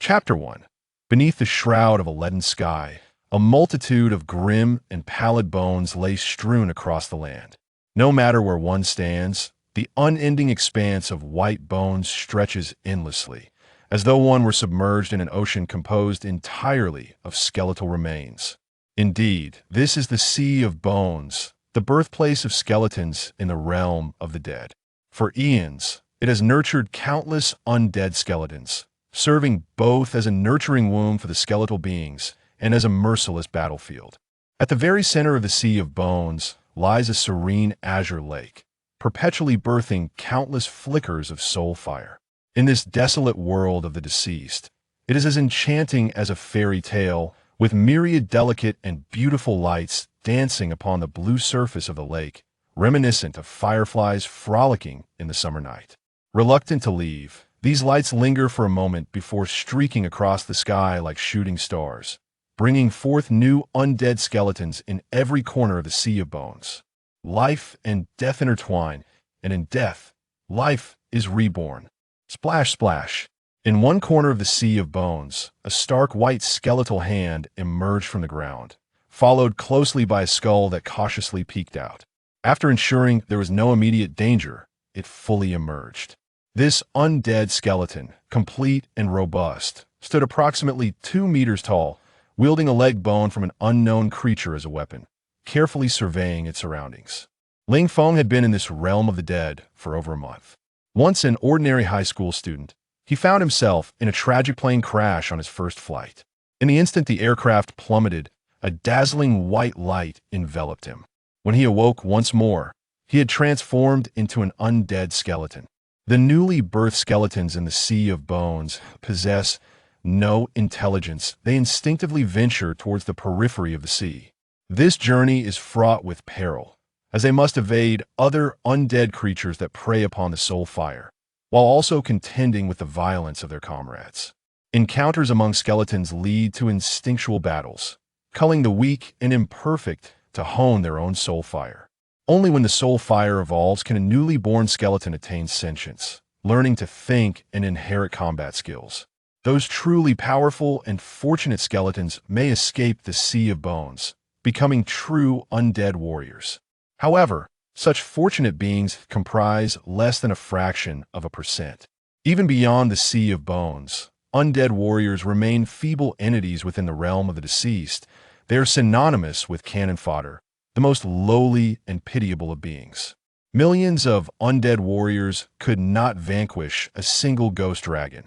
Chapter 1. Beneath the shroud of a leaden sky, a multitude of grim and pallid bones lay strewn across the land. No matter where one stands, the unending expanse of white bones stretches endlessly, as though one were submerged in an ocean composed entirely of skeletal remains. Indeed, this is the Sea of Bones, the birthplace of skeletons in the realm of the dead. For eons, it has nurtured countless undead skeletons, serving both as a nurturing womb for the skeletal beings and as a merciless battlefield. At the very center of the Sea of Bones lies a serene azure lake, perpetually birthing countless flickers of soul fire. In this desolate world of the deceased, it is as enchanting as a fairy tale, with myriad delicate and beautiful lights dancing upon the blue surface of the lake, reminiscent of fireflies frolicking in the summer night. Reluctant to leave, these lights linger for a moment before streaking across the sky like shooting stars, bringing forth new undead skeletons in every corner of the Sea of Bones. Life and death intertwine, and in death, life is reborn. Splash, splash. In one corner of the Sea of Bones, a stark white skeletal hand emerged from the ground, followed closely by a skull that cautiously peeked out. After ensuring there was no immediate danger, it fully emerged. This undead skeleton, complete and robust, stood approximately 2 meters tall, wielding a leg bone from an unknown creature as a weapon, carefully surveying its surroundings. Ling Feng had been in this realm of the dead for over a month. Once an ordinary high school student, he found himself in a tragic plane crash on his first flight. In the instant the aircraft plummeted, a dazzling white light enveloped him. When he awoke once more, he had transformed into an undead skeleton. The newly birthed skeletons in the Sea of Bones possess no intelligence. They instinctively venture towards the periphery of the sea. This journey is fraught with peril, as they must evade other undead creatures that prey upon the soul fire, while also contending with the violence of their comrades. Encounters among skeletons lead to instinctual battles, culling the weak and imperfect to hone their own soul fire. Only when the soul fire evolves can a newly born skeleton attain sentience, learning to think and inherit combat skills. Those truly powerful and fortunate skeletons may escape the Sea of Bones, becoming true undead warriors. However, such fortunate beings comprise less than a fraction of a percent. Even beyond the Sea of Bones, undead warriors remain feeble entities within the realm of the deceased. They are synonymous with cannon fodder, the most lowly and pitiable of beings. Millions of undead warriors could not vanquish a single ghost dragon,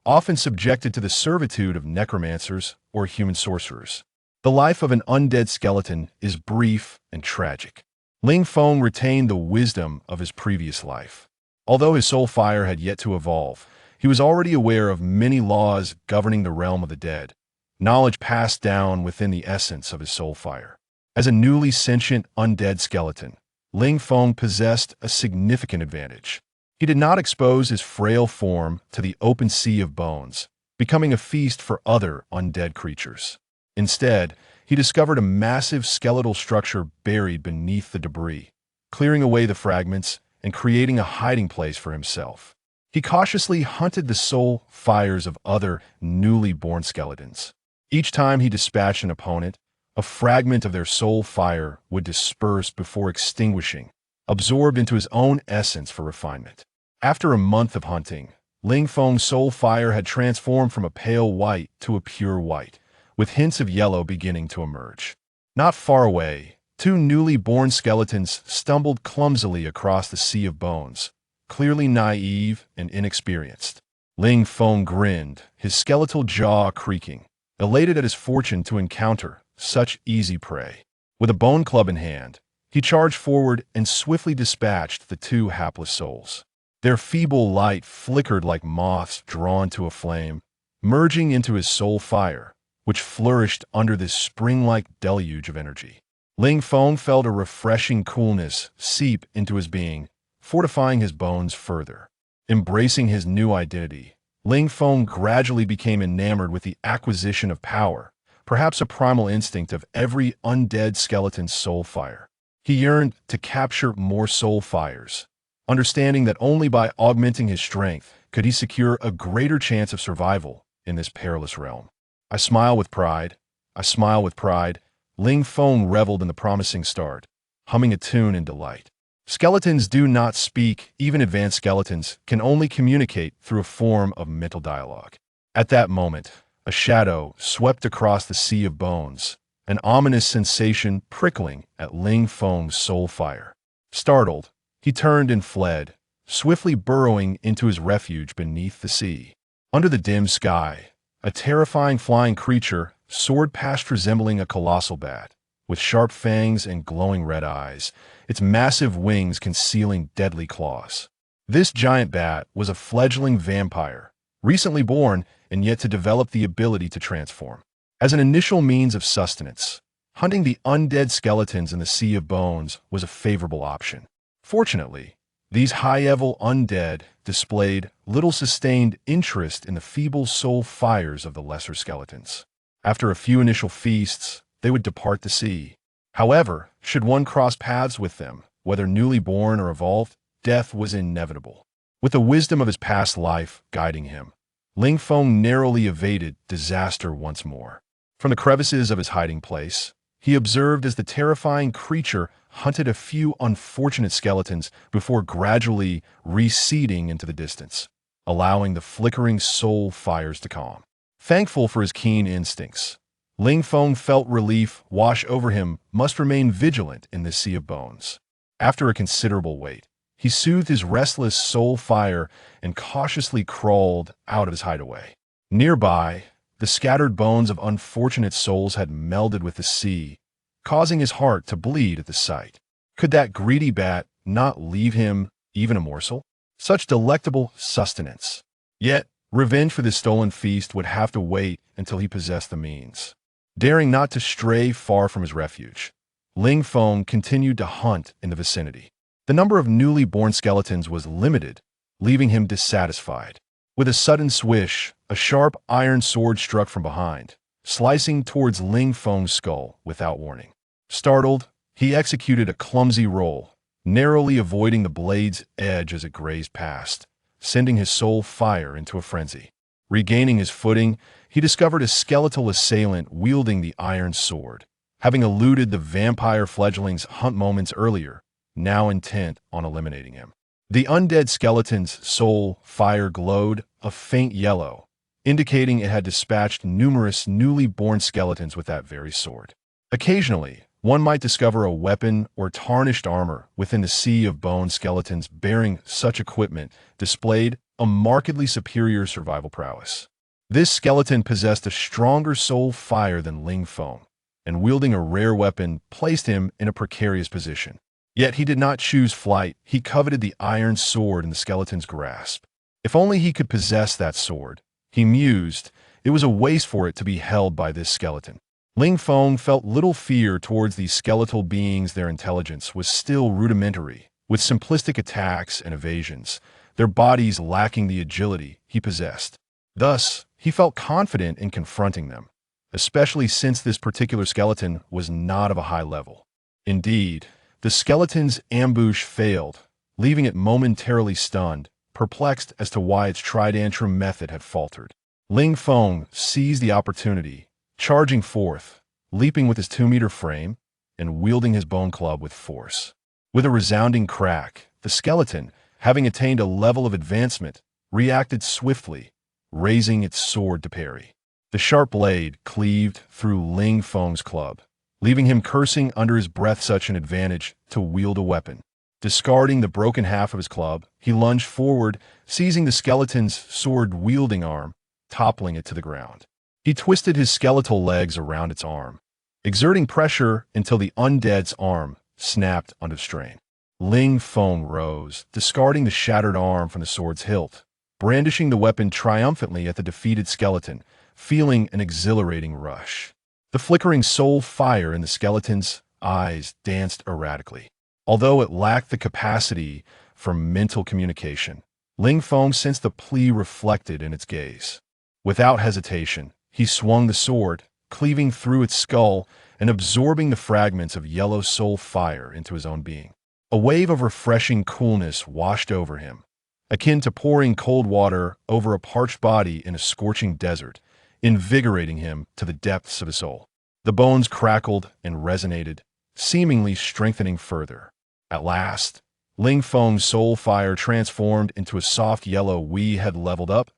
often subjected to the servitude of necromancers or human sorcerers. The life of an undead skeleton is brief and tragic. Ling Feng retained the wisdom of his previous life. Although his soul fire had yet to evolve, he was already aware of many laws governing the realm of the dead, knowledge passed down within the essence of his soul fire. As a newly sentient undead skeleton, Ling Feng possessed a significant advantage. He did not expose his frail form to the open Sea of Bones, becoming a feast for other undead creatures. Instead, he discovered a massive skeletal structure buried beneath the debris, clearing away the fragments and creating a hiding place for himself. He cautiously hunted the soul fires of other newly born skeletons. Each time he dispatched an opponent, a fragment of their soul fire would disperse before extinguishing, absorbed into his own essence for refinement. After a month of hunting, Ling Feng's soul fire had transformed from a pale white to a pure white, with hints of yellow beginning to emerge. Not far away, 2 newly born skeletons stumbled clumsily across the Sea of Bones, clearly naive and inexperienced. Ling Feng grinned, his skeletal jaw creaking, elated at his fortune to encounter such easy prey. With a bone club in hand, he charged forward and swiftly dispatched the 2 hapless souls. Their feeble light flickered like moths drawn to a flame, merging into his soul fire, which flourished under this spring-like deluge of energy. Ling Feng felt a refreshing coolness seep into his being, fortifying his bones further. Embracing his new identity, Ling Feng gradually became enamored with the acquisition of power, perhaps a primal instinct of every undead skeleton's soul fire. He yearned to capture more soul fires, understanding that only by augmenting his strength could he secure a greater chance of survival in this perilous realm. I smile with pride. I smile with pride. Ling Feng reveled in the promising start, humming a tune in delight. Skeletons do not speak. Even advanced skeletons can only communicate through a form of mental dialogue. At that moment, a shadow swept across the sea of bones, an ominous sensation prickling at Ling Feng's soul fire. Startled, he turned and fled, swiftly burrowing into his refuge beneath the sea. Under the dim sky, a terrifying flying creature soared past, resembling a colossal bat, with sharp fangs and glowing red eyes, its massive wings concealing deadly claws. This giant bat was a fledgling vampire, recently born and yet to develop the ability to transform. As an initial means of sustenance, hunting the undead skeletons in the Sea of Bones was a favorable option. Fortunately, these high-level undead displayed little sustained interest in the feeble soul fires of the lesser skeletons. After a few initial feasts, they would depart the sea. However, should one cross paths with them, whether newly born or evolved, death was inevitable. With the wisdom of his past life guiding him, Ling Feng narrowly evaded disaster once more. From the crevices of his hiding place, he observed as the terrifying creature hunted a few unfortunate skeletons before gradually receding into the distance, allowing the flickering soul fires to calm. Thankful for his keen instincts, Ling Feng felt relief wash over him. Must remain vigilant in this sea of bones. After a considerable wait, he soothed his restless soul fire and cautiously crawled out of his hideaway. Nearby, the scattered bones of unfortunate souls had melded with the sea, causing his heart to bleed at the sight. Could that greedy bat not leave him even a morsel? Such delectable sustenance. Yet, revenge for this stolen feast would have to wait until he possessed the means. Daring not to stray far from his refuge, Ling Feng continued to hunt in the vicinity. The number of newly born skeletons was limited, leaving him dissatisfied. With a sudden swish, a sharp iron sword struck from behind, slicing towards Ling Feng's skull without warning. Startled, he executed a clumsy roll, narrowly avoiding the blade's edge as it grazed past, sending his soul fire into a frenzy. Regaining his footing, he discovered a skeletal assailant wielding the iron sword. Having eluded the vampire fledgling's hunt moments earlier, now intent on eliminating him. The undead skeleton's soul fire glowed a faint yellow, indicating it had dispatched numerous newly born skeletons with that very sword. Occasionally, one might discover a weapon or tarnished armor within the sea of bone. Skeletons bearing such equipment displayed a markedly superior survival prowess. This skeleton possessed a stronger soul fire than Ling Feng, and wielding a rare weapon placed him in a precarious position. Yet he did not choose flight. He coveted the iron sword in the skeleton's grasp. If only he could possess that sword, he mused. It was a waste for it to be held by this skeleton. Ling Feng felt little fear towards these skeletal beings. Their intelligence was still rudimentary, with simplistic attacks and evasions, their bodies lacking the agility he possessed. Thus, he felt confident in confronting them, especially since this particular skeleton was not of a high level. Indeed, the skeleton's ambush failed, leaving it momentarily stunned, perplexed as to why its tried-and-true method had faltered. Ling Feng seized the opportunity, charging forth, leaping with his 2-meter frame, and wielding his bone club with force. With a resounding crack, the skeleton, having attained a level of advancement, reacted swiftly, raising its sword to parry. The sharp blade cleaved through Ling Feng's club, leaving him cursing under his breath. Such an advantage to wield a weapon. Discarding the broken half of his club, he lunged forward, seizing the skeleton's sword-wielding arm, toppling it to the ground. He twisted his skeletal legs around its arm, exerting pressure until the undead's arm snapped under strain. Ling Feng rose, discarding the shattered arm from the sword's hilt, brandishing the weapon triumphantly at the defeated skeleton, feeling an exhilarating rush. The flickering soul fire in the skeleton's eyes danced erratically. Although it lacked the capacity for mental communication, Ling Feng sensed the plea reflected in its gaze. Without hesitation, he swung the sword, cleaving through its skull and absorbing the fragments of yellow soul fire into his own being. A wave of refreshing coolness washed over him, akin to pouring cold water over a parched body in a scorching desert, invigorating him to the depths of his soul. The bones crackled and resonated, seemingly strengthening further. At last, Ling Feng's soul fire transformed into a soft yellow we had leveled up.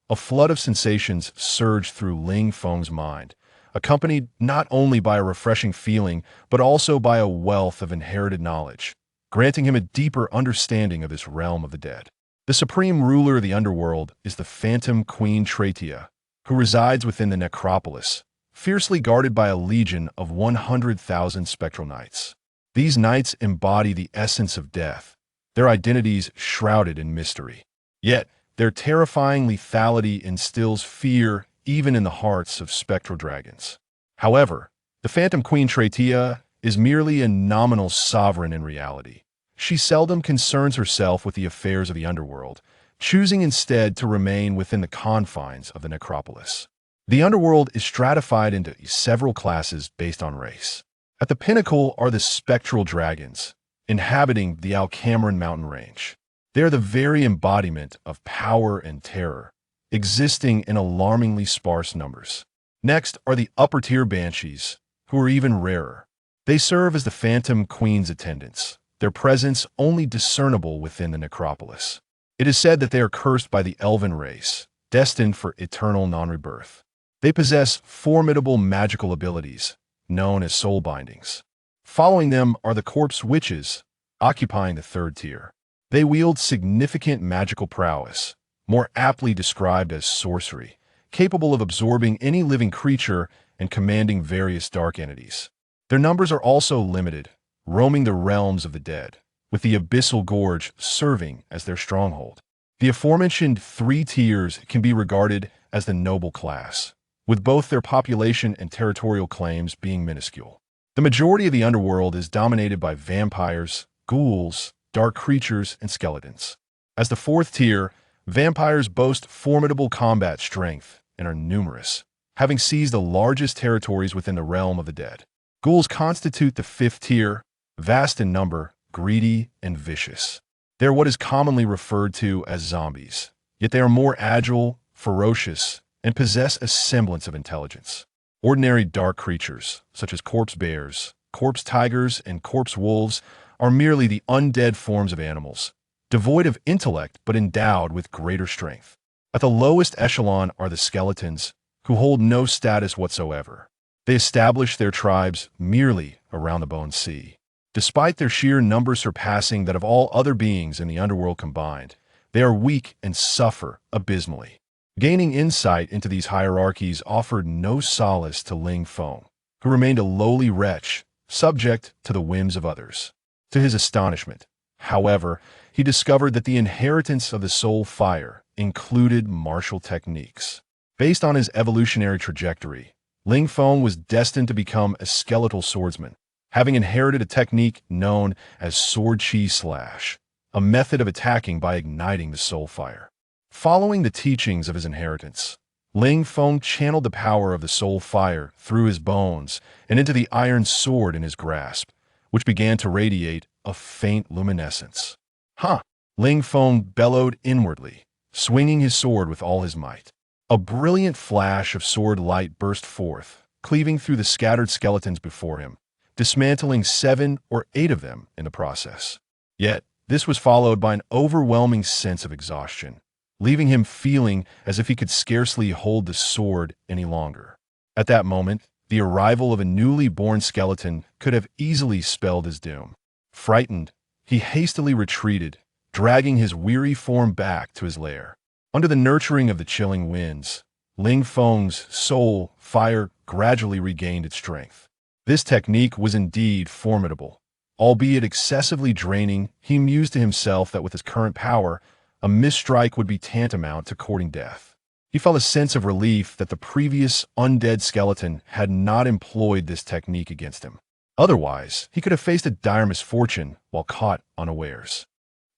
A flood of sensations surged through Ling Feng's mind, accompanied not only by a refreshing feeling, but also by a wealth of inherited knowledge, granting him a deeper understanding of this realm of the dead. The supreme ruler of the underworld is the Phantom Queen Tratia, who resides within the necropolis, fiercely guarded by a legion of 100,000 spectral knights. These knights embody the essence of death, their identities shrouded in mystery. Yet, their terrifying lethality instills fear even in the hearts of spectral dragons. However, the Phantom Queen Tratia is merely a nominal sovereign in reality. She seldom concerns herself with the affairs of the underworld, choosing instead to remain within the confines of the necropolis. The underworld is stratified into several classes based on race. At the pinnacle are the spectral dragons, inhabiting the Alcameron mountain range. They are the very embodiment of power and terror, existing in alarmingly sparse numbers. Next are the upper-tier banshees, who are even rarer. They serve as the Phantom Queen's attendants, their presence only discernible within the necropolis. It is said that they are cursed by the elven race, destined for eternal non-rebirth. They possess formidable magical abilities, known as soul bindings. Following them are the corpse witches, occupying the third tier. They wield significant magical prowess, more aptly described as sorcery, capable of absorbing any living creature and commanding various dark entities. Their numbers are also limited, roaming the realms of the dead, with the Abyssal Gorge serving as their stronghold. The aforementioned three tiers can be regarded as the noble class, with both their population and territorial claims being minuscule. The majority of the underworld is dominated by vampires, ghouls, dark creatures, and skeletons. As the fourth tier, vampires boast formidable combat strength and are numerous, having seized the largest territories within the realm of the dead. Ghouls constitute the fifth tier, vast in number, greedy, and vicious. They are what is commonly referred to as zombies, yet they are more agile, ferocious, and possess a semblance of intelligence. Ordinary dark creatures, such as corpse bears, corpse tigers, and corpse wolves, are merely the undead forms of animals, devoid of intellect but endowed with greater strength. At the lowest echelon are the skeletons, who hold no status whatsoever. They establish their tribes merely around the Bone Sea. Despite their sheer number surpassing that of all other beings in the underworld combined, they are weak and suffer abysmally. Gaining insight into these hierarchies offered no solace to Ling Feng, who remained a lowly wretch, subject to the whims of others. To his astonishment, however, he discovered that the inheritance of the soul fire included martial techniques. Based on his evolutionary trajectory, Ling Feng was destined to become a skeletal swordsman, having inherited a technique known as sword chi slash, a method of attacking by igniting the soul fire. Following the teachings of his inheritance, Ling Feng channeled the power of the soul fire through his bones and into the iron sword in his grasp, which began to radiate a faint luminescence. "Ha!" Ling Feng bellowed inwardly, swinging his sword with all his might. A brilliant flash of sword light burst forth, cleaving through the scattered skeletons before him, dismantling 7 or 8 of them in the process. Yet, this was followed by an overwhelming sense of exhaustion, leaving him feeling as if he could scarcely hold the sword any longer. At that moment, the arrival of a newly born skeleton could have easily spelled his doom. Frightened, he hastily retreated, dragging his weary form back to his lair. Under the nurturing of the chilling winds, Ling Feng's soul fire gradually regained its strength. This technique was indeed formidable. Albeit excessively draining, he mused to himself that with his current power, a misstrike would be tantamount to courting death. He felt a sense of relief that the previous undead skeleton had not employed this technique against him. Otherwise, he could have faced a dire misfortune while caught unawares.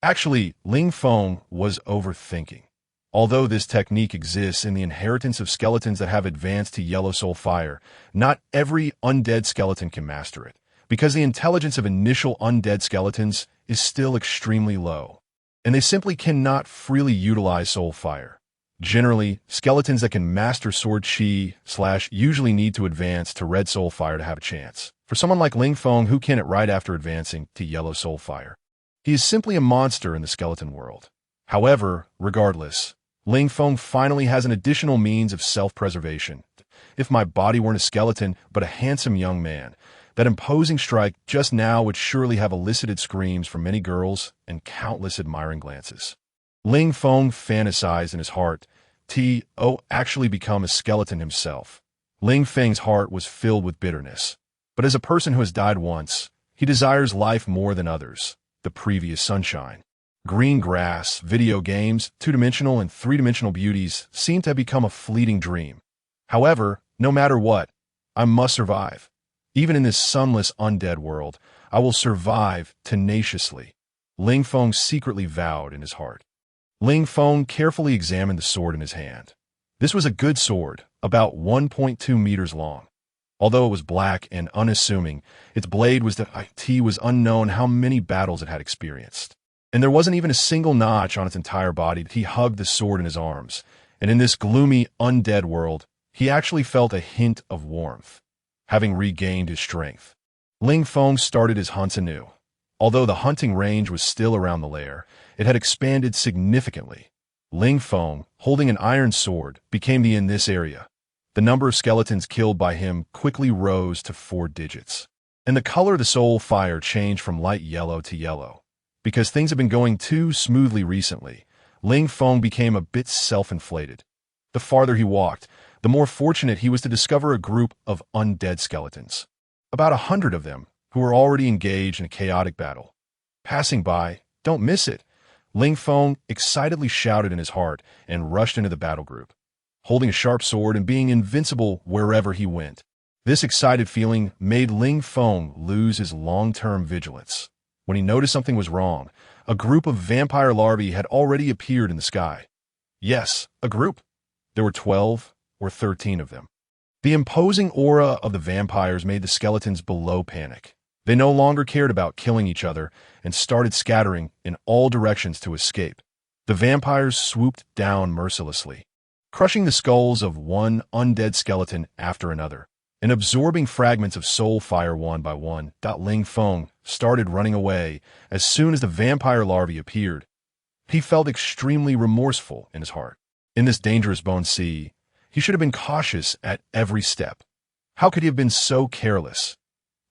Actually, Ling Feng was overthinking. Although this technique exists in the inheritance of skeletons that have advanced to Yellow Soul Fire, not every undead skeleton can master it, because the intelligence of initial undead skeletons is still extremely low. and they simply cannot freely utilize soul fire. Generally, skeletons that can master sword chi / usually need to advance to red soul fire to have a chance. For someone like Ling Feng, who can it right after advancing to yellow soul fire, he is simply a monster in the skeleton world. However, regardless, Ling Feng finally has an additional means of self-preservation. If my body weren't a skeleton but a handsome young man, that imposing strike just now would surely have elicited screams from many girls and countless admiring glances. Ling Feng fantasized in his heart to actually become a skeleton himself. Ling Feng's heart was filled with bitterness. But as a person who has died once, he desires life more than others, the previous sunshine. Green grass, video games, two-dimensional and three-dimensional beauties seem to have become a fleeting dream. However, no matter what, I must survive. Even in this sunless undead world, I will survive tenaciously. Ling Feng secretly vowed in his heart. Ling Feng carefully examined the sword in his hand. This was a good sword, about 1.2 meters long. Although it was black and unassuming, its blade was unknown how many battles it had experienced. And there wasn't even a single notch on its entire body. He hugged the sword in his arms, and in this gloomy, undead world, he actually felt a hint of warmth, having regained his strength. Ling Feng started his hunts anew. Although the hunting range was still around the lair, it had expanded significantly. Ling Feng, holding an iron sword, became in this area. The number of skeletons killed by him quickly rose to 4 digits. And the color of the soul fire changed from light yellow to yellow. Because things have been going too smoothly recently, Ling Feng became a bit self-inflated. The farther he walked, the more fortunate he was to discover a group of undead skeletons. About 100 of them, who were already engaged in a chaotic battle. Passing by, "Don't miss it," Ling Feng excitedly shouted in his heart and rushed into the battle group, holding a sharp sword and being invincible wherever he went. This excited feeling made Ling Feng lose his long-term vigilance. When he noticed something was wrong, a group of vampire larvae had already appeared in the sky. Yes, a group. There were 12 or 13 of them. The imposing aura of the vampires made the skeletons below panic. They no longer cared about killing each other and started scattering in all directions to escape. The vampires swooped down mercilessly, crushing the skulls of one undead skeleton after another, and absorbing fragments of soul fire one by one. Ling Feng started running away as soon as the vampire larvae appeared. He felt extremely remorseful in his heart. In this dangerous bone sea, he should have been cautious at every step. How could he have been so careless?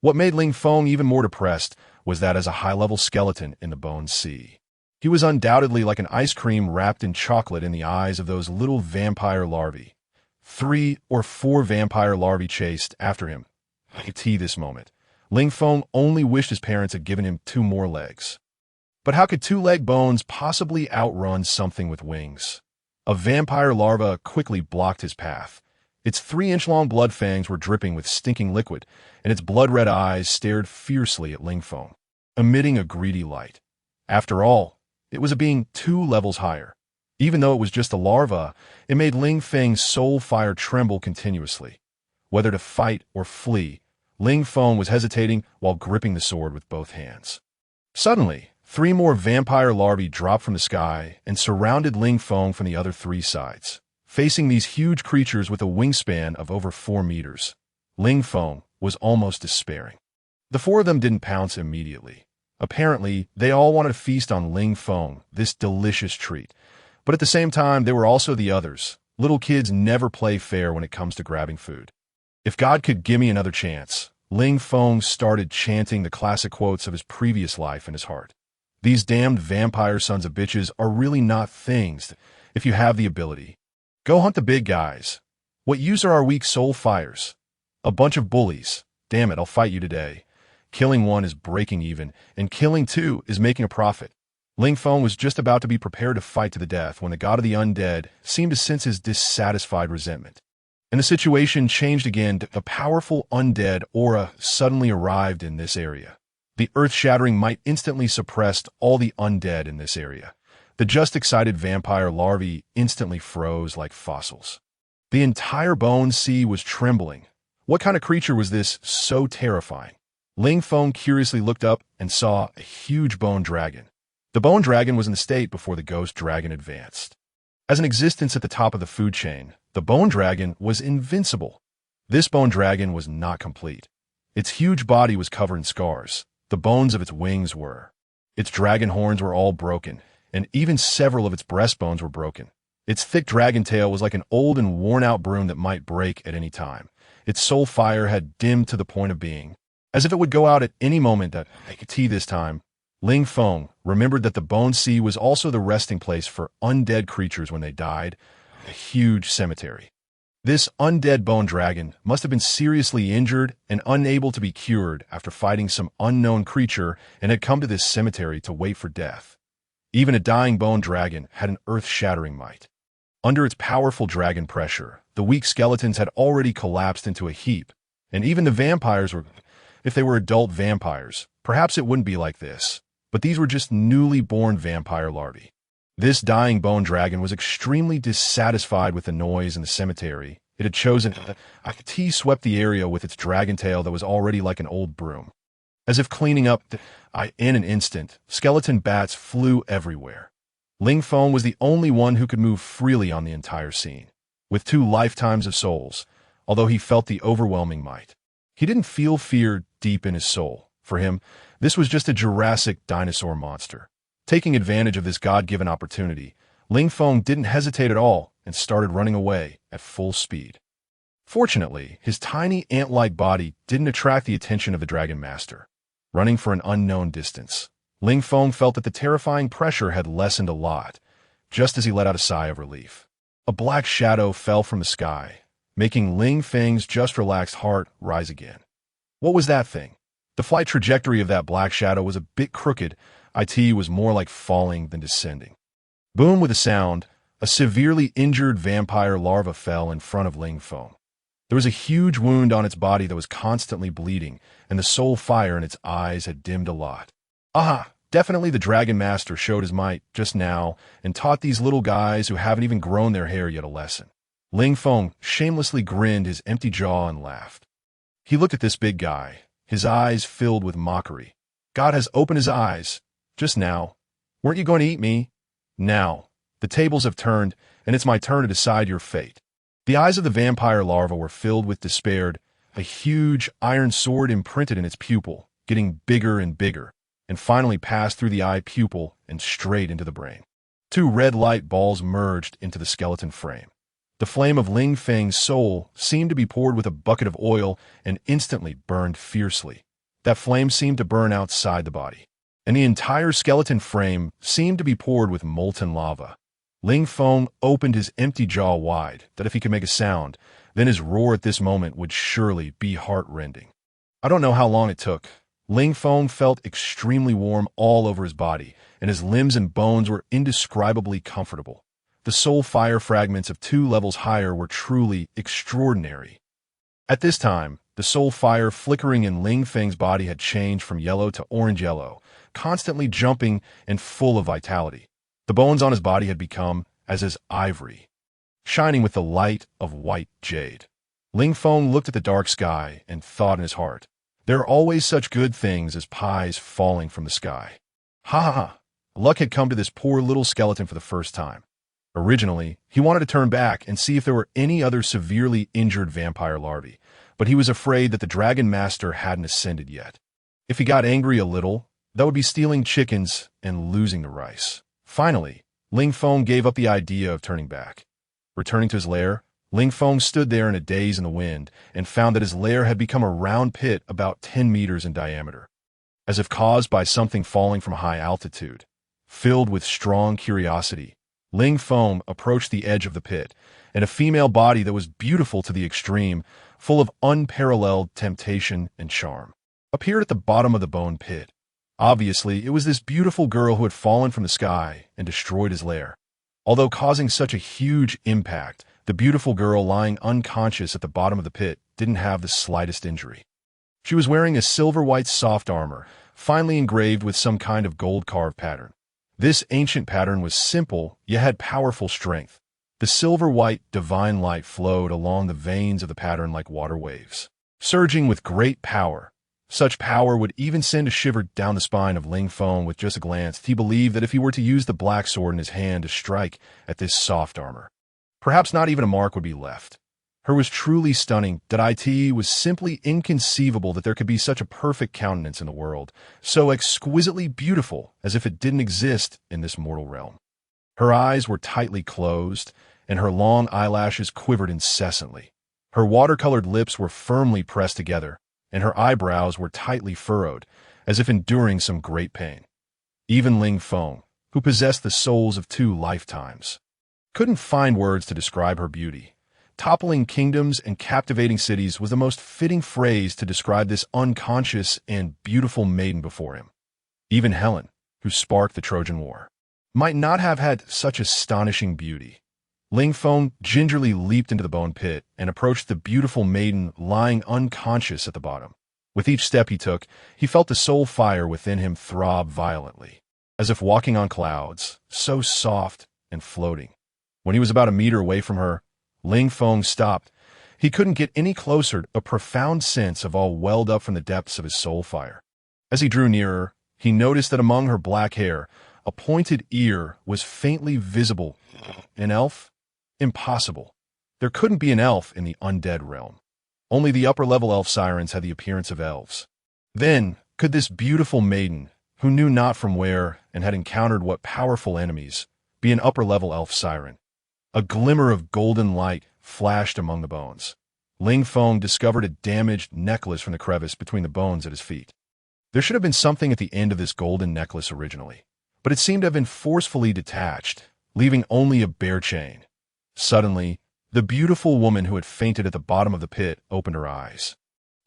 What made Ling Feng even more depressed was that as a high-level skeleton in the bone sea, he was undoubtedly like an ice cream wrapped in chocolate in the eyes of those little vampire larvae. 3 or 4 vampire larvae chased after him. This moment, Ling Feng only wished his parents had given him 2 more legs. But how could 2-leg bones possibly outrun something with wings? A vampire larva quickly blocked his path. Its 3-inch-long blood fangs were dripping with stinking liquid, and its blood-red eyes stared fiercely at Ling Feng, emitting a greedy light. After all, it was a being 2 levels higher. Even though it was just a larva, it made Ling Feng's soul fire tremble continuously. Whether to fight or flee, Ling Feng was hesitating while gripping the sword with both hands. Suddenly, 3 more vampire larvae dropped from the sky and surrounded Ling Feng from the other 3 sides. Facing these huge creatures with a wingspan of over 4 meters, Ling Feng was almost despairing. The 4 of them didn't pounce immediately. Apparently, they all wanted to feast on Ling Feng, this delicious treat. But at the same time, there were also the others. Little kids never play fair when it comes to grabbing food. If God could give me another chance, Ling Feng started chanting the classic quotes of his previous life in his heart. These damned vampire sons of bitches are really not things if you have the ability. Go hunt the big guys. What use are our weak soul fires? A bunch of bullies. Damn it, I'll fight you today. Killing 1 is breaking even, and killing 2 is making a profit. Ling Feng was just about to be prepared to fight to the death when the god of the undead seemed to sense his dissatisfied resentment. And the situation changed again. A powerful undead aura suddenly arrived in this area. The earth-shattering might instantly suppressed all the undead in this area. The just excited vampire larvae instantly froze like fossils. The entire bone sea was trembling. What kind of creature was this so terrifying? Ling Feng curiously looked up and saw a huge bone dragon. The bone dragon was in the state before the ghost dragon advanced. As an existence at the top of the food chain, the bone dragon was invincible. This bone dragon was not complete. Its huge body was covered in scars. The bones of its wings were. Its dragon horns were all broken, and even several of its breastbones were broken. Its thick dragon tail was like an old and worn-out broom that might break at any time. Its soul fire had dimmed to the point of being, as if it would go out at any moment. That I could see this time. Ling Feng remembered that the Bone Sea was also the resting place for undead creatures when they died, a huge cemetery. This undead bone dragon must have been seriously injured and unable to be cured after fighting some unknown creature and had come to this cemetery to wait for death. Even a dying bone dragon had an earth-shattering might. Under its powerful dragon pressure, the weak skeletons had already collapsed into a heap, and even the vampires were, if they were adult vampires, perhaps it wouldn't be like this, but these were just newly born vampire larvae. This dying bone dragon was extremely dissatisfied with the noise in the cemetery. It had chosen. Akati swept the area with its dragon tail that was already like an old broom. As if cleaning up, in an instant, skeleton bats flew everywhere. Ling Feng was the only one who could move freely on the entire scene, with 2 lifetimes of souls, although he felt the overwhelming might. He didn't feel fear deep in his soul. For him, this was just a Jurassic dinosaur monster. Taking advantage of this God-given opportunity, Ling Feng didn't hesitate at all and started running away at full speed. Fortunately, his tiny ant-like body didn't attract the attention of the Dragon Master. Running for an unknown distance, Ling Feng felt that the terrifying pressure had lessened a lot, just as he let out a sigh of relief. A black shadow fell from the sky, making Ling Feng's just relaxed heart rise again. What was that thing? The flight trajectory of that black shadow was a bit crooked. It was more like falling than descending. Boom! With a sound, a severely injured vampire larva fell in front of Ling Feng. There was a huge wound on its body that was constantly bleeding, and the soul fire in its eyes had dimmed a lot. Aha! Definitely the Dragon Master showed his might just now and taught these little guys who haven't even grown their hair yet a lesson. Ling Feng shamelessly grinned his empty jaw and laughed. He looked at this big guy, his eyes filled with mockery. God has opened his eyes. Just now. Weren't you going to eat me? Now. The tables have turned, and it's my turn to decide your fate. The eyes of the vampire larva were filled with despair, a huge iron sword imprinted in its pupil, getting bigger and bigger, and finally passed through the eye pupil and straight into the brain. 2 red light balls merged into the skeleton frame. The flame of Ling Feng's soul seemed to be poured with a bucket of oil and instantly burned fiercely. That flame seemed to burn outside the body, and the entire skeleton frame seemed to be poured with molten lava. Ling Feng opened his empty jaw wide, that if he could make a sound, then his roar at this moment would surely be heart-rending. I don't know how long it took. Ling Feng felt extremely warm all over his body, and his limbs and bones were indescribably comfortable. The soul fire fragments of 2 levels higher were truly extraordinary. At this time, the soul fire flickering in Ling Feng's body had changed from yellow to orange-yellow, constantly jumping and full of vitality. The bones on his body had become as his ivory, shining with the light of white jade. Ling Feng looked at the dark sky and thought in his heart, there are always such good things as pies falling from the sky. Ha ha ha! Luck had come to this poor little skeleton for the first time. Originally, he wanted to turn back and see if there were any other severely injured vampire larvae, but he was afraid that the Dragon Master hadn't ascended yet. If he got angry a little, that would be stealing chickens and losing the rice. Finally, Ling Feng gave up the idea of turning back. Returning to his lair, Ling Feng stood there in a daze in the wind and found that his lair had become a round pit about 10 meters in diameter, as if caused by something falling from high altitude. Filled with strong curiosity, Ling Feng approached the edge of the pit, and a female body that was beautiful to the extreme, full of unparalleled temptation and charm, appeared at the bottom of the bone pit. Obviously, it was this beautiful girl who had fallen from the sky and destroyed his lair. Although causing such a huge impact, the beautiful girl lying unconscious at the bottom of the pit didn't have the slightest injury. She was wearing a silver-white soft armor, finely engraved with some kind of gold-carved pattern. This ancient pattern was simple, yet had powerful strength. The silver-white divine light flowed along the veins of the pattern like water waves, surging with great power. Such power would even send a shiver down the spine of Ling Feng with just a glance. He believed that if he were to use the black sword in his hand to strike at this soft armor, perhaps not even a mark would be left. Her was truly stunning. It was simply inconceivable that there could be such a perfect countenance in the world, so exquisitely beautiful as if it didn't exist in this mortal realm. Her eyes were tightly closed, and her long eyelashes quivered incessantly. Her watercolored lips were firmly pressed together, and her eyebrows were tightly furrowed, as if enduring some great pain. Even Ling Feng, who possessed the souls of 2 lifetimes, couldn't find words to describe her beauty. Toppling kingdoms and captivating cities was the most fitting phrase to describe this unconscious and beautiful maiden before him. Even Helen, who sparked the Trojan War, might not have had such astonishing beauty. Ling Feng gingerly leaped into the bone pit and approached the beautiful maiden lying unconscious at the bottom. With each step he took, he felt the soul fire within him throb violently, as if walking on clouds, so soft and floating. When he was about a meter away from her, Ling Feng stopped. He couldn't get any closer. A profound sense of awe welled up from the depths of his soul fire. As he drew nearer, he noticed that among her black hair, a pointed ear was faintly visible. An elf? Impossible. There couldn't be an elf in the undead realm. Only the upper-level elf sirens had the appearance of elves. Then, could this beautiful maiden, who knew not from where and had encountered what powerful enemies, be an upper-level elf siren? A glimmer of golden light flashed among the bones. Ling Feng discovered a damaged necklace from the crevice between the bones at his feet. There should have been something at the end of this golden necklace originally, but it seemed to have been forcefully detached, leaving only a bare chain. Suddenly, the beautiful woman who had fainted at the bottom of the pit opened her eyes.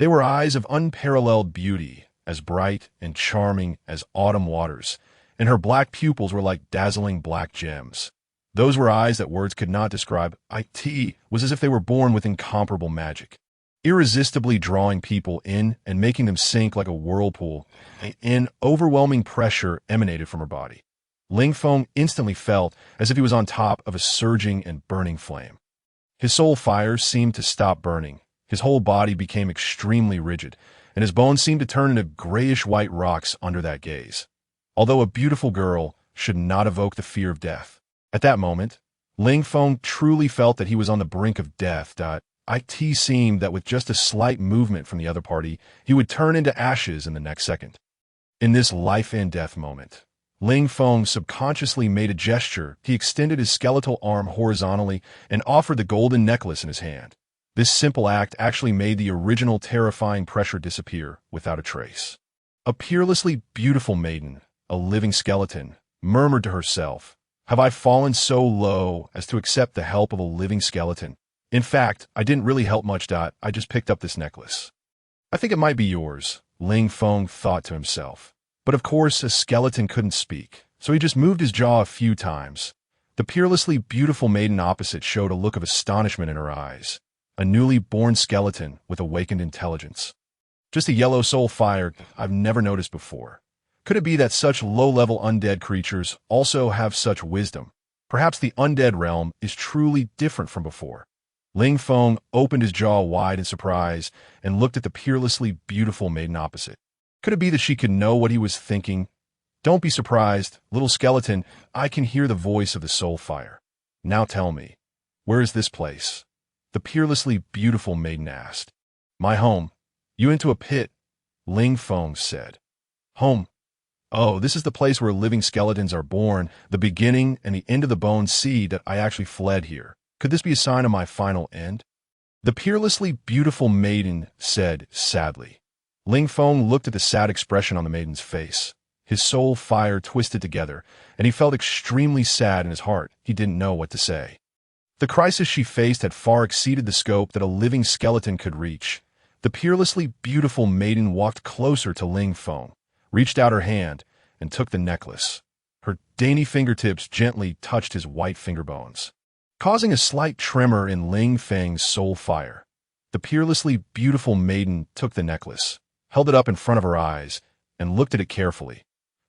They were eyes of unparalleled beauty, as bright and charming as autumn waters, and her black pupils were like dazzling black gems. Those were eyes that words could not describe. It was as if they were born with incomparable magic, irresistibly drawing people in and making them sink like a whirlpool. An overwhelming pressure emanated from her body. Ling Feng instantly felt as if he was on top of a surging and burning flame. His soul fire seemed to stop burning. His whole body became extremely rigid, and his bones seemed to turn into grayish-white rocks under that gaze. Although a beautiful girl should not evoke the fear of death, at that moment, Ling Feng truly felt that he was on the brink of death. It seemed that with just a slight movement from the other party, he would turn into ashes in the next second. In this life and death moment, Ling Feng subconsciously made a gesture. He extended his skeletal arm horizontally and offered the golden necklace in his hand. This simple act actually made the original terrifying pressure disappear without a trace. A peerlessly beautiful maiden, a living skeleton, murmured to herself, "Have I fallen so low as to accept the help of a living skeleton? In fact, I didn't really help much. I just picked up this necklace. I think it might be yours," Ling Feng thought to himself. But of course, a skeleton couldn't speak, so he just moved his jaw a few times. The peerlessly beautiful maiden opposite showed a look of astonishment in her eyes. A newly born skeleton with awakened intelligence. Just a yellow soul fire I've never noticed before. Could it be that such low-level undead creatures also have such wisdom? Perhaps the undead realm is truly different from before. Ling Feng opened his jaw wide in surprise and looked at the peerlessly beautiful maiden opposite. Could it be that she could know what he was thinking? "Don't be surprised, little skeleton. I can hear the voice of the soul fire. Now tell me, where is this place?" The peerlessly beautiful maiden asked. "My home. You into a pit," Ling Feng said. "Home? Oh, this is the place where living skeletons are born, the beginning and the end of the bone seed that I actually fled here. Could this be a sign of my final end?" The peerlessly beautiful maiden said sadly. Ling Feng looked at the sad expression on the maiden's face. His soul fire twisted together, and he felt extremely sad in his heart. He didn't know what to say. The crisis she faced had far exceeded the scope that a living skeleton could reach. The peerlessly beautiful maiden walked closer to Ling Feng, reached out her hand, and took the necklace. Her dainty fingertips gently touched his white finger bones, causing a slight tremor in Ling Feng's soul fire. The peerlessly beautiful maiden took the necklace, held it up in front of her eyes, and looked at it carefully.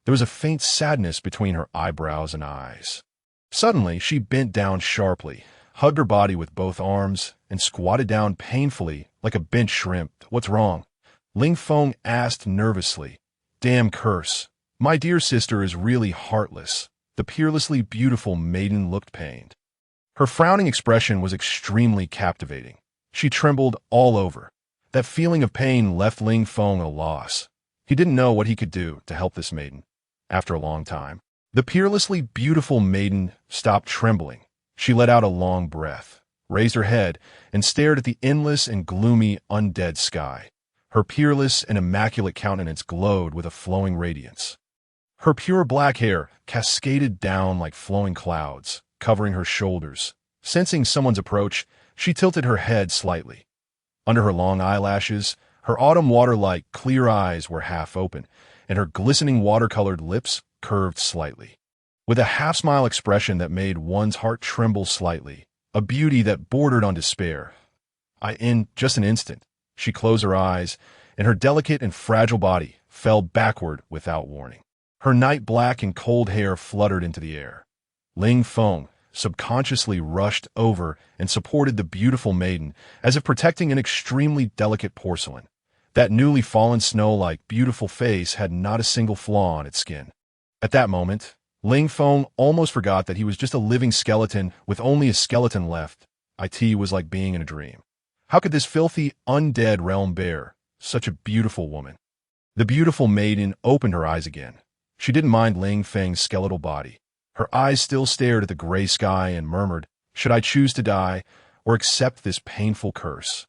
There was a faint sadness between her eyebrows and eyes. Suddenly, she bent down sharply, hugged her body with both arms, and squatted down painfully like a bent shrimp. "What's wrong?" Ling Feng asked nervously. Damn curse. My dear sister is really heartless. The peerlessly beautiful maiden looked pained. Her frowning expression was extremely captivating. She trembled all over. That feeling of pain left Ling Feng at a loss. He didn't know what he could do to help this maiden. After a long time, the peerlessly beautiful maiden stopped trembling. She let out a long breath, raised her head, and stared at the endless and gloomy undead sky. Her peerless and immaculate countenance glowed with a flowing radiance. Her pure black hair cascaded down like flowing clouds, covering her shoulders. Sensing someone's approach, she tilted her head slightly. Under her long eyelashes, her autumn water-like clear eyes were half open, and her glistening watercolored lips curved slightly. With a half-smile expression that made one's heart tremble slightly, a beauty that bordered on despair. In just an instant, she closed her eyes, and her delicate and fragile body fell backward without warning. Her night black and cold hair fluttered into the air. Ling Feng subconsciously rushed over and supported the beautiful maiden as if protecting an extremely delicate porcelain. That newly fallen snow-like beautiful face had not a single flaw on its skin. At that moment, Ling Feng almost forgot that he was just a living skeleton with only a skeleton left. It was like being in a dream. How could this filthy, undead realm bear such a beautiful woman? The beautiful maiden opened her eyes again. She didn't mind Ling Feng's skeletal body. Her eyes still stared at the gray sky and murmured, "Should I choose to die or accept this painful curse?"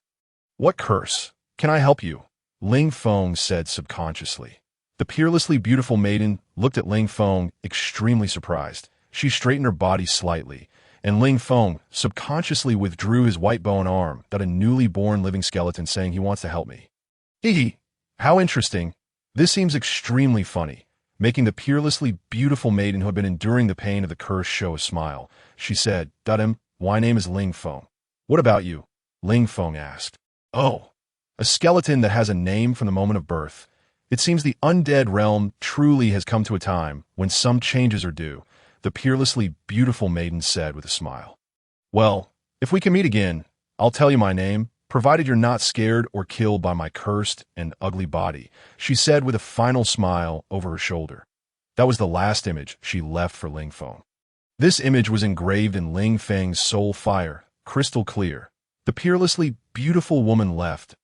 "What curse? Can I help you?" Ling Feng said subconsciously. The peerlessly beautiful maiden looked at Ling Feng extremely surprised. She straightened her body slightly, and Ling Feng subconsciously withdrew his white bow and arm that a newly born living skeleton, saying, "He wants to help me." Hee. How interesting. This seems extremely funny. Making the peerlessly beautiful maiden who had been enduring the pain of the curse show a smile, she said, "Dudham, my name is Ling Feng." "What about you?" Ling Feng asked. "Oh, a skeleton that has a name from the moment of birth. It seems the undead realm truly has come to a time when some changes are due," the peerlessly beautiful maiden said with a smile. "Well, if we can meet again, I'll tell you my name, provided you're not scared or killed by my cursed and ugly body," she said with a final smile over her shoulder. That was the last image she left for Ling Feng. This image was engraved in Ling Feng's soul fire, crystal clear. The peerlessly beautiful woman left.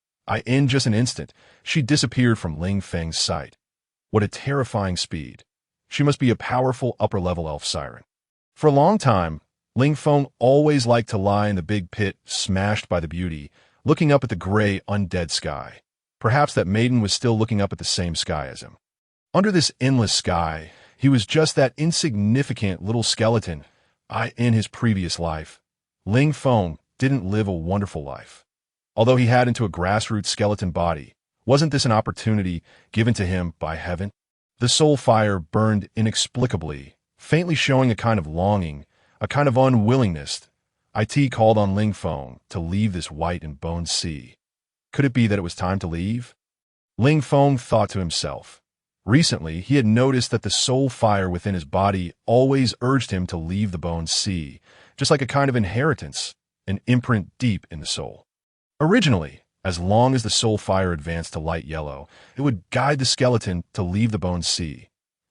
In just an instant, she disappeared from Ling Feng's sight. What a terrifying speed. She must be a powerful upper-level elf siren. For a long time, Ling Feng always liked to lie in the big pit smashed by the beauty, looking up at the gray, undead sky. Perhaps that maiden was still looking up at the same sky as him. Under this endless sky, he was just that insignificant little skeleton. In his previous life, Ling Feng didn't live a wonderful life. Although he had into a grassroots skeleton body, wasn't this an opportunity given to him by heaven? The soul fire burned inexplicably, faintly showing a kind of longing, a kind of unwillingness. It called on Ling Feng to leave this white and boned sea. Could it be that it was time to leave? Ling Feng thought to himself. Recently, he had noticed that the soul fire within his body always urged him to leave the boned sea, just like a kind of inheritance, an imprint deep in the soul. Originally, as long as the soul fire advanced to light yellow, it would guide the skeleton to leave the boned sea.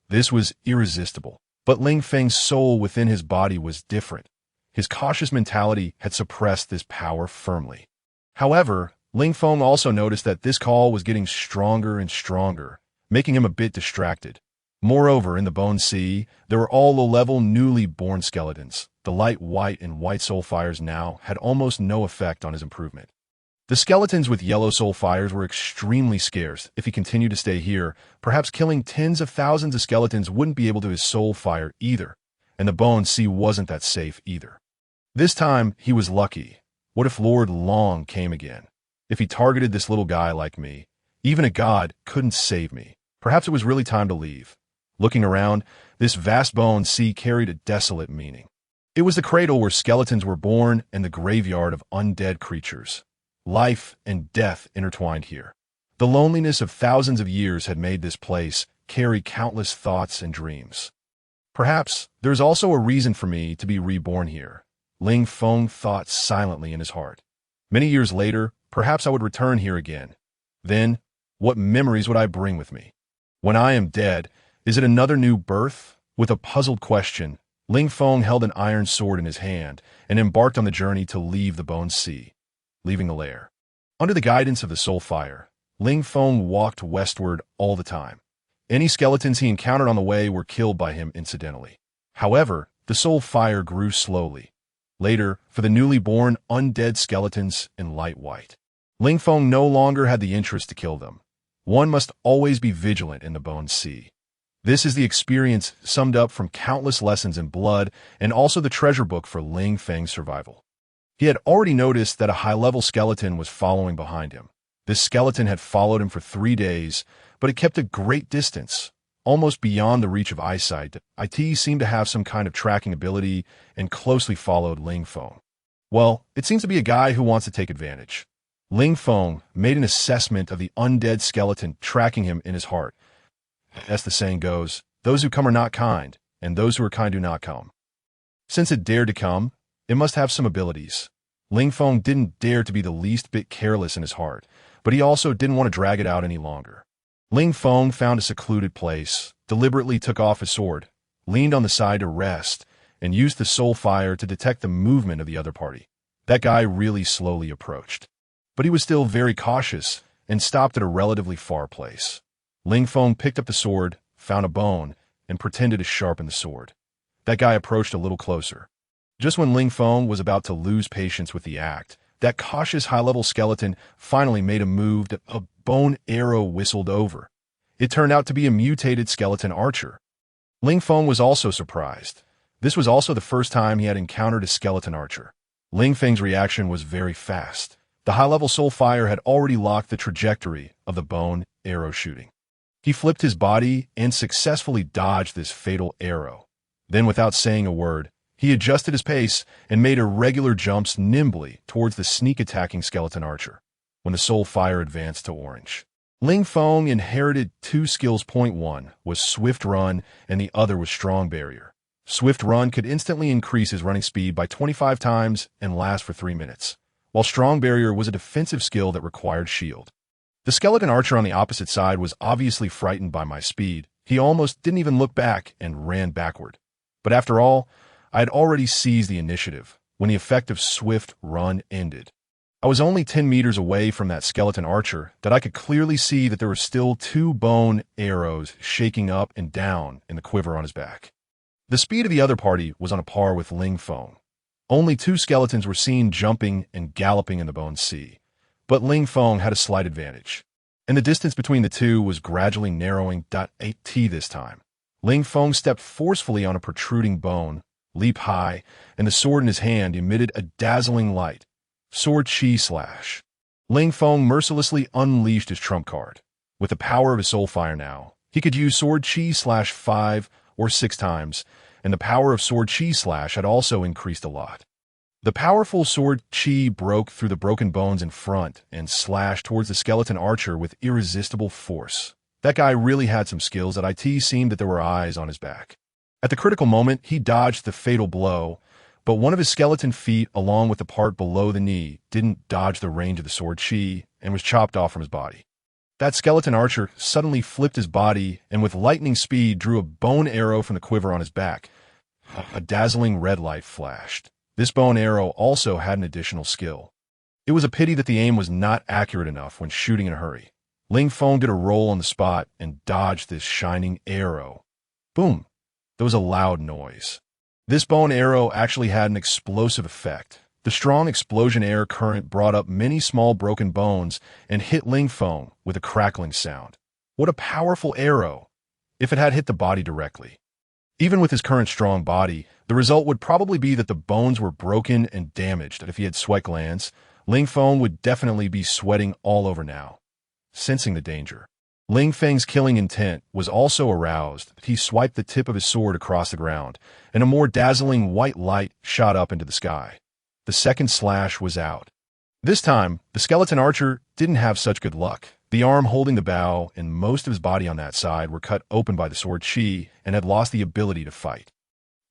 This was irresistible, but Ling Feng's soul within his body was different. His cautious mentality had suppressed this power firmly. However, Ling Feng also noticed that this call was getting stronger and stronger, making him a bit distracted. Moreover, in the Bone Sea, there were all low-level, newly born skeletons. The light white and white soul fires now had almost no effect on his improvement. The skeletons with yellow soul fires were extremely scarce. If he continued to stay here, perhaps killing tens of thousands of skeletons wouldn't be able to his soul fire either, and the Bone Sea wasn't that safe either. This time, he was lucky. What if Lord Long came again? If he targeted this little guy like me, even a god couldn't save me. Perhaps it was really time to leave. Looking around, this vast Bone Sea carried a desolate meaning. It was the cradle where skeletons were born and the graveyard of undead creatures. Life and death intertwined here. The loneliness of thousands of years had made this place carry countless thoughts and dreams. Perhaps there's also a reason for me to be reborn here. Ling Feng thought silently in his heart. Many years later, perhaps I would return here again. Then, What memories would I bring with me? When I am dead, is it another new birth? With a puzzled question, Ling Feng held an iron sword in his hand and embarked on the journey to leave the Bone Sea, leaving the lair. Under the guidance of the Soul Fire, Ling Feng walked westward all the time. Any skeletons he encountered on the way were killed by him incidentally. However, the Soul Fire grew slowly. Later, for the newly born undead skeletons in light white. Ling Feng no longer had the interest to kill them. One must always be vigilant in the Bone Sea. This is the experience summed up from countless lessons in blood and also the treasure book for Ling Feng's survival. He had already noticed that a high-level skeleton was following behind him. This skeleton had followed him for 3 days, but it kept a great distance, almost beyond the reach of eyesight. It seemed to have some kind of tracking ability and closely followed Ling Feng. Well, it seems to be a guy who wants to take advantage. Ling Feng made an assessment of the undead skeleton tracking him in his heart. As the saying goes, those who come are not kind, and those who are kind do not come. Since it dared to come, it must have some abilities. Ling Feng didn't dare to be the least bit careless in his heart, but he also didn't want to drag it out any longer. Ling Feng found a secluded place, deliberately took off his sword, leaned on the side to rest, and used the Soul Fire to detect the movement of the other party. That guy really slowly approached. But he was still very cautious and stopped at a relatively far place. Ling Feng picked up the sword, found a bone, and pretended to sharpen the sword. That guy approached a little closer. Just when Ling Feng was about to lose patience with the act, that cautious high-level skeleton finally made a move that a bone arrow whistled over. It turned out to be a mutated skeleton archer. Ling Feng was also surprised. This was also the first time he had encountered a skeleton archer. Ling Feng's reaction was very fast. The high-level Soul Fire had already locked the trajectory of the bone arrow shooting. He flipped his body and successfully dodged this fatal arrow. Then, without saying a word, he adjusted his pace and made irregular jumps nimbly towards the sneak-attacking skeleton archer. When the Soul Fire advanced to orange, Ling Feng inherited 2 skills. One was Swift Run and the other was Strong Barrier. Swift Run could instantly increase his running speed by 25 times and last for 3 minutes, while Strong Barrier was a defensive skill that required shield. The skeleton archer on the opposite side was obviously frightened by my speed. He almost didn't even look back and ran backward. But after all, I had already seized the initiative when the effect of Swift Run ended. I was only 10 meters away from that skeleton archer that I could clearly see that there were still 2 bone arrows shaking up and down in the quiver on his back. The speed of the other party was on a par with Ling Feng. Only 2 skeletons were seen jumping and galloping in the Bone Sea. But Ling Feng had a slight advantage, and the distance between the two was gradually narrowing. This time, Ling Feng stepped forcefully on a protruding bone, leaped high, and the sword in his hand emitted a dazzling light. Sword Chi Slash. Ling Feng mercilessly unleashed his trump card. With the power of his Soul Fire now, he could use Sword Chi Slash 5 or 6 times, and the power of Sword Chi Slash had also increased a lot. The powerful sword Chi broke through the broken bones in front and slashed towards the skeleton archer with irresistible force. That guy really had some skills. Seemed that there were eyes on his back. At the critical moment, he dodged the fatal blow, but one of his skeleton feet, along with the part below the knee, didn't dodge the range of the sword Chi and was chopped off from his body. That skeleton archer suddenly flipped his body and with lightning speed drew a bone arrow from the quiver on his back. A dazzling red light flashed. This bone arrow also had an additional skill. It was a pity that the aim was not accurate enough when shooting in a hurry. Ling Feng did a roll on the spot and dodged this shining arrow. Boom! There was a loud noise. This bone arrow actually had an explosive effect. The strong explosion air current brought up many small broken bones and hit Ling Feng with a crackling sound. What a powerful arrow! If it had hit the body directly. Even with his current strong body, the result would probably be that the bones were broken and damaged. If he had sweat glands, Ling Feng would definitely be sweating all over now. Sensing the danger, Ling Feng's killing intent was also aroused. He swiped the tip of his sword across the ground, and a more dazzling white light shot up into the sky. The second slash was out. This time, the skeleton archer didn't have such good luck. The arm holding the bow and most of his body on that side were cut open by the sword Chi and had lost the ability to fight.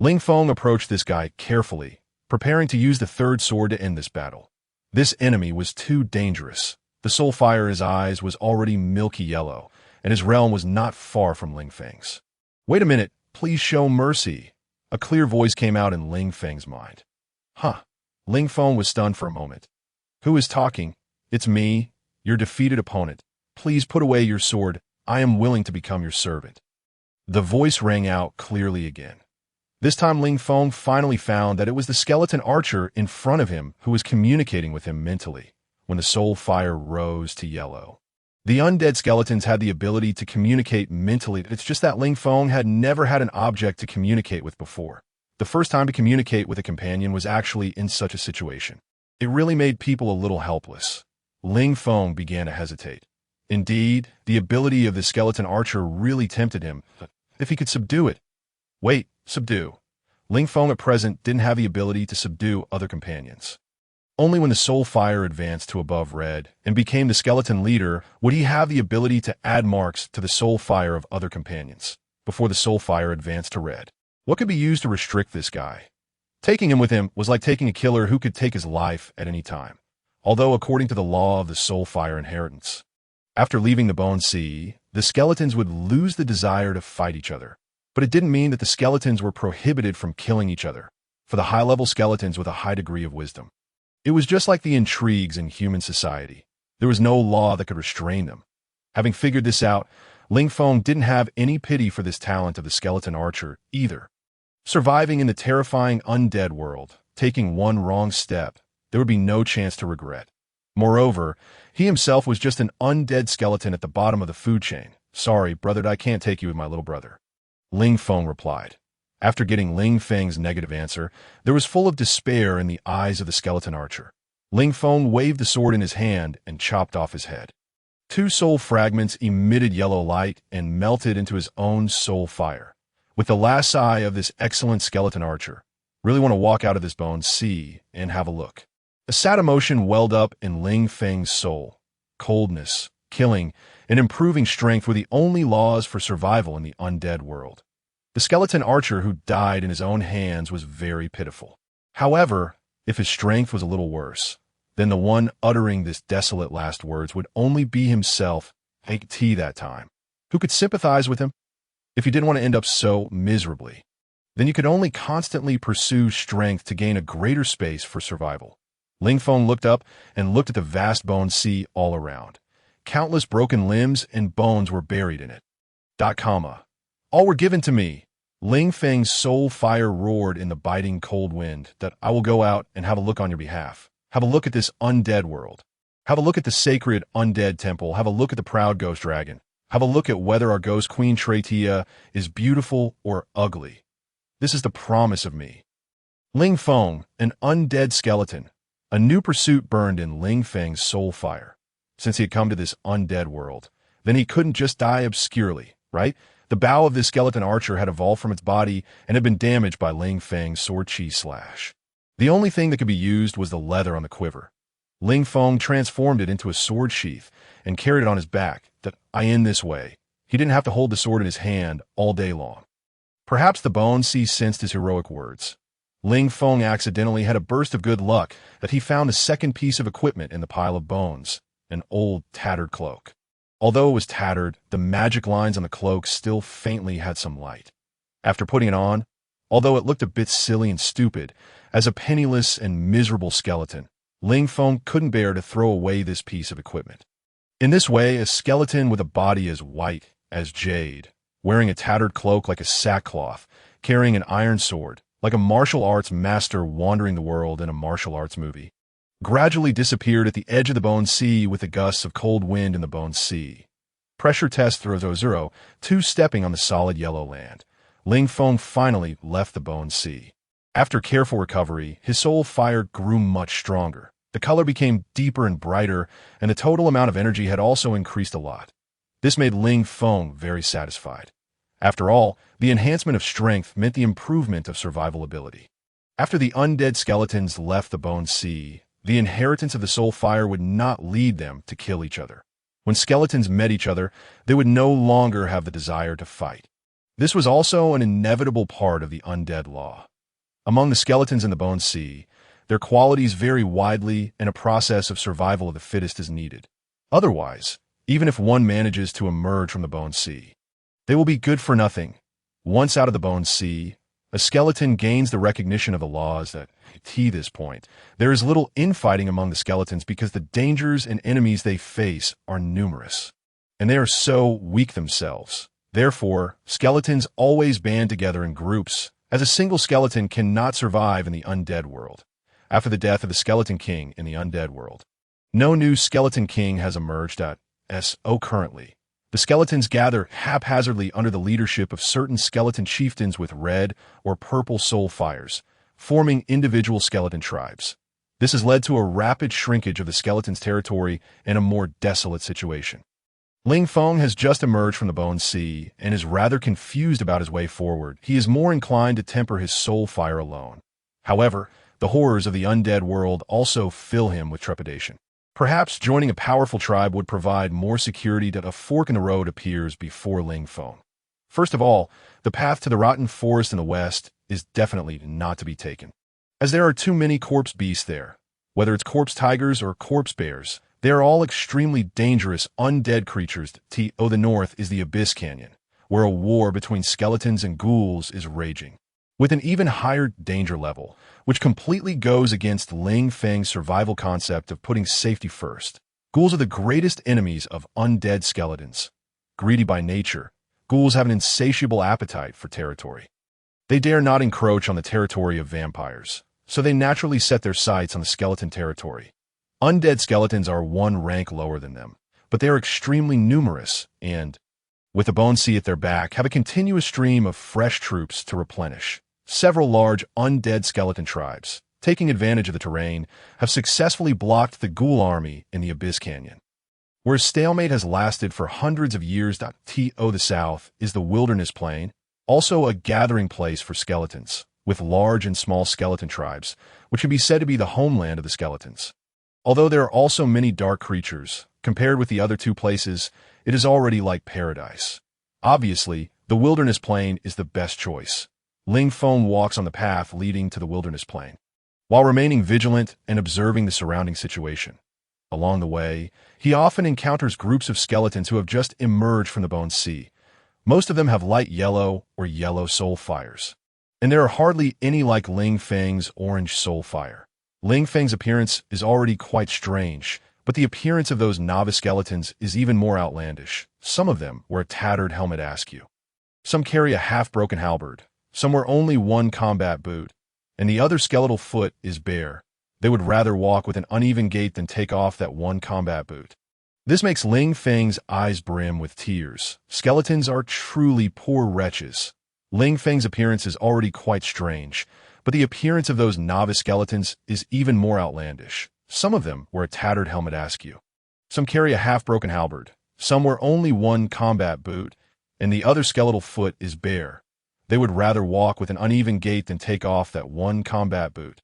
Ling Feng approached this guy carefully, preparing to use the third sword to end this battle. This enemy was too dangerous. The soul fire in his eyes was already milky yellow, and his realm was not far from Ling Feng's. "Wait a minute, please show mercy." A clear voice came out in Ling Feng's mind. Huh. Ling Feng was stunned for a moment. "Who is talking?" "It's me, your defeated opponent. Please put away your sword. I am willing to become your servant." The voice rang out clearly again. This time Ling Feng finally found that it was the skeleton archer in front of him who was communicating with him mentally when the soul fire rose to yellow. The undead skeletons had the ability to communicate mentally. It's just that Ling Feng had never had an object to communicate with before. The first time to communicate with a companion was actually in such a situation. It really made people a little helpless. Ling Feng began to hesitate. Indeed, the ability of the skeleton archer really tempted him, if he could subdue it. Wait, subdue. Ling Feng at present didn't have the ability to subdue other companions. Only when the soul fire advanced to above red and became the skeleton leader would he have the ability to add marks to the soul fire of other companions, before the soul fire advanced to red. What could be used to restrict this guy? Taking him with him was like taking a killer who could take his life at any time, although according to the law of the soul fire inheritance. After leaving the Bone Sea, the skeletons would lose the desire to fight each other. But it didn't mean that the skeletons were prohibited from killing each other, for the high-level skeletons with a high degree of wisdom. It was just like the intrigues in human society. There was no law that could restrain them. Having figured this out, Ling Feng didn't have any pity for this talent of the skeleton archer either. Surviving in the terrifying undead world, taking one wrong step, there would be no chance to regret. Moreover, he himself was just an undead skeleton at the bottom of the food chain. "Sorry, brother, I can't take you with my little brother." Ling Feng replied. After getting Ling Feng's negative answer, there was full of despair in the eyes of the skeleton archer. Ling Feng waved the sword in his hand and chopped off his head. Two soul fragments emitted yellow light and melted into his own soul fire. With the last sigh of this excellent skeleton archer, really want to walk out of this Bone Sea and have a look. A sad emotion welled up in Ling Feng's soul. Coldness, killing, and improving strength were the only laws for survival in the undead world. The skeleton archer who died in his own hands was very pitiful. However, if his strength was a little worse, then the one uttering this desolate last words would only be himself, Hank T that time. Who could sympathize with him? If you didn't want to end up so miserably, then you could only constantly pursue strength to gain a greater space for survival. Ling Feng looked up and looked at the vast Bone Sea all around. Countless broken limbs and bones were buried in it. All were given to me. Ling Feng's soul fire roared in the biting cold wind that I will go out and have a look on your behalf. Have a look at this undead world. Have a look at the sacred undead temple. Have a look at the proud ghost dragon. Have a look at whether our ghost queen Tretia is beautiful or ugly. This is the promise of me. Ling Feng, an undead skeleton. A new pursuit burned in Ling Feng's soul fire. Since he had come to this undead world, then he couldn't just die obscurely, right? The bow of this skeleton archer had evolved from its body and had been damaged by Ling Feng's sword chi slash. The only thing that could be used was the leather on the quiver. Ling Feng transformed it into a sword sheath and carried it on his back, that in this way, he didn't have to hold the sword in his hand all day long. Perhaps the Bone Sea sensed his heroic words. Ling Feng accidentally had a burst of good luck that he found the second piece of equipment in the pile of bones, an old, tattered cloak. Although it was tattered, the magic lines on the cloak still faintly had some light. After putting it on, although it looked a bit silly and stupid, as a penniless and miserable skeleton, Ling Feng couldn't bear to throw away this piece of equipment. In this way, a skeleton with a body as white as jade, wearing a tattered cloak like a sackcloth, carrying an iron sword, like a martial arts master wandering the world in a martial arts movie, gradually disappeared at the edge of the Bone Sea with the gusts of cold wind in the Bone Sea. Pressure test 000, two-stepping on the solid yellow land. Ling Feng finally left the Bone Sea. After careful recovery, his soul fire grew much stronger. The color became deeper and brighter, and the total amount of energy had also increased a lot. This made Ling Feng very satisfied. After all, the enhancement of strength meant the improvement of survival ability. After the undead skeletons left the Bone Sea, the inheritance of the soul fire would not lead them to kill each other. When skeletons met each other, they would no longer have the desire to fight. This was also an inevitable part of the undead law. Among the skeletons in the Bone Sea, their qualities vary widely and a process of survival of the fittest is needed. Otherwise, even if one manages to emerge from the Bone Sea, they will be good for nothing. Once out of the Bone Sea, a skeleton gains the recognition of the laws that, to this point, there is little infighting among the skeletons because the dangers and enemies they face are numerous, and they are so weak themselves. Therefore, skeletons always band together in groups, as a single skeleton cannot survive in the undead world. After the death of the Skeleton King in the undead world, no new Skeleton King has emerged currently. The skeletons gather haphazardly under the leadership of certain skeleton chieftains with red or purple soul fires, forming individual skeleton tribes. This has led to a rapid shrinkage of the skeleton's territory and a more desolate situation. Ling Feng has just emerged from the Bone Sea and is rather confused about his way forward. He is more inclined to temper his soul fire alone. However, the horrors of the undead world also fill him with trepidation. Perhaps joining a powerful tribe would provide more security that a fork in the road appears before Ling Feng. First of all, the path to the rotten forest in the west is definitely not to be taken, as there are too many corpse beasts there. Whether it's corpse tigers or corpse bears, they are all extremely dangerous undead creatures. To the north is the Abyss Canyon, where a war between skeletons and ghouls is raging, with an even higher danger level, which completely goes against Ling Feng's survival concept of putting safety first. Ghouls are the greatest enemies of undead skeletons. Greedy by nature, ghouls have an insatiable appetite for territory. They dare not encroach on the territory of vampires, so they naturally set their sights on the skeleton territory. Undead skeletons are one rank lower than them, but they are extremely numerous and, with the Bone Sea at their back, have a continuous stream of fresh troops to replenish. Several large undead skeleton tribes, taking advantage of the terrain, have successfully blocked the ghoul army in the Abyss Canyon. Where stalemate has lasted for hundreds of years. To the south is the Wilderness Plain, also a gathering place for skeletons, with large and small skeleton tribes, which can be said to be the homeland of the skeletons. Although there are also many dark creatures, compared with the other two places, it is already like paradise. Obviously, the Wilderness Plain is the best choice. Ling Feng walks on the path leading to the Wilderness Plain, while remaining vigilant and observing the surrounding situation. Along the way, he often encounters groups of skeletons who have just emerged from the Bone Sea. Most of them have light yellow or yellow soul fires, and there are hardly any like Ling Feng's orange soul fire. Ling Feng's appearance is already quite strange, but the appearance of those novice skeletons is even more outlandish. Some of them wear a tattered helmet askew. Some carry a half-broken halberd. Some wear only one combat boot, and the other skeletal foot is bare. They would rather walk with an uneven gait than take off that one combat boot. This makes Ling Feng's eyes brim with tears. Skeletons are truly poor wretches. Ling Feng's appearance is already quite strange, but the appearance of those novice skeletons is even more outlandish. Some of them wear a tattered helmet askew. Some carry a half-broken halberd. Some wear only one combat boot, and the other skeletal foot is bare. They would rather walk with an uneven gait than take off that one combat boot.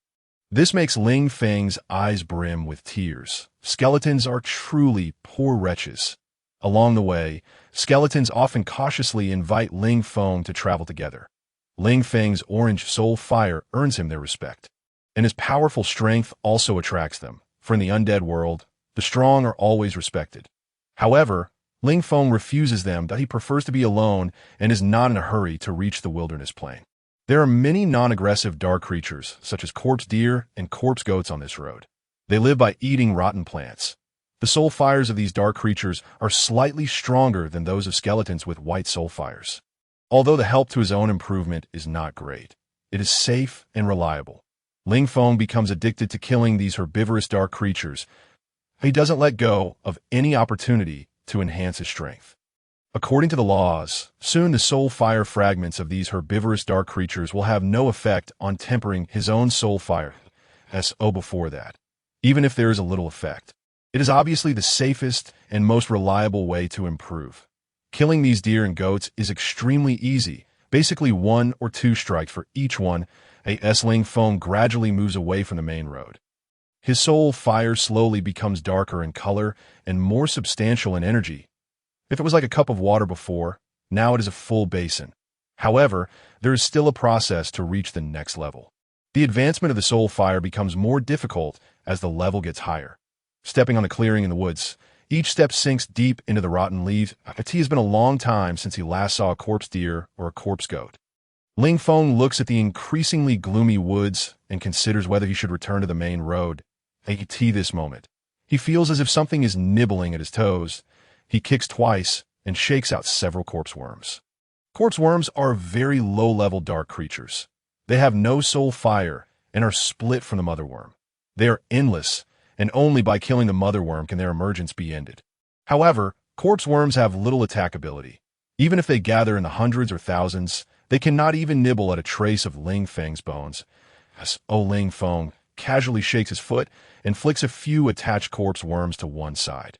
This makes Ling Feng's eyes brim with tears. Skeletons are truly poor wretches. Along the way, skeletons often cautiously invite Ling Feng to travel together. Ling Feng's orange soul fire earns him their respect, and his powerful strength also attracts them, for in the undead world, the strong are always respected. However, Ling Feng refuses them that he prefers to be alone and is not in a hurry to reach the Wilderness Plain. There are many non-aggressive dark creatures, such as corpse deer and corpse goats on this road. They live by eating rotten plants. The soul fires of these dark creatures are slightly stronger than those of skeletons with white soul fires. Although the help to his own improvement is not great, it is safe and reliable. Ling Feng becomes addicted to killing these herbivorous dark creatures. He doesn't let go of any opportunity to enhance his strength. According to the laws, soon the soul fire fragments of these herbivorous dark creatures will have no effect on tempering his own soul fire. Before that, even if there is a little effect, it is obviously the safest and most reliable way to improve. Killing these deer and goats is extremely easy, basically 1 or 2 strikes for each one. Ling Feng gradually moves away from the main road. His soul fire slowly becomes darker in color and more substantial in energy. If it was like a cup of water before, now it is a full basin. However, there is still a process to reach the next level. The advancement of the soul fire becomes more difficult as the level gets higher. Stepping on a clearing in the woods, Each step sinks deep into the rotten leaves. It has been a long time since he last saw a corpse deer or a corpse goat. Ling Feng looks at the increasingly gloomy woods and considers whether he should return to the main road. At this moment, he feels as if something is nibbling at his toes. He kicks twice and shakes out several corpse worms. Corpse worms are very low-level dark creatures. They have no soul fire and are split from the mother worm. They are endless, and only by killing the mother worm can their emergence be ended. However, corpse worms have little attack ability. Even if they gather in the hundreds or thousands, they cannot even nibble at a trace of Ling Feng's bones. As Ling Feng casually shakes his foot and flicks a few attached corpse worms to one side.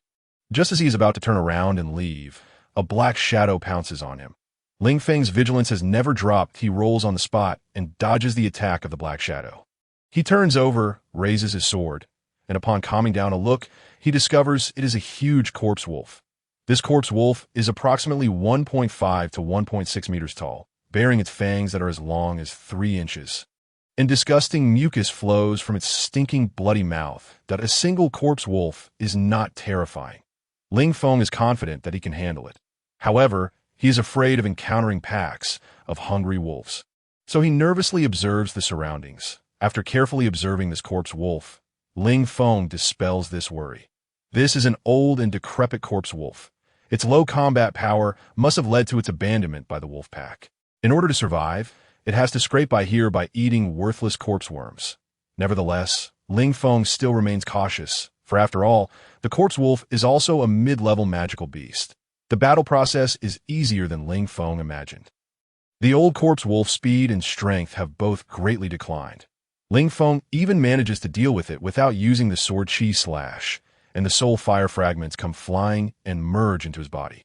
Just as he is about to turn around and leave, a black shadow pounces on him. Ling Feng's vigilance has never dropped. He rolls on the spot and dodges the attack of the black shadow. He turns over, raises his sword, and upon calming down a look, he discovers it is a huge corpse wolf. This corpse wolf is approximately 1.5 to 1.6 meters tall, bearing its fangs that are as long as 3 inches. And disgusting mucus flows from its stinking bloody mouth. That a single corpse wolf is not terrifying. Ling Feng is confident that he can handle it. However, he is afraid of encountering packs of hungry wolves. So he nervously observes the surroundings. After carefully observing this corpse wolf, Ling Feng dispels this worry. This is an old and decrepit corpse wolf. Its low combat power must have led to its abandonment by the wolf pack. In order to survive, it has to scrape by here by eating worthless corpse worms. Nevertheless, Ling Feng still remains cautious, for after all, the corpse wolf is also a mid-level magical beast. The battle process is easier than Ling Feng imagined. The old corpse wolf's speed and strength have both greatly declined. Ling Feng even manages to deal with it without using the sword chi slash, and the soul fire fragments come flying and merge into his body.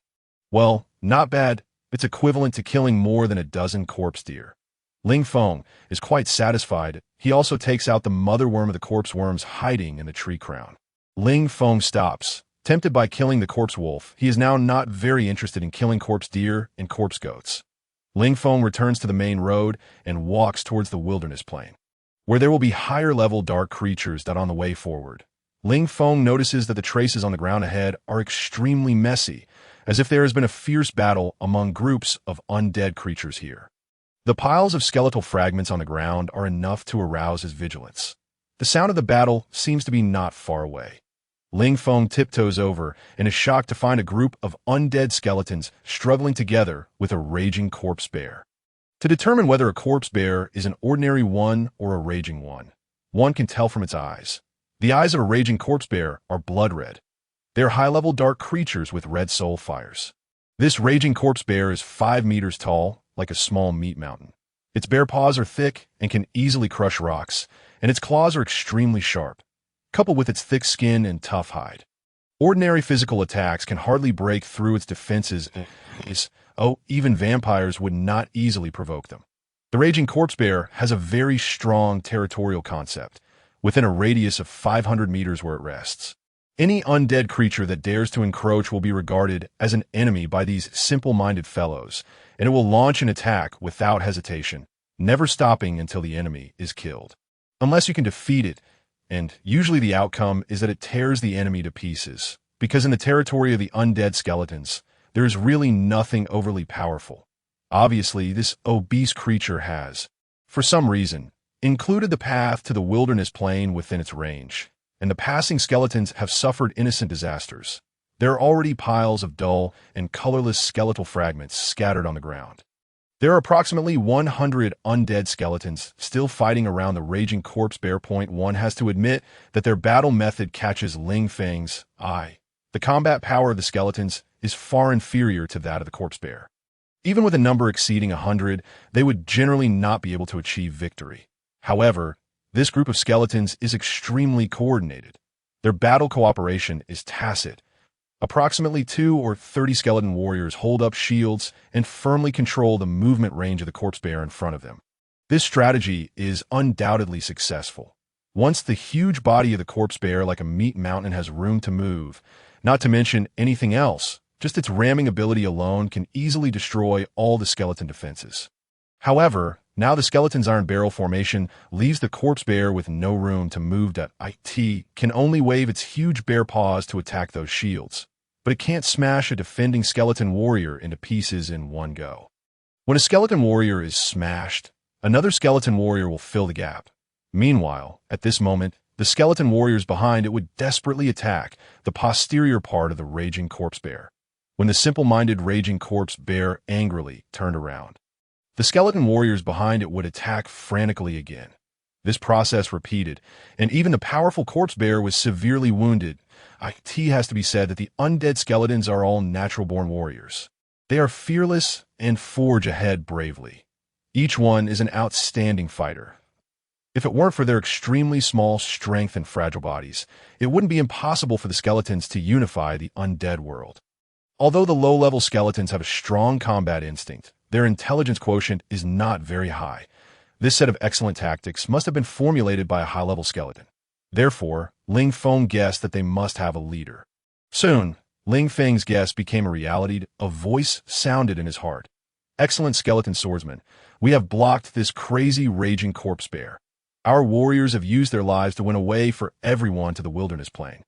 Well, not bad. It's equivalent to killing more than a dozen corpse deer. Ling Feng is quite satisfied. He also takes out the mother worm of the corpse worms hiding in the tree crown. Ling Feng stops. Tempted by killing the corpse wolf, he is now not very interested in killing corpse deer and corpse goats. Ling Feng returns to the main road and walks towards the wilderness plain, where there will be higher-level dark creatures that on the way forward. Ling Feng notices that the traces on the ground ahead are extremely messy, as if there has been a fierce battle among groups of undead creatures here. The piles of skeletal fragments on the ground are enough to arouse his vigilance. The sound of the battle seems to be not far away. Ling Feng tiptoes over and is shocked to find a group of undead skeletons struggling together with a raging corpse bear. To determine whether a corpse bear is an ordinary one or a raging one can tell from its eyes. The eyes of a raging corpse bear are blood red. They are high-level dark creatures with red soul fires. This raging corpse bear is 5 meters tall, like a small meat mountain. Its bare paws are thick and can easily crush rocks, and its claws are extremely sharp, coupled with its thick skin and tough hide. Ordinary physical attacks can hardly break through its defenses. Even vampires would not easily provoke them. The raging corpse bear has a very strong territorial concept, within a radius of 500 meters where it rests. Any undead creature that dares to encroach will be regarded as an enemy by these simple-minded fellows, and it will launch an attack without hesitation, never stopping until the enemy is killed. Unless you can defeat it, and usually the outcome is that it tears the enemy to pieces, because in the territory of the undead skeletons, there is really nothing overly powerful. Obviously, this obese creature has, for some reason, included the path to the wilderness plain within its range, and the passing skeletons have suffered innocent disasters. There are already piles of dull and colorless skeletal fragments scattered on the ground. There are approximately 100 undead skeletons still fighting around the raging corpse bear. One has to admit that their battle method catches Ling Feng's eye. The combat power of the skeletons is far inferior to that of the corpse bear. Even with a number exceeding 100, they would generally not be able to achieve victory. However, this group of skeletons is extremely coordinated. Their battle cooperation is tacit. Approximately 20 or 30 skeleton warriors hold up shields and firmly control the movement range of the corpse bear in front of them. This strategy is undoubtedly successful. Once the huge body of the corpse bear like a meat mountain has room to move, not to mention anything else, just its ramming ability alone can easily destroy all the skeleton defenses. However, Now the skeleton's iron barrel formation leaves the corpse bear with no room to move. It can only wave its huge bare paws to attack those shields, but it can't smash a defending skeleton warrior into pieces in one go. When a skeleton warrior is smashed, another skeleton warrior will fill the gap. Meanwhile, at this moment, the skeleton warriors behind it would desperately attack the posterior part of the raging corpse bear. When the simple-minded raging corpse bear angrily turned around, the skeleton warriors behind it would attack frantically again. This process repeated, and even the powerful corpse bear was severely wounded. It has to be said that the undead skeletons are all natural-born warriors. They are fearless and forge ahead bravely. Each one is an outstanding fighter. If it weren't for their extremely small strength and fragile bodies, it wouldn't be impossible for the skeletons to unify the undead world. Although the low-level skeletons have a strong combat instinct, their intelligence quotient is not very high. This set of excellent tactics must have been formulated by a high-level skeleton. Therefore, Ling Feng guessed that they must have a leader. Soon, Ling Feng's guess became a reality. A voice sounded in his heart. "Excellent skeleton swordsman, we have blocked this crazy raging corpse bear. Our warriors have used their lives to win a way for everyone to the wilderness plain.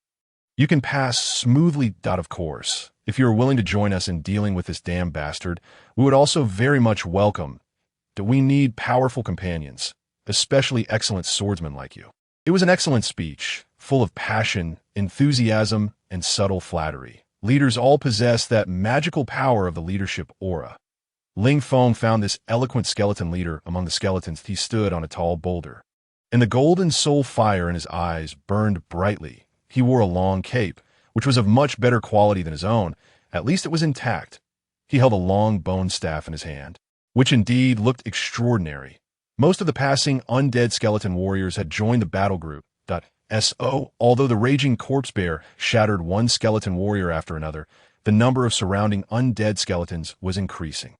You can pass smoothly. Of course, if you are willing to join us in dealing with this damn bastard, we would also very much welcome that. We need powerful companions, especially excellent swordsmen like you." It was an excellent speech, full of passion, enthusiasm, and subtle flattery. Leaders all possess that magical power of the leadership aura. Ling Feng found this eloquent skeleton leader among the skeletons. He stood on a tall boulder, and the golden soul fire in his eyes burned brightly. He wore a long cape, which was of much better quality than his own. At least it was intact. He held a long bone staff in his hand, which indeed looked extraordinary. Most of the passing undead skeleton warriors had joined the battle group. Although the raging corpse bear shattered one skeleton warrior after another, the number of surrounding undead skeletons was increasing.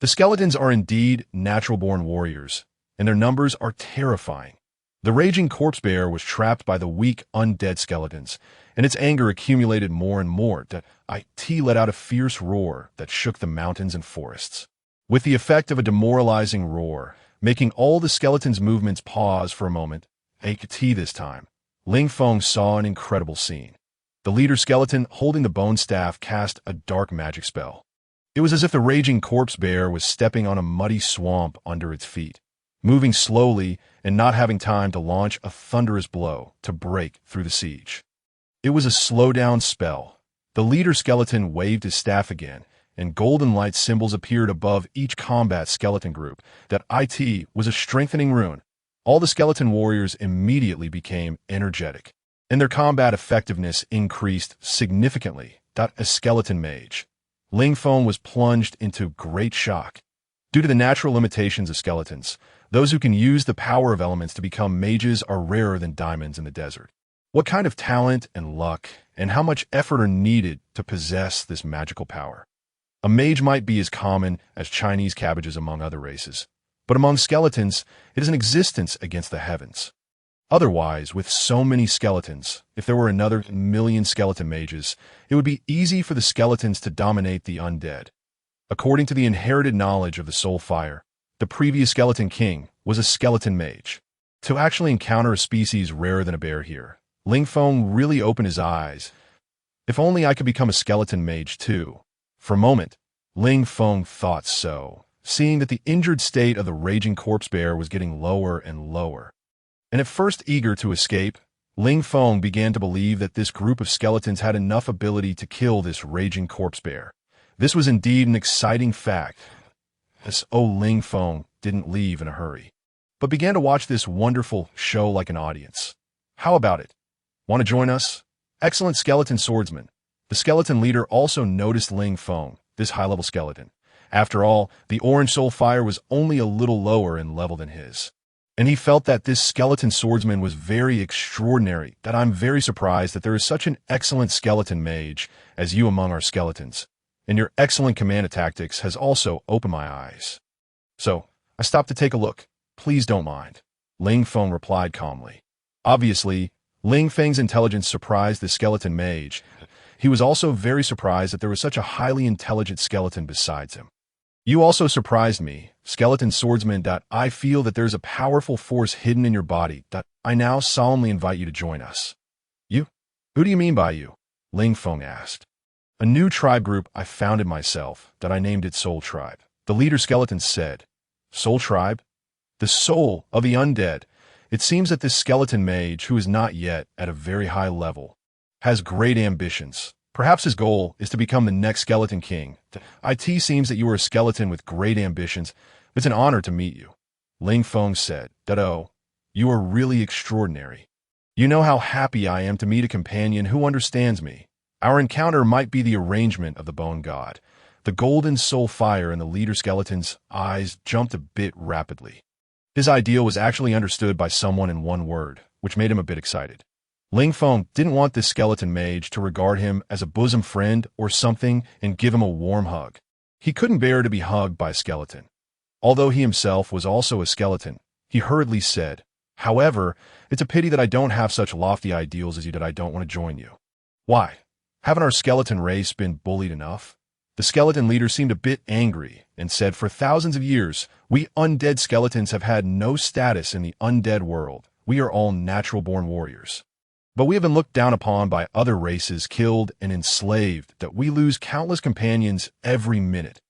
The skeletons are indeed natural-born warriors, and their numbers are terrifying. The raging corpse bear was trapped by the weak undead skeletons, and its anger accumulated more and more. It let out a fierce roar that shook the mountains and forests, with the effect of a demoralizing roar, making all the skeletons' movements pause for a moment. This time, Ling Feng saw an incredible scene. The leader skeleton, holding the bone staff, cast a dark magic spell. It was as if the raging corpse bear was stepping on a muddy swamp under its feet, moving slowly and not having time to launch a thunderous blow to break through the siege. It was a slow-down spell. The leader skeleton waved his staff again, and golden light symbols appeared above each combat skeleton group. It was a strengthening rune. All the skeleton warriors immediately became energetic, and their combat effectiveness increased significantly. A skeleton mage. Ling Feng was plunged into great shock. Due to the natural limitations of skeletons, those who can use the power of elements to become mages are rarer than diamonds in the desert. What kind of talent and luck and how much effort are needed to possess this magical power? A mage might be as common as Chinese cabbages among other races, but among skeletons, it is an existence against the heavens. Otherwise, with so many skeletons, if there were another million skeleton mages, it would be easy for the skeletons to dominate the undead. According to the inherited knowledge of the soul fire, the previous skeleton king was a skeleton mage. To actually encounter a species rarer than a bear here, Ling Feng really opened his eyes. If only I could become a skeleton mage too. For a moment, Ling Feng thought so, seeing that the injured state of the raging corpse bear was getting lower and lower. And at first eager to escape, Ling Feng began to believe that this group of skeletons had enough ability to kill this raging corpse bear. This was indeed an exciting fact. Ling Feng didn't leave in a hurry, but began to watch this wonderful show like an audience. How about it? Want to join us? Excellent skeleton swordsman. The skeleton leader also noticed Ling Feng, this high-level skeleton. After all, the orange soul fire was only a little lower in level than his. And he felt that this skeleton swordsman was very extraordinary, that I'm very surprised that there is such an excellent skeleton mage as you among our skeletons. And your excellent command of tactics has also opened my eyes. So, I stopped to take a look. Please don't mind. Ling Feng replied calmly. Obviously, Ling Feng's intelligence surprised the skeleton mage. He was also very surprised that there was such a highly intelligent skeleton besides him. You also surprised me, skeleton swordsman. I feel that there's a powerful force hidden in your body. I now solemnly invite you to join us. You? Who do you mean by you? Ling Feng asked. A new tribe group I founded myself, that I named it Soul Tribe. The leader skeleton said. Soul Tribe? The soul of the undead. It seems that this skeleton mage, who is not yet at a very high level, has great ambitions. Perhaps his goal is to become the next skeleton king. It seems that you are a skeleton with great ambitions. It's an honor to meet you. Ling Feng said. Oh, you are really extraordinary. You know how happy I am to meet a companion who understands me. Our encounter might be the arrangement of the bone god. The golden soul fire in the leader skeleton's eyes jumped a bit rapidly. His ideal was actually understood by someone in one word, which made him a bit excited. Ling Feng didn't want this skeleton mage to regard him as a bosom friend or something and give him a warm hug. He couldn't bear to be hugged by a skeleton. Although he himself was also a skeleton, he hurriedly said, However, it's a pity that I don't have such lofty ideals as you that I don't want to join you. Why? Haven't our skeleton race been bullied enough? The skeleton leader seemed a bit angry and said, For thousands of years, we undead skeletons have had no status in the undead world. We are all natural-born warriors. But we have been looked down upon by other races, killed and enslaved, that we lose countless companions every minute.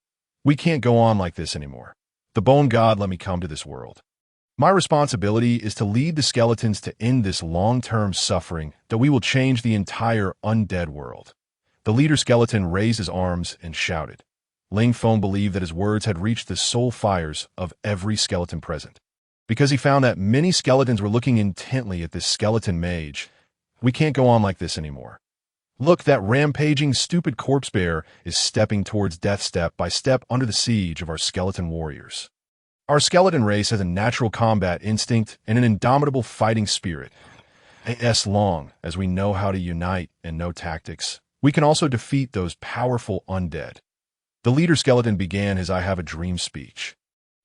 We can't go on like this anymore. The bone god let me come to this world. My responsibility is to lead the skeletons to end this long-term suffering, that we will change the entire undead world. The leader skeleton raised his arms and shouted. Ling Feng believed that his words had reached the soul fires of every skeleton present. Because he found that many skeletons were looking intently at this skeleton mage. We can't go on like this anymore. Look, that rampaging, stupid corpse bear is stepping towards death step by step under the siege of our skeleton warriors. Our skeleton race has a natural combat instinct and an indomitable fighting spirit. As long as we know how to unite and know tactics, we can also defeat those powerful undead. The leader skeleton began his I have a dream speech.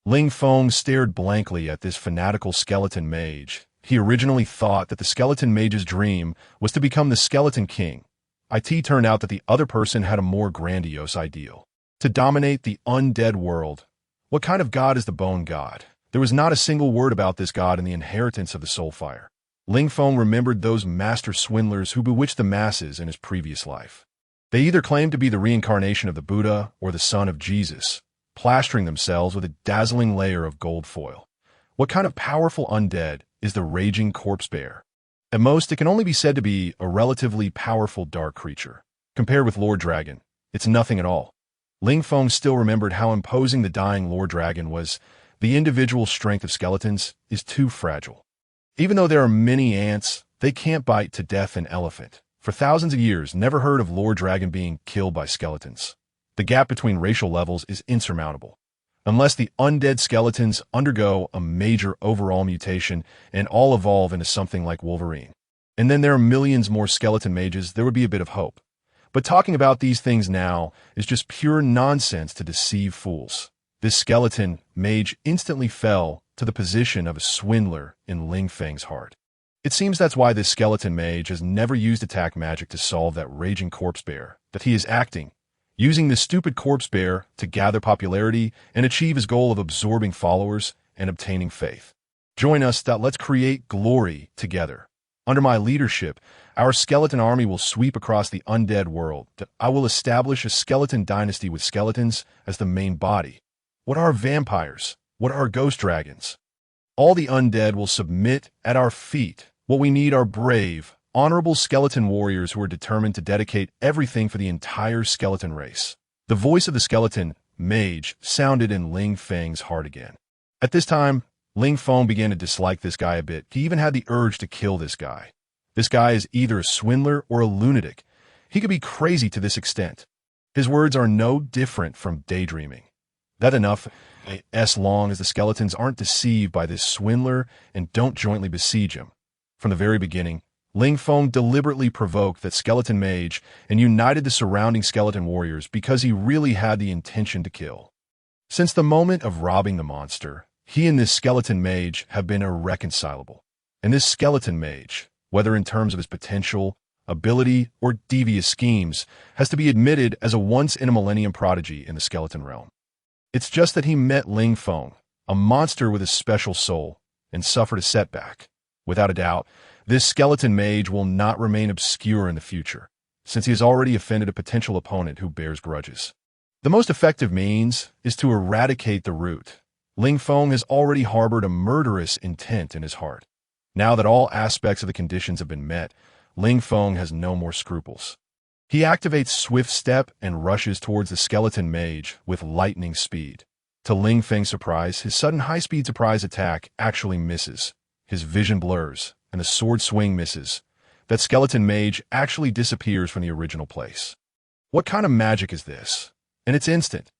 Ling Feng stared blankly at this fanatical skeleton mage. He originally thought that the skeleton mage's dream was to become the skeleton king. It turned out that the other person had a more grandiose ideal. To dominate the undead world. What kind of god is the bone god? There was not a single word about this god in the inheritance of the soul fire. Ling Feng remembered those master swindlers who bewitched the masses in his previous life. They either claimed to be the reincarnation of the Buddha or the son of Jesus, plastering themselves with a dazzling layer of gold foil. What kind of powerful undead is the raging corpse bear? At most, it can only be said to be a relatively powerful dark creature. Compared with Lord Dragon, it's nothing at all. Ling Feng still remembered how imposing the dying Lord Dragon was. The individual strength of skeletons is too fragile. Even though there are many ants, they can't bite to death an elephant. For thousands of years, never heard of Lord Dragon being killed by skeletons. The gap between racial levels is insurmountable. Unless the undead skeletons undergo a major overall mutation and all evolve into something like Wolverine. And then there are millions more skeleton mages, there would be a bit of hope. But talking about these things now is just pure nonsense to deceive fools. This skeleton mage instantly fell to the position of a swindler in Ling Feng's heart. It seems that's why this skeleton mage has never used attack magic to solve that raging corpse bear, that he is acting, using this stupid corpse bear to gather popularity and achieve his goal of absorbing followers and obtaining faith. Join us, let's create glory together. Under my leadership, our skeleton army will sweep across the undead world. I will establish a skeleton dynasty with skeletons as the main body. What are vampires? What are ghost dragons? All the undead will submit at our feet. What we need are brave, honorable skeleton warriors who are determined to dedicate everything for the entire skeleton race. The voice of the skeleton mage sounded in Ling Feng's heart again. At this time, Ling Feng began to dislike this guy a bit. He even had the urge to kill this guy. This guy is either a swindler or a lunatic. He could be crazy to this extent. His words are no different from daydreaming. That enough, as long as the skeletons aren't deceived by this swindler and don't jointly besiege him. From the very beginning, Ling Feng deliberately provoked that skeleton mage and united the surrounding skeleton warriors because he really had the intention to kill. Since the moment of robbing the monster, he and this skeleton mage have been irreconcilable. And this skeleton mage, whether in terms of his potential, ability, or devious schemes, has to be admitted as a once-in-a-millennium prodigy in the skeleton realm. It's just that he met Ling Feng, a monster with a special soul, and suffered a setback. Without a doubt, this skeleton mage will not remain obscure in the future, since he has already offended a potential opponent who bears grudges. The most effective means is to eradicate the root. Ling Feng has already harbored a murderous intent in his heart. Now that all aspects of the conditions have been met, Ling Feng has no more scruples. He activates Swift Step and rushes towards the skeleton mage with lightning speed. To Ling Feng's surprise, his sudden high-speed surprise attack actually misses. His vision blurs, and the sword swing misses. That skeleton mage actually disappears from the original place. What kind of magic is this? And it's instant.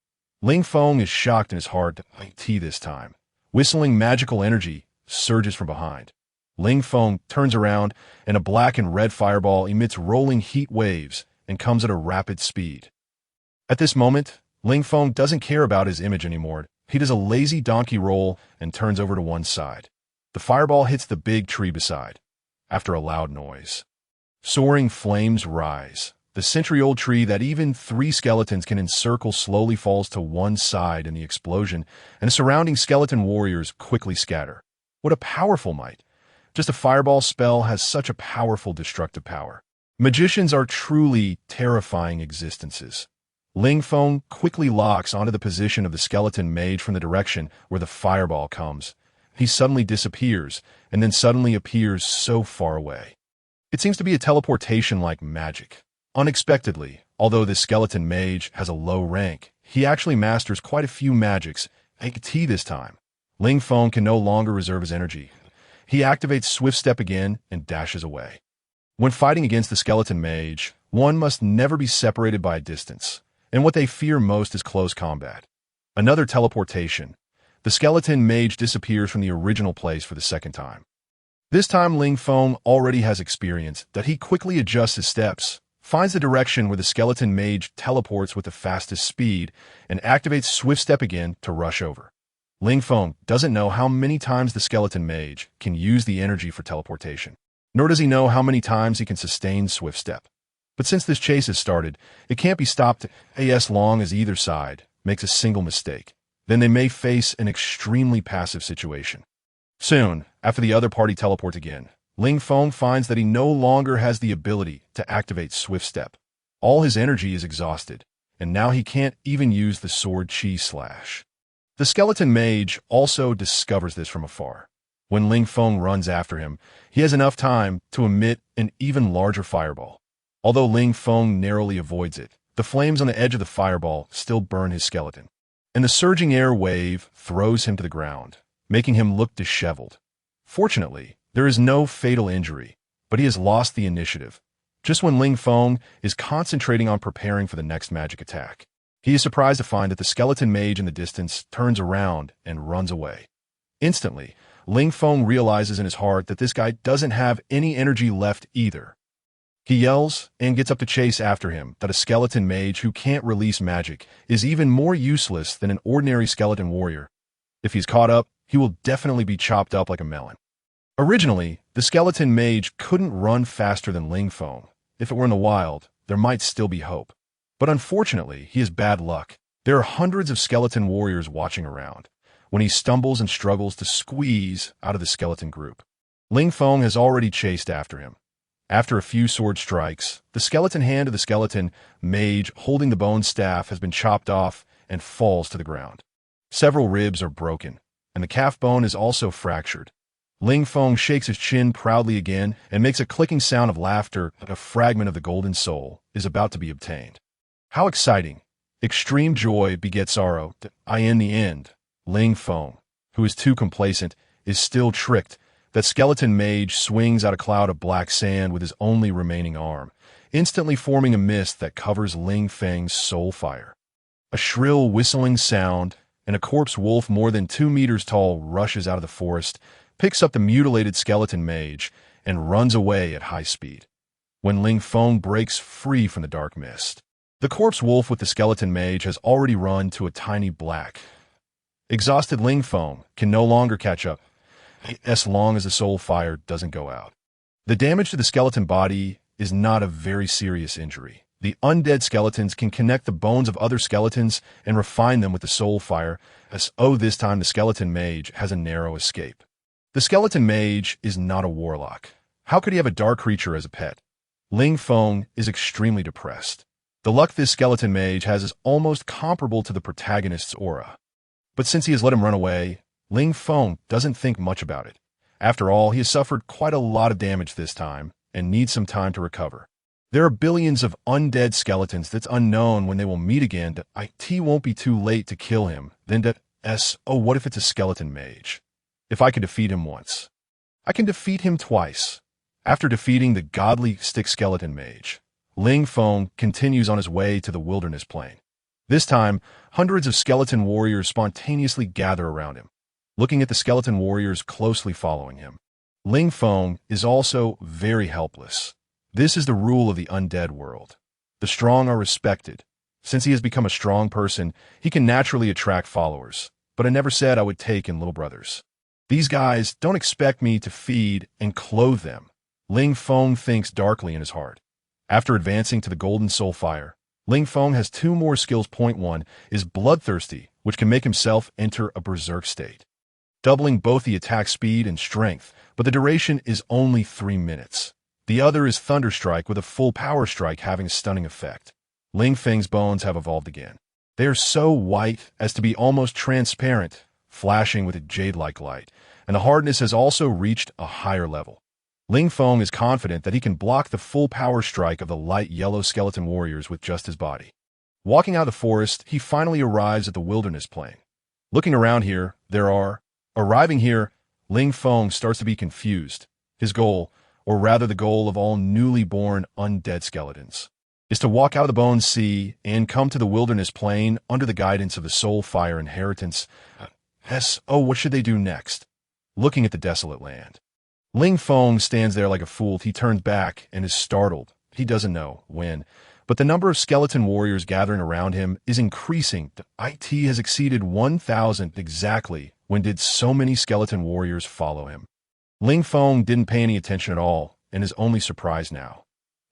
Ling Feng is shocked in his heart this time. Whistling magical energy surges from behind. Ling Feng turns around, and a black and red fireball emits rolling heat waves and comes at a rapid speed. At this moment, Ling Feng doesn't care about his image anymore. He does a lazy donkey roll and turns over to one side. The fireball hits the big tree beside. After a loud noise, soaring flames rise. The century-old tree that even 3 skeletons can encircle slowly falls to one side in the explosion, and the surrounding skeleton warriors quickly scatter. What a powerful might! Just a fireball spell has such a powerful destructive power. Magicians are truly terrifying existences. Ling Feng quickly locks onto the position of the skeleton mage from the direction where the fireball comes. He suddenly disappears, and then suddenly appears so far away. It seems to be a teleportation like magic. Unexpectedly, although this skeleton mage has a low rank, he actually masters quite a few magics. This time, Ling Feng can no longer reserve his energy. He activates Swift Step again and dashes away. When fighting against the skeleton mage, one must never be separated by a distance, and what they fear most is close combat. Another teleportation. The skeleton mage disappears from the original place for the second time. This time Ling Feng already has experience that he quickly adjusts his steps, finds the direction where the skeleton mage teleports with the fastest speed, and activates Swift Step again to rush over. Ling Feng doesn't know how many times the skeleton mage can use the energy for teleportation, nor does he know how many times he can sustain Swift Step. But since this chase has started, it can't be stopped as long as either side makes a single mistake. Then they may face an extremely passive situation. Soon, after the other party teleports again, Ling Feng finds that he no longer has the ability to activate Swift Step. All his energy is exhausted, and now he can't even use the sword chi slash. The skeleton mage also discovers this from afar. When Ling Feng runs after him, he has enough time to emit an even larger fireball. Although Ling Feng narrowly avoids it, the flames on the edge of the fireball still burn his skeleton, and the surging air wave throws him to the ground, making him look disheveled. Fortunately, there is no fatal injury, but he has lost the initiative. Just when Ling Feng is concentrating on preparing for the next magic attack, he is surprised to find that the skeleton mage in the distance turns around and runs away. Instantly, Ling Feng realizes in his heart that this guy doesn't have any energy left either. He yells and gets up to chase after him that a skeleton mage who can't release magic is even more useless than an ordinary skeleton warrior. If he's caught up, he will definitely be chopped up like a melon. Originally, the skeleton mage couldn't run faster than Ling Feng. If it were in the wild, there might still be hope. But unfortunately, he has bad luck. There are hundreds of skeleton warriors watching around when he stumbles and struggles to squeeze out of the skeleton group. Ling Feng has already chased after him. After a few sword strikes, the skeleton hand of the skeleton mage holding the bone staff has been chopped off and falls to the ground. Several ribs are broken, and the calf bone is also fractured. Ling Feng shakes his chin proudly again and makes a clicking sound of laughter like a fragment of the golden soul is about to be obtained. How exciting! Extreme joy begets sorrow. In the end, Ling Feng, who is too complacent, is still tricked. That skeleton mage swings out a cloud of black sand with his only remaining arm, instantly forming a mist that covers Ling Feng's soul fire. A shrill whistling sound, and a corpse wolf more than 2 meters tall rushes out of the forest, picks up the mutilated skeleton mage, and runs away at high speed. When Ling Feng breaks free from the dark mist, the corpse wolf with the skeleton mage has already run to a tiny black. Exhausted Ling Feng can no longer catch up, as long as the soul fire doesn't go out. The damage to the skeleton body is not a very serious injury. The undead skeletons can connect the bones of other skeletons and refine them with the soul fire, this time the skeleton mage has a narrow escape. The skeleton mage is not a warlock. How could he have a dark creature as a pet? Ling Feng is extremely depressed. The luck this skeleton mage has is almost comparable to the protagonist's aura. But since he has let him run away, Ling Feng doesn't think much about it. After all, he has suffered quite a lot of damage this time and needs some time to recover. There are billions of undead skeletons that's unknown when they will meet again. It won't be too late to kill him. What if it's a skeleton mage? If I could defeat him once, I can defeat him twice. After defeating the godly stick skeleton mage, Ling Feng continues on his way to the wilderness plain. This time, hundreds of skeleton warriors spontaneously gather around him, looking at the skeleton warriors closely following him. Ling Feng is also very helpless. This is the rule of the undead world. The strong are respected. Since he has become a strong person, he can naturally attract followers. But I never said I would take in little brothers. These guys don't expect me to feed and clothe them. Ling Feng thinks darkly in his heart. After advancing to the golden soul fire, Ling Feng has two more skills. Point 1 is bloodthirsty, which can make himself enter a berserk state, doubling both the attack speed and strength, but the duration is only 3 minutes. The other is thunderstrike, with a full power strike having a stunning effect. Ling Feng's bones have evolved again. They are so white as to be almost transparent, flashing with a jade-like light, and the hardness has also reached a higher level. Ling Feng is confident that he can block the full power strike of the light yellow skeleton warriors with just his body. Walking out of the forest, he finally arrives at the wilderness plain. Looking around here, Arriving here, Ling Feng starts to be confused. His goal, or rather the goal of all newly born undead skeletons, is to walk out of the Bone Sea and come to the wilderness plain under the guidance of the soul fire inheritance. What should they do next? Looking at the desolate land, Ling Feng stands there like a fool. He turns back and is startled. He doesn't know when, but the number of skeleton warriors gathering around him is increasing. It has exceeded 1,000 exactly. When did so many skeleton warriors follow him? Ling Feng didn't pay any attention at all and is only surprised now.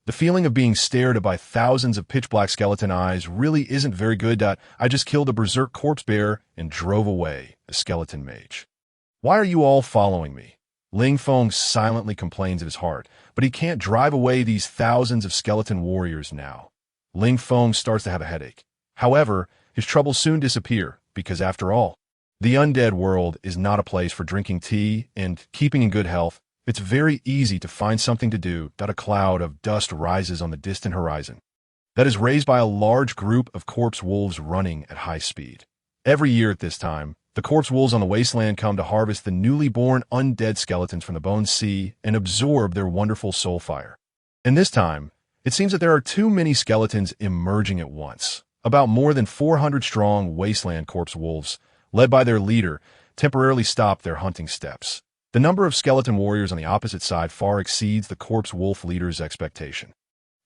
The feeling of being stared at by thousands of pitch-black skeleton eyes really isn't very good. I just killed a berserk corpse bear and drove away a skeleton mage. Why are you all following me? Ling Feng silently complains in his heart, but he can't drive away these thousands of skeleton warriors now. Ling Feng starts to have a headache. However, his troubles soon disappear, because after all, the undead world is not a place for drinking tea and keeping in good health. It's very easy to find something to do. A cloud of dust rises on the distant horizon that is raised by a large group of corpse wolves running at high speed. Every year at this time, the corpse wolves on the wasteland come to harvest the newly born undead skeletons from the Bone Sea and absorb their wonderful soul fire. And this time, it seems that there are too many skeletons emerging at once. About more than 400 strong wasteland corpse wolves, led by their leader, temporarily stop their hunting steps. The number of skeleton warriors on the opposite side far exceeds the corpse wolf leader's expectation.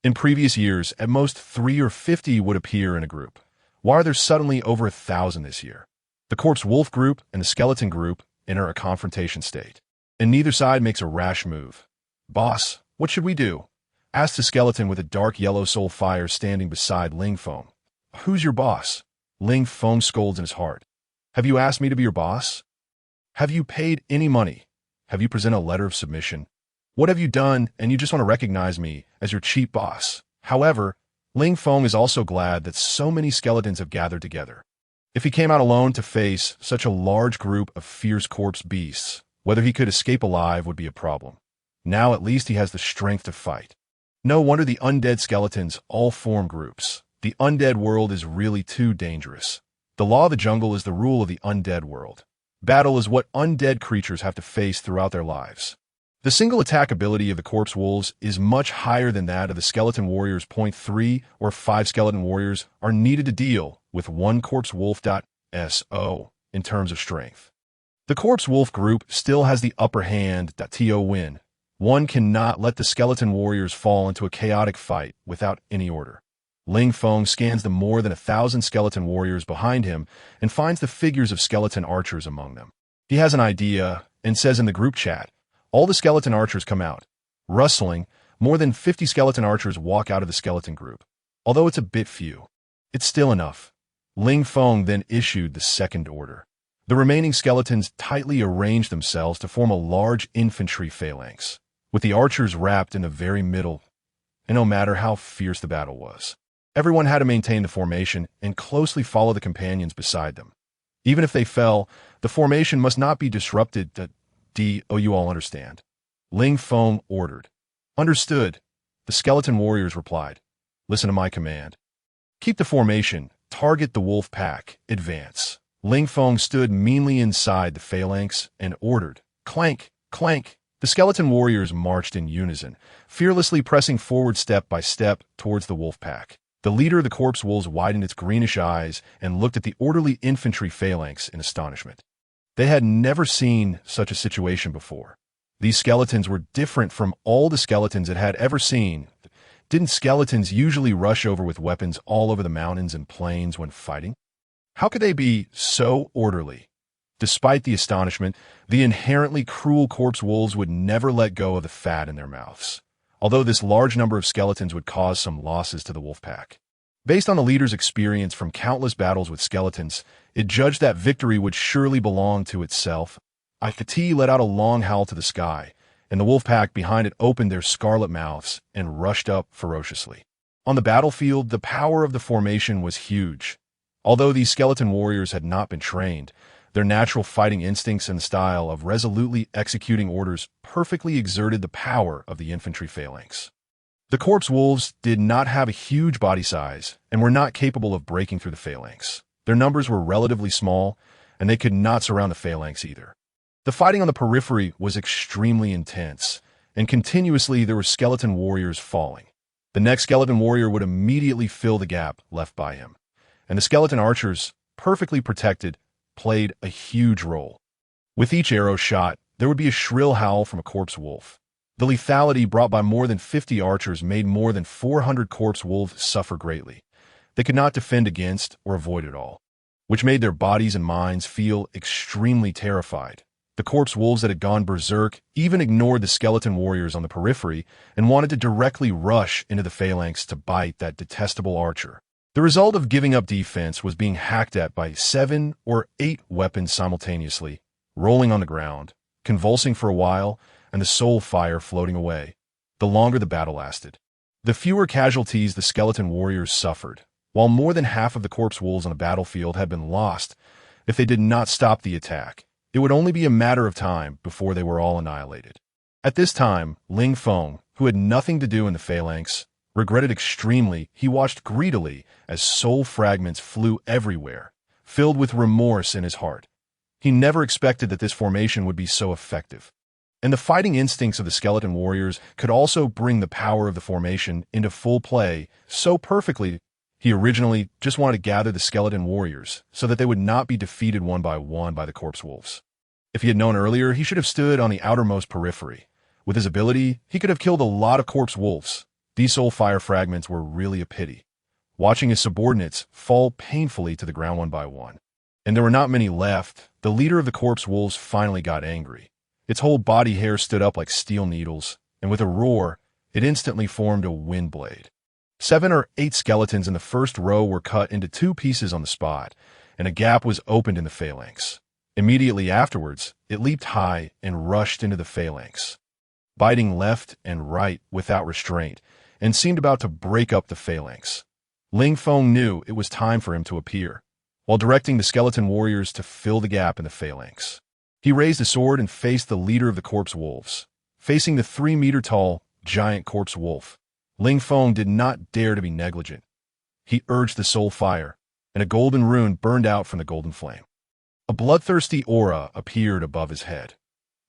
In previous years, at most 3 or 50 would appear in a group. Why are there suddenly over 1,000 this year? The corpse wolf group and the skeleton group enter a confrontation state, and neither side makes a rash move. "Boss, what should we do?" asks the skeleton with a dark yellow soul fire standing beside Ling Feng. "Who's your boss?" Ling Feng scolds in his heart. "Have you asked me to be your boss? Have you paid any money? Have you presented a letter of submission? What have you done, and you just want to recognize me as your cheap boss?" However, Ling Feng is also glad that so many skeletons have gathered together. If he came out alone to face such a large group of fierce corpse beasts, whether he could escape alive would be a problem. Now at least he has the strength to fight. No wonder the undead skeletons all form groups. The undead world is really too dangerous. The law of the jungle is the rule of the undead world. Battle is what undead creatures have to face throughout their lives. The single attack ability of the corpse wolves is much higher than that of the skeleton warriors. 3 or 5 skeleton warriors are needed to deal with one corpse wolf. In terms of strength, the corpse wolf group still has the upper hand. Win. One cannot let the skeleton warriors fall into a chaotic fight without any order. Ling Feng scans the more than 1,000 skeleton warriors behind him and finds the figures of skeleton archers among them. He has an idea and says in the group chat, all the skeleton archers come out. Rustling, more than 50 skeleton archers walk out of the skeleton group. Although it's a bit few, it's still enough. Ling Feng then issued the second order. The remaining skeletons tightly arranged themselves to form a large infantry phalanx, with the archers wrapped in the very middle, and no matter how fierce the battle was, everyone had to maintain the formation and closely follow the companions beside them. Even if they fell, the formation must not be disrupted. You all understand? Ling Feng ordered. Understood, the skeleton warriors replied. Listen to my command. Keep the formation, target the wolf pack, advance. Ling Feng stood meanly inside the phalanx and ordered. Clank, clank. The skeleton warriors marched in unison, fearlessly pressing forward step by step towards the wolf pack. The leader of the corpse wolves widened its greenish eyes and looked at the orderly infantry phalanx in astonishment. They had never seen such a situation before. These skeletons were different from all the skeletons it had ever seen. Didn't skeletons usually rush over with weapons all over the mountains and plains when fighting? How could they be so orderly? Despite the astonishment, the inherently cruel corpse wolves would never let go of the fat in their mouths, although this large number of skeletons would cause some losses to the wolf pack. Based on the leader's experience from countless battles with skeletons, it judged that victory would surely belong to itself. Ikati let out a long howl to the sky, and the wolf pack behind it opened their scarlet mouths and rushed up ferociously. On the battlefield, the power of the formation was huge. Although these skeleton warriors had not been trained, their natural fighting instincts and style of resolutely executing orders perfectly exerted the power of the infantry phalanx. The corpse wolves did not have a huge body size and were not capable of breaking through the phalanx. Their numbers were relatively small, and they could not surround the phalanx either. The fighting on the periphery was extremely intense, and continuously there were skeleton warriors falling. The next skeleton warrior would immediately fill the gap left by him, and the skeleton archers, perfectly protected, played a huge role. With each arrow shot, there would be a shrill howl from a corpse wolf. The lethality brought by more than 50 archers made more than 400 corpse wolves suffer greatly. They could not defend against or avoid it all, which made their bodies and minds feel extremely terrified. The corpse wolves that had gone berserk even ignored the skeleton warriors on the periphery and wanted to directly rush into the phalanx to bite that detestable archer. The result of giving up defense was being hacked at by 7 or 8 weapons simultaneously, rolling on the ground, convulsing for a while, and the soul fire floating away. The longer the battle lasted, the fewer casualties the skeleton warriors suffered, while more than half of the corpse wolves on the battlefield had been lost. If they did not stop the attack, it would only be a matter of time before they were all annihilated. At this time, Ling Feng, who had nothing to do in the phalanx, regretted extremely. He watched greedily as soul fragments flew everywhere, filled with remorse in his heart. He never expected that this formation would be so effective. And the fighting instincts of the skeleton warriors could also bring the power of the formation into full play so perfectly. He originally just wanted to gather the skeleton warriors so that they would not be defeated one by the corpse wolves. If he had known earlier, he should have stood on the outermost periphery. With his ability, he could have killed a lot of corpse wolves. These soul fire fragments were really a pity, watching his subordinates fall painfully to the ground one by one. And there were not many left. The leader of the corpse wolves finally got angry. Its whole body hair stood up like steel needles, and with a roar, it instantly formed a wind blade. 7 or 8 skeletons in the first row were cut into 2 pieces on the spot, and a gap was opened in the phalanx. Immediately afterwards, it leaped high and rushed into the phalanx, biting left and right without restraint, and seemed about to break up the phalanx. Ling Feng knew it was time for him to appear, while directing the skeleton warriors to fill the gap in the phalanx. He raised a sword and faced the leader of the corpse wolves. Facing the 3-meter-tall, giant corpse wolf, Ling Feng did not dare to be negligent. He urged the soul fire, and a golden rune burned out from the golden flame. A bloodthirsty aura appeared above his head.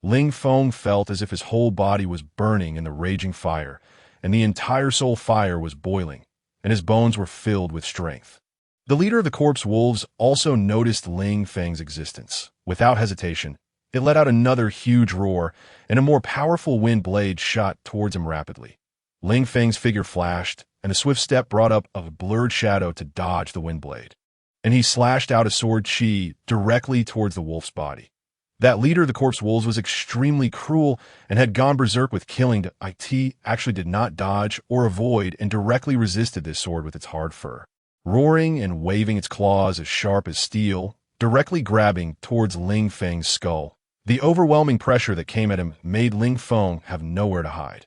Ling Feng felt as if his whole body was burning in the raging fire, and the entire soul fire was boiling, and his bones were filled with strength. The leader of the corpse wolves also noticed Ling Feng's existence. Without hesitation, it let out another huge roar, and a more powerful wind blade shot towards him rapidly. Ling Feng's figure flashed, and a swift step brought up a blurred shadow to dodge the wind blade, and he slashed out a sword chi directly towards the wolf's body. That leader of the Corpse Wolves was extremely cruel and had gone berserk with killing. It actually did not dodge or avoid and directly resisted this sword with its hard fur, roaring and waving its claws as sharp as steel, directly grabbing towards Ling Feng's skull. The overwhelming pressure that came at him made Ling Feng have nowhere to hide.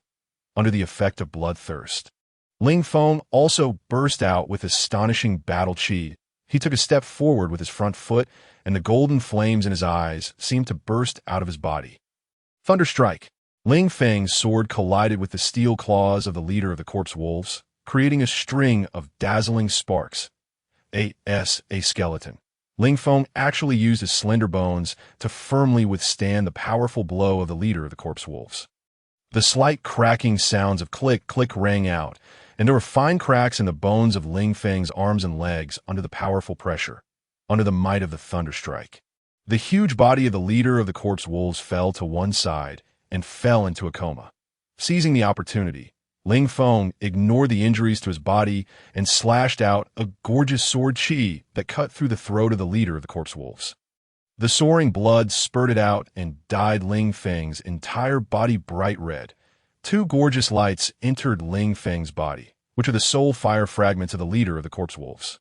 Under the effect of bloodthirst, Ling Feng also burst out with astonishing battle chi. He took a step forward with his front foot, and the golden flames in his eyes seemed to burst out of his body. Thunderstrike! Ling Feng's sword collided with the steel claws of the leader of the Corpse Wolves, creating a string of dazzling sparks. A skeleton. Ling Feng actually used his slender bones to firmly withstand the powerful blow of the leader of the Corpse Wolves. The slight cracking sounds of click rang out, and there were fine cracks in the bones of Ling Feng's arms and legs under the powerful pressure, under the might of the thunderstrike. The huge body of the leader of the Corpse Wolves fell to one side and fell into a coma. Seizing the opportunity, Ling Feng ignored the injuries to his body and slashed out a gorgeous sword chi that cut through the throat of the leader of the Corpse Wolves. The soaring blood spurted out and dyed Ling Feng's entire body bright red. Two gorgeous lights entered Ling Feng's body, which are the soul fire fragments of the leader of the Corpse Wolves.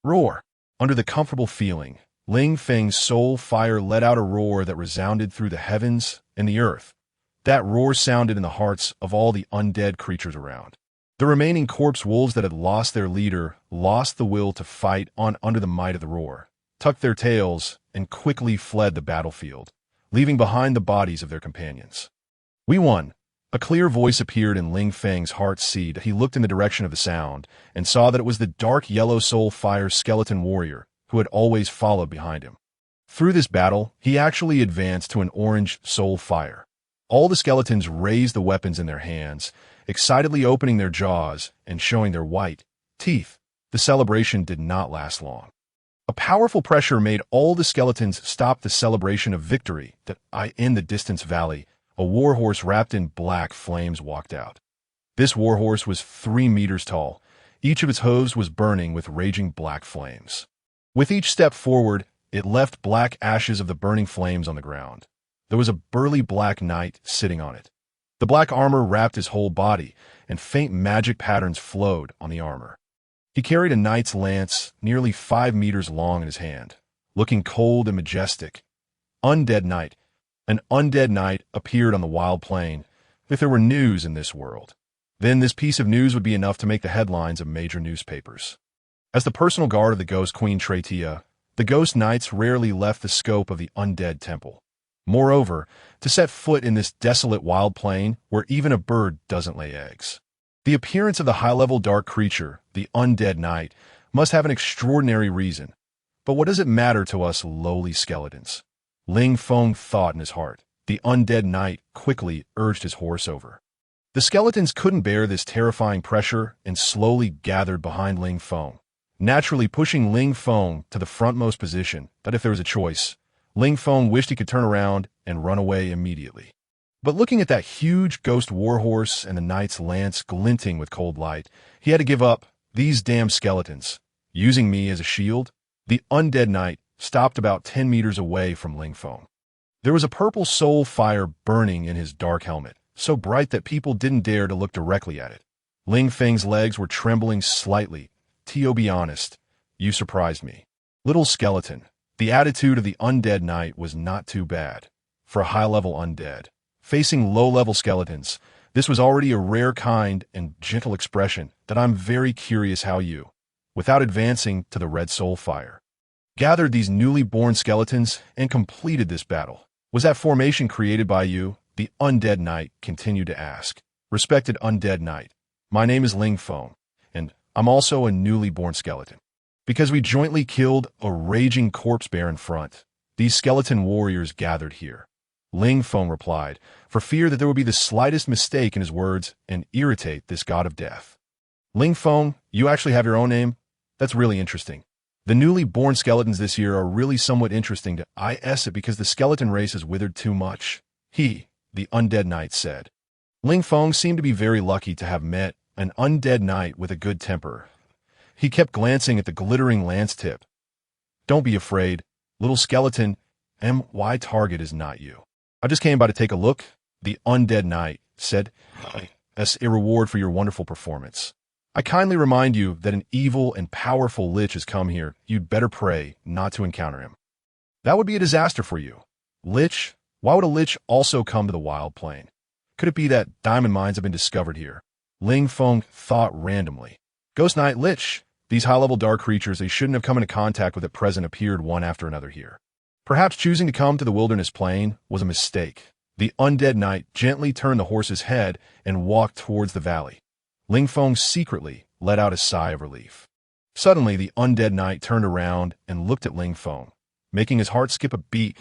Roar! Under the comfortable feeling, Ling Feng's soul fire let out a roar that resounded through the heavens and the earth. That roar sounded in the hearts of all the undead creatures around. The remaining Corpse Wolves that had lost their leader lost the will to fight on under the might of the roar, tucked their tails, and quickly fled the battlefield, leaving behind the bodies of their companions. We won. A clear voice appeared in Ling Feng's heart seed. He looked in the direction of the sound and saw that it was the dark yellow soul fire skeleton warrior who had always followed behind him. Through this battle, he actually advanced to an orange soul fire. All the skeletons raised the weapons in their hands, excitedly opening their jaws and showing their white teeth. The celebration did not last long. A powerful pressure made all the skeletons stop the celebration of victory. In the distance valley, a warhorse wrapped in black flames walked out. This warhorse was 3 meters tall. Each of its hooves was burning with raging black flames. With each step forward, it left black ashes of the burning flames on the ground. There was a burly black knight sitting on it. The black armor wrapped his whole body, and faint magic patterns flowed on the armor. He carried a knight's lance nearly 5 meters long in his hand, looking cold and majestic. Undead Knight. An undead knight appeared on the wild plain. If there were news in this world, then this piece of news would be enough to make the headlines of major newspapers. As the personal guard of the Ghost Queen Tretia, the Ghost Knights rarely left the scope of the Undead Temple. Moreover, to set foot in this desolate wild plain where even a bird doesn't lay eggs. The appearance of the high-level dark creature, the Undead Knight, must have an extraordinary reason. But what does it matter to us lowly skeletons? Ling Feng thought in his heart. The Undead Knight quickly urged his horse over. The skeletons couldn't bear this terrifying pressure and slowly gathered behind Ling Feng, naturally pushing Ling Feng to the frontmost position. That if there was a choice, Ling Feng wished he could turn around and run away immediately. But looking at that huge ghost warhorse and the knight's lance glinting with cold light, he had to give up. These damn skeletons. Using me as a shield, the Undead Knight stopped about 10 meters away from Ling Feng. There was a purple soul fire burning in his dark helmet, so bright that people didn't dare to look directly at it. Ling Feng's legs were trembling slightly. To be honest, you surprised me. Little skeleton. The attitude of the Undead Knight was not too bad. For a high-level undead, facing low-level skeletons, this was already a rare kind and gentle expression that I'm very curious how you, without advancing to the red soul fire, gathered these newly born skeletons and completed this battle. Was that formation created by you? The Undead Knight continued to ask. Respected Undead Knight, my name is Ling Feng, and I'm also a newly born skeleton. Because we jointly killed a raging corpse bear in front, these skeleton warriors gathered here. Ling Feng replied, for fear that there would be the slightest mistake in his words and irritate this god of death. Ling Feng, you actually have your own name? That's really interesting. The newly born skeletons this year are really somewhat interesting to it because the skeleton race has withered too much. He, the Undead Knight, said. Ling Feng seemed to be very lucky to have met an undead knight with a good temper. He kept glancing at the glittering lance tip. Don't be afraid, little skeleton. My target is not you. I just came by to take a look, the Undead Knight said, as a reward for your wonderful performance. I kindly remind you that an evil and powerful lich has come here. You'd better pray not to encounter him. That would be a disaster for you. Lich? Why would a lich also come to the wild plain? Could it be that diamond mines have been discovered here? Ling Feng thought randomly. Ghost Knight, Lich. These high-level dark creatures they shouldn't have come into contact with at present appeared one after another here. Perhaps choosing to come to the wilderness plain was a mistake. The Undead Knight gently turned the horse's head and walked towards the valley. Ling Feng secretly let out a sigh of relief. Suddenly, the Undead Knight turned around and looked at Ling Feng, making his heart skip a beat.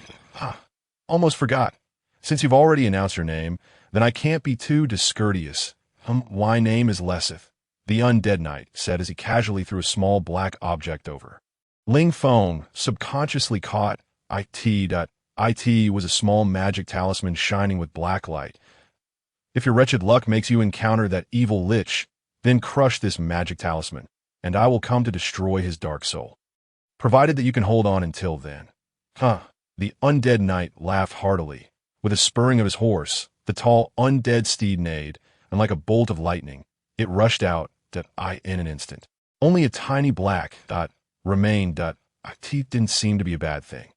Almost forgot. Since you've already announced your name, then I can't be too discourteous. My name is Lesseth, the Undead Knight said as he casually threw a small black object over. Ling Feng subconsciously caught It was a small magic talisman shining with black light. If your wretched luck makes you encounter that evil lich, then crush this magic talisman, and I will come to destroy his dark soul. Provided that you can hold on until then. The Undead Knight laughed heartily. With a spurring of his horse, the tall undead steed neighed, and like a bolt of lightning, it rushed out in an instant. Only a tiny black remained. It didn't seem to be a bad thing.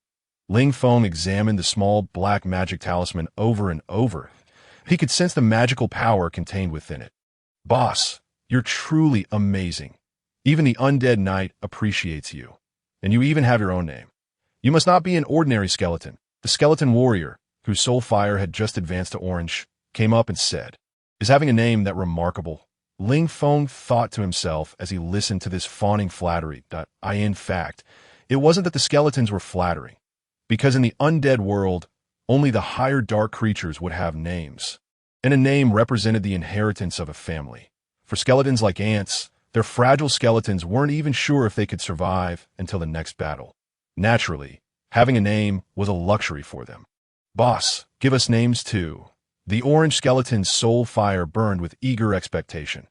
Ling Feng examined the small black magic talisman over and over. He could sense the magical power contained within it. Boss, you're truly amazing. Even the Undead Knight appreciates you. And you even have your own name. You must not be an ordinary skeleton. The skeleton warrior, whose soul fire had just advanced to orange, came up and said, "Is having a name that remarkable?" Ling Feng thought to himself as he listened to this fawning flattery. In fact, it wasn't that the skeletons were flattering, because in the undead world, only the higher dark creatures would have names, and a name represented the inheritance of a family. For skeletons like ants, their fragile skeletons weren't even sure if they could survive until the next battle. Naturally, having a name was a luxury for them. Boss, give us names too. The orange skeleton's soul fire burned with eager expectation.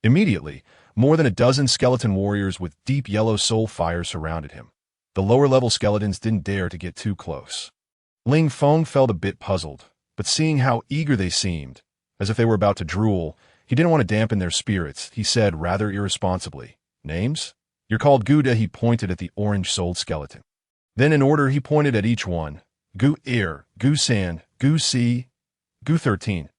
Immediately, more than a dozen skeleton warriors with deep yellow soul fire surrounded him. The lower-level skeletons didn't dare to get too close. Ling Feng felt a bit puzzled, but seeing how eager they seemed, as if they were about to drool, he didn't want to dampen their spirits. He said rather irresponsibly, "Names? You're called Gouda." He pointed at the orange-souled skeleton. Then in order he pointed at each one. Gu-Ir, Gu-San, Gu-Si, Gu-13.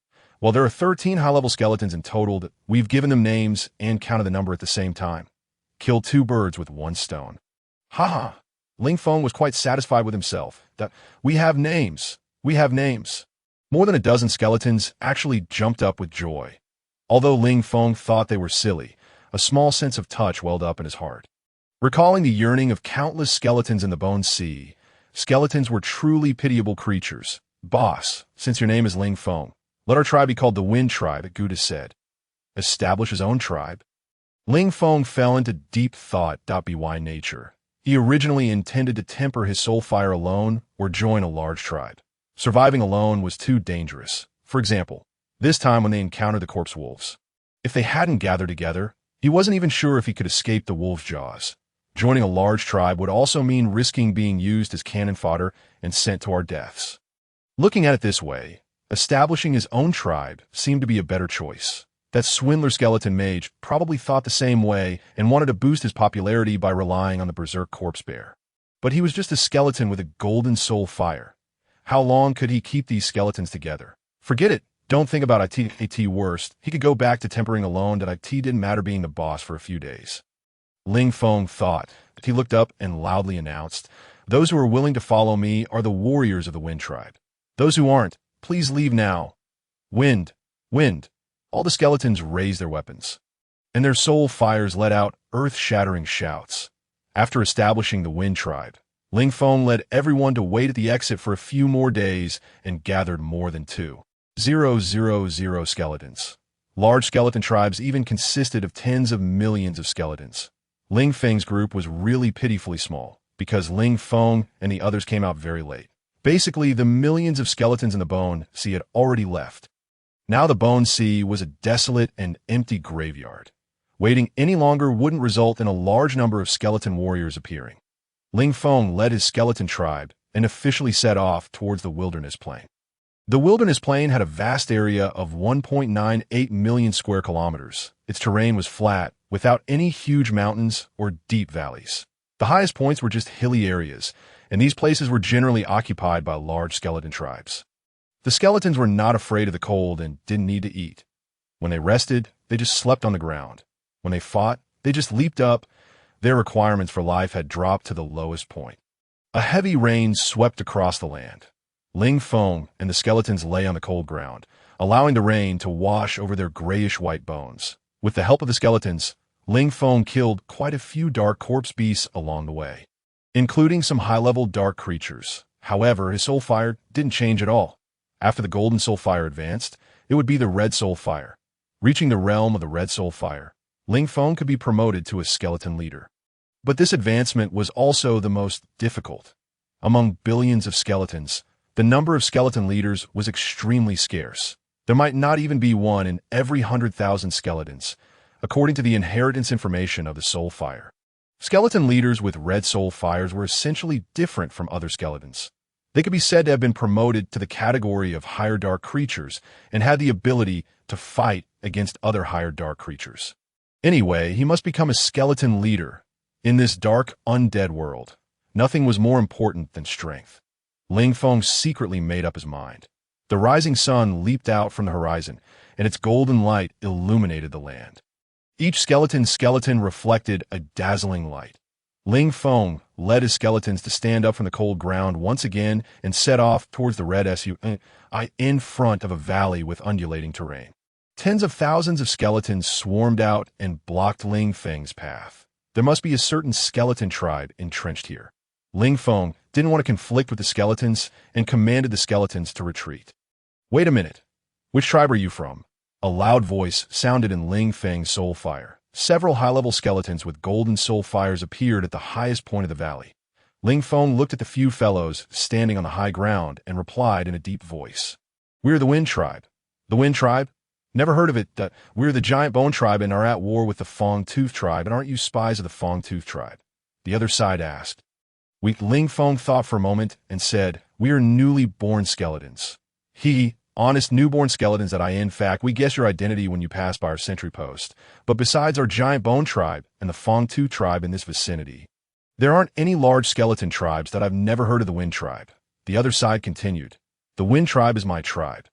Well, there are 13 high-level skeletons in total that we've given them names and counted the number at the same time. Kill two birds with one stone. Ha! Ling Feng was quite satisfied with himself. We have names. We have names. More than a dozen skeletons actually jumped up with joy. Although Ling Feng thought they were silly, a small sense of touch welled up in his heart. Recalling the yearning of countless skeletons in the Bone Sea, skeletons were truly pitiable creatures. Boss, since your name is Ling Feng, let our tribe be called the Wind Tribe, Gouda said. Establish his own tribe? Ling Feng fell into deep thought. By nature, he originally intended to temper his soul fire alone or join a large tribe. Surviving alone was too dangerous. For example, this time when they encountered the corpse wolves. If they hadn't gathered together, he wasn't even sure if he could escape the wolves' jaws. Joining a large tribe would also mean risking being used as cannon fodder and sent to our deaths. Looking at it this way, establishing his own tribe seemed to be a better choice. That swindler skeleton mage probably thought the same way and wanted to boost his popularity by relying on the berserk corpse bear. But he was just a skeleton with a golden soul fire. How long could he keep these skeletons together? Forget it. Don't think about it. Worst, he could go back to tempering alone. That it didn't matter being the boss for a few days. Ling Feng thought. He looked up and loudly announced, "Those who are willing to follow me are the warriors of the Wind Tribe. Those who aren't, please leave now." Wind, wind. All the skeletons raised their weapons, and their soul fires let out earth-shattering shouts. After establishing the Wind Tribe, Ling Feng led everyone to wait at the exit for a few more days and gathered more than 2,000 skeletons. Large skeleton tribes even consisted of tens of millions of skeletons. Ling Feng's group was really pitifully small, because Ling Feng and the others came out very late. Basically, the millions of skeletons in the Bone Sea had already left. Now the Bone Sea was a desolate and empty graveyard. Waiting any longer wouldn't result in a large number of skeleton warriors appearing. Ling Feng led his skeleton tribe and officially set off towards the Wilderness Plain. The Wilderness Plain had a vast area of 1.98 million square kilometers. Its terrain was flat, without any huge mountains or deep valleys. The highest points were just hilly areas, and these places were generally occupied by large skeleton tribes. The skeletons were not afraid of the cold and didn't need to eat. When they rested, they just slept on the ground. When they fought, they just leaped up. Their requirements for life had dropped to the lowest point. A heavy rain swept across the land. Ling Feng and the skeletons lay on the cold ground, allowing the rain to wash over their grayish-white bones. With the help of the skeletons, Ling Feng killed quite a few dark corpse beasts along the way, including some high-level dark creatures. However, his soul fire didn't change at all. After the golden soul fire advanced, it would be the red soul fire. Reaching the realm of the red soul fire, Ling Feng could be promoted to a skeleton leader. But this advancement was also the most difficult. Among billions of skeletons, the number of skeleton leaders was extremely scarce. There might not even be one in every 100,000 skeletons, according to the inheritance information of the soul fire. Skeleton leaders with red soul fires were essentially different from other skeletons. They could be said to have been promoted to the category of higher dark creatures and had the ability to fight against other higher dark creatures. Anyway, he must become a skeleton leader. In this dark, undead world, nothing was more important than strength. Ling Feng secretly made up his mind. The rising sun leaped out from the horizon, and its golden light illuminated the land. Each skeleton reflected a dazzling light. Ling Feng led his skeletons to stand up from the cold ground once again and set off towards the red SUI in front of a valley with undulating terrain. Tens of thousands of skeletons swarmed out and blocked Ling Feng's path. There must be a certain skeleton tribe entrenched here. Ling Feng didn't want to conflict with the skeletons and commanded the skeletons to retreat. Wait a minute. Which tribe are you from? A loud voice sounded in Ling Feng's soul fire. Several high-level skeletons with golden soul fires appeared at the highest point of the valley. Ling Feng looked at the few fellows standing on the high ground and replied in a deep voice. We're the Wind Tribe. The Wind Tribe? Never heard of it. We're the Giant Bone Tribe and are at war with the Fong Tooth Tribe, and aren't you spies of the Fong Tooth Tribe? The other side asked. Ling Feng thought for a moment and said, we are newly born skeletons. Honest newborn skeletons that in fact, we guess your identity when you pass by our sentry post. But besides our Giant Bone Tribe and the Fong Tooth Tribe in this vicinity, there aren't any large skeleton tribes that I've never heard of the Wind Tribe. The other side continued. The Wind Tribe is my tribe.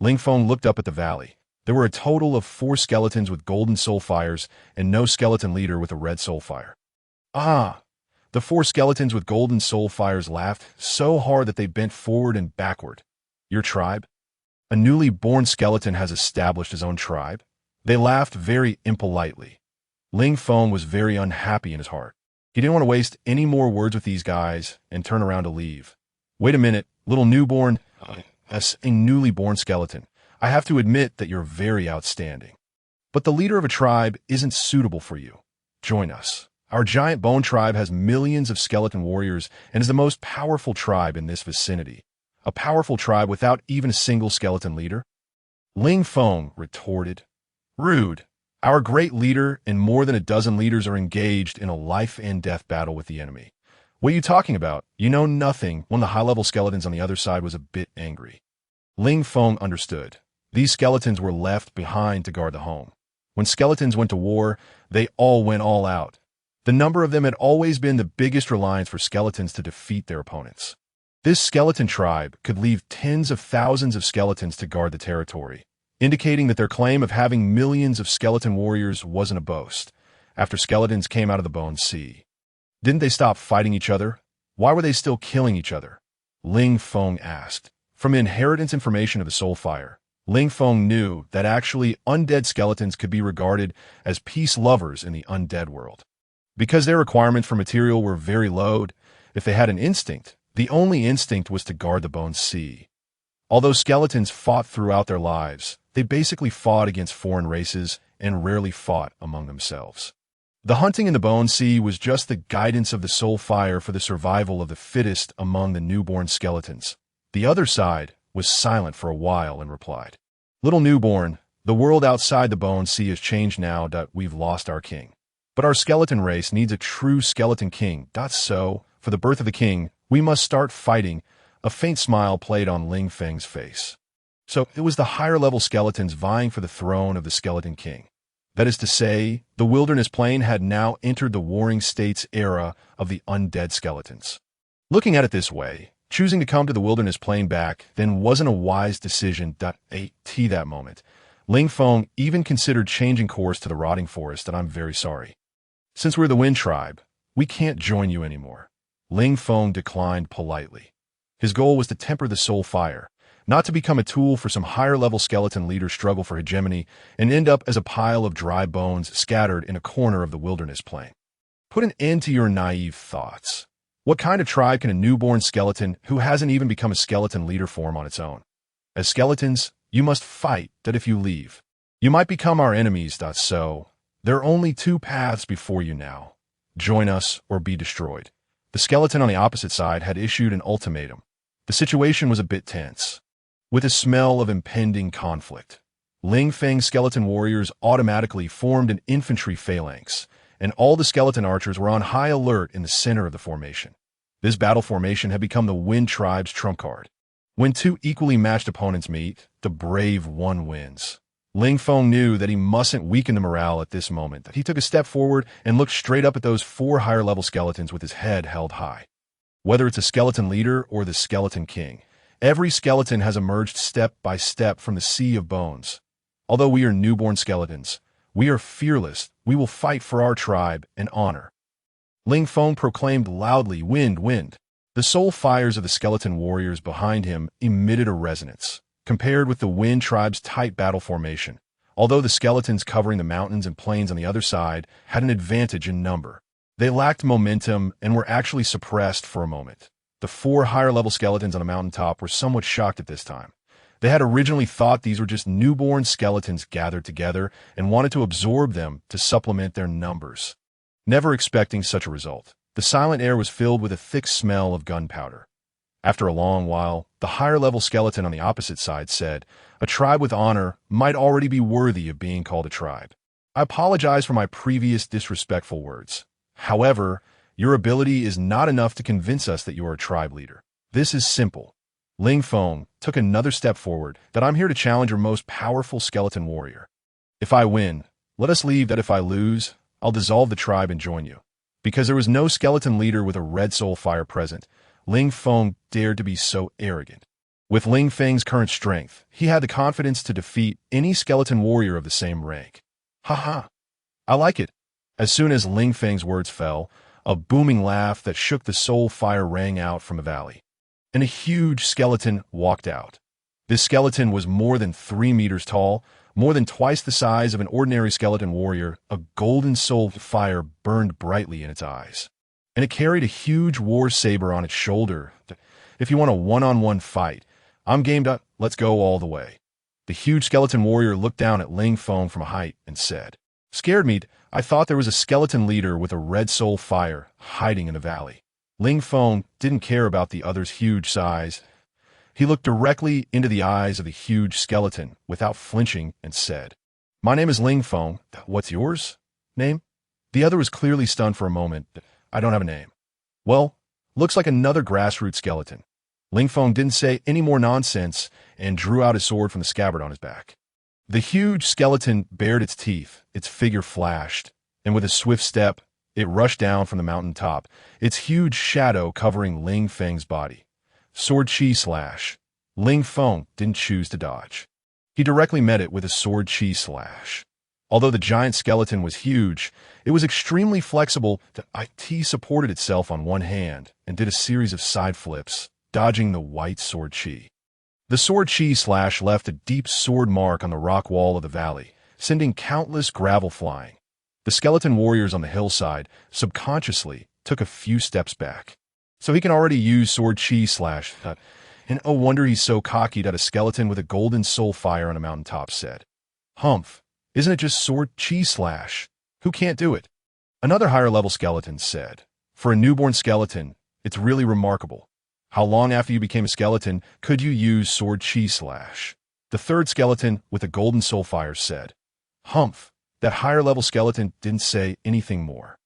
Ling Feng looked up at the valley. There were a total of 4 skeletons with golden soul fires and no skeleton leader with a red soul fire. Ah! The 4 skeletons with golden soul fires laughed so hard that they bent forward and backward. Your tribe? A newly born skeleton has established his own tribe? They laughed very impolitely. Ling Feng was very unhappy in his heart. He didn't want to waste any more words with these guys and turn around to leave. Wait a minute, little newborn, as a newly born skeleton. I have to admit that you're very outstanding. But the leader of a tribe isn't suitable for you. Join us. Our Giant Bone Tribe has millions of skeleton warriors and is the most powerful tribe in this vicinity. A powerful tribe without even a single skeleton leader? Ling Feng retorted. Rude. Our great leader and more than a dozen leaders are engaged in a life-and-death battle with the enemy. What are you talking about? You know nothing. One of the high-level skeletons on the other side was a bit angry. Ling Feng understood. These skeletons were left behind to guard the home. When skeletons went to war, they all went all out. The number of them had always been the biggest reliance for skeletons to defeat their opponents. This skeleton tribe could leave tens of thousands of skeletons to guard the territory, indicating that their claim of having millions of skeleton warriors wasn't a boast. After skeletons came out of the Bone Sea, didn't they stop fighting each other? Why were they still killing each other? Ling Feng asked. From inheritance information of the soul fire, Ling Feng knew that actually undead skeletons could be regarded as peace lovers in the undead world. Because their requirements for material were very low, if they had an instinct, the only instinct was to guard the Bone Sea. Although skeletons fought throughout their lives, they basically fought against foreign races and rarely fought among themselves. The hunting in the Bone Sea was just the guidance of the soul fire for the survival of the fittest among the newborn skeletons. The other side was silent for a while and replied, Little newborn, the world outside the Bone Sea has changed now that we've lost our king. But our skeleton race needs a true skeleton king. So, for the birth of the king, We must start fighting. A faint smile played on Ling Feng's face. So it was the higher-level skeletons vying for the throne of the Skeleton King. That is to say, the wilderness plain had now entered the Warring States era of the undead skeletons. Looking at it this way, choosing to come to the wilderness plain back then wasn't a wise decision. At that moment, Ling Feng even considered changing course to the rotting forest, and I'm very sorry. Since we're the Wind Tribe, we can't join you anymore. Ling Feng declined politely. His goal was to temper the soul fire, not to become a tool for some higher-level skeleton leader's struggle for hegemony and end up as a pile of dry bones scattered in a corner of the wilderness plain. Put an end to your naive thoughts. What kind of tribe can a newborn skeleton who hasn't even become a skeleton leader form on its own? As skeletons, you must fight that if you leave, you might become our enemies. So, there are only two paths before you now. Join us or be destroyed. The skeleton on the opposite side had issued an ultimatum. The situation was a bit tense, with a smell of impending conflict. Ling Feng's skeleton warriors automatically formed an infantry phalanx, and all the skeleton archers were on high alert in the center of the formation. This battle formation had become the Wind Tribe's trump card. When two equally matched opponents meet, the brave one wins. Ling Feng knew that he mustn't weaken the morale at this moment. He took a step forward and looked straight up at those four higher-level skeletons with his head held high. Whether it's a skeleton leader or the Skeleton King, every skeleton has emerged step by step from the sea of bones. Although we are newborn skeletons, we are fearless. We will fight for our tribe and honor. Ling Feng proclaimed loudly, "Wind, wind." The soul fires of the skeleton warriors behind him emitted a resonance, compared with the Wind Tribe's tight battle formation, although the skeletons covering the mountains and plains on the other side had an advantage in number. They lacked momentum and were actually suppressed for a moment. The four higher-level skeletons on the mountaintop were somewhat shocked at this time. They had originally thought these were just newborn skeletons gathered together and wanted to absorb them to supplement their numbers. Never expecting such a result, the silent air was filled with a thick smell of gunpowder. After a long while, the higher-level skeleton on the opposite side said, "A tribe with honor might already be worthy of being called a tribe. I apologize for my previous disrespectful words. However, your ability is not enough to convince us that you are a tribe leader. This is simple." Ling Feng took another step forward, "that I'm here to challenge your most powerful skeleton warrior. If I win, let us leave. That if I lose, I'll dissolve the tribe and join you." Because there was no skeleton leader with a red soul fire present, Ling Feng dared to be so arrogant. With Ling Feng's current strength, he had the confidence to defeat any skeleton warrior of the same rank. "Ha! I like it." As soon as Ling Feng's words fell, a booming laugh that shook the soul fire rang out from the valley, and a huge skeleton walked out. This skeleton was more than 3 meters tall, more than twice the size of an ordinary skeleton warrior. A golden soul fire burned brightly in its eyes, and it carried a huge war saber on its shoulder. "If you want a one-on-one fight, I'm game. Let's go all the way." The huge skeleton warrior looked down at Ling Feng from a height and said, "Scared me. I thought there was a skeleton leader with a red soul fire hiding in the valley." Ling Feng didn't care about the other's huge size. He looked directly into the eyes of the huge skeleton without flinching and said, "My name is Ling Feng. What's yours? Name?" The other was clearly stunned for a moment. "I don't have a name." "Well, looks like another grassroots skeleton." Ling Feng didn't say any more nonsense and drew out his sword from the scabbard on his back. The huge skeleton bared its teeth, its figure flashed, and with a swift step, it rushed down from the mountain top, its huge shadow covering Ling Feng's body. Sword chi slash. Ling Feng didn't choose to dodge. He directly met it with a sword chi slash. Although the giant skeleton was huge, it was extremely flexible. The IT supported itself on one hand and did a series of side flips, dodging the white sword chi. The sword chi slash left a deep sword mark on the rock wall of the valley, sending countless gravel flying. The skeleton warriors on the hillside subconsciously took a few steps back. So he can already use sword chi slash. And oh wonder he's so cocky, that a skeleton with a golden soul fire on a mountaintop said. "Humph, isn't it just sword chi slash? Who can't do it?" Another higher level skeleton said, "For a newborn skeleton, it's really remarkable. How long after you became a skeleton could you use sword chi slash?" The third skeleton with a golden soul fire said, "Humph." That higher level skeleton didn't say anything more.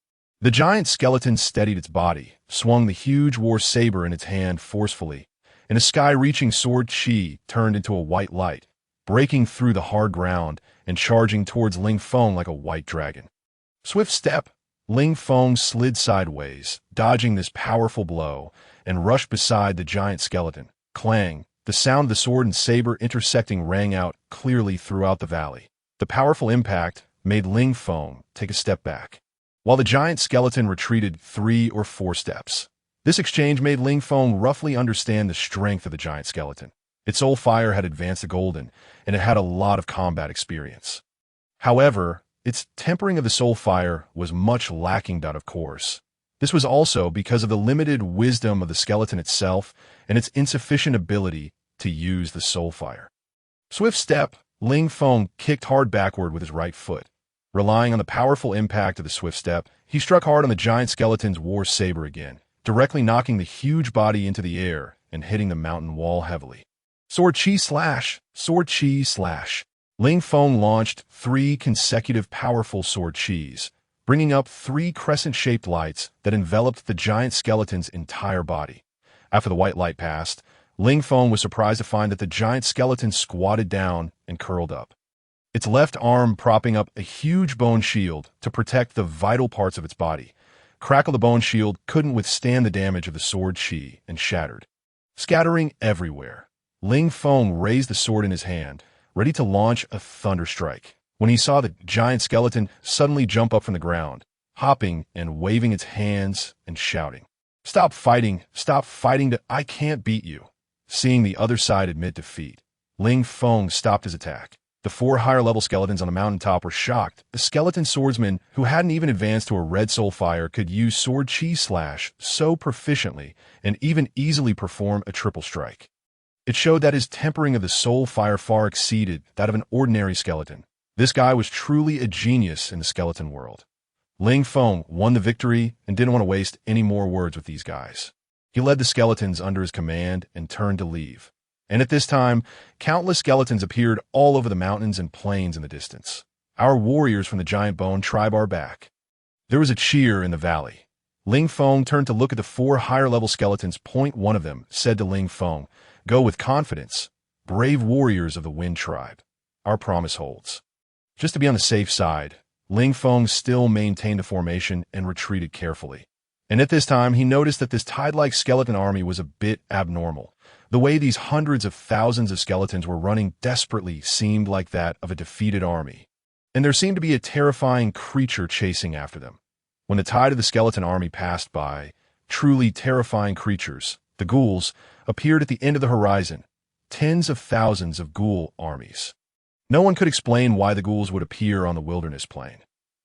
The giant skeleton steadied its body, swung the huge war saber in its hand forcefully, and a sky-reaching sword chi turned into a white light, breaking through the hard ground and charging towards Ling Feng like a white dragon. Swift step, Ling Feng slid sideways, dodging this powerful blow, and rushed beside the giant skeleton. Clang! The sound of the sword and saber intersecting rang out clearly throughout the valley. The powerful impact made Ling Feng take a step back, while the giant skeleton retreated 3 or 4 steps. This exchange made Ling Feng roughly understand the strength of the giant skeleton. Its soul fire had advanced to golden, and it had a lot of combat experience. However, its tempering of the soul fire was much lacking, of course. This was also because of the limited wisdom of the skeleton itself and its insufficient ability to use the soul fire. Swift step, Ling Feng kicked hard backward with his right foot. Relying on the powerful impact of the swift step, he struck hard on the giant skeleton's war saber again, directly knocking the huge body into the air and hitting the mountain wall heavily. Sword chi slash, sword chi slash. Ling Feng launched 3 consecutive powerful sword chis, bringing up 3 crescent-shaped lights that enveloped the giant skeleton's entire body. After the white light passed, Ling Feng was surprised to find that the giant skeleton squatted down and curled up, its left arm propping up a huge bone shield to protect the vital parts of its body. Crackle, the bone shield couldn't withstand the damage of the sword chi and shattered, scattering everywhere. Ling Feng raised the sword in his hand, ready to launch a thunder strike, when he saw the giant skeleton suddenly jump up from the ground, hopping and waving its hands and shouting, stop fighting, I can't beat you." Seeing the other side admit defeat, Ling Feng stopped his attack. The 4 higher-level skeletons on the mountaintop were shocked. The skeleton swordsman, who hadn't even advanced to a red soul fire, could use sword chi slash so proficiently and even easily perform a triple strike. It showed that his tempering of the soul fire far exceeded that of an ordinary skeleton. This guy was truly a genius in the skeleton world. Ling Feng won the victory and didn't want to waste any more words with these guys. He led the skeletons under his command and turned to leave. And at this time, countless skeletons appeared all over the mountains and plains in the distance. "Our warriors from the Giant Bone tribe are back." There was a cheer in the valley. Ling Feng turned to look at the 4 higher-level skeletons. One of them said to Ling Feng, "Go with confidence, brave warriors of the Wind Tribe. Our promise holds." Just to be on the safe side, Ling Feng still maintained a formation and retreated carefully. And at this time, he noticed that this tide-like skeleton army was a bit abnormal. The way these hundreds of thousands of skeletons were running desperately seemed like that of a defeated army. And there seemed to be a terrifying creature chasing after them. When the tide of the skeleton army passed by, truly terrifying creatures, the ghouls, appeared at the end of the horizon, tens of thousands of ghoul armies. No one could explain why the ghouls would appear on the wilderness plain.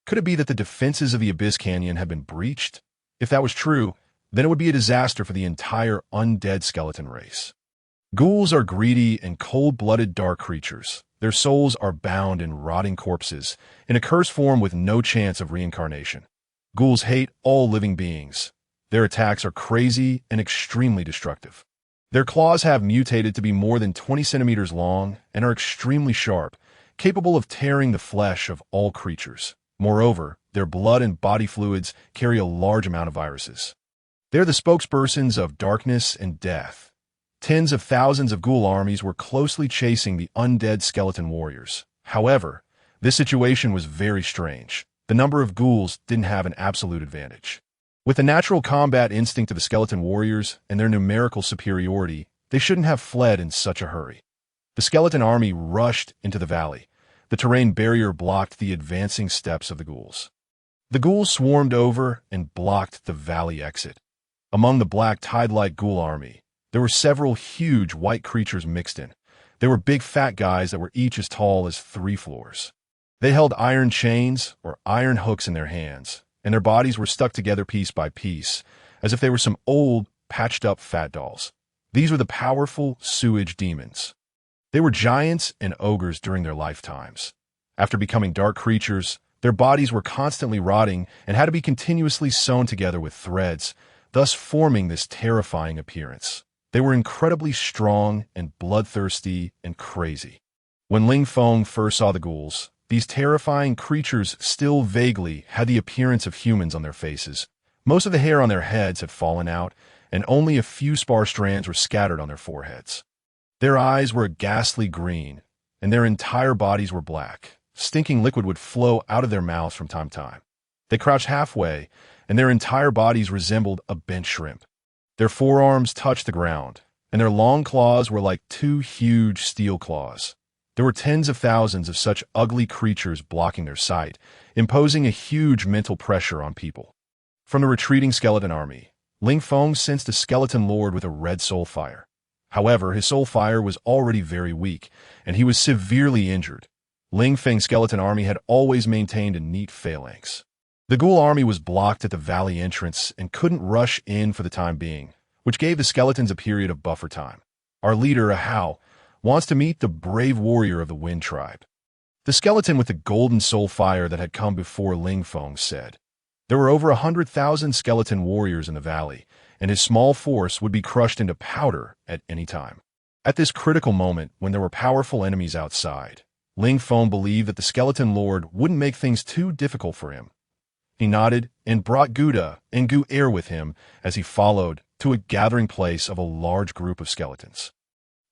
Could it be that the defenses of the Abyss Canyon had been breached? If that was true, then it would be a disaster for the entire undead skeleton race. Ghouls are greedy and cold-blooded dark creatures. Their souls are bound in rotting corpses, in a cursed form with no chance of reincarnation. Ghouls hate all living beings. Their attacks are crazy and extremely destructive. Their claws have mutated to be more than 20 centimeters long and are extremely sharp, capable of tearing the flesh of all creatures. Moreover, their blood and body fluids carry a large amount of viruses. They're the spokespersons of darkness and death. Tens of thousands of ghoul armies were closely chasing the undead skeleton warriors. However, this situation was very strange. The number of ghouls didn't have an absolute advantage. With the natural combat instinct of the skeleton warriors and their numerical superiority, they shouldn't have fled in such a hurry. The skeleton army rushed into the valley. The terrain barrier blocked the advancing steps of the ghouls. The ghouls swarmed over and blocked the valley exit. Among the black tide-like ghoul army, there were several huge white creatures mixed in. They were big fat guys that were each as tall as 3 floors. They held iron chains or iron hooks in their hands, and their bodies were stuck together piece by piece, as if they were some old, patched-up fat dolls. These were the powerful sewage demons. They were giants and ogres during their lifetimes. After becoming dark creatures, their bodies were constantly rotting and had to be continuously sewn together with threads, thus forming this terrifying appearance. They were incredibly strong and bloodthirsty and crazy. When Ling Feng first saw the ghouls, these terrifying creatures still vaguely had the appearance of humans on their faces. Most of the hair on their heads had fallen out, and only a few sparse strands were scattered on their foreheads. Their eyes were a ghastly green, and their entire bodies were black. Stinking liquid would flow out of their mouths from time to time. They crouched halfway, and their entire bodies resembled a bent shrimp. Their forearms touched the ground, and their long claws were like two huge steel claws. There were tens of thousands of such ugly creatures blocking their sight, imposing a huge mental pressure on people. From the retreating skeleton army, Ling Feng sensed a skeleton lord with a red soul fire. However, his soul fire was already very weak, and he was severely injured. Ling Feng's skeleton army had always maintained a neat phalanx. The ghoul army was blocked at the valley entrance and couldn't rush in for the time being, which gave the skeletons a period of buffer time. Our leader, Ahau, wants to meet the brave warrior of the Wind Tribe. The skeleton with the golden soul fire that had come before Ling Feng said. There were over 100,000 skeleton warriors in the valley, and his small force would be crushed into powder at any time. At this critical moment, when there were powerful enemies outside, Ling Feng believed that the skeleton lord wouldn't make things too difficult for him. He nodded and brought Gouda and Gu Air with him as he followed to a gathering place of a large group of skeletons.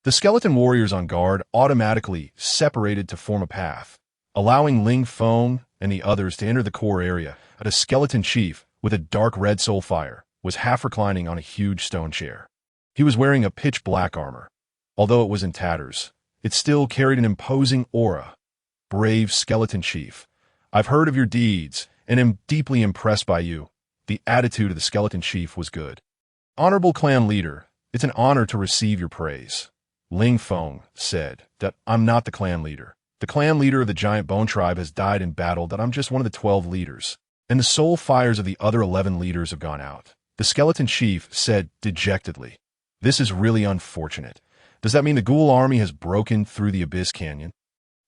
The skeleton warriors on guard automatically separated to form a path, allowing Ling Feng and the others to enter the core area. A skeleton chief with a dark red soul fire was half reclining on a huge stone chair. He was wearing a pitch-black armor. Although it was in tatters, it still carried an imposing aura. Brave skeleton chief, I've heard of your deeds and am deeply impressed by you. The attitude of the skeleton chief was good. Honorable clan leader, it's an honor to receive your praise. Ling Feng said that I'm not the clan leader. The clan leader of the giant bone tribe has died in battle, that I'm just one of the 12 leaders. And the soul fires of the other 11 leaders have gone out. The skeleton chief said dejectedly. This is really unfortunate. Does that mean the ghoul army has broken through the Abyss Canyon?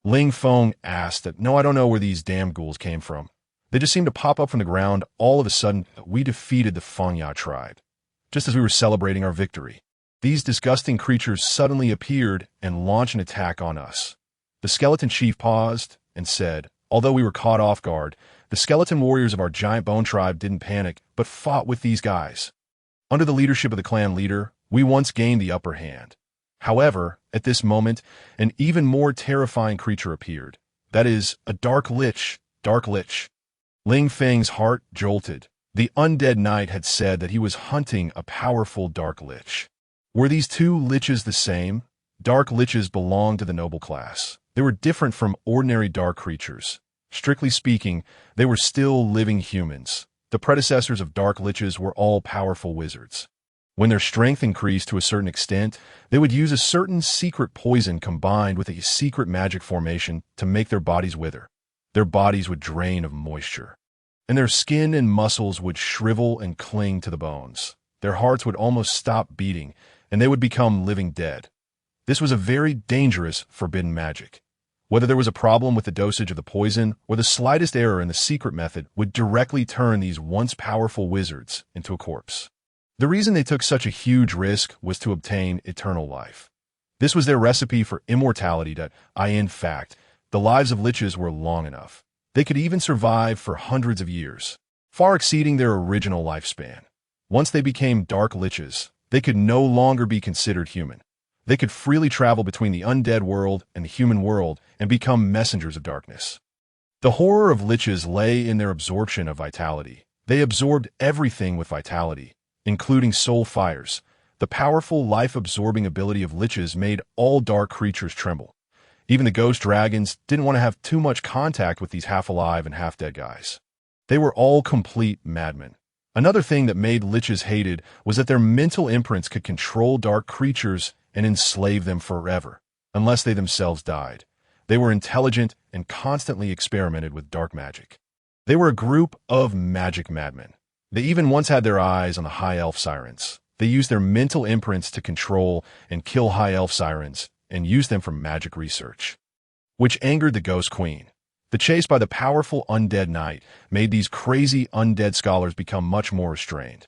Ling Feng asked that, no, I don't know where these damn ghouls came from. They just seemed to pop up from the ground all of a sudden. We defeated the Fengya tribe, just as we were celebrating our victory. These disgusting creatures suddenly appeared and launched an attack on us. The skeleton chief paused and said, although we were caught off guard, the skeleton warriors of our giant bone tribe didn't panic, but fought with these guys. Under the leadership of the clan leader, we once gained the upper hand. However, at this moment, an even more terrifying creature appeared. That is, a dark lich. Ling Feng's heart jolted. The undead knight had said that he was hunting a powerful dark lich. Were these two liches the same? Dark liches belonged to the noble class. They were different from ordinary dark creatures. Strictly speaking, they were still living humans. The predecessors of dark liches were all powerful wizards. When their strength increased to a certain extent, they would use a certain secret poison combined with a secret magic formation to make their bodies wither. Their bodies would drain of moisture, and their skin and muscles would shrivel and cling to the bones. Their hearts would almost stop beating, and they would become living dead. This was a very dangerous, forbidden magic. Whether there was a problem with the dosage of the poison or the slightest error in the secret method would directly turn these once powerful wizards into a corpse. The reason they took such a huge risk was to obtain eternal life. This was their recipe for immortality that, in fact, the lives of liches were long enough. They could even survive for hundreds of years, far exceeding their original lifespan. Once they became dark liches, they could no longer be considered human. They could freely travel between the undead world and the human world and become messengers of darkness. The horror of liches lay in their absorption of vitality. They absorbed everything with vitality, including soul fires. The powerful life-absorbing ability of liches made all dark creatures tremble. Even the ghost dragons didn't want to have too much contact with these half-alive and half-dead guys. They were all complete madmen. Another thing that made liches hated was that their mental imprints could control dark creatures and enslave them forever, unless they themselves died. They were intelligent and constantly experimented with dark magic. They were a group of magic madmen. They even once had their eyes on the high elf sirens. They used their mental imprints to control and kill high elf sirens and used them for magic research, which angered the ghost queen. The chase by the powerful undead knight made these crazy undead scholars become much more restrained.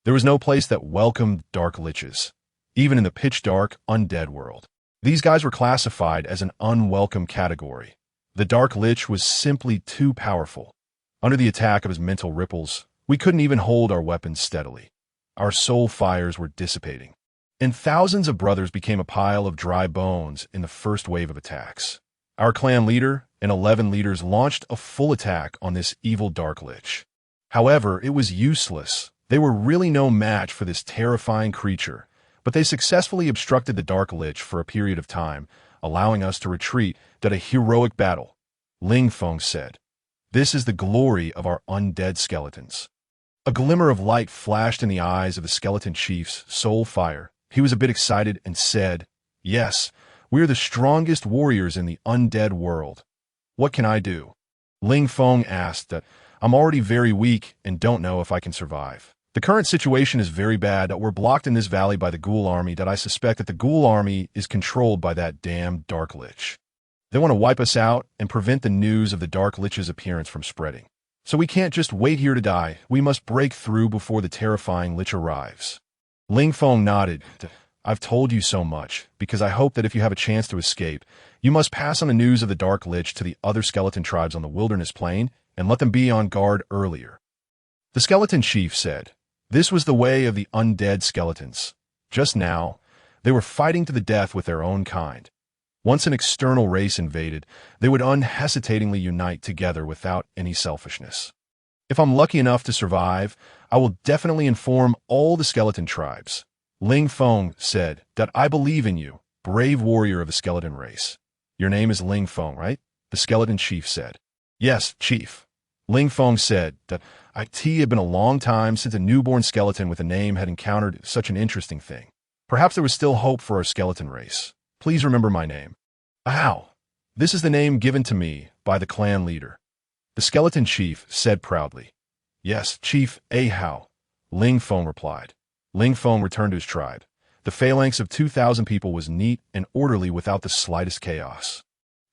There was no place that welcomed dark liches, even in the pitch-dark undead world. These guys were classified as an unwelcome category. The Dark Lich was simply too powerful. Under the attack of his mental ripples, we couldn't even hold our weapons steadily. Our soul fires were dissipating, and thousands of brothers became a pile of dry bones in the first wave of attacks. Our clan leader and 11 leaders launched a full attack on this evil Dark Lich. However, it was useless. They were really no match for this terrifying creature, but they successfully obstructed the Dark Lich for a period of time, allowing us to retreat to a heroic battle. Ling Feng said, "This is the glory of our undead skeletons." A glimmer of light flashed in the eyes of the skeleton chief's soul fire. He was a bit excited and said, "Yes, we are the strongest warriors in the undead world. What can I do?" Ling Feng asked that, "I'm already very weak and don't know if I can survive. The current situation is very bad that we're blocked in this valley by the ghoul army that I suspect that the ghoul army is controlled by that damn Dark Lich. They want to wipe us out and prevent the news of the Dark Lich's appearance from spreading. So we can't just wait here to die. We must break through before the terrifying Lich arrives." Ling Feng nodded. "I've told you so much, because I hope that if you have a chance to escape, you must pass on the news of the Dark Lich to the other skeleton tribes on the wilderness plain and let them be on guard earlier." The skeleton chief said, "This was the way of the undead skeletons. Just now, they were fighting to the death with their own kind. Once an external race invaded, they would unhesitatingly unite together without any selfishness. If I'm lucky enough to survive, I will definitely inform all the skeleton tribes." Ling Feng said, "That I believe in you, brave warrior of the skeleton race." "Your name is Ling Feng, right?" the skeleton chief said. "Yes, chief." Ling Feng said that it had been a long time since a newborn skeleton with a name had encountered such an interesting thing. Perhaps there was still hope for our skeleton race. Please remember my name. Ahau. This is the name given to me by the clan leader. The skeleton chief said proudly. "Yes, Chief Ahau," Ling Feng replied. Ling Feng returned to his tribe. The phalanx of 2,000 people was neat and orderly without the slightest chaos.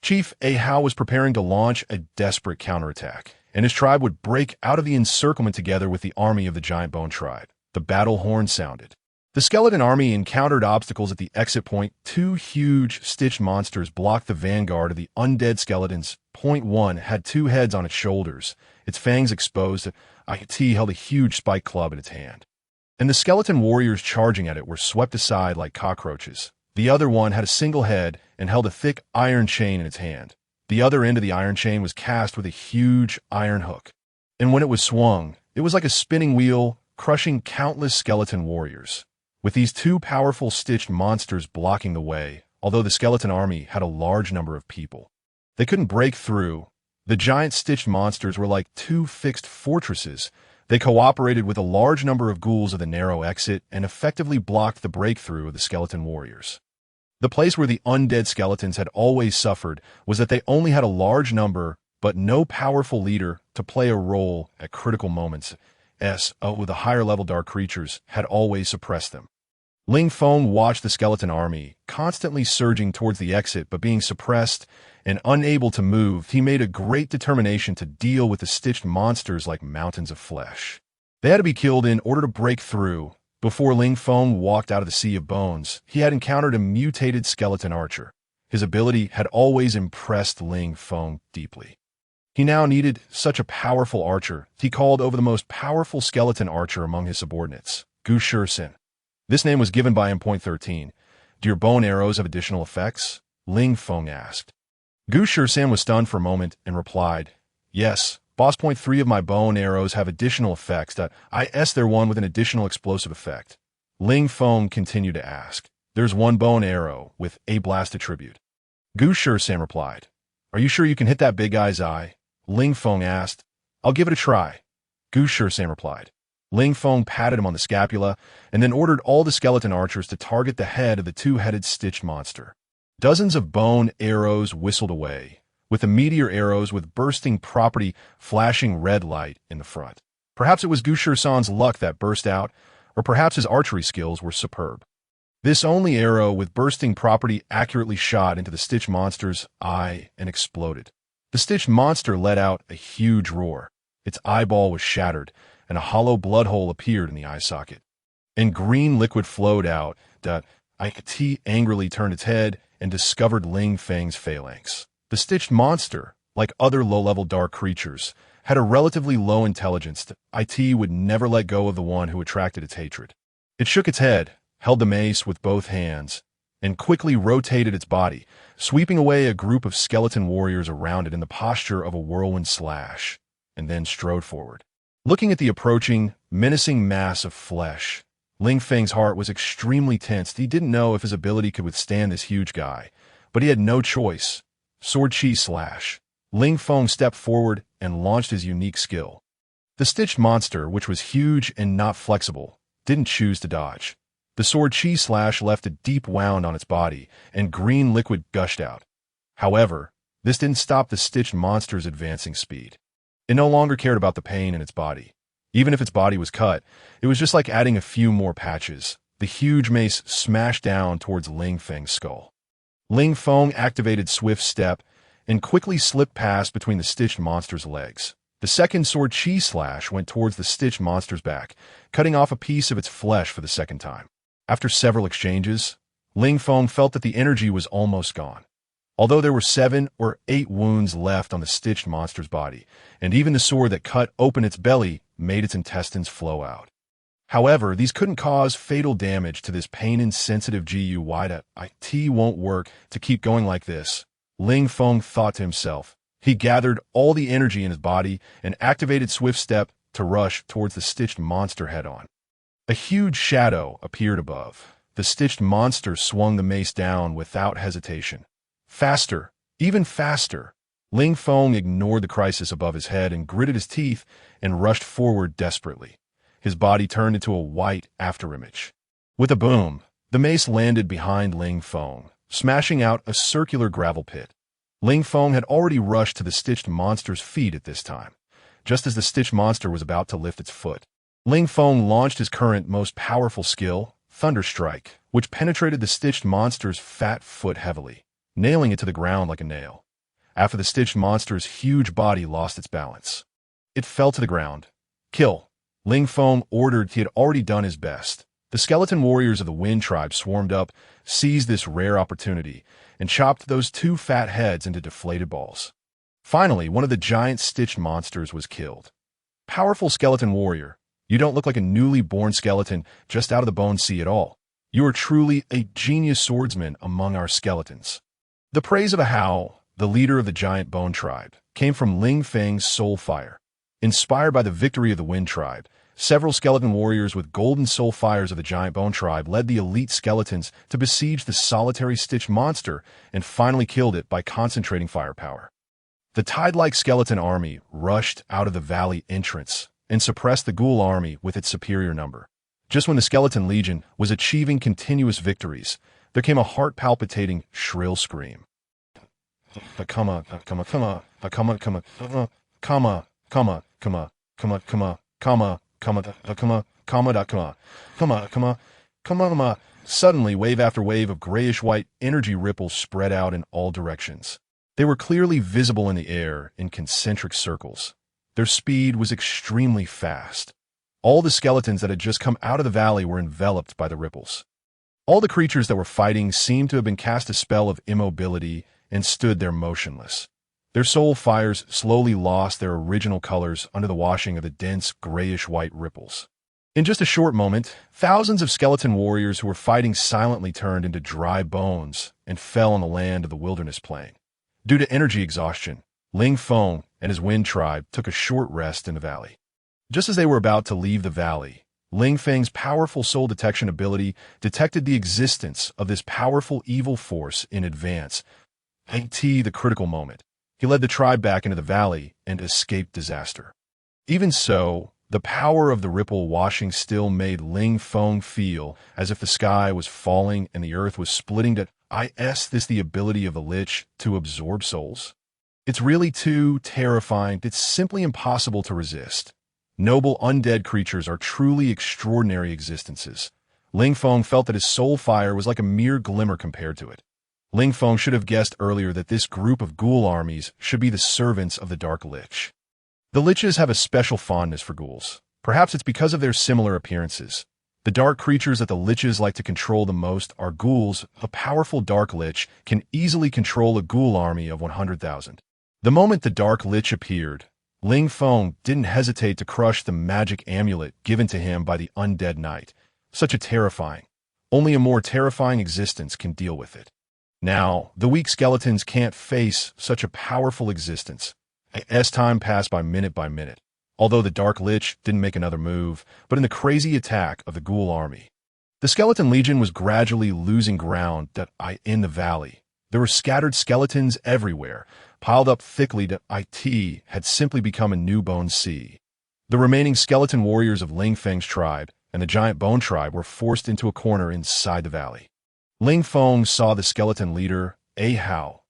Chief Ahau was preparing to launch a desperate counterattack, and his tribe would break out of the encirclement together with the army of the giant bone tribe. The battle horn sounded. The skeleton army encountered obstacles at the exit point. 2 huge, stitched monsters blocked the vanguard of the undead skeletons. Point 1 had 2 heads on its shoulders, its fangs exposed. It held a huge spike club in its hand. And the skeleton warriors charging at it were swept aside like cockroaches. The other one had a single head and held a thick iron chain in its hand. The other end of the iron chain was cast with a huge iron hook. And when it was swung, it was like a spinning wheel, crushing countless skeleton warriors. With these 2 powerful stitched monsters blocking the way, although the skeleton army had a large number of people, they couldn't break through. The giant stitched monsters were like 2 fixed fortresses. They cooperated with a large number of ghouls of the narrow exit and effectively blocked the breakthrough of the skeleton warriors. The place where the undead skeletons had always suffered was that they only had a large number, but no powerful leader to play a role at critical moments. With the higher level dark creatures had always suppressed them. Ling Feng watched the skeleton army, constantly surging towards the exit but being suppressed and unable to move. He made a great determination to deal with the stitched monsters like mountains of flesh. They had to be killed in order to break through. Before Ling Feng walked out of the sea of bones, he had encountered a mutated skeleton archer. His ability had always impressed Ling Feng deeply. He now needed such a powerful archer. He called over the most powerful skeleton archer among his subordinates, Gu Shursen. This name was given by him. Point 13. "Do your bone arrows have additional effects?" Ling Feng asked. Gu Shursen was stunned for a moment and replied, "Yes, boss. Point 3 of my bone arrows have additional effects. They're one with an additional explosive effect." Ling Feng continued to ask, "There's one bone arrow with a blast attribute." Gu Shursen replied, "Are you sure you can hit that big guy's eye?" Ling Feng asked. "I'll give it a try," Gu Shursen replied. Ling Feng patted him on the scapula and then ordered all the skeleton archers to target the head of the 2-headed stitched monster. Dozens of bone arrows whistled away, with the meteor arrows with bursting property flashing red light in the front. Perhaps it was Gu Shursen's luck that burst out, or perhaps his archery skills were superb. This only arrow with bursting property accurately shot into the stitched monster's eye and exploded. The stitched monster let out a huge roar. Its eyeball was shattered, and a hollow blood hole appeared in the eye socket. And green liquid flowed out. It angrily turned its head and discovered Ling Feng's phalanx. The stitched monster, like other low-level dark creatures, had a relatively low intelligence that it would never let go of the one who attracted its hatred. It shook its head, held the mace with both hands, and quickly rotated its body, sweeping away a group of skeleton warriors around it in the posture of a whirlwind slash, and then strode forward. Looking at the approaching, menacing mass of flesh, Ling Feng's heart was extremely tensed. He didn't know if his ability could withstand this huge guy, but he had no choice. Sword Chi Slash. Ling Feng stepped forward and launched his unique skill. The stitched monster, which was huge and not flexible, didn't choose to dodge. The Sword Chi Slash left a deep wound on its body, and green liquid gushed out. However, this didn't stop the stitched monster's advancing speed. It no longer cared about the pain in its body. Even if its body was cut, it was just like adding a few more patches. The huge mace smashed down towards Ling Feng's skull. Ling Feng activated Swift Step and quickly slipped past between the stitched monster's legs. The second Sword Chi Slash went towards the stitched monster's back, cutting off a piece of its flesh for the second time. After several exchanges, Ling Feng felt that the energy was almost gone. Although there were 7 or 8 wounds left on the stitched monster's body, and even the sword that cut open its belly made its intestines flow out. However, these couldn't cause fatal damage to this pain-insensitive GUI. It won't work to keep going like this, Ling Feng thought to himself. He gathered all the energy in his body and activated Swift Step to rush towards the stitched monster head-on. A huge shadow appeared above. The stitched monster swung the mace down without hesitation. Faster, even faster. Ling Feng ignored the crisis above his head and gritted his teeth and rushed forward desperately. His body turned into a white afterimage. With a boom, the mace landed behind Ling Feng, smashing out a circular gravel pit. Ling Feng had already rushed to the stitched monster's feet at this time, just as the stitched monster was about to lift its foot. Ling Feng launched his current most powerful skill, Thunder Strike, which penetrated the stitched monster's fat foot heavily, nailing it to the ground like a nail. After the stitched monster's huge body lost its balance, it fell to the ground. Kill. Ling Feng ordered. He had already done his best. The skeleton warriors of the Wind Tribe swarmed up, seized this rare opportunity, and chopped those 2 fat heads into deflated balls. Finally, one of the giant stitched monsters was killed. Powerful skeleton warrior, you don't look like a newly born skeleton just out of the bone sea at all. You are truly a genius swordsman among our skeletons. The praise of Ahau, the leader of the giant bone tribe, came from Ling Feng's soul fire. Inspired by the victory of the Wind Tribe, several skeleton warriors with golden soul fires of the giant bone tribe led the elite skeletons to besiege the solitary stitched monster and finally killed it by concentrating firepower. The tide-like skeleton army rushed out of the valley entrance and suppressed the ghoul army with its superior number. Just when the skeleton legion was achieving continuous victories, there came a heart-palpitating, shrill scream. Suddenly, wave after wave of grayish-white energy ripples spread out in all directions. They were clearly visible in the air in concentric circles. Their speed was extremely fast. All the skeletons that had just come out of the valley were enveloped by the ripples. All the creatures that were fighting seemed to have been cast a spell of immobility and stood there motionless. Their soul fires slowly lost their original colors under the washing of the dense grayish-white ripples. In just a short moment, thousands of skeleton warriors who were fighting silently turned into dry bones and fell on the land of the wilderness plain. Due to energy exhaustion, Ling Feng and his Wind Tribe took a short rest in the valley. Just as they were about to leave the valley, Ling Feng's powerful soul detection ability detected the existence of this powerful evil force in advance. The critical moment. He led the tribe back into the valley and escaped disaster. Even so, the power of the ripple washing still made Ling Feng feel as if the sky was falling and the earth was splitting. Is this the ability of the Lich to absorb souls? It's really too terrifying. It's simply impossible to resist. Noble undead creatures are truly extraordinary existences. Ling Feng felt that his soul fire was like a mere glimmer compared to it. Ling Feng should have guessed earlier that this group of ghoul armies should be the servants of the Dark Lich. The Liches have a special fondness for ghouls. Perhaps it's because of their similar appearances. The dark creatures that the liches like to control the most are ghouls. A powerful dark lich can easily control a ghoul army of 100,000. The moment the dark lich appeared, Ling Feng didn't hesitate to crush the magic amulet given to him by the undead knight. Such a terrifying. Only a more terrifying existence can deal with it. Now, the weak skeletons can't face such a powerful existence. As time passed by minute, although the Dark Lich didn't make another move, but in the crazy attack of the Ghoul army. The Skeleton Legion was gradually losing ground in the valley. There were scattered skeletons everywhere, piled up thickly that it had simply become a new bone sea. The remaining skeleton warriors of Ling Feng's tribe and the giant bone tribe were forced into a corner inside the valley. Ling Feng saw the skeleton leader, A Hao.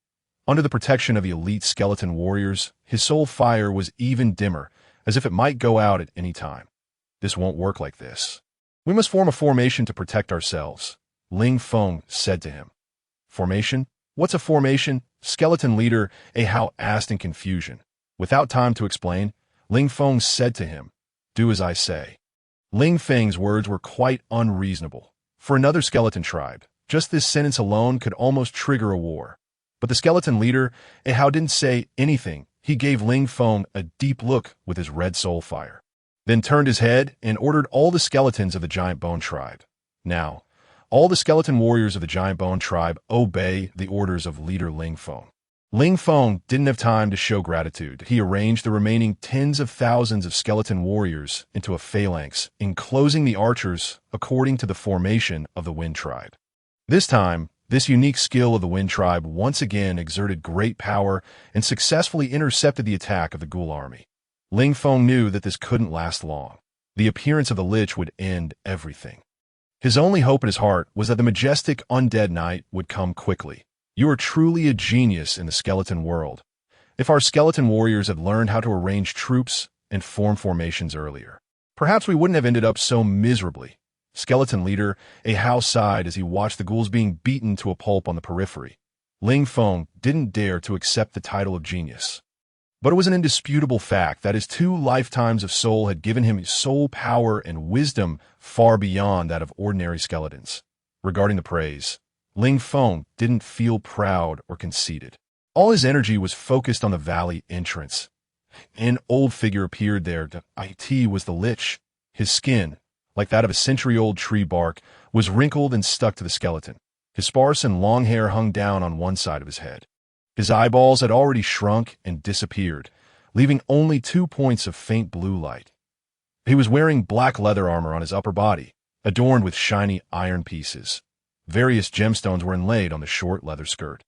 Under the protection of the elite skeleton warriors, his soul fire was even dimmer, as if it might go out at any time. This won't work like this. We must form a formation to protect ourselves, Ling Feng said to him. Formation? What's a formation? Skeleton leader A Hao asked in confusion. Without time to explain, Ling Feng said to him, "Do as I say." Ling Feng's words were quite unreasonable. For another skeleton tribe, just this sentence alone could almost trigger a war. But the skeleton leader, A Hao, didn't say anything. He gave Ling Feng a deep look with his red soul fire, then turned his head and ordered all the skeletons of the giant bone tribe. Now, all the skeleton warriors of the giant bone tribe obey the orders of leader Ling Feng. Ling Feng didn't have time to show gratitude. He arranged the remaining tens of thousands of skeleton warriors into a phalanx, enclosing the archers according to the formation of the Wind tribe. This time, this unique skill of the Wind tribe once again exerted great power and successfully intercepted the attack of the Ghoul army. Ling Feng knew that this couldn't last long. The appearance of the Lich would end everything. His only hope in his heart was that the majestic undead knight would come quickly. You are truly a genius in the skeleton world. If our skeleton warriors had learned how to arrange troops and form formations earlier, perhaps we wouldn't have ended up so miserably. Skeleton leader A Hao sighed as he watched the ghouls being beaten to a pulp on the periphery. Ling Feng didn't dare to accept the title of genius. But it was an indisputable fact that his 2 lifetimes of soul had given him soul power and wisdom far beyond that of ordinary skeletons. Regarding the praise, Ling Feng didn't feel proud or conceited. All his energy was focused on the valley entrance. An old figure appeared there. It was the Lich. His skin, like that of a century-old tree bark, was wrinkled and stuck to the skeleton. His sparse and long hair hung down on one side of his head. His eyeballs had already shrunk and disappeared, leaving only 2 points of faint blue light. He was wearing black leather armor on his upper body, adorned with shiny iron pieces. Various gemstones were inlaid on the short leather skirt.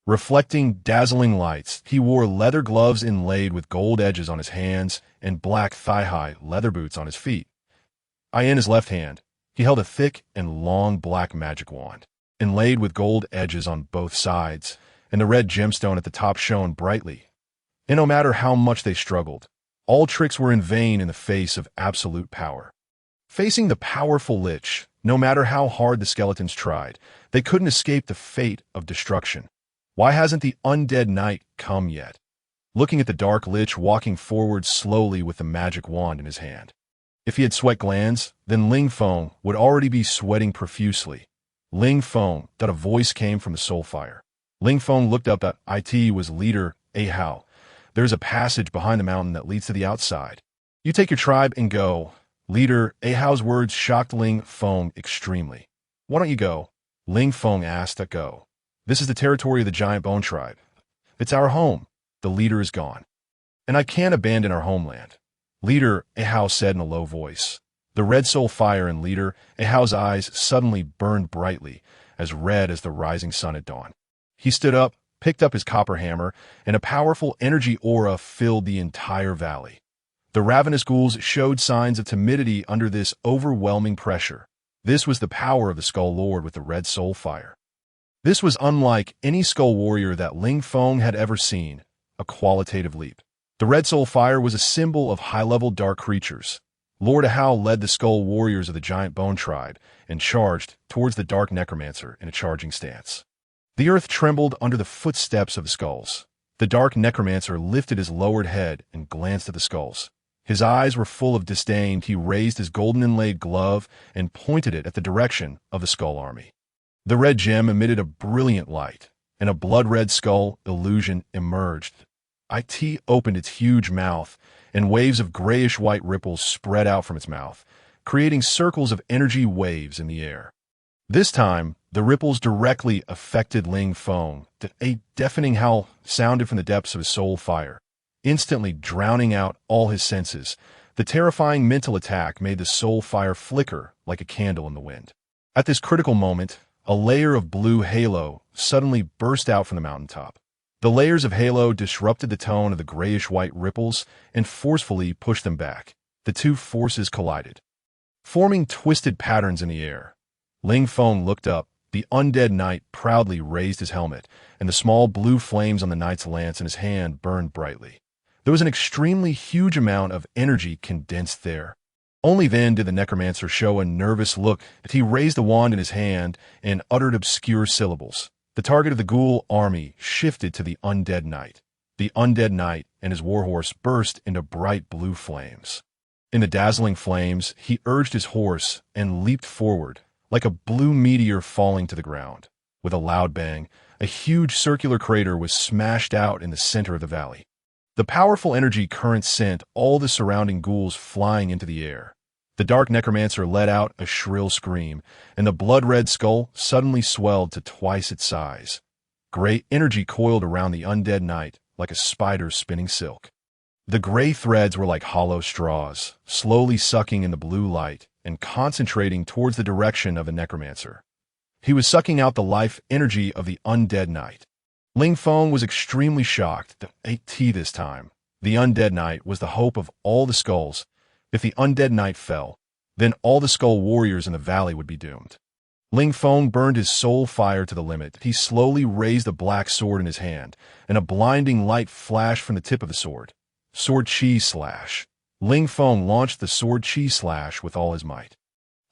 Reflecting dazzling lights, he wore leather gloves inlaid with gold edges on his hands and black thigh-high leather boots on his feet. In his left hand, he held a thick and long black magic wand, inlaid with gold edges on both sides, and the red gemstone at the top shone brightly. And no matter how much they struggled, all tricks were in vain in the face of absolute power. Facing the powerful Lich, no matter how hard the skeletons tried, they couldn't escape the fate of destruction. Why hasn't the undead knight come yet? Looking at the dark Lich walking forward slowly with the magic wand in his hand. If he had sweat glands, then Ling Feng would already be sweating profusely. Ling Feng, that a voice came from the soul fire. Ling Feng looked up at it was leader A Hao. There's a passage behind the mountain that leads to the outside. You take your tribe and go. Leader A Hao's words shocked Ling Feng extremely. Why don't you go? Ling Feng asked to go. This is the territory of the giant bone tribe. It's our home. The leader is gone. And I can't abandon our homeland. Leader A Hao said in a low voice. The red soul fire in Leader A Hao's eyes suddenly burned brightly, as red as the rising sun at dawn. He stood up, picked up his copper hammer, and a powerful energy aura filled the entire valley. The ravenous ghouls showed signs of timidity under this overwhelming pressure. This was the power of the Skull Lord with the red soul fire. This was unlike any skull warrior that Ling Feng had ever seen, a qualitative leap. The red soul fire was a symbol of high-level dark creatures. Lord A Hao led the skull warriors of the giant bone tribe and charged towards the dark necromancer in a charging stance. The earth trembled under the footsteps of the skulls. The dark necromancer lifted his lowered head and glanced at the skulls. His eyes were full of disdain. He raised his golden inlaid glove and pointed it at the direction of the skull army. The red gem emitted a brilliant light, and a blood-red skull illusion emerged. It opened its huge mouth, and waves of grayish-white ripples spread out from its mouth, creating circles of energy waves in the air. This time, the ripples directly affected Ling Feng. A deafening howl sounded from the depths of his soul fire, instantly drowning out all his senses. The terrifying mental attack made the soul fire flicker like a candle in the wind. At this critical moment, a layer of blue halo suddenly burst out from the mountaintop. The layers of halo disrupted the tone of the grayish-white ripples and forcefully pushed them back. The two forces collided, forming twisted patterns in the air. Ling Feng looked up. The undead knight proudly raised his helmet, and the small blue flames on the knight's lance in his hand burned brightly. There was an extremely huge amount of energy condensed there. Only then did the necromancer show a nervous look. He raised the wand in his hand and uttered obscure syllables. The target of the ghoul army shifted to the undead knight. The undead knight and his warhorse burst into bright blue flames. In the dazzling flames, he urged his horse and leaped forward, like a blue meteor falling to the ground. With a loud bang, a huge circular crater was smashed out in the center of the valley. The powerful energy current sent all the surrounding ghouls flying into the air. The dark necromancer let out a shrill scream, and the blood-red skull suddenly swelled to twice its size. Gray energy coiled around the undead knight like a spider spinning silk. The gray threads were like hollow straws, slowly sucking in the blue light and concentrating towards the direction of the necromancer. He was sucking out the life energy of the undead knight. Ling Feng was extremely shocked. This time, the undead knight was the hope of all the skulls. If the undead knight fell, then all the skull warriors in the valley would be doomed. Ling Feng burned his soul fire to the limit. He slowly raised a black sword in his hand, and a blinding light flashed from the tip of the sword. Sword Chi Slash. Ling Feng launched the Sword Chi Slash with all his might.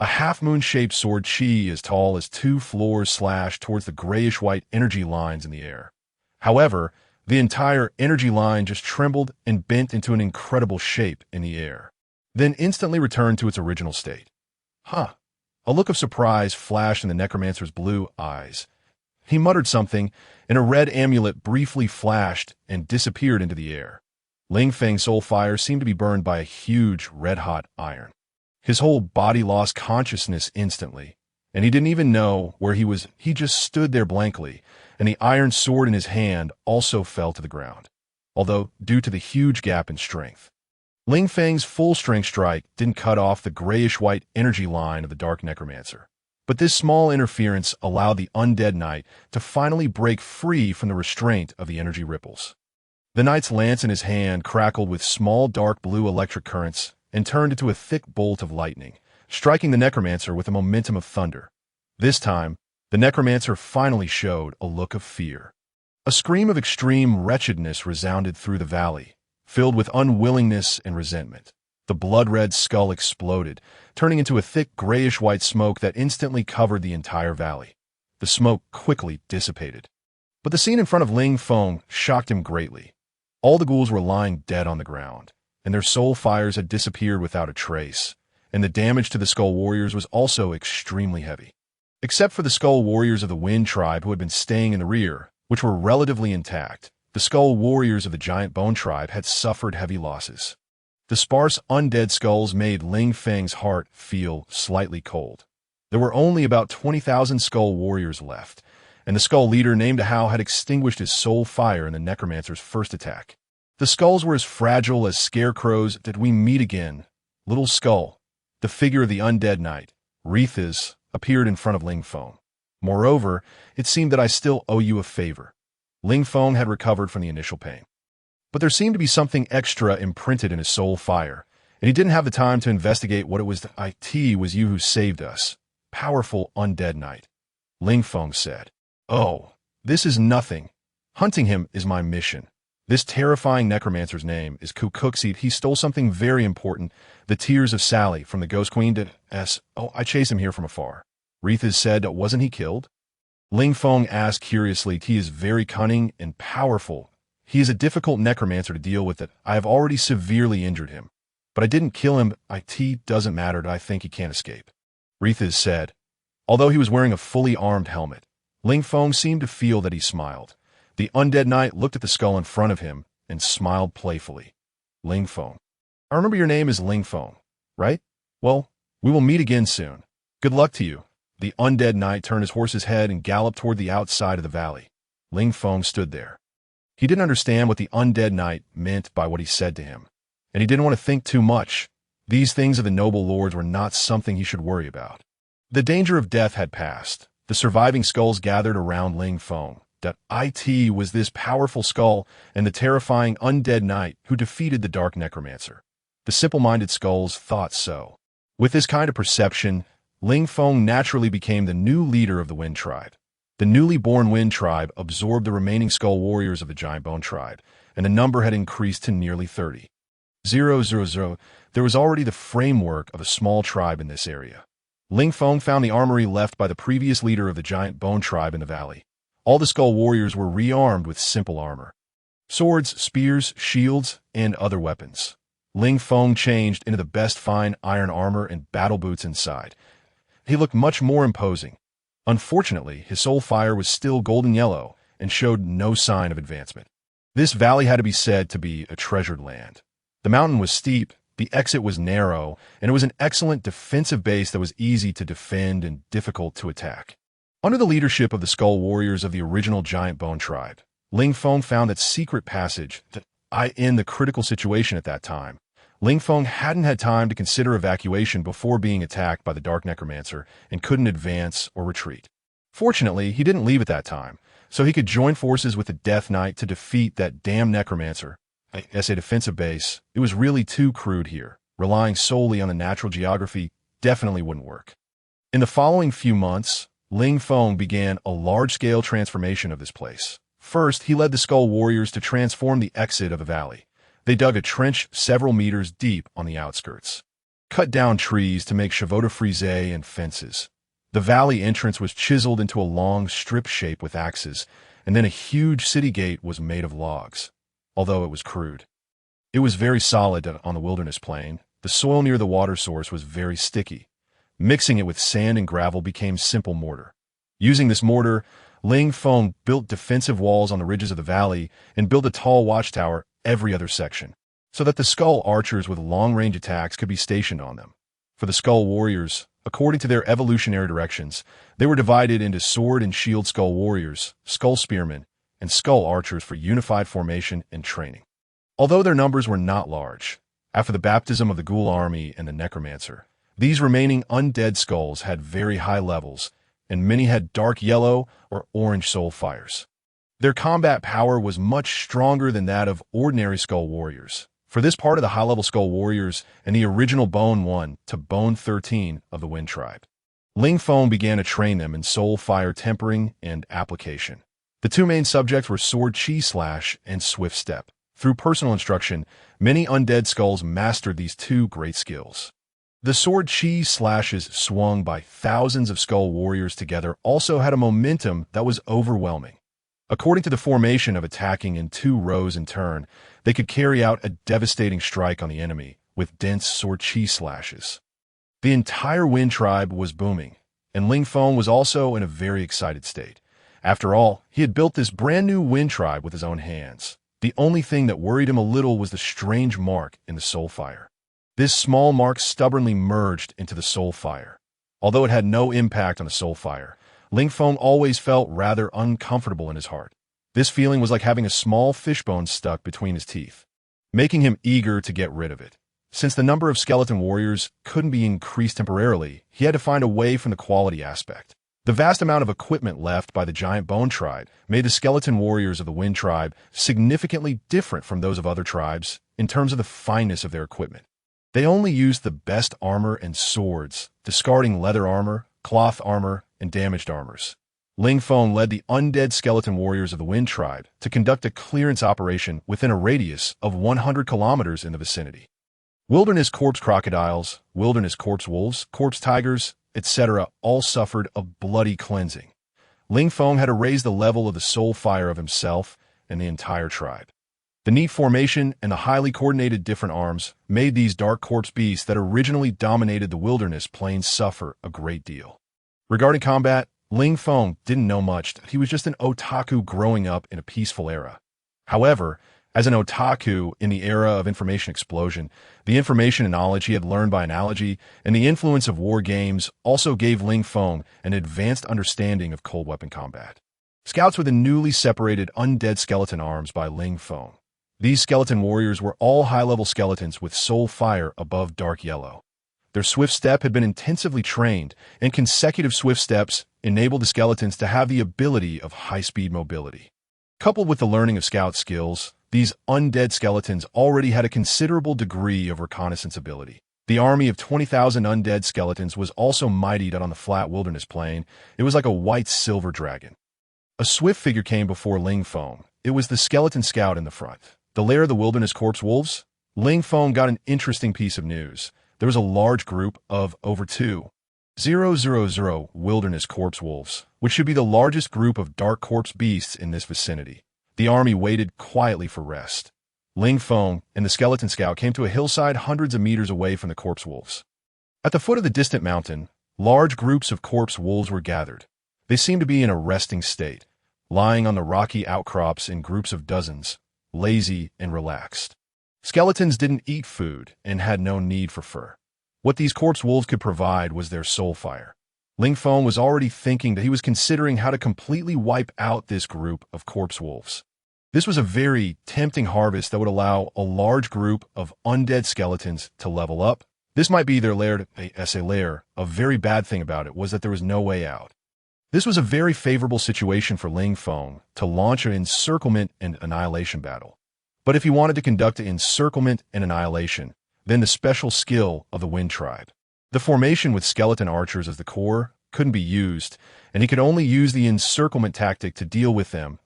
A half-moon-shaped sword chi as tall as 2 floors slashed towards the grayish-white energy lines in the air. However, the entire energy line just trembled and bent into an incredible shape in the air, then instantly returned to its original state. A look of surprise flashed in the necromancer's blue eyes. He muttered something, and a red amulet briefly flashed and disappeared into the air. Ling Feng's soul fire seemed to be burned by a huge red-hot iron. His whole body lost consciousness instantly, and he didn't even know where he was. He just stood there blankly, and the iron sword in his hand also fell to the ground, although due to the huge gap in strength. Ling Feng's full-strength strike didn't cut off the grayish-white energy line of the dark necromancer, but this small interference allowed the undead knight to finally break free from the restraint of the energy ripples. The knight's lance in his hand crackled with small dark blue electric currents and turned into a thick bolt of lightning, striking the necromancer with the momentum of thunder. This time, the necromancer finally showed a look of fear. A scream of extreme wretchedness resounded through the valley, filled with unwillingness and resentment. The blood-red skull exploded, turning into a thick grayish-white smoke that instantly covered the entire valley. The smoke quickly dissipated. But the scene in front of Ling Feng shocked him greatly. All the ghouls were lying dead on the ground, and their soul fires had disappeared without a trace, and the damage to the Skull Warriors was also extremely heavy. Except for the Skull Warriors of the Wind Tribe who had been staying in the rear, which were relatively intact, the Skull Warriors of the Giant Bone Tribe had suffered heavy losses. The sparse undead skulls made Ling Feng's heart feel slightly cold. There were only about 20,000 Skull Warriors left, and the Skull Leader named Hao had extinguished his soul fire in the necromancer's first attack. The skulls were as fragile as scarecrows. Did we meet again? Little Skull, the figure of the undead knight, Rithas, appeared in front of Ling Feng. Moreover, it seemed that I still owe you a favor. Ling Feng had recovered from the initial pain, but there seemed to be something extra imprinted in his soul fire, and he didn't have the time to investigate what it was. It was you who saved us, powerful undead knight. Ling Feng said, "Oh, this is nothing. Hunting him is my mission. This terrifying necromancer's name is Kukuxit. He stole something very important, the tears of Sally from the Ghost Queen. I chased him here from afar." Rithas said, "Wasn't he killed?" Ling Feng asked curiously. "He is very cunning and powerful. He is a difficult necromancer to deal with. I have already severely injured him, But I didn't kill him. It doesn't matter. I think he can't escape. Rethas said. Although he was wearing a fully armed helmet, Ling Feng seemed to feel that he smiled. The undead knight looked at the skull in front of him and smiled playfully. Ling Feng. I remember your name is Ling Feng, right? Well, we will meet again soon. Good luck to you. The undead knight turned his horse's head and galloped toward the outside of the valley. Ling Feng stood there. He didn't understand what the undead knight meant by what he said to him, and he didn't want to think too much. These things of the noble lords were not something he should worry about. The danger of death had passed. The surviving skulls gathered around Ling Feng. That it was this powerful skull and the terrifying undead knight who defeated the dark necromancer. The simple-minded skulls thought so. With this kind of perception, Ling Feng naturally became the new leader of the Wind Tribe. The newly born Wind Tribe absorbed the remaining skull warriors of the Giant Bone Tribe, and the number had increased to nearly 30. 000. There was already the framework of a small tribe in this area. Ling Feng found the armory left by the previous leader of the Giant Bone Tribe in the valley. All the skull warriors were rearmed with simple armor. Swords, spears, shields, and other weapons. Ling Feng changed into the best fine iron armor and battle boots inside. He looked much more imposing. Unfortunately, his soul fire was still golden yellow and showed no sign of advancement. This valley had to be said to be a treasured land. The mountain was steep, the exit was narrow, and it was an excellent defensive base that was easy to defend and difficult to attack. Under the leadership of the skull warriors of the original Giant Bone Tribe, Ling Feng found that secret passage in the critical situation at that time. Ling Feng hadn't had time to consider evacuation before being attacked by the Dark Necromancer and couldn't advance or retreat. Fortunately, he didn't leave at that time, so he could join forces with the Death Knight to defeat that damn Necromancer. As a defensive base, it was really too crude here. Relying solely on the natural geography definitely wouldn't work. In the following few months, Ling Feng began a large-scale transformation of this place. First, he led the Skull Warriors to transform the exit of the valley. They dug a trench several meters deep on the outskirts, cut down trees to make chevaux frise and fences. The valley entrance was chiseled into a long strip shape with axes, and then a huge city gate was made of logs, although it was crude. It was very solid on the wilderness plain. The soil near the water source was very sticky. Mixing it with sand and gravel became simple mortar. Using this mortar, Ling Feng built defensive walls on the ridges of the valley and built a tall watchtower every other section, so that the skull archers with long-range attacks could be stationed on them. For the skull warriors, according to their evolutionary directions, they were divided into sword and shield skull warriors, skull spearmen, and skull archers for unified formation and training. Although their numbers were not large, after the baptism of the Ghoul army and the Necromancer, these remaining undead skulls had very high levels, and many had dark yellow or orange soul fires. Their combat power was much stronger than that of ordinary skull warriors. For this part of the high-level skull warriors and the original Bone 1 to Bone 13 of the Wind Tribe, Ling Feng began to train them in soul fire tempering and application. The two main subjects were sword chi slash and swift step. Through personal instruction, many undead skulls mastered these two great skills. The sword chi slashes swung by thousands of skull warriors together also had a momentum that was overwhelming. According to the formation of attacking in 2 rows in turn, they could carry out a devastating strike on the enemy with dense sword chi slashes. The entire Wind Tribe was booming, and Ling Feng was also in a very excited state. After all, he had built this brand new Wind Tribe with his own hands. The only thing that worried him a little was the strange mark in the soul fire. This small mark stubbornly merged into the soul fire. Although it had no impact on the soul fire, Ling Feng always felt rather uncomfortable in his heart. This feeling was like having a small fishbone stuck between his teeth, making him eager to get rid of it. Since the number of skeleton warriors couldn't be increased temporarily, he had to find a way from the quality aspect. The vast amount of equipment left by the Giant Bone Tribe made the skeleton warriors of the Wind Tribe significantly different from those of other tribes in terms of the fineness of their equipment. They only used the best armor and swords, discarding leather armor, cloth armor, and damaged armors. Ling Feng led the undead skeleton warriors of the Wind Tribe to conduct a clearance operation within a radius of 100 kilometers in the vicinity. Wilderness corpse crocodiles, wilderness corpse wolves, corpse tigers, etc. all suffered a bloody cleansing. Ling Feng had to raise the level of the soul fire of himself and the entire tribe. The neat formation and the highly coordinated different arms made these dark corpse beasts that originally dominated the wilderness plains suffer a great deal. Regarding combat, Ling Feng didn't know much. He was just an otaku growing up in a peaceful era. However, as an otaku in the era of information explosion, the information and knowledge he had learned by analogy and the influence of war games also gave Ling Feng an advanced understanding of cold weapon combat. Scouts were the newly separated undead skeleton arms by Ling Feng. These skeleton warriors were all high-level skeletons with soul fire above dark yellow. Their swift step had been intensively trained, and consecutive swift steps enabled the skeletons to have the ability of high-speed mobility. Coupled with the learning of scout skills, these undead skeletons already had a considerable degree of reconnaissance ability. The army of 20,000 undead skeletons was also mightied out on the flat wilderness plain. It was like a white silver dragon. A swift figure came before Ling Feng. It was the skeleton scout in the front. The lair of the wilderness corpse wolves? Ling Feng got an interesting piece of news. There was a large group of over 2,000 wilderness corpse wolves, which should be the largest group of dark corpse beasts in this vicinity. The army waited quietly for rest. Ling Feng and the skeleton scout came to a hillside hundreds of meters away from the corpse wolves. At the foot of the distant mountain, large groups of corpse wolves were gathered. They seemed to be in a resting state, lying on the rocky outcrops in groups of dozens, lazy and relaxed. Skeletons didn't eat food and had no need for fur. What these corpse wolves could provide was their soul fire. Ling Feng was already thinking that he was considering how to completely wipe out this group of corpse wolves. This was a very tempting harvest that would allow a large group of undead skeletons to level up. This might be their lair. A very bad thing about it was that there was no way out. This was a very favorable situation for Ling Feng to launch an encirclement and annihilation battle. But if he wanted to conduct an encirclement and annihilation, then the special skill of the Wind Tribe. The formation with skeleton archers as the core couldn't be used, and he could only use the encirclement tactic to deal with them.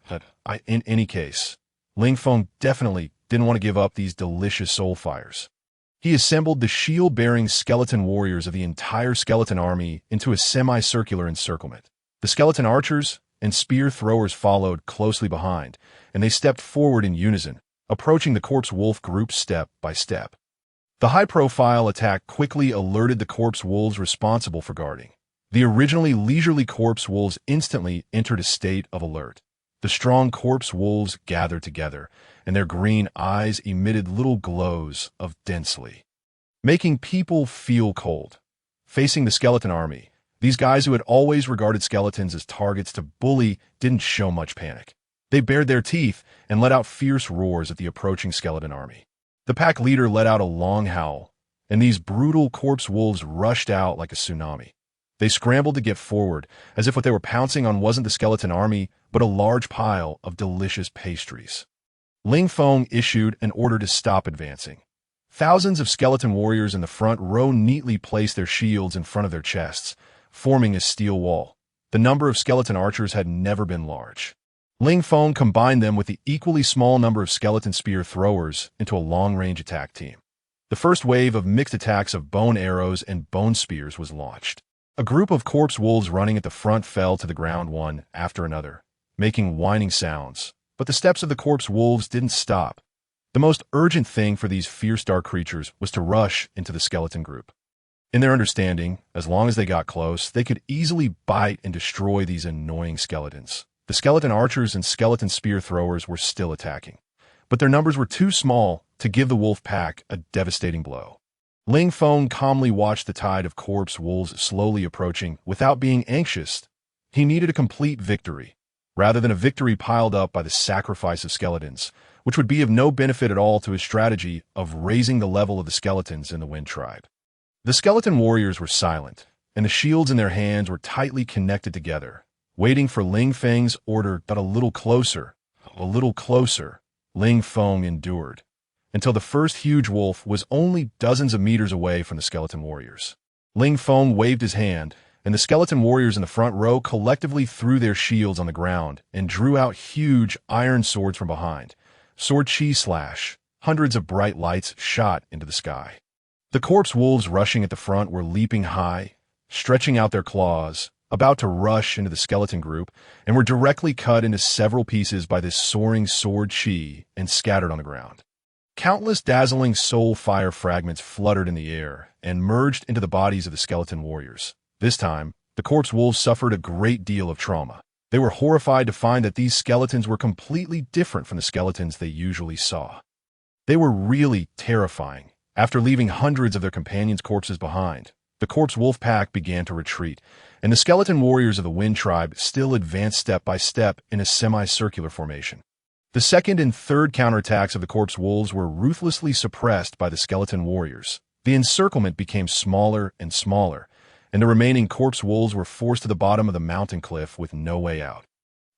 In any case, Ling Feng definitely didn't want to give up these delicious soul fires. He assembled the shield-bearing skeleton warriors of the entire skeleton army into a semicircular encirclement. The skeleton archers and spear throwers followed closely behind, and they stepped forward in unison, approaching the corpse wolf group step by step. The high-profile attack quickly alerted the corpse wolves responsible for guarding. The originally leisurely corpse wolves instantly entered a state of alert. The strong corpse wolves gathered together, and their green eyes emitted little glows of densely, making people feel cold. Facing the skeleton army, these guys who had always regarded skeletons as targets to bully didn't show much panic. They bared their teeth and let out fierce roars at the approaching skeleton army. The pack leader let out a long howl, and these brutal corpse wolves rushed out like a tsunami. They scrambled to get forward, as if what they were pouncing on wasn't the skeleton army, but a large pile of delicious pastries. Ling Feng issued an order to stop advancing. Thousands of skeleton warriors in the front row neatly placed their shields in front of their chests, forming a steel wall. The number of skeleton archers had never been large. Ling Feng combined them with the equally small number of skeleton spear throwers into a long-range attack team. The first wave of mixed attacks of bone arrows and bone spears was launched. A group of corpse wolves running at the front fell to the ground one after another, making whining sounds. But the steps of the corpse wolves didn't stop. The most urgent thing for these fierce dark creatures was to rush into the skeleton group. In their understanding, as long as they got close, they could easily bite and destroy these annoying skeletons. The skeleton archers and skeleton spear throwers were still attacking, but their numbers were too small to give the wolf pack a devastating blow. Ling Feng calmly watched the tide of corpse wolves slowly approaching without being anxious. He needed a complete victory, rather than a victory piled up by the sacrifice of skeletons, which would be of no benefit at all to his strategy of raising the level of the skeletons in the Wind Tribe. The skeleton warriors were silent, and the shields in their hands were tightly connected together, waiting for Ling Feng's order. But a little closer, Ling Feng endured, until the first huge wolf was only dozens of meters away from the skeleton warriors. Ling Feng waved his hand, and the skeleton warriors in the front row collectively threw their shields on the ground and drew out huge iron swords from behind. Sword chi slash. Hundreds of bright lights shot into the sky. The corpse wolves rushing at the front were leaping high, stretching out their claws, about to rush into the skeleton group, and were directly cut into several pieces by this soaring sword chi and scattered on the ground. Countless dazzling soul fire fragments fluttered in the air and merged into the bodies of the skeleton warriors. This time, the corpse wolves suffered a great deal of trauma. They were horrified to find that these skeletons were completely different from the skeletons they usually saw. They were really terrifying. After leaving hundreds of their companions' corpses behind, the corpse wolf pack began to retreat, and the skeleton warriors of the Wind Tribe still advanced step by step in a semicircular formation. The second and third counterattacks of the corpse wolves were ruthlessly suppressed by the skeleton warriors. The encirclement became smaller and smaller, and the remaining corpse wolves were forced to the bottom of the mountain cliff with no way out.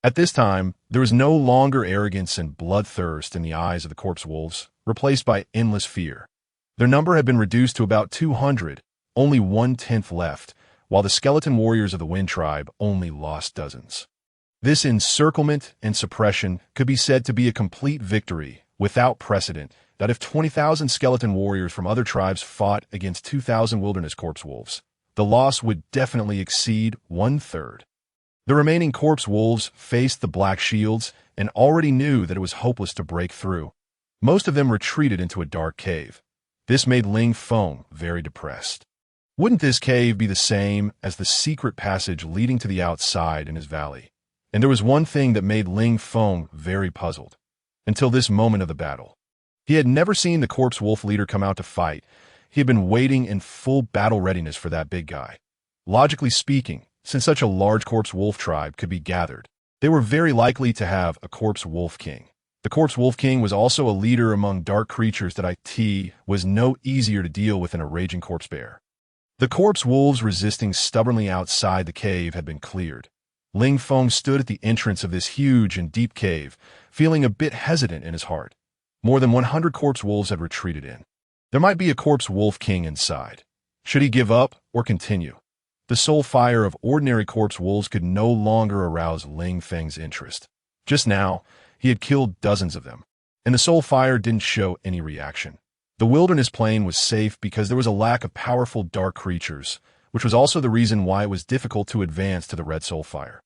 At this time, there was no longer arrogance and bloodthirst in the eyes of the corpse wolves, replaced by endless fear. Their number had been reduced to about 200, only 1/10 left, while the skeleton warriors of the Wind Tribe only lost dozens. This encirclement and suppression could be said to be a complete victory, without precedent, that if 20,000 skeleton warriors from other tribes fought against 2,000 wilderness corpse wolves, the loss would definitely exceed 1/3. The remaining corpse wolves faced the black shields and already knew that it was hopeless to break through. Most of them retreated into a dark cave. This made Ling Feng very depressed. Wouldn't this cave be the same as the secret passage leading to the outside in his valley? And there was one thing that made Ling Feng very puzzled. Until this moment of the battle, he had never seen the corpse wolf leader come out to fight. He had been waiting in full battle readiness for that big guy. Logically speaking, since such a large corpse wolf tribe could be gathered, they were very likely to have a corpse wolf king. The corpse wolf king was also a leader among dark creatures that was no easier to deal with than a raging corpse bear. The corpse wolves resisting stubbornly outside the cave had been cleared. Ling Feng stood at the entrance of this huge and deep cave, feeling a bit hesitant in his heart. More than 100 corpse wolves had retreated in. There might be a corpse wolf king inside. Should he give up or continue? The soul fire of ordinary corpse wolves could no longer arouse Ling Feng's interest. Just now, he had killed dozens of them, and the soul fire didn't show any reaction. The wilderness plain was safe because there was a lack of powerful dark creatures, which was also the reason why it was difficult to advance to the red soul fire.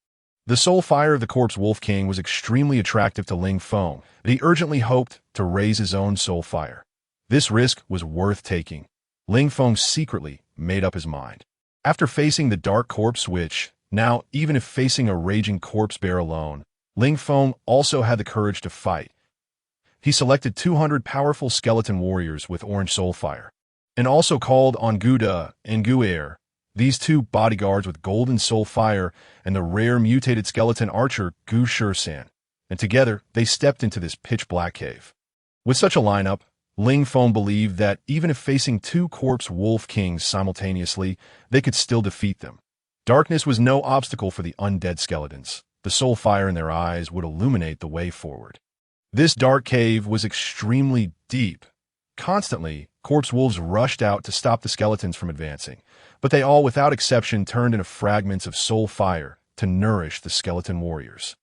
The soul fire of the corpse wolf king was extremely attractive to Ling Feng, but he urgently hoped to raise his own soul fire. This risk was worth taking. Ling Feng secretly made up his mind. After facing the dark corpse witch, now even if facing a raging corpse bear alone, Ling Feng also had the courage to fight. He selected 200 powerful skeleton warriors with orange soul fire, and also called on Guda and Guer, these two bodyguards with golden soul fire and the rare mutated skeleton archer Gu Shursan, and together they stepped into this pitch-black cave. With such a lineup, Ling Feng believed that even if facing two corpse wolf kings simultaneously, they could still defeat them. Darkness was no obstacle for the undead skeletons. The soul fire in their eyes would illuminate the way forward. This dark cave was extremely deep. Constantly, corpse wolves rushed out to stop the skeletons from advancing, but they all without exception turned into fragments of soul fire to nourish the skeleton warriors.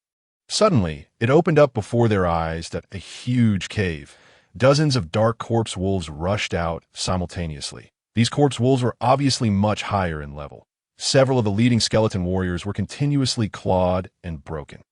Suddenly, it opened up before their eyes that a huge cave. Dozens of dark corpse wolves rushed out simultaneously. These corpse wolves were obviously much higher in level. Several of the leading skeleton warriors were continuously clawed and broken.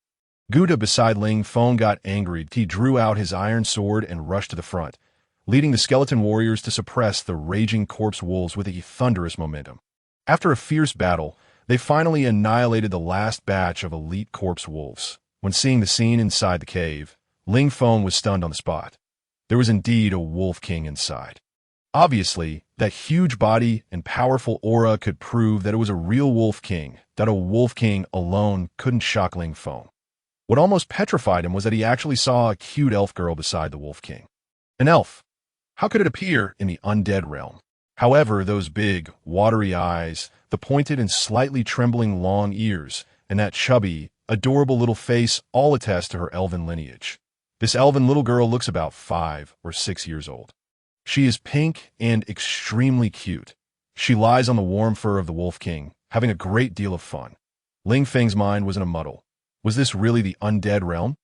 Guda beside Ling Feng got angry. He drew out his iron sword and rushed to the front, leading the skeleton warriors to suppress the raging corpse wolves with a thunderous momentum. After a fierce battle, they finally annihilated the last batch of elite corpse wolves. When seeing the scene inside the cave, Ling Feng was stunned on the spot. There was indeed a wolf king inside. Obviously, that huge body and powerful aura could prove that it was a real wolf king, that a wolf king alone couldn't shock Ling Feng. What almost petrified him was that he actually saw a cute elf girl beside the wolf king. An elf. How could it appear in the undead realm? However, those big, watery eyes, the pointed and slightly trembling long ears, and that chubby, adorable little face all attest to her elven lineage. This elven little girl looks about 5 or 6 years old. She is pink and extremely cute. She lies on the warm fur of the wolf king, having a great deal of fun. Ling Feng's mind was in a muddle. Was this really the undead realm?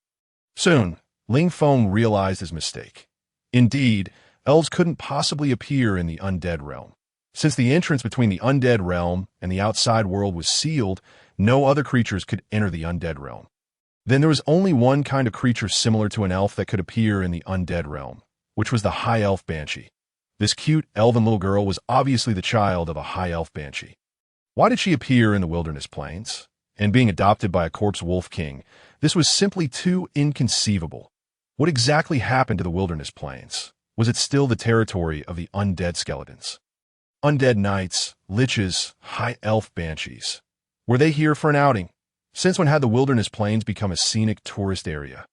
Soon, Ling Feng realized his mistake. Indeed, elves couldn't possibly appear in the undead realm. Since the entrance between the undead realm and the outside world was sealed, no other creatures could enter the undead realm. Then there was only one kind of creature similar to an elf that could appear in the undead realm, which was the high elf banshee. This cute, elven little girl was obviously the child of a high elf banshee. Why did she appear in the wilderness plains? And being adopted by a corpse wolf king, this was simply too inconceivable. What exactly happened to the wilderness plains? Was it still the territory of the undead skeletons? Undead knights, liches, high elf banshees. Were they here for an outing? Since when had the wilderness plains become a scenic tourist area?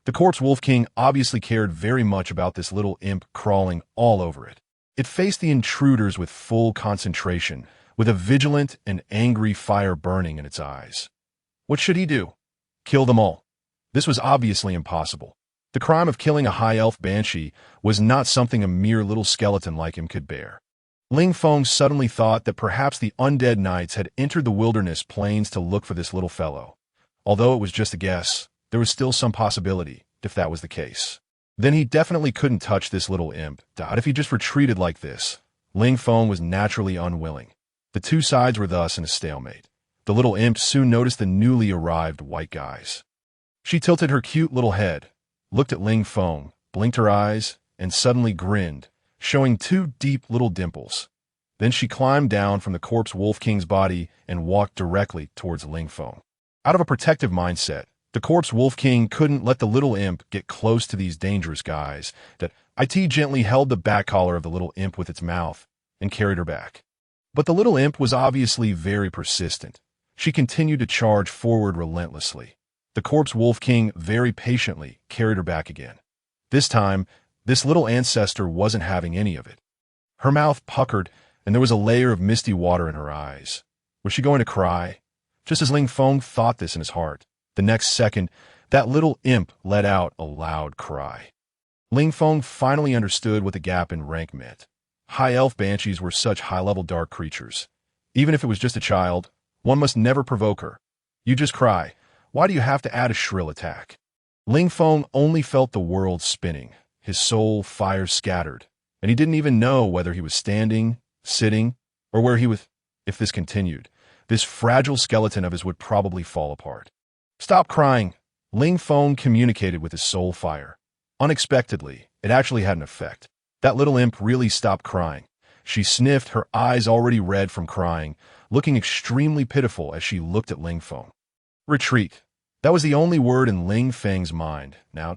The corpse wolf king obviously cared very much about this little imp crawling all over it. It faced the intruders with full concentration, with a vigilant and angry fire burning in its eyes. What should he do? Kill them all. This was obviously impossible. The crime of killing a high elf banshee was not something a mere little skeleton like him could bear. Ling Feng suddenly thought that perhaps the undead knights had entered the wilderness plains to look for this little fellow. Although it was just a guess, there was still some possibility, if that was the case. Then he definitely couldn't touch this little imp. If he just retreated like this. Ling Feng was naturally unwilling. The two sides were thus in a stalemate. The little imp soon noticed the newly arrived white guys. She tilted her cute little head, looked at Ling Feng, blinked her eyes, and suddenly grinned, showing two deep little dimples. Then she climbed down from the corpse wolf king's body and walked directly towards Ling Feng. Out of a protective mindset, the corpse wolf king couldn't let the little imp get close to these dangerous guys. That it gently held the back collar of the little imp with its mouth and carried her back. But the little imp was obviously very persistent. She continued to charge forward relentlessly. The corpse wolf king very patiently carried her back again. This time, this little ancestor wasn't having any of it. Her mouth puckered, and there was a layer of misty water in her eyes. Was she going to cry? Just as Ling Feng thought this in his heart, the next second, that little imp let out a loud cry. Ling Feng finally understood what the gap in rank meant. High elf banshees were such high-level dark creatures. Even if it was just a child, one must never provoke her. You just cry. Why do you have to add a shrill attack? Ling Feng only felt the world spinning. His soul fire scattered, and he didn't even know whether he was standing, sitting, or where he was. If this continued, this fragile skeleton of his would probably fall apart. Stop crying. Ling Feng communicated with his soul fire. Unexpectedly, it actually had an effect. That little imp really stopped crying. She sniffed, her eyes already red from crying, looking extremely pitiful as she looked at Ling Feng. Retreat. That was the only word in Ling Feng's mind. Now,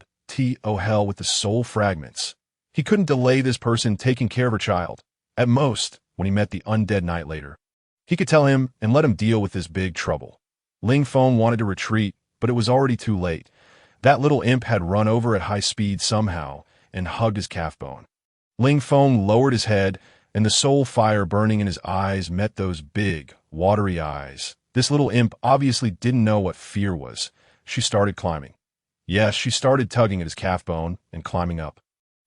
oh hell with the soul fragments. He couldn't delay this person taking care of her child. At most, when he met the undead knight later, he could tell him and let him deal with this big trouble. Ling Feng wanted to retreat, but it was already too late. That little imp had run over at high speed somehow and hugged his calf bone. Ling Feng lowered his head, and the soul fire burning in his eyes met those big, watery eyes. This little imp obviously didn't know what fear was. She started climbing. Yes, she started tugging at his calf bone and climbing up.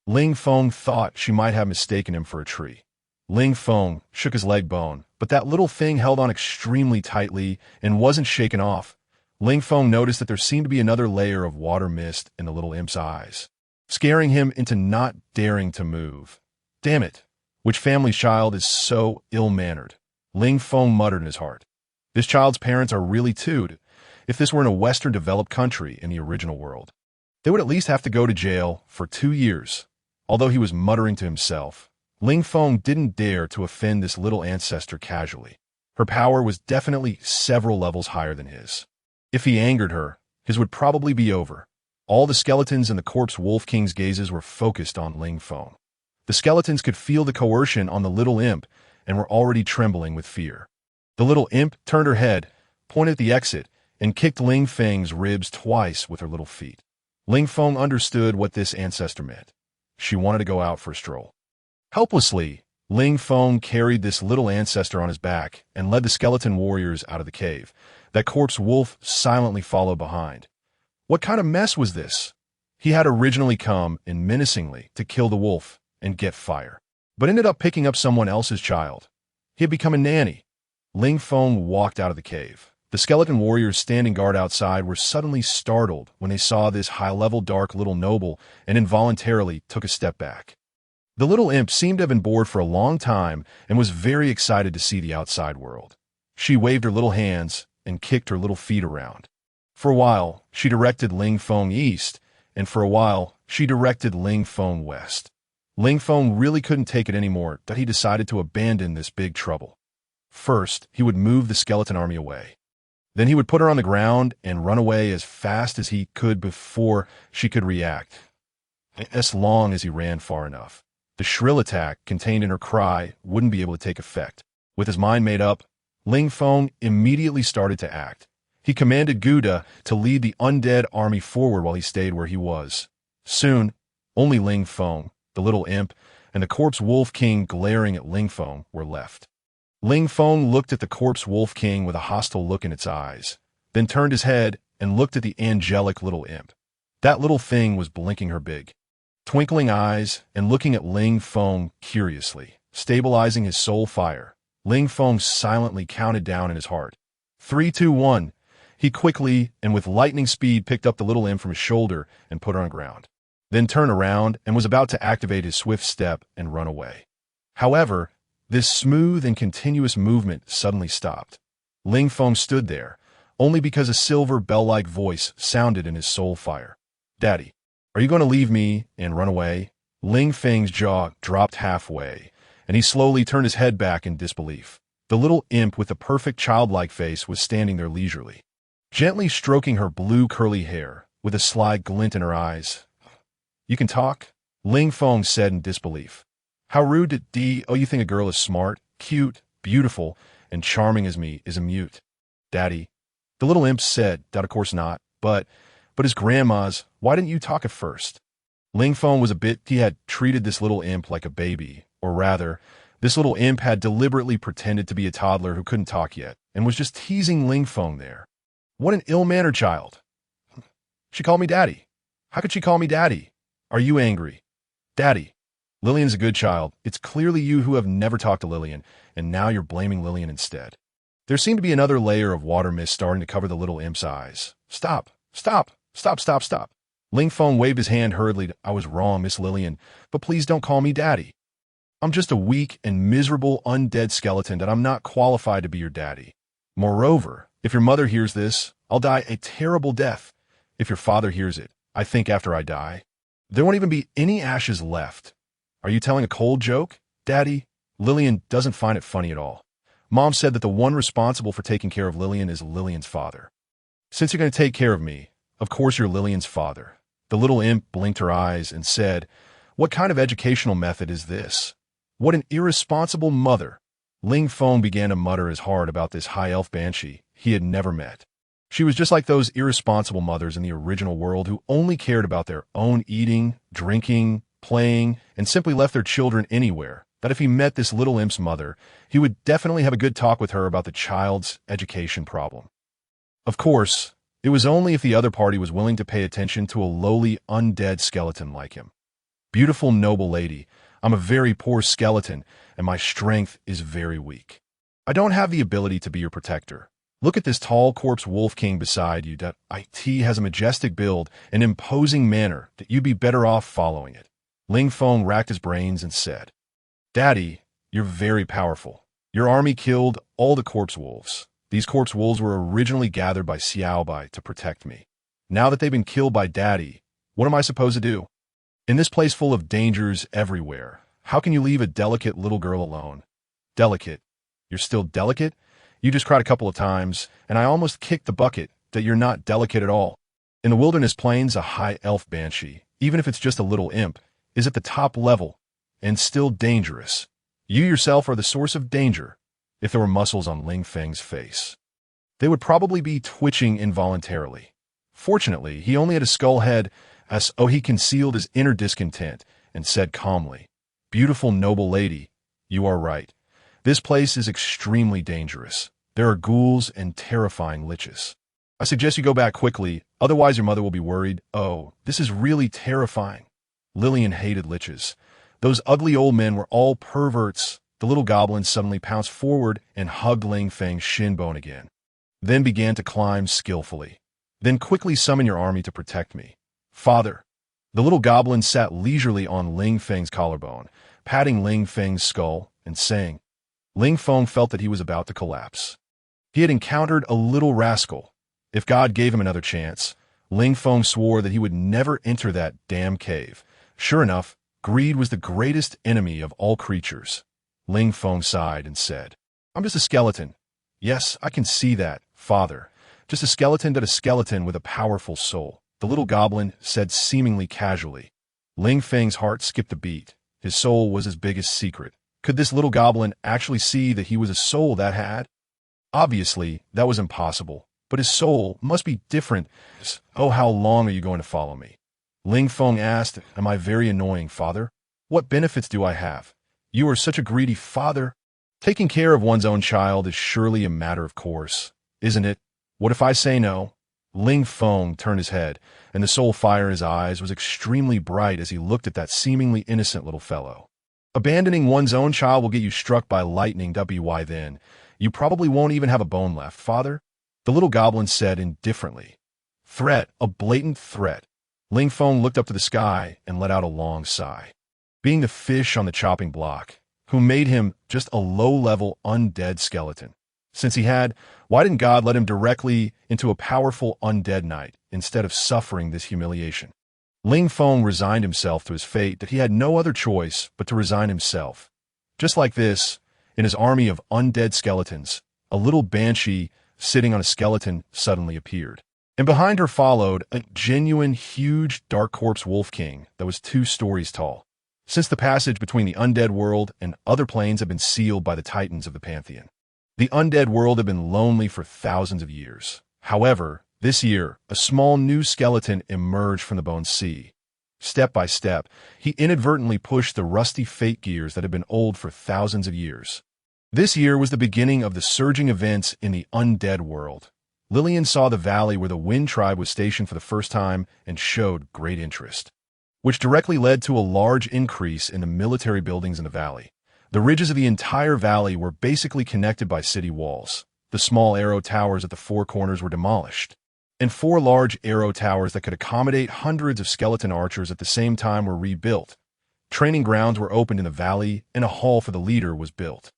Ling Feng thought she might have mistaken him for a tree. Ling Feng shook his leg bone, but that little thing held on extremely tightly and wasn't shaken off. Ling Feng noticed that there seemed to be another layer of water mist in the little imp's eyes, scaring him into not daring to move. Damn it! Which family's child is so ill-mannered? Ling Feng muttered in his heart. This child's parents are really tooed. If this were in a Western developed country in the original world, they would at least have to go to jail for 2 years. Although he was muttering to himself, Ling Feng didn't dare to offend this little ancestor casually. Her power was definitely several levels higher than his. If he angered her, his would probably be over. All the skeletons in the corpse wolf king's gazes were focused on Ling Feng. The skeletons could feel the coercion on the little imp and were already trembling with fear. The little imp turned her head, pointed at the exit, and kicked Ling Feng's ribs twice with her little feet. Ling Feng understood what this ancestor meant. She wanted to go out for a stroll. Helplessly, Ling Feng carried this little ancestor on his back and led the skeleton warriors out of the cave. That corpse wolf silently followed behind. What kind of mess was this? He had originally come in menacingly to kill the wolf and get fire, but ended up picking up someone else's child. He had become a nanny. Ling Feng walked out of the cave. The skeleton warriors standing guard outside were suddenly startled when they saw this high-level dark little noble and involuntarily took a step back. The little imp seemed to have been bored for a long time and was very excited to see the outside world. She waved her little hands and kicked her little feet around. For a while, she directed Ling Feng east, and for a while, she directed Ling Feng west. Ling Feng really couldn't take it anymore that he decided to abandon this big trouble. First, he would move the skeleton army away. Then he would put her on the ground and run away as fast as he could before she could react, as long as he ran far enough. The shrill attack contained in her cry wouldn't be able to take effect. With his mind made up, Ling Feng immediately started to act. He commanded Gouda to lead the undead army forward while he stayed where he was. Soon, only Ling Feng, the little imp, and the corpse wolf king glaring at Ling Feng were left. Ling Feng looked at the corpse wolf king with a hostile look in its eyes, then turned his head and looked at the angelic little imp. That little thing was blinking her big, twinkling eyes and looking at Ling Feng curiously, stabilizing his soul fire. Ling Feng silently counted down in his heart. 3, 2, 1. He quickly and with lightning speed picked up the little imp from his shoulder and put her on the ground, then turned around and was about to activate his swift step and run away. However, this smooth and continuous movement suddenly stopped. Ling Feng stood there, only because a silver bell-like voice sounded in his soul fire. "Daddy, are you going to leave me and run away?" Ling Feng's jaw dropped halfway, and he slowly turned his head back in disbelief. The little imp with the perfect childlike face was standing there leisurely, gently stroking her blue curly hair, with a sly glint in her eyes. "You can talk?" Ling Feng said in disbelief. "How rude to you think a girl is smart, cute, beautiful, and charming as me is a mute." "Daddy," the little imp said, "that of course not, but his grandma's, why didn't you talk at first?" Ling Feng was he had treated this little imp like a baby, or rather, this little imp had deliberately pretended to be a toddler who couldn't talk yet, and was just teasing Ling Feng there. What an ill-mannered child. "She called me daddy." "How could she call me daddy?" "Are you angry?" "Daddy, Lillian's a good child. It's clearly you who have never talked to Lillian, and now you're blaming Lillian instead." There seemed to be another layer of water mist starting to cover the little imp's eyes. "Stop, stop, stop, stop, stop." Ling Feng waved his hand hurriedly. "I was wrong, Miss Lillian, but please don't call me daddy. I'm just a weak and miserable undead skeleton that I'm not qualified to be your daddy. Moreover, if your mother hears this, I'll die a terrible death. If your father hears it, I think after I die, there won't even be any ashes left. Are you telling a cold joke, Daddy?" Lillian doesn't find it funny at all. Mom said that the one responsible for taking care of Lillian is Lillian's father. "Since you're going to take care of me, of course you're Lillian's father." The little imp blinked her eyes and said, "What kind of educational method is this? What an irresponsible mother." Ling Feng began to mutter his heart about this high elf banshee he had never met. She was just like those irresponsible mothers in the original world who only cared about their own eating, drinking, playing, and simply left their children anywhere, that if he met this little imp's mother, he would definitely have a good talk with her about the child's education problem. Of course, it was only if the other party was willing to pay attention to a lowly undead skeleton like him. "Beautiful noble lady, I'm a very poor skeleton, and my strength is very weak. I don't have the ability to be your protector. Look at this tall corpse wolf king beside you that has a majestic build and imposing manner that you'd be better off following it." Ling Feng racked his brains and said, "Daddy, you're very powerful. Your army killed all the corpse wolves. These corpse wolves were originally gathered by Xiaobai to protect me. Now that they've been killed by Daddy, what am I supposed to do? In this place full of dangers everywhere, how can you leave a delicate little girl alone?" "Delicate? You're still delicate? You just cried a couple of times, and I almost kicked the bucket that you're not delicate at all. In the wilderness plains, a high elf banshee, even if it's just a little imp, is at the top level, and still dangerous. You yourself are the source of danger." If there were muscles on Ling Feng's face, they would probably be twitching involuntarily. Fortunately, he only had a skull head, he concealed his inner discontent and said calmly, "Beautiful noble lady, you are right. This place is extremely dangerous. There are ghouls and terrifying liches. I suggest you go back quickly, otherwise your mother will be worried. Oh, this is really terrifying." Lillian hated liches. Those ugly old men were all perverts. The little goblin suddenly pounced forward and hugged Ling Feng's shin bone again, then began to climb skillfully. "Then quickly summon your army to protect me." "Father, The little goblin sat leisurely on Ling Feng's collarbone, patting Ling Feng's skull and saying. Ling Feng felt that he was about to collapse. He had encountered a little rascal. If God gave him another chance, Ling Feng swore that he would never enter that damn cave. Sure enough, greed was the greatest enemy of all creatures. Ling Feng sighed and said, I'm just a skeleton. Yes, I can see that, father. Just a skeleton but a skeleton with a powerful soul, the little goblin said seemingly casually. Ling Feng's heart skipped a beat. His soul was his biggest secret. Could this little goblin actually see that he was a soul that had? Obviously, that was impossible, but his soul must be different. Oh, how long are you going to follow me? Ling Feng asked, Am I very annoying, father? What benefits do I have? You are such a greedy father. Taking care of one's own child is surely a matter of course, isn't it? What if I say no? Ling Feng turned his head, and the soul fire in his eyes was extremely bright as he looked at that seemingly innocent little fellow. Abandoning one's own child will get you struck by lightning. Why then? You probably won't even have a bone left, father, the little goblin said indifferently. Threat, a blatant threat. Ling Feng looked up to the sky and let out a long sigh. Being the fish on the chopping block, who made him just a low-level undead skeleton. Since he had, why didn't God let him directly into a powerful undead knight instead of suffering this humiliation? Ling Feng resigned himself to his fate that he had no other choice but to resign himself. Just like this, in his army of undead skeletons, a little banshee sitting on a skeleton suddenly appeared. And behind her followed a genuine huge dark corpse wolf king that was 2 stories tall. Since the passage between the undead world and other planes had been sealed by the titans of the pantheon. The undead world had been lonely for thousands of years. However, this year, a small new skeleton emerged from the bone sea. Step by step, he inadvertently pushed the rusty fate gears that had been old for thousands of years. This year was the beginning of the surging events in the undead world. Lillian saw the valley where the Wind Tribe was stationed for the first time and showed great interest, which directly led to a large increase in the military buildings in the valley. The ridges of the entire valley were basically connected by city walls. The small arrow towers at the 4 corners were demolished, and 4 large arrow towers that could accommodate hundreds of skeleton archers at the same time were rebuilt. Training grounds were opened in the valley, and a hall for the leader was built.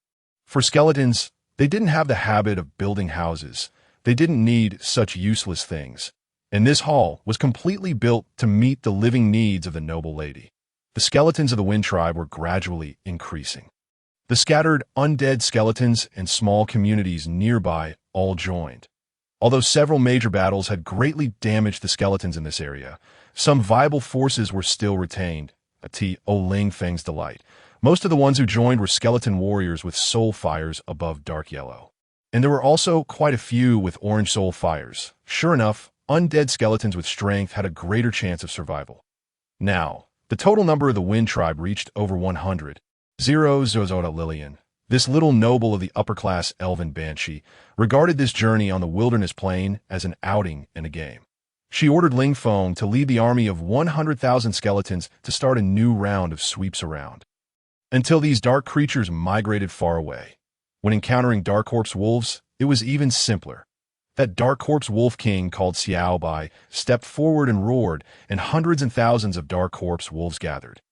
For skeletons, they didn't have the habit of building houses. They didn't need such useless things. And this hall was completely built to meet the living needs of the noble lady. The skeletons of the Wind Tribe were gradually increasing. The scattered undead skeletons and small communities nearby all joined. Although several major battles had greatly damaged the skeletons in this area, some viable forces were still retained, to Ling Feng's delight. Most of the ones who joined were skeleton warriors with soul fires above dark yellow. And there were also quite a few with orange soul fires. Sure enough, undead skeletons with strength had a greater chance of survival. Now, the total number of the Wind Tribe reached over 100. Zozota Lillian, this little noble of the upper-class elven banshee, regarded this journey on the wilderness plain as an outing and a game. She ordered Ling Feng to lead the army of 100,000 skeletons to start a new round of sweeps around. Until these dark creatures migrated far away. When encountering dark corpse wolves, it was even simpler. That dark corpse wolf king called Xiao Bai stepped forward and roared, and hundreds and thousands of dark corpse wolves gathered.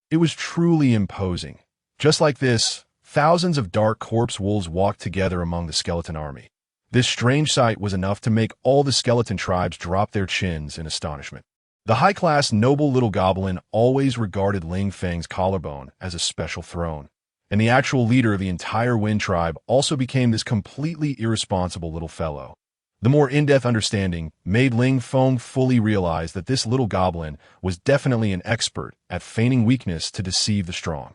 It was truly imposing. Just like this, thousands of dark corpse wolves walked together among the skeleton army. This strange sight was enough to make all the skeleton tribes drop their chins in astonishment. The high-class noble little goblin always regarded Ling Feng's collarbone as a special throne, and the actual leader of the entire Wind Tribe also became this completely irresponsible little fellow. The more in-depth understanding made Ling Feng fully realize that this little goblin was definitely an expert at feigning weakness to deceive the strong.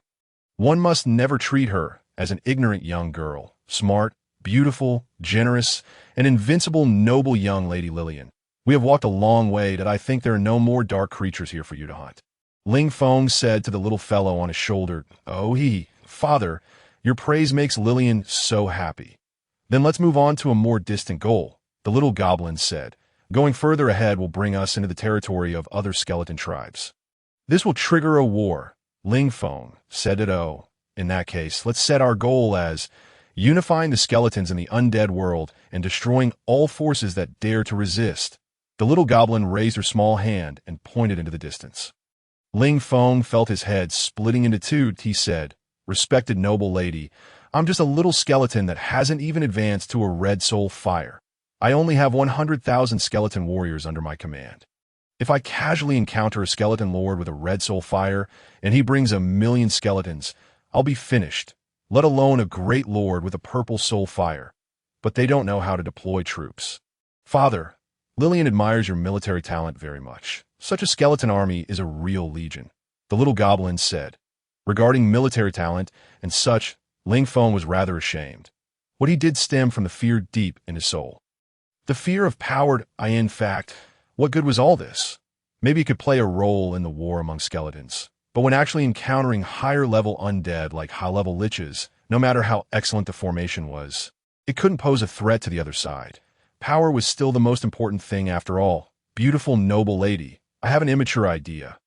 One must never treat her as an ignorant young girl. Smart, beautiful, generous, and invincible noble young lady Lillian. We have walked a long way that I think there are no more dark creatures here for you to hunt. Ling Feng said to the little fellow on his shoulder, Oh, Father, your praise makes Lillian so happy. Then let's move on to a more distant goal, the little goblin said. Going further ahead will bring us into the territory of other skeleton tribes. This will trigger a war, Ling Feng said it. Oh, in that case, let's set our goal as unifying the skeletons in the undead world and destroying all forces that dare to resist. The little goblin raised her small hand and pointed into the distance. Ling Feng felt his head splitting into two. He said, "Respected noble lady, I'm just a little skeleton that hasn't even advanced to a red soul fire. I only have 100,000 skeleton warriors under my command. If I casually encounter a skeleton lord with a red soul fire, and he brings 1,000,000 skeletons, I'll be finished, let alone a great lord with a purple soul fire. But they don't know how to deploy troops. Father, Lillian admires your military talent very much. Such a skeleton army is a real legion," the little goblin said. Regarding military talent and such, Ling Feng was rather ashamed. What he did stemmed from the fear deep in his soul. The fear of powered, in fact, what good was all this? Maybe it could play a role in the war among skeletons. But when actually encountering higher-level undead like high-level liches, no matter how excellent the formation was, it couldn't pose a threat to the other side. Power was still the most important thing after all. "Beautiful noble lady, I have an immature idea,"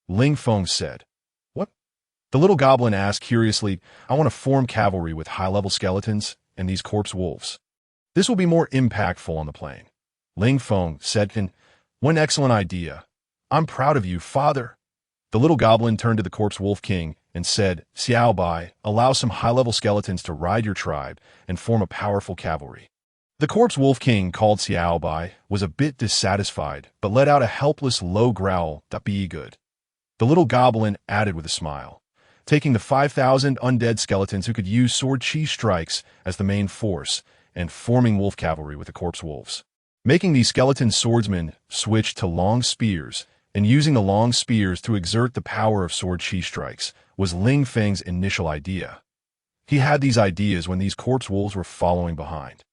Ling Feng said. "What?" The little goblin asked curiously. "I want to form cavalry with high-level skeletons and these corpse wolves. This will be more impactful on the plain," Ling Feng said. "One excellent idea. I'm proud of you, father." The little goblin turned to the corpse wolf king and said, "Xiao Bai, allow some high-level skeletons to ride your tribe and form a powerful cavalry." The corpse wolf king, called Xiao Bai, was a bit dissatisfied, but let out a helpless low growl. "That be good." The little goblin added with a smile, taking the 5,000 undead skeletons who could use sword chi strikes as the main force and forming wolf cavalry with the corpse wolves. Making these skeleton swordsmen switch to long spears and using the long spears to exert the power of sword chi strikes was Ling Feng's initial idea. He had these ideas when these corpse wolves were following behind.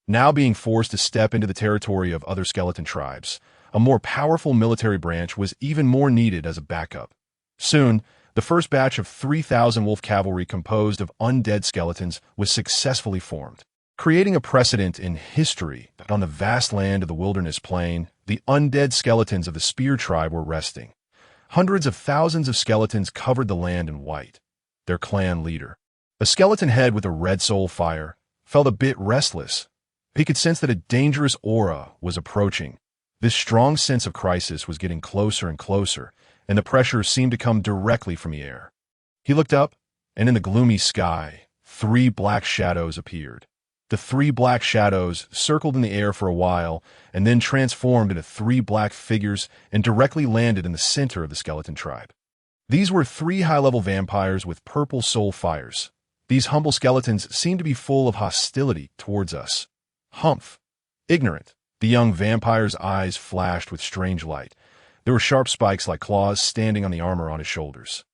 Now being forced to step into the territory of other skeleton tribes, a more powerful military branch was even more needed as a backup. Soon, the first batch of 3,000 wolf cavalry composed of undead skeletons was successfully formed, creating a precedent in history that on the vast land of the wilderness plain, the undead skeletons of the Spear tribe were resting. Hundreds of thousands of skeletons covered the land in white. Their clan leader, a skeleton head with a red soul fire, felt a bit restless. He could sense that a dangerous aura was approaching. This strong sense of crisis was getting closer and closer, and the pressure seemed to come directly from the air. He looked up, and in the gloomy sky, 3 black shadows appeared. The 3 black shadows circled in the air for a while, and then transformed into 3 black figures and directly landed in the center of the skeleton tribe. These were 3 high-level vampires with purple soul fires. These humble skeletons seemed to be full of hostility towards us. "Humph! Ignorant!" The young vampire's eyes flashed with strange light. There were sharp spikes like claws standing on the armor on his shoulders.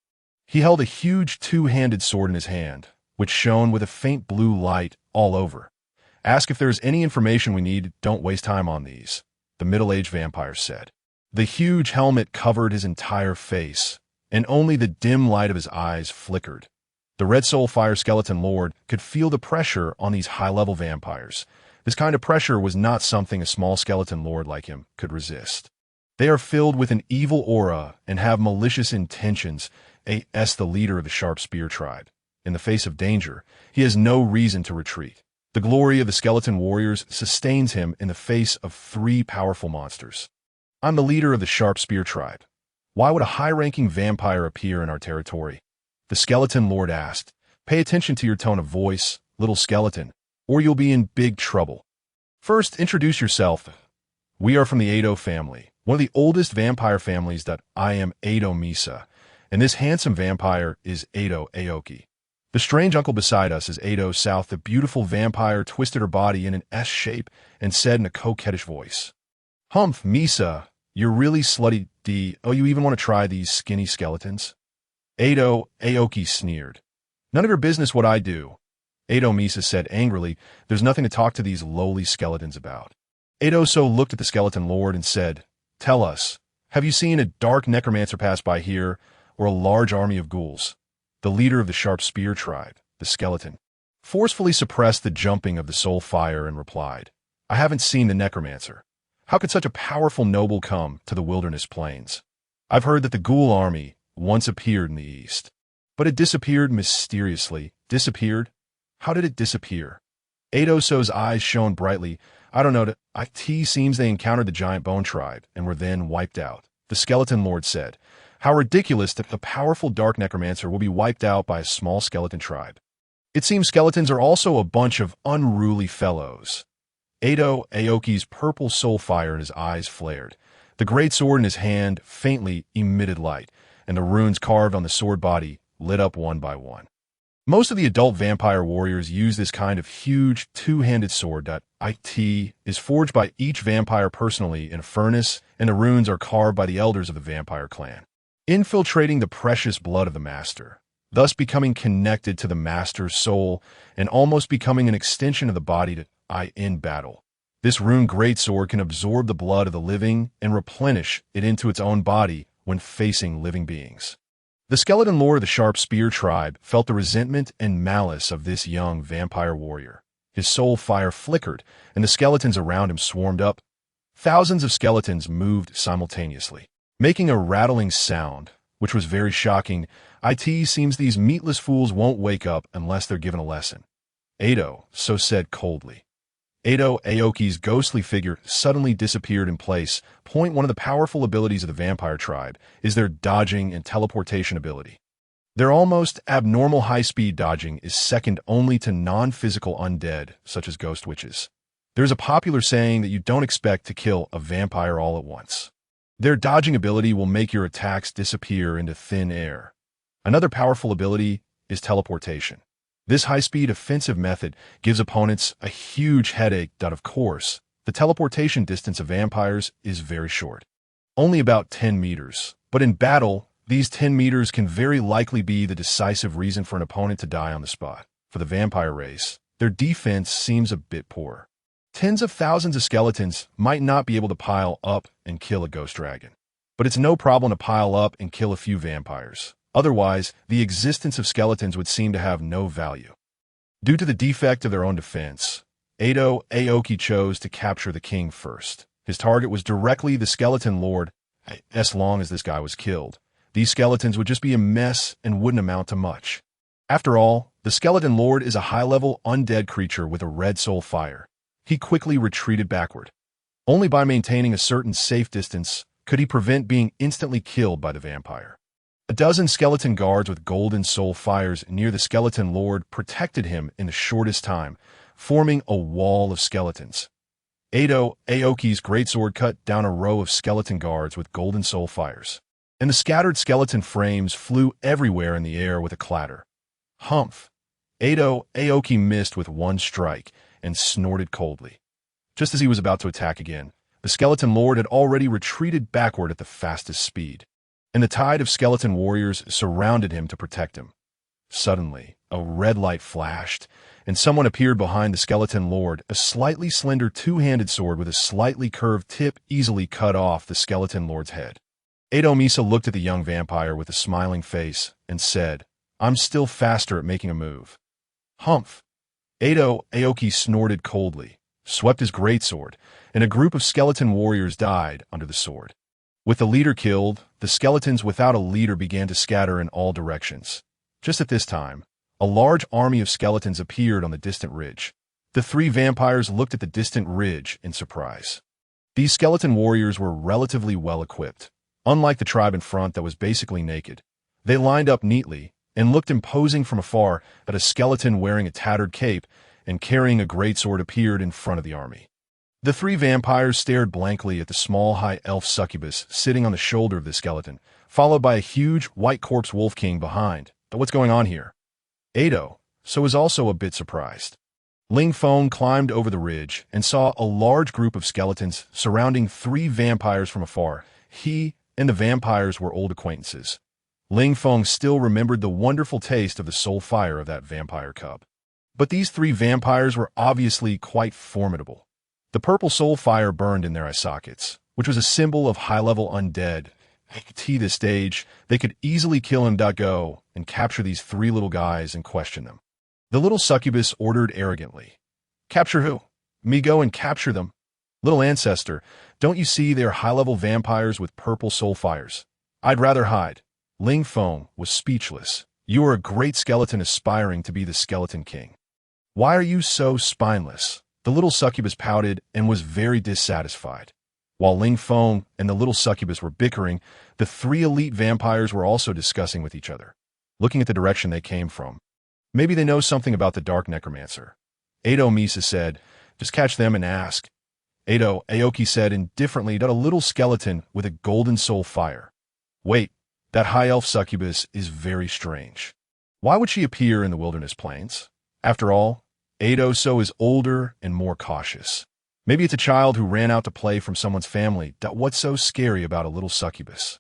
He held a huge 2-handed sword in his hand, which shone with a faint blue light all over. "Ask if there's any information we need. Don't waste time on these," the middle-aged vampire said. The huge helmet covered his entire face, and only the dim light of his eyes flickered. The Red Soul Fire Skeleton Lord could feel the pressure on these high-level vampires. This kind of pressure was not something a small skeleton lord like him could resist. They are filled with an evil aura and have malicious intentions, as the leader of the Sharp Spear tribe. In the face of danger, he has no reason to retreat. The glory of the skeleton warriors sustains him in the face of 3 powerful monsters. "I'm the leader of the Sharp Spear tribe. Why would a high-ranking vampire appear in our territory?" the skeleton lord asked. "Pay attention to your tone of voice, little skeleton, or you'll be in big trouble. First, introduce yourself." "We are from the Edo family, one of the oldest vampire families. That I am Edo Misa, and this handsome vampire is Edo Aoki. The strange uncle beside us is Edo South." The beautiful vampire twisted her body in an S shape and said in a coquettish voice, "Humph, Misa, you're really slutty. Oh, you even want to try these skinny skeletons?" Edo Aoki sneered. "None of your business what I do," Edo Misa said angrily. "There's nothing to talk to these lowly skeletons about." Edo So looked at the skeleton lord and said, "Tell us, have you seen a dark necromancer pass by here, or a large army of ghouls?" The leader of the Sharp Spear tribe, the skeleton, forcefully suppressed the jumping of the soul fire and replied, "I haven't seen the necromancer. How could such a powerful noble come to the wilderness plains? I've heard that the ghoul army once appeared in the east, but it disappeared mysteriously." "Disappeared? How did it disappear?" Edo So's eyes shone brightly. "I don't know. It seems they encountered the giant bone tribe and were then wiped out," the skeleton lord said. How ridiculous that the powerful dark necromancer will be wiped out by a small skeleton tribe. It seems skeletons are also a bunch of unruly fellows. Ado Aoki's purple soul fire in his eyes flared. The great sword in his hand faintly emitted light, and the runes carved on the sword body lit up one by one. Most of the adult vampire warriors use this kind of huge two-handed sword that is forged by each vampire personally in a furnace, and the runes are carved by the elders of the vampire clan, infiltrating the precious blood of the master, thus becoming connected to the master's soul and almost becoming an extension of the body to in battle. This rune greatsword can absorb the blood of the living and replenish it into its own body when facing living beings. The skeleton lord of the Sharp Spear tribe felt the resentment and malice of this young vampire warrior. His soul fire flickered, and the skeletons around him swarmed up. Thousands of skeletons moved simultaneously, making a rattling sound, which was very shocking. It seems these meatless fools won't wake up unless they're given a lesson. Ado so said coldly. Ado Aoki's ghostly figure suddenly disappeared in place. One of the powerful abilities of the vampire tribe is their dodging and teleportation ability. Their almost abnormal high-speed dodging is second only to non-physical undead, such as ghost witches. There's a popular saying that you don't expect to kill a vampire all at once. Their dodging ability will make your attacks disappear into thin air. Another powerful ability is teleportation. This high-speed offensive method gives opponents a huge headache that, of course, the teleportation distance of vampires is very short, only about 10 meters. But in battle, these 10 meters can very likely be the decisive reason for an opponent to die on the spot. For the vampire race, their defense seems a bit poor. Tens of thousands of skeletons might not be able to pile up and kill a ghost dragon, but it's no problem to pile up and kill a few vampires. Otherwise, the existence of skeletons would seem to have no value. Due to the defect of their own defense, Ado Aoki chose to capture the king first. His target was directly the skeleton lord. As long as this guy was killed, these skeletons would just be a mess and wouldn't amount to much. After all, the skeleton lord is a high-level undead creature with a red soul fire. He quickly retreated backward. Only by maintaining a certain safe distance could he prevent being instantly killed by the vampire. A dozen skeleton guards with golden soul fires near the skeleton lord protected him in the shortest time, forming a wall of skeletons. Ado Aoki's greatsword cut down a row of skeleton guards with golden soul fires, and the scattered skeleton frames flew everywhere in the air with a clatter. Humph! Ado Aoki missed with one strike and snorted coldly. Just as he was about to attack again, the skeleton lord had already retreated backward at the fastest speed, and the tide of skeleton warriors surrounded him to protect him. Suddenly, a red light flashed, and someone appeared behind the skeleton lord. A slightly slender two-handed sword with a slightly curved tip easily cut off the skeleton lord's head. Ado Misa looked at the young vampire with a smiling face and said, "I'm still faster at making a move." Humph! Ado Aoki snorted coldly, swept his greatsword, and a group of skeleton warriors died under the sword. With the leader killed, the skeletons without a leader began to scatter in all directions. Just at this time, a large army of skeletons appeared on the distant ridge. The three vampires looked at the distant ridge in surprise. These skeleton warriors were relatively well equipped. Unlike the tribe in front that was basically naked, they lined up neatly and looked imposing from afar. That a skeleton wearing a tattered cape and carrying a greatsword appeared in front of the army. The three vampires stared blankly at the small high-elf succubus sitting on the shoulder of the skeleton, followed by a huge white corpse wolf king behind. But what's going on here? Ado was also a bit surprised. Ling Feng climbed over the ridge and saw a large group of skeletons surrounding three vampires from afar. He and the vampires were old acquaintances. Ling Feng still remembered the wonderful taste of the soul fire of that vampire cub. But these three vampires were obviously quite formidable. The purple soul fire burned in their eye sockets, which was a symbol of high-level undead. At this stage, they could easily kill him. Go and capture these three little guys and question them. The little succubus ordered arrogantly, "Capture who? Me go and capture them. Little ancestor, don't you see they are high-level vampires with purple soul fires? I'd rather hide." Ling Feng was speechless. "You are a great skeleton aspiring to be the skeleton king. Why are you so spineless?" The little succubus pouted and was very dissatisfied. While Ling Feng and the little succubus were bickering, the three elite vampires were also discussing with each other, looking at the direction they came from. Maybe they know something about the dark necromancer. Ado Misa said, just catch them and ask. Ado Aoki said indifferently that a little skeleton with a golden soul fire. Wait, that high elf succubus is very strange. Why would she appear in the wilderness plains? After all, Ado So is older and more cautious. Maybe it's a child who ran out to play from someone's family. What's so scary about a little succubus?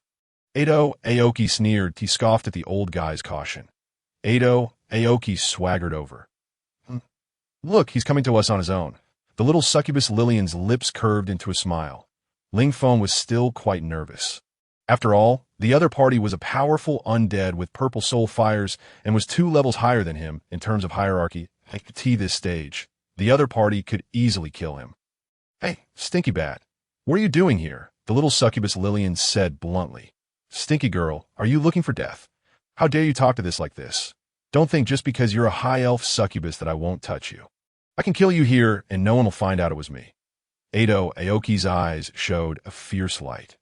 Ado Aoki sneered. He scoffed at the old guy's caution. Ado Aoki swaggered over. Look, he's coming to us on his own. The little succubus Lillian's lips curved into a smile. Ling Feng was still quite nervous. After all, the other party was a powerful undead with purple soul fires and was 2 levels higher than him in terms of hierarchy. At this stage, the other party could easily kill him. Hey, Stinky Bat, what are you doing here? The little succubus Lillian said bluntly. Stinky girl, are you looking for death? How dare you talk to this like this? Don't think just because you're a high elf succubus that I won't touch you. I can kill you here and no one will find out it was me. Ado Aoki's eyes showed a fierce light.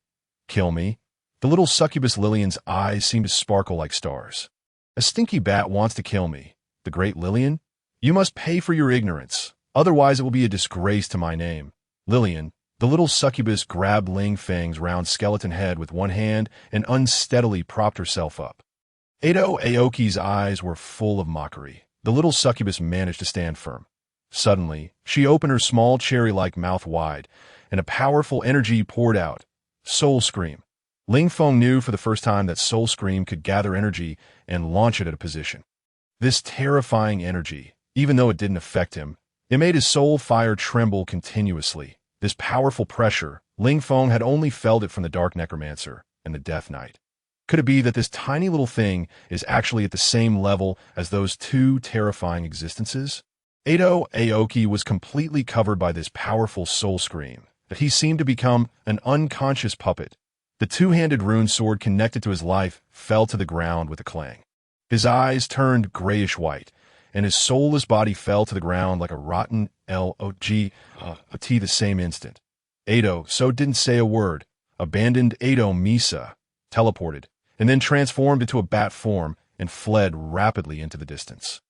Kill me? The little succubus Lillian's eyes seemed to sparkle like stars. A stinky bat wants to kill me. The great Lillian? You must pay for your ignorance. Otherwise it will be a disgrace to my name. Lillian, the little succubus grabbed Ling Feng's round skeleton head with one hand and unsteadily propped herself up. Ado Aoki's eyes were full of mockery. The little succubus managed to stand firm. Suddenly, she opened her small cherry-like mouth wide, and a powerful energy poured out. Soul Scream. Ling Feng knew for the first time that Soul Scream could gather energy and launch it at a position. This terrifying energy, even though it didn't affect him, it made his soul fire tremble continuously. This powerful pressure, Ling Feng had only felt it from the Dark Necromancer and the Death Knight. Could it be that this tiny little thing is actually at the same level as those 2 terrifying existences? Ado Aoki was completely covered by this powerful soul scream, that he seemed to become an unconscious puppet. The 2-handed rune sword connected to his life fell to the ground with a clang. His eyes turned grayish-white, and his soulless body fell to the ground like a rotten log the same instant. Ado So didn't say a word, abandoned Ado Misa, teleported, and then transformed into a bat form and fled rapidly into the distance.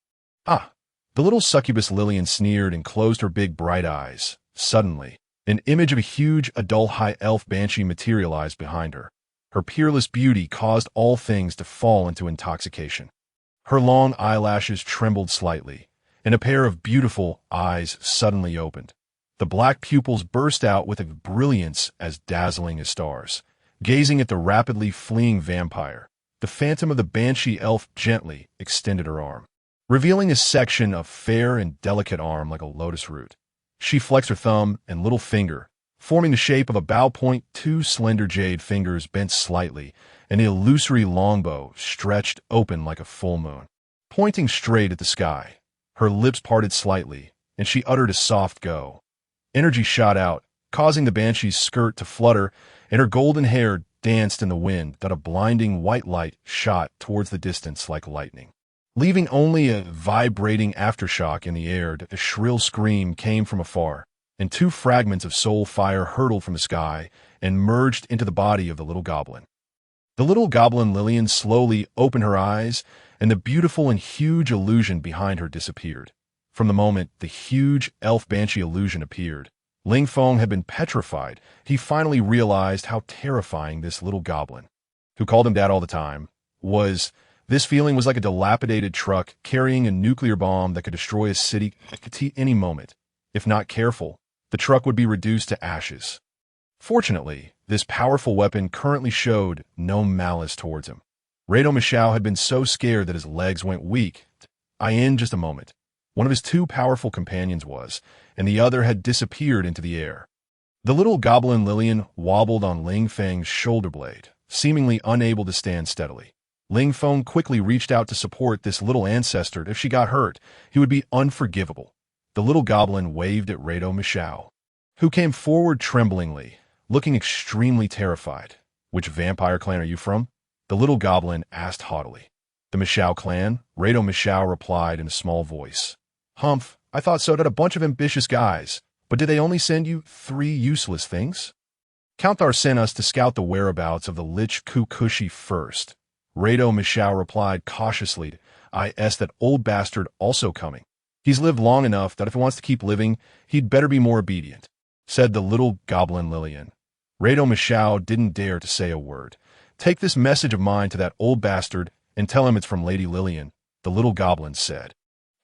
Ah! The little succubus Lillian sneered and closed her big bright eyes. Suddenly, an image of a huge adult high elf banshee materialized behind her. Her peerless beauty caused all things to fall into intoxication. Her long eyelashes trembled slightly, and a pair of beautiful eyes suddenly opened. The black pupils burst out with a brilliance as dazzling as stars. Gazing at the rapidly fleeing vampire, the phantom of the banshee elf gently extended her arm, revealing a section of fair and delicate arm like a lotus root. She flexed her thumb and little finger, forming the shape of a bow point. 2 slender jade fingers bent slightly, and the illusory longbow stretched open like a full moon. Pointing straight at the sky, her lips parted slightly, and she uttered a soft go. Energy shot out, causing the banshee's skirt to flutter, and her golden hair danced in the wind that a blinding white light shot towards the distance like lightning. Leaving only a vibrating aftershock in the air, a shrill scream came from afar, and 2 fragments of soul fire hurtled from the sky and merged into the body of the little goblin. The little goblin Lillian slowly opened her eyes, and the beautiful and huge illusion behind her disappeared. From the moment the huge elf banshee illusion appeared, Ling Feng had been petrified. He finally realized how terrifying this little goblin, who called him dad all the time, was. This feeling was like a dilapidated truck carrying a nuclear bomb that could destroy a city at any moment. If not careful, the truck would be reduced to ashes. Fortunately, this powerful weapon currently showed no malice towards him. Rado Michao had been so scared that his legs went weak. In just a moment, one of his 2 powerful companions was, and the other had disappeared into the air. The little goblin Lillian wobbled on Ling Feng's shoulder blade, seemingly unable to stand steadily. Ling Feng quickly reached out to support this little ancestor. If she got hurt, he would be unforgivable. The little goblin waved at Rado Michao, who came forward tremblingly, looking extremely terrified. Which vampire clan are you from? The little goblin asked haughtily. The Michao clan, Rado Michao replied in a small voice. Humph, I thought so. That a bunch of ambitious guys. But did they only send you 3 useless things? Kaunthar sent us to scout the whereabouts of the Lich Kukushi first. Rado Michao replied cautiously, "Is that old bastard also coming? He's lived long enough that if he wants to keep living, he'd better be more obedient," said the little goblin Lillian. Rado Michao didn't dare to say a word. "Take this message of mine to that old bastard and tell him it's from Lady Lillian," the little goblin said.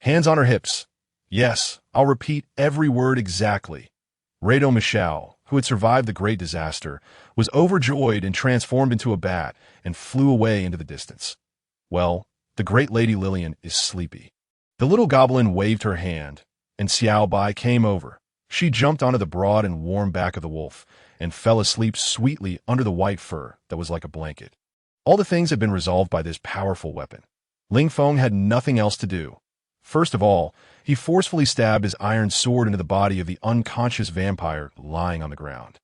Hands on her hips. "Yes, I'll repeat every word exactly." Rado Michao, who had survived the great disaster, was overjoyed and transformed into a bat and flew away into the distance. "Well, the great Lady Lillian is sleepy." The little goblin waved her hand, and Xiao Bai came over. She jumped onto the broad and warm back of the wolf and fell asleep sweetly under the white fur that was like a blanket. All the things had been resolved by this powerful weapon. Ling Feng had nothing else to do. First of all, he forcefully stabbed his iron sword into the body of the unconscious vampire lying on the ground.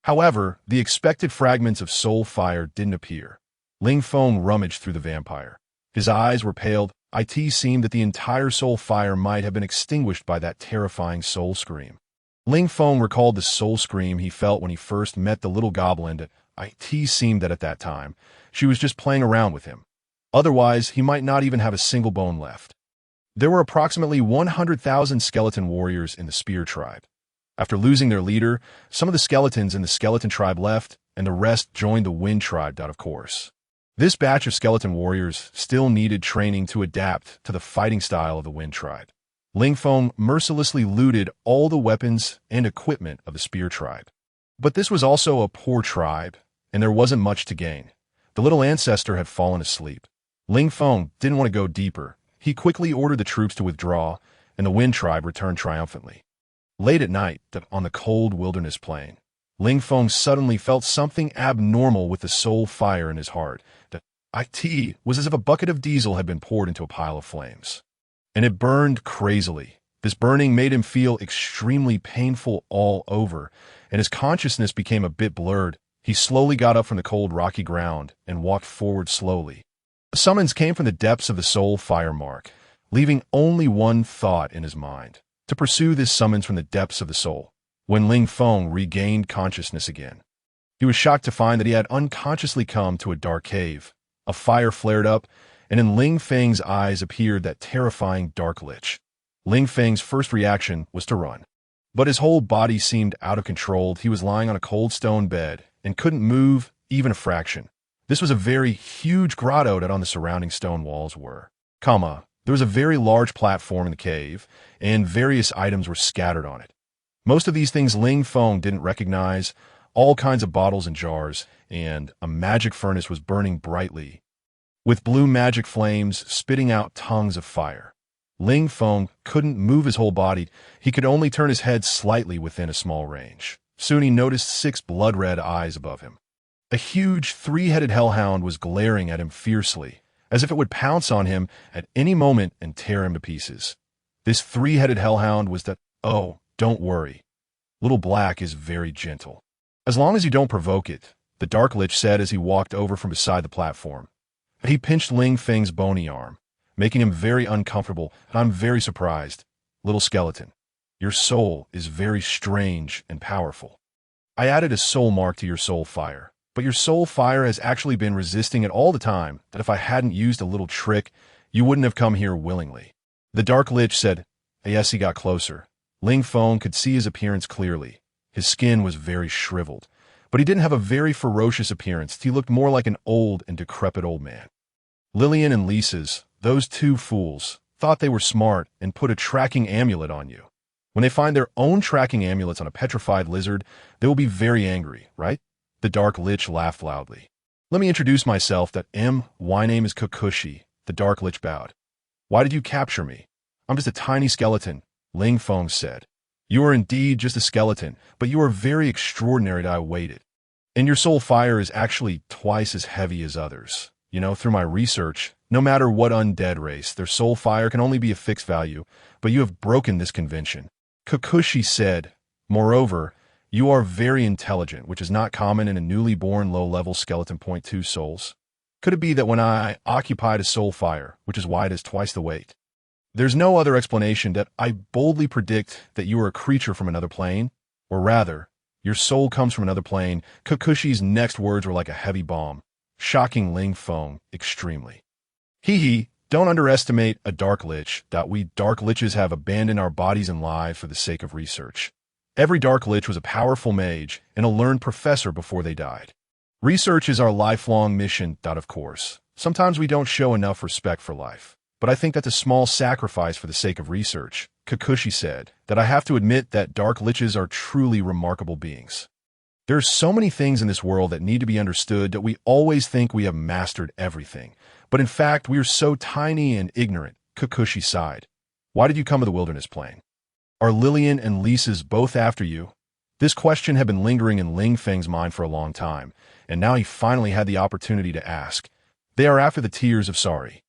However, the expected fragments of soul fire didn't appear. Ling Feng rummaged through the vampire. His eyes were paled. It seemed that the entire soul fire might have been extinguished by that terrifying soul scream. Ling Feng recalled the soul scream he felt when he first met the little goblin. It seemed that at that time, she was just playing around with him. Otherwise, he might not even have a single bone left. There were approximately 100,000 skeleton warriors in the Spear tribe. After losing their leader, some of the skeletons in the skeleton tribe left, and the rest joined the Wind tribe out of course. This batch of skeleton warriors still needed training to adapt to the fighting style of the Wind tribe. Ling Feng mercilessly looted all the weapons and equipment of the Spear tribe. But this was also a poor tribe, and there wasn't much to gain. The little ancestor had fallen asleep. Ling Feng didn't want to go deeper. He quickly ordered the troops to withdraw, and the Wind tribe returned triumphantly. Late at night, on the cold wilderness plain, Ling Feng suddenly felt something abnormal with the soul fire in his heart. It was as if a bucket of diesel had been poured into a pile of flames. And it burned crazily. This burning made him feel extremely painful all over, and his consciousness became a bit blurred. He slowly got up from the cold rocky ground and walked forward slowly. A summons came from the depths of the soul fire mark, leaving only one thought in his mind: to pursue this summons from the depths of the soul. When Ling Feng regained consciousness again, he was shocked to find that he had unconsciously come to a dark cave. A fire flared up, and in Ling Feng's eyes appeared that terrifying dark lich. Ling Feng's first reaction was to run. But his whole body seemed out of control. He was lying on a cold stone bed and couldn't move even a fraction. This was a very huge grotto that on the surrounding stone walls were. There was a very large platform in the cave, and various items were scattered on it. Most of these things Ling Feng didn't recognize. All kinds of bottles and jars, and a magic furnace was burning brightly, with blue magic flames spitting out tongues of fire. Ling Feng couldn't move his whole body. He could only turn his head slightly within a small range. Soon he noticed 6 blood-red eyes above him. A huge 3-headed hellhound was glaring at him fiercely, as if it would pounce on him at any moment and tear him to pieces. This 3-headed hellhound was that, "Oh, don't worry. Little Black is very gentle. As long as you don't provoke it," the Dark Lich said as he walked over from beside the platform. He pinched Ling Feng's bony arm, making him very uncomfortable. "I'm very surprised. Little skeleton, your soul is very strange and powerful. I added a soul mark to your soul fire, but your soul fire has actually been resisting it all the time, that if I hadn't used a little trick, you wouldn't have come here willingly." The Dark Lich said. As he got closer, Ling Feng could see his appearance clearly. His skin was very shriveled, but he didn't have a very ferocious appearance. He looked more like an old and decrepit old man. Lillian and Lisa's, those 2 fools, thought they were smart and put a tracking amulet on you. When they find their own tracking amulets on a petrified lizard, they will be very angry, right? The Dark Lich laughed loudly. "Let me introduce myself. My name is Kukushi." The Dark Lich bowed. "Why did you capture me?" "I'm just a tiny skeleton," Ling Feng said. "You are indeed just a skeleton, but you are very extraordinary to outweigh it. And your soul fire is actually twice as heavy as others. Through my research, no matter what undead race, their soul fire can only be a fixed value, but you have broken this convention." Kukushi said, "Moreover, you are very intelligent, which is not common in a newly born low-level skeleton. 2 souls. Could it be that when I occupied a soul fire, which is why it is twice the weight? There's no other explanation that I boldly predict that you are a creature from another plane, or rather, Your soul comes from another plane. Kakushi's next words were like a heavy bomb, shocking Ling Feng extremely. Hee hee, don't underestimate a dark lich. We dark liches have abandoned our bodies and lives for the sake of research. Every dark lich was a powerful mage and a learned professor before they died. Research is our lifelong mission. Of course, sometimes we don't show enough respect for life. But I think that's a small sacrifice for the sake of research. Kakushi said that I have to admit that dark liches are truly remarkable beings. There are so many things in this world that need to be understood that we always think we have mastered everything. But in fact, we are so tiny and ignorant. Kakushi sighed. Why did you come to the wilderness plain? Are Lillian and Lisa's both after you? This question had been lingering in Ling Feng's mind for a long time, and now he finally had the opportunity to ask. They are after the tears of Sari.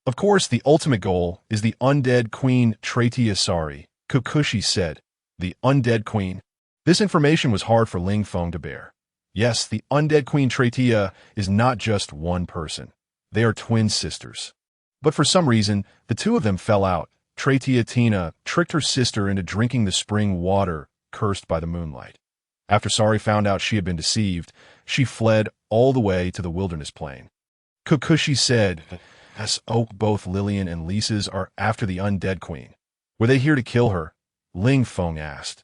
Of course, the ultimate goal is the undead queen Traitia Sari, Kakushi said. The undead queen? This information was hard for Ling Feng to bear. Yes, the undead queen Traitia is not just one person. They are twin sisters. But for some reason, the two of them fell out. Traitia Tina tricked her sister into drinking the spring water cursed by the moonlight. After Sari found out she had been deceived, she fled all the way to the wilderness plain. Kakushi said, both Lillian and Lisa's are after the undead queen. Were they here to kill her? Ling Feng asked.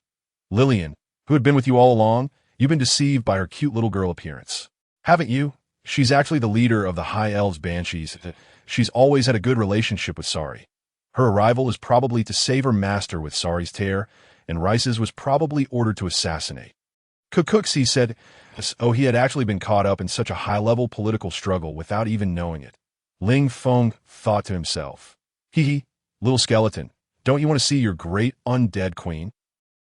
Lillian, who had been with you all along, you've been deceived by her cute little girl appearance. Haven't you? She's actually the leader of the High Elves Banshees. She's always had a good relationship with Sari. Her arrival is probably to save her master with Sari's tear, and Rice's was probably ordered to assassinate. Kakushi said, he had actually been caught up in such a high-level political struggle without even knowing it. Ling Feng thought to himself, hee hee, little skeleton, don't you want to see your great undead queen?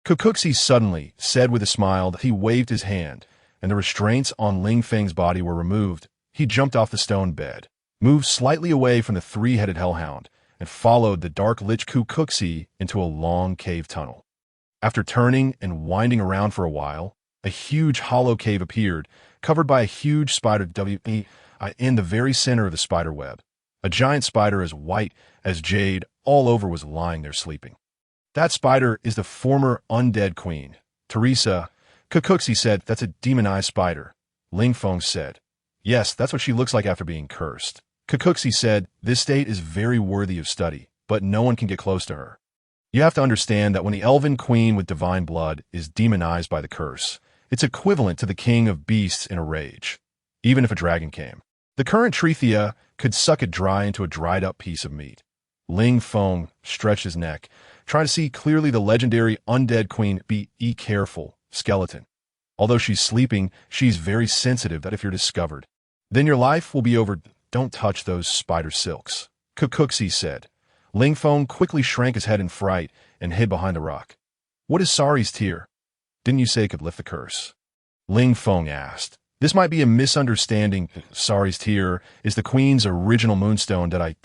Kakushi suddenly said with a smile that he waved his hand, and the restraints on Ling Feng's body were removed. He jumped off the stone bed, moved slightly away from the three-headed hellhound, and followed the dark lich Kakushi into a long cave tunnel. After turning and winding around for a while, a huge hollow cave appeared, covered by a huge spider in the very center of the spider web. A giant spider as white as jade all over was lying there sleeping. That spider is the former undead queen, Teresa. Kakushi said, that's a demonized spider. Ling Feng said, yes, that's what she looks like after being cursed. Kakushi said, this state is very worthy of study, but no one can get close to her. You have to understand that when the elven queen with divine blood is demonized by the curse, it's equivalent to the king of beasts in a rage, even if a dragon came. The current Trithia could suck it dry into a dried-up piece of meat. Ling Feng stretched his neck, trying to see clearly the legendary undead queen. Be careful, skeleton. Although she's sleeping, she's very sensitive that if you're discovered, then your life will be over. Don't touch those spider silks, Kakushi said. Ling Feng quickly shrank his head in fright and hid behind a rock. What is Sari's tear? Didn't you say it could lift the curse? Ling Feng asked. This might be a misunderstanding. Sari's tear is the queen's original moonstone that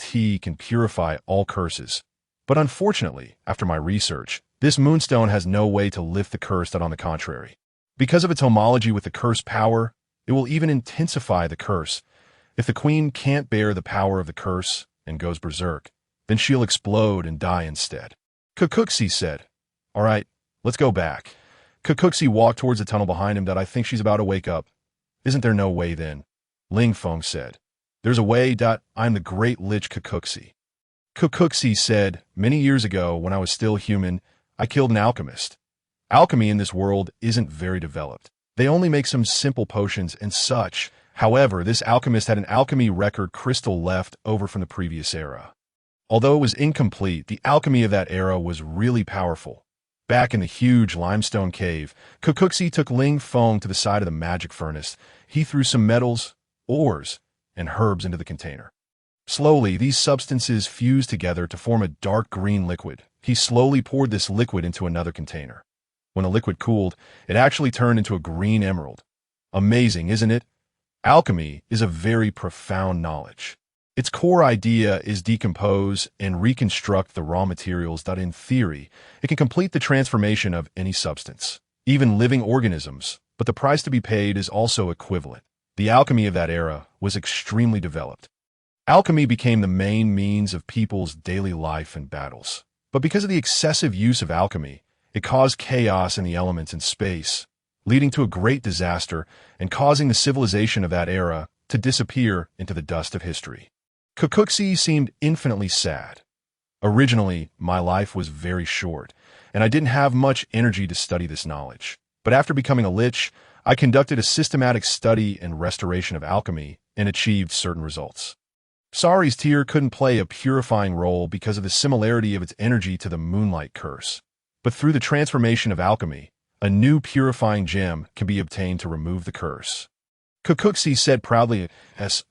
can purify all curses. But unfortunately, after my research, this moonstone has no way to lift the curse. That on the contrary, because of its homology with the curse power, it will even intensify the curse. If the queen can't bear the power of the curse and goes berserk, then she'll explode and die instead. Kakushi said, all right, let's go back. Kakushi walked towards the tunnel behind him. That I think she's about to wake up. Isn't there no way then? Ling Feng said. There's a way. I'm the great lich Kakushi. Kakushi said, many years ago when I was still human, I killed an alchemist. Alchemy in this world isn't very developed. They only make some simple potions and such. However, this alchemist had an alchemy record crystal left over from the previous era. Although it was incomplete, the alchemy of that era was really powerful. Back in the huge limestone cave, Kakushi took Ling Feng to the side of the magic furnace. He threw some metals, ores, and herbs into the container. Slowly, these substances fused together to form a dark green liquid. He slowly poured this liquid into another container. When the liquid cooled, it actually turned into a green emerald. Amazing, isn't it? Alchemy is a very profound knowledge. Its core idea is decompose and reconstruct the raw materials that, in theory, it can complete the transformation of any substance, even living organisms, but the price to be paid is also equivalent. The alchemy of that era was extremely developed. Alchemy became the main means of people's daily life and battles. But because of the excessive use of alchemy, it caused chaos in the elements in space, leading to a great disaster and causing the civilization of that era to disappear into the dust of history. Kukuxi seemed infinitely sad. Originally, my life was very short, and I didn't have much energy to study this knowledge. But after becoming a lich, I conducted a systematic study and restoration of alchemy and achieved certain results. Sari's tear couldn't play a purifying role because of the similarity of its energy to the moonlight curse. But through the transformation of alchemy, a new purifying gem can be obtained to remove the curse. Kukuxi said proudly,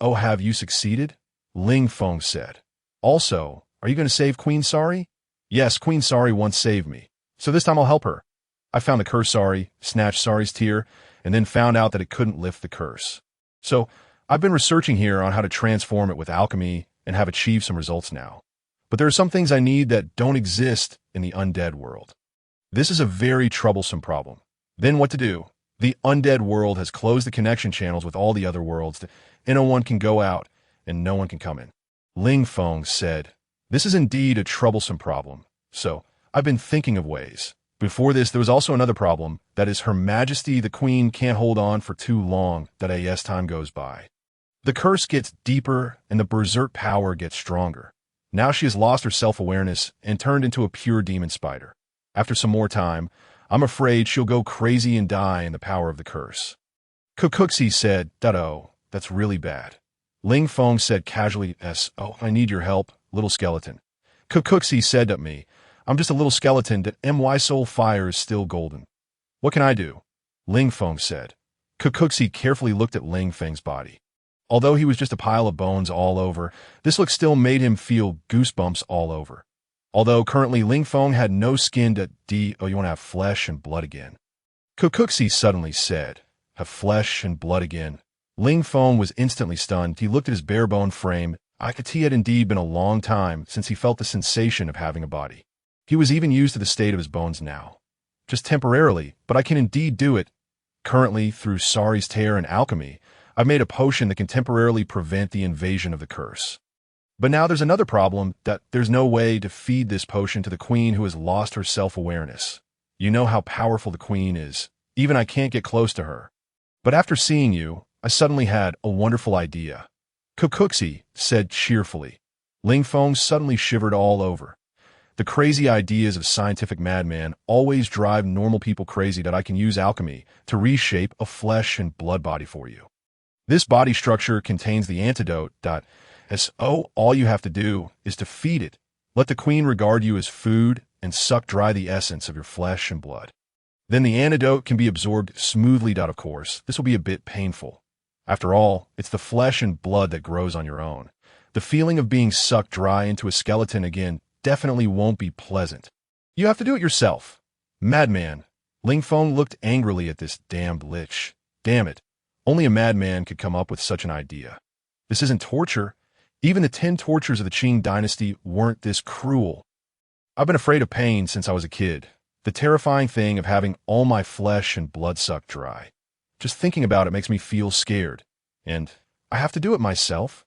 "Oh, have you succeeded?" Ling Feng said. "Also, are you going to save Queen Sari?" "Yes, Queen Sari once saved me, so this time I'll help her. I found the curse Sari, snatched Sari's tear, and then found out that it couldn't lift the curse. So, I've been researching here on how to transform it with alchemy and have achieved some results now. But there are some things I need that don't exist in the undead world. This is a very troublesome problem. Then what to do? The undead world has closed the connection channels with all the other worlds, and no one can go out, and no one can come in." Ling Feng said, "This is indeed a troublesome problem, so I've been thinking of ways. Before this, there was also another problem, that is Her Majesty the Queen can't hold on for too long that as time goes by. The curse gets deeper and the berserk power gets stronger. Now she has lost her self-awareness and turned into a pure demon spider. After some more time, I'm afraid she'll go crazy and die in the power of the curse." Kukuxi said, "Oh, that's really bad." Ling Feng said casually, "Oh, I need your help, little skeleton." Kukuxi said to me, "I'm just a little skeleton that my soul fire is still golden. What can I do?" Ling Feng said. Kukuxi carefully looked at Ling Feng's body. Although he was just a pile of bones all over, this look still made him feel goosebumps all over. Although currently Ling Feng had no skin to you want to have flesh and blood again. Kukuxi suddenly said, "Have flesh and blood again." Ling Feng was instantly stunned. He looked at his bare-bone frame. It had indeed been a long time since he felt the sensation of having a body. He was even used to the state of his bones now. "Just temporarily, but I can indeed do it. Currently, through Sari's tear and alchemy, I've made a potion that can temporarily prevent the invasion of the curse. But now there's another problem, that there's no way to feed this potion to the queen who has lost her self-awareness. You know how powerful the queen is. Even I can't get close to her. But after seeing you, I suddenly had a wonderful idea." Kukuxi said cheerfully. Ling Feng suddenly shivered all over. "The crazy ideas of scientific madman always drive normal people crazy that I can use alchemy to reshape a flesh and blood body for you. This body structure contains the antidote. All you have to do is to feed it. Let the queen regard you as food and suck dry the essence of your flesh and blood. Then the antidote can be absorbed smoothly. Of course, this will be a bit painful. After all, it's the flesh and blood that grows on your own. The feeling of being sucked dry into a skeleton again definitely won't be pleasant. You have to do it yourself." "Madman." Ling Feng looked angrily at this damned lich. Damn it. Only a madman could come up with such an idea. This isn't torture. Even the 10 tortures of the Qing dynasty weren't this cruel. I've been afraid of pain since I was a kid. The terrifying thing of having all my flesh and blood sucked dry. Just thinking about it makes me feel scared. And I have to do it myself.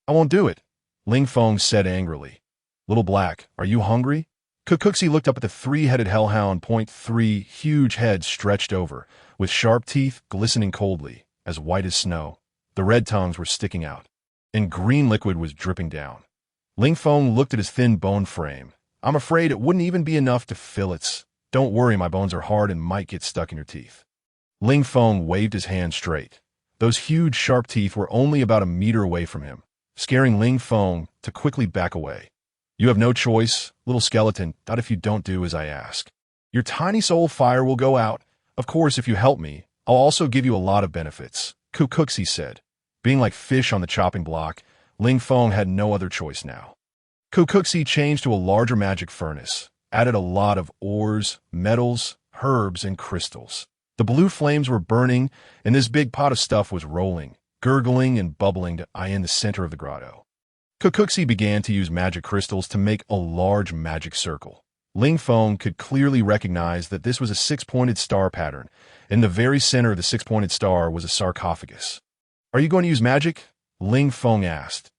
I won't do it," Ling Feng said angrily. "Little Black, are you hungry?" Kukuxi looked up at the 3-headed hellhound. 3 huge heads stretched over, with sharp teeth glistening coldly, as white as snow. The red tongues were sticking out, and green liquid was dripping down. Ling Feng looked at his thin bone frame. "I'm afraid it wouldn't even be enough to fill its. Don't worry, my bones are hard and might get stuck in your teeth." Ling Feng waved his hand straight. Those huge sharp teeth were only about a meter away from him, scaring Ling Feng to quickly back away. "You have no choice, little skeleton, not if you don't do as I ask. Your tiny soul fire will go out. Of course, if you help me, I'll also give you a lot of benefits," Kukuxi said. Being like fish on the chopping block, Ling Feng had no other choice now. Kukuxi changed to a larger magic furnace, added a lot of ores, metals, herbs, and crystals. The blue flames were burning, and this big pot of stuff was rolling, gurgling and bubbling in the center of the grotto. Kukuxi began to use magic crystals to make a large magic circle. Ling Feng could clearly recognize that this was a 6-pointed star pattern. In the very center of the 6-pointed star was a sarcophagus. "Are you going to use magic?" Ling Feng asked.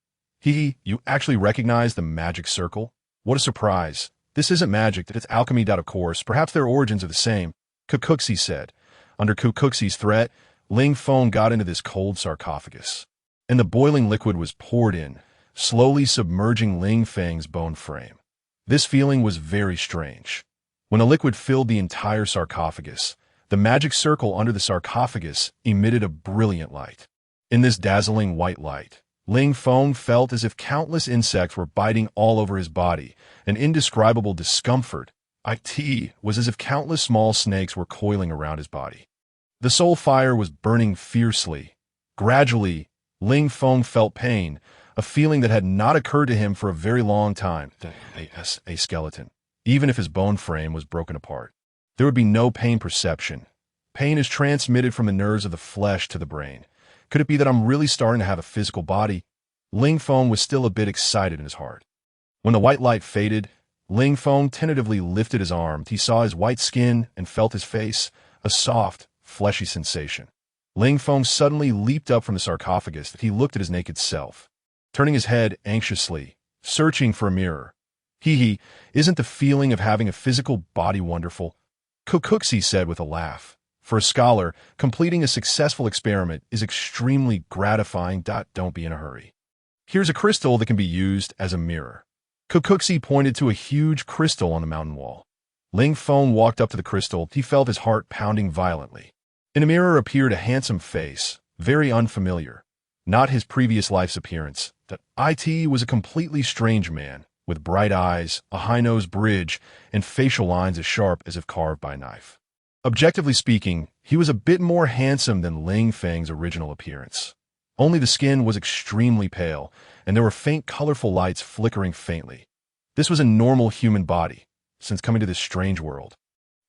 You actually recognize the magic circle? What a surprise. This isn't magic, it's alchemy. Of course, perhaps their origins are the same," Kukuxi said. Under Kukuxi's threat, Ling Feng got into this cold sarcophagus, and the boiling liquid was poured in, slowly submerging Ling Feng's bone frame. This feeling was very strange. When the liquid filled the entire sarcophagus, the magic circle under the sarcophagus emitted a brilliant light. In this dazzling white light, Ling Feng felt as if countless insects were biting all over his body, an indescribable discomfort. It was as if countless small snakes were coiling around his body. The soul fire was burning fiercely. Gradually, Ling Feng felt pain, a feeling that had not occurred to him for a very long time. A skeleton. Even if his bone frame was broken apart, there would be no pain perception. Pain is transmitted from the nerves of the flesh to the brain. Could it be that I'm really starting to have a physical body? Ling Feng was still a bit excited in his heart. When the white light faded, Ling Feng tentatively lifted his arm. He saw his white skin and felt his face, a soft, fleshy sensation. Ling Feng suddenly leaped up from the sarcophagus. He looked at his naked self, turning his head anxiously, searching for a mirror. Isn't the feeling of having a physical body wonderful? Kukuxi said with a laugh. For a scholar, completing a successful experiment is extremely gratifying. Don't be in a hurry. Here's a crystal that can be used as a mirror. Kukuxi pointed to a huge crystal on the mountain wall. Ling Feng walked up to the crystal. He felt his heart pounding violently. In a mirror appeared a handsome face, very unfamiliar. Not his previous life's appearance. It was a completely strange man, with bright eyes, a high-nosed bridge, and facial lines as sharp as if carved by a knife. Objectively speaking, he was a bit more handsome than Ling Feng's original appearance. Only the skin was extremely pale, and there were faint colorful lights flickering faintly. This was a normal human body, since coming to this strange world.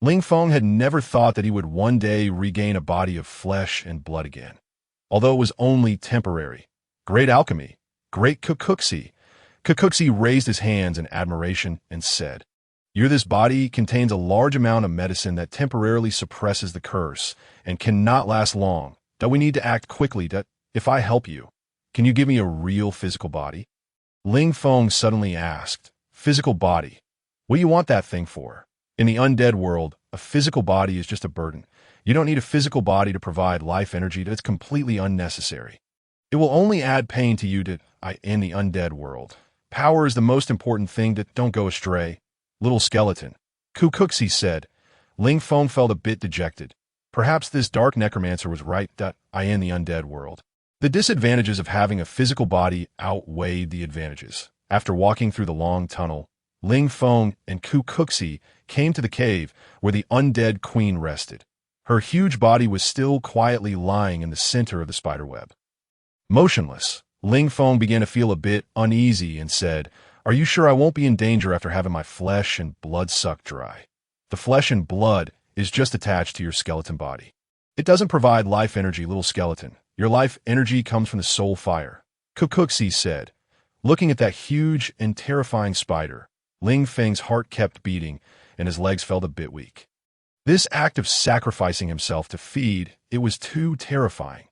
Ling Feng had never thought that he would one day regain a body of flesh and blood again. Although it was only temporary. Great alchemy. Great Kukuxi. Kukuxi raised his hands in admiration and said, This body contains a large amount of medicine that temporarily suppresses the curse and cannot last long. That we need to act quickly. If I help you, can you give me a real physical body? Ling Feng suddenly asked, Physical body? What do you want that thing for? In the undead world, a physical body is just a burden. You don't need a physical body to provide life energy. That's completely unnecessary. It will only add pain to you in the undead world. Power is the most important thing. Don't go astray. Little skeleton. Kukuxi said. Ling Feng felt a bit dejected. Perhaps this dark necromancer was right. In the undead world. The disadvantages of having a physical body outweighed the advantages. After walking through the long tunnel, Ling Feng and Kukuxi came to the cave where the undead queen rested. Her huge body was still quietly lying in the center of the spiderweb. Motionless, Ling Feng began to feel a bit uneasy and said, Are you sure I won't be in danger after having my flesh and blood sucked dry? The flesh and blood is just attached to your skeleton body. It doesn't provide life energy, little skeleton. Your life energy comes from the soul fire, Kukuxi said. Looking at that huge and terrifying spider, Ling Feng's heart kept beating and his legs felt a bit weak. This act of sacrificing himself to feed, it was too terrifying.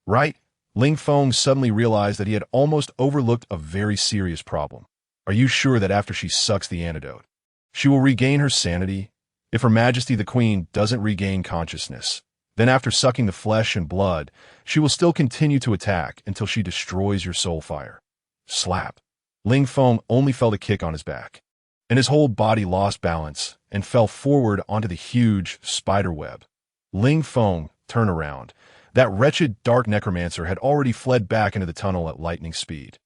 Right? Ling Feng suddenly realized that he had almost overlooked a very serious problem. Are you sure that after she sucks the antidote, she will regain her sanity? If Her Majesty the Queen doesn't regain consciousness, then after sucking the flesh and blood, she will still continue to attack until she destroys your soul fire. Slap. Ling Feng only felt a kick on his back, and his whole body lost balance and fell forward onto the huge spider web. Ling Feng turned around. That wretched dark necromancer had already fled back into the tunnel at lightning speed.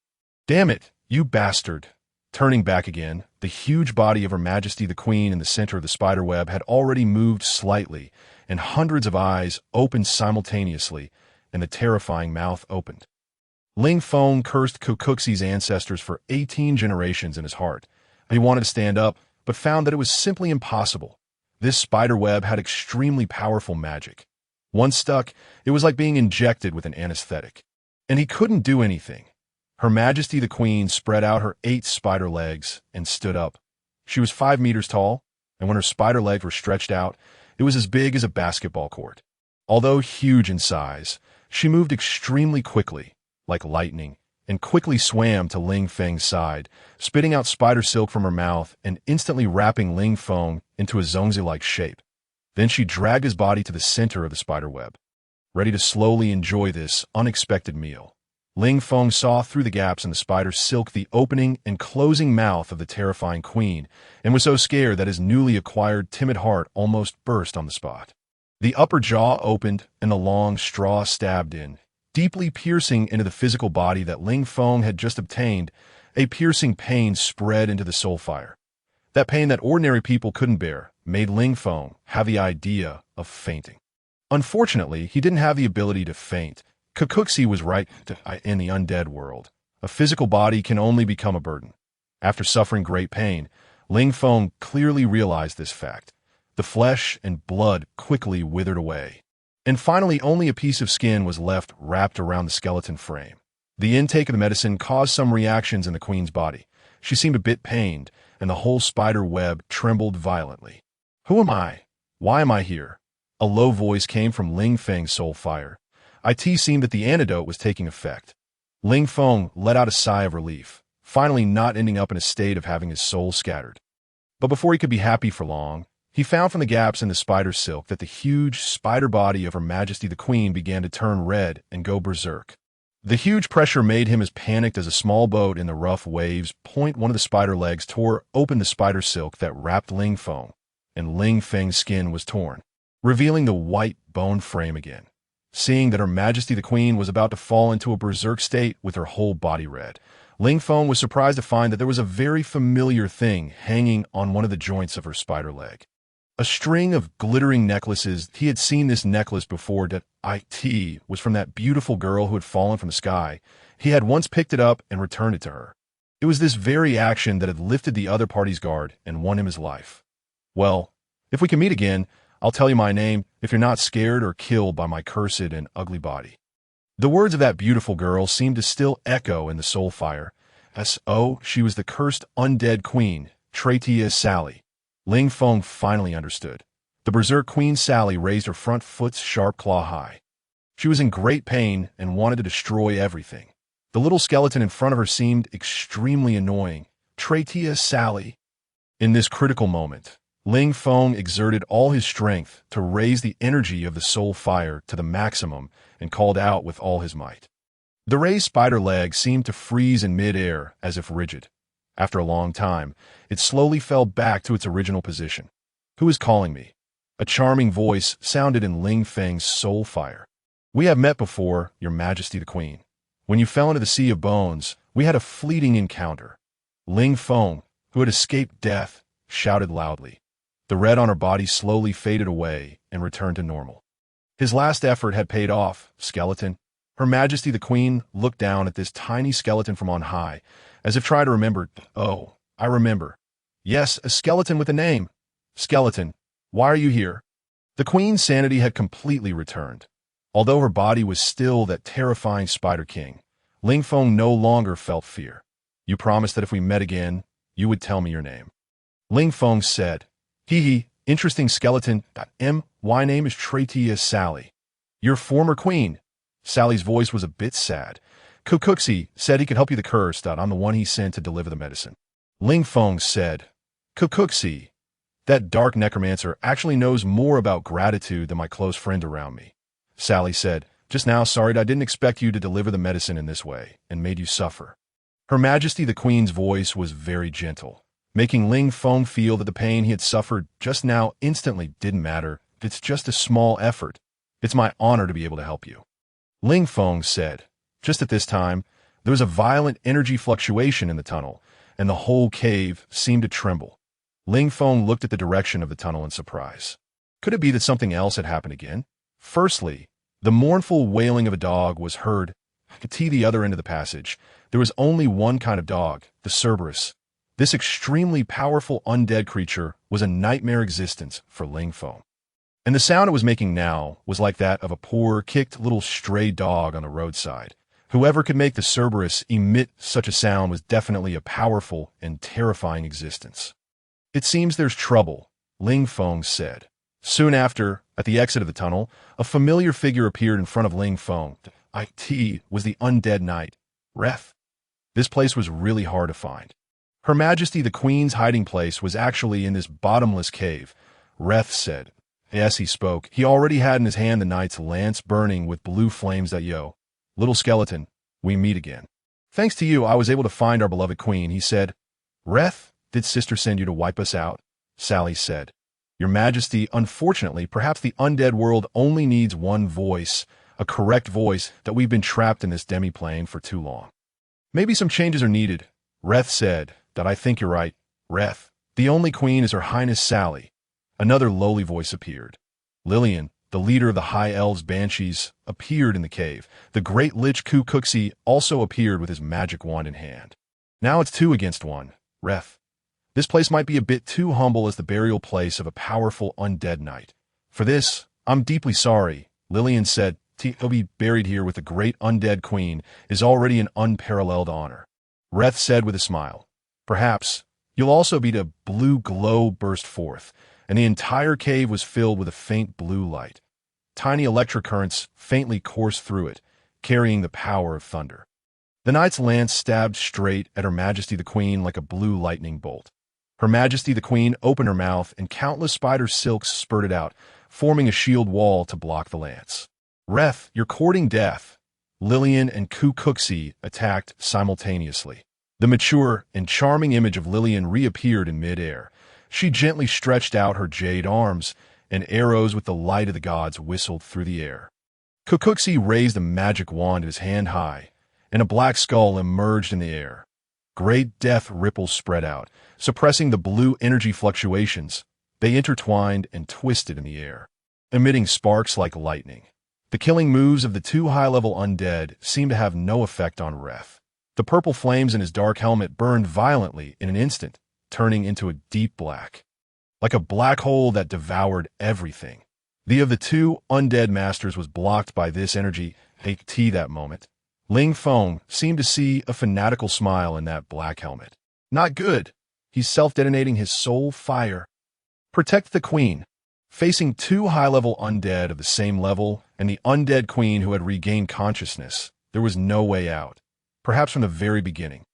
Damn it, you bastard! Turning back again, the huge body of Her Majesty the Queen in the center of the spiderweb had already moved slightly, and hundreds of eyes opened simultaneously, and the terrifying mouth opened. Ling Feng cursed Kukuxi's ancestors for 18 generations in his heart. He wanted to stand up, but found that it was simply impossible. This spiderweb had extremely powerful magic. Once stuck, it was like being injected with an anesthetic. And he couldn't do anything. Her Majesty the Queen spread out her 8 spider legs and stood up. She was 5 meters tall, and when her spider legs were stretched out, it was as big as a basketball court. Although huge in size, she moved extremely quickly, like lightning, and quickly swam to Ling Feng's side, spitting out spider silk from her mouth and instantly wrapping Ling Feng into a zongzi-like shape. Then she dragged his body to the center of the spiderweb, ready to slowly enjoy this unexpected meal. Ling Feng saw through the gaps in the spider's silk the opening and closing mouth of the terrifying queen, and was so scared that his newly acquired timid heart almost burst on the spot. The upper jaw opened, and the long straw stabbed in, deeply piercing into the physical body that Ling Feng had just obtained. A piercing pain spread into the soul fire. That pain that ordinary people couldn't bear made Ling Feng have the idea of fainting. Unfortunately, he didn't have the ability to faint. Kukuxi was right in the undead world. A physical body can only become a burden. After suffering great pain, Ling Feng clearly realized this fact. The flesh and blood quickly withered away. And finally, only a piece of skin was left wrapped around the skeleton frame. The intake of the medicine caused some reactions in the queen's body. She seemed a bit pained, and the whole spider web trembled violently. "Who am I? Why am I here?" A low voice came from Ling Feng's soul fire. It seemed that the antidote was taking effect. Ling Feng let out a sigh of relief, finally not ending up in a state of having his soul scattered. But before he could be happy for long, he found from the gaps in the spider's silk that the huge spider body of Her Majesty the Queen began to turn red and go berserk. The huge pressure made him as panicked as a small boat in the rough waves. One of the spider legs tore open the spider silk that wrapped Ling Feng, and Ling Feng's skin was torn, revealing the white bone frame again. Seeing that Her Majesty the Queen was about to fall into a berserk state with her whole body red, Ling Feng was surprised to find that there was a very familiar thing hanging on one of the joints of her spider leg. A string of glittering necklaces. He had seen this necklace before. That it was from that beautiful girl who had fallen from the sky. He had once picked it up and returned it to her. It was this very action that had lifted the other party's guard and won him his life. "Well, if we can meet again, I'll tell you my name if you're not scared or killed by my cursed and ugly body." The words of that beautiful girl seemed to still echo in the soul fire. She was the cursed undead queen, Traitia Sally. Ling Feng finally understood. The berserk queen Sally raised her front foot's sharp claw high. She was in great pain and wanted to destroy everything. The little skeleton in front of her seemed extremely annoying. Traitia Sally. In this critical moment, Ling Feng exerted all his strength to raise the energy of the soul fire to the maximum and called out with all his might. The raised spider leg seemed to freeze in mid-air as if rigid. After a long time, it slowly fell back to its original position. "Who is calling me?" A charming voice sounded in Ling Feng's soul fire. "We have met before, Your Majesty the Queen. When you fell into the sea of bones, we had a fleeting encounter." Ling Feng, who had escaped death, shouted loudly. The red on her body slowly faded away and returned to normal. His last effort had paid off, skeleton. Her Majesty the Queen looked down at this tiny skeleton from on high, as if trying to remember. "Oh, I remember. Yes, a skeleton with a name. Skeleton, why are you here?" The Queen's sanity had completely returned. Although her body was still that terrifying Spider King, Ling Feng no longer felt fear. "You promised that if we met again, you would tell me your name." Ling Feng said. Interesting skeleton. My name is Traitia Sally. Your former queen." Sally's voice was a bit sad. "Kukuxi said he could help you the curse. I'm the one he sent to deliver the medicine." Ling Feng said. "Kukuxi, that dark necromancer actually knows more about gratitude than my close friend around me." Sally said, "Just now, sorry, I didn't expect you to deliver the medicine in this way, and made you suffer." Her Majesty the Queen's voice was very gentle, making Ling Feng feel that the pain he had suffered just now instantly didn't matter. "It's just a small effort. It's my honor to be able to help you." Ling Feng said. Just at this time, there was a violent energy fluctuation in the tunnel, and the whole cave seemed to tremble. Ling Feng looked at the direction of the tunnel in surprise. Could it be that something else had happened again? Firstly, the mournful wailing of a dog was heard. At the other end of the passage, there was only one kind of dog, the Cerberus. This extremely powerful undead creature was a nightmare existence for Ling Feng. And the sound it was making now was like that of a poor, kicked little stray dog on the roadside. Whoever could make the Cerberus emit such a sound was definitely a powerful and terrifying existence. "It seems there's trouble," Ling Feng said. Soon after, at the exit of the tunnel, a familiar figure appeared in front of Ling Feng. It was the undead knight, Reth. This place was really hard to find. Her Majesty the Queen's hiding place was actually in this bottomless cave, Reth said. As he spoke, he already had in his hand the knight's lance burning with blue flames that yo, little skeleton, we meet again. Thanks to you, I was able to find our beloved queen, he said. Reth, did sister send you to wipe us out? Sally said. Your Majesty, unfortunately, perhaps the undead world only needs one voice, a correct voice, that we've been trapped in this demiplane for too long. Maybe some changes are needed. Reth said, that I think you're right. Reth, the only queen is Her Highness Sally. Another lowly voice appeared. Lillian, the leader of the High Elves Banshees, appeared in the cave. The great Lich Ku also appeared with his magic wand in hand. Now it's 2 against 1. Reth. This place might be a bit too humble as the burial place of a powerful undead knight. For this, I'm deeply sorry, Lillian said. To be buried here with the great undead queen is already an unparalleled honor. Reth said with a smile. Perhaps you'll also be. A blue glow burst forth, and the entire cave was filled with a faint blue light. Tiny electric currents faintly coursed through it, carrying the power of thunder. The knight's lance stabbed straight at Her Majesty the Queen like a blue lightning bolt. Her Majesty the Queen opened her mouth, and countless spider silks spurted out, forming a shield wall to block the lance. Reth, you're courting death. Lillian and Ku attacked simultaneously. The mature and charming image of Lillian reappeared in mid-air. She gently stretched out her jade arms, and arrows with the light of the gods whistled through the air. Ku raised a magic wand at his hand high, and a black skull emerged in the air. Great death ripples spread out, suppressing the blue energy fluctuations. They intertwined and twisted in the air, emitting sparks like lightning. The killing moves of the 2 high-level undead seemed to have no effect on Reth. The purple flames in his dark helmet burned violently in an instant, turning into a deep black, like a black hole that devoured everything. The of the 2 undead masters was blocked by this energy. That moment, Ling Feng seemed to see a fanatical smile in that black helmet. Not good. He's self-detonating his soul fire. Protect the queen. Facing 2 high-level undead of the same level and the undead queen who had regained consciousness, there was no way out, perhaps from the very beginning.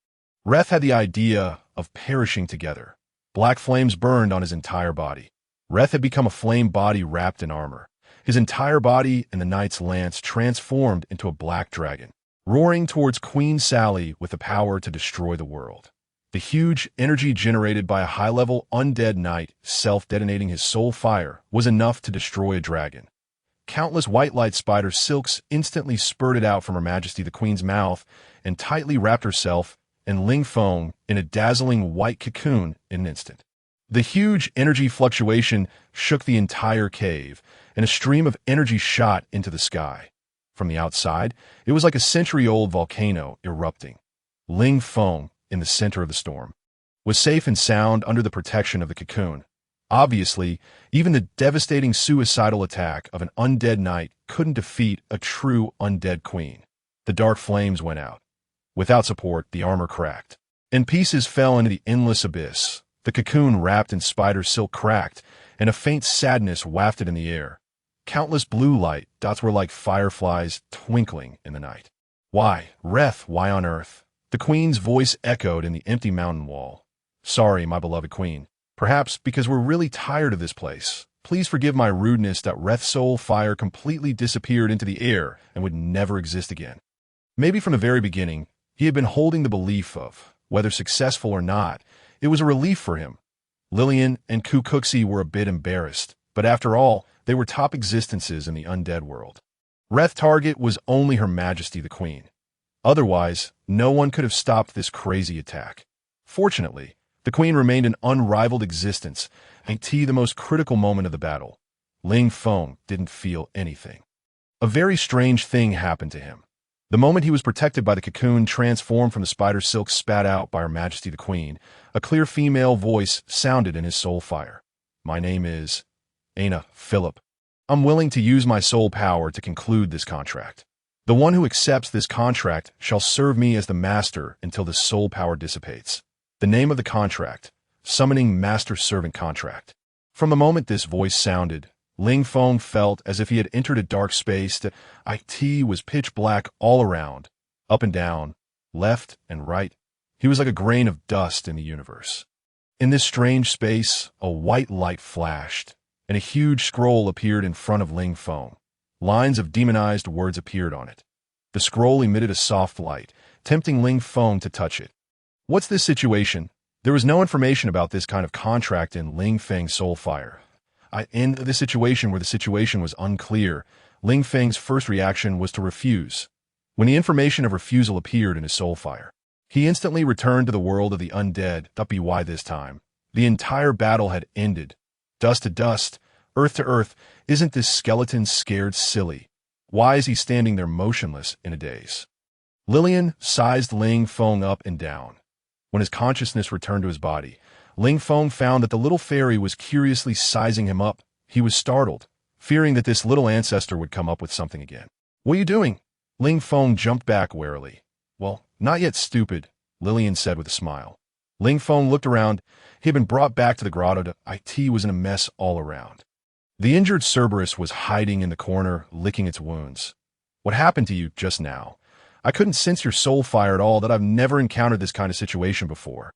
Reth had the idea of perishing together. Black flames burned on his entire body. Reth had become a flame body wrapped in armor. His entire body and the knight's lance transformed into a black dragon, roaring towards Queen Sally with the power to destroy the world. The huge energy generated by a high-level undead knight self-detonating his soul fire was enough to destroy a dragon. Countless white light spider silks instantly spurted out from Her Majesty the Queen's mouth and tightly wrapped herself and Ling Feng in a dazzling white cocoon in an instant. The huge energy fluctuation shook the entire cave, and a stream of energy shot into the sky. From the outside, it was like a century-old volcano erupting. Ling Feng, in the center of the storm, was safe and sound under the protection of the cocoon. Obviously, even the devastating suicidal attack of an undead knight couldn't defeat a true undead queen. The dark flames went out. Without support, the armor cracked, and pieces fell into the endless abyss. The cocoon wrapped in spider silk cracked, and a faint sadness wafted in the air. Countless blue light dots were like fireflies twinkling in the night. Why, Reth, why on earth? The queen's voice echoed in the empty mountain wall. Sorry, my beloved queen. Perhaps because we're really tired of this place. Please forgive my rudeness that Reth's soul fire completely disappeared into the air and would never exist again. Maybe from the very beginning, he had been holding the belief of, whether successful or not, it was a relief for him. Lillian and Ku were a bit embarrassed, but after all, they were top existences in the undead world. Reth's target was only Her Majesty the Queen. Otherwise, no one could have stopped this crazy attack. Fortunately, the Queen remained an unrivaled existence until the most critical moment of the battle. Ling Feng didn't feel anything. A very strange thing happened to him. The moment he was protected by the cocoon transformed from the spider silk spat out by Her Majesty the Queen, a clear female voice sounded in his soul fire. My name is Anna Philip. I'm willing to use my soul power to conclude this contract. The one who accepts this contract shall serve me as the master until the soul power dissipates. The name of the contract, Summoning Master-Servant Contract. From the moment this voice sounded, Ling Feng felt as if he had entered a dark space that it was pitch black all around, up and down, left and right. He was like a grain of dust in the universe. In this strange space, a white light flashed, and a huge scroll appeared in front of Ling Feng. Lines of demonized words appeared on it. The scroll emitted a soft light, tempting Ling Feng to touch it. What's this situation? There was no information about this kind of contract in Ling Feng's soul fire. In this situation where the situation was unclear, Ling Feng's first reaction was to refuse. When the information of refusal appeared in his soul fire, he instantly returned to the world of the undead. By this time, the entire battle had ended. Dust to dust, earth to earth. Isn't this skeleton scared silly? Why is he standing there motionless in a daze? Lillian sized Ling Feng up and down. When his consciousness returned to his body, Ling Feng found that the little fairy was curiously sizing him up. He was startled, fearing that this little ancestor would come up with something again. What are you doing? Ling Feng jumped back warily. Well, not yet, stupid, Lillian said with a smile. Ling Feng looked around. He had been brought back to the grotto. It was in a mess all around. The injured Cerberus was hiding in the corner, licking its wounds. What happened to you just now? I couldn't sense your soul fire at all. That I've never encountered this kind of situation before.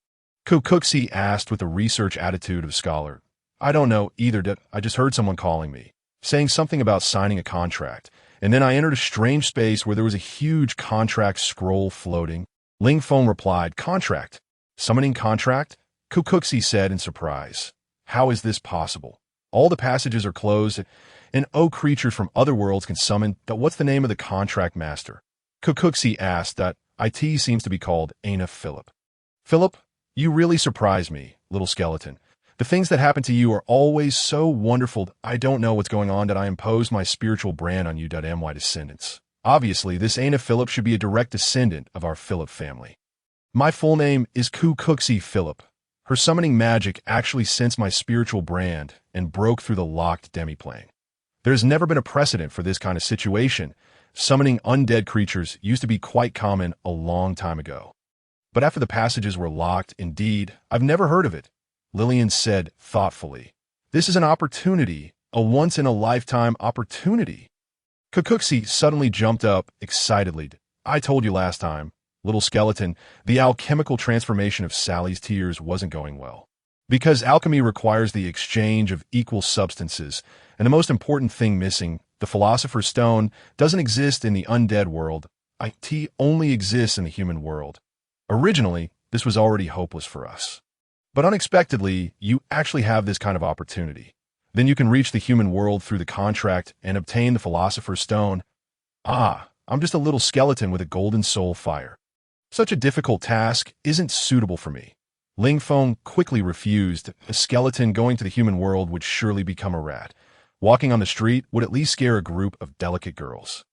Kukuxi asked with the research attitude of a scholar. I don't know either. I just heard someone calling me, saying something about signing a contract, and then I entered a strange space where there was a huge contract scroll floating. Ling Feng replied, Contract? Summoning contract? Kukuxi said in surprise. How is this possible? All the passages are closed, and creatures from other worlds can summon. What's the name of the contract master? Kukuxi asked. It seems to be called Aina Philip. Philip, you really surprise me, little skeleton. The things that happen to you are always so wonderful. I don't know what's going on that I imposed my spiritual brand on you. My descendants. Obviously, this Aina Philip should be a direct descendant of our Philip family. My full name is Kukuxi Philip. Her summoning magic actually sensed my spiritual brand and broke through the locked demiplane. There's never been a precedent for this kind of situation. Summoning undead creatures used to be quite common a long time ago. But after the passages were locked, indeed, I've never heard of it, Lillian said thoughtfully. This is an opportunity, a once-in-a-lifetime opportunity. Kukuxi suddenly jumped up excitedly. I told you last time, little skeleton, the alchemical transformation of Sally's tears wasn't going well. Because alchemy requires the exchange of equal substances, and the most important thing missing, the Philosopher's Stone, doesn't exist in the undead world. It only exists in the human world. Originally, this was already hopeless for us. But unexpectedly, you actually have this kind of opportunity. Then you can reach the human world through the contract and obtain the Philosopher's Stone. I'm just a little skeleton with a golden soul fire. Such a difficult task isn't suitable for me. Ling Feng quickly refused. A skeleton going to the human world would surely become a rat. Walking on the street would at least scare a group of delicate girls.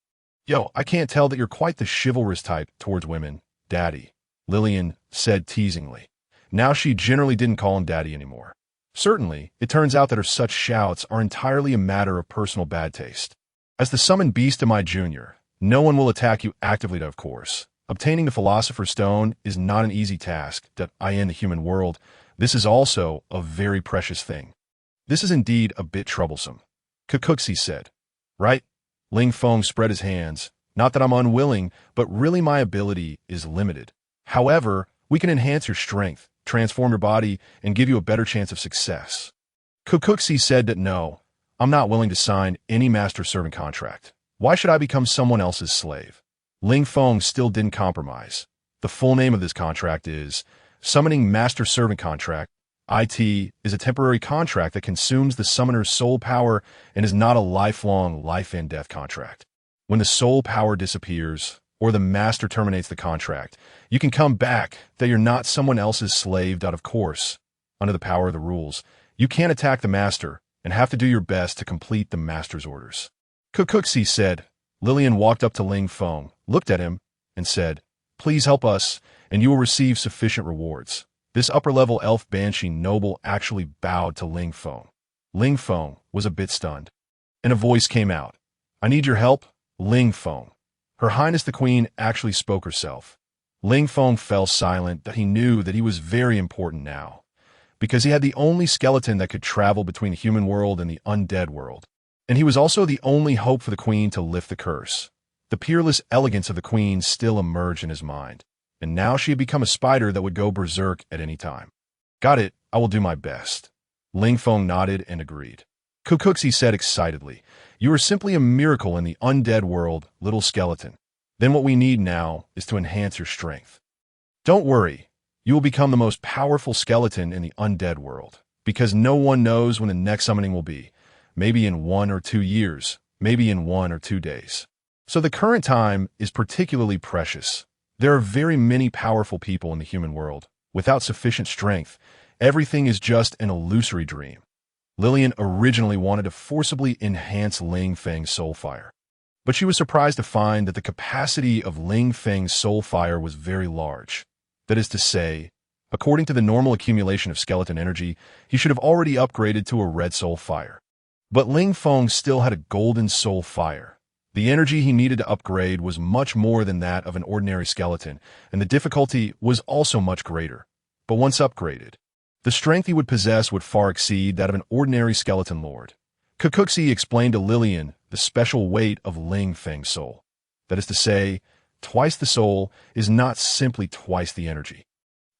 I can't tell that you're quite the chivalrous type towards women, Daddy, Lillian said teasingly. Now she generally didn't call him Daddy anymore. Certainly, it turns out that her such shouts are entirely a matter of personal bad taste. As the summoned beast of my junior, no one will attack you actively, of course. Obtaining the Philosopher's Stone is not an easy task. In the human world, this is also a very precious thing. This is indeed a bit troublesome, Kukuxi said. Right? Ling Feng spread his hands. Not that I'm unwilling, but really my ability is limited. However, we can enhance your strength, transform your body, and give you a better chance of success. Kukuxi said that no, I'm not willing to sign any master-servant contract. Why should I become someone else's slave? Ling Feng still didn't compromise. The full name of this contract is Summoning Master-Servant Contract. It is a temporary contract that consumes the summoner's soul power and is not a lifelong life-and-death contract. When the soul power disappears, or the master terminates the contract, you can come back, that you're not someone else's slave. Of course, under the power of the rules, you can't attack the master and have to do your best to complete the master's orders. Kukuxi said. Lillian walked up to Ling Feng, looked at him, and said, Please help us, and you will receive sufficient rewards. This upper-level elf banshee noble actually bowed to Ling Feng. Ling Feng was a bit stunned, and a voice came out. I need your help, Ling Feng. Her Highness the Queen actually spoke herself. Ling Feng fell silent. That he knew that he was very important now, because he had the only skeleton that could travel between the human world and the undead world. And he was also the only hope for the Queen to lift the curse. The peerless elegance of the Queen still emerged in his mind, and now she had become a spider that would go berserk at any time. Got it, I will do my best. Ling Feng nodded and agreed. Kukuxi said excitedly. You are simply a miracle in the undead world, little skeleton. Then what we need now is to enhance your strength. Don't worry, you will become the most powerful skeleton in the undead world, because no one knows when the next summoning will be. Maybe in 1 or 2 years, maybe in 1 or 2 days. So the current time is particularly precious. There are very many powerful people in the human world. Without sufficient strength, everything is just an illusory dream. Lillian originally wanted to forcibly enhance Ling Feng's soul fire. But she was surprised to find that the capacity of Ling Feng's soul fire was very large. That is to say, according to the normal accumulation of skeleton energy, he should have already upgraded to a red soul fire. But Ling Feng still had a golden soul fire. The energy he needed to upgrade was much more than that of an ordinary skeleton, and the difficulty was also much greater. But once upgraded, the strength he would possess would far exceed that of an ordinary skeleton lord. Kukuxi explained to Lillian the special weight of Ling Feng's soul. That is to say, twice the soul is not simply twice the energy.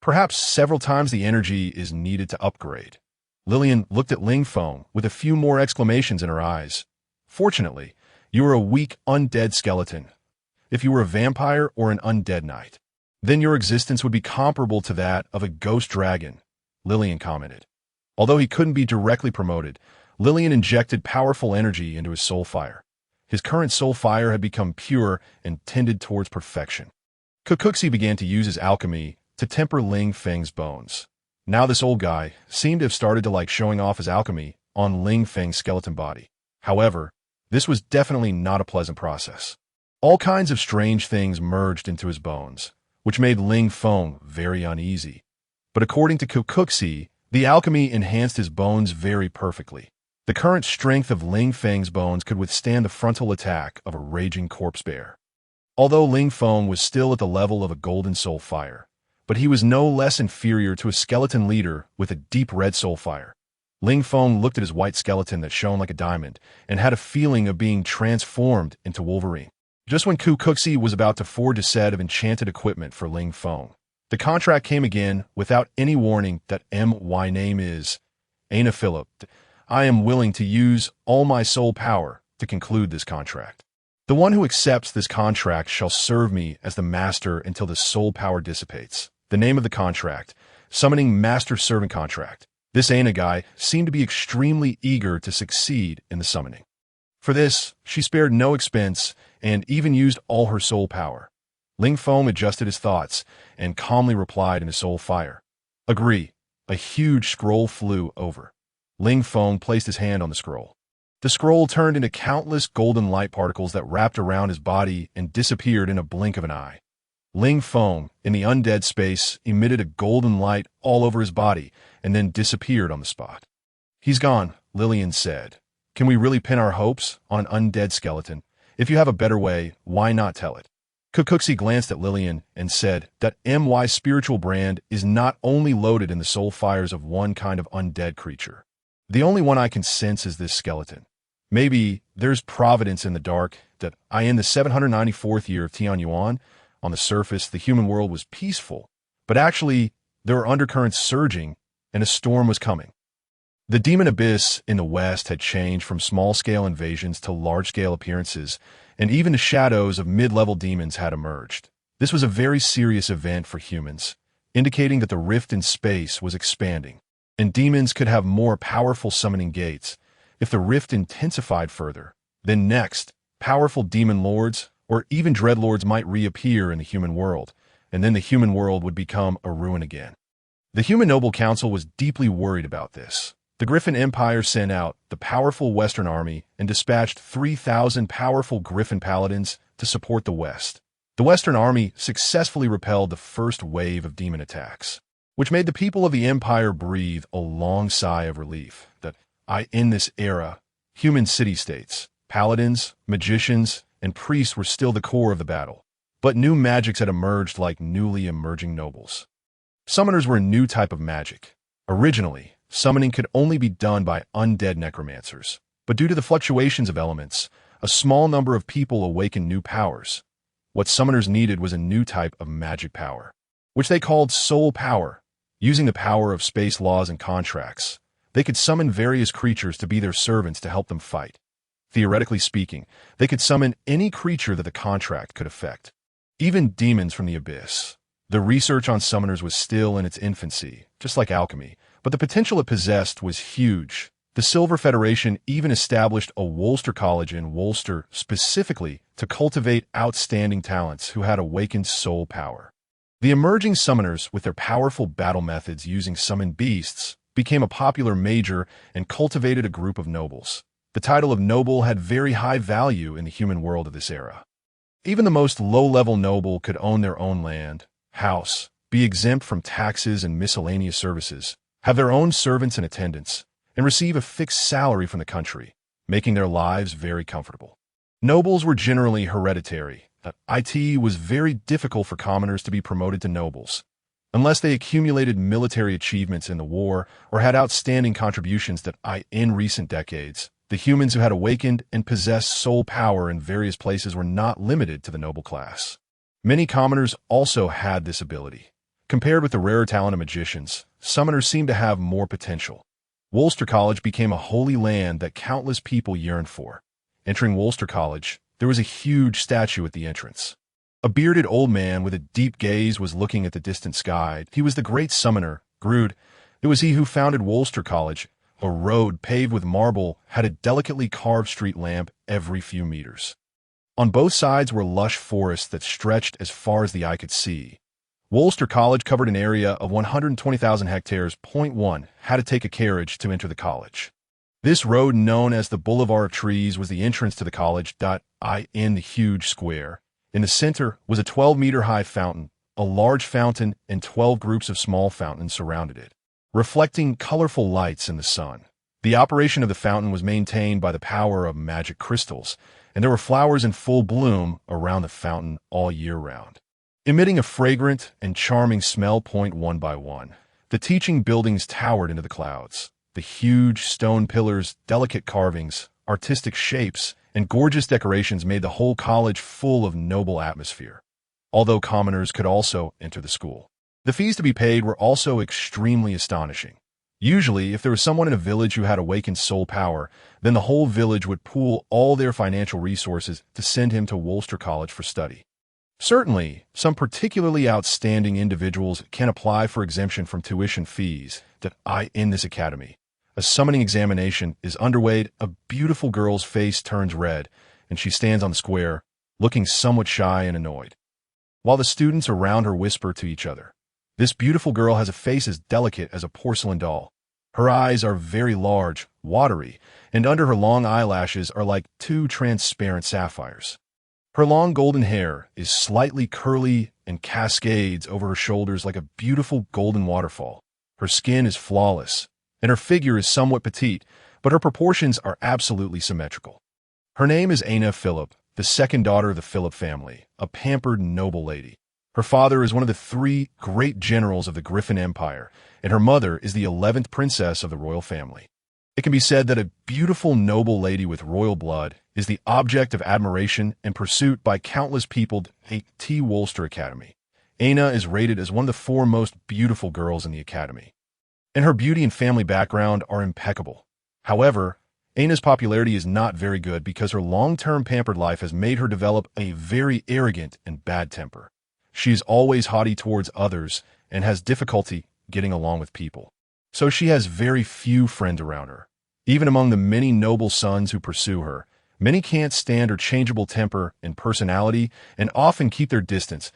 Perhaps several times the energy is needed to upgrade. Lillian looked at Ling Feng with a few more exclamations in her eyes. Fortunately, you are a weak, undead skeleton. If you were a vampire or an undead knight, then your existence would be comparable to that of a ghost dragon, Lillian commented. Although he couldn't be directly promoted, Lillian injected powerful energy into his soul fire. His current soul fire had become pure and tended towards perfection. Kukuxi began to use his alchemy to temper Ling Feng's bones. Now this old guy seemed to have started to like showing off his alchemy on Ling Feng's skeleton body. However, this was definitely not a pleasant process. All kinds of strange things merged into his bones, which made Ling Feng very uneasy. But according to Kukuxi, the alchemy enhanced his bones very perfectly. The current strength of Ling Feng's bones could withstand the frontal attack of a raging corpse bear. Although Ling Feng was still at the level of a golden soul fire, but he was no less inferior to a skeleton leader with a deep red soul fire. Ling Feng looked at his white skeleton that shone like a diamond and had a feeling of being transformed into Wolverine. Just when Kukuxi was about to forge a set of enchanted equipment for Ling Feng, the contract came again without any warning that my name is Aina Philip. I am willing to use all my soul power to conclude this contract. The one who accepts this contract shall serve me as the master until the soul power dissipates. The name of the contract, Summoning Master Servant Contract. This Aina guy seemed to be extremely eager to succeed in the summoning. For this, she spared no expense and even used all her soul power. Ling Feng adjusted his thoughts and calmly replied in his soul fire. Agree. A huge scroll flew over. Ling Feng placed his hand on the scroll. The scroll turned into countless golden light particles that wrapped around his body and disappeared in a blink of an eye. Ling Feng, in the undead space, emitted a golden light all over his body and then disappeared on the spot. He's gone, Lillian said. Can we really pin our hopes on an undead skeleton? If you have a better way, why not tell it? Kukuxi glanced at Lillian and said that MY's spiritual brand is not only loaded in the soul fires of one kind of undead creature. The only one I can sense is this skeleton. Maybe there's providence in the dark that in the 794th year of Tianyuan, on the surface, the human world was peaceful, but actually, there were undercurrents surging and a storm was coming. The demon abyss in the west had changed from small-scale invasions to large-scale appearances, and even the shadows of mid-level demons had emerged. This was a very serious event for humans, indicating that the rift in space was expanding, and demons could have more powerful summoning gates. If the rift intensified further, then next, powerful demon lords or even dreadlords might reappear in the human world, and then the human world would become a ruin again. The Human Noble Council was deeply worried about this. The Griffin Empire sent out the powerful Western army and dispatched 3,000 powerful Griffin paladins to support the West. The Western army successfully repelled the first wave of demon attacks, which made the people of the Empire breathe a long sigh of relief that in this era, human city-states, paladins, magicians, and priests were still the core of the battle, but new magics had emerged like newly emerging nobles. Summoners were a new type of magic. Originally, summoning could only be done by undead necromancers, but due to the fluctuations of elements, a small number of people awakened new powers. What summoners needed was a new type of magic power, which they called soul power. Using the power of space laws and contracts, They could summon various creatures to be their servants to help them fight. Theoretically speaking, they could summon any creature that the contract could affect. Even demons from the abyss. The research on summoners was still in its infancy, just like alchemy, but the potential it possessed was huge. The Silver Federation even established a Wolster College in Wolster specifically to cultivate outstanding talents who had awakened soul power. The emerging summoners, with their powerful battle methods using summoned beasts, became a popular major and cultivated a group of nobles. The title of noble had very high value in the human world of this era. Even the most low-level noble could own their own land, house, be exempt from taxes and miscellaneous services, have their own servants and attendants, and receive a fixed salary from the country, making their lives very comfortable. Nobles were generally hereditary. It was very difficult for commoners to be promoted to nobles, unless they accumulated military achievements in the war or had outstanding contributions in recent decades. The humans who had awakened and possessed soul power in various places were not limited to the noble class. Many commoners also had this ability. Compared with the rarer talent of magicians, summoners seemed to have more potential. Wolster College became a holy land that countless people yearned for. Entering Wolster College, there was a huge statue at the entrance. A bearded old man with a deep gaze was looking at the distant sky. He was the great summoner, Grood. It was he who founded Wolster College. A road paved with marble had a delicately carved street lamp every few meters. On both sides were lush forests that stretched as far as the eye could see. Wolster College covered an area of 120,000 hectares. One had to take a carriage to enter the college. This road, known as the Boulevard of Trees, was the entrance to the college. In the huge square. In the center was a 12-meter-high fountain. A large fountain and 12 groups of small fountains surrounded it, reflecting colorful lights in the sun. The operation of the fountain was maintained by the power of magic crystals, and there were flowers in full bloom around the fountain all year round, emitting a fragrant and charming smell. One by one, the teaching buildings towered into the clouds. The huge stone pillars, delicate carvings, artistic shapes, and gorgeous decorations made the whole college full of noble atmosphere. Although commoners could also enter the school, the fees to be paid were also extremely astonishing. Usually, if there was someone in a village who had awakened soul power, then the whole village would pool all their financial resources to send him to Wolster College for study. Certainly, some particularly outstanding individuals can apply for exemption from tuition fees in this academy. A summoning examination is underway. A beautiful girl's face turns red, and she stands on the square, looking somewhat shy and annoyed, while the students around her whisper to each other. This beautiful girl has a face as delicate as a porcelain doll. Her eyes are very large, watery, and under her long eyelashes are like two transparent sapphires. Her long golden hair is slightly curly and cascades over her shoulders like a beautiful golden waterfall. Her skin is flawless, and her figure is somewhat petite, but her proportions are absolutely symmetrical. Her name is Anna Phillip, the second daughter of the Phillip family, a pampered noble lady. Her father is one of the 3 great generals of the Griffin Empire, and her mother is the 11th princess of the royal family. It can be said that a beautiful noble lady with royal blood is the object of admiration and pursuit by countless people at T. Wolster Academy. Anna is rated as one of the 4 most beautiful girls in the academy, and her beauty and family background are impeccable. However, Anna's popularity is not very good because her long-term pampered life has made her develop a very arrogant and bad temper. She is always haughty towards others and has difficulty getting along with people. So she has very few friends around her. Even among the many noble sons who pursue her, many can't stand her changeable temper and personality and often keep their distance,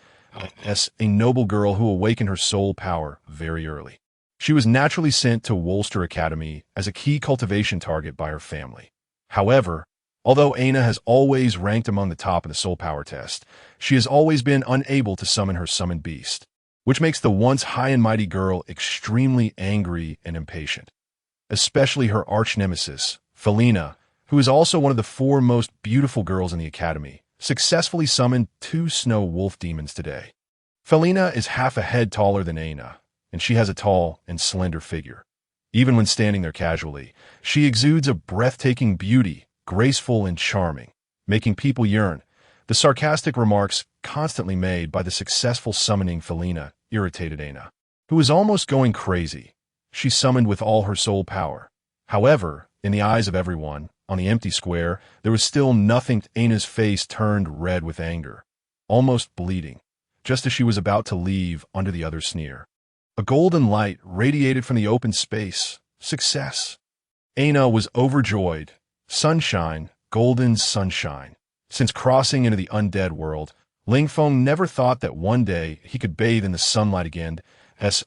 as a noble girl who awakened her soul power very early. She was naturally sent to Wolster Academy as a key cultivation target by her family. However, although Anna has always ranked among the top in the soul power test, she has always been unable to summon her summoned beast, which makes the once high and mighty girl extremely angry and impatient. Especially her arch-nemesis, Felina, who is also one of the 4 most beautiful girls in the academy, successfully summoned 2 snow wolf demons today. Felina is half a head taller than Anna, and she has a tall and slender figure. Even when standing there casually, she exudes a breathtaking beauty, graceful and charming, making people yearn. The sarcastic remarks constantly made by the successful summoning Felina irritated Anna, who was almost going crazy. she summoned with all her soul power. However, in the eyes of everyone, on the empty square, there was still nothing. Ana's face turned red with anger, almost bleeding, just as she was about to leave under the other's sneer. A golden light radiated from the open space. Success. Ana was overjoyed. Sunshine, golden sunshine. Since crossing into the undead world, Ling Feng never thought that one day he could bathe in the sunlight again,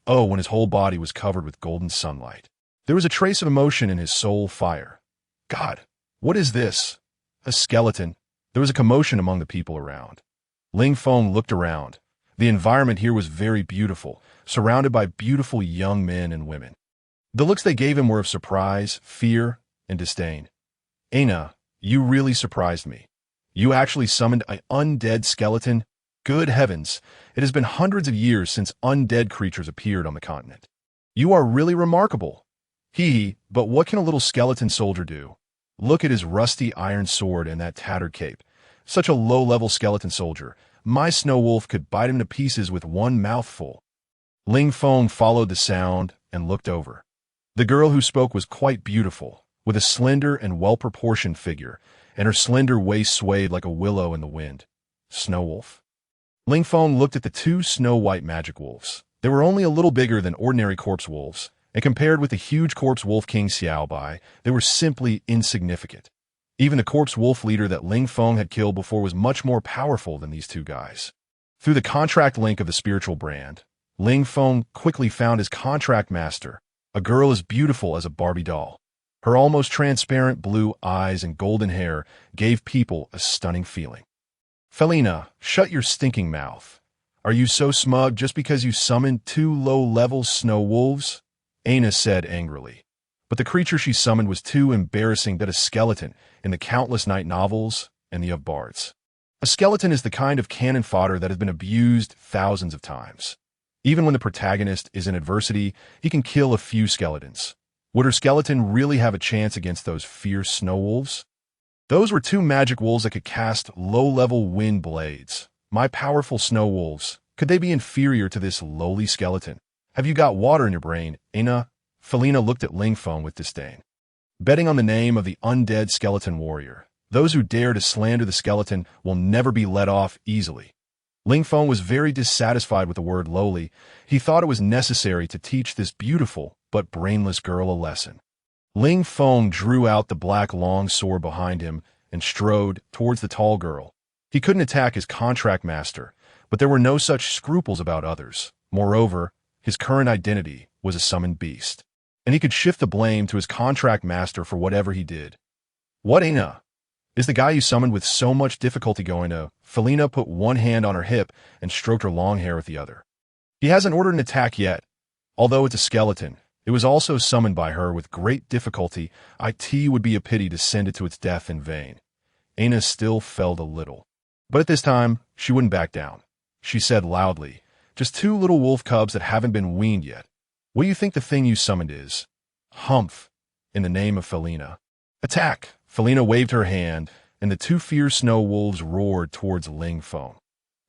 when his whole body was covered with golden sunlight. There was a trace of emotion in his soul fire. God, what is this? A skeleton. There was a commotion among the people around. Ling Feng looked around. The environment here was very beautiful, surrounded by beautiful young men and women. The looks they gave him were of surprise, fear, and disdain. Ana, you really surprised me. You actually summoned an undead skeleton? Good heavens, it has been hundreds of years since undead creatures appeared on the continent. You are really remarkable. But what can a little skeleton soldier do? Look at his rusty iron sword and that tattered cape. Such a low-level skeleton soldier. My snow wolf could bite him to pieces with one mouthful. Ling Feng followed the sound and looked over. The girl who spoke was quite beautiful, with a slender and well-proportioned figure, and her slender waist swayed like a willow in the wind. Snow wolf. Ling Feng looked at the two snow-white magic wolves. They were only a little bigger than ordinary corpse wolves, and compared with the huge corpse wolf King Xiaobai, they were simply insignificant. Even the corpse wolf leader that Ling Feng had killed before was much more powerful than these two guys. Through the contract link of the spiritual brand, Ling Feng quickly found his contract master, a girl as beautiful as a Barbie doll. Her almost transparent blue eyes and golden hair gave people a stunning feeling. Felina, shut your stinking mouth. Are you so smug just because you summoned two low-level snow wolves? Ana said angrily. But the creature she summoned was too embarrassing that a skeleton in the countless night novels and the of bards. A skeleton is the kind of cannon fodder that has been abused thousands of times. Even when the protagonist is in adversity, he can kill a few skeletons. Would her skeleton really have a chance against those fierce snow wolves? Those were two magic wolves that could cast low-level wind blades. My powerful snow wolves. Could they be inferior to this lowly skeleton? Have you got water in your brain, Ana? Felina looked at Ling Feng with disdain. Betting on the name of the undead skeleton warrior. Those who dare to slander the skeleton will never be let off easily. Ling Feng was very dissatisfied with the word lowly. He thought it was necessary to teach this beautiful but brainless girl a lesson. Ling Feng drew out the black long sword behind him and strode towards the tall girl. He couldn't attack his contract master, but there were no such scruples about others. Moreover, his current identity was a summoned beast, and he could shift the blame to his contract master for whatever he did. What, Ana? Is the guy you summoned with so much difficulty going to? Felina put one hand on her hip and stroked her long hair with the other. He hasn't ordered an attack yet. Although it's a skeleton, it was also summoned by her with great difficulty. It would be a pity to send it to its death in vain. Ana still felt a little. But at this time, she wouldn't back down. She said loudly, just two little wolf cubs that haven't been weaned yet. What do you think the thing you summoned is? Humph, in the name of Felina. Attack! Felina waved her hand, and the two fierce snow wolves roared towards Ling Feng.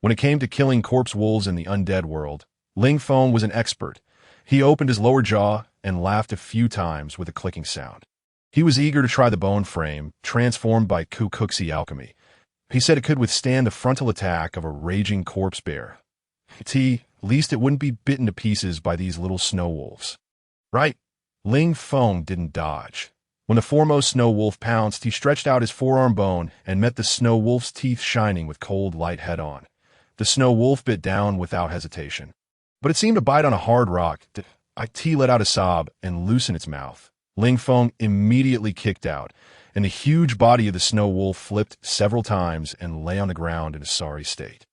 When it came to killing corpse wolves in the undead world, Ling Feng was an expert. He opened his lower jaw and laughed a few times with a clicking sound. He was eager to try the bone frame, transformed by Kukuxi alchemy. He said it could withstand the frontal attack of a raging corpse bear. At least it wouldn't be bitten to pieces by these little snow wolves. Right? Ling Feng didn't dodge. When the foremost snow wolf pounced, he stretched out his forearm bone and met the snow wolf's teeth shining with cold light head-on. The snow wolf bit down without hesitation. But it seemed to bite on a hard rock. It let out a sob and loosened its mouth. Ling Feng immediately kicked out, and the huge body of the snow wolf flipped several times and lay on the ground in a sorry state.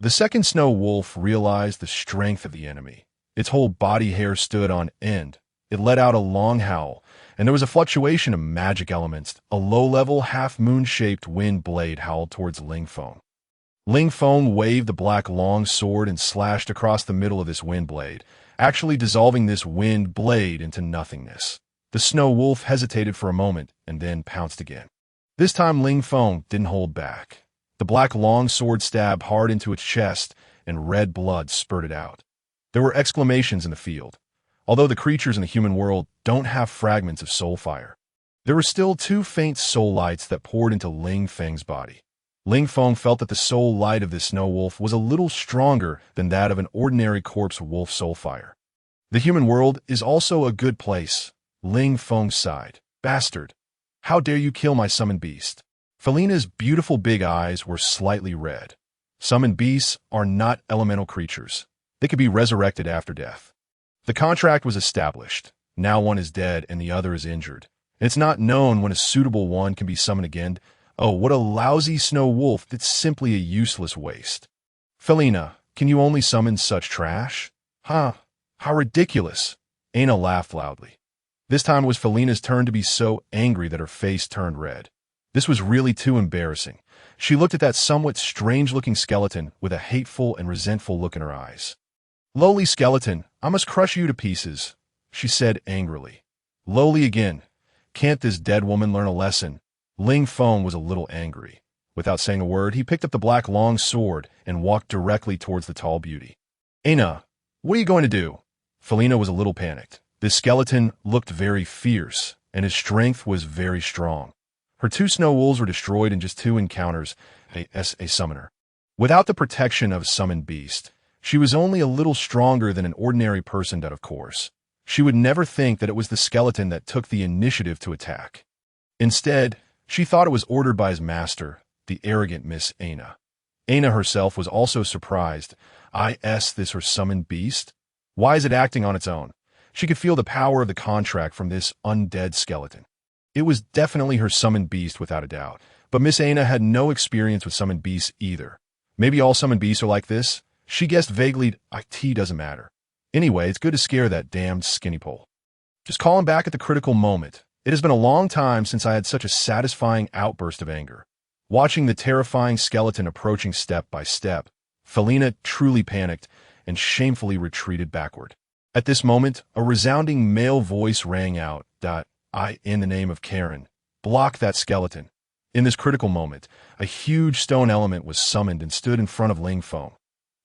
The second snow wolf realized the strength of the enemy. Its whole body hair stood on end. It let out a long howl, and there was a fluctuation of magic elements. A low-level, half-moon-shaped wind blade howled towards Ling Feng. Ling Feng waved the black long sword and slashed across the middle of this wind blade, actually dissolving this wind blade into nothingness. The snow wolf hesitated for a moment and then pounced again. This time Ling Feng didn't hold back. The black long sword stabbed hard into its chest, and red blood spurted out. There were exclamations in the field. although the creatures in the human world don't have fragments of soul fire. There were still two faint soul lights that poured into Ling Feng's body. Ling Feng felt that the soul light of this snow wolf was a little stronger than that of an ordinary corpse wolf soul fire. The human world is also a good place, Ling Feng sighed. Bastard! How dare you kill my summoned beast? Felina's beautiful big eyes were slightly red. Summoned beasts are not elemental creatures. They could be resurrected after death. The contract was established. Now one is dead and the other is injured. It's not known when a suitable one can be summoned again. Oh, what a lousy snow wolf that's simply a useless waste. Felina, can you only summon such trash? Huh, how ridiculous. Aina laughed loudly. This time it was Felina's turn to be so angry that her face turned red. This was really too embarrassing. She looked at that somewhat strange-looking skeleton with a hateful and resentful look in her eyes. Lowly skeleton, I must crush you to pieces, she said angrily. Lowly again. Can't this dead woman learn a lesson? Ling Feng was a little angry. Without saying a word, he picked up the black long sword and walked directly towards the tall beauty. Aina, what are you going to do? Felina was a little panicked. This skeleton looked very fierce, and his strength was very strong. Her two snow wolves were destroyed in just 2 encounters as a summoner. Without the protection of a summoned beast, she was only a little stronger than an ordinary person that, of course. She would never think that it was the skeleton that took the initiative to attack. Instead, she thought it was ordered by his master, the arrogant Miss Aina. Aina herself was also surprised. This her summoned beast? Why is it acting on its own? She could feel the power of the contract from this undead skeleton. It was definitely her summoned beast without a doubt, but Miss Aina had no experience with summoned beasts either. Maybe all summoned beasts are like this? She guessed vaguely, IT doesn't matter. Anyway, it's good to scare that damned skinny pole. Just call him back at the critical moment. It has been a long time since I had such a satisfying outburst of anger. Watching the terrifying skeleton approaching step by step, Felina truly panicked and shamefully retreated backward. At this moment, a resounding male voice rang out, in the name of Karen, block that skeleton. In this critical moment, a huge stone element was summoned and stood in front of Ling Feng.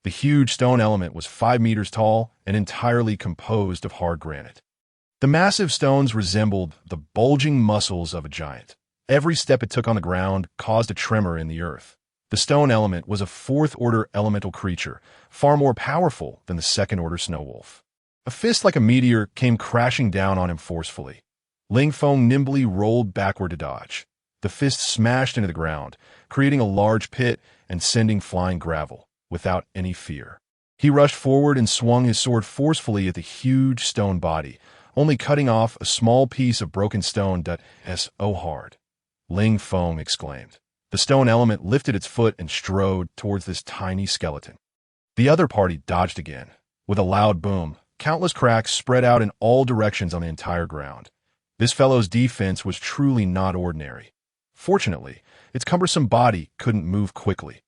The huge stone element was 5 meters tall and entirely composed of hard granite. The massive stones resembled the bulging muscles of a giant. Every step it took on the ground caused a tremor in the earth. The stone element was a 4th-order elemental creature, far more powerful than the 2nd-order snow wolf. A fist like a meteor came crashing down on him forcefully. Ling Feng nimbly rolled backward to dodge. The fist smashed into the ground, creating a large pit and sending flying gravel, without any fear. He rushed forward and swung his sword forcefully at the huge stone body, only cutting off a small piece of broken stone so hard. Ling Feng exclaimed. The stone element lifted its foot and strode towards this tiny skeleton. The other party dodged again. With a loud boom, countless cracks spread out in all directions on the entire ground. This fellow's defense was truly not ordinary. Fortunately, its cumbersome body couldn't move quickly,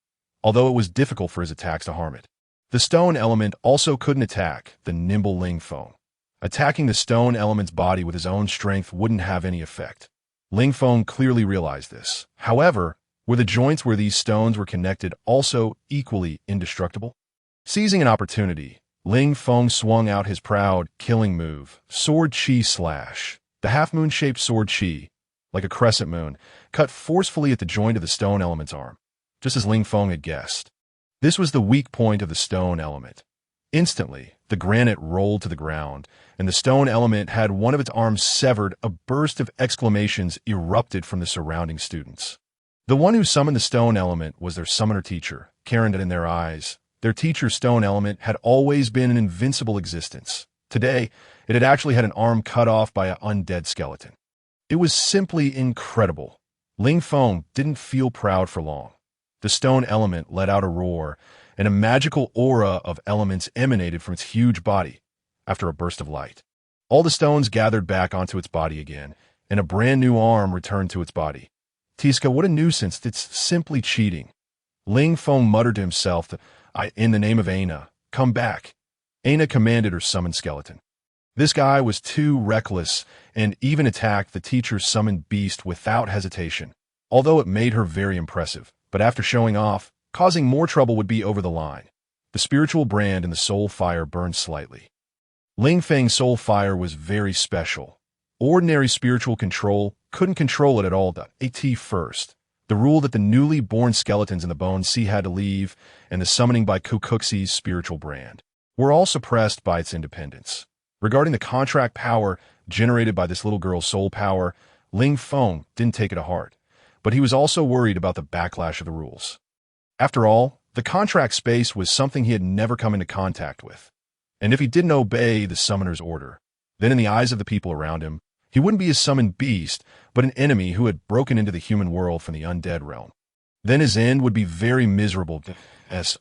although it was difficult for his attacks to harm it. The stone element also couldn't attack the nimble Ling Feng. Attacking the stone element's body with his own strength wouldn't have any effect. Ling Feng clearly realized this. However, were the joints where these stones were connected also equally indestructible? Seizing an opportunity, Ling Feng swung out his proud, killing move, Sword Chi Slash. The half-moon-shaped sword Chi, like a crescent moon, cut forcefully at the joint of the stone element's arm, just as Ling Feng had guessed. This was the weak point of the stone element. Instantly, the granite rolled to the ground, and the stone element had one of its arms severed. A burst of exclamations erupted from the surrounding students. The one who summoned the stone element was their summoner teacher, Karen. In their eyes, their teacher's stone element had always been an invincible existence. Today, it had actually had an arm cut off by an undead skeleton. It was simply incredible. Ling Feng didn't feel proud for long. The stone element let out a roar, and a magical aura of elements emanated from its huge body. After a burst of light, all the stones gathered back onto its body again, and a brand new arm returned to its body. Tiska, what a nuisance. It's simply cheating. Ling Feng muttered to himself, in the name of Aina, come back. Aina commanded her summoned skeleton. This guy was too reckless and even attacked the teacher's summoned beast without hesitation, although it made her very impressive. But after showing off, causing more trouble would be over the line. The spiritual brand in the soul fire burned slightly. Ling Feng's soul fire was very special. Ordinary spiritual control couldn't control it at all. At first, the rule that the newly born skeletons in the Bone Sea had to leave, and the summoning by Kukuxi's spiritual brand, were all suppressed by its independence. Regarding the contract power generated by this little girl's soul power, Ling Feng didn't take it to heart, but he was also worried about the backlash of the rules. After all, the contract space was something he had never come into contact with, and if he didn't obey the summoner's order, then in the eyes of the people around him, he wouldn't be a summoned beast, but an enemy who had broken into the human world from the undead realm. Then his end would be very miserable.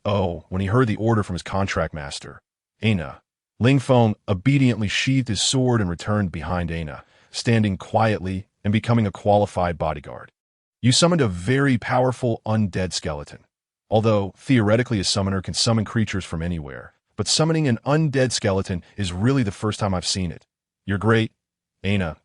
When he heard the order from his contract master, Aina, Ling Feng obediently sheathed his sword and returned behind Aina, standing quietly and becoming a qualified bodyguard. You summoned a very powerful undead skeleton. Although, theoretically, a summoner can summon creatures from anywhere, but summoning an undead skeleton is really the first time I've seen it. You're great, Aina,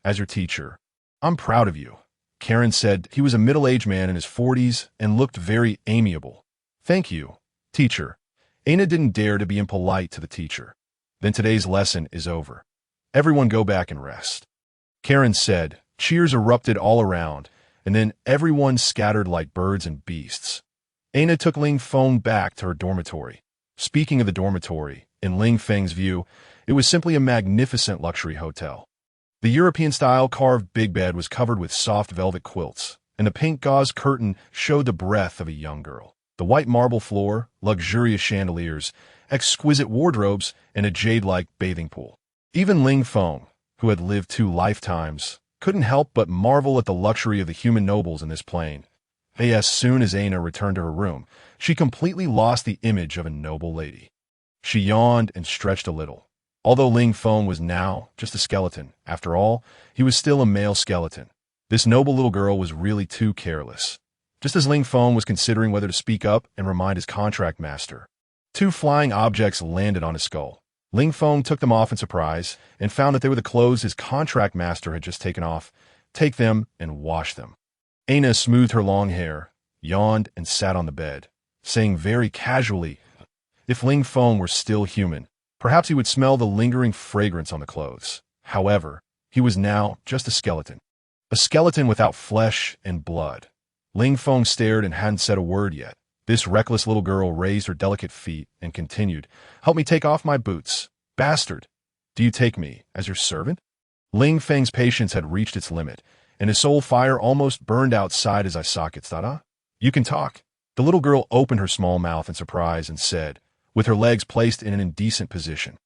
as your teacher. I'm proud of you. Karen said. He was a middle-aged man in his 40s and looked very amiable. Thank you, teacher. Aina didn't dare to be impolite to the teacher. Then today's lesson is over. Everyone go back and rest. Karen said. Cheers erupted all around, and then everyone scattered like birds and beasts. Aina took Ling Feng back to her dormitory. Speaking of the dormitory, in Ling Feng's view, it was simply a magnificent luxury hotel. The European-style carved big bed was covered with soft velvet quilts, and the pink gauze curtain showed the breadth of a young girl. The white marble floor, luxurious chandeliers, exquisite wardrobes, and a jade-like bathing pool. Even Ling Feng, who had lived 2 lifetimes, couldn't help but marvel at the luxury of the human nobles in this plane. As soon as Aina returned to her room, she completely lost the image of a noble lady. She yawned and stretched a little. Although Ling Feng was now just a skeleton, after all, he was still a male skeleton. This noble little girl was really too careless. Just as Ling Feng was considering whether to speak up and remind his contract master, 2 flying objects landed on his skull. Ling Feng took them off in surprise and found that they were the clothes his contract master had just taken off. Take them and wash them. Aina smoothed her long hair, yawned, and sat on the bed, saying very casually, if Ling Feng were still human, perhaps he would smell the lingering fragrance on the clothes. However, he was now just a skeleton. A skeleton without flesh and blood. Ling Feng stared and hadn't said a word yet. This reckless little girl raised her delicate feet and continued, help me take off my boots. Bastard! Do you take me as your servant? Ling Feng's patience had reached its limit, and his soul fire almost burned outside his eye sockets. You can talk. The little girl opened her small mouth in surprise and said, with her legs placed in an indecent position,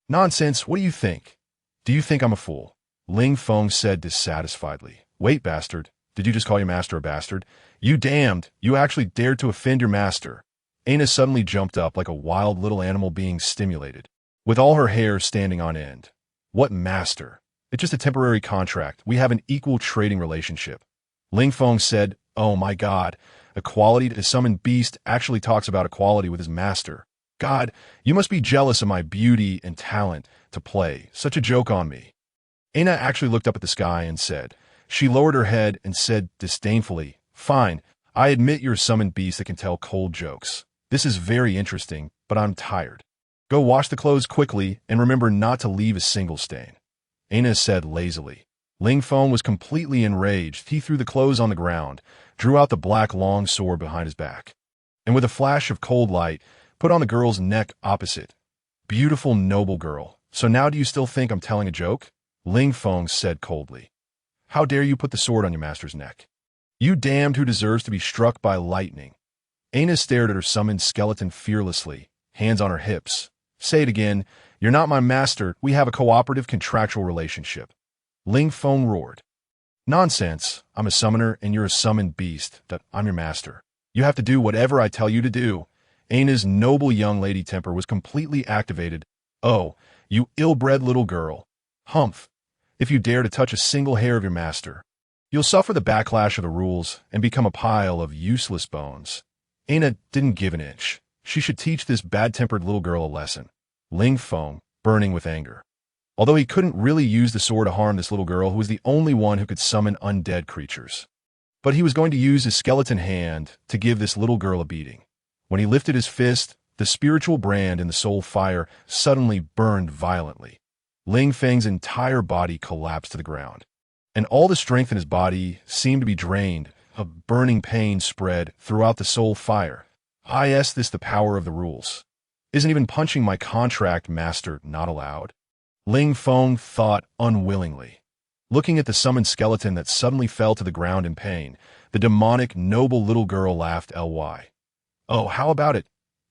Nonsense, what do you think? Do you think I'm a fool? Ling Feng said dissatisfiedly. Wait, bastard. Did you just call your master a bastard? You damned! You actually dared to offend your master. Aina suddenly jumped up like a wild little animal being stimulated, with all her hair standing on end. What master? It's just a temporary contract. We have an equal trading relationship. Ling Feng said, Oh my God, equality to summon beast actually talks about equality with his master. God, you must be jealous of my beauty and talent to play such a joke on me. Aina actually looked up at the sky and said, she lowered her head and said disdainfully, Fine, I admit you're a summoned beast that can tell cold jokes. This is very interesting, but I'm tired. Go wash the clothes quickly and remember not to leave a single stain. Aina said lazily. Ling Feng was completely enraged. He threw the clothes on the ground, drew out the black long sword behind his back, and with a flash of cold light, put on the girl's neck opposite. Beautiful, noble girl. So now do you still think I'm telling a joke? Ling Feng said coldly. How dare you put the sword on your master's neck? You damned who deserves to be struck by lightning. Aina stared at her summoned skeleton fearlessly, hands on her hips. Say it again. You're not my master. We have a cooperative contractual relationship. Ling Feng roared. Nonsense. I'm a summoner and you're a summoned beast. I'm your master. You have to do whatever I tell you to do. Aina's noble young lady temper was completely activated. Oh, you ill-bred little girl. Humph. If you dare to touch a single hair of your master, you'll suffer the backlash of the rules and become a pile of useless bones. Aina didn't give an inch. She should teach this bad-tempered little girl a lesson. Ling Feng, burning with anger. Although he couldn't really use the sword to harm this little girl who was the only one who could summon undead creatures. But he was going to use his skeleton hand to give this little girl a beating. When he lifted his fist, The spiritual brand in the soul fire suddenly burned violently. Ling Feng's entire body collapsed to the ground, and all the strength in his body seemed to be drained. A burning pain spread throughout the soul fire. Is this the power of the rules? Isn't even punching my contract master not allowed? Ling Feng thought unwillingly. Looking at the summoned skeleton that suddenly fell to the ground in pain, the demonic, noble little girl laughed ly. Oh, how about it?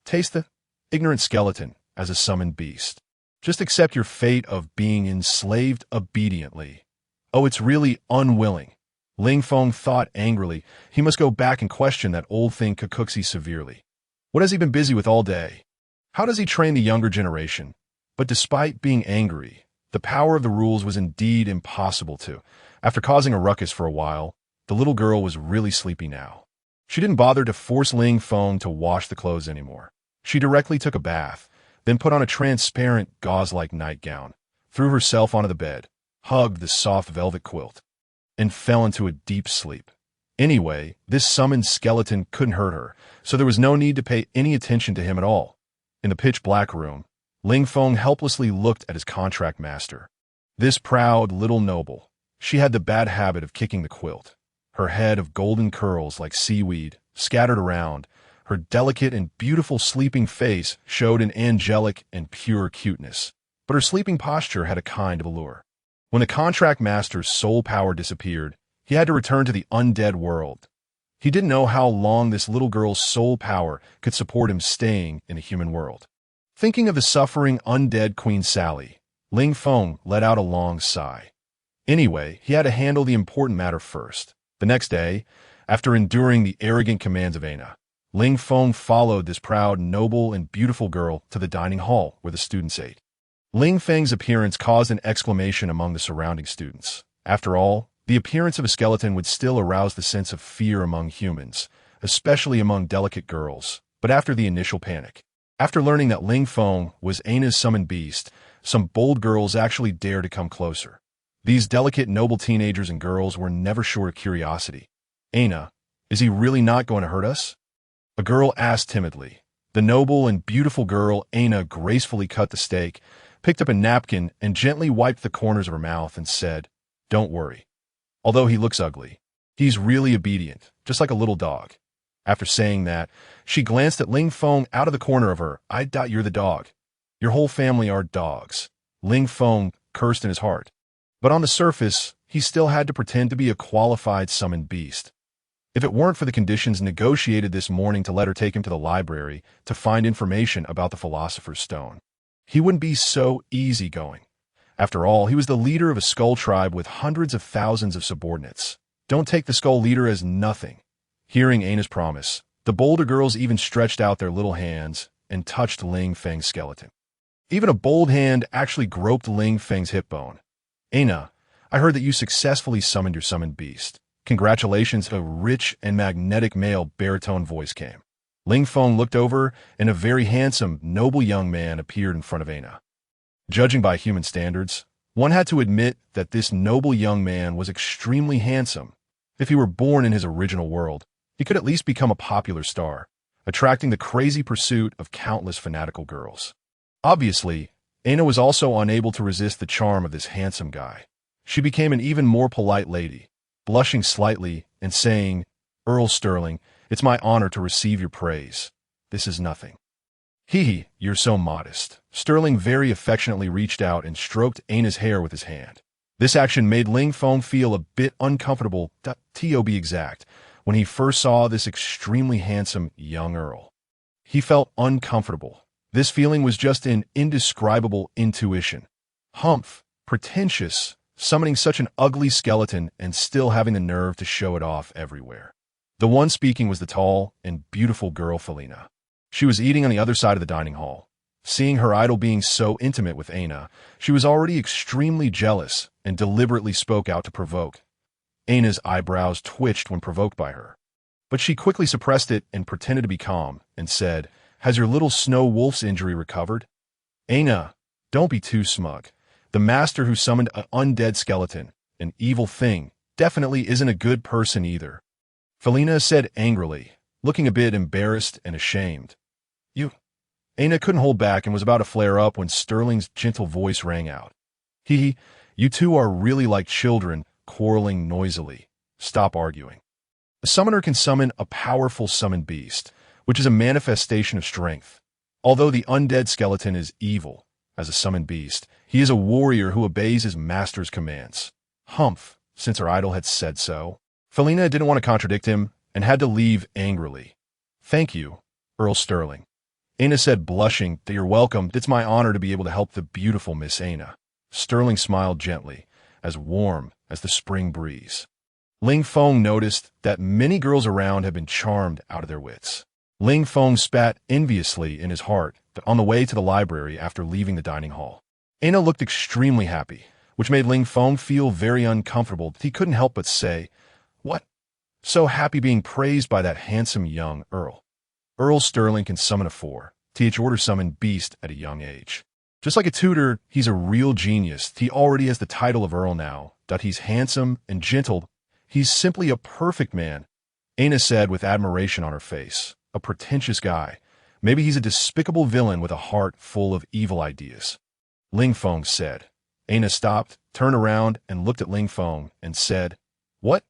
Taste the ignorant skeleton as a summoned beast. Just accept your fate of being enslaved obediently. Oh, it's really unwilling. Ling Feng thought angrily. He must go back and question that old thing Kakuxi severely. What has he been busy with all day? How does he train the younger generation? But despite being angry, the power of the rules was indeed impossible to. After causing a ruckus for a while, the little girl was really sleepy now. She didn't bother to force Ling Feng to wash the clothes anymore. She directly took a bath, then put on a transparent gauze-like nightgown, threw herself onto the bed, hugged the soft velvet quilt, and fell into a deep sleep. Anyway, this summoned skeleton couldn't hurt her, so there was no need to pay any attention to him at all. In the pitch-black room, Ling Feng helplessly looked at his contract master. This proud little noble. She had the bad habit of kicking the quilt. Her head of golden curls like seaweed scattered around. Her delicate and beautiful sleeping face showed an angelic and pure cuteness, but her sleeping posture had a kind of allure. When the contract master's soul power disappeared, he had to return to the undead world. He didn't know how long this little girl's soul power could support him staying in the human world. Thinking of the suffering undead Queen Sally, Ling Feng let out a long sigh. Anyway, he had to handle the important matter first. The next day, after enduring the arrogant commands of Ana, Ling Feng followed this proud, noble, and beautiful girl to the dining hall where the students ate. Ling Feng's appearance caused an exclamation among the surrounding students. After all, the appearance of a skeleton would still arouse the sense of fear among humans, especially among delicate girls, but after the initial panic. After learning that Ling Feng was Ana's summoned beast, some bold girls actually dared to come closer. These delicate, noble teenagers and girls were never short of curiosity. Ana, is he really not going to hurt us? A girl asked timidly. The noble and beautiful girl, Ana, gracefully cut the steak, picked up a napkin, and gently wiped the corners of her mouth and said, "Don't worry. Although he looks ugly, he's really obedient, just like a little dog." After saying that, she glanced at Ling Feng out of the corner of her. You're the dog. Your whole family are dogs." Ling Feng cursed in his heart. But on the surface, he still had to pretend to be a qualified summoned beast. If it weren't for the conditions negotiated this morning to let her take him to the library to find information about the Philosopher's Stone, he wouldn't be so easygoing. After all, he was the leader of a skull tribe with hundreds of thousands of subordinates. Don't take the skull leader as nothing. Hearing Ana's promise, the bolder girls even stretched out their little hands and touched Ling Feng's skeleton. Even a bold hand actually groped Ling Feng's hip bone. "Ana, I heard that you successfully summoned your summoned beast. Congratulations." A rich and magnetic male baritone voice came. Ling Feng looked over, and a very handsome, noble young man appeared in front of Ana. Judging by human standards, one had to admit that this noble young man was extremely handsome. If he were born in his original world, he could at least become a popular star, attracting the crazy pursuit of countless fanatical girls. Obviously, Ana was also unable to resist the charm of this handsome guy. She became an even more polite lady, blushing slightly and saying, "Earl Sterling, it's my honor to receive your praise. This is nothing." "Hee, you're so modest." Sterling very affectionately reached out and stroked Ana's hair with his hand. This action made Ling Feng feel a bit uncomfortable, to be exact, when he first saw this extremely handsome young earl. He felt uncomfortable. This feeling was just an indescribable intuition. Humph, pretentious, summoning such an ugly skeleton and still having the nerve to show it off everywhere. The one speaking was the tall and beautiful girl Felina. She was eating on the other side of the dining hall. Seeing her idol being so intimate with Ana, she was already extremely jealous and deliberately spoke out to provoke. Ana's eyebrows twitched when provoked by her, but she quickly suppressed it and pretended to be calm and said, "Has your little snow wolf's injury recovered?" "Ana, don't be too smug. The master who summoned an undead skeleton, an evil thing, definitely isn't a good person either," Felina said angrily, looking a bit embarrassed and ashamed. Aina couldn't hold back and was about to flare up when Sterling's gentle voice rang out. Hee, you two are really like children, quarreling noisily. Stop arguing. A summoner can summon a powerful summoned beast, which is a manifestation of strength. Although the undead skeleton is evil, as a summoned beast, he is a warrior who obeys his master's commands. Humph, since her idol had said so. Felina didn't want to contradict him and had to leave angrily. Thank you, Earl Sterling. Aina said, blushing, that you're welcome. It's my honor to be able to help the beautiful Miss Aina. Sterling smiled gently, as warm as the spring breeze. Ling Feng noticed that many girls around had been charmed out of their wits. Ling Feng spat enviously in his heart on the way to the library after leaving the dining hall. Aina looked extremely happy, which made Ling Feng feel very uncomfortable. He couldn't help but say, "What? So happy being praised by that handsome young Earl." Earl Sterling can summon a 4th order summon beast at a young age. Just like a tutor, he's a real genius. He already has the title of Earl now. He's handsome and gentle. He's simply a perfect man, Aina said with admiration on her face. A pretentious guy. Maybe he's a despicable villain with a heart full of evil ideas. Ling Feng said. Aina stopped, turned around, and looked at Ling Feng and said, "What?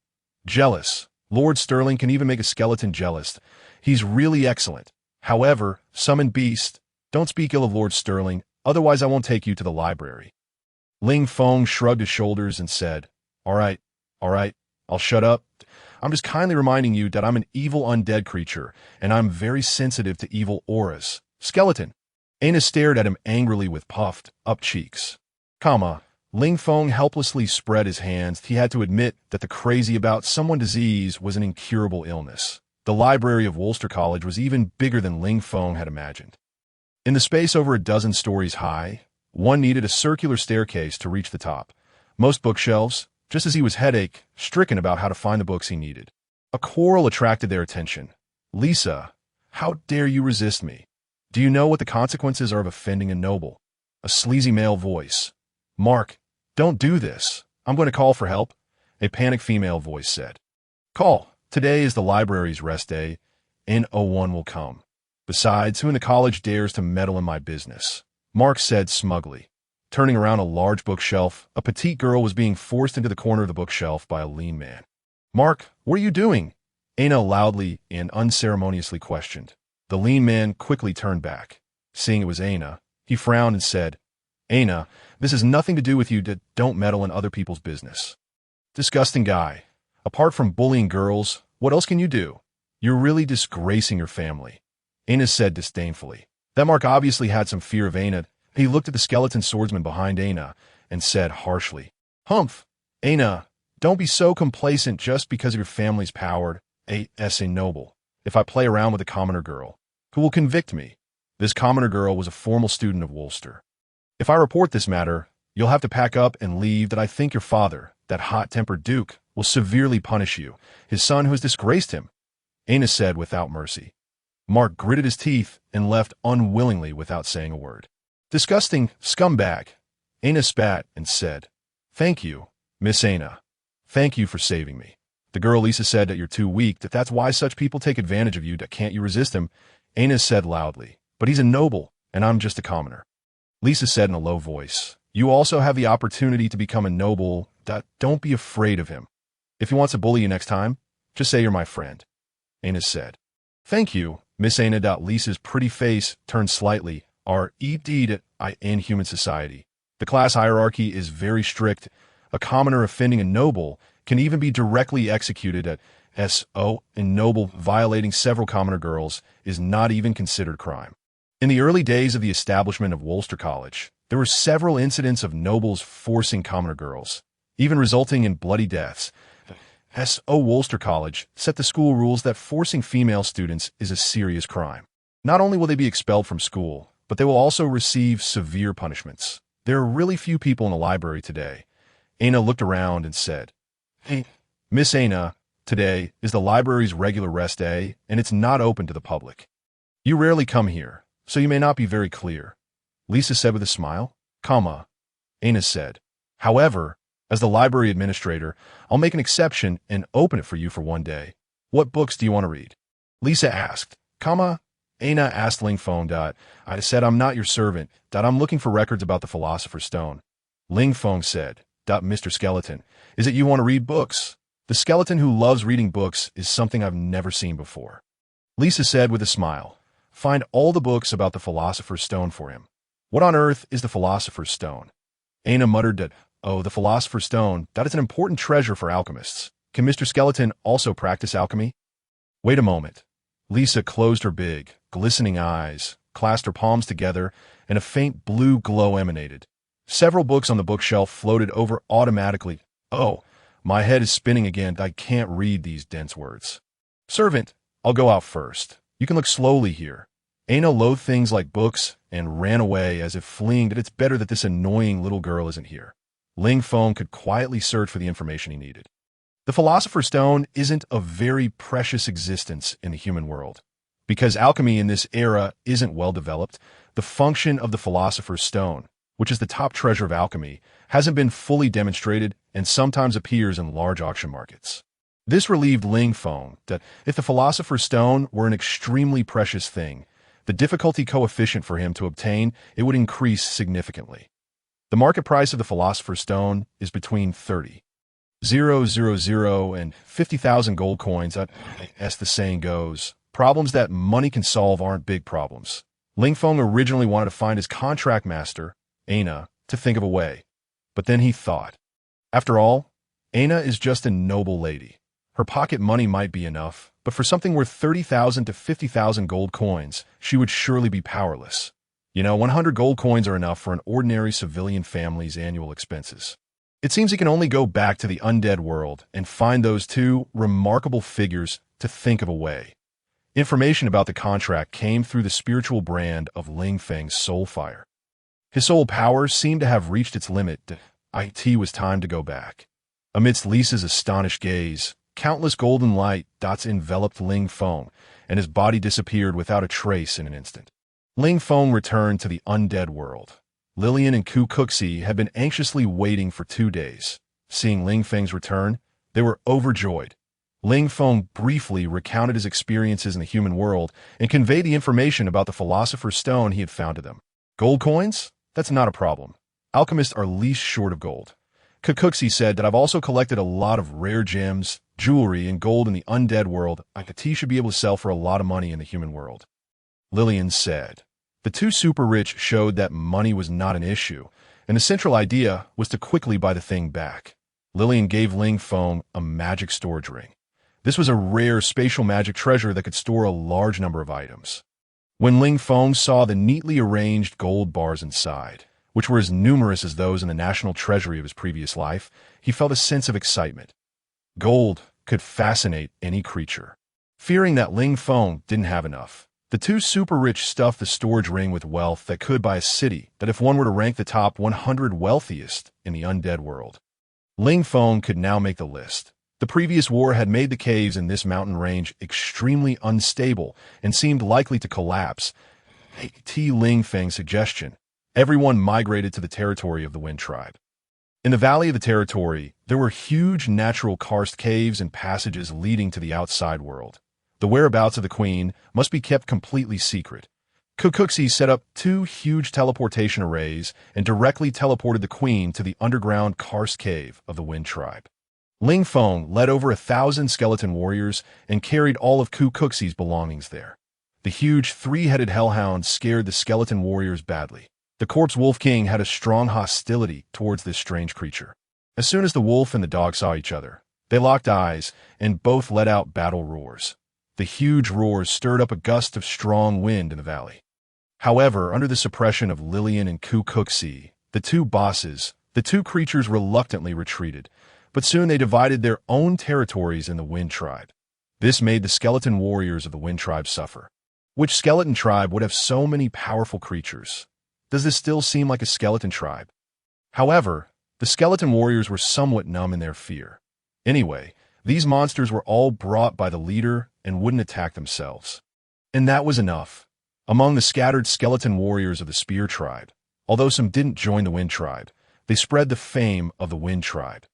Jealous. Lord Sterling can even make a skeleton jealous. He's really excellent. However, summoned beast, don't speak ill of Lord Sterling, otherwise I won't take you to the library." Ling Feng shrugged his shoulders and said, all right, I'll shut up. I'm just kindly reminding you that I'm an evil undead creature, and I'm very sensitive to evil auras. Skeleton. Aina stared at him angrily with puffed up cheeks. Ling Feng helplessly spread his hands. He had to admit that the crazy about someone disease was an incurable illness. The library of Wolster College was even bigger than Ling Feng had imagined. In the space over a dozen stories high, one needed a circular staircase to reach the top. Most bookshelves, just as he was headache-stricken about how to find the books he needed. A quarrel attracted their attention. "Lisa, how dare you resist me? Do you know what the consequences are of offending a noble?" A sleazy male voice. "Mark, don't do this. I'm going to call for help," a panicked female voice said. "Call. Today is the library's rest day. No one will come. Besides, who in the college dares to meddle in my business?" Mark said smugly. Turning around a large bookshelf, a petite girl was being forced into the corner of the bookshelf by a lean man. "Mark, what are you doing?" Aina loudly and unceremoniously questioned. The lean man quickly turned back. Seeing it was Aina, he frowned and said, "Aina, this has nothing to do with you. Don't meddle in other people's business." Disgusting guy. Apart from bullying girls, what else can you do? You're really disgracing your family, Aina said disdainfully. That Mark obviously had some fear of Aina. He looked at the skeleton swordsman behind Aina and said harshly, "Humph, Aina, don't be so complacent just because of your family's power as a noble. If I play around with a commoner girl, who will convict me?" This commoner girl was a formal student of Wolster. "If I report this matter, you'll have to pack up and leave. That I think your father, that hot-tempered duke, will severely punish you, his son who has disgraced him," Aina said without mercy. Mark gritted his teeth and left unwillingly without saying a word. "Disgusting scumbag," Aina spat and said, "Thank you, Miss Aina. Thank you for saving me." The girl Lisa said that you're too weak, that's why such people take advantage of you. Can't you resist him? Aina said loudly, "But he's a noble, and I'm just a commoner." Lisa said in a low voice, "You also have the opportunity to become a noble. Don't be afraid of him. If he wants to bully you next time, just say you're my friend," Aina said. "Thank you, Miss Aina." Lisa's pretty face turned slightly. "Indeed, in human society, the class hierarchy is very strict. A commoner offending a noble can even be directly executed at SO, and noble violating several commoner girls is not even considered crime. In the early days of the establishment of Wolster College, there were several incidents of nobles forcing commoner girls, even resulting in bloody deaths. SO Wolster College set the school rules that forcing female students is a serious crime. Not only will they be expelled from school, but they will also receive severe punishments. There are really few people in the library today. Aina looked around and said, "Hey, Miss Aina, today is the library's regular rest day, and it's not open to the public. You rarely come here, so you may not be very clear," Lisa said with a smile. Aina said, "However, as the library administrator, I'll make an exception and open it for you for one day. What books do you want to read?" Lisa asked, Aina asked Ling Feng. I said, I'm not your servant. I'm looking for records about the Philosopher's Stone. Ling Feng said, Mr. Skeleton, is it you want to read books? The skeleton who loves reading books is something I've never seen before. Lisa said with a smile, find all the books about the Philosopher's Stone for him. What on earth is the Philosopher's Stone? Aina muttered that, oh, the Philosopher's Stone, that is an important treasure for alchemists. Can Mr. Skeleton also practice alchemy? Wait a moment. Lisa closed her big, glistening eyes, clasped her palms together, and a faint blue glow emanated. Several books on the bookshelf floated over automatically. Oh, my head is spinning again. I can't read these dense words. Servant, I'll go out first. You can look slowly here. Aina loathed things like books and ran away as if fleeing that it's better that this annoying little girl isn't here. Ling Feng could quietly search for the information he needed. The Philosopher's Stone isn't a very precious existence in the human world. Because alchemy in this era isn't well developed, the function of the Philosopher's Stone, which is the top treasure of alchemy, hasn't been fully demonstrated and sometimes appears in large auction markets. This relieved Ling Feng that if the Philosopher's Stone were an extremely precious thing, the difficulty coefficient for him to obtain it would increase significantly. The market price of the Philosopher's Stone is between 30,000 and 50,000 gold coins. As the saying goes, problems that money can solve aren't big problems. Ling Feng originally wanted to find his contract master, Aina, to think of a way. But then he thought, after all, Aina is just a noble lady. Her pocket money might be enough, but for something worth 30,000 to 50,000 gold coins, she would surely be powerless. 100 gold coins are enough for an ordinary civilian family's annual expenses. It seems he can only go back to the undead world and find those two remarkable figures to think of a way. Information about the contract came through the spiritual brand of Ling Feng's soul fire. His soul power seemed to have reached its limit. It was time to go back. Amidst Lisa's astonished gaze, countless golden light dots enveloped Ling Feng, and his body disappeared without a trace in an instant. Ling Feng returned to the undead world. Lillian and Ku Kuxi had been anxiously waiting for 2 days. Seeing Ling Feng's return, they were overjoyed. Ling Feng briefly recounted his experiences in the human world and conveyed the information about the Philosopher's Stone he had found to them. Gold coins? That's not a problem. Alchemists are least short of gold. Kukuxi said that I've also collected a lot of rare gems, jewelry, and gold in the undead world. Tea should be able to sell for a lot of money in the human world. Lillian said. The two super rich showed that money was not an issue, and the central idea was to quickly buy the thing back. Lillian gave Ling Feng a magic storage ring. This was a rare spatial magic treasure that could store a large number of items. When Ling Feng saw the neatly arranged gold bars inside, which were as numerous as those in the national treasury of his previous life, he felt a sense of excitement. Gold could fascinate any creature. Fearing that Ling Feng didn't have enough, the two super-rich stuffed the storage ring with wealth that could buy a city that if one were to rank the top 100 wealthiest in the undead world. Ling Feng could now make the list. The previous war had made the caves in this mountain range extremely unstable and seemed likely to collapse. Ling Feng's suggestion. Everyone migrated to the territory of the Wind Tribe. In the valley of the territory, there were huge natural karst caves and passages leading to the outside world. The whereabouts of the queen must be kept completely secret. Kukuxi set up 2 huge teleportation arrays and directly teleported the queen to the underground karst cave of the Wind Tribe. Ling Feng led over 1,000 skeleton warriors and carried all of Kukuxi's belongings there. The huge 3-headed hellhound scared the skeleton warriors badly. The corpse wolf king had a strong hostility towards this strange creature. As soon as the wolf and the dog saw each other, they locked eyes and both let out battle roars. The huge roars stirred up a gust of strong wind in the valley. However, under the suppression of Lillian and Kukuxi, the two bosses, the two creatures reluctantly retreated, but soon they divided their own territories in the Wind Tribe. This made the skeleton warriors of the Wind Tribe suffer. Which skeleton tribe would have so many powerful creatures? Does this still seem like a skeleton tribe? However, the skeleton warriors were somewhat numb in their fear. Anyway, these monsters were all brought by the leader and wouldn't attack themselves. And that was enough. Among the scattered skeleton warriors of the Spear Tribe, although some didn't join the Wind Tribe, they spread the fame of the Wind Tribe.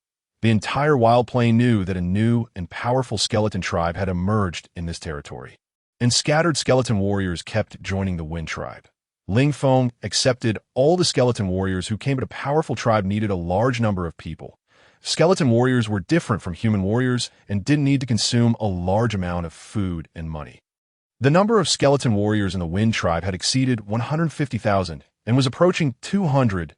The entire Wild Plain knew that a new and powerful skeleton tribe had emerged in this territory. and scattered skeleton warriors kept joining the Wind tribe. Ling Feng accepted all the skeleton warriors who came, but a powerful tribe needed a large number of people. Skeleton warriors were different from human warriors and didn't need to consume a large amount of food and money. The number of skeleton warriors in the Wind tribe had exceeded 150,000 and was approaching 200,000.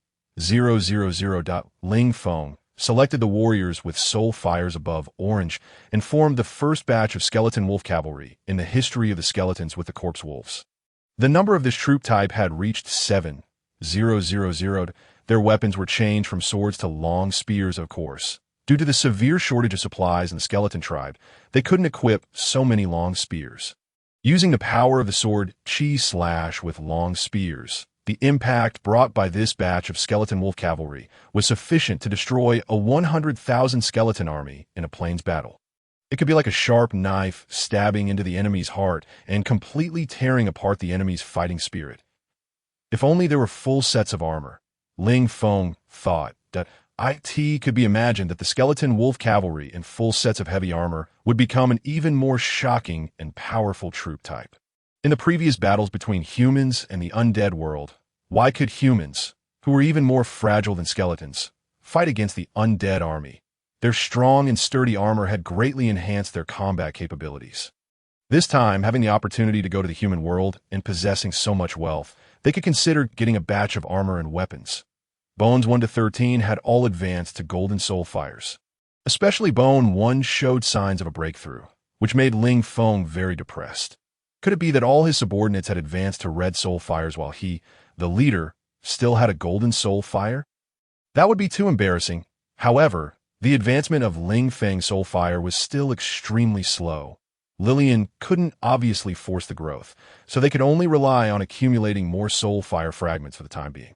Ling Feng selected the warriors with soul fires above orange and formed the first batch of skeleton wolf cavalry in the history of the skeletons with the corpse wolves. The number of this troop type had reached 7,000. Their weapons were changed from swords to long spears, of course. Due to the severe shortage of supplies in the skeleton tribe, they couldn't equip so many long spears. Using the power of the sword Chi Slash with long spears, the impact brought by this batch of skeleton wolf cavalry was sufficient to destroy a 100,000 skeleton army in a plains battle. It could be like a sharp knife stabbing into the enemy's heart and completely tearing apart the enemy's fighting spirit. If only there were full sets of armor. Ling Feng thought that it could be imagined that the skeleton wolf cavalry in full sets of heavy armor would become an even more shocking and powerful troop type. In the previous battles between humans and the undead world, why could humans, who were even more fragile than skeletons, fight against the undead army? Their strong and sturdy armor had greatly enhanced their combat capabilities. This time, having the opportunity to go to the human world and possessing so much wealth, they could consider getting a batch of armor and weapons. Bones 1 to 13 had all advanced to golden soul fires. Especially Bone 1 showed signs of a breakthrough, which made Ling Feng very depressed. Could it be that all his subordinates had advanced to red soul fires while he, the leader, still had a golden soul fire? That would be too embarrassing. However, the advancement of Ling Feng's soul fire was still extremely slow. Lillian couldn't obviously force the growth, so they could only rely on accumulating more soul fire fragments for the time being.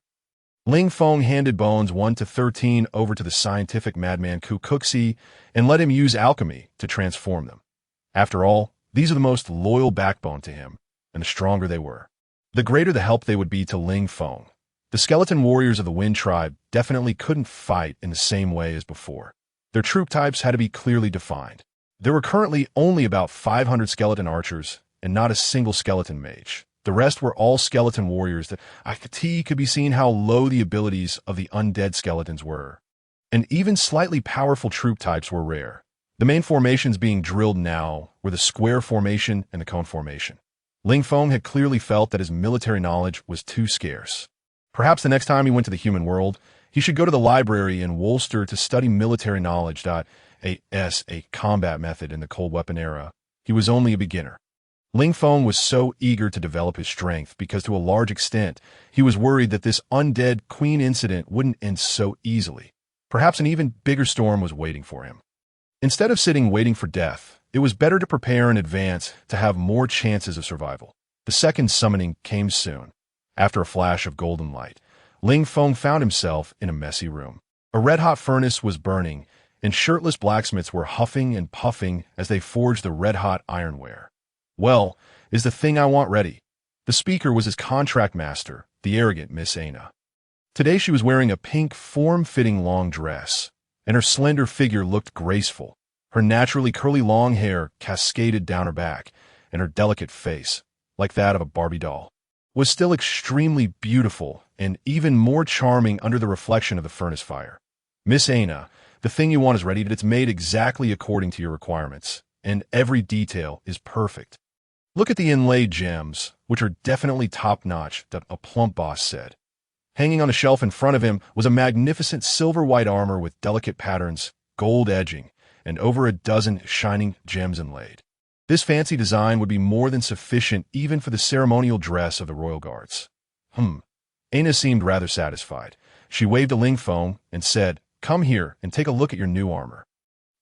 Ling Feng handed Bones 1 to 13 over to the scientific madman Ku Kuxi and let him use alchemy to transform them. After all, these are the most loyal backbone to him, and the stronger they were, the greater the help they would be to Ling Feng. The skeleton warriors of the Wind tribe definitely couldn't fight in the same way as before. Their troop types had to be clearly defined. There were currently only about 500 skeleton archers and not a single skeleton mage. The rest were all skeleton warriors that could be seen how low the abilities of the undead skeletons were. And even slightly powerful troop types were rare. The main formations being drilled now were the square formation and the cone formation. Ling Feng had clearly felt that his military knowledge was too scarce. Perhaps the next time he went to the human world, he should go to the library in Wolster to study military knowledge. A combat method in the cold weapon era. He was only a beginner. Ling Feng was so eager to develop his strength because to a large extent, he was worried that this undead queen incident wouldn't end so easily. Perhaps an even bigger storm was waiting for him. Instead of sitting waiting for death, it was better to prepare in advance to have more chances of survival. The second summoning came soon. After a flash of golden light, Ling Feng found himself in a messy room. A red-hot furnace was burning, and shirtless blacksmiths were huffing and puffing as they forged the red-hot ironware. Well, is the thing I want ready? The speaker was his contract master, the arrogant Miss Aina. Today she was wearing a pink, form-fitting long dress, and her slender figure looked graceful. Her naturally curly long hair cascaded down her back, and her delicate face, like that of a Barbie doll, was still extremely beautiful and even more charming under the reflection of the furnace fire. Miss Aina, the thing you want is ready, it's made exactly according to your requirements, and every detail is perfect. Look at the inlaid gems, which are definitely top-notch, a plump boss said. Hanging on a shelf in front of him was a magnificent silver-white armor with delicate patterns, gold edging, and over a dozen shining gems inlaid. This fancy design would be more than sufficient even for the ceremonial dress of the royal guards. Aina seemed rather satisfied. She waved to Ling Feng and said, "Come here and take a look at your new armor."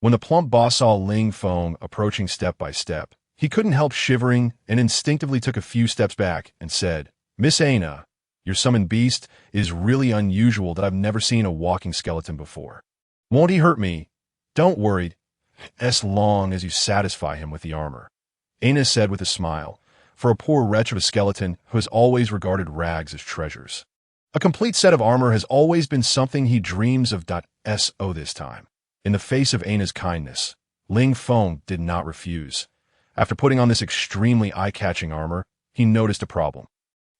When the plump boss saw Ling Feng approaching step by step, he couldn't help shivering and instinctively took a few steps back and said, "Miss Aina, your summoned beast is really unusual that I've never seen a walking skeleton before. Won't he hurt me? Don't worry, as long as you satisfy him with the armor," Aina said with a smile, for a poor wretch of a skeleton who has always regarded rags as treasures. A complete set of armor has always been something he dreams of. So this time, in the face of Aina's kindness, Ling Feng did not refuse. After putting on this extremely eye-catching armor, he noticed a problem.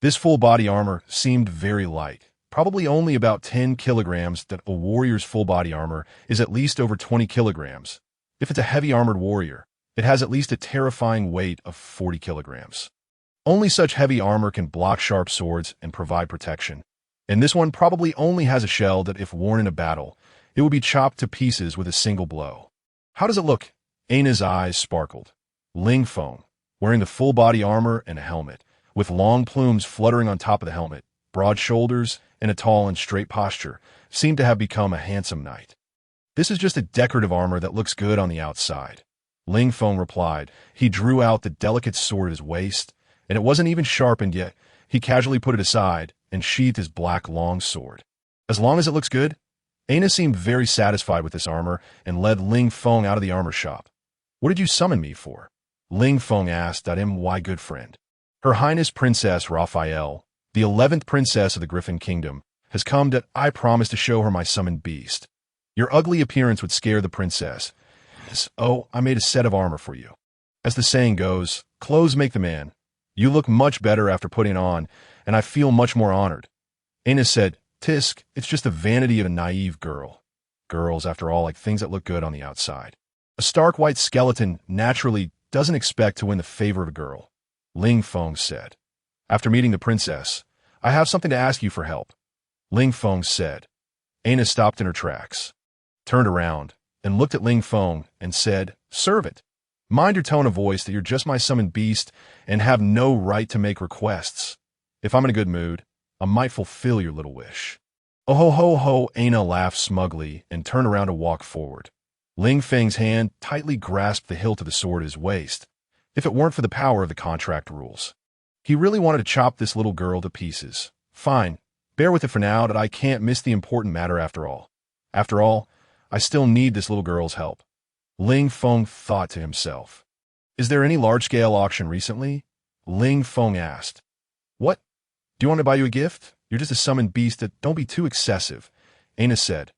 This full-body armor seemed very light, probably only about 10 kilograms. That a warrior's full-body armor is at least over 20 kilograms. If it's a heavy armored warrior, it has at least a terrifying weight of 40 kilograms. Only such heavy armor can block sharp swords and provide protection. And this one probably only has a shell that, if worn in a battle, it will be chopped to pieces with a single blow. How does it look? Ana's eyes sparkled. Ling Feng, wearing the full-body armor and a helmet, with long plumes fluttering on top of the helmet, broad shoulders, and a tall and straight posture, seemed to have become a handsome knight. This is just a decorative armor that looks good on the outside. Ling Feng replied. He drew out the delicate sword at his waist, and it wasn't even sharpened yet. He casually put it aside and sheathed his black long sword. As long as it looks good? Ana seemed very satisfied with this armor and led Ling Feng out of the armor shop. What did you summon me for? Ling Feng asked. Why, good friend? Her Highness Princess Raphael, the 11th princess of the Griffin Kingdom, has come that I promised to show her my summoned beast. Your ugly appearance would scare the princess. Oh, I made a set of armor for you. As the saying goes, clothes make the man. You look much better after putting it on, and I feel much more honored. Ana said, Tisk, it's just the vanity of a naive girl. Girls, after all, like things that look good on the outside. A stark white skeleton naturally doesn't expect to win the favor of a girl. Ling Feng said. After meeting the princess, I have something to ask you for help. Ling Feng said. Ana stopped in her tracks, turned around, and looked at Ling Feng and said, Servant, mind your tone of voice that you're just my summoned beast and have no right to make requests. If I'm in a good mood, I might fulfill your little wish. Oh ho ho ho, Ana laughed smugly and turned around to walk forward. Ling Feng's hand tightly grasped the hilt of the sword at his waist, if it weren't for the power of the contract rules. He really wanted to chop this little girl to pieces. Fine, bear with it for now that I can't miss the important matter after all. After all, I still need this little girl's help. Ling Feng thought to himself. Is there any large-scale auction recently? Ling Feng asked. What? Do you want to buy you a gift? You're just a summoned beast. Don't be too excessive. Ana said.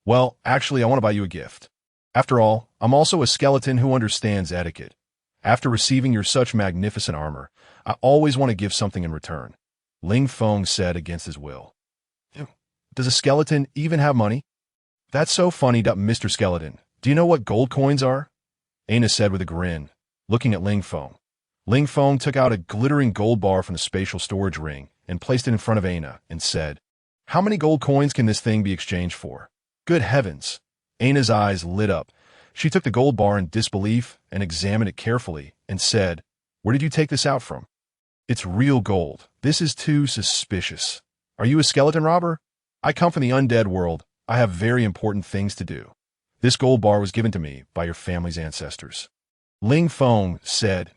Well, actually, I want to buy you a gift. After all, I'm also a skeleton who understands etiquette. After receiving your such magnificent armor, I always want to give something in return. Ling Feng said against his will. Does a skeleton even have money? That's so funny, Mr. Skeleton. Do you know what gold coins are? Ana said with a grin, looking at Ling Feng. Ling Feng took out a glittering gold bar from the spatial storage ring and placed it in front of Ana and said, How many gold coins can this thing be exchanged for? Good heavens! Ana's eyes lit up. She took the gold bar in disbelief and examined it carefully and said, Where did you take this out from? It's real gold. This is too suspicious. Are you a skeleton robber? I come from the undead world. I have very important things to do. This gold bar was given to me by your family's ancestors. Ling Feng said,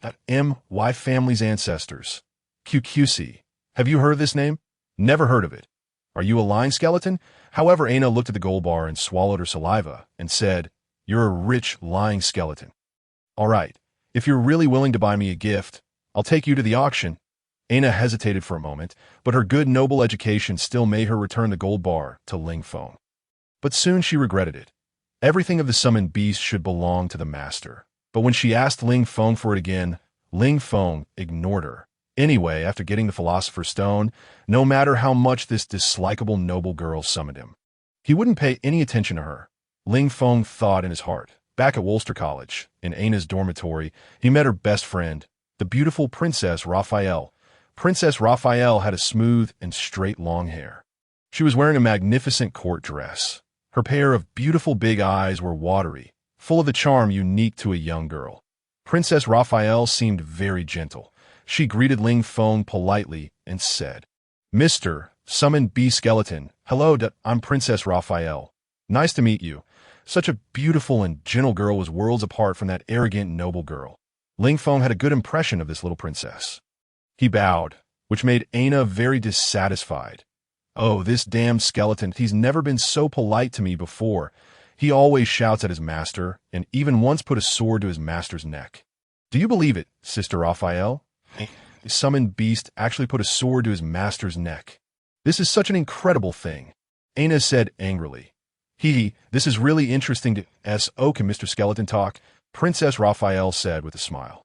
My family's ancestors. QQC. Have you heard of this name? Never heard of it. Are you a lying skeleton? However, Ana looked at the gold bar and swallowed her saliva and said, You're a rich, lying skeleton. All right, if you're really willing to buy me a gift, I'll take you to the auction. Ana hesitated for a moment, but her good noble education still made her return the gold bar to Ling Feng. But soon she regretted it. Everything of the summoned beast should belong to the master. But when she asked Ling Feng for it again, Ling Feng ignored her. Anyway, after getting the Philosopher's Stone, no matter how much this dislikable noble girl summoned him, he wouldn't pay any attention to her. Ling Feng thought in his heart. Back at Wolster College, in Ana's dormitory, he met her best friend, the beautiful Princess Raphael. Princess Raphael had a smooth and straight long hair. She was wearing a magnificent court dress. Her pair of beautiful big eyes were watery, full of the charm unique to a young girl. Princess Raphael seemed very gentle. She greeted Ling Feng politely and said, Mr. Summoned Bee Skeleton, hello, I'm Princess Raphael. Nice to meet you. Such a beautiful and gentle girl was worlds apart from that arrogant noble girl. Ling Feng had a good impression of this little princess. He bowed, which made Ana very dissatisfied. Oh, this damned skeleton, he's never been so polite to me before. He always shouts at his master, and even once put a sword to his master's neck. Do you believe it, Sister Raphael? The summoned beast actually put a sword to his master's neck. This is such an incredible thing. Ana said angrily. This is really interesting to S.O. Can Mr. Skeleton talk? Princess Raphael said with a smile.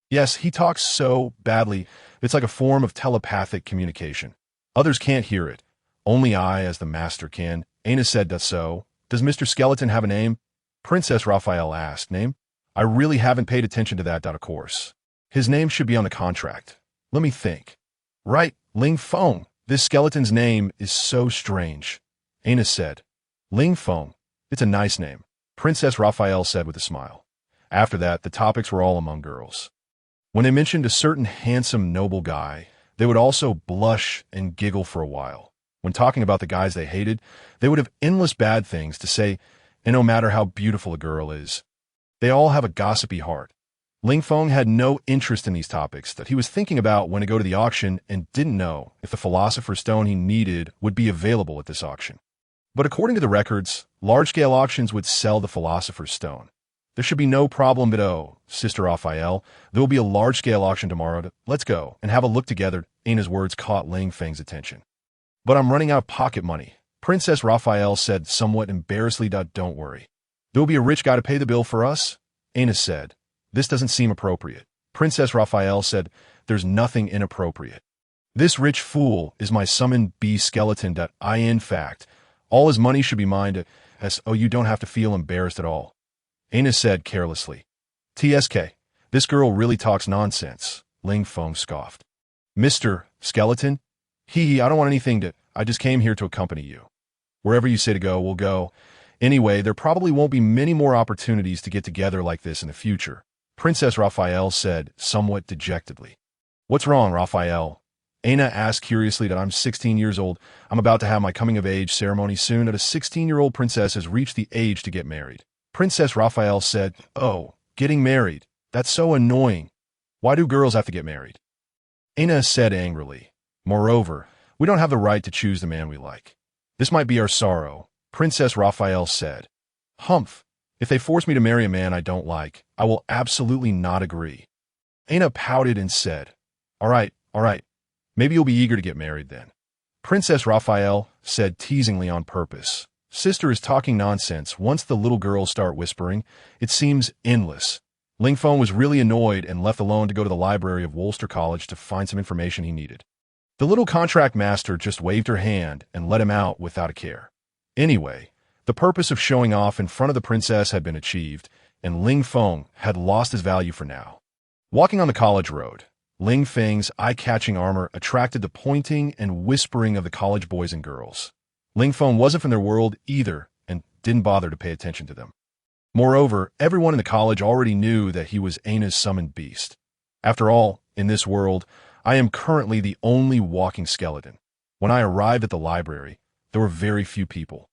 Yes, he talks so badly, it's like a form of telepathic communication. Others can't hear it. Only I, as the master, can. Aina said that so. Does Mr. Skeleton have a name? Princess Raphael asked. Name? I really haven't paid attention to that, of course. His name should be on the contract. Let me think. Right, Ling Feng. This skeleton's name is so strange. Aina said. Ling Feng. It's a nice name, Princess Raphael said with a smile. After that, the topics were all among girls. When they mentioned a certain handsome, noble guy, they would also blush and giggle for a while. When talking about the guys they hated, they would have endless bad things to say, and no matter how beautiful a girl is, they all have a gossipy heart. Ling Feng had no interest in these topics that he was thinking about when to go to the auction and didn't know if the Philosopher's Stone he needed would be available at this auction. But according to the records, large-scale auctions would sell the Philosopher's Stone. There should be no problem at all, Sister Raphael. There will be a large-scale auction tomorrow. Let's go and have a look together. Aina's words caught Ling Feng's attention. But I'm running out of pocket money, Princess Raphael said somewhat embarrassedly. Don't worry. There will be a rich guy to pay the bill for us, Aina said. This doesn't seem appropriate. Princess Raphael said, there's nothing inappropriate. This rich fool is my summoned beast skeleton. In fact, all his money should be mine. You don't have to feel embarrassed at all. Aina said carelessly. TSK, this girl really talks nonsense, Ling Feng scoffed. Mr. Skeleton? I don't want anything I just came here to accompany you. Wherever you say to go, we'll go. Anyway, there probably won't be many more opportunities to get together like this in the future, Princess Raphael said somewhat dejectedly. What's wrong, Raphael? Aina asked curiously. I'm 16 years old. I'm about to have my coming-of-age ceremony soon. A 16-year-old princess has reached the age to get married. Princess Raphael said, Oh, getting married. That's so annoying. Why do girls have to get married? Aina said angrily. Moreover, we don't have the right to choose the man we like. This might be our sorrow, Princess Raphael said. Humph. If they force me to marry a man I don't like, I will absolutely not agree. Aina pouted and said, All right. Maybe you'll be eager to get married then. Princess Raphael said teasingly on purpose. Sister is talking nonsense. Once the little girls start whispering, it seems endless. Ling Feng was really annoyed and left alone to go to the library of Wolster College to find some information he needed. The little contract master just waved her hand and let him out without a care. Anyway, the purpose of showing off in front of the princess had been achieved, and Ling Feng had lost his value for now. Walking on the college road, Ling Feng's eye-catching armor attracted the pointing and whispering of the college boys and girls. Ling Feng wasn't from their world either and didn't bother to pay attention to them. Moreover, everyone in the college already knew that he was Aina's summoned beast. After all, in this world, I am currently the only walking skeleton. When I arrived at the library, there were very few people.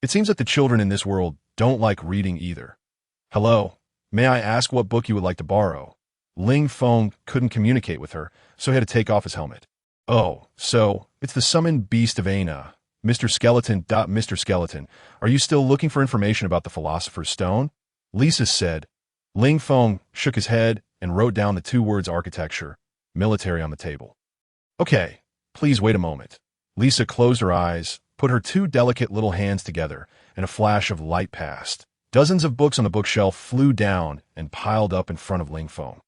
It seems that the children in this world don't like reading either. Hello, may I ask what book you would like to borrow? Ling Feng couldn't communicate with her, so he had to take off his helmet. Oh, so, it's the summoned beast of Aina. Mr. Skeleton. Mr. Skeleton, are you still looking for information about the Philosopher's Stone? Lisa said. Ling Feng shook his head and wrote down the two words architecture, military on the table. Okay, please wait a moment. Lisa closed her eyes, put her two delicate little hands together, and a flash of light passed. Dozens of books on the bookshelf flew down and piled up in front of Ling Feng.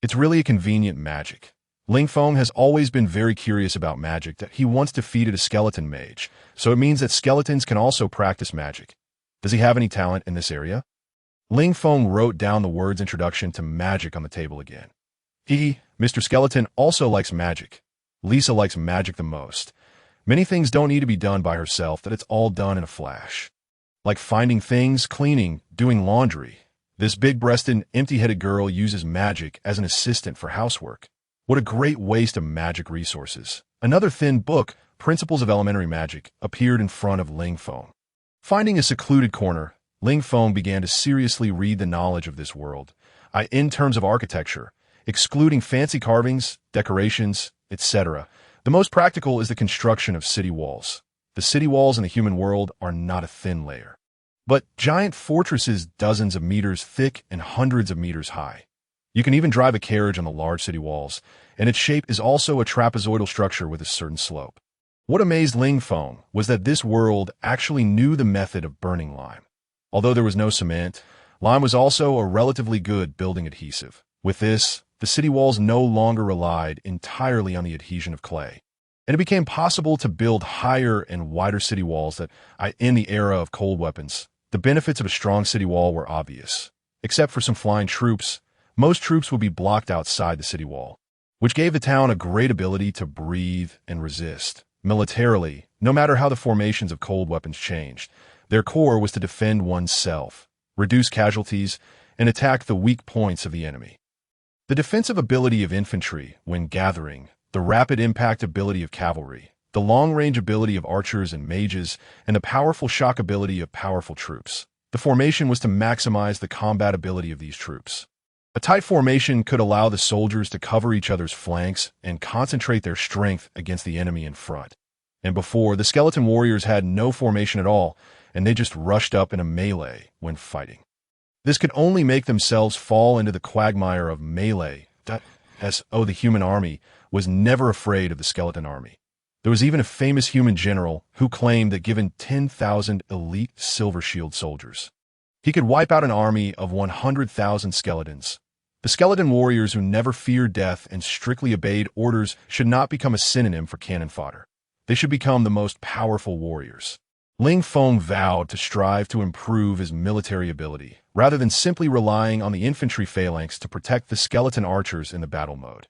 It's really a convenient magic. Ling Feng has always been very curious about magic that he once defeated a skeleton mage, so it means that skeletons can also practice magic. Does he have any talent in this area? Ling Feng wrote down the words introduction to magic on the table again. Mr. Skeleton also likes magic. Lisa likes magic the most. Many things don't need to be done by herself, that it's all done in a flash. Like finding things, cleaning, doing laundry. This big-breasted, empty-headed girl uses magic as an assistant for housework. What a great waste of magic resources. Another thin book, Principles of Elementary Magic, appeared in front of Ling Feng. Finding a secluded corner, Ling Feng began to seriously read the knowledge of this world, in terms of architecture, excluding fancy carvings, decorations, etc. The most practical is the construction of city walls. The city walls in the human world are not a thin layer, but giant fortresses dozens of meters thick and hundreds of meters high. You can even drive a carriage on the large city walls, and its shape is also a trapezoidal structure with a certain slope. What amazed Ling Feng was that this world actually knew the method of burning lime. Although there was no cement, lime was also a relatively good building adhesive. With this, the city walls no longer relied entirely on the adhesion of clay. And it became possible to build higher and wider city walls in the era of cold weapons. The benefits of a strong city wall were obvious. Except for some flying troops, most troops would be blocked outside the city wall, which gave the town a great ability to breathe and resist. Militarily, no matter how the formations of cold weapons changed, their core was to defend oneself, reduce casualties, and attack the weak points of the enemy. The defensive ability of infantry, when gathering, the rapid impact ability of cavalry, the long-range ability of archers and mages, and the powerful shock ability of powerful troops. The formation was to maximize the combat ability of these troops. A tight formation could allow the soldiers to cover each other's flanks and concentrate their strength against the enemy in front. And before, the skeleton warriors had no formation at all, and they just rushed up in a melee when fighting. This could only make themselves fall into the quagmire of melee. The human army was never afraid of the skeleton army. There was even a famous human general who claimed that given 10,000 elite silver shield soldiers, he could wipe out an army of 100,000 skeletons. The skeleton warriors who never feared death and strictly obeyed orders should not become a synonym for cannon fodder. They should become the most powerful warriors. Ling Feng vowed to strive to improve his military ability, rather than simply relying on the infantry phalanx to protect the skeleton archers in the battle mode.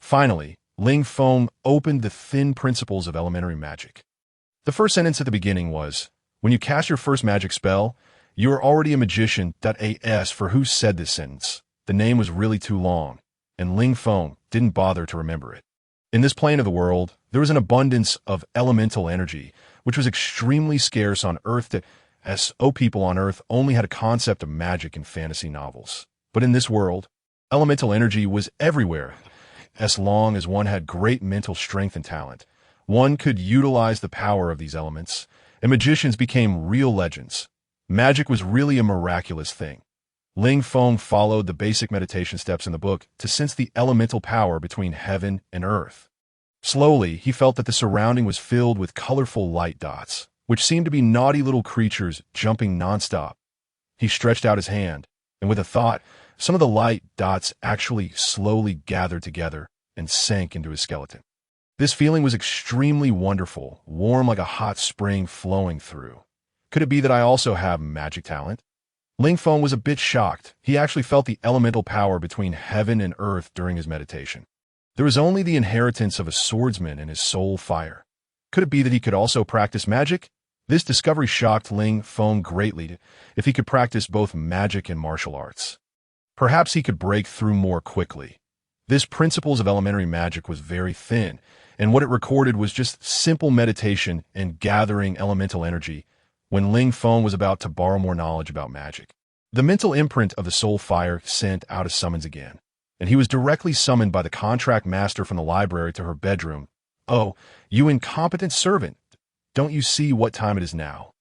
Finally, Ling Feng opened the thin principles of elementary magic. The first sentence at the beginning was, "When you cast your first magic spell, you are already a magician." As for who said this sentence, the name was really too long, and Ling Feng didn't bother to remember it. In this plane of the world, there was an abundance of elemental energy, which was extremely scarce on Earth. People on Earth only had a concept of magic in fantasy novels. But in this world, elemental energy was everywhere. As long as one had great mental strength and talent, one could utilize the power of these elements, and magicians became real legends. Magic was really a miraculous thing. Ling Feng followed the basic meditation steps in the book to sense the elemental power between heaven and earth. Slowly, he felt that the surrounding was filled with colorful light dots, which seemed to be naughty little creatures jumping nonstop. He stretched out his hand, and with a thought, some of the light dots actually slowly gathered together and sank into his skeleton. This feeling was extremely wonderful, warm like a hot spring flowing through. Could it be that I also have magic talent? Ling Feng was a bit shocked. He actually felt the elemental power between heaven and earth during his meditation. There was only the inheritance of a swordsman in his soul fire. Could it be that he could also practice magic? This discovery shocked Ling Feng greatly. If he could practice both magic and martial arts, perhaps he could break through more quickly. This principles of elementary magic was very thin, and what it recorded was just simple meditation and gathering elemental energy when Ling Feng was about to borrow more knowledge about magic. The mental imprint of the soul fire sent out a summons again, and he was directly summoned by the contract master from the library to her bedroom. "Oh, you incompetent servant! Don't you see what time it is now?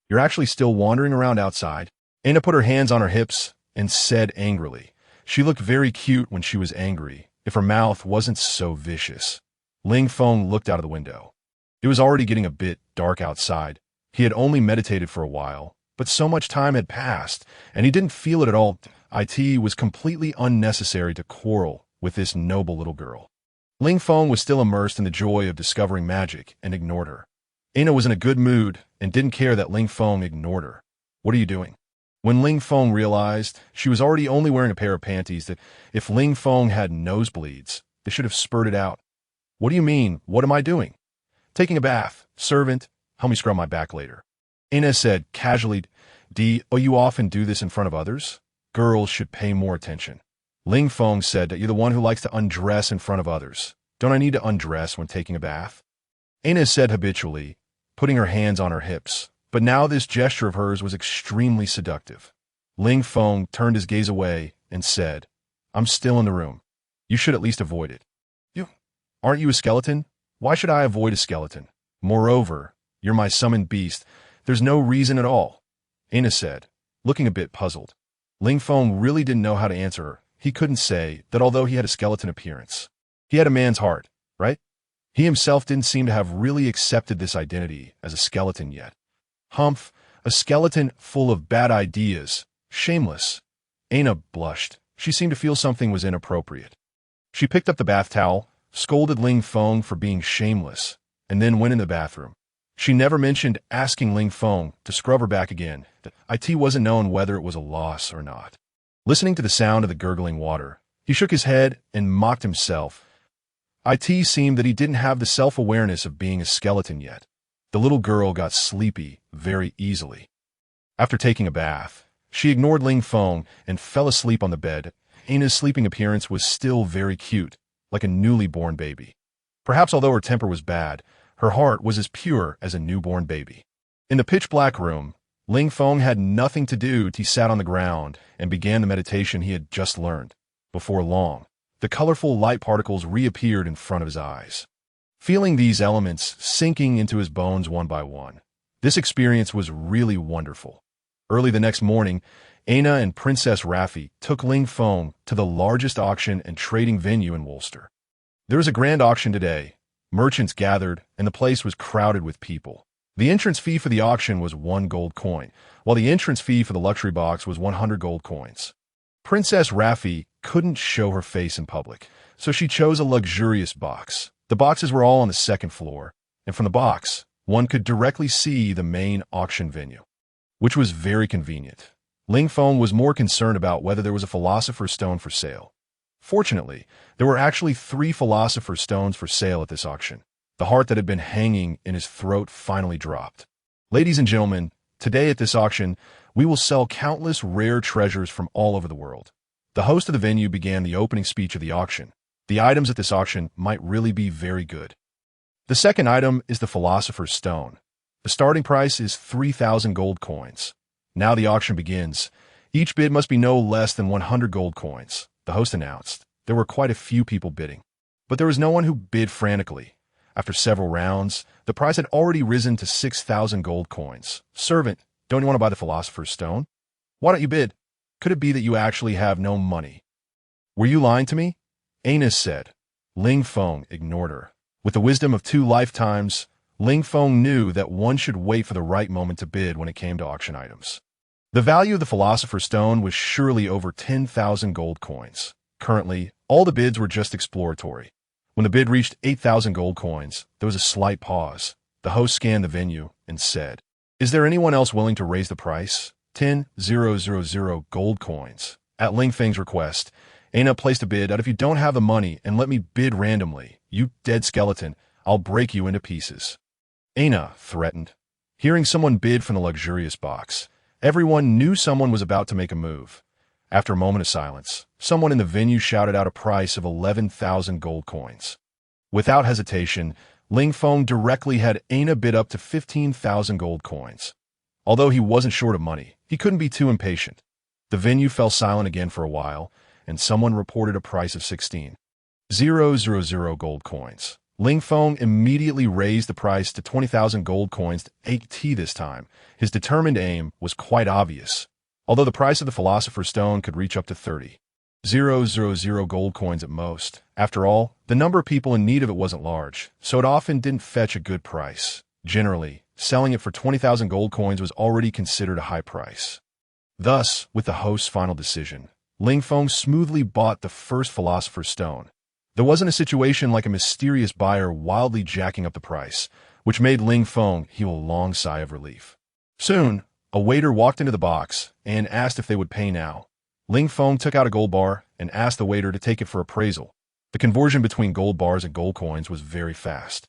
You're actually still wandering around outside." Anna put her hands on her hips and said angrily. She looked very cute when she was angry, if her mouth wasn't so vicious. Ling Feng looked out of the window. It was already getting a bit dark outside. He had only meditated for a while, but so much time had passed, and he didn't feel it at all. It was completely unnecessary to quarrel with this noble little girl. Ling Feng was still immersed in the joy of discovering magic and ignored her. Anna was in a good mood and didn't care that Ling Feng ignored her. "What are you doing?" When Ling Feng realized she was already only wearing a pair of panties, that if Ling Feng had nosebleeds, they should have spurted out. "What do you mean? What am I doing?" "Taking a bath. Servant, help me scrub my back later." Anna said casually, You often do this in front of others? Girls should pay more attention." Ling Feng said that you're the one who likes to undress in front of others. Don't I need to undress when taking a bath? Anna said habitually, putting her hands on her hips, but now this gesture of hers was extremely seductive. Ling Feng turned his gaze away and said, "I'm still in the room. You should at least avoid it." Aren't you a skeleton? Why should I avoid a skeleton? Moreover, you're my summoned beast. There's no reason at all," Anna said, looking a bit puzzled. Ling Feng really didn't know how to answer her. He couldn't say that although he had a skeleton appearance, he had a man's heart, right? He himself didn't seem to have really accepted this identity as a skeleton yet. Humph, a skeleton full of bad ideas. Shameless. Anna blushed. she seemed to feel something was inappropriate. She picked up the bath towel, scolded Ling Feng for being shameless, and then went in the bathroom. She never mentioned asking Ling Feng to scrub her back again. It wasn't known whether it was a loss or not. Listening to the sound of the gurgling water, he shook his head and mocked himself. It seemed that he didn't have the self-awareness of being a skeleton yet. The little girl got sleepy very easily. After taking a bath, she ignored Ling Feng and fell asleep on the bed. Ana's sleeping appearance was still very cute, like a newly born baby. Perhaps although her temper was bad, her heart was as pure as a newborn baby. In the pitch-black room, Ling Feng had nothing to do. He sat on the ground and began the meditation he had just learned. Before long, the colorful light particles reappeared in front of his eyes. Feeling these elements sinking into his bones one by one, this experience was really wonderful. Early the next morning, Ana and Princess Raffi took Ling Feng to the largest auction and trading venue in Worcester. There was a grand auction today. Merchants gathered, and the place was crowded with people. The entrance fee for the auction was 1 gold coin, while the entrance fee for the luxury box was 100 gold coins. Princess Raffi couldn't show her face in public, so she chose a luxurious box. The boxes were all on the second floor, and from the box, one could directly see the main auction venue, which was very convenient. Ling Feng was more concerned about whether there was a philosopher's stone for sale. Fortunately, there were actually 3 philosopher's stones for sale at this auction. The heart that had been hanging in his throat finally dropped. Ladies and gentlemen, today at this auction, we will sell countless rare treasures from all over the world. The host of the venue began the opening speech of the auction. The items at this auction might really be very good. The second item is the philosopher's stone. The starting price is 3,000 gold coins. Now the auction begins. Each bid must be no less than 100 gold coins, the host announced. There were quite a few people bidding, but there was no one who bid frantically. After several rounds, the price had already risen to 6,000 gold coins. Servant, don't you want to buy the philosopher's stone? Why don't you bid? Could it be that you actually have no money? Were you lying to me? Ana said. Ling Feng ignored her. With the wisdom of 2 lifetimes, Ling Feng knew that one should wait for the right moment to bid when it came to auction items. The value of the philosopher's stone was surely over 10,000 gold coins. Currently, all the bids were just exploratory. When the bid reached 8,000 gold coins, there was a slight pause. The host scanned the venue and said, "Is there anyone else willing to raise the price?" 10,000 gold coins. At Ling Feng's request, Ana placed a bid that if you don't have the money and let me bid randomly, you dead skeleton, I'll break you into pieces. Ana threatened. Hearing someone bid from the luxurious box, everyone knew someone was about to make a move. After a moment of silence, someone in the venue shouted out a price of 11,000 gold coins. Without hesitation, Ling Feng directly had Ana bid up to 15,000 gold coins. Although he wasn't short of money, he couldn't be too impatient. The venue fell silent again for a while, and someone reported a price of 16,000 gold coins. Ling Feng immediately raised the price to 20,000 gold coins to 8T this time. His determined aim was quite obvious. Although the price of the philosopher's stone could reach up to 30,000 gold coins at most. After all, the number of people in need of it wasn't large, so it often didn't fetch a good price. Generally, selling it for 20,000 gold coins was already considered a high price. Thus, with the host's final decision, Ling Feng smoothly bought the first philosopher's stone. There wasn't a situation like a mysterious buyer wildly jacking up the price, which made Ling Feng heave a long sigh of relief. Soon, a waiter walked into the box and asked if they would pay now. Ling Feng took out a gold bar and asked the waiter to take it for appraisal. The conversion between gold bars and gold coins was very fast.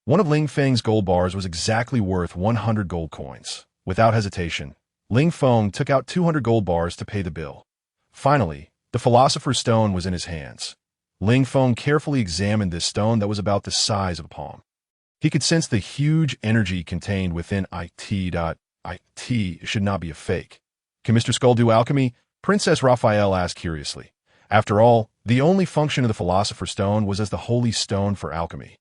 One of Ling Feng's gold bars was exactly worth 100 gold coins. Without hesitation, Ling Feng took out 200 gold bars to pay the bill. Finally, the philosopher's stone was in his hands. Ling Feng carefully examined this stone that was about the size of a palm. He could sense the huge energy contained within it. It should not be a fake. Can Mr. Skull do alchemy? Princess Raphael asked curiously. After all, the only function of the philosopher's stone was as the holy stone for alchemy.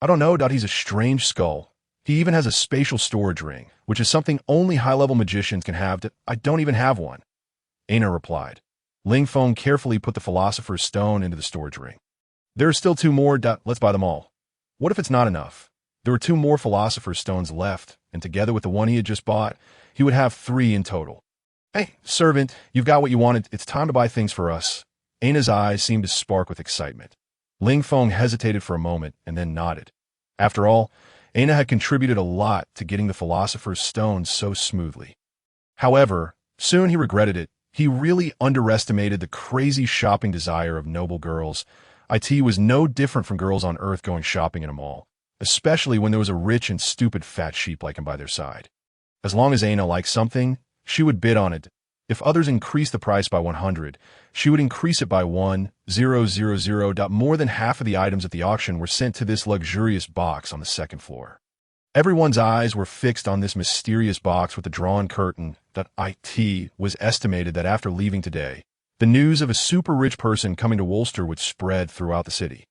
I don't know. He's a strange skull. He even has a spatial storage ring, which is something only high-level magicians can have. I don't even have one. Ana replied. Ling Feng carefully put the philosopher's stone into the storage ring. There are still 2 more. Let's buy them all. What if it's not enough? There were 2 more philosopher's stones left, and together with the one he had just bought, he would have 3 in total. Hey, servant, you've got what you wanted. It's time to buy things for us. Ana's eyes seemed to spark with excitement. Ling Feng hesitated for a moment and then nodded. After all, Ana had contributed a lot to getting the Philosopher's Stone so smoothly. However, soon he regretted it. He really underestimated the crazy shopping desire of noble girls. It was no different from girls on Earth going shopping in a mall, especially when there was a rich and stupid fat sheep like him by their side. As long as Ana liked something, she would bid on it. If others increased the price by 100, she would increase it by 1,000. More than half of the items at the auction were sent to this luxurious box on the second floor. Everyone's eyes were fixed on this mysterious box with the drawn curtain. It was estimated that after leaving today, the news of a super-rich person coming to Wolster would spread throughout the city.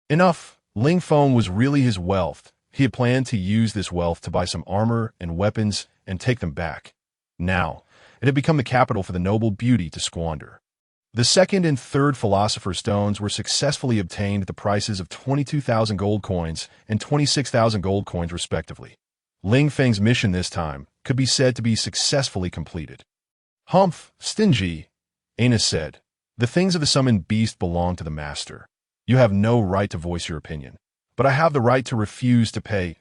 Enough. Ling Feng was really his wealth. He had planned to use this wealth to buy some armor and weapons and take them back. Now, it had become the capital for the noble beauty to squander. The second and third Philosopher's Stones were successfully obtained at the prices of 22,000 gold coins and 26,000 gold coins respectively. Ling Feng's mission this time could be said to be successfully completed. Humph, stingy, Ana said. The things of the summoned beast belong to the master. You have no right to voice your opinion, but I have the right to refuse to pay.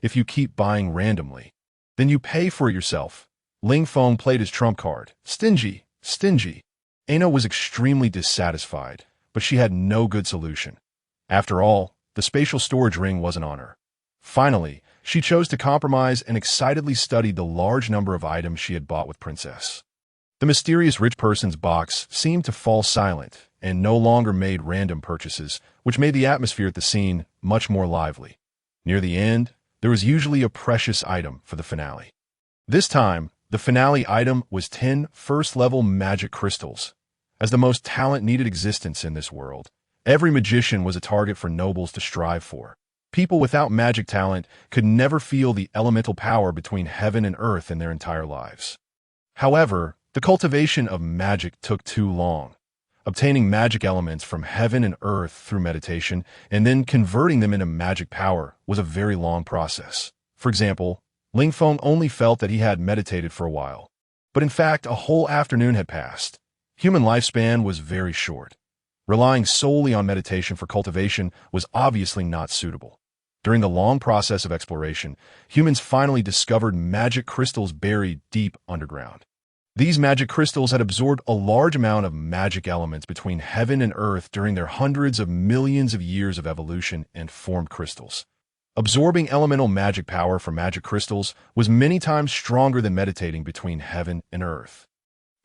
If you keep buying randomly, then you pay for it yourself. Ling Feng played his trump card. Stingy, stingy. Ana was extremely dissatisfied, but she had no good solution. After all, the spatial storage ring wasn't on her. Finally, she chose to compromise and excitedly studied the large number of items she had bought with Princess. The mysterious rich person's box seemed to fall silent and no longer made random purchases, which made the atmosphere at the scene much more lively. Near the end, there was usually a precious item for the finale. This time, the finale item was 10 first-level magic crystals. As the most talent-needed existence in this world, every magician was a target for nobles to strive for. People without magic talent could never feel the elemental power between heaven and earth in their entire lives. However, the cultivation of magic took too long. Obtaining magic elements from heaven and earth through meditation and then converting them into magic power was a very long process. For example, Ling Feng only felt that he had meditated for a while, but in fact a whole afternoon had passed. Human lifespan was very short. Relying solely on meditation for cultivation was obviously not suitable. During the long process of exploration, humans finally discovered magic crystals buried deep underground. These magic crystals had absorbed a large amount of magic elements between heaven and earth during their hundreds of millions of years of evolution and formed crystals. Absorbing elemental magic power from magic crystals was many times stronger than meditating between heaven and earth.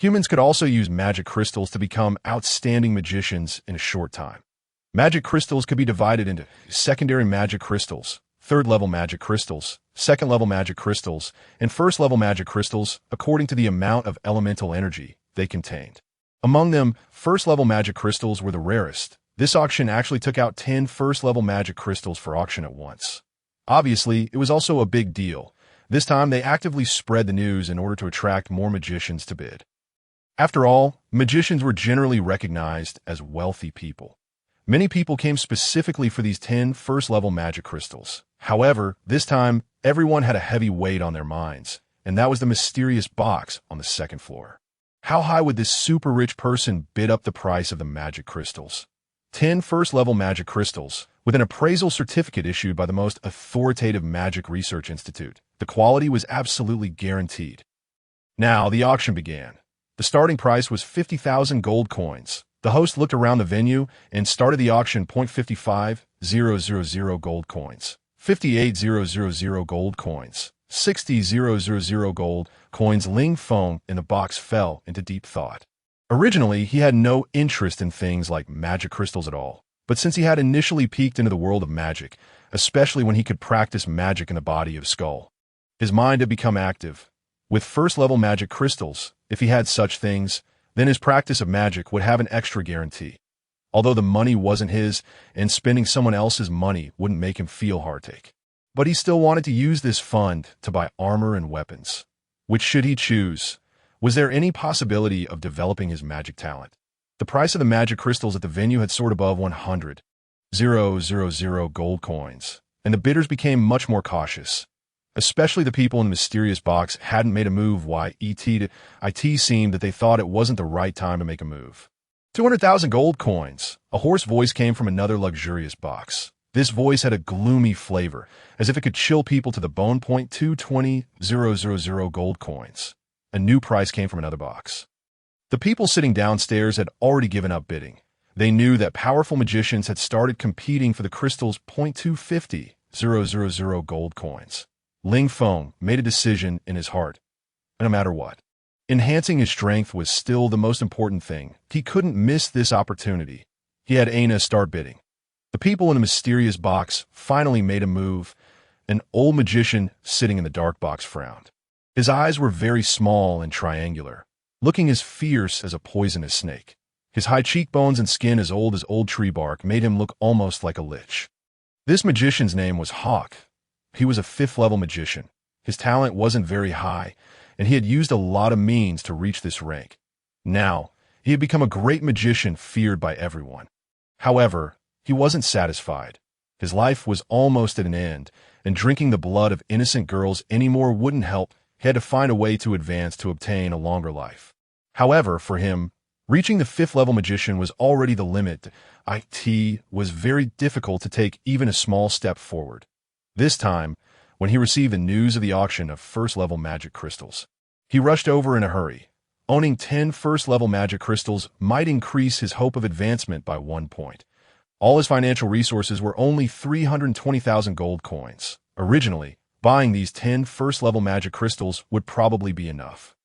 Humans could also use magic crystals to become outstanding magicians in a short time. Magic crystals could be divided into secondary magic crystals, third-level magic crystals, second-level magic crystals, and first-level magic crystals according to the amount of elemental energy they contained. Among them, first-level magic crystals were the rarest. This auction actually took out 10 first-level magic crystals for auction at once. Obviously, it was also a big deal. This time, they actively spread the news in order to attract more magicians to bid. After all, magicians were generally recognized as wealthy people. Many people came specifically for these 10 first-level magic crystals. However, this time, everyone had a heavy weight on their minds, and that was the mysterious box on the second floor. How high would this super-rich person bid up the price of the magic crystals? 10 first-level magic crystals, with an appraisal certificate issued by the most authoritative magic research institute. The quality was absolutely guaranteed. Now, the auction began. The starting price was 50,000 gold coins. The host looked around the venue and started the auction. 55,000 gold coins, 58,000 gold coins, 60,000 gold coins. Ling Feng in the box fell into deep thought. Originally, he had no interest in things like magic crystals at all, but since he had initially peeked into the world of magic, especially when he could practice magic in the body of Skull, his mind had become active. With first-level magic crystals, if he had such things, then his practice of magic would have an extra guarantee. Although the money wasn't his, and spending someone else's money wouldn't make him feel heartache. But he still wanted to use this fund to buy armor and weapons. Which should he choose? Was there any possibility of developing his magic talent? The price of the magic crystals at the venue had soared above 100,000 gold coins, and the bidders became much more cautious. Especially the people in the mysterious box hadn't made a move while IT seemed that they thought it wasn't the right time to make a move. 200,000 gold coins. A hoarse voice came from another luxurious box. This voice had a gloomy flavor, as if it could chill people to the bone. 220,000 gold coins. A new price came from another box. The people sitting downstairs had already given up bidding. They knew that powerful magicians had started competing for the crystals. 250,000 gold coins. Ling Feng made a decision in his heart, no matter what. Enhancing his strength was still the most important thing. He couldn't miss this opportunity. He had Aina start bidding. The people in the mysterious box finally made a move. An old magician sitting in the dark box frowned. His eyes were very small and triangular, looking as fierce as a poisonous snake. His high cheekbones and skin as old tree bark made him look almost like a lich. This magician's name was Hawk. He was a 5th-level magician. His talent wasn't very high, and he had used a lot of means to reach this rank. Now, he had become a great magician feared by everyone. However, he wasn't satisfied. His life was almost at an end, and drinking the blood of innocent girls anymore wouldn't help. He had to find a way to advance to obtain a longer life. However, for him, reaching the 5th-level magician was already the limit. It was very difficult to take even a small step forward. This time, when he received the news of the auction of first-level magic crystals, he rushed over in a hurry. Owning 10 first-level magic crystals might increase his hope of advancement by 1 point. All his financial resources were only 320,000 gold coins. Originally, buying these 10 first-level magic crystals would probably be enough.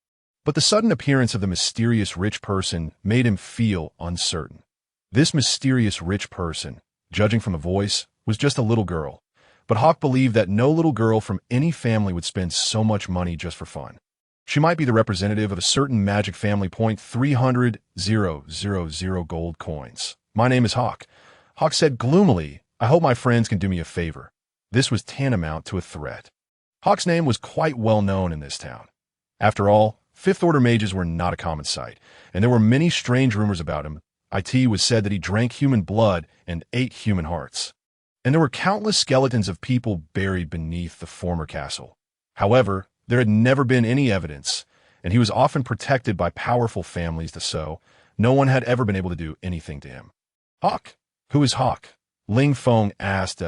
But the sudden appearance of the mysterious rich person made him feel uncertain. This mysterious rich person, judging from the voice, was just a little girl. But Hawk believed that no little girl from any family would spend so much money just for fun. She might be the representative of a certain magic family. 300,000 gold coins. My name is Hawk. Hawk said gloomily, I hope my friends can do me a favor. This was tantamount to a threat. Hawk's name was quite well known in this town. After all, 5th-order mages were not a common sight, and there were many strange rumors about him. It was said that he drank human blood and ate human hearts. And there were countless skeletons of people buried beneath the former castle. However, there had never been any evidence, and he was often protected by powerful families, so no one had ever been able to do anything to him. Hawk? Who is Hawk? Ling Feng asked.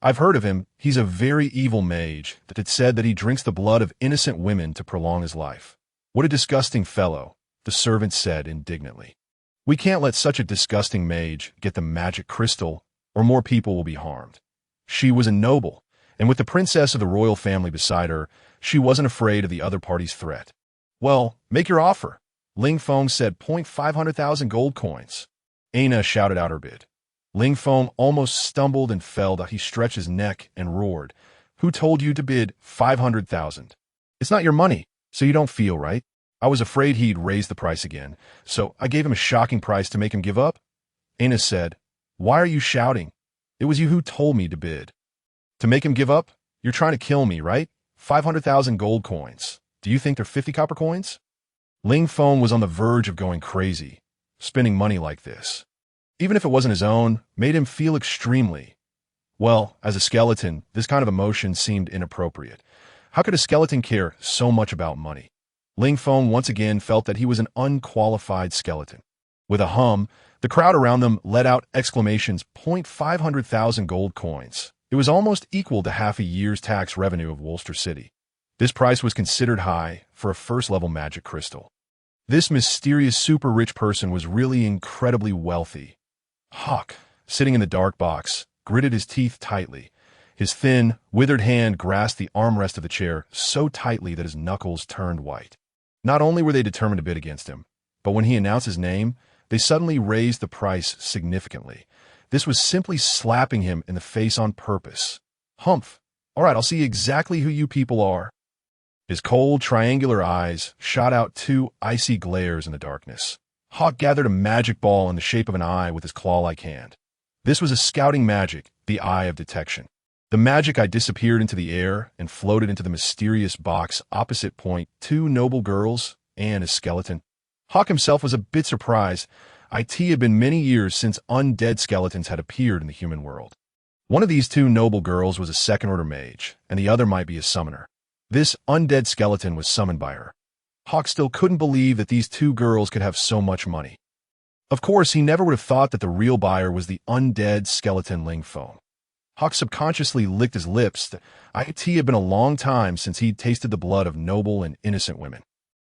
I've heard of him. He's a very evil mage that had said that he drinks the blood of innocent women to prolong his life. What a disgusting fellow, the servant said indignantly. We can't let such a disgusting mage get the magic crystal, or more people will be harmed. She was a noble, and with the princess of the royal family beside her, she wasn't afraid of the other party's threat. Well, make your offer. Ling Feng said. 500,000 gold coins. Aina shouted out her bid. Ling Feng almost stumbled and fell. He stretched his neck and roared. Who told you to bid 500,000? It's not your money, so you don't feel right. I was afraid he'd raise the price again, so I gave him a shocking price to make him give up. Aina said, Why are you shouting? It was you who told me to bid. To make him give up? You're trying to kill me, right? 500,000 gold coins. Do you think they're 50 copper coins? Ling Feng was on the verge of going crazy. Spending money like this, even if it wasn't his own, made him feel extremely. Well, as a skeleton, this kind of emotion seemed inappropriate. How could a skeleton care so much about money? Ling Feng once again felt that he was an unqualified skeleton. With a hum, the crowd around them let out exclamations. 500,000 gold coins. It was almost equal to half a year's tax revenue of Wolster City. This price was considered high for a first-level magic crystal. This mysterious super-rich person was really incredibly wealthy. Hawk, sitting in the dark box, gritted his teeth tightly. His thin, withered hand grasped the armrest of the chair so tightly that his knuckles turned white. Not only were they determined to bid against him, but when he announced his name, they suddenly raised the price significantly. This was simply slapping him in the face on purpose. Humph. All right, I'll see exactly who you people are. His cold, triangular eyes shot out 2 icy glares in the darkness. Hawk gathered a magic ball in the shape of an eye with his claw-like hand. This was a scouting magic, the Eye of Detection. The magic eye disappeared into the air and floated into the mysterious box opposite. 2 noble girls and a skeleton. Hawk himself was a bit surprised. It had been many years since undead skeletons had appeared in the human world. One of these two noble girls was a second-order mage, and the other might be a summoner. This undead skeleton was summoned by her. Hawk still couldn't believe that these two girls could have so much money. Of course, he never would have thought that the real buyer was the undead skeleton Ling Feng. Hawk subconsciously licked his lips. It had been a long time since he'd tasted the blood of noble and innocent women.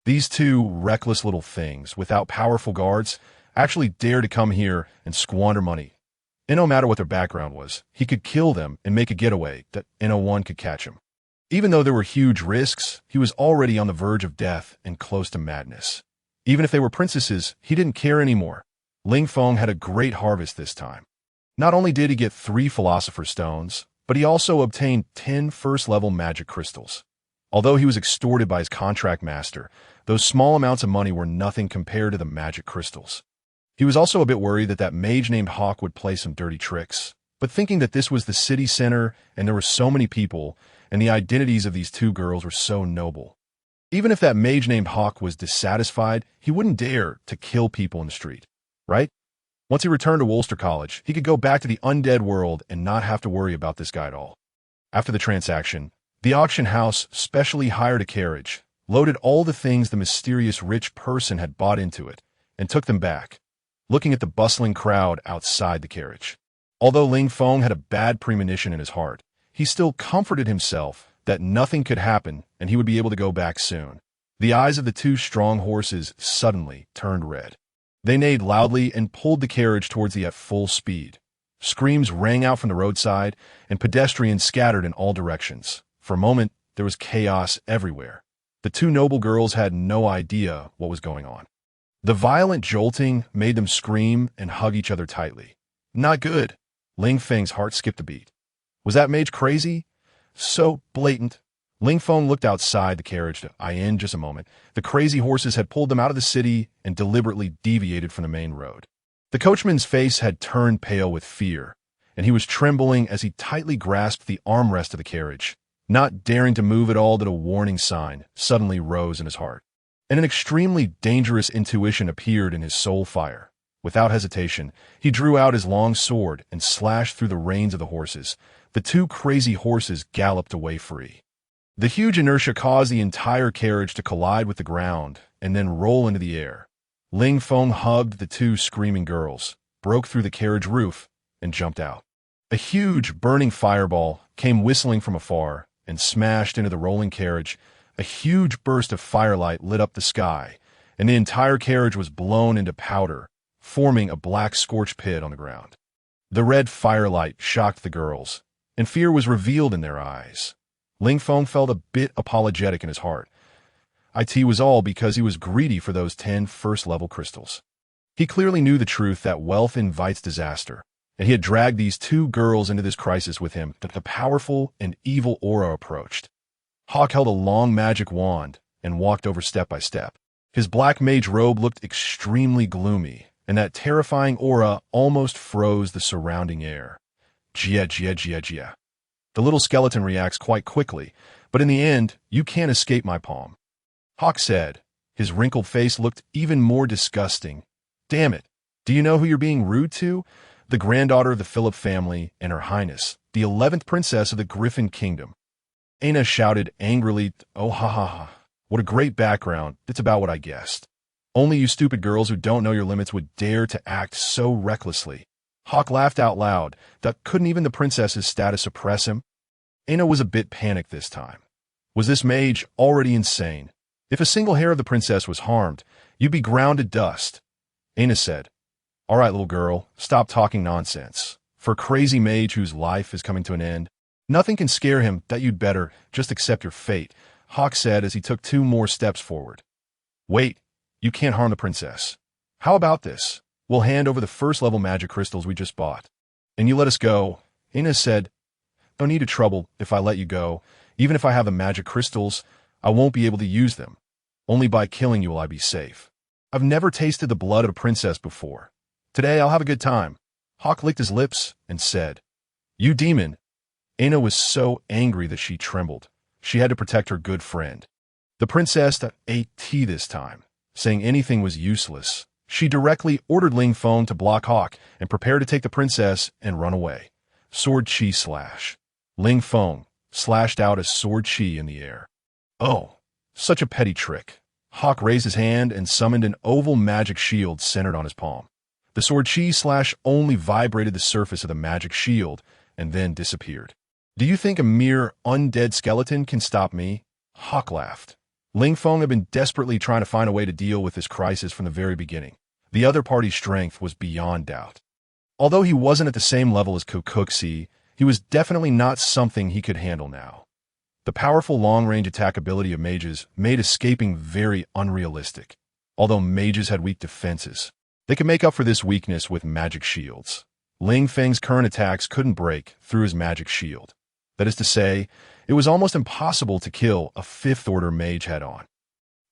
These two reckless little things, without powerful guards, actually dared to come here and squander money. And no matter what their background was, he could kill them and make a getaway that no one could catch him. Even though there were huge risks, he was already on the verge of death and close to madness. Even if they were princesses, he didn't care anymore. Ling Feng had a great harvest this time. Not only did he get 3 Philosopher's Stones, but he also obtained 10 first-level magic crystals. Although he was extorted by his contract master, those small amounts of money were nothing compared to the magic crystals. He was also a bit worried that mage named Hawk would play some dirty tricks, but thinking that this was the city center and there were so many people, and the identities of these two girls were so noble. Even if that mage named Hawk was dissatisfied, he wouldn't dare to kill people in the street, right? Once he returned to Wolster College, he could go back to the undead world and not have to worry about this guy at all. After the transaction, the auction house specially hired a carriage, loaded all the things the mysterious rich person had bought into it, and took them back, looking at the bustling crowd outside the carriage. Although Ling Feng had a bad premonition in his heart, he still comforted himself that nothing could happen and he would be able to go back soon. The eyes of the 2 strong horses suddenly turned red. They neighed loudly and pulled the carriage towards the at full speed. Screams rang out from the roadside, and pedestrians scattered in all directions. For a moment, there was chaos everywhere. The 2 noble girls had no idea what was going on. The violent jolting made them scream and hug each other tightly. Not good. Ling Feng's heart skipped a beat. Was that mage crazy? So blatant. Ling Feng looked outside the carriage in just a moment. The crazy horses had pulled them out of the city and deliberately deviated from the main road. The coachman's face had turned pale with fear, and he was trembling as he tightly grasped the armrest of the carriage, not daring to move at all that a warning sign suddenly rose in his heart. And an extremely dangerous intuition appeared in his soul fire. Without hesitation, he drew out his long sword and slashed through the reins of the horses. The 2 crazy horses galloped away free. The huge inertia caused the entire carriage to collide with the ground and then roll into the air. Ling Feng hugged the 2 screaming girls, broke through the carriage roof, and jumped out. A huge, burning fireball came whistling from afar and smashed into the rolling carriage. A huge burst of firelight lit up the sky, and the entire carriage was blown into powder, forming a black scorched pit on the ground. The red firelight shocked the girls, and fear was revealed in their eyes. Ling Feng felt a bit apologetic in his heart. It was all because he was greedy for those 10 first-level crystals. He clearly knew the truth that wealth invites disaster, and he had dragged these 2 girls into this crisis with him that the powerful and evil aura approached. Hawk held a long magic wand and walked over step by step. His black mage robe looked extremely gloomy, and that terrifying aura almost froze the surrounding air. Jia, jia, jia, jia. The little skeleton reacts quite quickly, but in the end, you can't escape my palm. Hawk said. His wrinkled face looked even more disgusting. Damn it. Do you know who you're being rude to? The granddaughter of the Philip family and Her Highness, the 11th princess of the Griffin Kingdom. Aina shouted angrily, oh ha ha ha. What a great background. It's about what I guessed. Only you stupid girls who don't know your limits would dare to act so recklessly. Hawk laughed out loud. That couldn't even the princess's status oppress him? Aina was a bit panicked this time. Was this mage already insane? If a single hair of the princess was harmed, you'd be ground to dust. Aina said, all right, little girl, stop talking nonsense. For a crazy mage whose life is coming to an end, nothing can scare him. That you'd better just accept your fate, Hawk said as he took 2 more steps forward. Wait, you can't harm the princess. How about this? We'll hand over the first-level magic crystals we just bought. And you let us go. Aina said, no need of trouble if I let you go. Even if I have the magic crystals, I won't be able to use them. Only by killing you will I be safe. I've never tasted the blood of a princess before. Today I'll have a good time. Hawk licked his lips and said, you demon. Aina was so angry that she trembled. She had to protect her good friend. The princess ate tea this time, saying anything was useless. She directly ordered Ling Feng to block Hawk and prepare to take the princess and run away. Sword chi slash. Ling Feng slashed out a sword chi in the air. Oh, such a petty trick. Hawk raised his hand and summoned an oval magic shield centered on his palm. The sword chi slash only vibrated the surface of the magic shield and then disappeared. Do you think a mere undead skeleton can stop me? Hawk laughed. Ling Feng had been desperately trying to find a way to deal with this crisis from the very beginning. The other party's strength was beyond doubt. Although he wasn't at the same level as Kokuxi, he was definitely not something he could handle now. The powerful long-range attack ability of mages made escaping very unrealistic. Although mages had weak defenses, they could make up for this weakness with magic shields. Ling Feng's current attacks couldn't break through his magic shield. That is to say, it was almost impossible to kill a fifth-order mage head-on.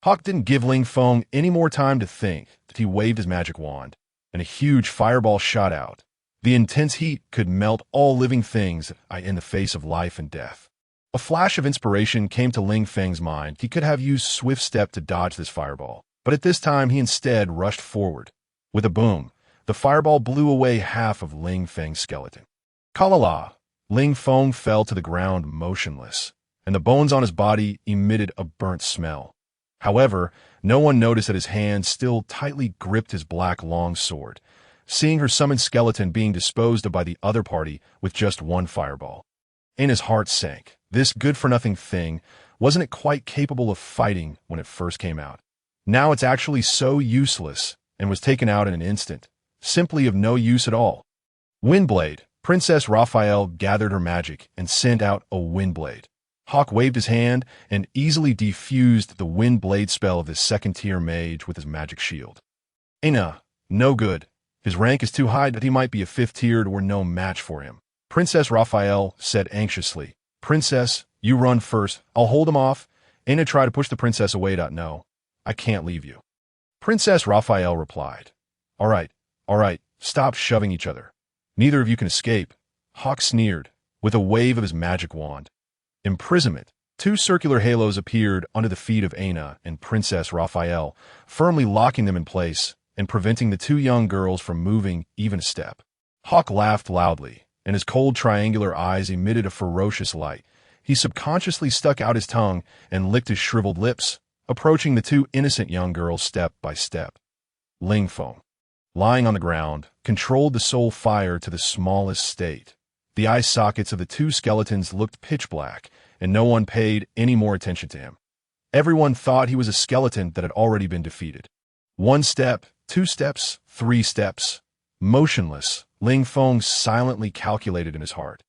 Hawk didn't give Ling Feng any more time to think that he waved his magic wand, and a huge fireball shot out. The intense heat could melt all living things in the face of life and death. A flash of inspiration came to Ling Feng's mind. He could have used Swift Step to dodge this fireball, but at this time he instead rushed forward. With a boom, the fireball blew away half of Ling Feng's skeleton. Kalala! Ling Feng fell to the ground motionless, and the bones on his body emitted a burnt smell. However, no one noticed that his hand still tightly gripped his black long sword, seeing her summoned skeleton being disposed of by the other party with just one fireball. And his heart sank. This good-for-nothing thing, wasn't it quite capable of fighting when it first came out? Now it's actually so useless and was taken out in an instant, simply of no use at all. Windblade. Princess Raphael gathered her magic and sent out a windblade. Hawk waved his hand and easily defused the windblade spell of this second-tier mage with his magic shield. Nah, no good. His rank is too high that he might be a fifth-tiered or no match for him. Princess Raphael said anxiously, Princess, you run first. I'll hold him off. Ain't try to push the princess away. No, I can't leave you. Princess Raphael replied, All right, stop shoving each other. Neither of you can escape. Hawk sneered, with a wave of his magic wand. Imprisonment. Two circular halos appeared under the feet of Aina and Princess Raphael, firmly locking them in place and preventing the two young girls from moving even a step. Hawk laughed loudly, and his cold triangular eyes emitted a ferocious light. He subconsciously stuck out his tongue and licked his shriveled lips, approaching the two innocent young girls step by step. Ling Feng, lying on the ground, controlled the soul fire to the smallest state. The eye sockets of the two skeletons looked pitch black, and no one paid any more attention to him. Everyone thought he was a skeleton that had already been defeated. 1 step, 2 steps, 3 steps. Motionless, Ling Feng silently calculated in his heart.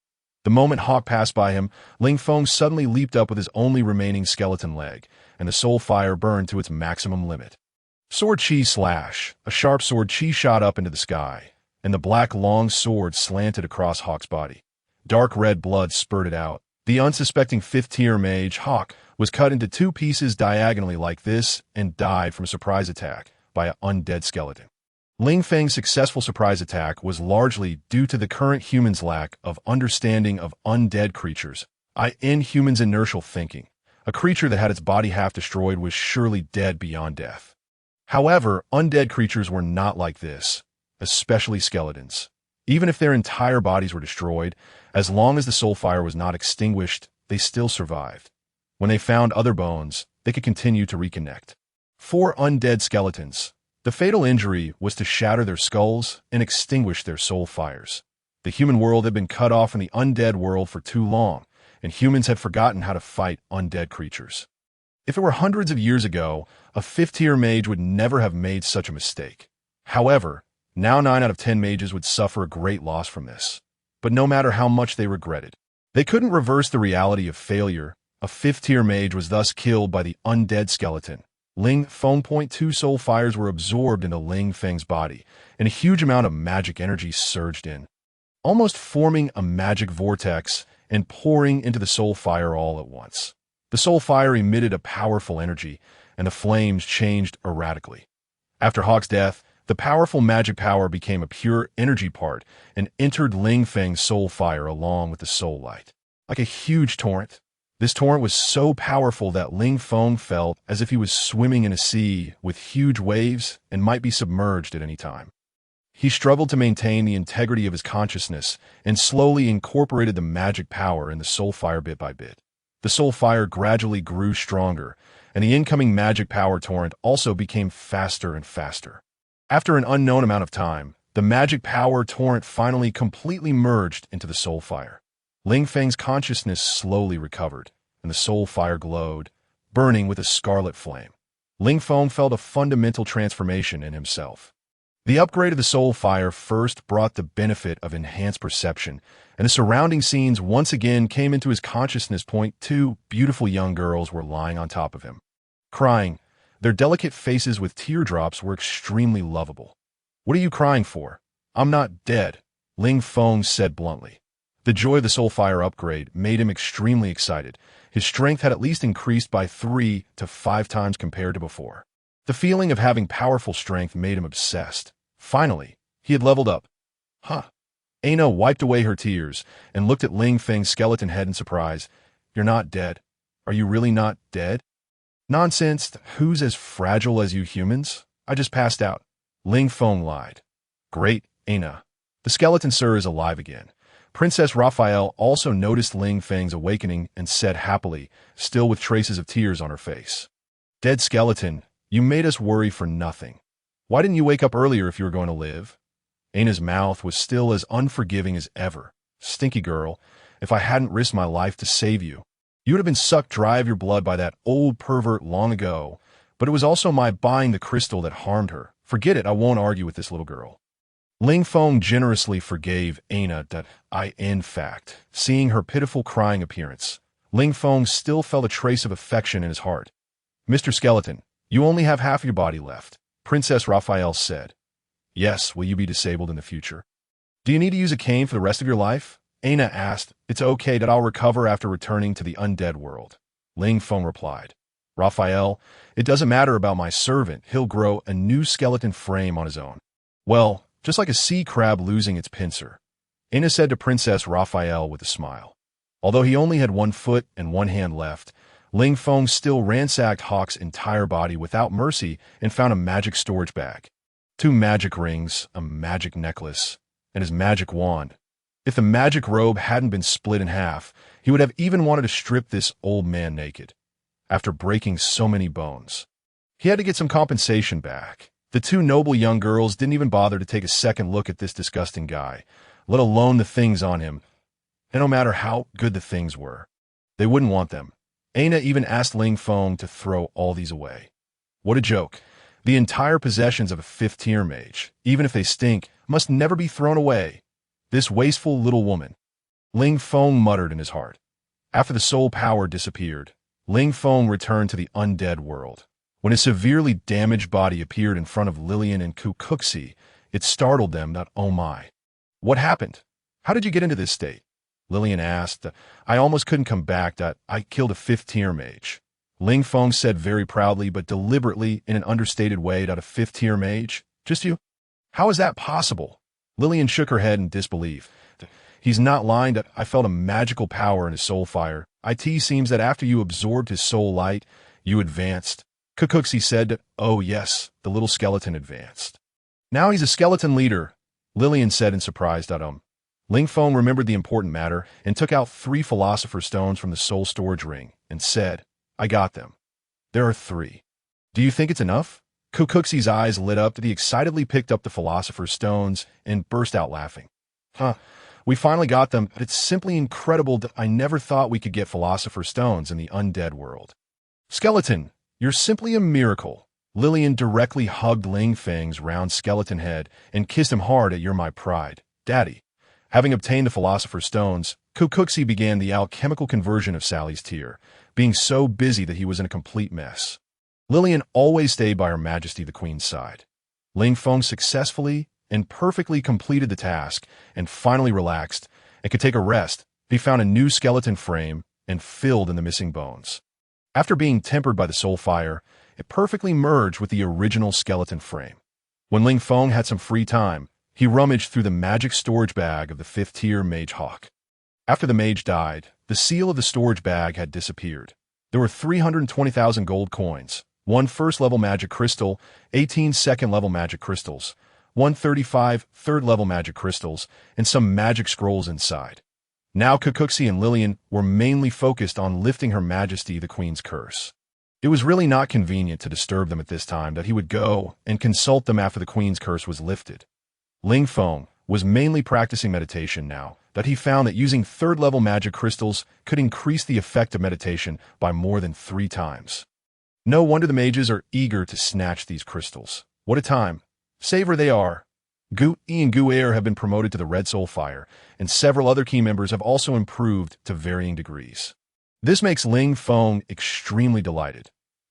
The moment Hawk passed by him, Ling Feng suddenly leaped up with his only remaining skeleton leg, and the soul fire burned to its maximum limit. Sword chi slash. A sharp sword chi shot up into the sky, and the black long sword slanted across Hawk's body. Dark red blood spurted out. The unsuspecting fifth-tier mage, Hawk, was cut into 2 pieces diagonally like this and died from a surprise attack by an undead skeleton. Ling Feng's successful surprise attack was largely due to the current human's lack of understanding of undead creatures, i.e. humans' inertial thinking. A creature that had its body half destroyed was surely dead beyond death. However, undead creatures were not like this, especially skeletons. Even if their entire bodies were destroyed, as long as the soul fire was not extinguished, they still survived. When they found other bones, they could continue to reconnect. 4 undead skeletons. The fatal injury was to shatter their skulls and extinguish their soul fires. The human world had been cut off from the undead world for too long, and humans had forgotten how to fight undead creatures. If it were hundreds of years ago, a 5th-tier mage would never have made such a mistake. However, now 9 out of 10 mages would suffer a great loss from this. But no matter how much they regretted, they couldn't reverse the reality of failure. A 5th-tier mage was thus killed by the undead skeleton. Ling Feng. 2 soul fires were absorbed into Ling Feng's body, and a huge amount of magic energy surged in, almost forming a magic vortex and pouring into the soul fire all at once. The soul fire emitted a powerful energy, and the flames changed erratically. After Hawk's death, the powerful magic power became a pure energy part and entered Ling Feng's soul fire along with the soul light. Like a huge torrent, this torrent was so powerful that Ling Feng felt as if he was swimming in a sea with huge waves and might be submerged at any time. He struggled to maintain the integrity of his consciousness and slowly incorporated the magic power in the soul fire bit by bit. The soul fire gradually grew stronger, and the incoming magic power torrent also became faster and faster. After an unknown amount of time, the magic power torrent finally completely merged into the soul fire. Ling Feng's consciousness slowly recovered, and the soul fire glowed, burning with a scarlet flame. Ling Feng felt a fundamental transformation in himself. The upgrade of the soul fire first brought the benefit of enhanced perception, and the surrounding scenes once again came into his consciousness. Two beautiful young girls were lying on top of him, crying. Their delicate faces with teardrops were extremely lovable. "What are you crying for? I'm not dead," Ling Feng said bluntly. The joy of the soul fire upgrade made him extremely excited. His strength had at least increased by 3 to 5 times compared to before. The feeling of having powerful strength made him obsessed. Finally, he had leveled up. Ana wiped away her tears and looked at Ling Feng's skeleton head in surprise. "You're not dead. Are you really not dead?" "Nonsense. Who's as fragile as you humans? I just passed out." Ling Feng lied. "Great, Ana. The skeleton sir is alive again." Princess Raphael also noticed Ling Feng's awakening and said happily, still with traces of tears on her face. "Dead skeleton, you made us worry for nothing. Why didn't you wake up earlier if you were going to live?" Ana's mouth was still as unforgiving as ever. "Stinky girl, if I hadn't risked my life to save you, you would have been sucked dry of your blood by that old pervert long ago. But it was also my buying the crystal that harmed her. Forget it, I won't argue with this little girl." Ling Feng generously forgave Ana in fact, seeing her pitiful crying appearance, Ling Feng still felt a trace of affection in his heart. "Mr. Skeleton, you only have half your body left," Princess Raphael said. "Yes, will you be disabled in the future?" "Do you need to use a cane for the rest of your life?" Ana asked. "It's okay that I'll recover after returning to the undead world," Ling Feng replied. "Raphael, it doesn't matter about my servant, he'll grow a new skeleton frame on his own. Well, just like a sea crab losing its pincer," Ana said to Princess Raphael with a smile. Although he only had 1 foot and 1 hand left, Ling Feng still ransacked Hawk's entire body without mercy and found a magic storage bag, 2 magic rings, a magic necklace, and his magic wand. If the magic robe hadn't been split in half, he would have even wanted to strip this old man naked. After breaking so many bones, he had to get some compensation back. The 2 noble young girls didn't even bother to take a second look at this disgusting guy, let alone the things on him. And no matter how good the things were, they wouldn't want them. Ana even asked Ling Feng to throw all these away. What a joke. The entire possessions of a 5th-tier mage, even if they stink, must never be thrown away. This wasteful little woman. Ling Feng muttered in his heart. After the soul power disappeared, Ling Feng returned to the undead world. When his severely damaged body appeared in front of Lillian and Kukuxi, it startled them that, "Oh my. What happened? How did you get into this state?" Lillian asked. "I almost couldn't come back. That I killed a 5th-tier mage." Ling Feng said very proudly but deliberately in an understated way that a 5th-tier mage? "Just you? How is that possible?" Lillian shook her head in disbelief. "He's not lying. That I felt a magical power in his soul fire. It seems that after you absorbed his soul light, you advanced." Kukuxi said. "Oh yes, the little skeleton advanced. Now he's a skeleton leader," Lillian said in surprise. Ling Feng remembered the important matter and took out 3 philosopher's stones from the soul storage ring and said, "I got them. There are 3. Do you think it's enough?" Kukuxi's eyes lit up. He excitedly picked up the philosopher's stones and burst out laughing. We finally got them, but it's simply incredible that I never thought we could get philosopher's stones in the undead world." "Skeleton, you're simply a miracle." Lillian directly hugged Ling Feng's round skeleton head and kissed him hard at "You're my pride, Daddy." Having obtained the philosopher's stones, Kukuxi began the alchemical conversion of Sally's tear, being so busy that he was in a complete mess. Lillian always stayed by Her Majesty the Queen's side. Ling Feng successfully and perfectly completed the task and finally relaxed and could take a rest. He found a new skeleton frame and filled in the missing bones. After being tempered by the soul fire, it perfectly merged with the original skeleton frame. When Ling Feng had some free time, he rummaged through the magic storage bag of the 5th-tier mage Hawk. After the mage died, the seal of the storage bag had disappeared. There were 320,000 gold coins, 1 first-level magic crystal, 18 second-level magic crystals, 135 third-level magic crystals, and some magic scrolls inside. Now Kukuxi and Lillian were mainly focused on lifting Her Majesty the Queen's curse. It was really not convenient to disturb them at this time that he would go and consult them after the Queen's curse was lifted. Ling Feng was mainly practicing meditation now that he found that using third-level magic crystals could increase the effect of meditation by more than 3 times. No wonder the mages are eager to snatch these crystals. What a time! Savor they are! Gu Yi and Gu Air have been promoted to the Red Soul Fire, and several other key members have also improved to varying degrees. This makes Ling Feng extremely delighted.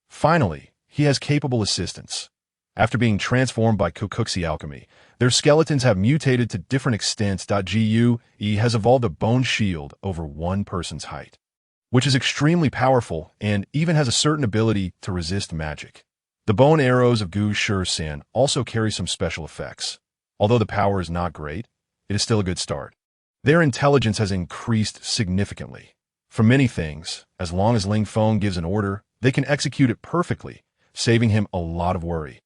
Finally, he has capable assistants. After being transformed by Kukuxi alchemy, their skeletons have mutated to different extents. Gu Yi has evolved a bone shield over 1 person's height, which is extremely powerful and even has a certain ability to resist magic. The bone arrows of Gu Shi-San also carry some special effects. Although the power is not great, it is still a good start. Their intelligence has increased significantly. For many things, as long as Ling Feng gives an order, they can execute it perfectly, saving him a lot of worry.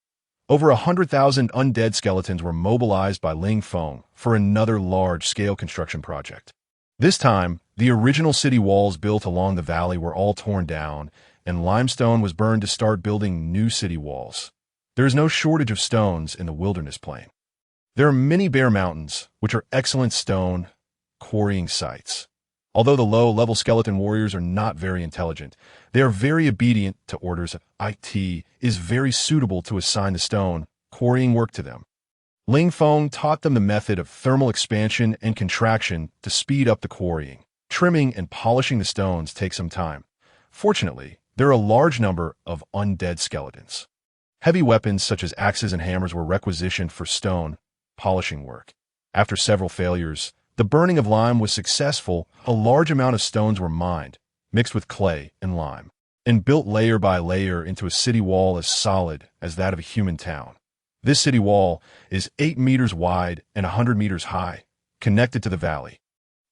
Over 100,000 undead skeletons were mobilized by Ling Feng for another large-scale construction project. This time, the original city walls built along the valley were all torn down, and limestone was burned to start building new city walls. There is no shortage of stones in the wilderness plain. There are many bare mountains, which are excellent stone quarrying sites. Although the low-level skeleton warriors are not very intelligent, they are very obedient to orders. It is very suitable to assign the stone quarrying work to them. Ling Feng taught them the method of thermal expansion and contraction to speed up the quarrying. Trimming and polishing the stones take some time. Fortunately, there are a large number of undead skeletons. Heavy weapons such as axes and hammers were requisitioned for stone polishing work. After several failures, the burning of lime was successful. A large amount of stones were mined, mixed with clay and lime, and built layer by layer into a city wall as solid as that of a human town. This city wall is 8 meters wide and 100 meters high, connected to the valley.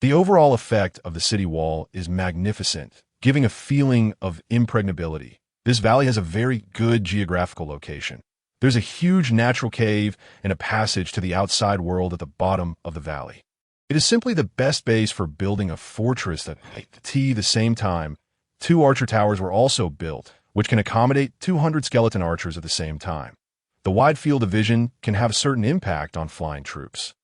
The overall effect of the city wall is magnificent, giving a feeling of impregnability. This valley has a very good geographical location. There's a huge natural cave and a passage to the outside world at the bottom of the valley. It is simply the best base for building a fortress at the same time. 2 archer towers were also built, which can accommodate 200 skeleton archers at the same time. The wide field of vision can have a certain impact on flying troops.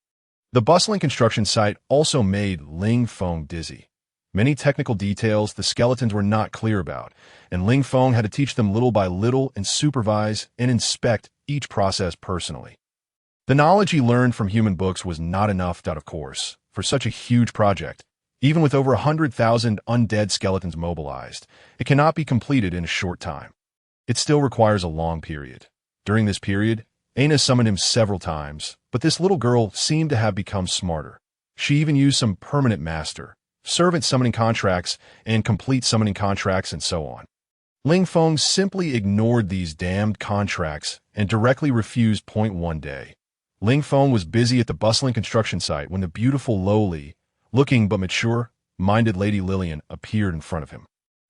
The bustling construction site also made Ling Feng dizzy. Many technical details the skeletons were not clear about, and Ling Feng had to teach them little by little and supervise and inspect each process personally. The knowledge he learned from human books was not enough, of course, for such a huge project. Even with over 100,000 undead skeletons mobilized, it cannot be completed in a short time. It still requires a long period. During this period, Aina summoned him several times, but this little girl seemed to have become smarter. She even used some permanent master, servant summoning contracts, and complete summoning contracts, and so on. Ling Feng simply ignored these damned contracts and directly refused point one day. Ling Feng was busy at the bustling construction site when the beautiful, lowly-looking but mature-minded Lady Lillian appeared in front of him.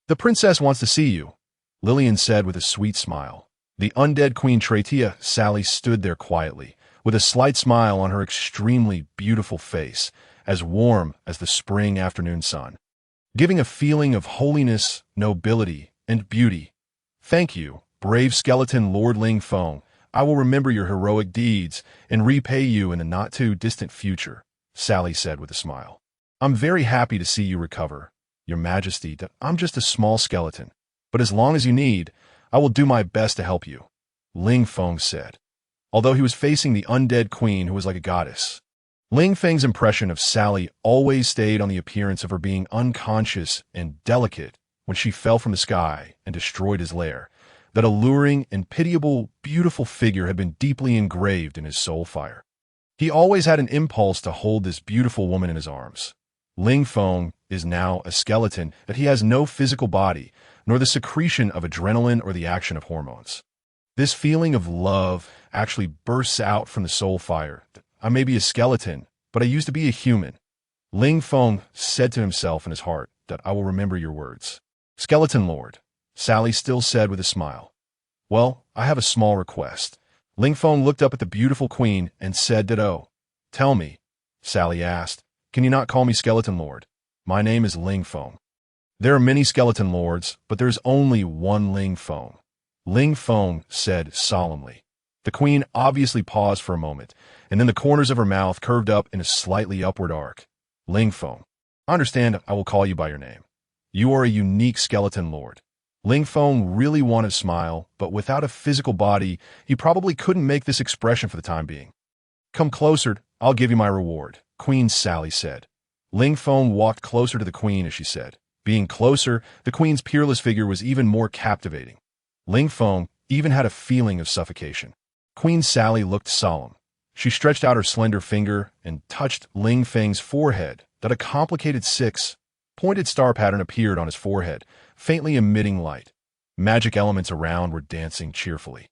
"The princess wants to see you," Lillian said with a sweet smile. The undead Queen Tretia Sally stood there quietly, with a slight smile on her extremely beautiful face, as warm as the spring afternoon sun, giving a feeling of holiness, nobility, and beauty. "Thank you, brave skeleton Lord Ling Feng. I will remember your heroic deeds and repay you in the not-too-distant future," Sally said with a smile. "I'm very happy to see you recover, Your Majesty. I'm just a small skeleton, but as long as you need, I will do my best to help you," Ling Feng said, although he was facing the undead queen who was like a goddess. Ling Feng's impression of Sally always stayed on the appearance of her being unconscious and delicate when she fell from the sky and destroyed his lair. That alluring and pitiable, beautiful figure had been deeply engraved in his soul fire. He always had an impulse to hold this beautiful woman in his arms. Ling Feng is now a skeleton, that he has no physical body, nor the secretion of adrenaline or the action of hormones. This feeling of love actually bursts out from the soul fire. "I may be a skeleton, but I used to be a human," Ling Feng said to himself in his heart. "That I will remember your words." "Skeleton Lord," Sally still said with a smile. "Well, I have a small request. Ling Feng looked up at the beautiful queen and said that, "Oh, tell me," Sally asked, "can you not call me Skeleton Lord? My name is Ling Feng." "There are many skeleton lords, but there's only one Ling Feng," Ling Feng said solemnly. The queen obviously paused for a moment, and then the corners of her mouth curved up in a slightly upward arc. "Ling Feng, I understand I will call you by your name. You are a unique skeleton lord." Ling Feng really wanted to smile, but without a physical body, he probably couldn't make this expression for the time being. "Come closer, I'll give you my reward," Queen Sally said. Ling Feng walked closer to the queen as she said. Being closer, the queen's peerless figure was even more captivating. Ling Feng even had a feeling of suffocation. Queen Sally looked solemn. She stretched out her slender finger and touched Ling Feng's forehead, that a complicated six-pointed star pattern appeared on his forehead, faintly emitting light. Magic elements around were dancing cheerfully.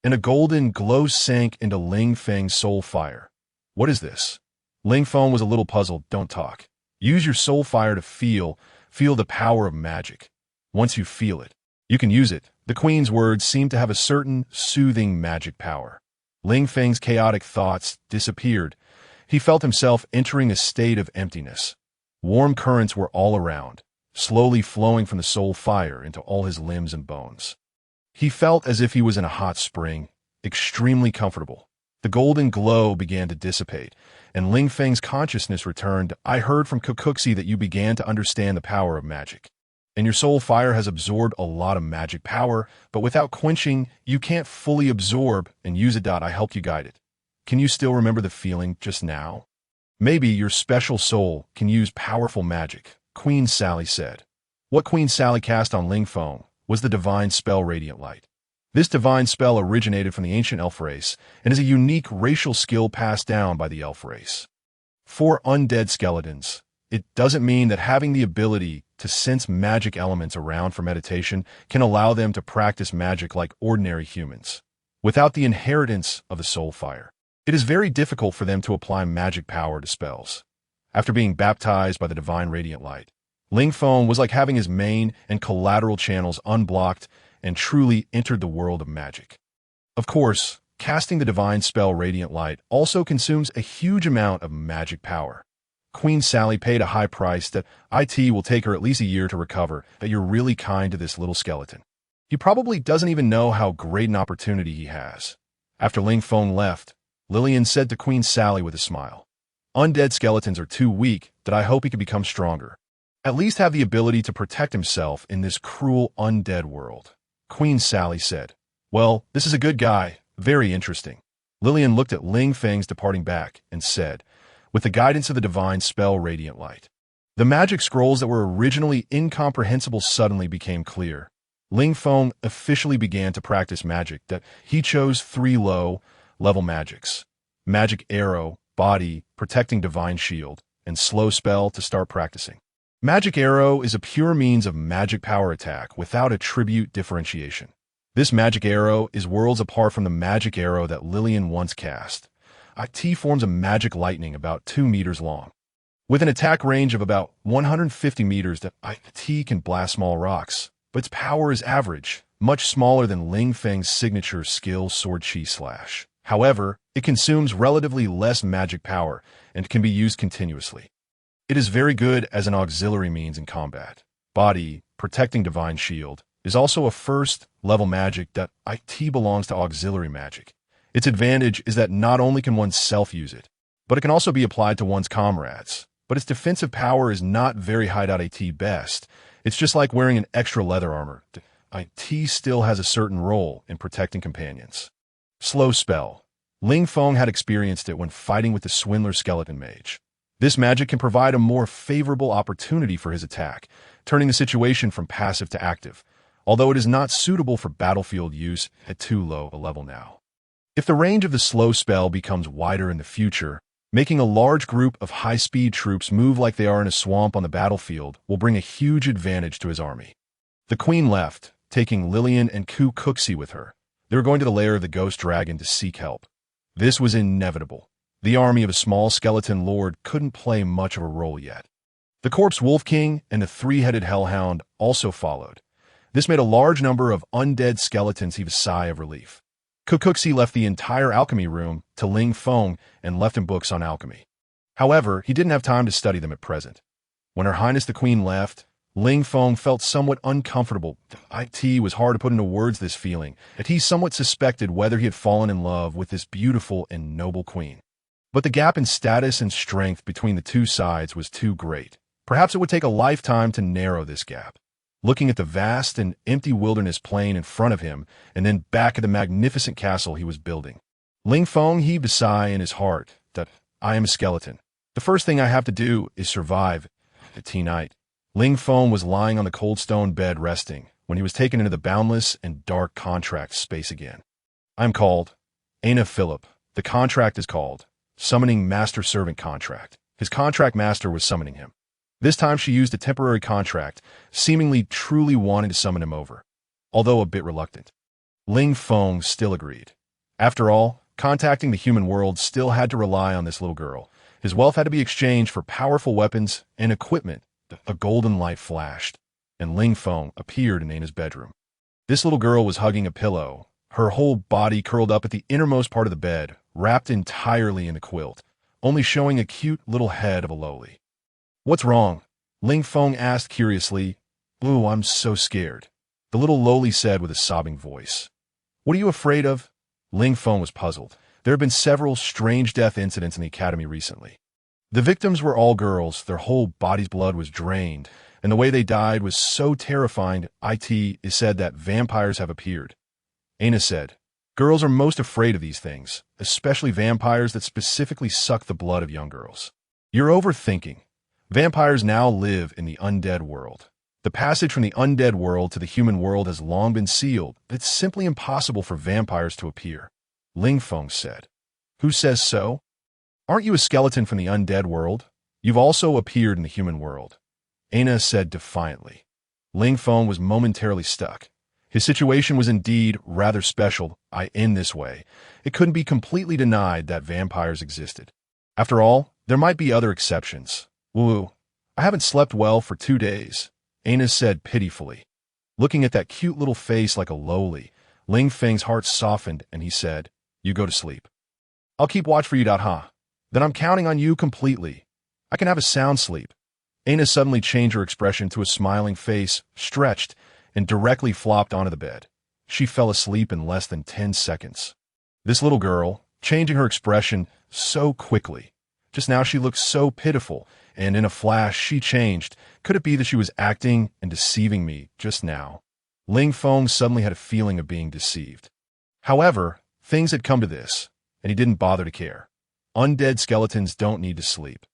And a golden glow sank into Ling Feng's soul fire. "What is this?" Ling Feng was a little puzzled. "Don't talk. Use your soul fire to feel the power of magic. Once you feel it, you can use it." The queen's words seemed to have a certain soothing magic power. Ling Feng's chaotic thoughts disappeared. He felt himself entering a state of emptiness. Warm currents were all around, slowly flowing from the soul fire into all his limbs and bones. He felt as if he was in a hot spring, extremely comfortable. The golden glow began to dissipate, and Ling Feng's consciousness returned. "I heard from Kukuxi that you began to understand the power of magic. And your soul fire has absorbed a lot of magic power, but without quenching, you can't fully absorb and use it. I helped you guide it. Can you still remember the feeling just now? Maybe your special soul can use powerful magic," Queen Sally said. What Queen Sally cast on Ling Feng was the divine spell Radiant Light. This divine spell originated from the ancient elf race and is a unique racial skill passed down by the elf race. For undead skeletons, it doesn't mean that having the ability to sense magic elements around for meditation can allow them to practice magic like ordinary humans. Without the inheritance of the soul fire, it is very difficult for them to apply magic power to spells. After being baptized by the divine radiant light, Ling Feng was like having his main and collateral channels unblocked and truly entered the world of magic. Of course, casting the divine spell Radiant Light also consumes a huge amount of magic power. Queen Sally paid a high price that it will take her at least a year to recover. That you're really kind to this little skeleton. He probably doesn't even know how great an opportunity he has. After Ling Feng left, Lillian said to Queen Sally with a smile, "Undead skeletons are too weak that I hope he can become stronger. At least have the ability to protect himself in this cruel undead world." Queen Sally said, "Well, this is a good guy. Very interesting." Lillian looked at Ling Feng's departing back and said, "With the guidance of the divine spell Radiant Light, the magic scrolls that were originally incomprehensible suddenly became clear. Ling Feng officially began to practice magic that he chose 3 low-level magics. Magic Arrow, Body, Protecting Divine Shield, and Slow Spell to start practicing. Magic Arrow is a pure means of magic power attack without attribute differentiation. This magic arrow is worlds apart from the magic arrow that Lillian once cast. It forms a magic lightning about 2 meters long. With an attack range of about 150 meters, that it can blast small rocks, but its power is average, much smaller than Ling Feng's signature skill Sword Chi Slash. However, it consumes relatively less magic power and can be used continuously. It is very good as an auxiliary means in combat. Body, Protecting Divine Shield, is also a first-level magic that belongs to auxiliary magic. Its advantage is that not only can oneself use it, but it can also be applied to one's comrades. But its defensive power is not very high. At best, it's just like wearing an extra leather armor. It still has a certain role in protecting companions. Slow Spell. Ling Feng had experienced it when fighting with the Swindler Skeleton Mage. This magic can provide a more favorable opportunity for his attack, turning the situation from passive to active, although it is not suitable for battlefield use at too low a level now. If the range of the slow spell becomes wider in the future, making a large group of high-speed troops move like they are in a swamp on the battlefield will bring a huge advantage to his army. The queen left, taking Lillian and Kukuxi with her. They were going to the lair of the ghost dragon to seek help. This was inevitable. The army of a small skeleton lord couldn't play much of a role yet. The corpse wolf king and the 3-headed hellhound also followed. This made a large number of undead skeletons heave a sigh of relief. Kukuxi left the entire alchemy room to Ling Feng and left him books on alchemy. However, he didn't have time to study them at present. When Her Highness the Queen left, Ling Feng felt somewhat uncomfortable. It was hard to put into words this feeling, that he somewhat suspected whether he had fallen in love with this beautiful and noble queen. But the gap in status and strength between the two sides was too great. Perhaps it would take a lifetime to narrow this gap. Looking at the vast and empty wilderness plain in front of him, and then back at the magnificent castle he was building, Ling Feng heaved a sigh in his heart that, I am a skeleton. The first thing I have to do is survive the tea night. Ling Feng was lying on the cold stone bed resting when he was taken into the boundless and dark contract space again. I'm called Aina Philip. The contract is called Summoning Master Servant Contract. His contract master was summoning him. This time she used a temporary contract, seemingly truly wanting to summon him over, although a bit reluctant. Ling Feng still agreed. After all, contacting the human world still had to rely on this little girl. His wealth had to be exchanged for powerful weapons and equipment. A golden light flashed, and Ling Feng appeared in Aina's bedroom. This little girl was hugging a pillow, her whole body curled up at the innermost part of the bed, wrapped entirely in a quilt, only showing a cute little head of a lowly. What's wrong? Ling Feng asked curiously. Ooh, I'm so scared, the little lowly said with a sobbing voice. What are you afraid of? Ling Feng was puzzled. There have been several strange death incidents in the academy recently. The victims were all girls, their whole body's blood was drained, and the way they died was so terrifying. It is said that vampires have appeared. Aina said, girls are most afraid of these things, especially vampires that specifically suck the blood of young girls. You're overthinking. Vampires now live in the undead world. The passage from the undead world to the human world has long been sealed. It's simply impossible for vampires to appear. Ling Feng said. Who says so? Aren't you a skeleton from the undead world? You've also appeared in the human world. Aina said defiantly. Ling Feng was momentarily stuck. His situation was indeed rather special. In this way, it couldn't be completely denied that vampires existed. After all, there might be other exceptions. Woo, I haven't slept well for 2 days, Aina said pitifully. Looking at that cute little face like a lowly, Ling Feng's heart softened and he said, you go to sleep. I'll keep watch for you. Then I'm counting on you completely. I can have a sound sleep. Aina suddenly changed her expression to a smiling face, stretched, and directly flopped onto the bed. She fell asleep in less than 10 seconds. This little girl, changing her expression so quickly. Just now she looked so pitiful, and in a flash she changed. Could it be that she was acting and deceiving me just now? Ling Feng suddenly had a feeling of being deceived. However, things had come to this, and he didn't bother to care. Undead skeletons don't need to sleep.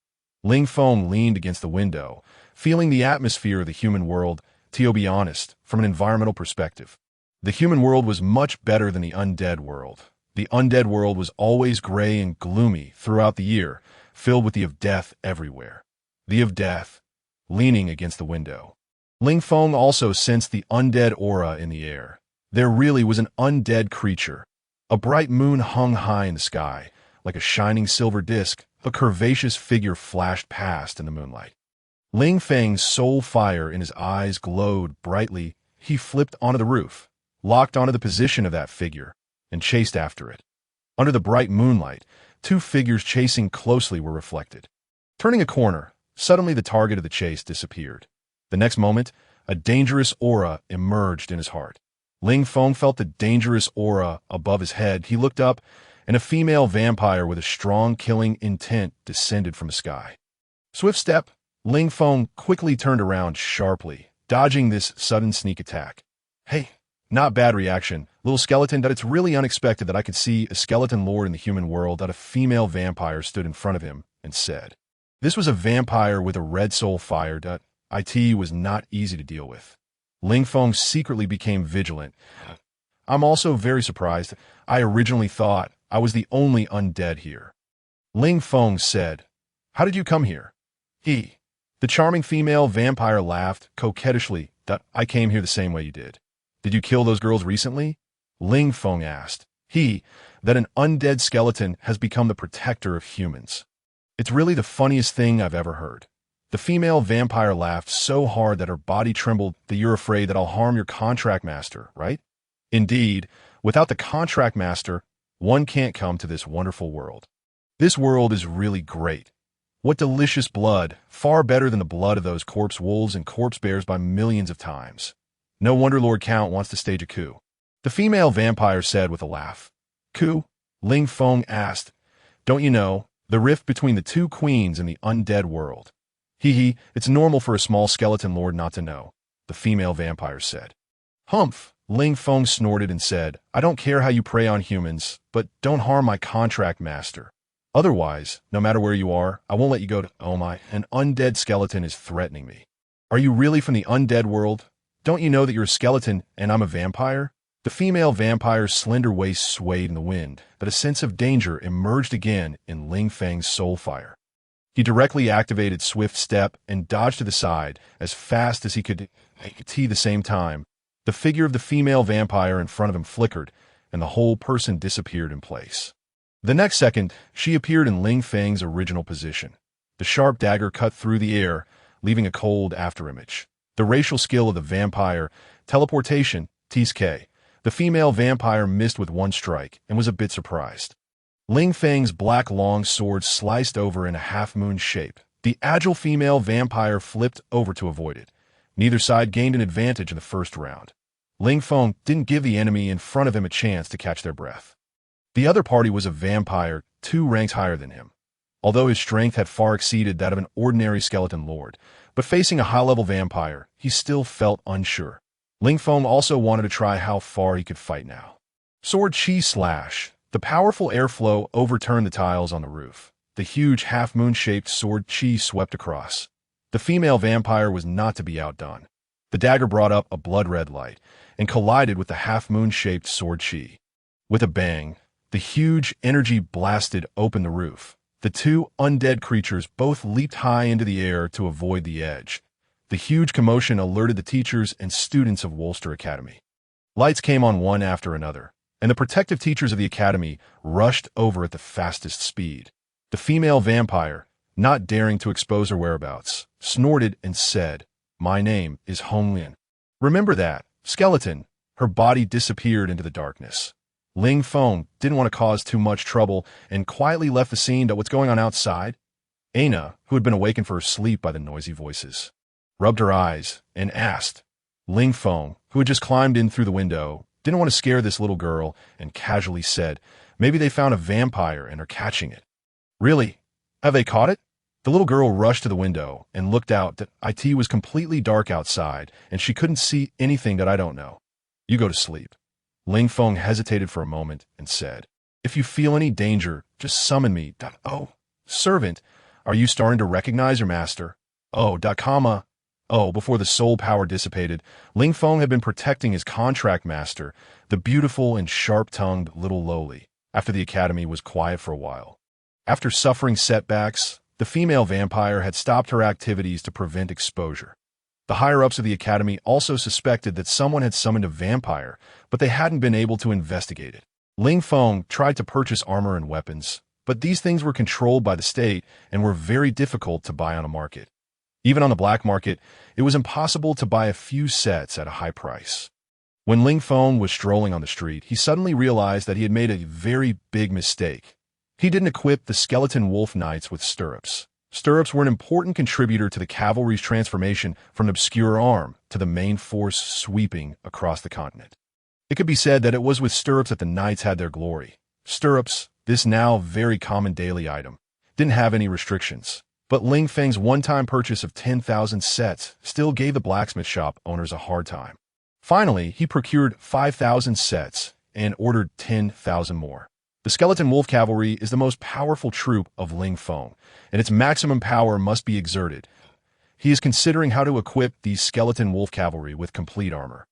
Ling Feng leaned against the window, feeling the atmosphere of the human world. To be honest, from an environmental perspective, the human world was much better than the undead world. The undead world was always gray and gloomy throughout the year, filled with the of death everywhere. The of death, leaning against the window. Ling Feng also sensed the undead aura in the air. There really was an undead creature. A bright moon hung high in the sky. Like a shining silver disk, a curvaceous figure flashed past in the moonlight. Ling Feng's soul fire in his eyes glowed brightly. He flipped onto the roof, locked onto the position of that figure, and chased after it. Under the bright moonlight, 2 figures chasing closely were reflected. Turning a corner, suddenly the target of the chase disappeared. The next moment, a dangerous aura emerged in his heart. Ling Feng felt the dangerous aura above his head. He looked up, and a female vampire with a strong killing intent descended from the sky. Swift step, Ling Feng quickly turned around sharply, dodging this sudden sneak attack. Hey, not bad reaction, little skeleton. That it's really unexpected that I could see a skeleton lord in the human world. That a female vampire stood in front of him and said. This was a vampire with a red soul fire. It was not easy to deal with. Ling Feng secretly became vigilant. I'm also very surprised. I originally thought I was the only undead here. Ling Feng said, how did you come here? The charming female vampire laughed coquettishly. I came here the same way you did. Did you kill those girls recently? Ling Feng asked. That an undead skeleton has become the protector of humans. It's really the funniest thing I've ever heard. The female vampire laughed so hard that her body trembled. That you're afraid that I'll harm your contract master, right? Indeed, Without the contract master, one can't come to this wonderful world. This world is really great. What delicious blood, far better than the blood of those corpse wolves and corpse bears by millions of times. No wonder Lord Count wants to stage a coup. The female vampire said with a laugh. Coup? Ling Feng asked. Don't you know, the rift between the two queens in the undead world. Hee, it's normal for a small skeleton lord not to know, the female vampire said. Humph, Ling Feng snorted and said, I don't care how you prey on humans, but don't harm my contract master. Otherwise, no matter where you are, I won't let you go to— Oh my, an undead skeleton is threatening me. Are you really from the undead world? Don't you know that you're a skeleton and I'm a vampire? The female vampire's slender waist swayed in the wind, but a sense of danger emerged again in Ling Feng's soul fire. He activated Swift Step and dodged to the side as fast as he could. At the same time, the figure of the female vampire in front of him flickered, and the whole person disappeared in place. The next second, she appeared in Ling Feng's original position. The sharp dagger cut through the air, leaving a cold afterimage. The racial skill of the vampire, teleportation, TSK. The female vampire missed with one strike and was a bit surprised. Ling Feng's black long sword sliced over in a half-moon shape. The agile female vampire flipped over to avoid it. Neither side gained an advantage in the first round. Ling Feng didn't give the enemy in front of him a chance to catch their breath. The other party was a vampire 2 ranks higher than him. Although his strength had far exceeded that of an ordinary skeleton lord, but facing a high-level vampire, he still felt unsure. Ling Feng also wanted to try how far he could fight now. Sword Chi Slash. The powerful airflow overturned the tiles on the roof. The huge half-moon-shaped sword Chi swept across. The female vampire was not to be outdone. The dagger brought up a blood-red light and collided with the half-moon-shaped sword Chi. With a bang, the huge energy blasted open the roof. The 2 undead creatures both leaped high into the air to avoid the edge. The huge commotion alerted the teachers and students of Wolster Academy. Lights came on one after another, and the protective teachers of the academy rushed over at the fastest speed. The female vampire, not daring to expose her whereabouts, snorted and said, My name is Honglin. Remember that, skeleton. Her body disappeared into the darkness. Ling Feng didn't want to cause too much trouble and quietly left the scene to what's going on outside. Aina, who had been awakened from her sleep by the noisy voices, rubbed her eyes and asked. Ling Feng, who had just climbed in through the window, didn't want to scare this little girl and casually said, Maybe they found a vampire and are catching it. Really? Have they caught it? The little girl rushed to the window and looked out. It was completely dark outside, and she couldn't see anything that I don't know. You go to sleep. Ling Feng hesitated for a moment and said, If you feel any danger, just summon me. Oh, servant, are you starting to recognize your master? Oh, before the soul power dissipated, Ling Feng had been protecting his contract master, the beautiful and sharp-tongued little lowly, after the academy was quiet for a while. After suffering setbacks, the female vampire had stopped her activities to prevent exposure. The higher-ups of the academy also suspected that someone had summoned a vampire, but they hadn't been able to investigate it. Ling Feng tried to purchase armor and weapons, but these things were controlled by the state and were very difficult to buy on a market. Even on the black market, it was impossible to buy a few sets at a high price. When Ling Feng was strolling on the street, he suddenly realized that he had made a very big mistake. He didn't equip the skeleton wolf knights with stirrups. Stirrups were an important contributor to the cavalry's transformation from an obscure arm to the main force sweeping across the continent. It could be said that it was with stirrups that the knights had their glory. Stirrups, this now very common daily item, didn't have any restrictions. But Ling Feng's one-time purchase of 10,000 sets still gave the blacksmith shop owners a hard time. Finally, he procured 5,000 sets and ordered 10,000 more. The skeleton wolf cavalry is the most powerful troop of Ling Feng, and its maximum power must be exerted. He is considering how to equip these skeleton wolf cavalry with complete armor.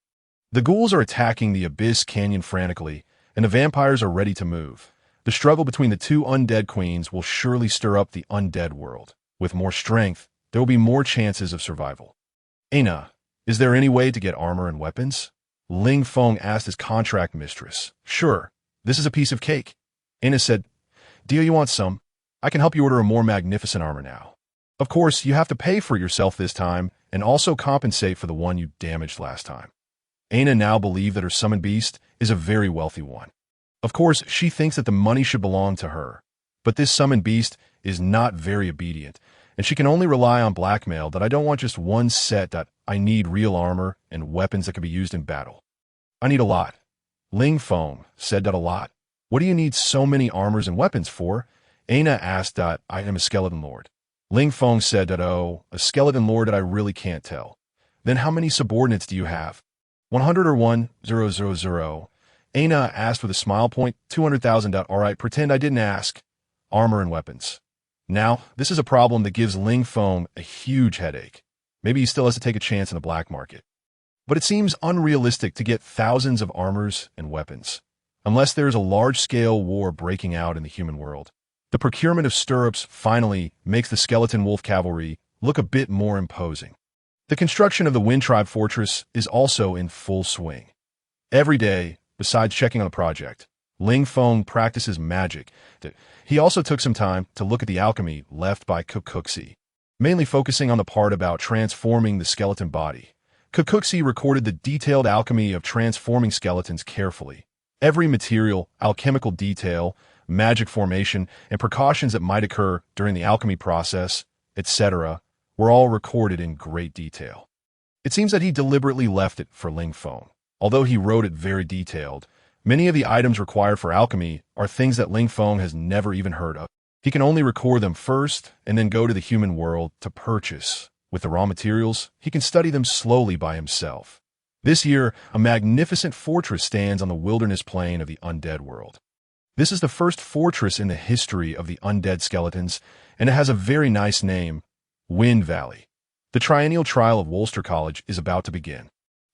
The ghouls are attacking the Abyss Canyon frantically, and the vampires are ready to move. The struggle between the 2 undead queens will surely stir up the undead world. With more strength, there will be more chances of survival. Aina, is there any way to get armor and weapons? Ling Feng asked his contract mistress. Sure, this is a piece of cake. Aina said, Dear, you want some? I can help you order a more magnificent armor now. Of course, you have to pay for it yourself this time, and also compensate for the one you damaged last time. Aina now believes that her summoned beast is a very wealthy one. Of course, she thinks that the money should belong to her. But this summoned beast is not very obedient, and she can only rely on blackmail that I don't want just one set, that I need real armor and weapons that can be used in battle. I need a lot. Ling Feng said that a lot. What do you need so many armors and weapons for? Aina asked that I am a skeleton lord. Ling Feng said that, oh, a skeleton lord that I really can't tell. Then how many subordinates do you have? 100 or 1,000? Aina asked with a smile point. 200,000. Alright, pretend I didn't ask. Armor and weapons. Now, this is a problem that gives Ling Feng a huge headache. Maybe he still has to take a chance in the black market. But it seems unrealistic to get thousands of armors and weapons, unless there is a large-scale war breaking out in the human world. The procurement of stirrups finally makes the skeleton wolf cavalry look a bit more imposing. The construction of the Wind Tribe fortress is also in full swing. Every day, besides checking on the project, Ling Feng practices magic. He also took some time to look at the alchemy left by Kukuxi, mainly focusing on the part about transforming the skeleton body. Kukuxi recorded the detailed alchemy of transforming skeletons carefully. Every material, alchemical detail, magic formation, and precautions that might occur during the alchemy process, etc., were all recorded in great detail. It seems that he deliberately left it for Ling Feng. Although he wrote it very detailed, many of the items required for alchemy are things that Ling Feng has never even heard of. He can only record them first and then go to the human world to purchase. With the raw materials, he can study them slowly by himself. This year, a magnificent fortress stands on the wilderness plain of the Undead world. This is the first fortress in the history of the Undead skeletons, and it has a very nice name, Wind Valley. The triennial trial of Wolster College is about to begin.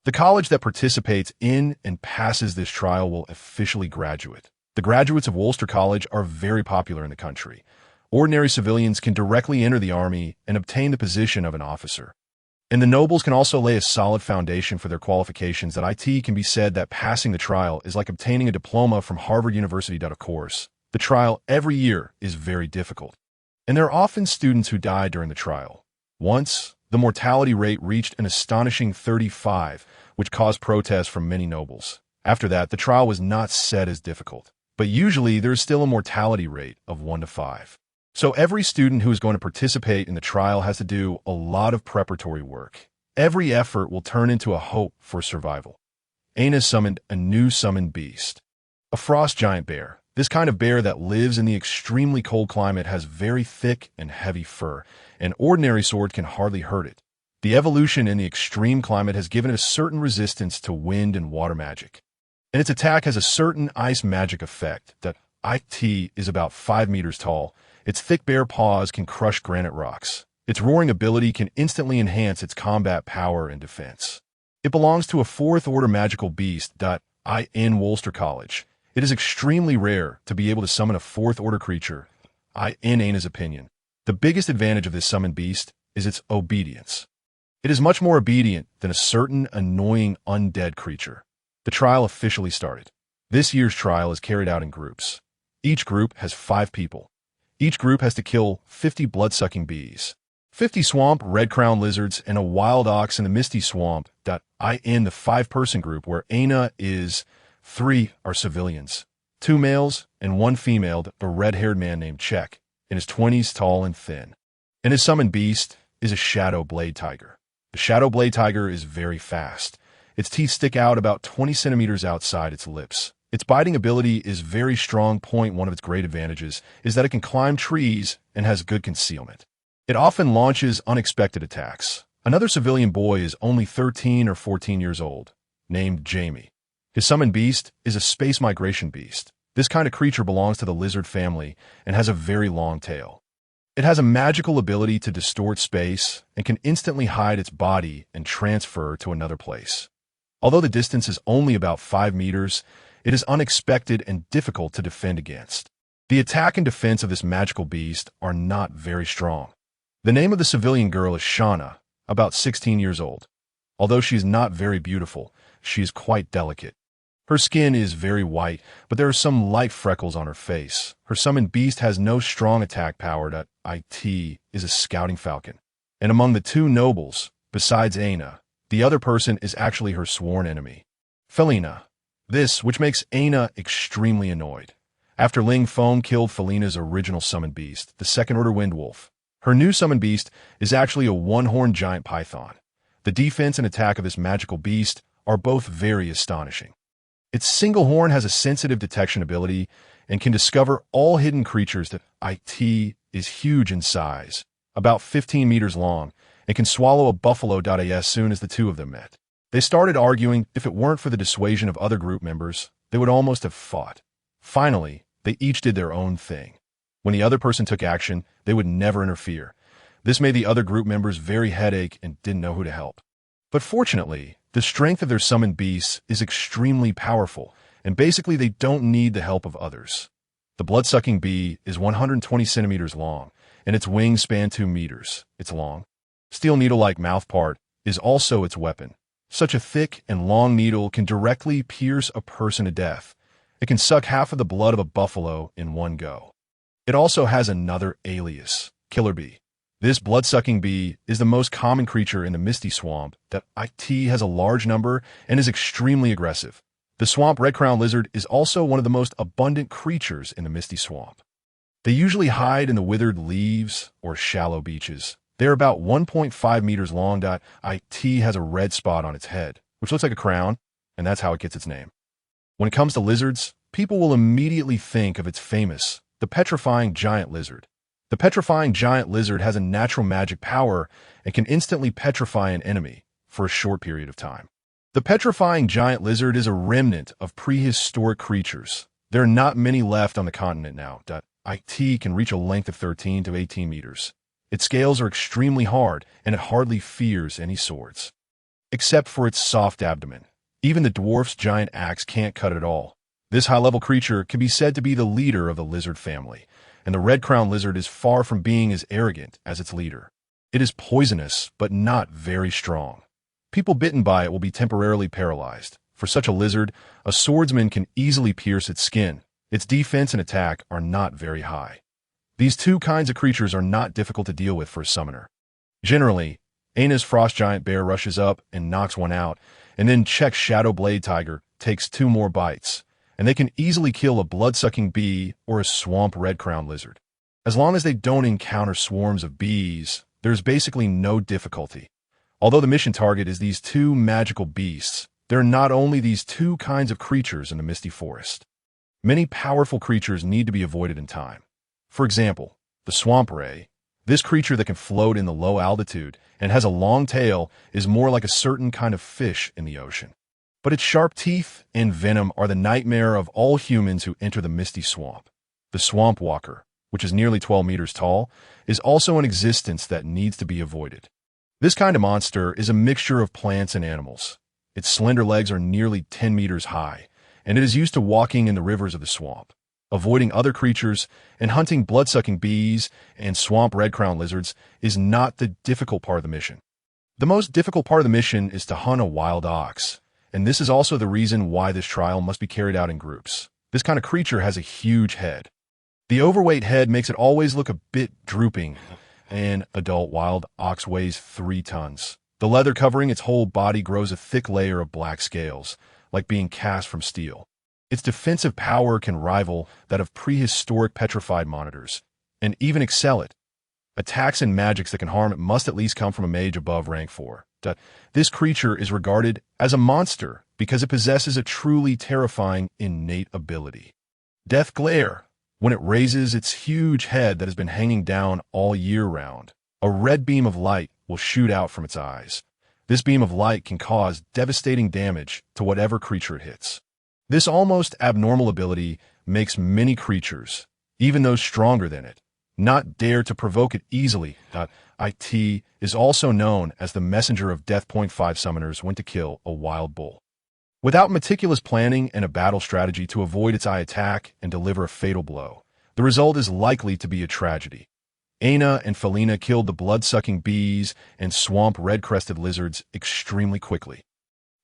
The college that participates in and passes this trial will officially graduate. The graduates of Wolster College are very popular in the country. Ordinary civilians can directly enter the army and obtain the position of an officer. And the nobles can also lay a solid foundation for their qualifications. That it can be said that passing the trial is like obtaining a diploma from Harvard University. Of course, the trial every year is very difficult, and there are often students who die during the trial. Once, the mortality rate reached an astonishing 35, which caused protests from many nobles. After that, the trial was not set as difficult, but usually there is still a mortality rate of 1 to 5. So every student who is going to participate in the trial has to do a lot of preparatory work. Every effort will turn into a hope for survival. Aina summoned a new summoned beast, a frost giant bear. This kind of bear that lives in the extremely cold climate has very thick and heavy fur. An ordinary sword can hardly hurt it. The evolution in the extreme climate has given it a certain resistance to wind and water magic. And its attack has a certain ice magic effect. That it is about 5 meters tall. Its thick bare paws can crush granite rocks. Its roaring ability can instantly enhance its combat power and defense. It belongs to a 4th order magical beast. In Wolster College, it is extremely rare to be able to summon a 4th order creature. In Aina's opinion, the biggest advantage of this summoned beast is its obedience. It is much more obedient than a certain annoying undead creature. The trial officially started. This year's trial is carried out in groups. Each group has 5 people. Each group has to kill 50 blood-sucking bees, 50 swamp red-crowned lizards, and a wild ox in the misty swamp. In the 5-person group, where Aina is, 3 are civilians, 2 males and 1 female, a red-haired man named Czech, in his 20s, tall and thin. And his summoned beast is a shadow blade tiger. The shadow blade tiger is very fast. Its teeth stick out about 20 centimeters outside its lips. Its biting ability is very strong. One of its great advantages is that it can climb trees and has good concealment. It often launches unexpected attacks. Another civilian boy is only 13 or 14 years old, named Jamie. His summoned beast is a space migration beast. This kind of creature belongs to the lizard family and has a very long tail. It has a magical ability to distort space and can instantly hide its body and transfer to another place. Although the distance is only about 5 meters, it is unexpected and difficult to defend against. The attack and defense of this magical beast are not very strong. The name of the civilian girl is Shauna, about 16 years old. Although she is not very beautiful, she is quite delicate. Her skin is very white, but there are some light freckles on her face. Her summoned beast has no strong attack power. It is a scouting falcon. And among the 2 nobles, besides Aina, the other person is actually her sworn enemy. Felina. This, which makes Aina extremely annoyed. After Ling Feng killed Felina's original summoned beast, the second-order Windwolf, her new summoned beast is actually a one-horned giant python. The defense and attack of this magical beast are both very astonishing. Its single horn has a sensitive detection ability and can discover all hidden creatures that it is huge in size, about 15 meters long, and can swallow a buffalo. As soon as the two of them met, they started arguing. If it weren't for the dissuasion of other group members, they would almost have fought. Finally, they each did their own thing. When the other person took action, they would never interfere. This made the other group members very headache and didn't know who to help. But fortunately, the strength of their summoned beasts is extremely powerful, and basically they don't need the help of others. The blood-sucking bee is 120 centimeters long, and its wings span 2 meters. Its long, steel needle-like mouth part is also its weapon. Such a thick and long needle can directly pierce a person to death. It can suck half of the blood of a buffalo in one go. It also has another alias, Killer Bee. This blood-sucking bee is the most common creature in the Misty Swamp that has a large number and is extremely aggressive. The swamp red-crowned lizard is also one of the most abundant creatures in the Misty Swamp. They usually hide in the withered leaves or shallow beaches. They're about 1.5 meters long. It has a red spot on its head, which looks like a crown, and that's how it gets its name. When it comes to lizards, people will immediately think of its famous, the petrifying giant lizard. The petrifying giant lizard has a natural magic power and can instantly petrify an enemy for a short period of time. The petrifying giant lizard is a remnant of prehistoric creatures. There are not many left on the continent now. It can reach a length of 13 to 18 meters. Its scales are extremely hard, and it hardly fears any swords. Except for its soft abdomen. Even the dwarf's giant axe can't cut it all. This high-level creature can be said to be the leader of the lizard family, and the red-crowned lizard is far from being as arrogant as its leader. It is poisonous, but not very strong. People bitten by it will be temporarily paralyzed. For such a lizard, a swordsman can easily pierce its skin. Its defense and attack are not very high. These two kinds of creatures are not difficult to deal with for a summoner. Generally, Aina's frost giant bear rushes up and knocks one out, and then Check's shadow blade tiger takes 2 more bites, and they can easily kill a blood-sucking bee or a swamp red-crowned lizard. As long as they don't encounter swarms of bees, there's basically no difficulty. Although the mission target is these 2 magical beasts, there are not only these 2 kinds of creatures in the Misty Forest. Many powerful creatures need to be avoided in time. For example, the swamp ray. This creature that can float in the low altitude and has a long tail is more like a certain kind of fish in the ocean. But its sharp teeth and venom are the nightmare of all humans who enter the Misty Swamp. The swamp walker, which is nearly 12 meters tall, is also an existence that needs to be avoided. This kind of monster is a mixture of plants and animals. Its slender legs are nearly 10 meters high, and it is used to walking in the rivers of the swamp. Avoiding other creatures and hunting blood-sucking bees and swamp red-crowned lizards is not the difficult part of the mission. The most difficult part of the mission is to hunt a wild ox, and this is also the reason why this trial must be carried out in groups. This kind of creature has a huge head. The overweight head makes it always look a bit drooping. An adult wild ox weighs 3 tons. The leather covering its whole body grows a thick layer of black scales, like being cast from steel. Its defensive power can rival that of prehistoric petrified monitors, and even excel it. Attacks and magics that can harm it must at least come from a mage above rank 4. This creature is regarded as a monster because it possesses a truly terrifying innate ability. Death Glare. When it raises its huge head that has been hanging down all year round, a red beam of light will shoot out from its eyes. This beam of light can cause devastating damage to whatever creature it hits. This almost abnormal ability makes many creatures, even those stronger than it, not dare to provoke it easily. It is also known as the messenger of death. 5 summoners went to kill a wild bull. Without meticulous planning and a battle strategy to avoid its eye attack and deliver a fatal blow, the result is likely to be a tragedy. Aina and Felina killed the blood-sucking bees and swamp red-crested lizards extremely quickly.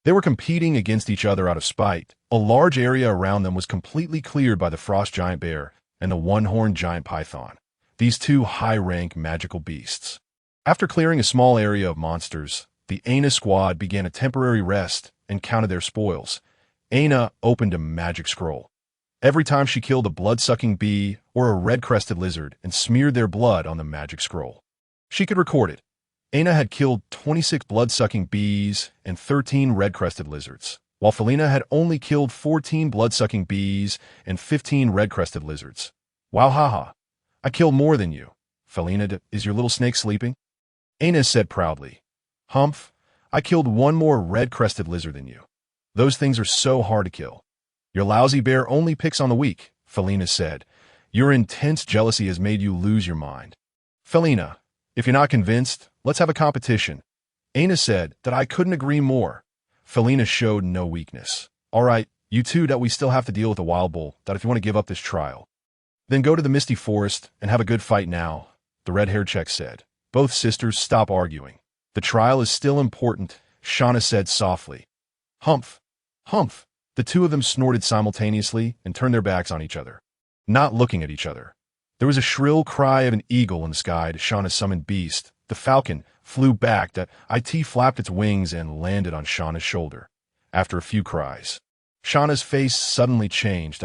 They were competing against each other out of spite. A large area around them was completely cleared by the frost giant bear and the one-horned giant python, these 2 high-rank magical beasts. After clearing a small area of monsters, The Aina squad began a temporary rest and counted their spoils. Aina opened a magic scroll. Every time she killed a blood-sucking bee or a red-crested lizard and smeared their blood on the magic scroll, she could record it. Aina had killed 26 blood-sucking bees and 13 red-crested lizards, while Felina had only killed 14 blood-sucking bees and 15 red-crested lizards. Wow, haha. I killed more than you. Felina, is your little snake sleeping? Aina said proudly. Humph, I killed one more red-crested lizard than you. Those things are so hard to kill. Your lousy bear only picks on the weak, Felina said. Your intense jealousy has made you lose your mind. Felina, if you're not convinced, let's have a competition. Aina said that I couldn't agree more. Felina showed no weakness. All right, you two that we still have to deal with a wild bull, that if you want to give up this trial, then go to the misty forest and have a good fight now, the red-haired Czech said. Both sisters stop arguing. The trial is still important, Shauna said softly. Humph, humph. The two of them snorted simultaneously and turned their backs on each other, not looking at each other. There was a shrill cry of an eagle in the sky to Shauna's summoned beast. The falcon flew back. That IT flapped its wings and landed on Shauna's shoulder. After a few cries, Shauna's face suddenly changed.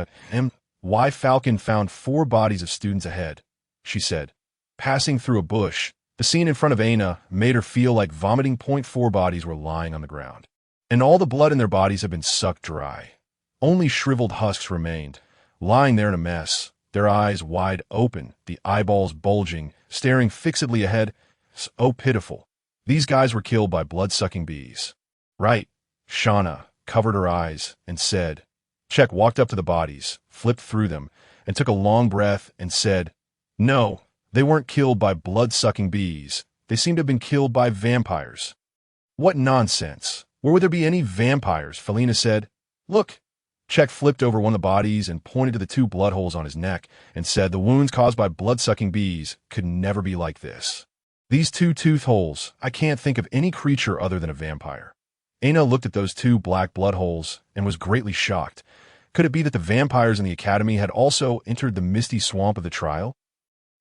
Why Falcon found 4 bodies of students ahead, she said. Passing through a bush, the scene in front of Aina made her feel like vomiting. 4 bodies were lying on the ground, and all the blood in their bodies had been sucked dry. Only shriveled husks remained, lying there in a mess, their eyes wide open, the eyeballs bulging, staring fixedly ahead. Oh, pitiful. These guys were killed by blood-sucking bees. Right, Shauna covered her eyes and said. Czech walked up to the bodies, flipped through them, and took a long breath and said, No, they weren't killed by blood-sucking bees. They seem to have been killed by vampires. What nonsense. Where would there be any vampires? Felina said. Look. Czech flipped over one of the bodies and pointed to the 2 blood holes on his neck and said the wounds caused by blood-sucking bees could never be like this. These 2 tooth holes, I can't think of any creature other than a vampire. Aina looked at those 2 black blood holes and was greatly shocked. Could it be that the vampires in the academy had also entered the misty swamp of the trial?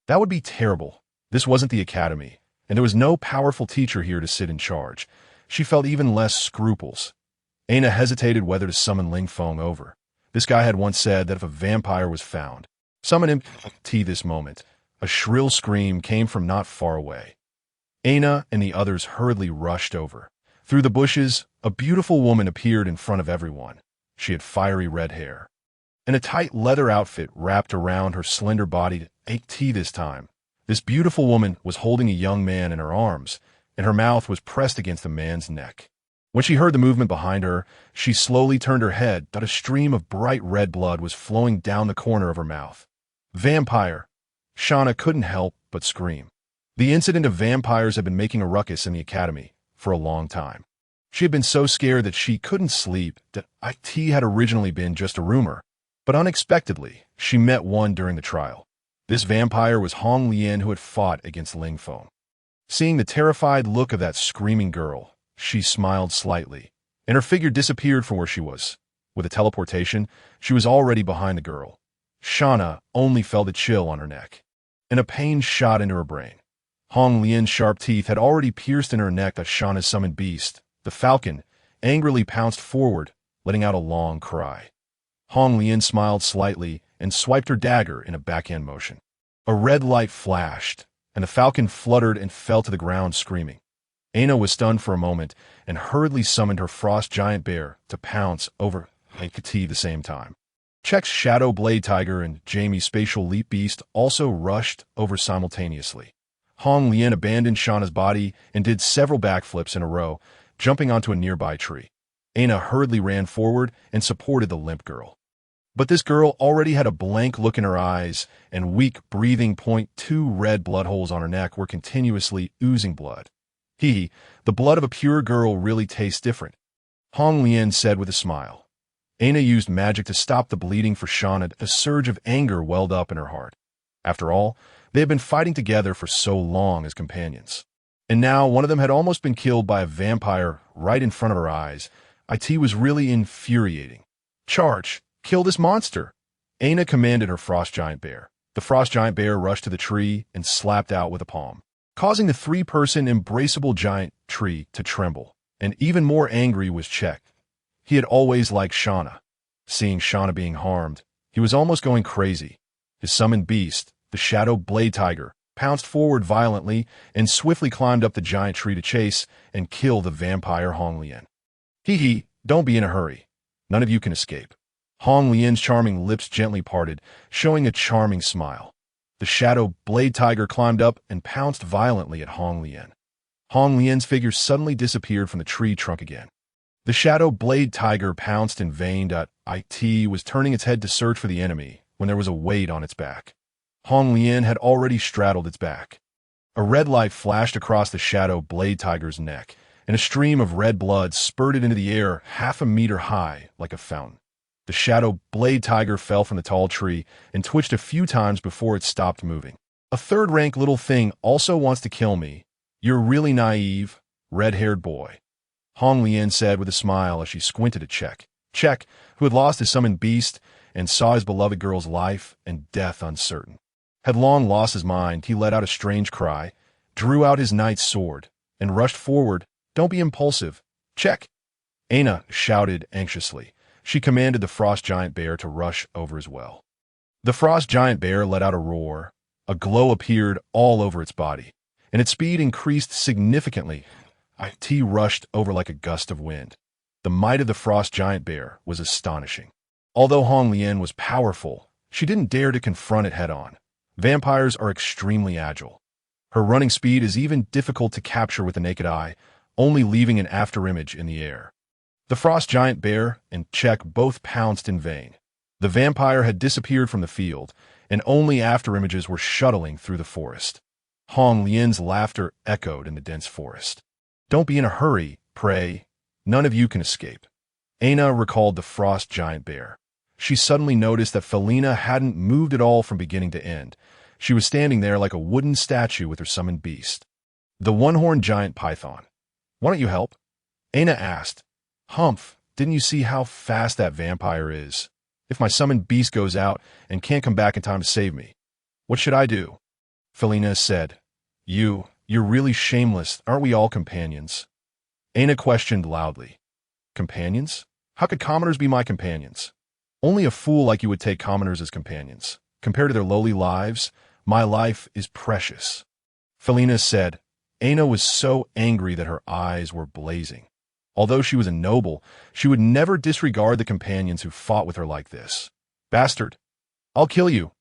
That would be terrible. This wasn't the academy, and there was no powerful teacher here to sit in charge. She felt even less scruples. Aina hesitated whether to summon Ling Feng over. This guy had once said that if a vampire was found, summon him to this moment. A shrill scream came from not far away. Aina and the others hurriedly rushed over. Through the bushes, a beautiful woman appeared in front of everyone. She had fiery red hair, and a tight leather outfit wrapped around her slender body. This time, this beautiful woman was holding a young man in her arms, and her mouth was pressed against the man's neck. When she heard the movement behind her, she slowly turned her head, that a stream of bright red blood was flowing down the corner of her mouth. Vampire! Shauna couldn't help but scream. The incident of vampires had been making a ruckus in the academy for a long time. She had been so scared that she couldn't sleep. That IT had originally been just a rumor, but unexpectedly, she met one during the trial. This vampire was Hong Lian, who had fought against Ling Feng. Seeing the terrified look of that screaming girl, she smiled slightly, and her figure disappeared from where she was. With a teleportation, she was already behind the girl. Shauna only felt a chill on her neck, and a pain shot into her brain. Hong Lian's sharp teeth had already pierced in her neck. That Shauna's summoned beast, the falcon, angrily pounced forward, letting out a long cry. Hong Lian smiled slightly and swiped her dagger in a backhand motion. A red light flashed, and the falcon fluttered and fell to the ground screaming. Aina was stunned for a moment and hurriedly summoned her frost giant bear to pounce over Kati the same time. Czech's shadow blade tiger and Jamie's spatial leap beast also rushed over simultaneously. Hong Lian abandoned Shauna's body and did several backflips in a row, jumping onto a nearby tree. Aina hurriedly ran forward and supported the limp girl. But this girl already had a blank look in her eyes and weak breathing. 2 red blood holes on her neck were continuously oozing blood. The blood of a pure girl really tastes different, Hong Lian said with a smile. Aina used magic to stop the bleeding for Shauna. A surge of anger welled up in her heart. After all, they had been fighting together for so long as companions. And now one of them had almost been killed by a vampire right in front of her eyes. IT was really infuriating. Charge! Kill this monster! Aina commanded her frost giant bear. The frost giant bear rushed to the tree and slapped out with a palm. causing the three-person embraceable giant tree to tremble. And even more angry was Czech. He had always liked Shauna. Seeing Shauna being harmed, he was almost going crazy. His summoned beast, the Shadow Blade Tiger, pounced forward violently and swiftly climbed up the giant tree to chase and kill the vampire Hong Lian. Hee, don't be in a hurry. None of you can escape. Hong Lian's charming lips gently parted, showing a charming smile. The Shadow Blade Tiger climbed up and pounced violently at Hong Lian. Hong Lian's figure suddenly disappeared from the tree trunk again. The Shadow Blade Tiger pounced in vain. It was turning its head to search for the enemy when there was a weight on its back. Hong Lian had already straddled its back. A red light flashed across the Shadow Blade Tiger's neck, and a stream of red blood spurted into the air 1/2 meter high like a fountain. The Shadow Blade Tiger fell from the tall tree and twitched a few times before it stopped moving. A third-rank little thing also wants to kill me. You're really naive, red-haired boy, Hong Lian said with a smile as she squinted at Czech. Czech, who had lost his summoned beast and saw his beloved girl's life and death uncertain, had long lost his mind. He let out a strange cry, drew out his knight's sword, and rushed forward. Don't be impulsive, Czech, Aina shouted anxiously. She commanded the frost giant bear to rush over as well. The frost giant bear let out a roar. A glow appeared all over its body, and its speed increased significantly. It rushed over like a gust of wind. The might of the frost giant bear was astonishing. Although Hong Lian was powerful, she didn't dare to confront it head-on. Vampires are extremely agile. Her running speed is even difficult to capture with the naked eye, only leaving an afterimage in the air. The frost giant bear and Czech both pounced in vain. The vampire had disappeared from the field, and only afterimages were shuttling through the forest. Hong Lian's laughter echoed in the dense forest. Don't be in a hurry, pray. None of you can escape. Aina recalled the frost giant bear. She suddenly noticed that Felina hadn't moved at all from beginning to end. She was standing there like a wooden statue with her summoned beast. The one-horned giant python. Why don't you help? Aina asked. Humph, didn't you see how fast that vampire is? If my summoned beast goes out and can't come back in time to save me, what should I do? Felina said. You're really shameless. Aren't we all companions? Aina questioned loudly. Companions? How could commoners be my companions? Only a fool like you would take commoners as companions. Compared to their lowly lives, my life is precious. Felina said. Aina was so angry that her eyes were blazing. Although she was a noble, she would never disregard the companions who fought with her like this. Bastard! I'll kill you!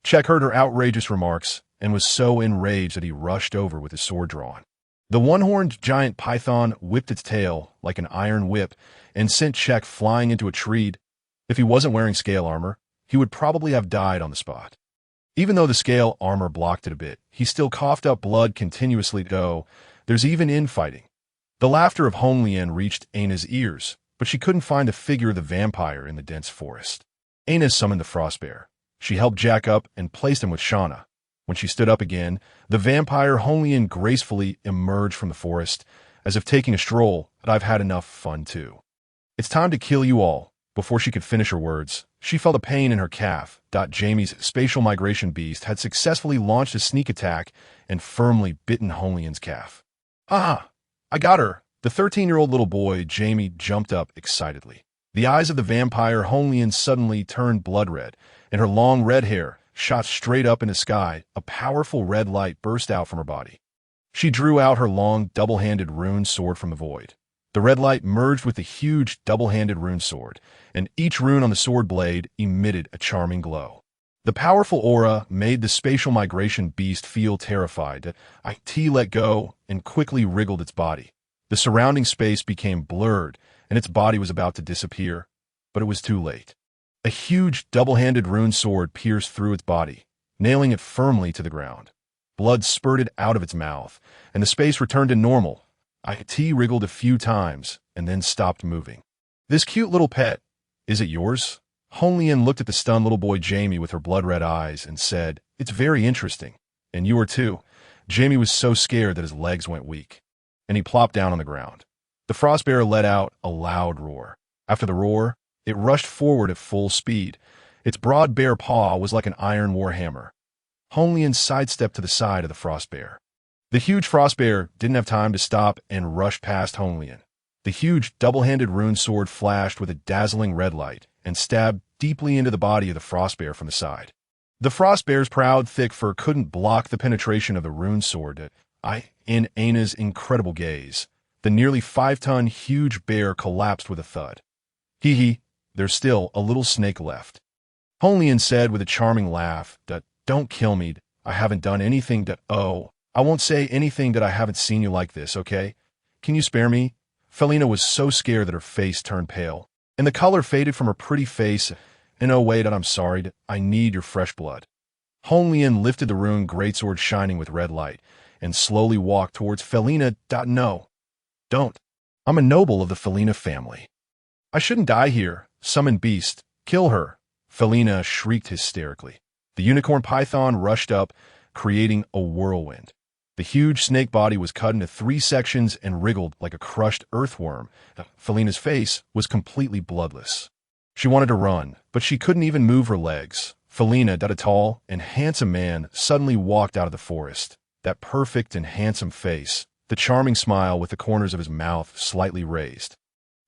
Czech heard her outrageous remarks and was so enraged that he rushed over with his sword drawn. The one-horned giant python whipped its tail like an iron whip and sent Czech flying into a tree. If he wasn't wearing scale armor, he would probably have died on the spot. Even though the scale armor blocked it a bit, he still coughed up blood continuously. There's even infighting. The laughter of Hong Lian reached Aina's ears, but she couldn't find the figure of the vampire in the dense forest. Aina summoned the frost bear. She helped Jack up and placed him with Shauna. When she stood up again, the vampire Hong Lian gracefully emerged from the forest, as if taking a stroll. But I've had enough fun too. It's time to kill you all. Before she could finish her words, she felt a pain in her calf. Jamie's spatial migration beast had successfully launched a sneak attack and firmly bitten Hong Lian's calf. Ah! I got her! The 13-year-old little boy, Jamie, jumped up excitedly. The eyes of the vampire Hong Lian suddenly turned blood red, and her long red hair shot straight up in the sky. A powerful red light burst out from her body. She drew out her long, double-handed rune sword from the void. The red light merged with the huge, double-handed rune sword, and each rune on the sword blade emitted a charming glow. The powerful aura made the spatial migration beast feel terrified. It let go and quickly wriggled its body. The surrounding space became blurred, and its body was about to disappear, but it was too late. A huge double-handed rune sword pierced through its body, nailing it firmly to the ground. Blood spurted out of its mouth, and the space returned to normal. It wriggled a few times and then stopped moving. This cute little pet, is it yours? Hong Lian looked at the stunned little boy Jamie with her blood-red eyes and said, It's very interesting. And you are too. Jamie was so scared that his legs went weak, and he plopped down on the ground. The frost bear let out a loud roar. After the roar, it rushed forward at full speed. Its broad bare paw was like an iron warhammer. Hong Lian sidestepped to the side of the frost bear. The huge frost bear didn't have time to stop and rushed past Honglian. The huge double-handed rune sword flashed with a dazzling red light and stabbed deeply into the body of the frost bear from the side. The frost bear's proud, thick fur couldn't block the penetration of the rune sword in Aina's incredible gaze. The nearly 5-ton huge bear collapsed with a thud. Hee hee, there's still a little snake left. Honglian said with a charming laugh, Don't kill me, I haven't done anything I won't say anything that I haven't seen you like this, okay? Can you spare me? Felina was so scared that her face turned pale, and the color faded from her pretty face. And oh wait, I'm sorry, I need your fresh blood. Honglian lifted the rune greatsword shining with red light, and slowly walked towards Felina. No. Don't. I'm a noble of the Felina family. I shouldn't die here. Summon beast. Kill her. Felina shrieked hysterically. The unicorn python rushed up, creating a whirlwind. The huge snake body was cut into 3 sections and wriggled like a crushed earthworm. Felina's face was completely bloodless. She wanted to run, but she couldn't even move her legs. Felina, a tall and handsome man, suddenly walked out of the forest. That perfect and handsome face, the charming smile with the corners of his mouth slightly raised.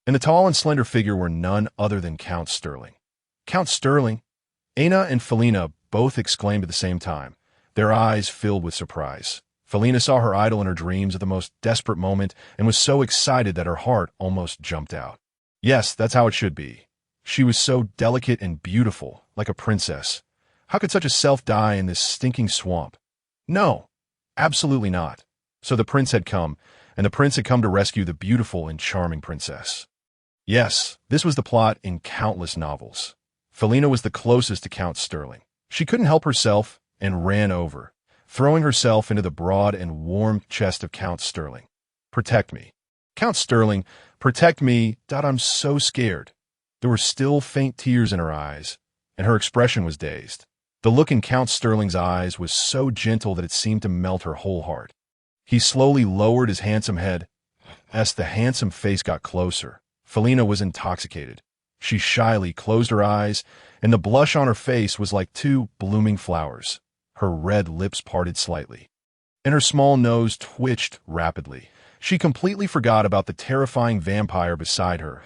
And the tall and slender figure were none other than Count Sterling. Count Sterling? Aina and Felina both exclaimed at the same time, their eyes filled with surprise. Felina saw her idol in her dreams at the most desperate moment and was so excited that her heart almost jumped out. Yes, that's how it should be. She was so delicate and beautiful, like a princess. How could such a self die in this stinking swamp? No, absolutely not. So the prince had come, and the prince had come to rescue the beautiful and charming princess. Yes, this was the plot in countless novels. Felina was the closest to Count Sterling. She couldn't help herself and ran over, throwing herself into the broad and warm chest of Count Sterling. Protect me. Count Sterling, protect me. I'm so scared. There were still faint tears in her eyes, and her expression was dazed. The look in Count Sterling's eyes was so gentle that it seemed to melt her whole heart. He slowly lowered his handsome head. As the handsome face got closer, Felina was intoxicated. She shyly closed her eyes, and the blush on her face was like 2 blooming flowers. Her red lips parted slightly, and her small nose twitched rapidly. She completely forgot about the terrifying vampire beside her.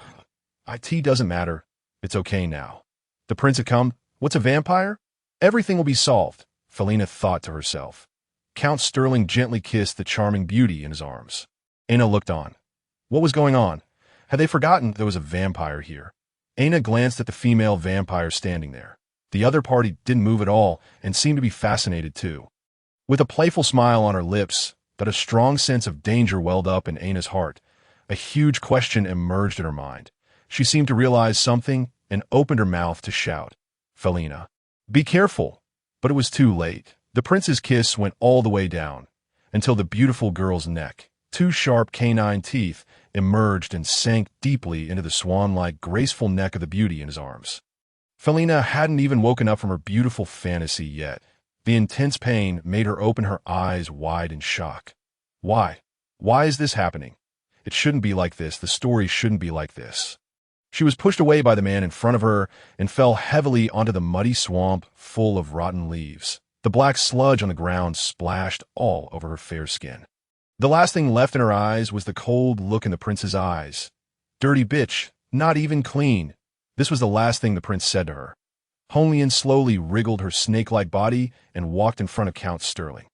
It doesn't matter. It's okay now. The prince had come. What's a vampire? Everything will be solved, Felina thought to herself. Count Sterling gently kissed the charming beauty in his arms. Aina looked on. What was going on? Had they forgotten there was a vampire here? Aina glanced at the female vampire standing there. The other party didn't move at all and seemed to be fascinated too. With a playful smile on her lips, but a strong sense of danger welled up in Aina's heart. A huge question emerged in her mind. She seemed to realize something and opened her mouth to shout. Felina, be careful. But it was too late. The prince's kiss went all the way down, until the beautiful girl's neck, 2 sharp canine teeth, emerged and sank deeply into the swan-like, graceful neck of the beauty in his arms. Felina hadn't even woken up from her beautiful fantasy yet. The intense pain made her open her eyes wide in shock. Why? Why is this happening? It shouldn't be like this. The story shouldn't be like this. She was pushed away by the man in front of her and fell heavily onto the muddy swamp full of rotten leaves. The black sludge on the ground splashed all over her fair skin. The last thing left in her eyes was the cold look in the prince's eyes. Dirty bitch, not even clean. This was the last thing the prince said to her. Honglian slowly wriggled her snake-like body and walked in front of Count Sterling.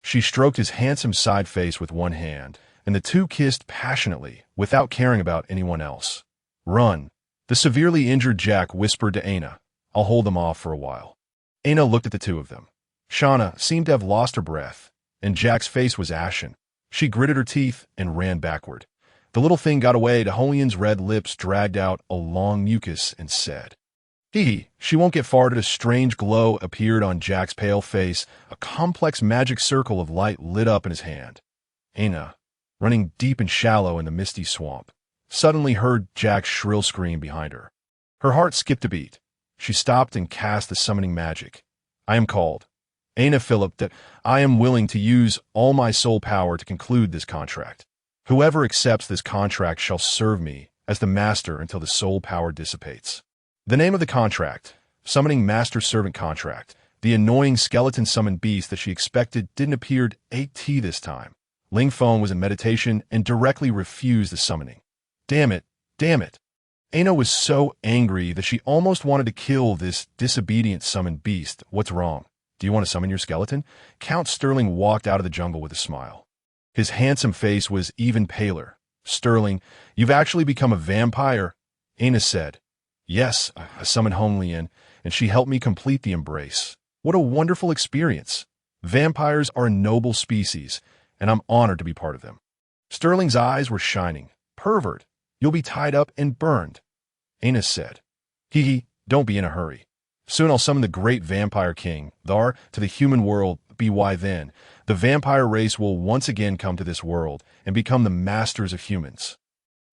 She stroked his handsome side face with one hand, and the two kissed passionately, without caring about anyone else. Run. The severely injured Jack whispered to Aina. I'll hold them off for a while. Aina looked at the two of them. Shauna seemed to have lost her breath, and Jack's face was ashen. She gritted her teeth and ran backward. The little thing got away to Honglian's red lips, dragged out a long mucus, and said, She won't get far. A strange glow appeared on Jack's pale face. A complex magic circle of light lit up in his hand. Aina, running deep and shallow in the misty swamp, suddenly heard Jack's shrill scream behind her. Her heart skipped a beat. She stopped and cast the summoning magic. I am called. Aina Philip, that I am willing to use all my soul power to conclude this contract. Whoever accepts this contract shall serve me as the master until the soul power dissipates. The name of the contract, Summoning Master-Servant Contract. The annoying skeleton-summoned beast that she expected didn't appear at this time. Ling Feng was in meditation and directly refused the summoning. Damn it, damn it. Aina was so angry that she almost wanted to kill this disobedient summoned beast. What's wrong? Do you want to summon your skeleton? Count Sterling walked out of the jungle with a smile. His handsome face was even paler. Sterling, you've actually become a vampire? Aina said. Yes, I summoned Hong Lian, and she helped me complete the embrace. What a wonderful experience. Vampires are a noble species, and I'm honored to be part of them. Sterling's eyes were shining. Pervert, you'll be tied up and burned. Aina said. Hee, don't be in a hurry. Soon I'll summon the great vampire king, Thar, to the human world. By then, the vampire race will once again come to this world and become the masters of humans.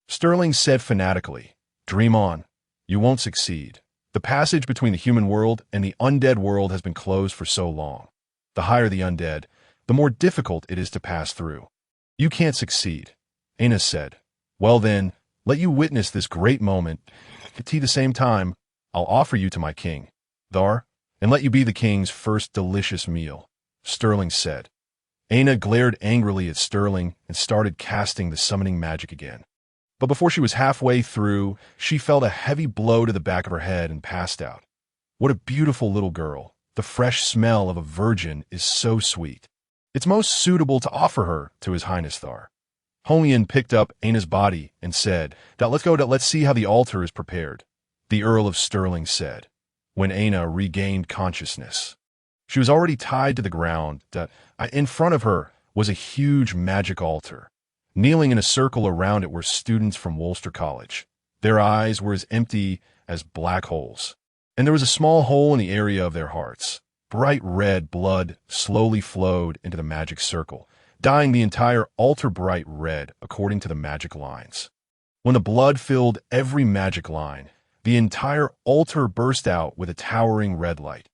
Sterling said fanatically, Dream on. You won't succeed. The passage between the human world and the undead world has been closed for so long. The higher the undead, the more difficult it is to pass through. You can't succeed. Aina said. Well then, let you witness this great moment. At the same time, I'll offer you to my king, Thar, and let you be the king's first delicious meal, Sterling said. Aina glared angrily at Sterling and started casting the summoning magic again. But before she was halfway through, she felt a heavy blow to the back of her head and passed out. What a beautiful little girl. The fresh smell of a virgin is so sweet. It's most suitable to offer her to His Highness Thar. Hong Lian picked up Aina's body and said, let's see how the altar is prepared, the Earl of Sterling said, when Aina regained consciousness. She was already tied to the ground. In front of her was a huge magic altar. Kneeling in a circle around it were students from Wolster College. Their eyes were as empty as black holes, and there was a small hole in the area of their hearts. Bright red blood slowly flowed into the magic circle, dyeing the entire altar bright red according to the magic lines. When the blood filled every magic line, the entire altar burst out with a towering red light.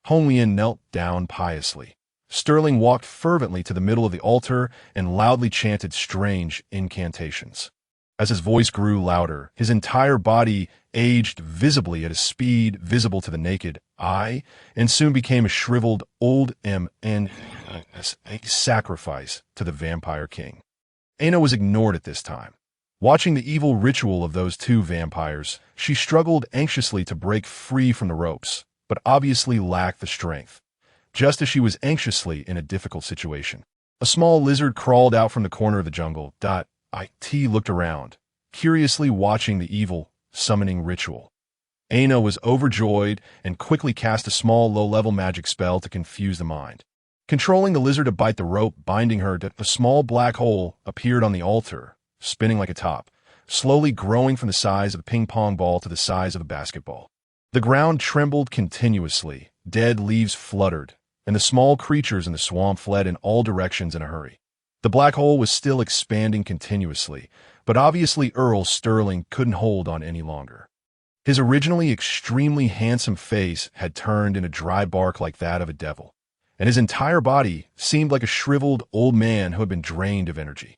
Hong Lian knelt down piously. Sterling walked fervently to the middle of the altar and loudly chanted strange incantations. As his voice grew louder, his entire body aged visibly at a speed visible to the naked eye, and soon became a shriveled old and a sacrifice to the vampire king. Aina was ignored at this time. Watching the evil ritual of those two vampires, she struggled anxiously to break free from the ropes, but obviously lacked the strength, just as she was anxiously in a difficult situation. A small lizard crawled out from the corner of the jungle. It looked around, curiously watching the evil summoning ritual. Aina was overjoyed and quickly cast a small low-level magic spell to confuse the mind. Controlling the lizard to bite the rope binding her, a small black hole appeared on the altar, spinning like a top, slowly growing from the size of a ping-pong ball to the size of a basketball. The ground trembled continuously, dead leaves fluttered, and the small creatures in the swamp fled in all directions in a hurry. The black hole was still expanding continuously, but obviously Earl Sterling couldn't hold on any longer. His originally extremely handsome face had turned into dry bark like that of a devil, and his entire body seemed like a shriveled old man who had been drained of energy.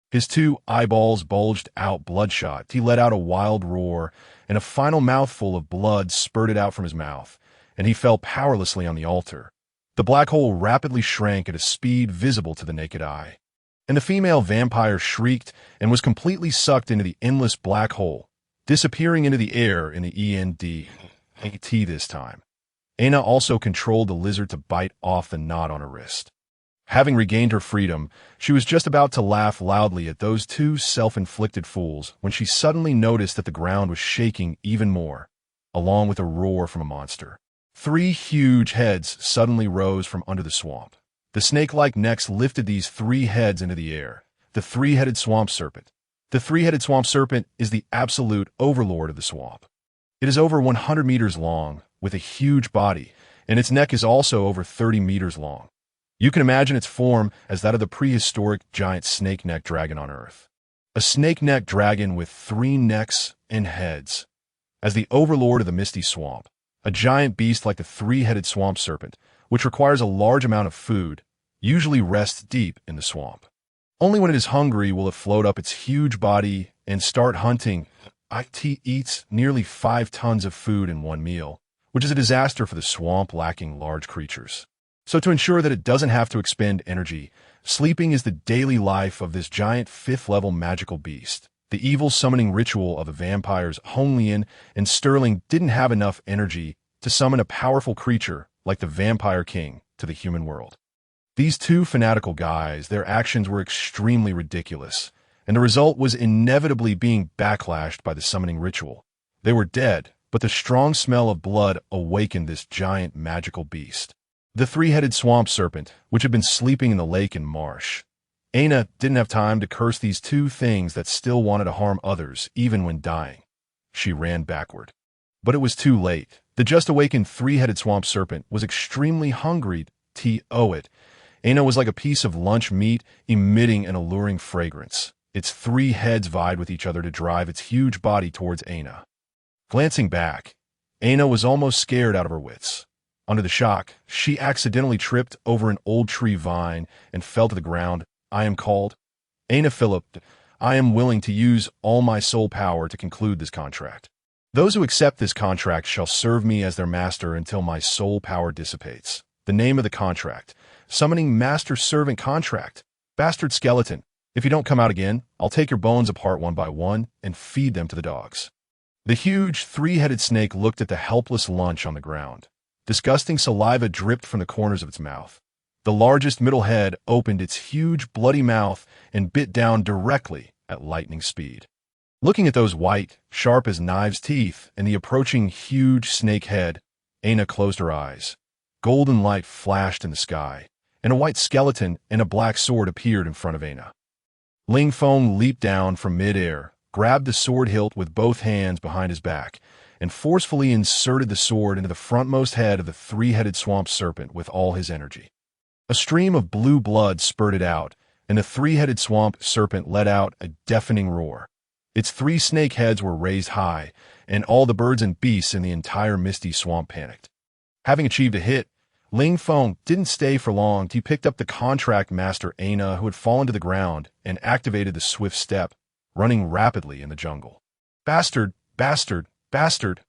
His two eyeballs bulged out bloodshot. He let out a wild roar, and a final mouthful of blood spurted out from his mouth, and he fell powerlessly on the altar. The black hole rapidly shrank at a speed visible to the naked eye, and the female vampire shrieked and was completely sucked into the endless black hole, disappearing into the air in the Undead this time. Aina also controlled the lizard to bite off the knot on her wrist. Having regained her freedom, she was just about to laugh loudly at those two self-inflicted fools when she suddenly noticed that the ground was shaking even more, along with a roar from a monster. 3 huge heads suddenly rose from under the swamp. The snake-like necks lifted these 3 heads into the air. The 3-headed swamp serpent. The 3-headed swamp serpent is the absolute overlord of the swamp. It is over 100 meters long, with a huge body, and its neck is also over 30 meters long. You can imagine its form as that of the prehistoric giant snake-neck dragon on Earth. A snake-neck dragon with 3 necks and heads. As the overlord of the misty swamp, a giant beast like the 3-headed swamp serpent, which requires a large amount of food, usually rests deep in the swamp. Only when it is hungry will it float up its huge body and start hunting. It eats nearly 5 tons of food in one meal, which is a disaster for the swamp lacking large creatures. So to ensure that it doesn't have to expend energy, sleeping is the daily life of this giant 5th-level magical beast. The evil summoning ritual of the vampires Honglian and Sterling didn't have enough energy to summon a powerful creature like the Vampire King to the human world. These two fanatical guys, their actions were extremely ridiculous, and the result was inevitably being backlashed by the summoning ritual. They were dead, but the strong smell of blood awakened this giant magical beast. The 3-headed swamp serpent, which had been sleeping in the lake and marsh. Aina didn't have time to curse these two things that still wanted to harm others, even when dying. She ran backward. But it was too late. The just-awakened 3-headed swamp serpent was extremely hungry to it. Aina was like a piece of lunch meat emitting an alluring fragrance. Its 3 heads vied with each other to drive its huge body towards Aina. Glancing back, Aina was almost scared out of her wits. Under the shock, she accidentally tripped over an old tree vine and fell to the ground. I am called. Aina Philip, I am willing to use all my soul power to conclude this contract. Those who accept this contract shall serve me as their master until my soul power dissipates. The name of the contract. Summoning Master-Servant Contract. Bastard Skeleton. If you don't come out again, I'll take your bones apart one by one and feed them to the dogs. The huge 3-headed snake looked at the helpless lunch on the ground. Disgusting saliva dripped from the corners of its mouth. The largest middle head opened its huge bloody mouth and bit down directly at lightning speed. Looking at those white, sharp as knives teeth and the approaching huge snake head, Aina closed her eyes. Golden light flashed in the sky, and a white skeleton and a black sword appeared in front of Aina. Ling Feng leaped down from mid-air, grabbed the sword hilt with both hands behind his back, and forcefully inserted the sword into the frontmost head of the 3-headed swamp serpent with all his energy. A stream of blue blood spurted out, and the 3-headed swamp serpent let out a deafening roar. Its 3 snake heads were raised high, and all the birds and beasts in the entire misty swamp panicked. Having achieved a hit, Ling Feng didn't stay for long. He picked up the contract master Aina, who had fallen to the ground, and activated the swift step, running rapidly in the jungle. Bastard, bastard, bastard!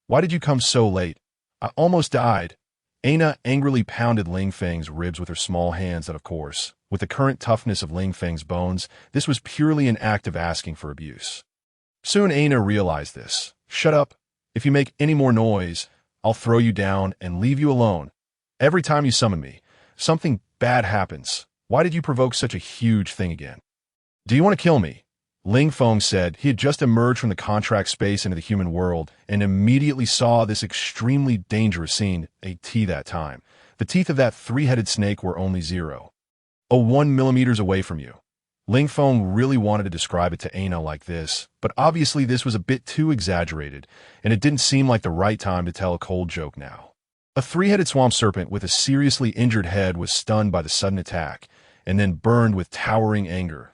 Why did you come so late? I almost died. Aina angrily pounded Ling Feng's ribs with her small hands, and of course, with the current toughness of Ling Feng's bones, this was purely an act of asking for abuse. Soon Aina realized this. Shut up. If you make any more noise, I'll throw you down and leave you alone. Every time you summon me, something bad happens. Why did you provoke such a huge thing again? Do you want to kill me? Ling Feng said. He had just emerged from the contract space into the human world and immediately saw this extremely dangerous scene. That time, the teeth of that 3-headed snake were only 0.1 millimeters away from you. Ling Feng really wanted to describe it to Aina like this, but obviously this was a bit too exaggerated, and it didn't seem like the right time to tell a cold joke now. A 3-headed swamp serpent with a seriously injured head was stunned by the sudden attack, and then burned with towering anger.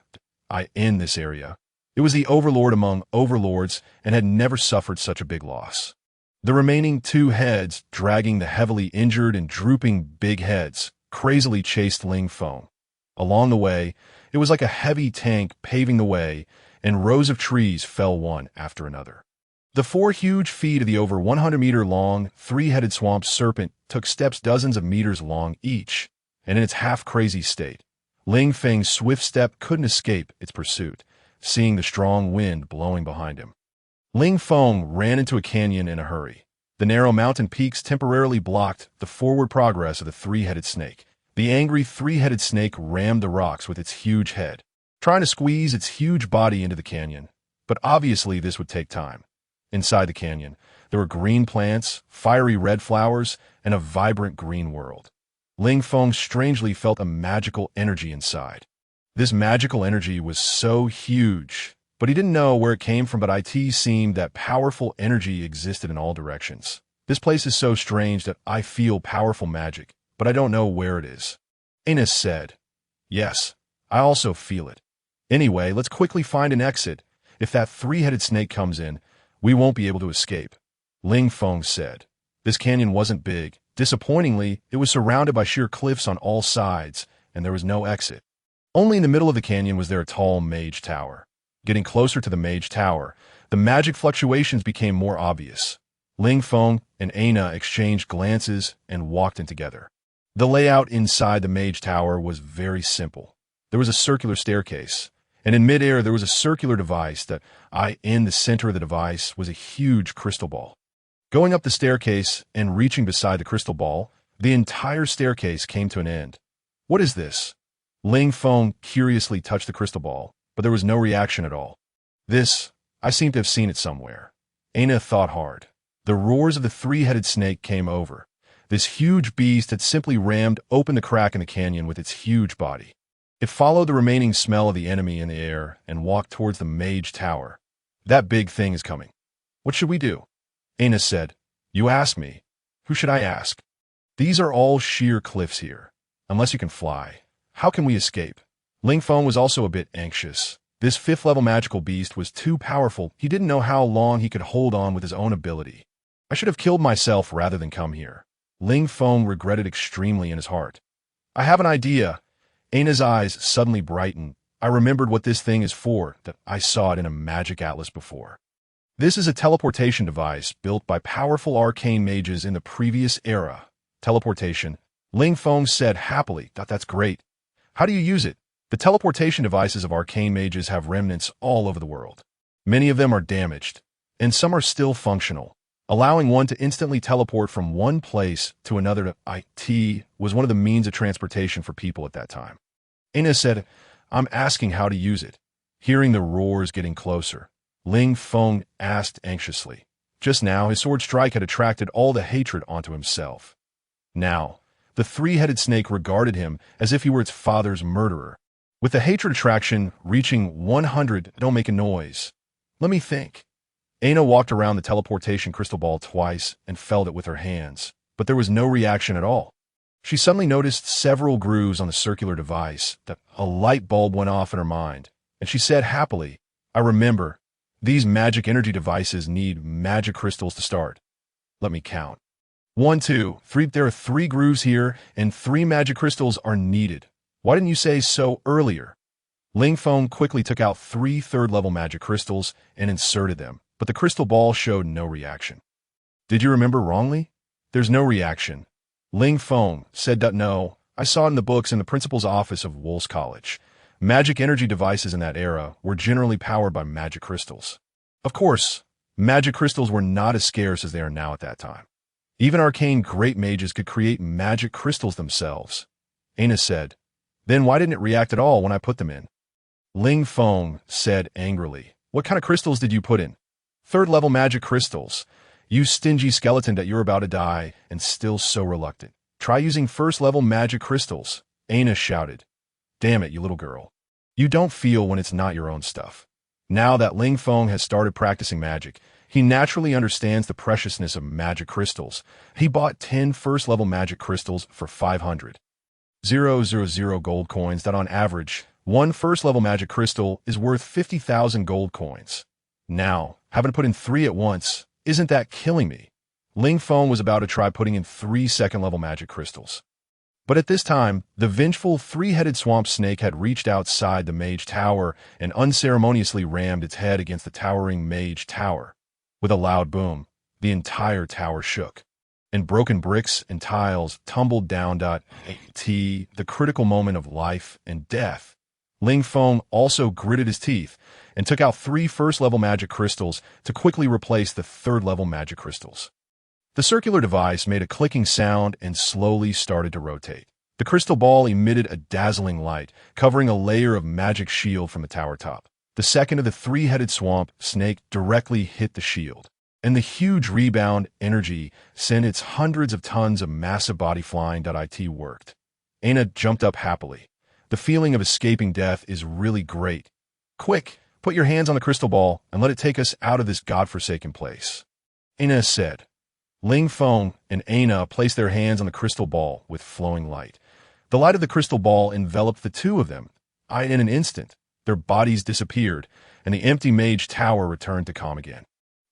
In this area. It was the overlord among overlords and had never suffered such a big loss. The remaining 2 heads, dragging the heavily injured and drooping big heads, crazily chased Ling Feng. Along the way, it was like a heavy tank paving the way, and rows of trees fell one after another. The 4 huge feet of the over 100-meter-long, 3-headed swamp serpent took steps dozens of meters long each, and in its half-crazy state, Ling Feng's swift step couldn't escape its pursuit, seeing the strong wind blowing behind him. Ling Feng ran into a canyon in a hurry. The narrow mountain peaks temporarily blocked the forward progress of the 3-headed snake. The angry 3-headed snake rammed the rocks with its huge head, trying to squeeze its huge body into the canyon. But obviously this would take time. Inside the canyon, there were green plants, fiery red flowers, and a vibrant green world. Ling Feng strangely felt a magical energy inside. This magical energy was so huge, but he didn't know where it came from, but it seemed that powerful energy existed in all directions. This place is so strange that I feel powerful magic, but I don't know where it is. Aina said. Yes, I also feel it. Anyway, let's quickly find an exit. If that 3-headed snake comes in, we won't be able to escape. Ling Feng said. This canyon wasn't big. Disappointingly, it was surrounded by sheer cliffs on all sides, and there was no exit. Only in the middle of the canyon was there a tall mage tower. Getting closer to the mage tower, the magic fluctuations became more obvious. Ling Feng and Aina exchanged glances and walked in together. The layout inside the mage tower was very simple. There was a circular staircase, and in midair there was a circular device in the center of the device was a huge crystal ball. Going up the staircase and reaching beside the crystal ball, the entire staircase came to an end. What is this? Ling Feng curiously touched the crystal ball, but there was no reaction at all. I seem to have seen it somewhere. Aina thought hard. The roars of the three-headed snake came over. This huge beast had simply rammed open the crack in the canyon with its huge body. It followed the remaining smell of the enemy in the air and walked towards the mage tower. That big thing is coming. What should we do? Aina said. You ask me. Who should I ask? These are all sheer cliffs here. Unless you can fly, how can we escape? Ling Feng was also a bit anxious. This fifth-level magical beast was too powerful. He didn't know how long he could hold on with his own ability. I should have killed myself rather than come here. Ling Feng regretted extremely in his heart. I have an idea. Aina's eyes suddenly brightened. I remembered what this thing is for, that I saw it in a magic atlas before. This is a teleportation device built by powerful arcane mages in the previous era. Teleportation. Ling Feng said happily, That's great. How do you use it? The teleportation devices of arcane mages have remnants all over the world. Many of them are damaged, and some are still functional. Allowing one to instantly teleport from one place to another was one of the means of transportation for people at that time. Aina said, I'm asking how to use it. Hearing the roars getting closer, Ling Feng asked anxiously. Just now, his sword strike had attracted all the hatred onto himself. Now, the three-headed snake regarded him as if he were its father's murderer. With the hatred attraction reaching 100, don't make a noise. Let me think. Aina walked around the teleportation crystal ball twice and felt it with her hands, but there was no reaction at all. She suddenly noticed several grooves on the circular device. A light bulb went off in her mind, and she said happily, I remember. These magic energy devices need magic crystals to start. Let me count. 1, 2, 3. There are 3 grooves here, and 3 magic crystals are needed. Why didn't you say so earlier? Ling Feng quickly took out 3 third-level magic crystals and inserted them, but the crystal ball showed no reaction. Did you remember wrongly? There's no reaction. Ling Feng said, No, I saw it in the books in the principal's office of Wolf's College. Magic energy devices in that era were generally powered by magic crystals. Of course, magic crystals were not as scarce as they are now at that time. Even arcane great mages could create magic crystals themselves. Aina said, Then why didn't it react at all when I put them in? Ling Feng said angrily, What kind of crystals did you put in? Third-level magic crystals. You stingy skeleton that you're about to die and still so reluctant. Try using first-level magic crystals. Aina shouted. Damn it, you little girl. You don't feel when it's not your own stuff. Now that Ling Feng has started practicing magic, he naturally understands the preciousness of magic crystals. He bought 10 first-level magic crystals for 500. 000 gold coins that on average, 1 first-level magic crystal is worth 50,000 gold coins. Now, having to put in 3 at once, isn't that killing me? Ling Feng was about to try putting in 3 second-level magic crystals. But at this time, the vengeful 3-headed swamp snake had reached outside the mage tower and unceremoniously rammed its head against the towering mage tower. With a loud boom, the entire tower shook, and broken bricks and tiles tumbled down. The critical moment of life and death. Ling Feng also gritted his teeth and took out 3 first-level magic crystals to quickly replace the third-level magic crystals. The circular device made a clicking sound and slowly started to rotate. The crystal ball emitted a dazzling light, covering a layer of magic shield from the tower top. The second of the 3-headed swamp snake directly hit the shield, and the huge rebound energy sent its hundreds of tons of massive body flying. It worked. Aina jumped up happily. The feeling of escaping death is really great. Quick, put your hands on the crystal ball and let it take us out of this godforsaken place. Aina said. Ling Feng and Aina placed their hands on the crystal ball with flowing light. The light of the crystal ball enveloped the two of them. In an instant, their bodies disappeared, and the empty mage tower returned to calm again.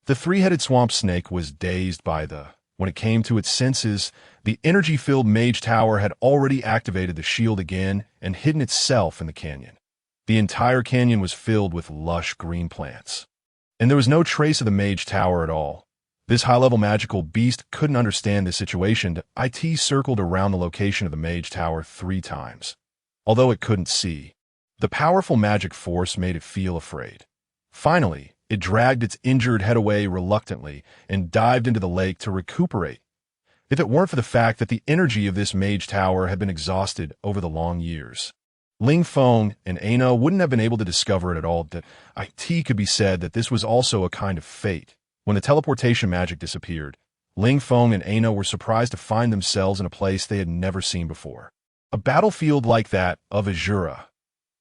The 3-headed swamp snake was dazed by when it came to its senses, the energy-filled mage tower had already activated the shield again and hidden itself in the canyon. The entire canyon was filled with lush green plants, and there was no trace of the mage tower at all. This high-level magical beast couldn't understand the situation. It circled around the location of the mage tower 3 times. Although it couldn't see, the powerful magic force made it feel afraid. Finally, it dragged its injured head away reluctantly and dived into the lake to recuperate. If it weren't for the fact that the energy of this mage tower had been exhausted over the long years, Ling Feng and Aina wouldn't have been able to discover it at all. That it could be said that this was also a kind of fate. When the teleportation magic disappeared, Ling Feng and Aina were surprised to find themselves in a place they had never seen before. A battlefield like that of Azura.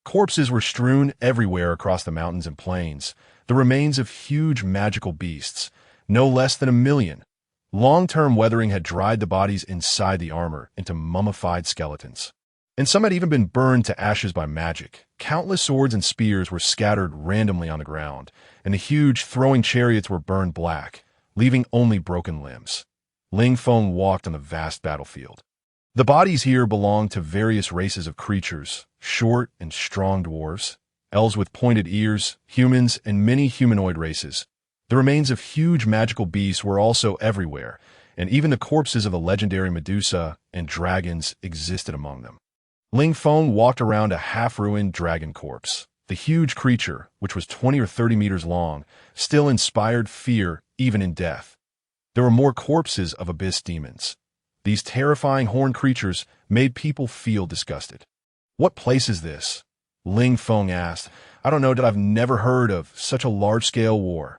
Corpses were strewn everywhere across the mountains and plains, the remains of huge magical beasts, no less than 1 million. Long-term weathering had dried the bodies inside the armor into mummified skeletons. And some had even been burned to ashes by magic. Countless swords and spears were scattered randomly on the ground, and the huge throwing chariots were burned black, leaving only broken limbs. Ling Feng walked on the vast battlefield. The bodies here belonged to various races of creatures, short and strong dwarves, elves with pointed ears, humans, and many humanoid races. The remains of huge magical beasts were also everywhere, and even the corpses of the legendary Medusa and dragons existed among them. Ling Feng walked around a half-ruined dragon corpse. The huge creature, which was 20 or 30 meters long, still inspired fear even in death. There were more corpses of abyss demons. These terrifying horned creatures made people feel disgusted. "What place is this?" Ling Feng asked. "I don't know that I've never heard of such a large-scale war.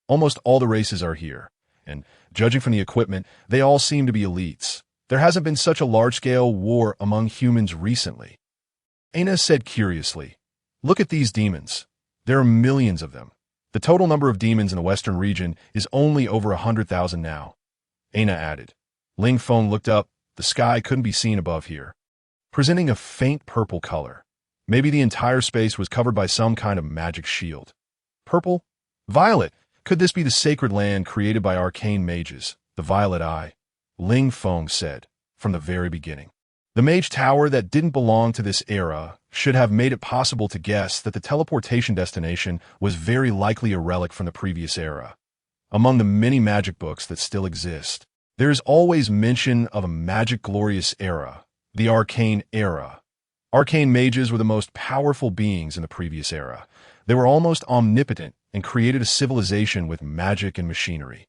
Almost all the races are here, and judging from the equipment, they all seem to be elites. There hasn't been such a large-scale war among humans recently." Aina said curiously, "Look at these demons. There are millions of them. The total number of demons in the western region is only over 100,000 now." Aina added. Ling Feng looked up. The sky couldn't be seen above here, presenting a faint purple color. Maybe the entire space was covered by some kind of magic shield. Purple? Violet? Could this be the sacred land created by arcane mages, the Violet Eye? Ling Feng said, from the very beginning. The mage tower that didn't belong to this era should have made it possible to guess that the teleportation destination was very likely a relic from the previous era. Among the many magic books that still exist, there is always mention of a magic glorious era, the arcane era. Arcane mages were the most powerful beings in the previous era. They were almost omnipotent and created a civilization with magic and machinery.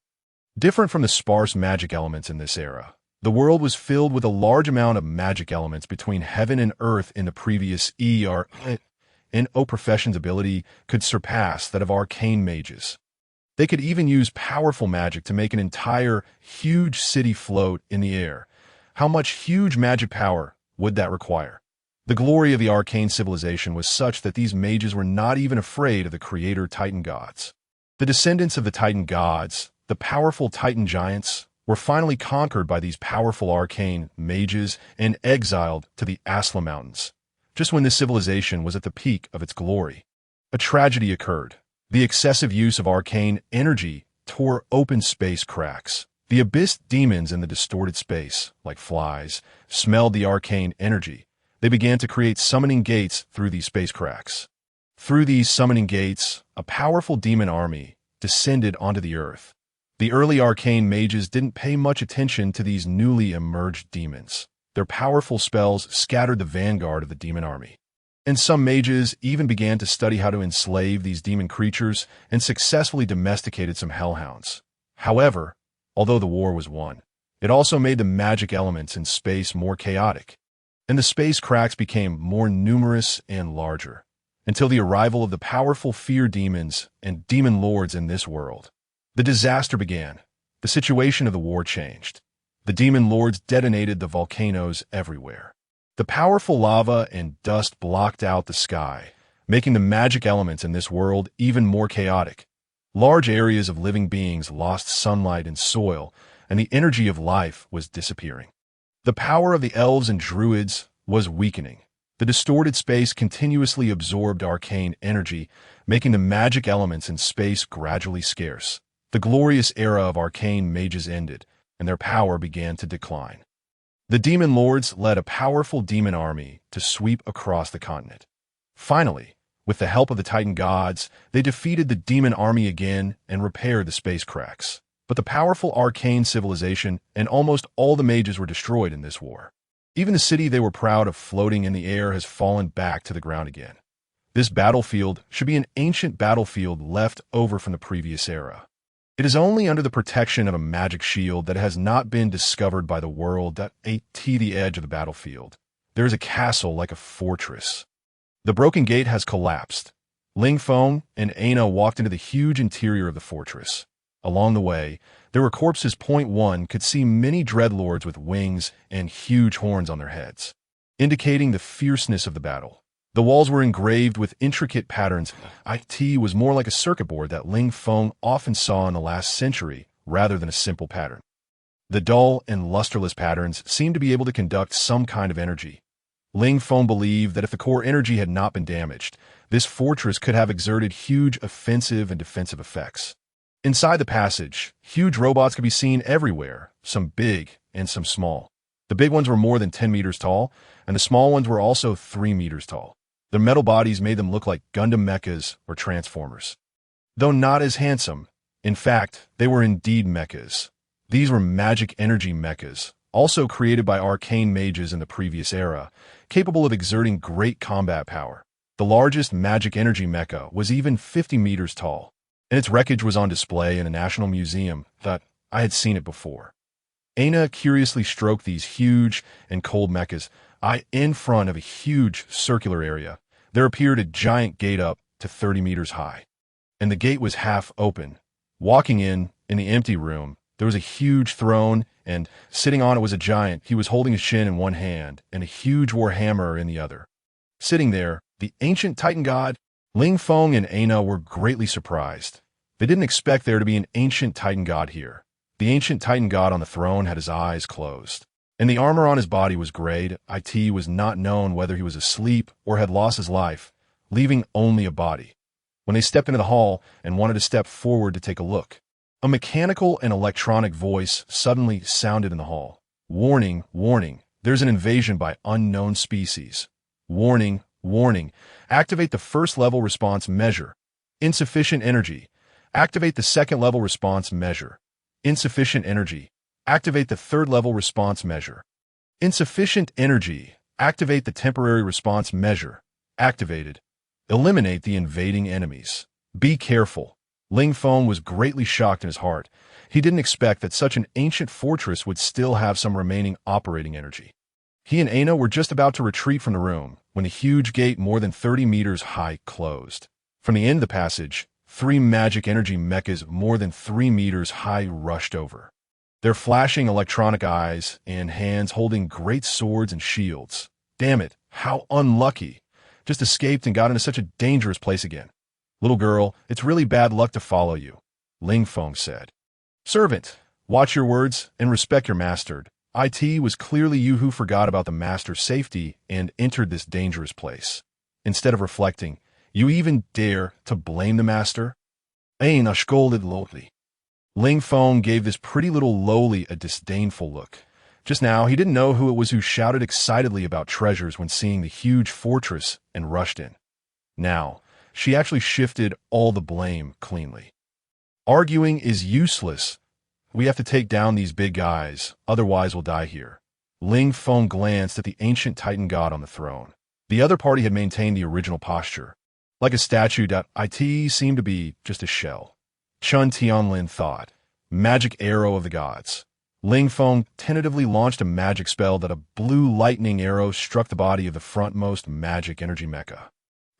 Different from the sparse magic elements in this era, the world was filled with a large amount of magic elements between heaven and earth in the previous era, and no profession's ability could surpass that of arcane mages. They could even use powerful magic to make an entire, huge city float in the air. How much huge magic power would that require? The glory of the arcane civilization was such that these mages were not even afraid of the creator Titan gods. The descendants of the Titan gods, the powerful Titan giants, were finally conquered by these powerful arcane mages and exiled to the Asla Mountains, just when this civilization was at the peak of its glory. A tragedy occurred. The excessive use of arcane energy tore open space cracks. The abyss demons in the distorted space, like flies, smelled the arcane energy. They began to create summoning gates through these space cracks. Through these summoning gates, a powerful demon army descended onto the earth. The early arcane mages didn't pay much attention to these newly emerged demons. Their powerful spells scattered the vanguard of the demon army. And some mages even began to study how to enslave these demon creatures and successfully domesticated some hellhounds. However, although the war was won, it also made the magic elements in space more chaotic, and the space cracks became more numerous and larger, until the arrival of the powerful fear demons and demon lords in this world. The disaster began. The situation of the war changed. The demon lords detonated the volcanoes everywhere. The powerful lava and dust blocked out the sky, making the magic elements in this world even more chaotic. Large areas of living beings lost sunlight and soil, and the energy of life was disappearing. The power of the elves and druids was weakening. The distorted space continuously absorbed arcane energy, making the magic elements in space gradually scarce. The glorious era of arcane mages ended, and their power began to decline. The demon lords led a powerful demon army to sweep across the continent. Finally, with the help of the Titan gods, they defeated the demon army again and repaired the space cracks. but the powerful arcane civilization and almost all the mages were destroyed in this war. Even the city they were proud of floating in the air has fallen back to the ground again. This battlefield should be an ancient battlefield left over from the previous era. It is only under the protection of a magic shield that has not been discovered by the world that at the edge of the battlefield. There is a castle like a fortress. The broken gate has collapsed. Ling Feng and Aina walked into the huge interior of the fortress. Along the way, there were corpses. Point one could see many dreadlords with wings and huge horns on their heads, indicating the fierceness of the battle. The walls were engraved with intricate patterns. It was more like a circuit board that Ling Feng often saw in the last century, rather than a simple pattern. The dull and lusterless patterns seemed to be able to conduct some kind of energy. Ling Feng believed that if the core energy had not been damaged, this fortress could have exerted huge offensive and defensive effects. Inside the passage, huge robots could be seen everywhere, some big and some small. The big ones were more than 10 meters tall, and the small ones were also 3 meters tall. Their metal bodies made them look like Gundam mechas or Transformers. Though not as handsome, in fact, they were indeed mechas. These were magic energy mechas, also created by arcane mages in the previous era, capable of exerting great combat power. The largest magic energy mecha was even 50 meters tall, and its wreckage was on display in a national museum that I had seen it before. Aina curiously stroked these huge and cold mechas. In front of a huge circular area, there appeared a giant gate up to 30 meters high, and the gate was half open. Walking in the empty room, there was a huge throne, and sitting on it was a giant. He was holding a shin in one hand and a huge war hammer in the other. Sitting there, the ancient Titan god, Ling Feng and Aina were greatly surprised. They didn't expect there to be an ancient Titan god here. The ancient Titan god on the throne had his eyes closed, and the armor on his body was grayed. It was not known whether he was asleep or had lost his life, leaving only a body. When they stepped into the hall and wanted to step forward to take a look, a mechanical and electronic voice suddenly sounded in the hall. Warning, warning, there's an invasion by unknown species. Warning, warning, activate the first level response measure. Insufficient energy. Activate the second level response measure. Insufficient energy. Activate the third level response measure. Insufficient energy. Activate the temporary response measure. Activated. Eliminate the invading enemies. Be careful. Ling Feng was greatly shocked in his heart. He didn't expect that such an ancient fortress would still have some remaining operating energy. He and Aina were just about to retreat from the room when the huge gate more than 30 meters high closed. From the end of the passage, 3 magic energy mechas more than 3 meters high rushed over. Their flashing electronic eyes and hands holding great swords and shields. Damn it, how unlucky. Just escaped and got into such a dangerous place again. Little girl, it's really bad luck to follow you, Ling Feng said. Servant, watch your words and respect your master. It was clearly you who forgot about the master's safety and entered this dangerous place. Instead of reflecting, you even dare to blame the master? Aina scolded lowly. Ling Feng gave this pretty little lowly a disdainful look. Just now, he didn't know who it was who shouted excitedly about treasures when seeing the huge fortress and rushed in. Now, she actually shifted all the blame cleanly. Arguing is useless. We have to take down these big guys, otherwise we'll die here. Ling Feng glanced at the ancient Titan god on the throne. The other party had maintained the original posture. Like a statue, it seemed to be just a shell. Chun Tianlin thought. Magic arrow of the gods. Ling Feng tentatively launched a magic spell that a blue lightning arrow struck the body of the frontmost magic energy mecha.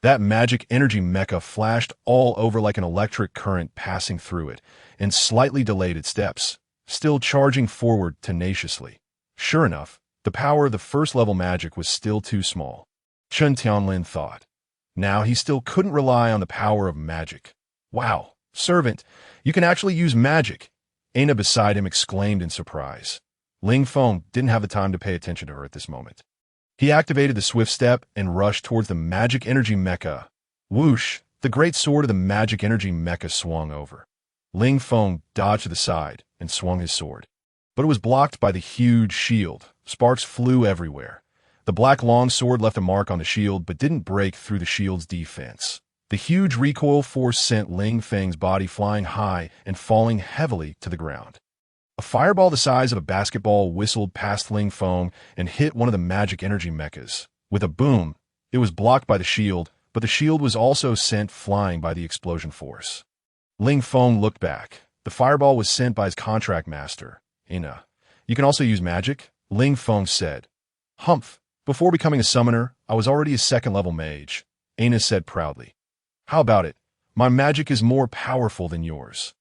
That magic energy mecha flashed all over like an electric current passing through it, and slightly delayed its steps, still charging forward tenaciously. Sure enough, the power of the first level magic was still too small. Chun Tianlin thought. Now he still couldn't rely on the power of magic. Wow, servant, you can actually use magic. Aina beside him exclaimed in surprise. Ling Feng didn't have the time to pay attention to her at this moment. He activated the swift step and rushed towards the magic energy mecha. Whoosh! The great sword of the magic energy mecha swung over. Ling Feng dodged to the side and swung his sword. But it was blocked by the huge shield. Sparks flew everywhere. The black long sword left a mark on the shield but didn't break through the shield's defense. The huge recoil force sent Ling Feng's body flying high and falling heavily to the ground. A fireball the size of a basketball whistled past Ling Feng and hit one of the magic energy mechas. With a boom, it was blocked by the shield, but the shield was also sent flying by the explosion force. Ling Feng looked back. The fireball was sent by his contract master, Ina. You can also use magic, Ling Feng said. Humph. Before becoming a summoner, I was already a second-level mage, Ina said proudly. How about it? My magic is more powerful than yours.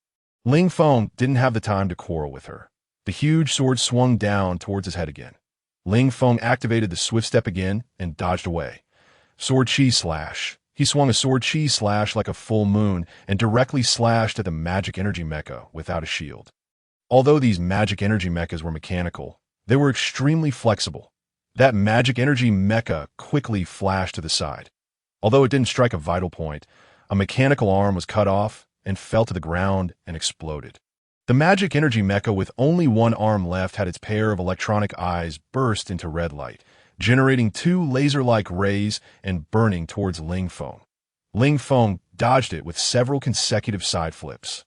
Ling Feng didn't have the time to quarrel with her. The huge sword swung down towards his head again. Ling Feng activated the swift step again and dodged away. Sword chi slash. He swung a sword chi slash like a full moon and directly slashed at the magic energy mecha without a shield. Although these magic energy mechas were mechanical, they were extremely flexible. That magic energy mecha quickly flashed to the side. Although it didn't strike a vital point, a mechanical arm was cut off and fell to the ground and exploded. The magic energy mecha with only one arm left had its pair of electronic eyes burst into red light, generating two laser-like rays and burning towards Ling Feng. Ling Feng dodged it with several consecutive side flips.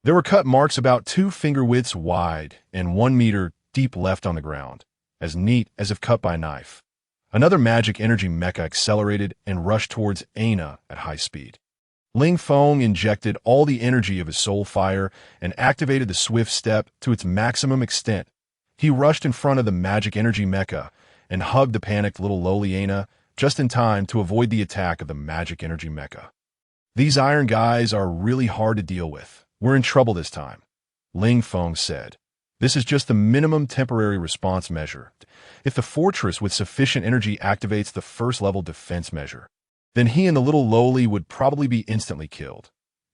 There were cut marks about 2 finger widths wide and 1 meter deep left on the ground, as neat as if cut by a knife. Another magic energy mecha accelerated and rushed towards Aina at high speed. Ling Feng injected all the energy of his soul fire and activated the swift step to its maximum extent. He rushed in front of the magic energy mecha and hugged the panicked little lowly Aina just in time to avoid the attack of the magic energy mecha. These iron guys are really hard to deal with. We're in trouble this time, Ling Feng said. This is just the minimum temporary response measure. If the fortress with sufficient energy activates the first-level defense measure, then he and the little lowly would probably be instantly killed.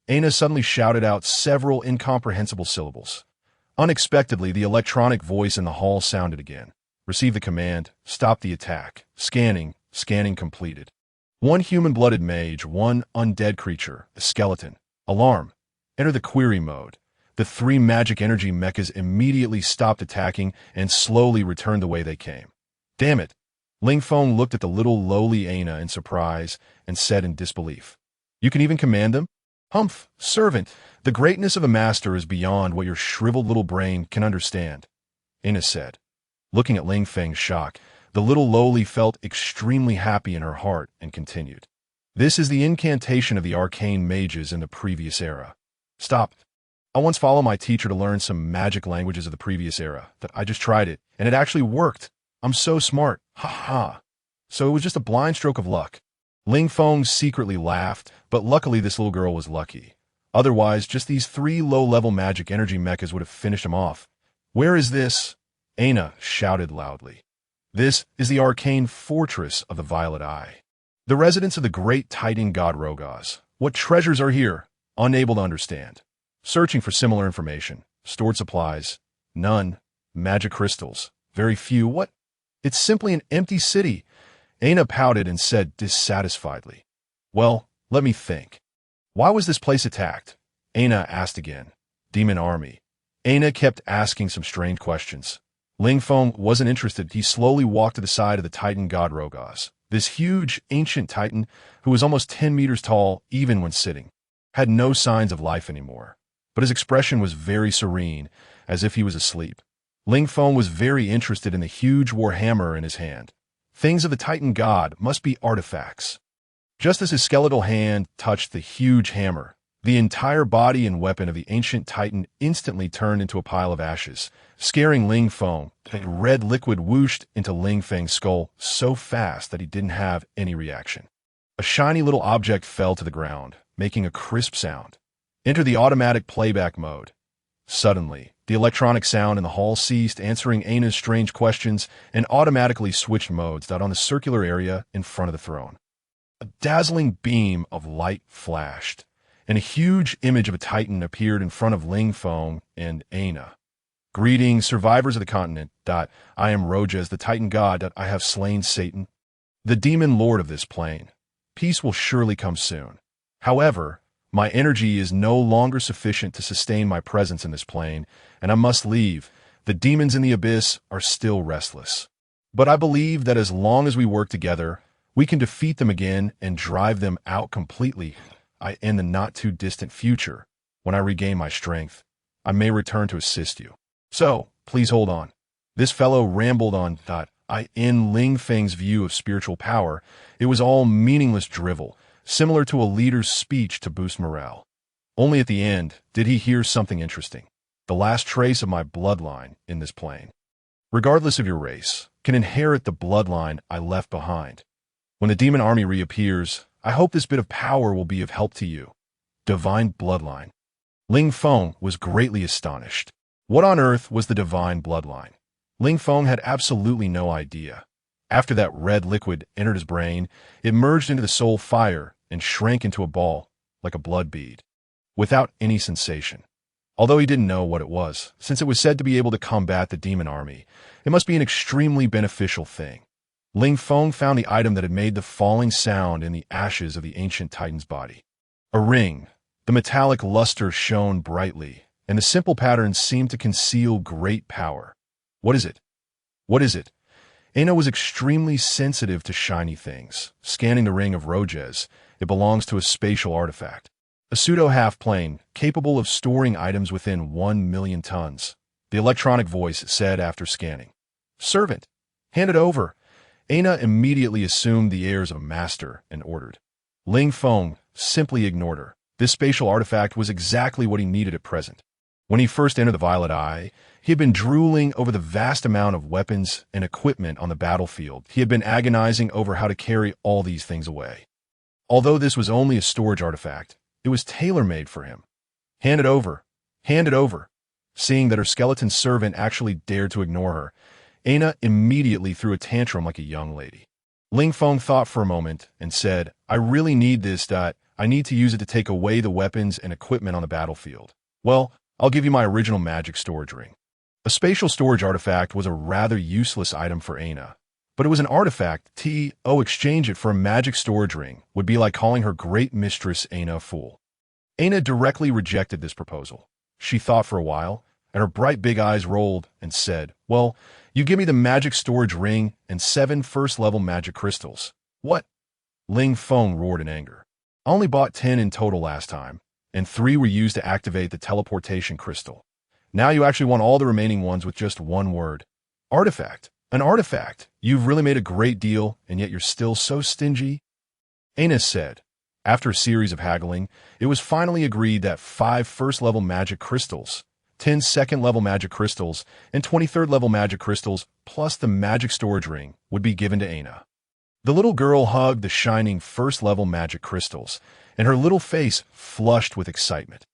Aina suddenly shouted out several incomprehensible syllables. Unexpectedly, the electronic voice in the hall sounded again. Receive the command. Stop the attack. Scanning. Scanning completed. One human-blooded mage, one undead creature, a skeleton. Alarm. Enter the query mode. The 3 magic energy mechas immediately stopped attacking and slowly returned the way they came. Damn it. Ling Feng looked at the little lowly Aina in surprise and said in disbelief. You can even command them? Humph, servant, the greatness of a master is beyond what your shriveled little brain can understand, Aina said. Looking at Ling Feng's shock, the little lowly felt extremely happy in her heart and continued. This is the incantation of the arcane mages in the previous era. Stop. I once followed my teacher to learn some magic languages of the previous era. I just tried it, and it actually worked. I'm so smart. Ha ha. So it was just a blind stroke of luck. Ling Feng secretly laughed, but luckily this little girl was lucky. Otherwise, just these 3 low-level magic energy mechas would have finished him off. Where is this? Aina shouted loudly. This is the arcane fortress of the Violet Eye. The residence of the great Titan god Rogaz. What treasures are here? Unable to understand. Searching for similar information. Stored supplies. None. Magic crystals. Very few. What? It's simply an empty city. Aina pouted and said dissatisfiedly. Well, let me think. Why was this place attacked? Aina asked again. Demon army. Aina kept asking some strange questions. Ling Feng wasn't interested. He slowly walked to the side of the Titan god Rogaz. This huge, ancient Titan, who was almost 10 meters tall even when sitting, had no signs of life anymore. But his expression was very serene, as if he was asleep. Ling Feng was very interested in the huge warhammer in his hand. Things of the Titan god must be artifacts. Just as his skeletal hand touched the huge hammer, the entire body and weapon of the ancient Titan instantly turned into a pile of ashes, scaring Ling Feng. Red liquid whooshed into Ling Feng's skull so fast that he didn't have any reaction. A shiny little object fell to the ground, making a crisp sound. Enter the automatic playback mode. Suddenly, the electronic sound in the hall ceased, answering Aina's strange questions, and automatically switched modes on the circular area in front of the throne. A dazzling beam of light flashed, and a huge image of a Titan appeared in front of Ling Feng and Aina. Greetings, survivors of the continent. I am Rogaz, the Titan god. I have slain Satan, the demon lord of this plane. Peace will surely come soon. However, my energy is no longer sufficient to sustain my presence in this plane, and I must leave. The demons in the abyss are still restless. But I believe that as long as we work together, We can defeat them again and drive them out completely. In the not-too-distant future, when I regain my strength, I may return to assist you. So, please hold on. This fellow rambled on. In Ling Feng's view of spiritual power, it was all meaningless drivel, similar to a leader's speech to boost morale. Only at the end did he hear something interesting. The last trace of my bloodline in this plane, regardless of your race, can inherit the bloodline I left behind. When the demon army reappears, I hope this bit of power will be of help to you. Divine bloodline. Ling Feng was greatly astonished. What on earth was the divine bloodline? Ling Feng had absolutely no idea. After that red liquid entered his brain, it merged into the soul fire and shrank into a ball, like a blood bead, without any sensation. Although he didn't know what it was, since it was said to be able to combat the demon army, it must be an extremely beneficial thing. Ling Feng found the item that had made the falling sound in the ashes of the ancient titan's body. A ring. The metallic luster shone brightly, and the simple pattern seemed to conceal great power. What is it? What is it? Aina was extremely sensitive to shiny things. Scanning the ring of Roges, it belongs to a spatial artifact. A pseudo-half-plane, capable of storing items within 1 million tons. The electronic voice said after scanning. Servant, hand it over. Aina immediately assumed the airs of a master and ordered. Ling Feng simply ignored her. This spatial artifact was exactly what he needed at present. When he first entered the Violet Eye, he had been drooling over the vast amount of weapons and equipment on the battlefield. He had been agonizing over how to carry all these things away. Although this was only a storage artifact, it was tailor-made for him. Hand it over. Hand it over. Seeing that her skeleton servant actually dared to ignore her, Aina immediately threw a tantrum like a young lady. Ling Feng thought for a moment and said, I really need this. I need to use it to take away the weapons and equipment on the battlefield. Well, I'll give you my original magic storage ring. A spatial storage artifact was a rather useless item for Aina, but it was an artifact. Exchange it for a magic storage ring would be like calling her great mistress Aina a fool. Aina directly rejected this proposal. She thought for a while, and her bright big eyes rolled and said, well, you give me the magic storage ring and 7 first-level magic crystals. What? Ling Feng roared in anger. I only bought 10 in total last time, and 3 were used to activate the teleportation crystal. Now you actually want all the remaining ones with just one word. Artifact. An artifact. You've really made a great deal, and yet you're still so stingy. Aina said. After a series of haggling, it was finally agreed that 5 first-level magic crystals, 10 second-level magic crystals, and 23rd-level magic crystals, plus the magic storage ring, would be given to Aina. The little girl hugged the shining first-level magic crystals, and her little face flushed with excitement.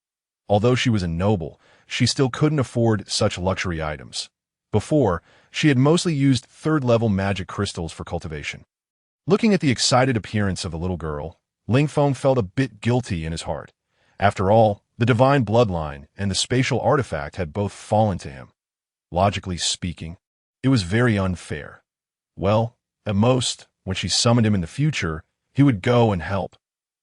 Although she was a noble, she still couldn't afford such luxury items. Before, she had mostly used third-level magic crystals for cultivation. Looking at the excited appearance of the little girl, Ling Feng felt a bit guilty in his heart. After all, the divine bloodline and the spatial artifact had both fallen to him. Logically speaking, it was very unfair. Well, at most, when she summoned him in the future, he would go and help.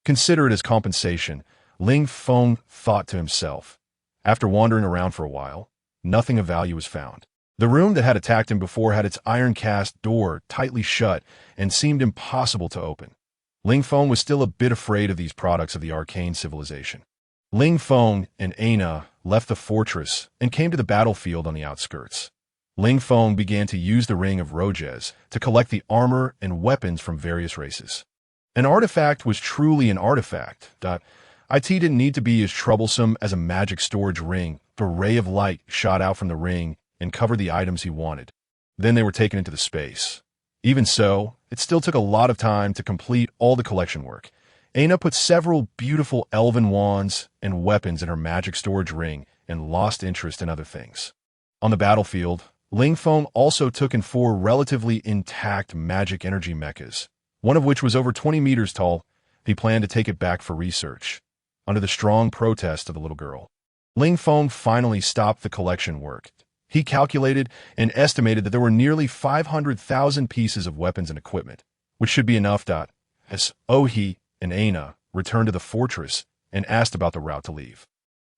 Consider it as compensation, Ling Feng thought to himself. After wandering around for a while, nothing of value was found. The room that had attacked him before had its iron-cast door tightly shut and seemed impossible to open. Ling Feng was still a bit afraid of these products of the arcane civilization. Ling Feng and Aina left the fortress and came to the battlefield on the outskirts. Ling Feng began to use the Ring of Roges to collect the armor and weapons from various races. An artifact was truly an artifact. It didn't need to be as troublesome as a magic storage ring. A ray of light shot out from the ring and covered the items he wanted. Then they were taken into the space. Even so, it still took a lot of time to complete all the collection work. Aina put several beautiful elven wands and weapons in her magic storage ring and lost interest in other things. On the battlefield, Ling Feng also took in 4 relatively intact magic energy mechas, one of which was over 20 meters tall. He planned to take it back for research. Under the strong protest of the little girl, Ling Feng finally stopped the collection work. He calculated and estimated that there were nearly 500,000 pieces of weapons and equipment, which should be enough. As he and Aina returned to the fortress and asked about the route to leave.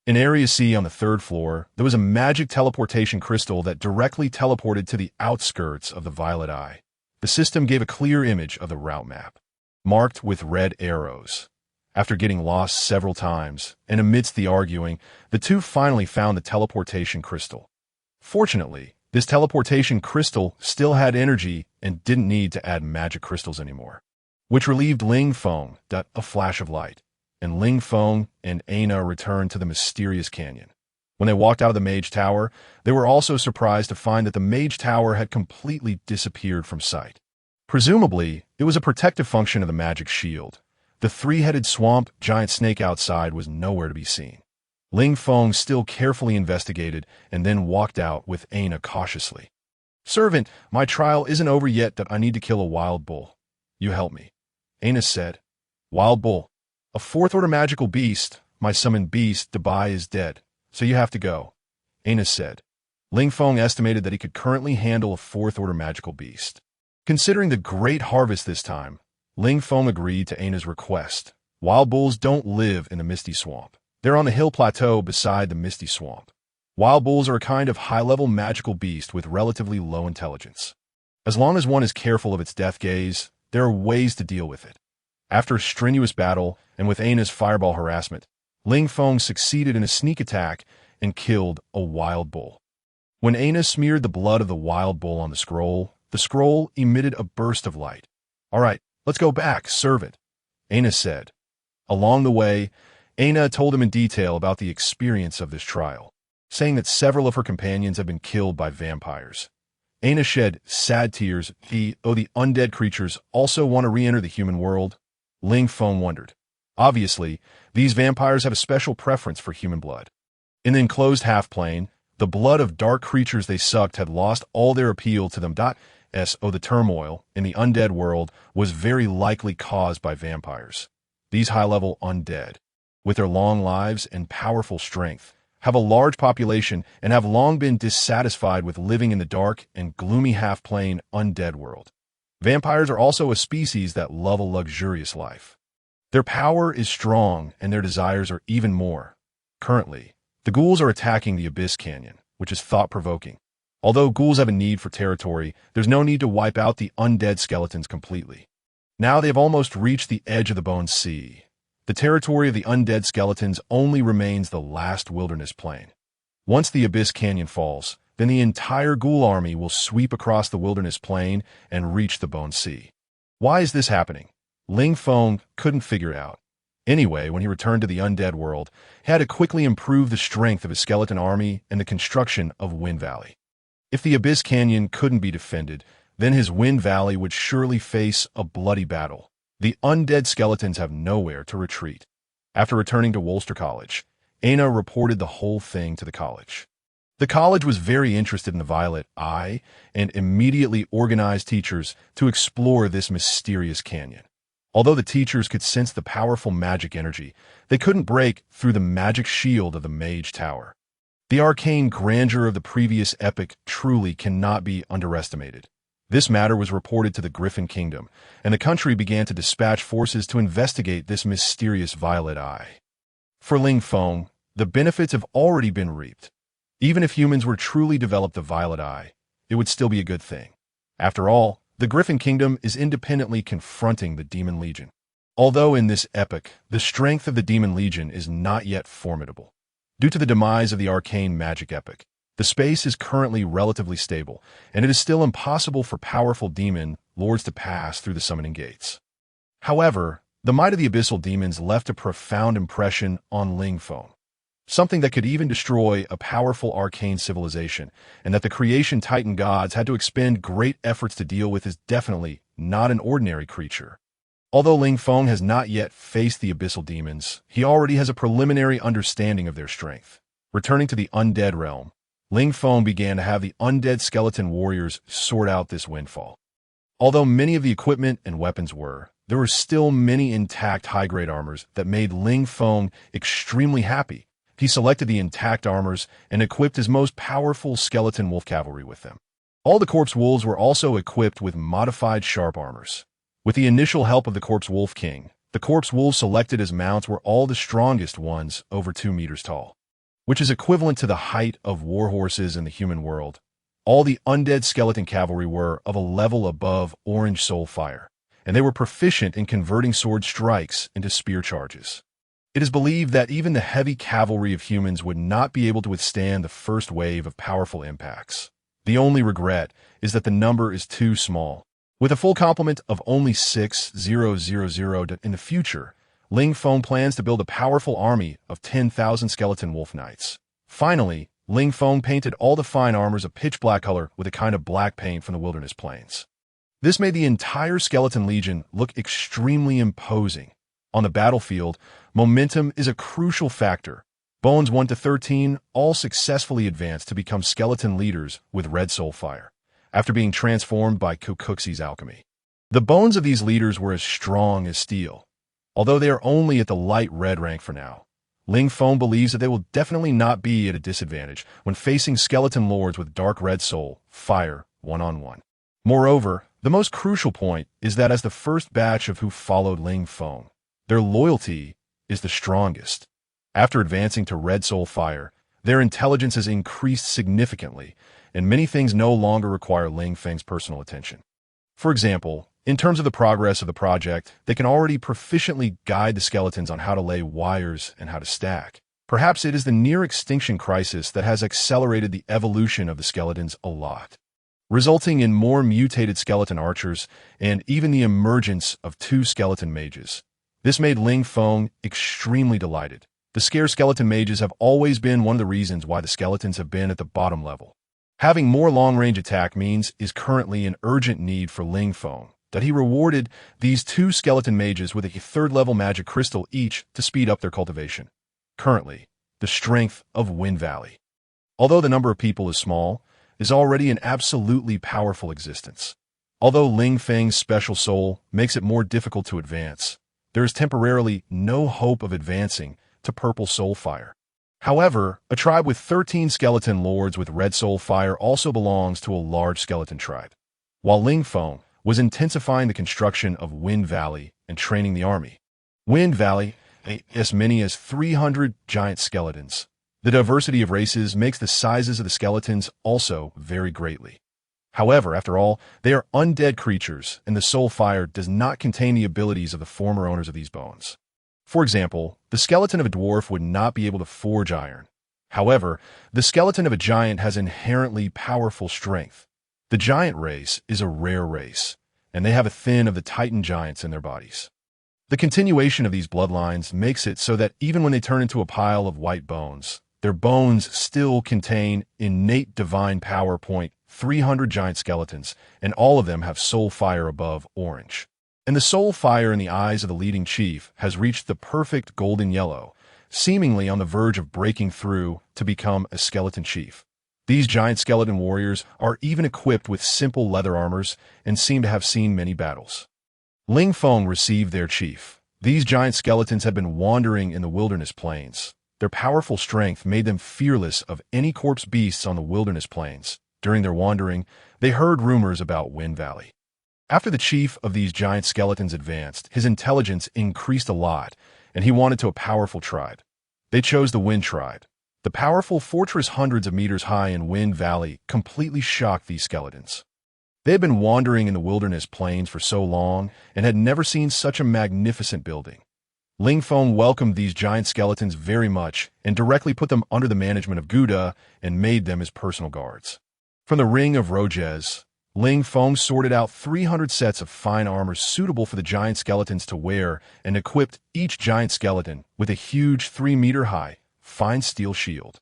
In Area C on the 3rd floor, there was a magic teleportation crystal that directly teleported to the outskirts of the Violet Eye. The system gave a clear image of the route map, marked with red arrows. After getting lost several times, and amidst the arguing, the two finally found the teleportation crystal. Fortunately, this teleportation crystal still had energy and didn't need to add magic crystals anymore, which relieved Ling Feng. A flash of light, and Ling Feng and Aina returned to the mysterious canyon. When they walked out of the Mage Tower, they were also surprised to find that the Mage Tower had completely disappeared from sight. Presumably, it was a protective function of the magic shield. The three-headed swamp giant snake outside was nowhere to be seen. Ling Feng still carefully investigated and then walked out with Aina cautiously. "Servant, my trial isn't over yet that I need to kill a wild bull. You help me." Aina said. "Wild bull? A fourth-order magical beast. My summoned beast, Dabai, is dead, so you have to go," Aina said. Ling Feng estimated that he could currently handle a fourth-order magical beast. Considering the great harvest this time, Ling Feng agreed to Aina's request. Wild bulls don't live in the Misty Swamp. They're on the hill plateau beside the Misty Swamp. Wild bulls are a kind of high-level magical beast with relatively low intelligence. As long as one is careful of its death gaze, there are ways to deal with it. After a strenuous battle, and with Aina's fireball harassment, Ling Feng succeeded in a sneak attack and killed a wild bull. When Aina smeared the blood of the wild bull on the scroll emitted a burst of light. "All right, let's go back, servant," Aina said. Along the way, Aina told him in detail about the experience of this trial, saying that several of her companions had been killed by vampires. Aina shed sad tears. The undead creatures also want to re-enter the human world? Ling Feng wondered. Obviously, these vampires have a special preference for human blood. In the enclosed half-plane, the blood of dark creatures they sucked had lost all their appeal to them. The turmoil in the undead world was very likely caused by vampires. These high-level undead, with their long lives and powerful strength, have a large population and have long been dissatisfied with living in the dark and gloomy half-plane undead world. Vampires are also a species that love a luxurious life. Their power is strong and their desires are even more. Currently, the ghouls are attacking the Abyss Canyon, which is thought-provoking. Although ghouls have a need for territory, there's no need to wipe out the undead skeletons completely. Now they have almost reached the edge of the Bone Sea. The territory of the undead skeletons only remains the last wilderness plain. Once the Abyss Canyon falls, then the entire ghoul army will sweep across the wilderness plain and reach the Bone Sea. Why is this happening? Ling Feng couldn't figure it out. Anyway, when he returned to the undead world, he had to quickly improve the strength of his skeleton army and the construction of Wind Valley. If the Abyss Canyon couldn't be defended, then his Wind Valley would surely face a bloody battle. The undead skeletons have nowhere to retreat. After returning to Wolster College, Aina reported the whole thing to the college. The college was very interested in the Violet Eye and immediately organized teachers to explore this mysterious canyon. Although the teachers could sense the powerful magic energy, they couldn't break through the magic shield of the Mage Tower. The arcane grandeur of the previous epic truly cannot be underestimated. This matter was reported to the Griffin Kingdom, and the country began to dispatch forces to investigate this mysterious Violet Eye. For Ling Feng, the benefits have already been reaped. Even if humans were truly developed the Violet Eye, it would still be a good thing. After all, the Griffin Kingdom is independently confronting the Demon Legion. Although in this epic, the strength of the Demon Legion is not yet formidable. Due to the demise of the arcane magic epic, the space is currently relatively stable, and it is still impossible for powerful demon lords to pass through the summoning gates. However, the might of the abyssal demons left a profound impression on Ling Feng, something that could even destroy a powerful arcane civilization, and that the creation titan gods had to expend great efforts to deal with is definitely not an ordinary creature. Although Ling Feng has not yet faced the abyssal demons, he already has a preliminary understanding of their strength. Returning to the undead realm, Ling Feng began to have the undead skeleton warriors sort out this windfall. Although many of the equipment and weapons there were still many intact high-grade armors that made Ling Feng extremely happy. He selected the intact armors and equipped his most powerful skeleton wolf cavalry with them. All the corpse wolves were also equipped with modified sharp armors. With the initial help of the corpse wolf king, the corpse wolves selected as mounts were all the strongest ones over 2 meters tall, which is equivalent to the height of war horses in the human world. All the undead skeleton cavalry were of a level above orange soul fire, and they were proficient in converting sword strikes into spear charges. It is believed that even the heavy cavalry of humans would not be able to withstand the first wave of powerful impacts. The only regret is that the number is too small. With a full complement of only 6,000 in the future, Ling Feng plans to build a powerful army of 10,000 skeleton wolf knights. Finally, Ling Feng painted all the fine armors a pitch black color with a kind of black paint from the wilderness plains. This made the entire skeleton legion look extremely imposing. On the battlefield, momentum is a crucial factor. Bones 1 to 13 all successfully advanced to become skeleton leaders with red soul fire, after being transformed by Kukuxi's alchemy. The bones of these leaders were as strong as steel. Although they are only at the light red rank for now, Ling Feng believes that they will definitely not be at a disadvantage when facing skeleton lords with dark red soul fire one-on-one. Moreover, the most crucial point is that as the first batch of who followed Ling Feng, their loyalty is the strongest. After advancing to red soul fire, their intelligence has increased significantly, and many things no longer require Ling Feng's personal attention. For example, in terms of the progress of the project, they can already proficiently guide the skeletons on how to lay wires and how to stack. Perhaps it is the near-extinction crisis that has accelerated the evolution of the skeletons a lot, resulting in more mutated skeleton archers and even the emergence of 2 skeleton mages. This made Ling Feng extremely delighted. The scarce skeleton mages have always been one of the reasons why the skeletons have been at the bottom level. Having more long-range attack means is currently an urgent need for Ling Feng, that he rewarded these 2 skeleton mages with a 3rd-level magic crystal each to speed up their cultivation. Currently, the strength of Wind Valley, although the number of people is small, is already an absolutely powerful existence. Although Ling Feng's special soul makes it more difficult to advance, there is temporarily no hope of advancing to purple soul fire. However, a tribe with 13 skeleton lords with red soul fire also belongs to a large skeleton tribe. While Ling Feng was intensifying the construction of Wind Valley and training the army, Wind Valley as many as 300 giant skeletons. The diversity of races makes the sizes of the skeletons also vary greatly. However, after all, they are undead creatures, and the soul fire does not contain the abilities of the former owners of these bones. For example, the skeleton of a dwarf would not be able to forge iron. However, the skeleton of a giant has inherently powerful strength. The giant race is a rare race, and they have a thin of the titan giants in their bodies. The continuation of these bloodlines makes it so that even when they turn into a pile of white bones, their bones still contain innate divine power. 300 giant skeletons, and all of them have soul fire above orange. And the soul fire in the eyes of the leading chief has reached the perfect golden yellow, seemingly on the verge of breaking through to become a skeleton chief. These giant skeleton warriors are even equipped with simple leather armors and seem to have seen many battles. Ling Feng received their chief. These giant skeletons had been wandering in the wilderness plains. Their powerful strength made them fearless of any corpse beasts on the wilderness plains. During their wandering, they heard rumors about Wind Valley. After the chief of these giant skeletons advanced, his intelligence increased a lot, and he wanted to a powerful tribe. They chose the Wind Tribe. The powerful fortress hundreds of meters high in Wind Valley completely shocked these skeletons. They had been wandering in the wilderness plains for so long and had never seen such a magnificent building. Ling Feng welcomed these giant skeletons very much and directly put them under the management of Gouda and made them his personal guards. From the Ring of Roges, Ling Feng sorted out 300 sets of fine armor suitable for the giant skeletons to wear and equipped each giant skeleton with a huge 3-meter-high, fine steel shield.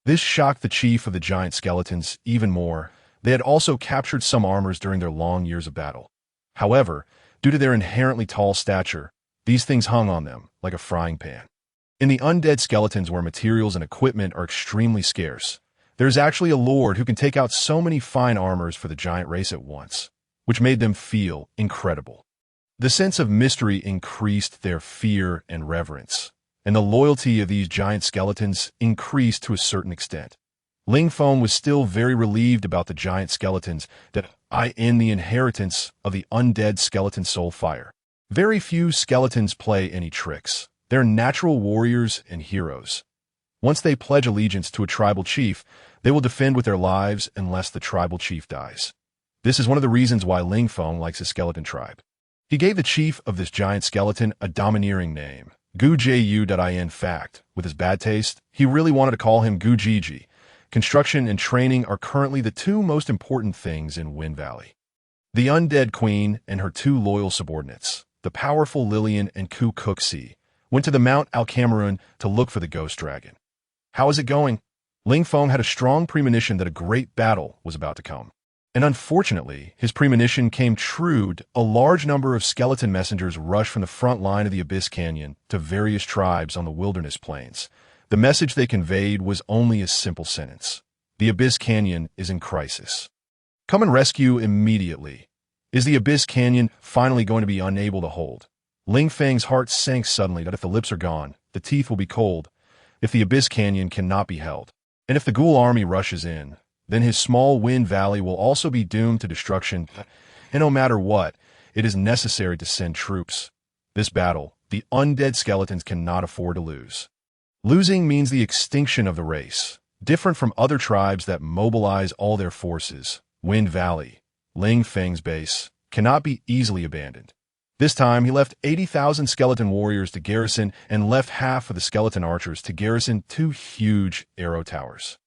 This shocked the chief of the giant skeletons even more. They had also captured some armors during their long years of battle. However, due to their inherently tall stature, these things hung on them like a frying pan. In the undead skeletons where materials and equipment are extremely scarce, there's actually a lord who can take out so many fine armors for the giant race at once, which made them feel incredible. The sense of mystery increased their fear and reverence, and the loyalty of these giant skeletons increased to a certain extent. Ling Feng was still very relieved about the giant skeletons that in the inheritance of the undead skeleton soul fire. Very few skeletons play any tricks. They're natural warriors and heroes. Once they pledge allegiance to a tribal chief, they will defend with their lives unless the tribal chief dies. This is one of the reasons why Ling Feng likes his skeleton tribe. He gave the chief of this giant skeleton a domineering name, Gu Ju. Fact, with his bad taste, he really wanted to call him Gu Jiji. Construction and training are currently the two most important things in Wind Valley. The Undead Queen and her two loyal subordinates, the powerful Lillian and Ku Kuxi, went to the Mount Alcamarun to look for the ghost dragon. How is it going? Ling Feng had a strong premonition that a great battle was about to come. And unfortunately, his premonition came true. A large number of skeleton messengers rushed from the front line of the Abyss Canyon to various tribes on the wilderness plains. The message they conveyed was only a simple sentence. The Abyss Canyon is in crisis. Come and rescue immediately. Is the Abyss Canyon finally going to be unable to hold? Ling Feng's heart sank suddenly that if the lips are gone, the teeth will be cold. If the Abyss Canyon cannot be held, and if the Ghoul army rushes in, then his small Wind Valley will also be doomed to destruction. And no matter what, it is necessary to send troops. This battle, the undead skeletons cannot afford to lose. Losing means the extinction of the race. Different from other tribes that mobilize all their forces, Wind Valley, Ling Feng's base, cannot be easily abandoned. This time, he left 80,000 skeleton warriors to garrison and left half of the skeleton archers to garrison two huge arrow towers.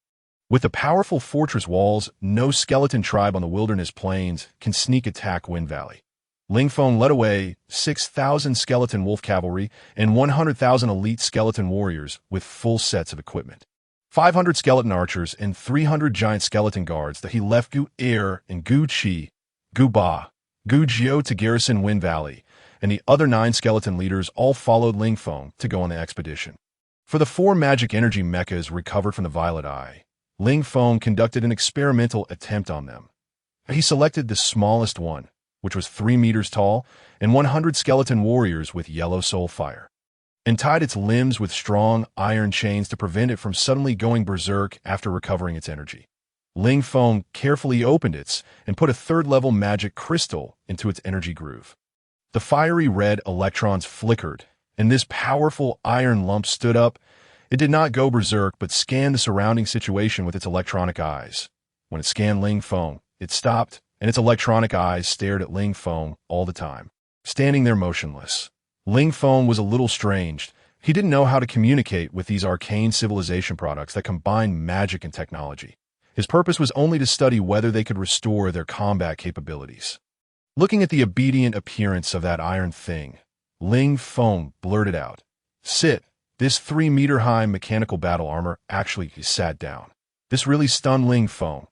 With the powerful fortress walls, no skeleton tribe on the wilderness plains can sneak attack Wind Valley. Ling Feng led away 6,000 skeleton wolf cavalry and 100,000 elite skeleton warriors with full sets of equipment. 500 skeleton archers and 300 giant skeleton guards that he left Gu Er and Gu Qi, Gu Ba, Gu Jiao to garrison Wind Valley, and the other 9 skeleton leaders all followed Ling Feng to go on the expedition. For the 4 magic energy mechas recovered from the Violet Eye, Ling Feng conducted an experimental attempt on them. He selected the smallest one, which was 3 meters tall, and 100 skeleton warriors with yellow soul fire, and tied its limbs with strong iron chains to prevent it from suddenly going berserk after recovering its energy. Ling Feng carefully opened it and put a 3rd-level magic crystal into its energy groove. The fiery red electrons flickered, and this powerful iron lump stood up. It did not go berserk, but scanned the surrounding situation with its electronic eyes. When it scanned Ling Feng, it stopped, and its electronic eyes stared at Ling Feng all the time, standing there motionless. Ling Feng was a little strange. He didn't know how to communicate with these arcane civilization products that combine magic and technology. His purpose was only to study whether they could restore their combat capabilities. Looking at the obedient appearance of that iron thing, Ling Feng blurted out, "Sit." This 3-meter-high mechanical battle armor actually sat down. This really stunned Ling Feng.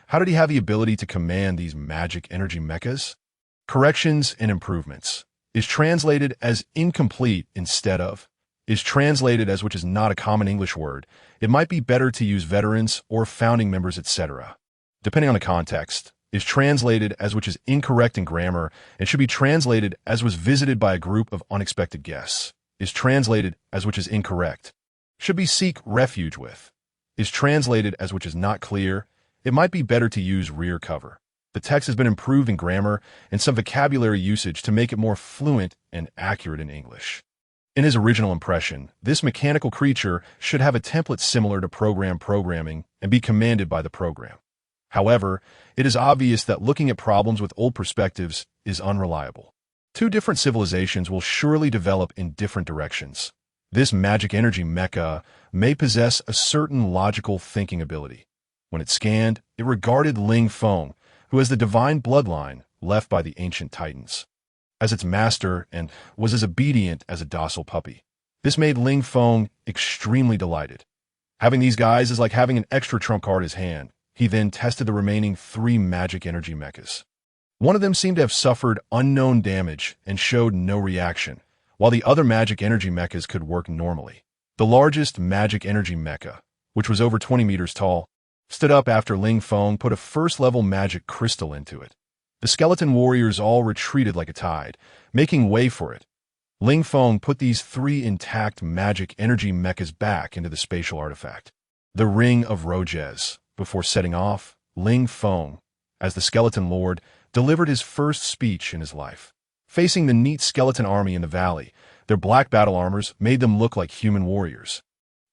How did he have the ability to command these magic energy mechas? Corrections and improvements. Is translated as incomplete instead of. Is translated as, which is not a common English word. It might be better to use veterans or founding members, etc. Depending on the context. Is translated as, which is incorrect in grammar and should be translated as, was visited by a group of unexpected guests. Is translated as, which is incorrect. Should be seek refuge with. Is translated as, which is not clear. It might be better to use rear cover. The text has been improved in grammar and some vocabulary usage to make it more fluent and accurate in English. In his original impression, this mechanical creature should have a template similar to programming and be commanded by the program. However, it is obvious that looking at problems with old perspectives is unreliable. 2 different civilizations will surely develop in different directions. This magic energy mecha may possess a certain logical thinking ability. When it scanned, it regarded Ling Feng, who has the divine bloodline left by the ancient titans, as its master and was as obedient as a docile puppy. This made Ling Feng extremely delighted. Having these guys is like having an extra trump card in his hand. He then tested the remaining 3 magic energy mechas. One of them seemed to have suffered unknown damage and showed no reaction, while the other magic energy mechas could work normally. The largest magic energy mecha, which was over 20 meters tall, stood up after Ling Feng put a 1st-level magic crystal into it. The skeleton warriors all retreated like a tide, making way for it. Ling Feng put these 3 intact magic energy mechas back into the spatial artifact, the Ring of Rojez. Before setting off, Ling Feng, as the skeleton lord, delivered his first speech in his life. Facing the neat skeleton army in the valley, their black battle armors made them look like human warriors.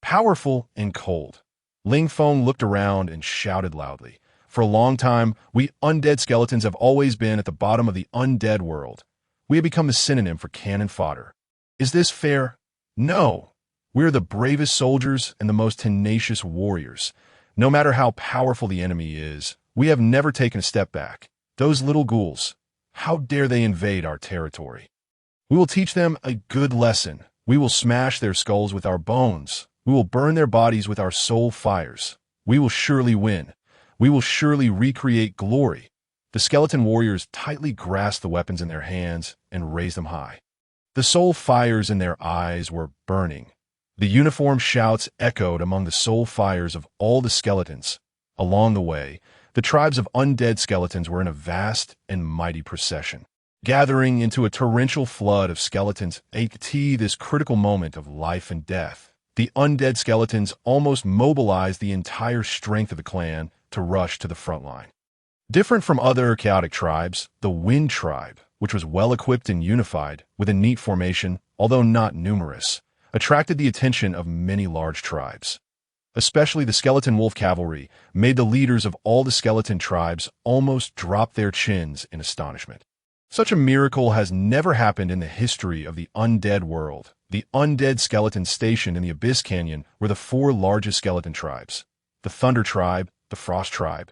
powerful and cold. Ling Feng looked around and shouted loudly. For a long time, we undead skeletons have always been at the bottom of the undead world. We have become the synonym for cannon fodder. Is this fair? No. We are the bravest soldiers and the most tenacious warriors. No matter how powerful the enemy is, we have never taken a step back. Those little ghouls, how dare they invade our territory? We will teach them a good lesson. We will smash their skulls with our bones. We will burn their bodies with our soul fires. We will surely win. We will surely recreate glory. The skeleton warriors tightly grasped the weapons in their hands and raised them high. The soul fires in their eyes were burning. The uniform shouts echoed among the soul fires of all the skeletons. Along the way, the tribes of undead skeletons were in a vast and mighty procession, gathering into a torrential flood of skeletons at this critical moment of life and death. The undead skeletons almost mobilized the entire strength of the clan to rush to the front line. Different from other chaotic tribes, the Wind tribe, which was well-equipped and unified, with a neat formation, although not numerous, attracted the attention of many large tribes. Especially the skeleton wolf cavalry made the leaders of all the skeleton tribes almost drop their chins in astonishment. Such a miracle has never happened in the history of the undead world. The undead skeletons stationed in the Abyss Canyon were the four largest skeleton tribes: the Thunder tribe, the Frost tribe,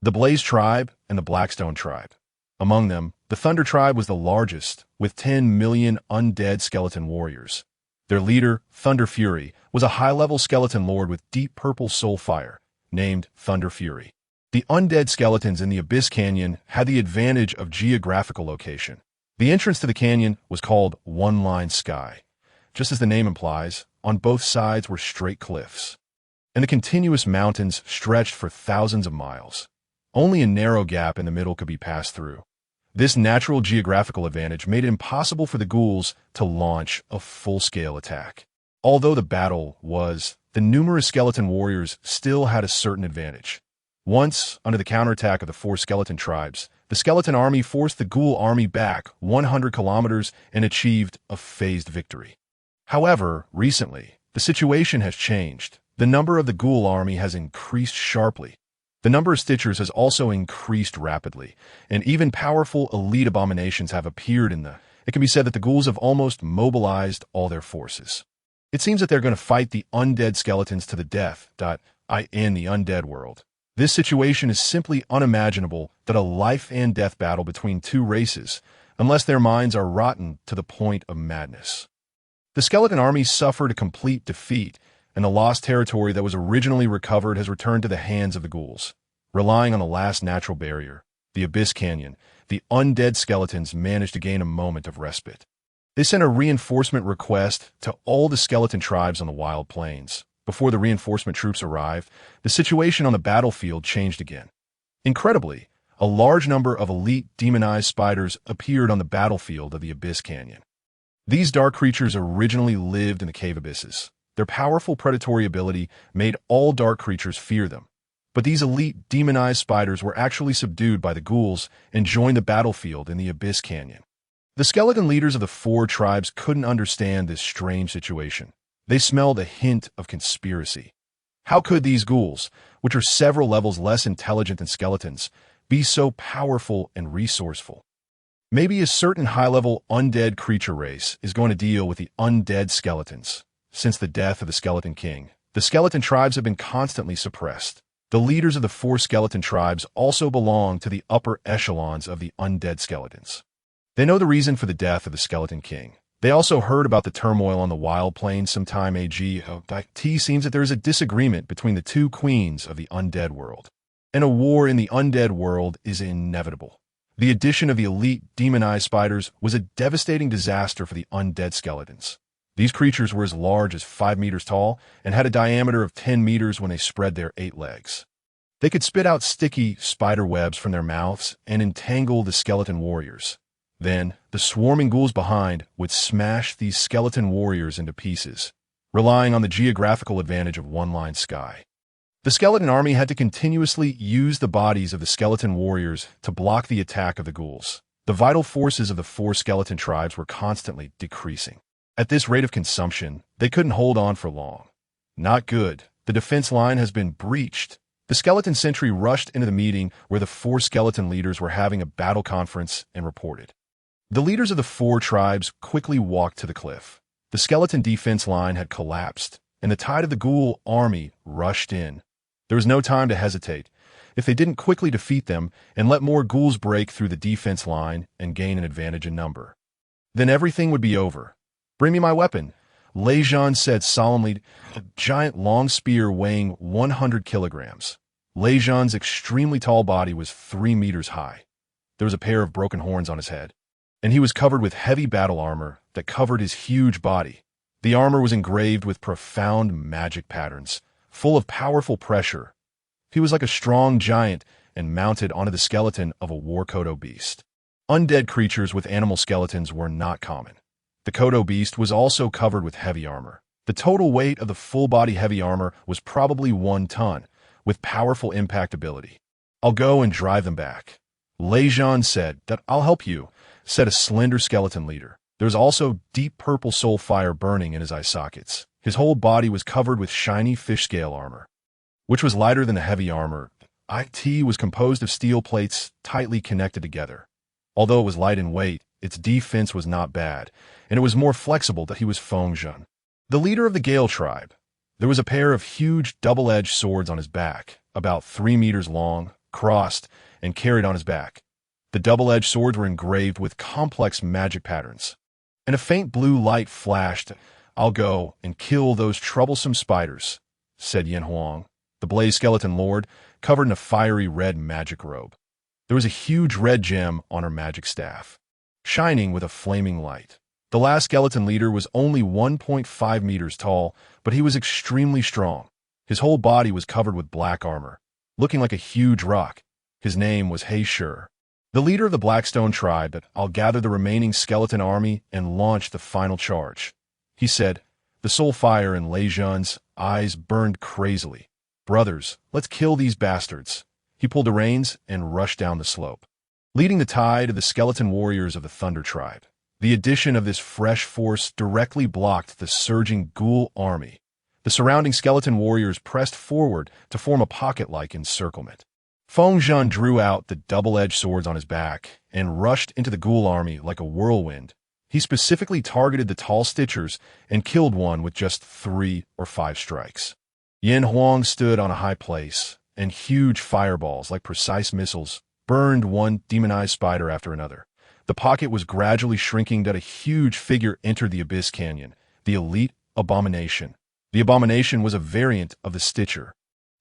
the Blaze tribe, and the Blackstone tribe. Among them, the Thunder tribe was the largest, with 10 million undead skeleton warriors. Their leader, Thunder Fury, was a high-level skeleton lord with deep purple soul fire, named Thunder Fury. The undead skeletons in the Abyss Canyon had the advantage of geographical location. The entrance to the canyon was called One Line Sky. Just as the name implies, on both sides were straight cliffs, and the continuous mountains stretched for thousands of miles. Only a narrow gap in the middle could be passed through. This natural geographical advantage made it impossible for the ghouls to launch a full-scale attack. Although the numerous skeleton warriors still had a certain advantage. Once, under the counterattack of the four skeleton tribes, the skeleton army forced the ghoul army back 100 kilometers and achieved a phased victory. However, recently, the situation has changed. The number of the ghoul army has increased sharply. The number of Stitchers has also increased rapidly, and even powerful elite abominations have appeared It can be said that the ghouls have almost mobilized all their forces. It seems that they're going to fight the undead skeletons to the death, in the undead world. This situation is simply unimaginable, that a life and death battle between two races, unless their minds are rotten to the point of madness. The skeleton army suffered a complete defeat, and the lost territory that was originally recovered has returned to the hands of the ghouls. Relying on the last natural barrier, the Abyss Canyon, the undead skeletons managed to gain a moment of respite. They sent a reinforcement request to all the skeleton tribes on the wild plains. Before the reinforcement troops arrived, the situation on the battlefield changed again. Incredibly, a large number of elite demonized spiders appeared on the battlefield of the Abyss Canyon. These dark creatures originally lived in the cave abysses. Their powerful predatory ability made all dark creatures fear them. But these elite demonized spiders were actually subdued by the ghouls and joined the battlefield in the Abyss Canyon. The skeleton leaders of the four tribes couldn't understand this strange situation. They smelled a hint of conspiracy. How could these ghouls, which are several levels less intelligent than skeletons, be so powerful and resourceful? Maybe a certain high-level undead creature race is going to deal with the undead skeletons. Since the death of the Skeleton King, the skeleton tribes have been constantly suppressed. The leaders of the four skeleton tribes also belong to the upper echelons of the undead skeletons. They know the reason for the death of the Skeleton King. They also heard about the turmoil on the wild plains sometime ago. It seems that there is a disagreement between the two queens of the undead world, and a war in the undead world is inevitable. The addition of the elite demonized spiders was a devastating disaster for the undead skeletons. These creatures were as large as 5 meters tall and had a diameter of 10 meters when they spread their 8 legs. They could spit out sticky spider webs from their mouths and entangle the skeleton warriors. Then, the swarming ghouls behind would smash these skeleton warriors into pieces, relying on the geographical advantage of One Line Sky. The skeleton army had to continuously use the bodies of the skeleton warriors to block the attack of the ghouls. The vital forces of the four skeleton tribes were constantly decreasing. At this rate of consumption, they couldn't hold on for long. Not good. The defense line has been breached. The skeleton sentry rushed into the meeting where the 4 skeleton leaders were having a battle conference and reported. The leaders of the 4 tribes quickly walked to the cliff. The skeleton defense line had collapsed, and the tide of the ghoul army rushed in. There was no time to hesitate. If they didn't quickly defeat them and let more ghouls break through the defense line and gain an advantage in number, then everything would be over. "Bring me my weapon," Lejean said solemnly, a giant long spear weighing 100 kilograms. Lejean's extremely tall body was 3 meters high. There was a pair of broken horns on his head, and he was covered with heavy battle armor that covered his huge body. The armor was engraved with profound magic patterns, full of powerful pressure. He was like a strong giant and mounted onto the skeleton of a war Kodo beast. Undead creatures with animal skeletons were not common. The Kodo beast was also covered with heavy armor. The total weight of the full-body heavy armor was probably 1 ton, with powerful impact ability. "I'll go and drive them back." Lejean said. "That I'll help you," said a slender skeleton leader. There was also deep purple soul fire burning in his eye sockets. His whole body was covered with shiny fish scale armor, which was lighter than the heavy armor. It was composed of steel plates tightly connected together. Although it was light in weight, its defense was not bad, and it was more flexible than he was Feng Zhen, the leader of the Gale tribe. There was a pair of huge double-edged swords on his back, about 3 meters long, crossed, and carried on his back. The double-edged swords were engraved with complex magic patterns, and a faint blue light flashed. "I'll go and kill those troublesome spiders," said Yin Huang, the Blaze Skeleton Lord, covered in a fiery red magic robe. There was a huge red gem on her magic staff, shining with a flaming light. The last skeleton leader was only 1.5 meters tall, but he was extremely strong. His whole body was covered with black armor, looking like a huge rock. His name was He Shi, the leader of the Blackstone tribe. "That I'll gather the remaining skeleton army and launch the final charge," he said. The soul fire in Lejean's eyes burned crazily. "Brothers, let's kill these bastards." He pulled the reins and rushed down the slope, leading the tide of the skeleton warriors of the Thunder tribe. The addition of this fresh force directly blocked the surging ghoul army. The surrounding skeleton warriors pressed forward to form a pocket-like encirclement. Feng Zhen drew out the double-edged swords on his back and rushed into the ghoul army like a whirlwind. He specifically targeted the tall Stitchers and killed one with just 3 or 5 strikes. Yin Huang stood on a high place, and huge fireballs, like precise missiles, burned one demonized spider after another. The pocket was gradually shrinking as a huge figure entered the Abyss Canyon, the elite abomination. The abomination was a variant of the Stitcher,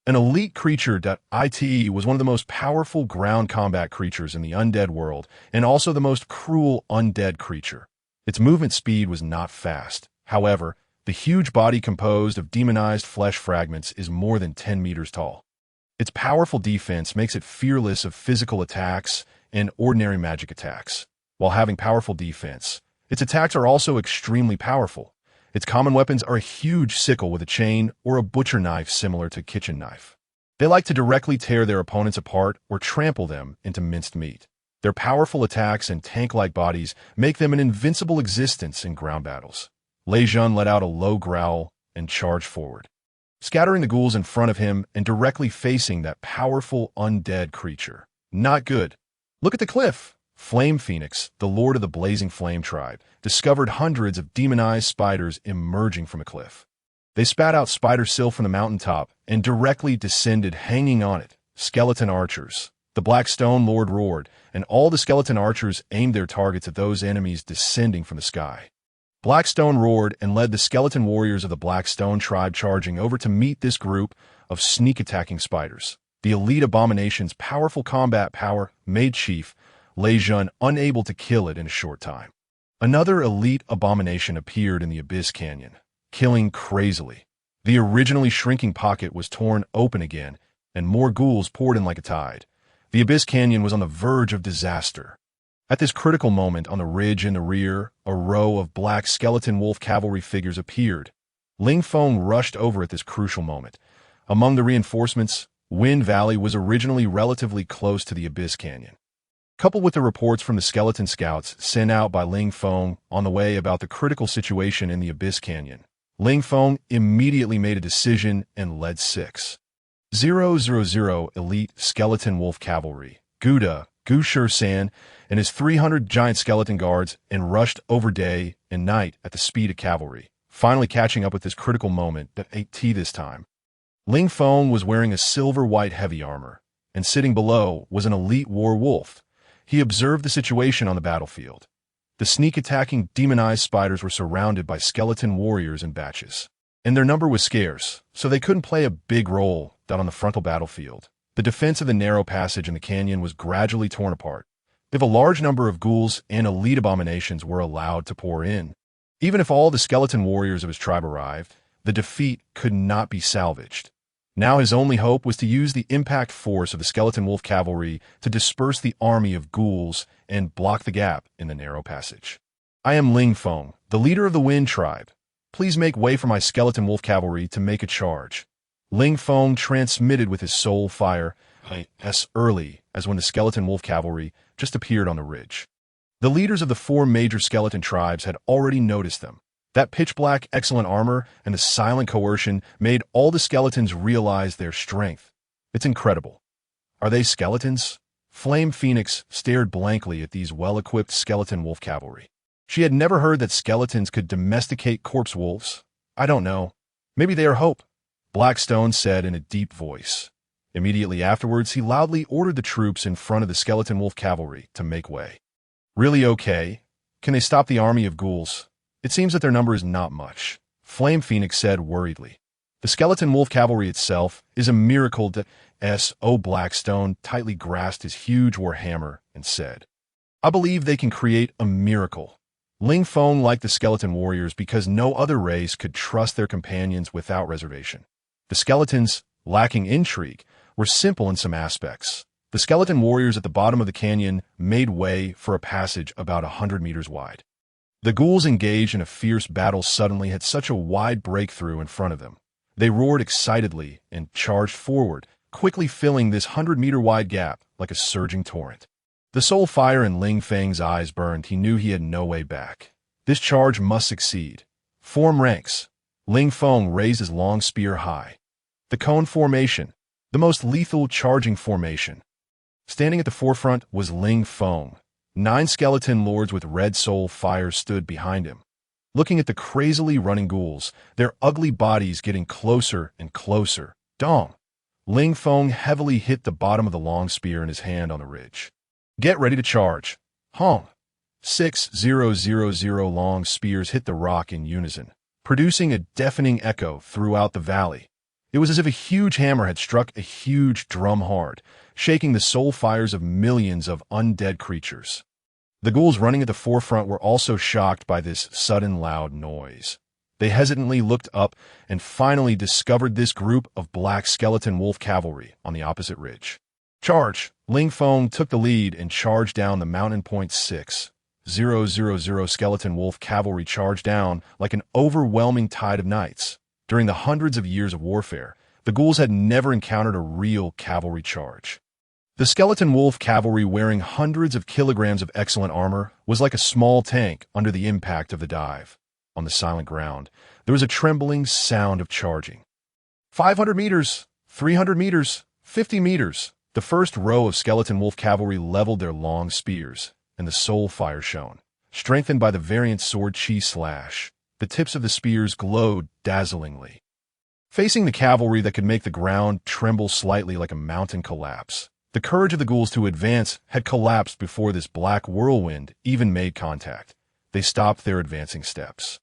an elite creature that was one of the most powerful ground combat creatures in the undead world, and also the most cruel undead creature. Its movement speed was not fast. However, the huge body composed of demonized flesh fragments is more than 10 meters tall. Its powerful defense makes it fearless of physical attacks and ordinary magic attacks. While having powerful defense, its attacks are also extremely powerful. Its common weapons are a huge sickle with a chain or a butcher knife similar to kitchen knife. They like to directly tear their opponents apart or trample them into minced meat. Their powerful attacks and tank-like bodies make them an invincible existence in ground battles. Lejean let out a low growl and charged forward, scattering the ghouls in front of him and directly facing that powerful undead creature. Not good. "Look at the cliff." Flame Phoenix, the lord of the Blazing Flame tribe, discovered hundreds of demonized spiders emerging from a cliff. They spat out spider silk from the mountaintop and directly descended, hanging on it. Skeleton archers. The Black Stone Lord roared, and all the skeleton archers aimed their targets at those enemies descending from the sky. Blackstone roared and led the skeleton warriors of the Blackstone tribe charging over to meet this group of sneak-attacking spiders. The elite abomination's powerful combat power made Chief Lejean unable to kill it in a short time. Another elite abomination appeared in the Abyss Canyon, killing crazily. The originally shrinking pocket was torn open again, and more ghouls poured in like a tide. The Abyss Canyon was on the verge of disaster. At this critical moment, on the ridge in the rear, a row of black skeleton wolf cavalry figures appeared. Ling Feng rushed over at this crucial moment. Among the reinforcements, Wind Valley was originally relatively close to the Abyss Canyon. Coupled with the reports from the skeleton scouts sent out by Ling Feng on the way about the critical situation in the Abyss Canyon, Ling Feng immediately made a decision and led 6,000 elite skeleton wolf cavalry, Gu San, and his 300 giant skeleton guards and rushed over day and night at the speed of cavalry, finally catching up with this critical moment at 8T this time. Ling Feng was wearing a silver-white heavy armor, and sitting below was an elite war wolf. He observed the situation on the battlefield. The sneak-attacking demonized spiders were surrounded by skeleton warriors in batches, and their number was scarce, so they couldn't play a big role down on the frontal battlefield. The defense of the narrow passage in the canyon was gradually torn apart. If a large number of ghouls and elite abominations were allowed to pour in, even if all the skeleton warriors of his tribe arrived, the defeat could not be salvaged. Now his only hope was to use the impact force of the skeleton wolf cavalry to disperse the army of ghouls and block the gap in the narrow passage. I am Ling Feng, the leader of the Wind tribe. Please make way for my skeleton wolf cavalry to make a charge. Ling Feng transmitted with his soul fire as early as when the skeleton wolf cavalry just appeared on the ridge. The leaders of the 4 major skeleton tribes had already noticed them. That pitch-black excellent armor and the silent coercion made all the skeletons realize their strength. It's incredible. Are they skeletons? Flame Phoenix stared blankly at these well-equipped skeleton wolf cavalry. She had never heard that skeletons could domesticate corpse wolves. I don't know. Maybe they are hope, Blackstone said in a deep voice. Immediately afterwards, he loudly ordered the troops in front of the skeleton wolf cavalry to make way. Really okay? Can they stop the army of ghouls? It seems that their number is not much, Flame Phoenix said worriedly. The skeleton wolf cavalry itself is a miracle that Blackstone tightly grasped his huge war hammer and said, I believe they can create a miracle. Ling Feng liked the skeleton warriors because no other race could trust their companions without reservation. The skeletons, lacking intrigue, were simple in some aspects. The skeleton warriors at the bottom of the canyon made way for a passage about 100 meters wide. The ghouls engaged in a fierce battle suddenly had such a wide breakthrough in front of them. They roared excitedly and charged forward, quickly filling this 100-meter-wide gap like a surging torrent. The soul fire in Ling Feng's eyes burned. He knew he had no way back. This charge must succeed. Form ranks. Ling Feng raised his long spear high. The cone formation, the most lethal charging formation. Standing at the forefront was Ling Feng. 9 skeleton lords with red soul fire stood behind him, looking at the crazily running ghouls, their ugly bodies getting closer and closer. Dong! Ling Feng heavily hit the bottom of the long spear in his hand on the ridge. Get ready to charge. Hong! 6,000 long spears hit the rock in unison, producing a deafening echo throughout the valley. It was as if a huge hammer had struck a huge drum hard, shaking the soul fires of millions of undead creatures. The ghouls running at the forefront were also shocked by this sudden loud noise. They hesitantly looked up and finally discovered this group of black skeleton wolf cavalry on the opposite ridge. Charge! Ling Feng took the lead and charged down the mountain. 6,000 skeleton wolf cavalry charged down like an overwhelming tide of knights. During the hundreds of years of warfare, the ghouls had never encountered a real cavalry charge. The skeleton wolf cavalry, wearing hundreds of kilograms of excellent armor, was like a small tank under the impact of the dive. On the silent ground, there was a trembling sound of charging. 500 meters, 300 meters, 50 meters. The first row of skeleton wolf cavalry leveled their long spears, and the soul fire shone, strengthened by the variant sword chi slash. The tips of the spears glowed dazzlingly. Facing the cavalry that could make the ground tremble slightly like a mountain collapse, the courage of the ghouls to advance had collapsed before this black whirlwind even made contact. They stopped their advancing steps.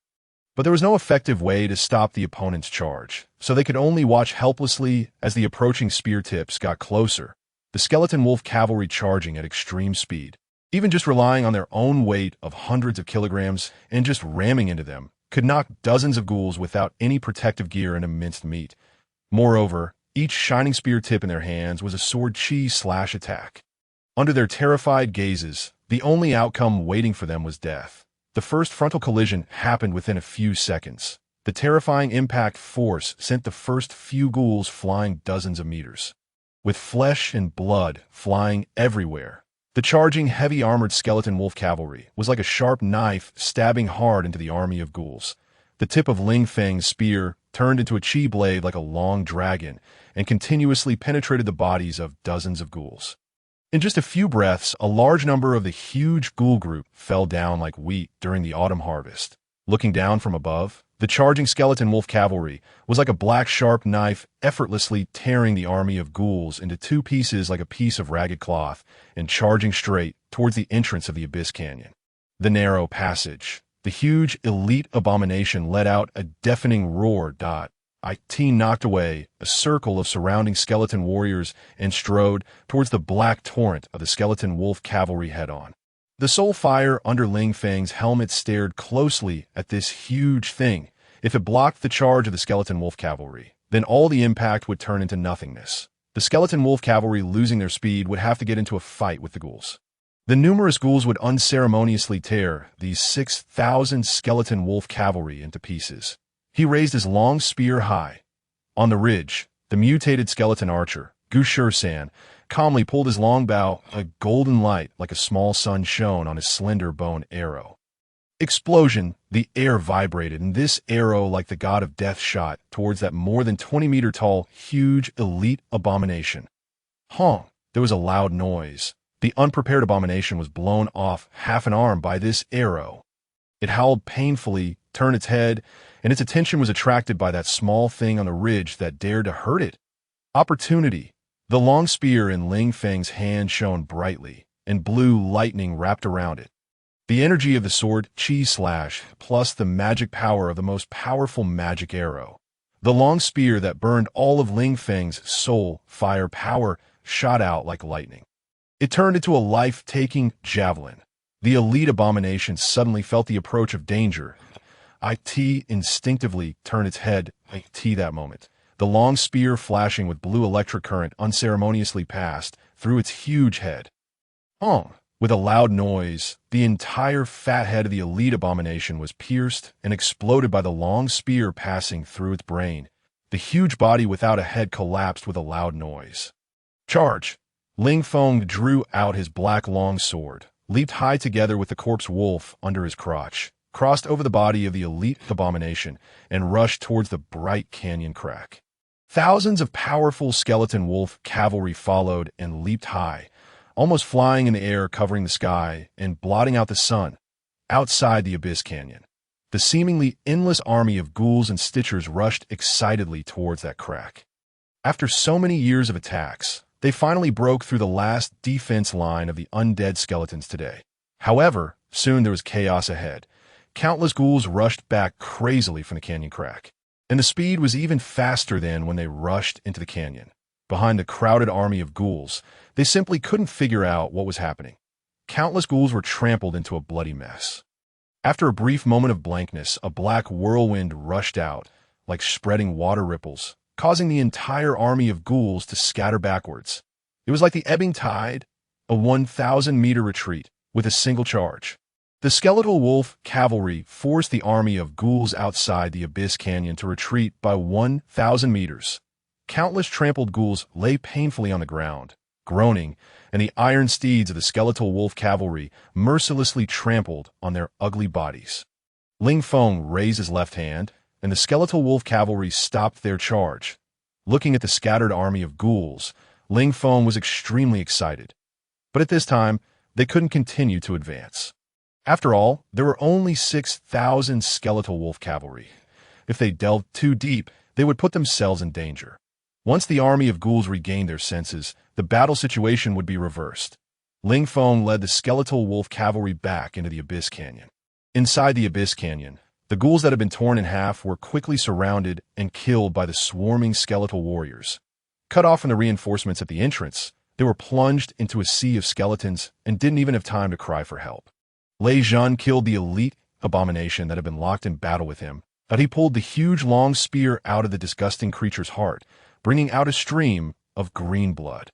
But there was no effective way to stop the opponent's charge, so they could only watch helplessly as the approaching spear tips got closer. The skeleton wolf cavalry charging at extreme speed, even just relying on their own weight of hundreds of kilograms and just ramming into them, could knock dozens of ghouls without any protective gear into minced meat. Moreover, each shining spear tip in their hands was a sword chi slash attack. Under their terrified gazes, the only outcome waiting for them was death. The first frontal collision happened within a few seconds. The terrifying impact force sent the first few ghouls flying dozens of meters, with flesh and blood flying everywhere. The charging, heavy-armored skeleton wolf cavalry was like a sharp knife stabbing hard into the army of ghouls. The tip of Ling Feng's spear turned into a chi blade like a long dragon and continuously penetrated the bodies of dozens of ghouls. In just a few breaths, a large number of the huge ghoul group fell down like wheat during the autumn harvest. Looking down from above, the charging skeleton wolf cavalry was like a black sharp knife effortlessly tearing the army of ghouls into two pieces like a piece of ragged cloth and charging straight towards the entrance of the Abyss Canyon. The narrow passage. The huge elite abomination let out a deafening roar. It knocked away a circle of surrounding skeleton warriors and strode towards the black torrent of the skeleton wolf cavalry head-on. The soul fire under Ling Feng's helmet stared closely at this huge thing. If it blocked the charge of the skeleton wolf cavalry, then all the impact would turn into nothingness. The skeleton wolf cavalry, losing their speed, would have to get into a fight with the ghouls. The numerous ghouls would unceremoniously tear these 6,000 skeleton wolf cavalry into pieces. He raised his long spear high. On the ridge, the mutated skeleton archer, Gu Shursan, calmly pulled his long bow. A golden light like a small sun shone on his slender bone arrow. Explosion! The air vibrated, and this arrow, like the god of death, shot towards that more than 20-meter tall, huge, elite abomination. Honk! There was a loud noise. The unprepared abomination was blown off half an arm by this arrow. It howled painfully, turned its head, and its attention was attracted by that small thing on the ridge that dared to hurt it. Opportunity. The long spear in Ling Feng's hand shone brightly, and blue lightning wrapped around it. The energy of the sword, chi slash, plus the magic power of the most powerful magic arrow. The long spear that burned all of Ling Feng's soul, fire power, shot out like lightning. It turned into a life-taking javelin. The elite abomination suddenly felt the approach of danger. It instinctively turned its head. That moment. The long spear, flashing with blue electric current, unceremoniously passed through its huge head. With a loud noise, the entire fat head of the elite abomination was pierced and exploded by the long spear passing through its brain. The huge body without a head collapsed with a loud noise. Charge! Ling Feng drew out his black long sword, leaped high together with the corpse wolf under his crotch, crossed over the body of the elite abomination, and rushed towards the bright canyon crack. Thousands of powerful skeleton wolf cavalry followed and leaped high, almost flying in the air, covering the sky and blotting out the sun. Outside the Abyss Canyon, the seemingly endless army of ghouls and stitchers rushed excitedly towards that crack. After so many years of attacks, they finally broke through the last defense line of the undead skeletons today. However, soon there was chaos ahead. Countless ghouls rushed back crazily from the canyon crack, and the speed was even faster than when they rushed into the canyon. Behind the crowded army of ghouls, they simply couldn't figure out what was happening. Countless ghouls were trampled into a bloody mess. After a brief moment of blankness, a black whirlwind rushed out, like spreading water ripples, causing the entire army of ghouls to scatter backwards. It was like the ebbing tide, a 1,000-meter retreat with a single charge. The skeletal wolf cavalry forced the army of ghouls outside the Abyss Canyon to retreat by 1,000 meters. Countless trampled ghouls lay painfully on the ground, groaning, and the iron steeds of the skeletal wolf cavalry mercilessly trampled on their ugly bodies. Ling Feng raised his left hand, and the skeletal wolf cavalry stopped their charge. Looking at the scattered army of ghouls, Ling Feng was extremely excited. But at this time, they couldn't continue to advance. After all, there were only 6,000 skeletal wolf cavalry. If they delved too deep, they would put themselves in danger. Once the army of ghouls regained their senses, the battle situation would be reversed. Ling Feng led the skeletal wolf cavalry back into the Abyss Canyon. Inside the Abyss Canyon, the ghouls that had been torn in half were quickly surrounded and killed by the swarming skeletal warriors. Cut off from the reinforcements at the entrance, they were plunged into a sea of skeletons and didn't even have time to cry for help. Lei Zhan killed the elite abomination that had been locked in battle with him, but he pulled the huge long spear out of the disgusting creature's heart, bringing out a stream of green blood.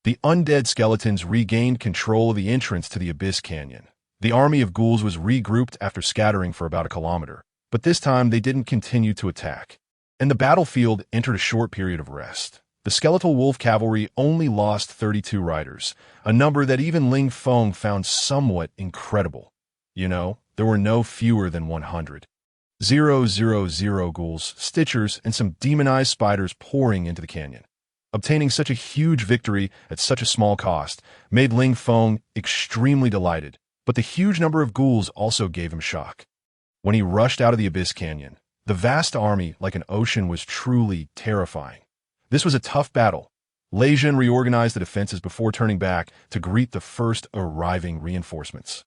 The undead skeletons regained control of the entrance to the Abyss Canyon. The army of ghouls was regrouped after scattering for about a kilometer, but this time they didn't continue to attack, and the battlefield entered a short period of rest. The skeletal wolf cavalry only lost 32 riders, a number that even Ling Feng found somewhat incredible. There were no fewer than 100. 000 ghouls, stitchers, and some demonized spiders pouring into the canyon. Obtaining such a huge victory at such a small cost made Ling Feng extremely delighted, but the huge number of ghouls also gave him shock. When he rushed out of the Abyss Canyon, the vast army, like an ocean, was truly terrifying. This was a tough battle. Lei Jun reorganized the defenses before turning back to greet the first arriving reinforcements.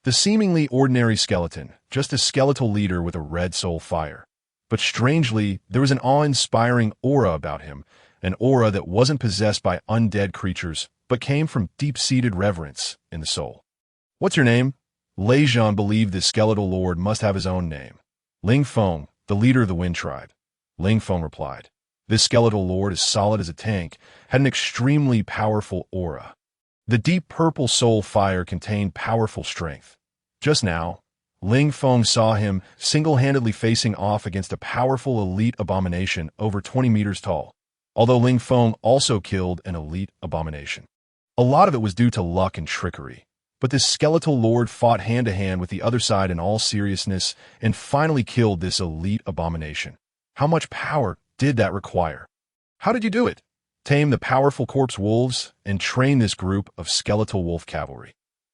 The seemingly ordinary skeleton, just a skeletal leader with a red soul fire. But strangely, there was an awe-inspiring aura about him, an aura that wasn't possessed by undead creatures, but came from deep-seated reverence in the soul. "What's your name?" Lei Jun believed this skeletal lord must have his own name. "Ling Feng, the leader of the Wind Tribe." Ling Feng replied. This skeletal lord, as solid as a tank, had an extremely powerful aura. The deep purple soul fire contained powerful strength. Just now, Ling Feng saw him single-handedly facing off against a powerful elite abomination over 20 meters tall, although Ling Feng also killed an elite abomination. A lot of it was due to luck and trickery, but this skeletal lord fought hand-to-hand with the other side in all seriousness and finally killed this elite abomination. How much power did that require? How did you do it? Tame the powerful corpse wolves and train this group of skeletal wolf cavalry.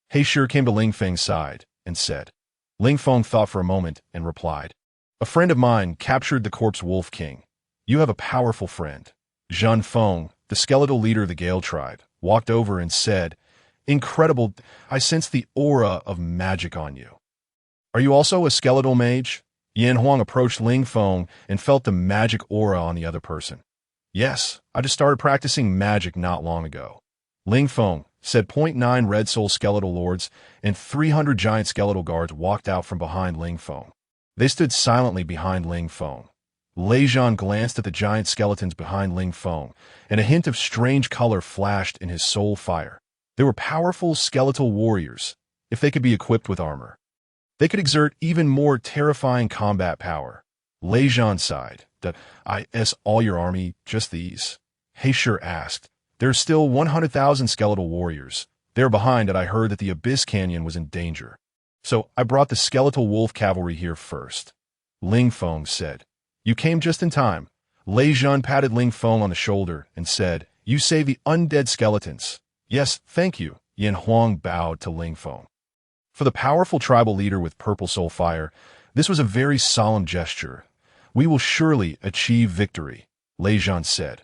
He Shi came to Ling Feng's side and said. Ling Feng thought for a moment and replied, "A friend of mine captured the corpse wolf king. You have a powerful friend." Zhan Feng, the skeletal leader of the Gale tribe, walked over and said, "Incredible, I sense the aura of magic on you. Are you also a skeletal mage?" Yan Huang approached Ling Feng and felt the magic aura on the other person. "Yes, I just started practicing magic not long ago." Ling Feng said. 9 red soul skeletal lords and 300 giant skeletal guards walked out from behind Ling Feng. They stood silently behind Ling Feng. Lei Jun glanced at the giant skeletons behind Ling Feng, and a hint of strange color flashed in his soul fire. They were powerful skeletal warriors. If they could be equipped with armor, they could exert even more terrifying combat power. Lei Jun sighed. "Is all your army just these?" He Shi asked. "There are still 100,000 skeletal warriors. They're behind it. I heard that the Abyss Canyon was in danger. So I brought the skeletal wolf cavalry here first." Ling Feng said. "You came just in time." Lei Jun patted Ling Feng on the shoulder and said, "You saved the undead skeletons." "Yes, thank you." Yan Huang bowed to Ling Feng. For the powerful tribal leader with purple soul fire, this was a very solemn gesture. "We will surely achieve victory," Lei Jun said.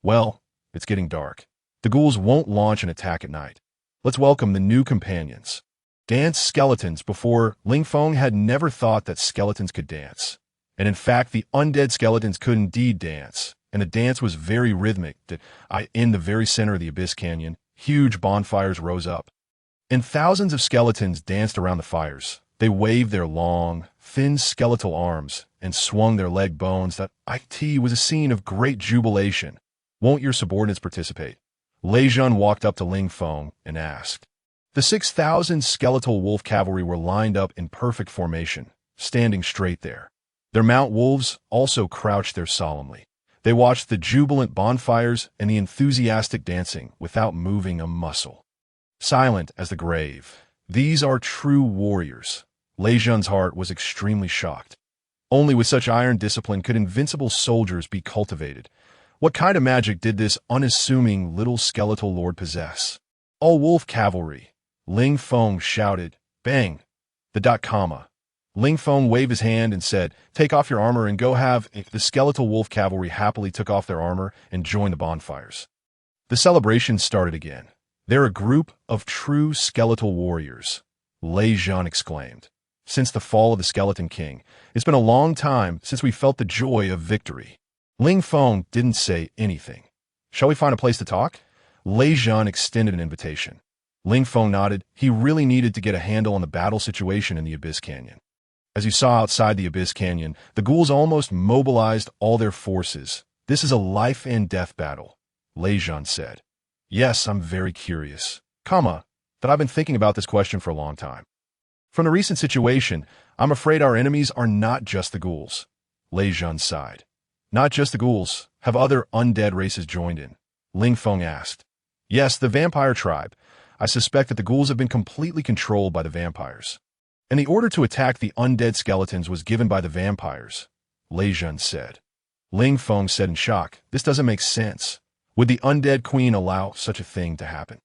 "Well, it's getting dark. The ghouls won't launch an attack at night. Let's welcome the new companions." Dance skeletons. Before, Ling Feng had never thought that skeletons could dance. And in fact, the undead skeletons could indeed dance, and the dance was very rhythmic. In the very center of the Abyss Canyon, huge bonfires rose up, and thousands of skeletons danced around the fires. They waved their long, thin skeletal arms and swung their leg bones. It was a scene of great jubilation. "Won't your subordinates participate?" Lei Jun walked up to Ling Feng and asked. The 6,000 skeletal wolf cavalry were lined up in perfect formation, standing straight there. Their mount wolves also crouched there solemnly. They watched the jubilant bonfires and the enthusiastic dancing without moving a muscle. Silent as the grave. These are true warriors. Lei Jun's heart was extremely shocked. Only with such iron discipline could invincible soldiers be cultivated. What kind of magic did this unassuming little skeletal lord possess? "All wolf cavalry!" Ling Feng shouted. Bang! Ling Feng waved his hand and said, "Take off your armor and go have." The skeletal wolf cavalry happily took off their armor and joined the bonfires. The celebration started again. "They're a group of true skeletal warriors," Lei Jun exclaimed. "Since the fall of the Skeleton King, it's been a long time since we felt the joy of victory." Ling Feng didn't say anything. "Shall we find a place to talk?" Lei Jun extended an invitation. Ling Feng nodded. He really needed to get a handle on the battle situation in the Abyss Canyon. As you saw outside the Abyss Canyon, the ghouls almost mobilized all their forces. "This is a life and death battle," Lei Jun said. "Yes, I'm very curious. That I've been thinking about this question for a long time. From the recent situation, I'm afraid our enemies are not just the ghouls." Lei Jun sighed. "Not just the ghouls. Have other undead races joined in?" Ling Feng asked. "Yes, the vampire tribe. I suspect that the ghouls have been completely controlled by the vampires." And the order to attack the undead skeletons was given by the vampires, Lei Jun said. Ling Feng said in shock, "This doesn't make sense. Would the undead queen allow such a thing to happen?"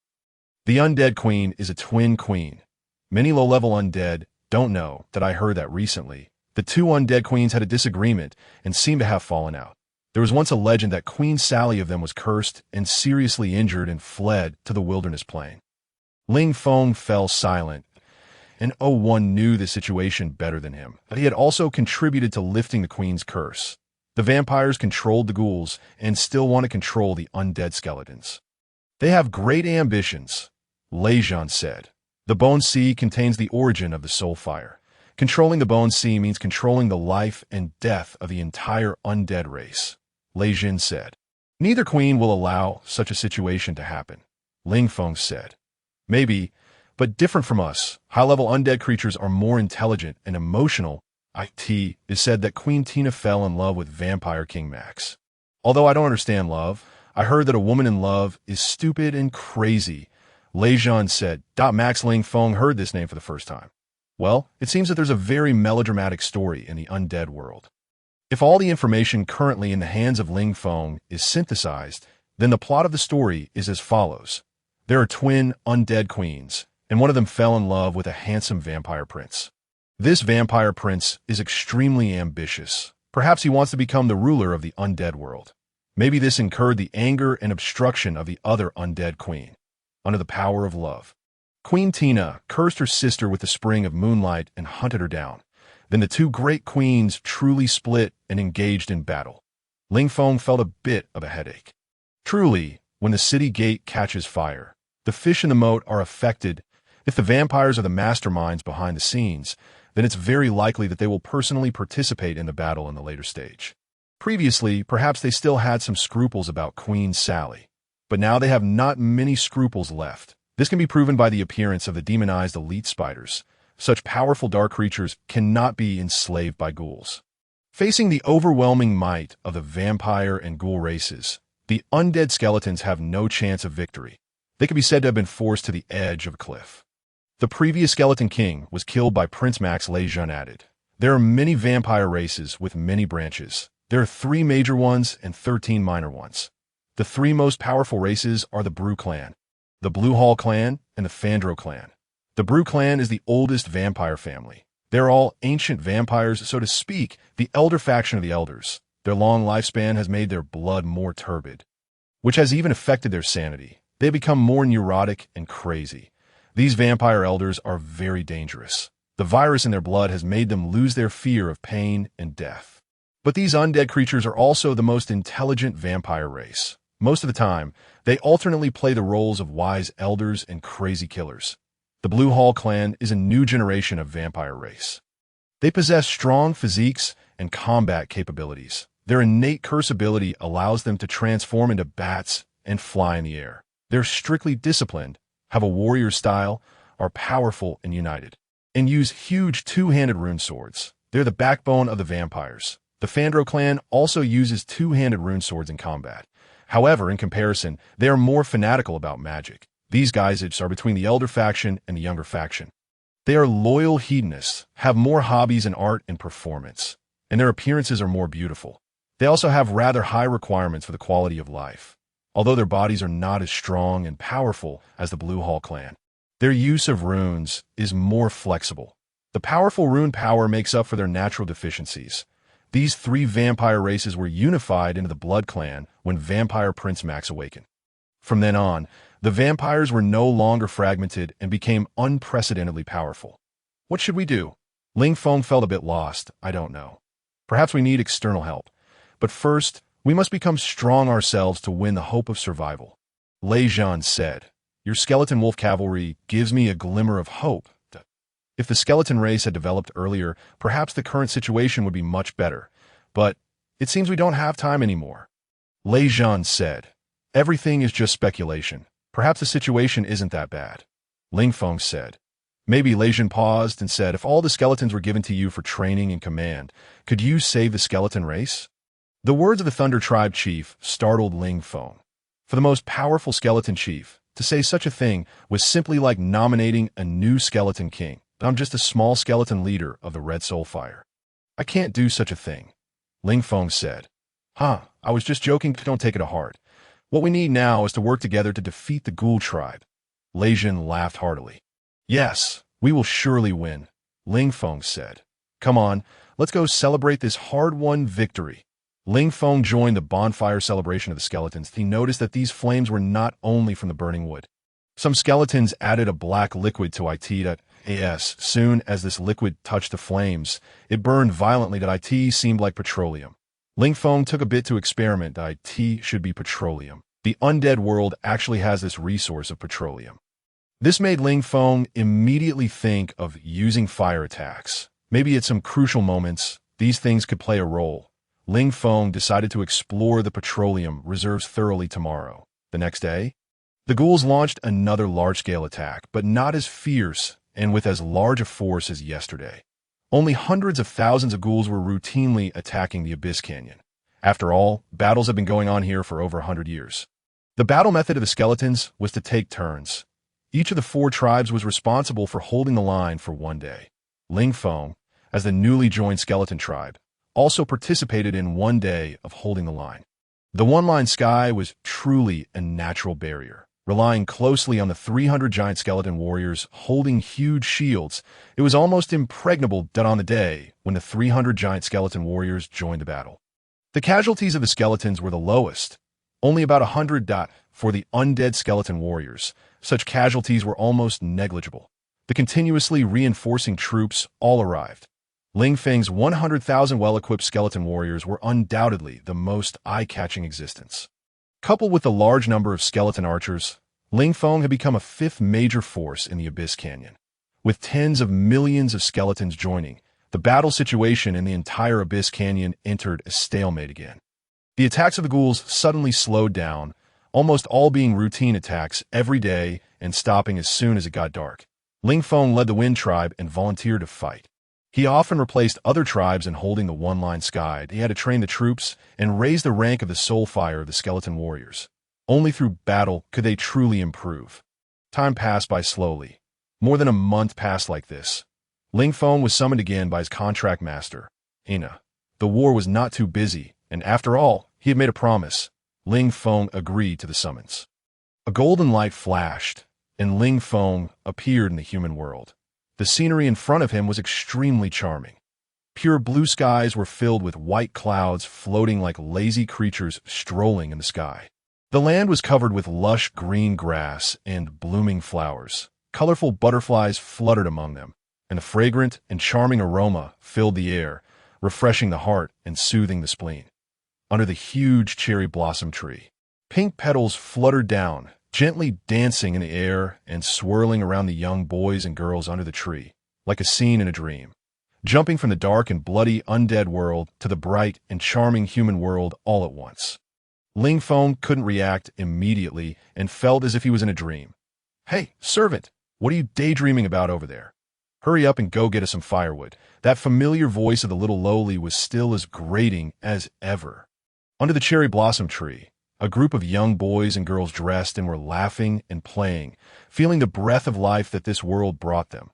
The undead queen is a twin queen. Many low-level undead don't know that I heard that recently. The two undead queens had a disagreement and seemed to have fallen out. There was once a legend that Queen Sally of them was cursed and seriously injured and fled to the wilderness plain. Ling Feng fell silent, and one knew the situation better than him, but he had also contributed to lifting the queen's curse. The vampires controlled the ghouls and still want to control the undead skeletons. They have great ambitions, Lei Jun said. The Bone Sea contains the origin of the soul fire. Controlling the Bone Sea means controlling the life and death of the entire undead race, Lei Jun said. Neither queen will allow such a situation to happen, Ling Feng said. Maybe, but different from us. High-level undead creatures are more intelligent and emotional. It is said that Queen Tina fell in love with Vampire King Max. Although I don't understand love, I heard that a woman in love is stupid and crazy, Lei Jun said. Max Ling Feng heard this name for the first time. Well, it seems that there's a very melodramatic story in the undead world. If all the information currently in the hands of Ling Feng is synthesized, then the plot of the story is as follows. There are twin undead queens, and one of them fell in love with a handsome vampire prince. This vampire prince is extremely ambitious. Perhaps he wants to become the ruler of the undead world. Maybe this incurred the anger and obstruction of the other undead queen. Under the power of love, Queen Tina cursed her sister with the spring of moonlight and hunted her down. Then the two great queens truly split and engaged in battle. Ling Feng felt a bit of a headache. Truly, when the city gate catches fire, the fish in the moat are affected. If the vampires are the masterminds behind the scenes, then it's very likely that they will personally participate in the battle in the later stage. Previously, perhaps they still had some scruples about Queen Sally, but now they have not many scruples left. This can be proven by the appearance of the demonized elite spiders. Such powerful dark creatures cannot be enslaved by ghouls. Facing the overwhelming might of the vampire and ghoul races, the undead skeletons have no chance of victory. They can be said to have been forced to the edge of a cliff. The previous Skeleton King was killed by Prince Max. Lei Jun added. There are many vampire races with many branches. There are 3 major ones and 13 minor ones. The 3 most powerful races are the Brew clan, the Blue Hall clan, and the Fandro clan. The Brew clan is the oldest vampire family. They're all ancient vampires, so to speak, the elder faction of the elders. Their long lifespan has made their blood more turbid, which has even affected their sanity. They become more neurotic and crazy. These vampire elders are very dangerous. The virus in their blood has made them lose their fear of pain and death. But these undead creatures are also the most intelligent vampire race. Most of the time, they alternately play the roles of wise elders and crazy killers. The Blue Hall clan is a new generation of vampire race. They possess strong physiques and combat capabilities. Their innate curse ability allows them to transform into bats and fly in the air. They're strictly disciplined, have a warrior style, are powerful and united, and use huge 2-handed rune swords. They're the backbone of the vampires. The Fandro clan also uses 2-handed rune swords in combat. However, in comparison, they are more fanatical about magic. These guys are between the elder faction and the younger faction. They are loyal hedonists, have more hobbies in art and performance, and their appearances are more beautiful. They also have rather high requirements for the quality of life. Although their bodies are not as strong and powerful as the Blue Hall clan, their use of runes is more flexible. The powerful rune power makes up for their natural deficiencies. These 3 vampire races were unified into the Blood Clan when Vampire Prince Max awakened. From then on, the vampires were no longer fragmented and became unprecedentedly powerful. What should we do? Ling Feng felt a bit lost. I don't know. Perhaps we need external help. But first, we must become strong ourselves to win the hope of survival. Lei Jun said, Your skeleton wolf cavalry gives me a glimmer of hope. If the skeleton race had developed earlier, perhaps the current situation would be much better. But it seems we don't have time anymore. Lei Jun said, Everything is just speculation. Perhaps the situation isn't that bad. Ling Feng said. Maybe Lei Jun paused and said, If all the skeletons were given to you for training and command, could you save the skeleton race? The words of the Thunder Tribe chief startled Ling Feng. For the most powerful skeleton chief, to say such a thing was simply like nominating a new skeleton king. I'm just a small skeleton leader of the Red Soul Fire. I can't do such a thing, Ling Feng said. Huh, I was just joking, don't take it to heart. What we need now is to work together to defeat the Ghoul tribe. Lei Jin laughed heartily. Yes, we will surely win, Ling Feng said. Come on, let's go celebrate this hard-won victory. Ling Feng joined the bonfire celebration of the skeletons. He noticed that these flames were not only from the burning wood. Some skeletons added a black liquid to it. Soon as this liquid touched the flames, it burned violently. It seemed like petroleum. Ling Feng took a bit to experiment. It should be petroleum. The undead world actually has this resource of petroleum. This made Ling Feng immediately think of using fire attacks. Maybe at some crucial moments, these things could play a role. Ling Feng decided to explore the petroleum reserves thoroughly tomorrow. The next day, the ghouls launched another large-scale attack, but not as fierce and with as large a force as yesterday. Only hundreds of thousands of ghouls were routinely attacking the Abyss Canyon. After all, battles have been going on here for over 100 years. The battle method of the skeletons was to take turns. Each of the 4 tribes was responsible for holding the line for one day. Ling Feng, as the newly joined skeleton tribe, also participated in one day of holding the line. The one-line sky was truly a natural barrier. Relying closely on the 300 giant skeleton warriors holding huge shields, it was almost impregnable on the day when the 300 giant skeleton warriors joined the battle. The casualties of the skeletons were the lowest, only about 100. For the undead skeleton warriors, such casualties were almost negligible. The continuously reinforcing troops all arrived. Ling Feng's 100,000 well-equipped skeleton warriors were undoubtedly the most eye-catching existence. Coupled with the large number of skeleton archers, Ling Feng had become a 5th major force in the Abyss Canyon. With tens of millions of skeletons joining, the battle situation in the entire Abyss Canyon entered a stalemate again. The attacks of the ghouls suddenly slowed down, almost all being routine attacks every day and stopping as soon as it got dark. Ling Feng led the Wind tribe and volunteered to fight. He often replaced other tribes in holding the one-line sky. He had to train the troops and raise the rank of the soul fire of the skeleton warriors. Only through battle could they truly improve. Time passed by slowly. More than a month passed like this. Ling Feng was summoned again by his contract master, Ina. The war was not too busy, and after all, he had made a promise. Ling Feng agreed to the summons. A golden light flashed, and Ling Feng appeared in the human world. The scenery in front of him was extremely charming. Pure blue skies were filled with white clouds floating like lazy creatures strolling in the sky. The land was covered with lush green grass and blooming flowers. Colorful butterflies fluttered among them, and a fragrant and charming aroma filled the air, refreshing the heart and soothing the spleen. Under the huge cherry blossom tree, pink petals fluttered down, gently dancing in the air and swirling around the young boys and girls under the tree, like a scene in a dream, jumping from the dark and bloody undead world to the bright and charming human world all at once. Ling Feng couldn't react immediately and felt as if he was in a dream. Hey, servant, what are you daydreaming about over there? Hurry up and go get us some firewood. That familiar voice of the little lowly was still as grating as ever. Under the cherry blossom tree, a group of young boys and girls dressed and were laughing and playing, feeling the breath of life that this world brought them.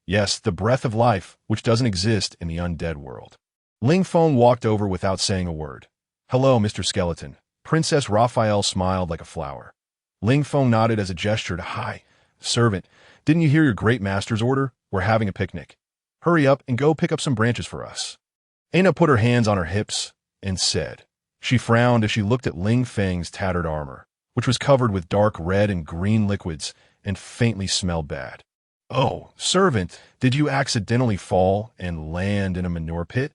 Yes, the breath of life which doesn't exist in the undead world. Ling Feng walked over without saying a word. Hello, Mr. Skeleton. Princess Raphael smiled like a flower. Ling Feng nodded as a gesture to hi. Servant, didn't you hear your great master's order? We're having a picnic. Hurry up and go pick up some branches for us. Aina put her hands on her hips and said. She frowned as she looked at Ling Feng's tattered armor, which was covered with dark red and green liquids and faintly smelled bad. Oh, servant, did you accidentally fall and land in a manure pit?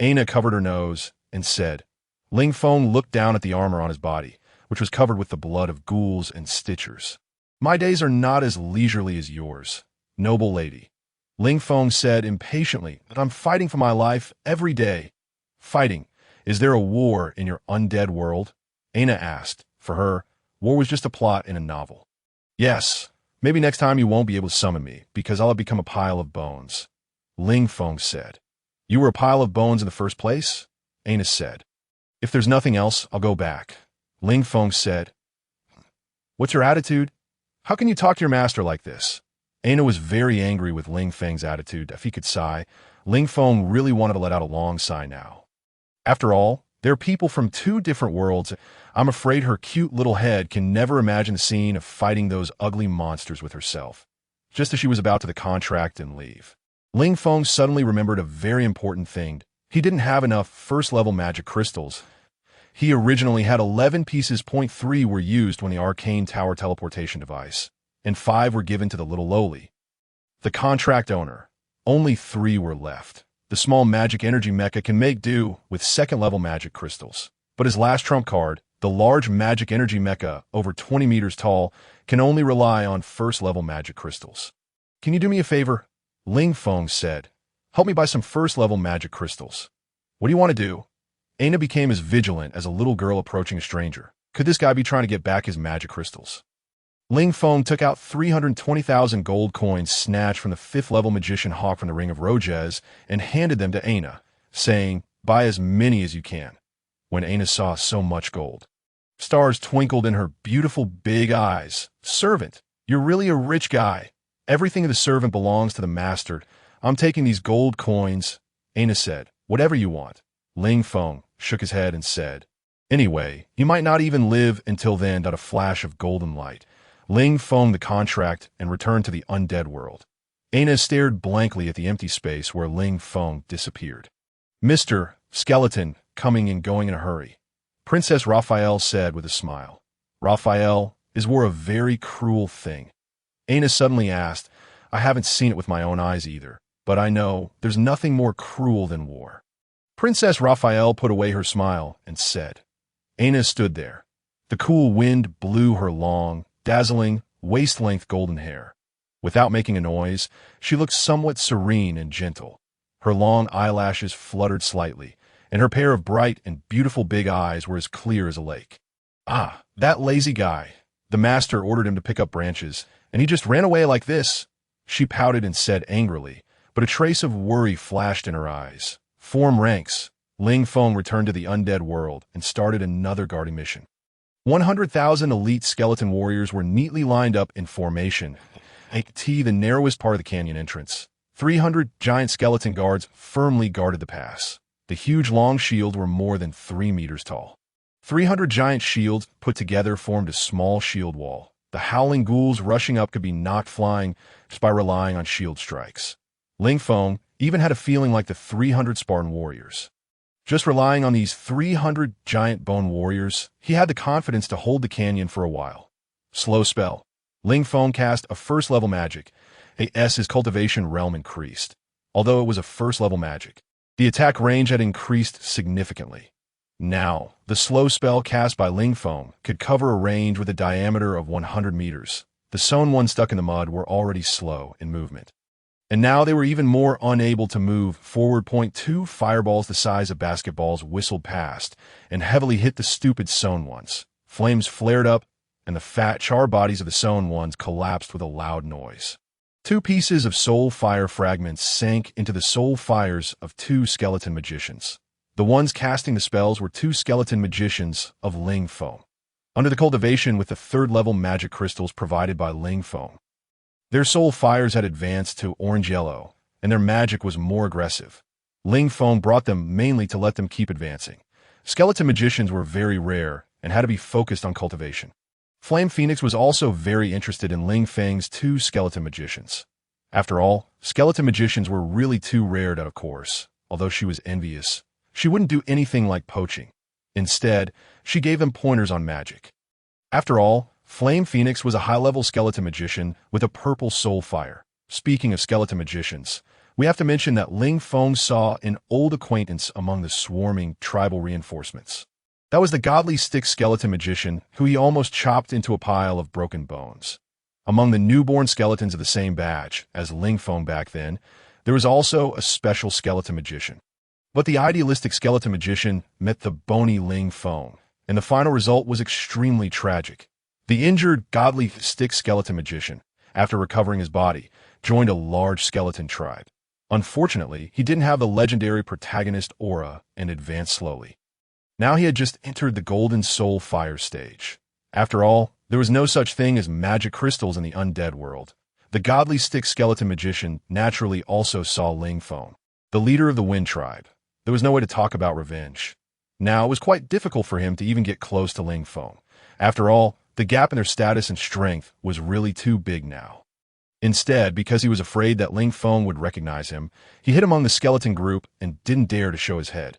Aina covered her nose and said. Ling Feng looked down at the armor on his body, which was covered with the blood of ghouls and stitchers. My days are not as leisurely as yours, noble lady. Ling Feng said impatiently that I'm fighting for my life every day. Fighting. Is there a war in your undead world? Aina asked. For her, war was just a plot in a novel. Yes, maybe next time you won't be able to summon me, because I'll have become a pile of bones. Ling Feng said. You were a pile of bones in the first place? Aina said. If there's nothing else, I'll go back. Ling Feng said. What's your attitude? How can you talk to your master like this? Aina was very angry with Ling Feng's attitude. If he could sigh, Ling Feng really wanted to let out a long sigh now. After all, they're people from two different worlds. I'm afraid her cute little head can never imagine the scene of fighting those ugly monsters with herself. Just as she was about to the contract and leave, Ling Feng suddenly remembered a very important thing. He didn't have enough first-level magic crystals. He originally had 11 pieces. 3 were used when the arcane tower teleportation device, and 5 were given to the little lowly, the contract owner. Only 3 were left. The small magic energy mecha can make do with second-level magic crystals. But his last trump card, the large magic energy mecha, over 20 meters tall, can only rely on first-level magic crystals. Can you do me a favor? Ling Feng said. Help me buy some first-level magic crystals. What do you want to do? Aina became as vigilant as a little girl approaching a stranger. Could this guy be trying to get back his magic crystals? Ling Feng took out 320,000 gold coins snatched from the 5th-level magician hawk from the Ring of Roses and handed them to Aina, saying, buy as many as you can. When Aina saw so much gold, stars twinkled in her beautiful big eyes. Servant, you're really a rich guy. Everything of the servant belongs to the master. I'm taking these gold coins. Aina said, whatever you want. Ling Feng shook his head and said, anyway, you might not even live until then. A flash of golden light. Ling Feng the contract and returned to the undead world. Aina stared blankly at the empty space where Ling Feng disappeared. Mr. Skeleton, coming and going in a hurry, Princess Raphael said with a smile. Raphael, is war a very cruel thing? Aina suddenly asked, I haven't seen it with my own eyes either, but I know there's nothing more cruel than war. Princess Raphael put away her smile and said. Aina stood there. The cool wind blew her long, dazzling, waist-length golden hair. Without making a noise, she looked somewhat serene and gentle. Her long eyelashes fluttered slightly, and her pair of bright and beautiful big eyes were as clear as a lake. Ah, that lazy guy. The master ordered him to pick up branches, and he just ran away like this. She pouted and said angrily, but a trace of worry flashed in her eyes. Form ranks. Ling Feng returned to the undead world and started another guarding mission. 100,000 elite skeleton warriors were neatly lined up in formation, the narrowest part of the canyon entrance. 300 giant skeleton guards firmly guarded the pass. The huge long shields were more than 3 meters tall. 300 giant shields put together formed a small shield wall. The howling ghouls rushing up could be knocked flying just by relying on shield strikes. Ling Feng even had a feeling like the 300 Spartan warriors. Just relying on these 300 giant bone warriors, he had the confidence to hold the canyon for a while. Slow spell. Ling Feng cast a first-level magic. His cultivation realm increased. Although it was a first-level magic, the attack range had increased significantly. Now, the slow spell cast by Ling Feng could cover a range with a diameter of 100 meters. The sown ones stuck in the mud were already slow in movement. And now they were even more unable to move forward. 2 fireballs the size of basketballs whistled past and heavily hit the stupid sown ones. Flames flared up, and the fat, char bodies of the sown ones collapsed with a loud noise. 2 pieces of soul fire fragments sank into the soul fires of 2 skeleton magicians. The ones casting the spells were 2 skeleton magicians of Ling Feng, under the cultivation with the 3rd-level magic crystals provided by Ling Feng. Their soul fires had advanced to orange-yellow, and their magic was more aggressive. Ling Feng brought them mainly to let them keep advancing. Skeleton magicians were very rare and had to be focused on cultivation. Flame Phoenix was also very interested in Ling Feng's 2 skeleton magicians. After all, skeleton magicians were really too rare of course. Although she was envious, she wouldn't do anything like poaching. Instead, she gave them pointers on magic. After all, Flame Phoenix was a high-level skeleton magician with a purple soul fire. Speaking of skeleton magicians, we have to mention that Ling Feng saw an old acquaintance among the swarming tribal reinforcements. That was the godly stick skeleton magician who he almost chopped into a pile of broken bones. Among the newborn skeletons of the same batch as Ling Feng back then, there was also a special skeleton magician. But the idealistic skeleton magician met the bony Ling Feng, and the final result was extremely tragic. The injured, godly stick skeleton magician, after recovering his body, joined a large skeleton tribe. Unfortunately, he didn't have the legendary protagonist aura and advanced slowly. Now he had just entered the golden soul fire stage. After all, there was no such thing as magic crystals in the undead world. The godly stick skeleton magician naturally also saw Ling Feng, the leader of the Wind tribe. There was no way to talk about revenge. Now, it was quite difficult for him to even get close to Ling Feng. After all, the gap in their status and strength was really too big now. Instead, because he was afraid that Ling Feng would recognize him, he hid among the skeleton group and didn't dare to show his head.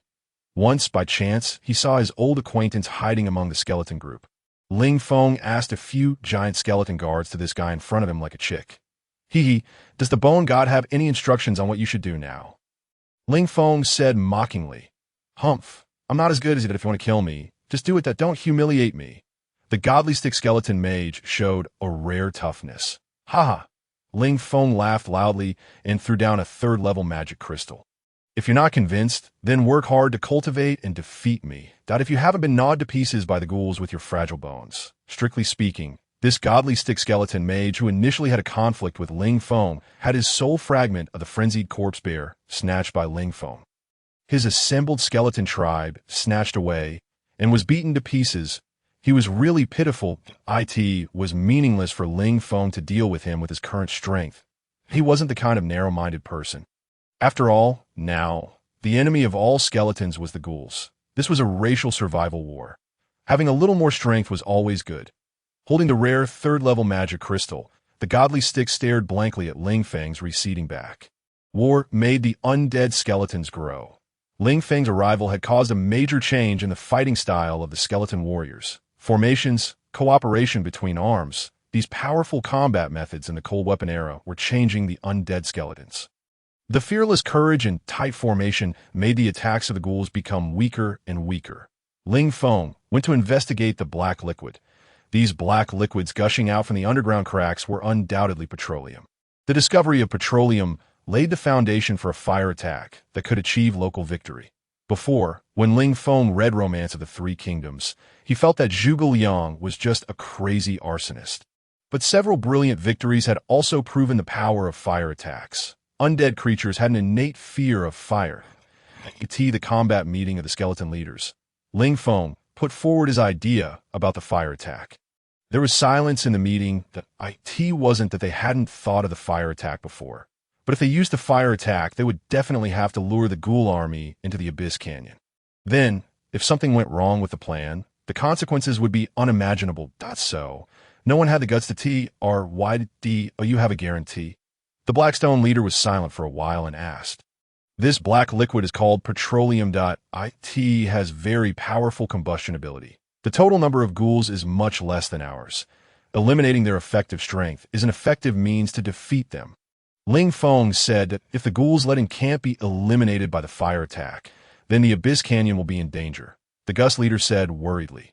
Once, by chance, he saw his old acquaintance hiding among the skeleton group. Ling Feng asked a few giant skeleton guards to this guy in front of him like a chick. Hee, does the bone god have any instructions on what you should do now? Ling Feng said mockingly, Humph, I'm not as good as it if you want to kill me. Just do it that don't humiliate me. The godly stick skeleton mage showed a rare toughness. Haha. Ling Feng laughed loudly and threw down a third-level magic crystal. If you're not convinced, then work hard to cultivate and defeat me. That if you haven't been gnawed to pieces by the ghouls with your fragile bones. Strictly speaking, this godly stick skeleton mage who initially had a conflict with Ling Feng had his soul fragment of the frenzied corpse bear snatched by Ling Feng. His assembled skeleton tribe snatched away and was beaten to pieces. He was really pitiful. It was meaningless for Ling Feng to deal with him with his current strength. He wasn't the kind of narrow-minded person. After all, now, the enemy of all skeletons was the ghouls. This was a racial survival war. Having a little more strength was always good. Holding the rare third-level magic crystal, the godly stick stared blankly at Ling Feng's receding back. War made the undead skeletons grow. Ling Feng's arrival had caused a major change in the fighting style of the skeleton warriors. Formations, cooperation between arms, these powerful combat methods in the cold weapon era were changing the undead skeletons. The fearless courage and tight formation made the attacks of the ghouls become weaker and weaker. Ling Feng went to investigate the black liquid. These black liquids gushing out from the underground cracks were undoubtedly petroleum. The discovery of petroleum laid the foundation for a fire attack that could achieve local victory. Before, when Ling Feng read Romance of the Three Kingdoms, he felt that Zhuge Liang was just a crazy arsonist. But several brilliant victories had also proven the power of fire attacks. Undead creatures had an innate fear of fire. At the combat meeting of the skeleton leaders, Ling Feng put forward his idea about the fire attack. There was silence in the meeting. It wasn't that they hadn't thought of the fire attack before, but if they used the fire attack, they would definitely have to lure the ghoul army into the Abyss Canyon. Then, if something went wrong with the plan, the consequences would be unimaginable. So, no one had the guts to or why did you have a guarantee? The Blackstone leader was silent for a while and asked, This black liquid is called petroleum. It has very powerful combustion ability. The total number of ghouls is much less than ours. Eliminating their effective strength is an effective means to defeat them. Ling Feng said that if the ghouls let in can't be eliminated by the fire attack, then the Abyss Canyon will be in danger. The Gus leader said worriedly.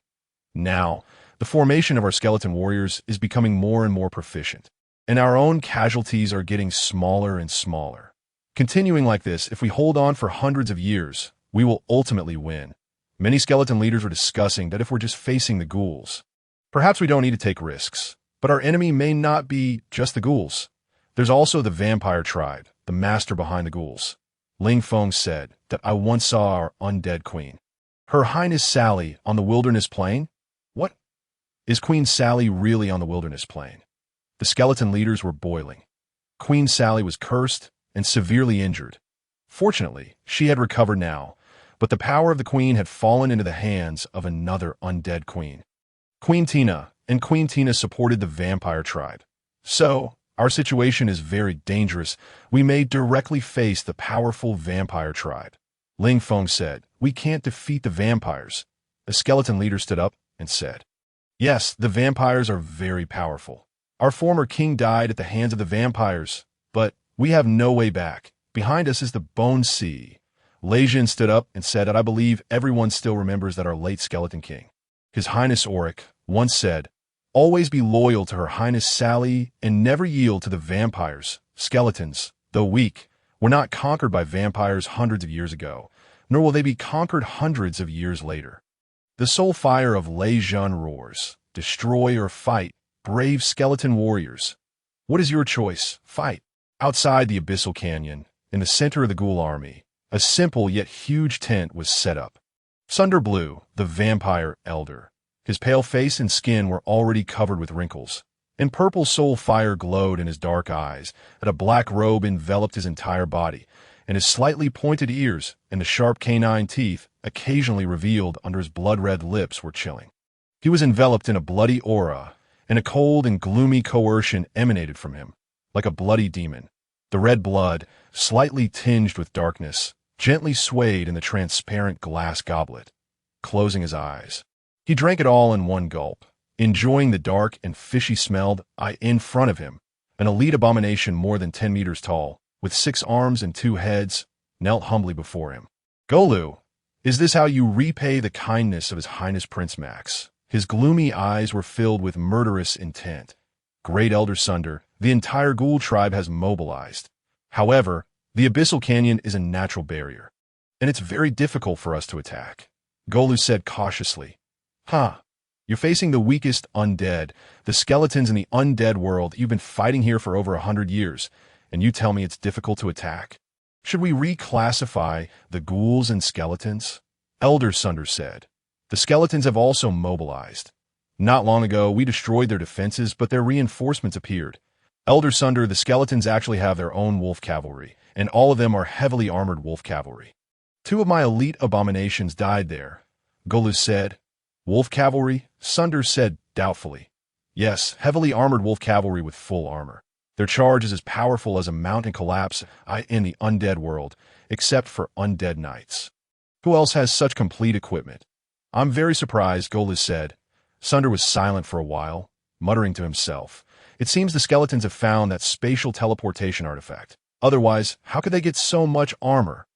Now, the formation of our skeleton warriors is becoming more and more proficient, and our own casualties are getting smaller and smaller. Continuing like this, if we hold on for hundreds of years, we will ultimately win. Many skeleton leaders were discussing that if we're just facing the ghouls, perhaps we don't need to take risks, but our enemy may not be just the ghouls. There's also the vampire tribe, the master behind the ghouls. Ling Feng said that I once saw our undead queen. Her Highness Sally on the wilderness plain? What? Is Queen Sally really on the wilderness plain? The skeleton leaders were boiling. Queen Sally was cursed and severely injured. Fortunately, she had recovered now, but the power of the queen had fallen into the hands of another undead queen. Queen Tina supported the vampire tribe. So, our situation is very dangerous. We may directly face the powerful vampire tribe. Ling Feng said, We can't defeat the vampires. The skeleton leader stood up and said, Yes, the vampires are very powerful. Our former king died at the hands of the vampires, but we have no way back. Behind us is the Bone Sea. Leijin stood up and said that I believe everyone still remembers that our late skeleton king, His Highness Auric, once said, Always be loyal to Her Highness Sally and never yield to the vampires. Skeletons, though weak, were not conquered by vampires hundreds of years ago, nor will they be conquered hundreds of years later. The soul fire of Leijin roars, destroy or fight, brave skeleton warriors. What is your choice? Fight. Outside the abyssal canyon, in the center of the ghoul army, a simple yet huge tent was set up. Sunder Blue, the vampire elder. His pale face and skin were already covered with wrinkles. and purple soul fire glowed in his dark eyes, that a black robe enveloped his entire body, and his slightly pointed ears and the sharp canine teeth, occasionally revealed under his blood-red lips, were chilling. He was enveloped in a bloody aura, and a cold and gloomy coercion emanated from him, like a bloody demon. The red blood, slightly tinged with darkness, gently swayed in the transparent glass goblet. Closing his eyes, he drank it all in one gulp, enjoying the dark and fishy smell. In front of him, an elite abomination more than 10 meters tall, with 6 arms and 2 heads, knelt humbly before him. "Golu, is this how you repay the kindness of His Highness Prince Max?" His gloomy eyes were filled with murderous intent. "Great Elder Sunder, the entire ghoul tribe has mobilized. However, the Abyssal Canyon is a natural barrier, and it's very difficult for us to attack," Golu said cautiously. "Huh. You're facing the weakest undead, the skeletons in the undead world. You've been fighting here for over 100 years, and you tell me it's difficult to attack? Should we reclassify the ghouls and skeletons?" Elder Sunder said. "The skeletons have also mobilized. Not long ago, we destroyed their defenses, but their reinforcements appeared. Elder Sunder, the skeletons actually have their own wolf cavalry, and all of them are heavily armored wolf cavalry. 2 of my elite abominations died there," Golu said. "Wolf cavalry?" Sunder said doubtfully. "Yes, heavily armored wolf cavalry with full armor. Their charge is as powerful as a mountain collapse in the undead world, except for undead knights. Who else has such complete equipment?" "I'm very surprised," Golu said. Sunder was silent for a while, muttering to himself. "It seems the skeletons have found that spatial teleportation artifact. Otherwise, how could they get so much armor?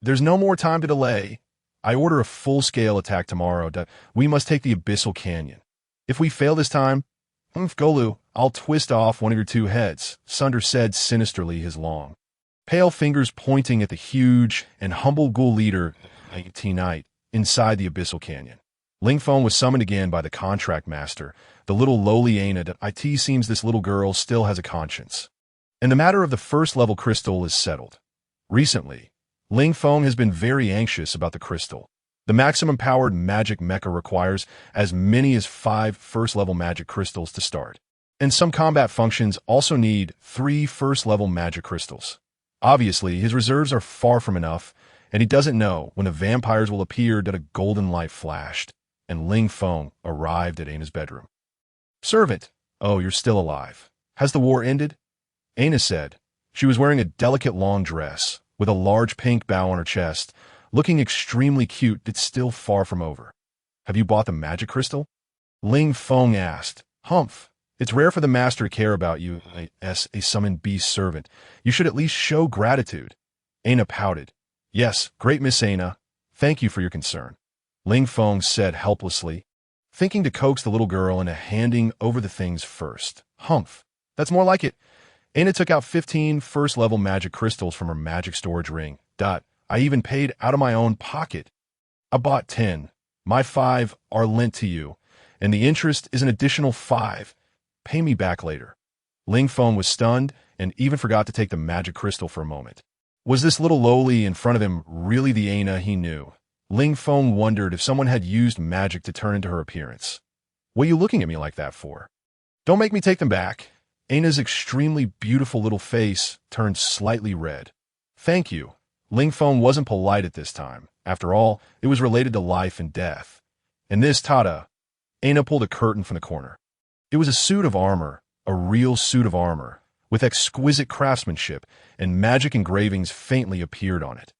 There's no more time to delay. I order a full-scale attack tomorrow. We must take the Abyssal Canyon. If we fail this time, Golu, I'll twist off one of your 2 heads," Sunder said sinisterly, his long, pale fingers pointing at the huge and humble ghoul leader, Knight, inside the Abyssal Canyon. Ling Feng was summoned again by the contract master, the little lowly Aina. "It seems this little girl still has a conscience, and the matter of the first-level crystal is settled. Recently, Ling Feng has been very anxious about the crystal. The maximum-powered magic mecha requires as many as 5 first-level magic crystals to start, and some combat functions also need 3 first-level magic crystals. Obviously, his reserves are far from enough, and he doesn't know when the vampires will appear." A golden light flashed, and Ling Feng arrived at Aina's bedroom. "Servant, oh, you're still alive. Has the war ended?" Aina said. She was wearing a delicate long dress, with a large pink bow on her chest, looking extremely cute. "It's still far from over. Have you bought the magic crystal?" Ling Feng asked. "Humph. It's rare for the master to care about you as a summoned beast servant. You should at least show gratitude." Aina pouted. "Yes, great Miss Aina. Thank you for your concern," Ling Feng said helplessly, thinking to coax the little girl into handing over the things first. "Humph. That's more like it." Aina took out 15 first-level magic crystals from her magic storage ring. "I even paid out of my own pocket. I bought 10. My 5 are lent to you, and the interest is an additional 5. Pay me back later." Ling Feng was stunned and even forgot to take the magic crystal for a moment. Was this little lowly in front of him really the Aina he knew? Ling Feng wondered if someone had used magic to turn into her appearance. "What are you looking at me like that for? Don't make me take them back." Aina's extremely beautiful little face turned slightly red. "Thank you." Ling Feng wasn't polite at this time. After all, it was related to life and death. And this Tada, Aina pulled a curtain from the corner. It was a suit of armor, a real suit of armor, with exquisite craftsmanship, and magic engravings faintly appeared on it.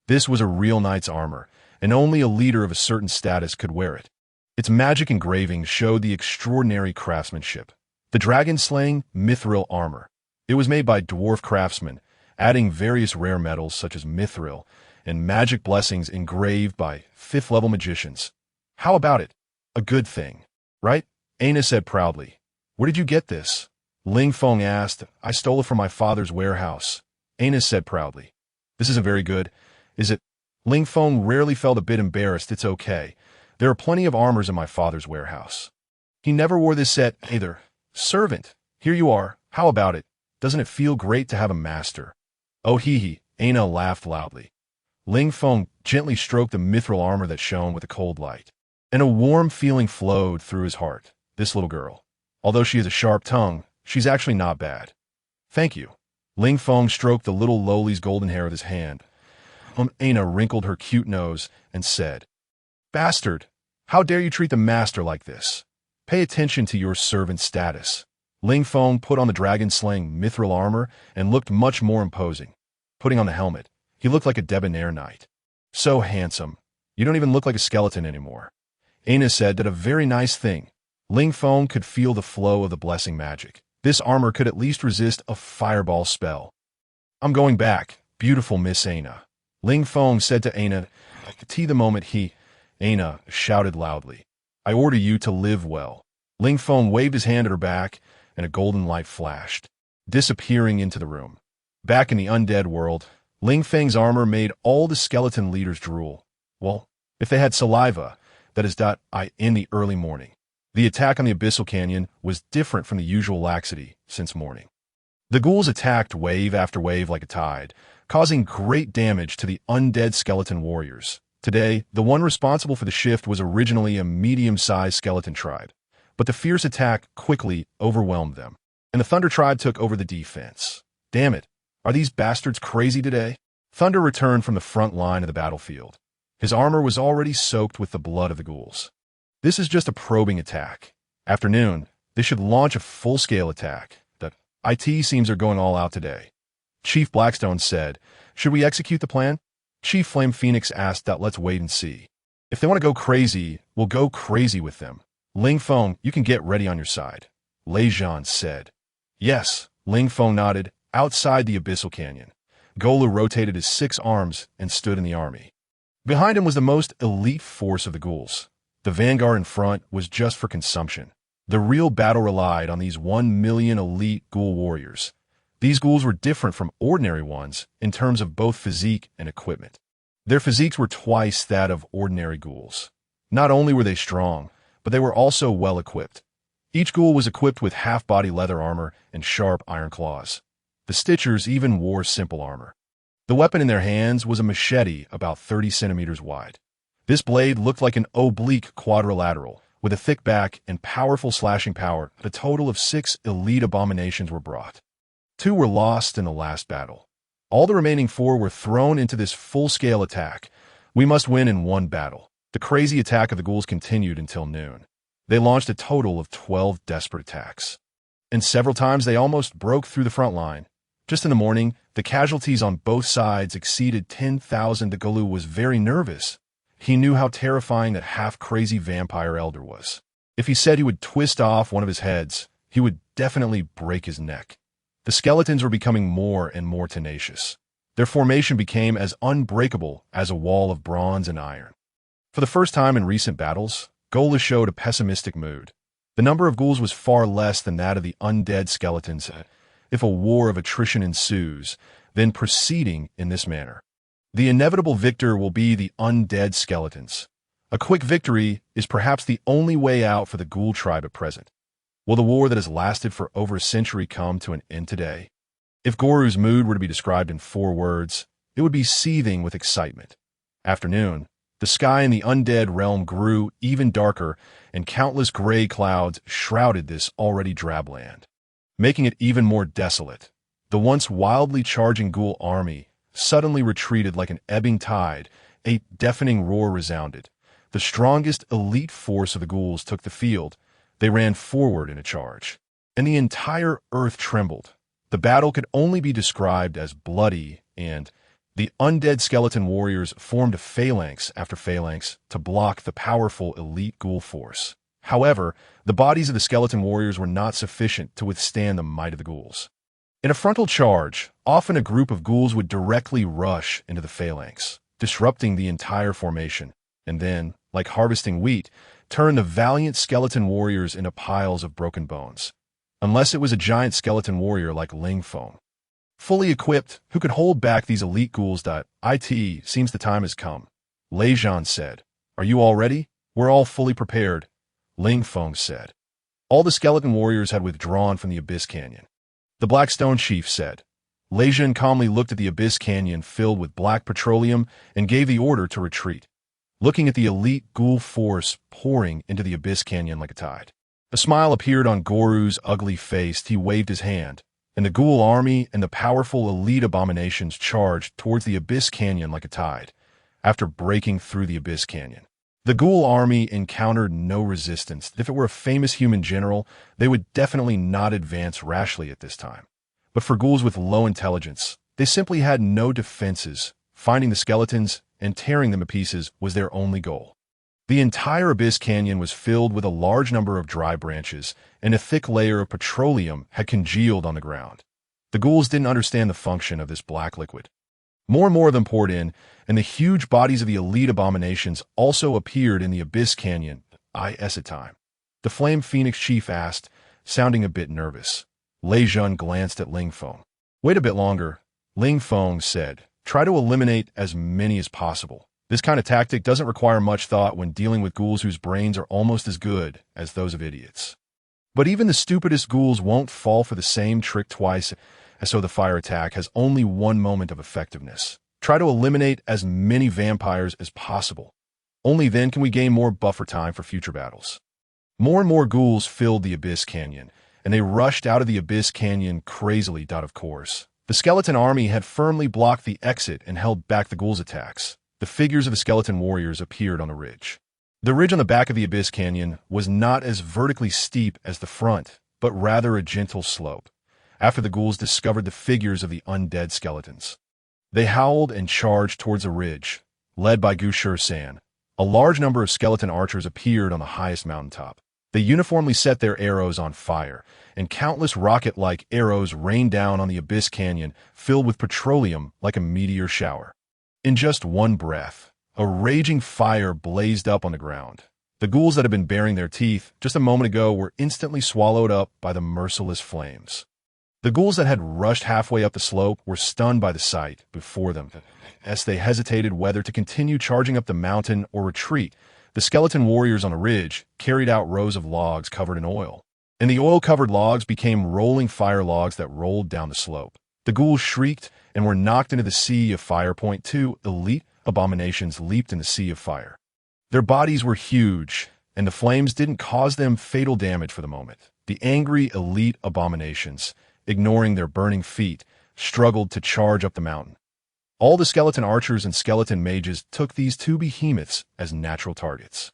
This was a real knight's armor, and only a leader of a certain status could wear it. Its magic engravings showed the extraordinary craftsmanship. The dragon-slaying mithril armor. It was made by dwarf craftsmen, adding various rare metals such as mithril and magic blessings engraved by 5th-level magicians. "How about it? A good thing, right?" Aina said proudly. "Where did you get this?" Ling Feng asked. "I stole it from my father's warehouse," Aina said proudly. "This isn't very good, is it?" Ling Feng rarely felt a bit embarrassed. "It's okay. There are plenty of armors in my father's warehouse. He never wore this set either." "Servant, here you are. How about it? Doesn't it feel great to have a master?" "Oh hee, Aina laughed loudly. Ling Feng gently stroked the mithril armor that shone with a cold light, and a warm feeling flowed through his heart. This little girl. Although she has a sharp tongue, she's actually not bad. Thank you. Ling Feng stroked the little lowly's golden hair with his hand. Aina wrinkled her cute nose and said, Bastard, how dare you treat the master like this? Pay attention to your servant status. Ling Feng put on the dragon-slaying mithril armor and looked much more imposing. Putting on the helmet, he looked like a debonair knight. So handsome. You don't even look like a skeleton anymore. Aina said that a very nice thing. Ling Feng could feel the flow of the blessing magic. This armor could at least resist a fireball spell. I'm going back, beautiful Miss Aina. Ling Feng said to Aina, the moment Aina shouted loudly, I order you to live well. Ling Feng waved his hand at her back, and a golden light flashed, disappearing into the room. Back in the undead world, Ling Feng's armor made all the skeleton leaders drool. Well, if they had saliva, that is in the early morning. The attack on the Abyssal Canyon was different from the usual laxity since morning. The ghouls attacked wave after wave like a tide, causing great damage to the undead skeleton warriors. Today, the one responsible for the shift was originally a medium-sized skeleton tribe, but the fierce attack quickly overwhelmed them, and the Thunder tribe took over the defense. Damn it, are these bastards crazy today? Thunder returned from the front line of the battlefield. His armor was already soaked with the blood of the ghouls. This is just a probing attack. After noon, they should launch a full-scale attack. The IT seems they're going all out today. Chief Blackstone said, Should we execute the plan? Chief Flame Phoenix asked let's wait and see. If they want to go crazy, we'll go crazy with them. Ling Feng, you can get ready on your side. Lei Zhan said. Yes, Ling Feng nodded. Outside the Abyssal Canyon, Golu rotated his 6 arms and stood in the army. Behind him was the most elite force of the ghouls. The vanguard in front was just for consumption. The real battle relied on these 1 million elite ghoul warriors. These ghouls were different from ordinary ones in terms of both physique and equipment. Their physiques were twice that of ordinary ghouls. Not only were they strong, but they were also well equipped. Each ghoul was equipped with half-body leather armor and sharp iron claws. The Stitchers even wore simple armor. The weapon in their hands was a machete about 30 centimeters wide. This blade looked like an oblique quadrilateral, with a thick back and powerful slashing power. A total of 6 elite abominations were brought. 2 were lost in the last battle. All the remaining 4 were thrown into this full-scale attack. We must win in one battle. The crazy attack of the ghouls continued until noon. They launched a total of 12 desperate attacks. And several times they almost broke through the front line. Just in the morning, the casualties on both sides exceeded 10,000. The Golu was very nervous. He knew how terrifying that half-crazy vampire elder was. If he said he would twist off one of his heads, he would definitely break his neck. The skeletons were becoming more and more tenacious. Their formation became as unbreakable as a wall of bronze and iron. For the first time in recent battles, Gola showed a pessimistic mood. The number of ghouls was far less than that of the undead skeletons. If a war of attrition ensues, then proceeding in this manner. The inevitable victor will be the undead skeletons. A quick victory is perhaps the only way out for the ghoul tribe at present. Will the war that has lasted for over a century come to an end today? If Goru's mood were to be described in 4 words, it would be seething with excitement. Afternoon, the sky in the undead realm grew even darker, and countless gray clouds shrouded this already drab land, making it even more desolate. The once wildly charging ghoul army suddenly retreated like an ebbing tide. A deafening roar resounded. The strongest elite force of the ghouls took the field. They ran forward in a charge, and the entire earth trembled. The battle could only be described as bloody, and the undead skeleton warriors formed a phalanx after phalanx to block the powerful elite ghoul force. However, the bodies of the skeleton warriors were not sufficient to withstand the might of the ghouls. In a frontal charge, often a group of ghouls would directly rush into the phalanx, disrupting the entire formation, and then, like harvesting wheat, turn the valiant skeleton warriors into piles of broken bones. Unless it was a giant skeleton warrior like Ling Feng, fully equipped, who could hold back these elite ghouls. It seems the time has come. Lei Zhan said. Are you all ready? We're all fully prepared, Ling Feng said. All the skeleton warriors had withdrawn from the Abyss Canyon. The Blackstone chief said. Lei Zhan calmly looked at the Abyss Canyon filled with black petroleum and gave the order to retreat, looking at the elite ghoul force pouring into the Abyss Canyon like a tide. A smile appeared on Goru's ugly face. He waved his hand, and the ghoul army and the powerful elite abominations charged towards the Abyss Canyon like a tide. After breaking through the Abyss Canyon, the ghoul army encountered no resistance. If it were a famous human general, they would definitely not advance rashly at this time. But for ghouls with low intelligence, they simply had no defenses. Finding the skeletons and tearing them to pieces was their only goal. The entire Abyss Canyon was filled with a large number of dry branches, and a thick layer of petroleum had congealed on the ground. The ghouls didn't understand the function of this black liquid. More and more of them poured in, and the huge bodies of the elite abominations also appeared in the Abyss Canyon. At time. The Flame Phoenix chief asked, sounding a bit nervous. Lei Jun glanced at Ling Feng. Wait a bit longer, Ling Feng said. Try to eliminate as many as possible. This kind of tactic doesn't require much thought when dealing with ghouls whose brains are almost as good as those of idiots. But even the stupidest ghouls won't fall for the same trick twice, and so the fire attack has only one moment of effectiveness. Try to eliminate as many vampires as possible. Only then can we gain more buffer time for future battles. More and more ghouls filled the Abyss Canyon, and they rushed out of the Abyss Canyon crazily. Of course, the skeleton army had firmly blocked the exit and held back the ghouls' attacks. The figures of the skeleton warriors appeared on the ridge. The ridge on the back of the Abyss Canyon was not as vertically steep as the front, but rather a gentle slope. After the ghouls discovered the figures of the undead skeletons, they howled and charged towards a ridge, led by Gushur San. A large number of skeleton archers appeared on the highest mountaintop. They uniformly set their arrows on fire, and countless rocket-like arrows rained down on the Abyss Canyon, filled with petroleum like a meteor shower. In just one breath, a raging fire blazed up on the ground. The ghouls that had been baring their teeth just a moment ago were instantly swallowed up by the merciless flames. The ghouls that had rushed halfway up the slope were stunned by the sight before them. As they hesitated whether to continue charging up the mountain or retreat, the skeleton warriors on the ridge carried out rows of logs covered in oil, and the oil-covered logs became rolling fire logs that rolled down the slope. The ghouls shrieked and were knocked into the sea of fire. Two elite abominations leaped in the sea of fire. Their bodies were huge, and the flames didn't cause them fatal damage for the moment. The angry elite abominations, ignoring their burning feet, struggled to charge up the mountain. All the skeleton archers and skeleton mages took these two behemoths as natural targets.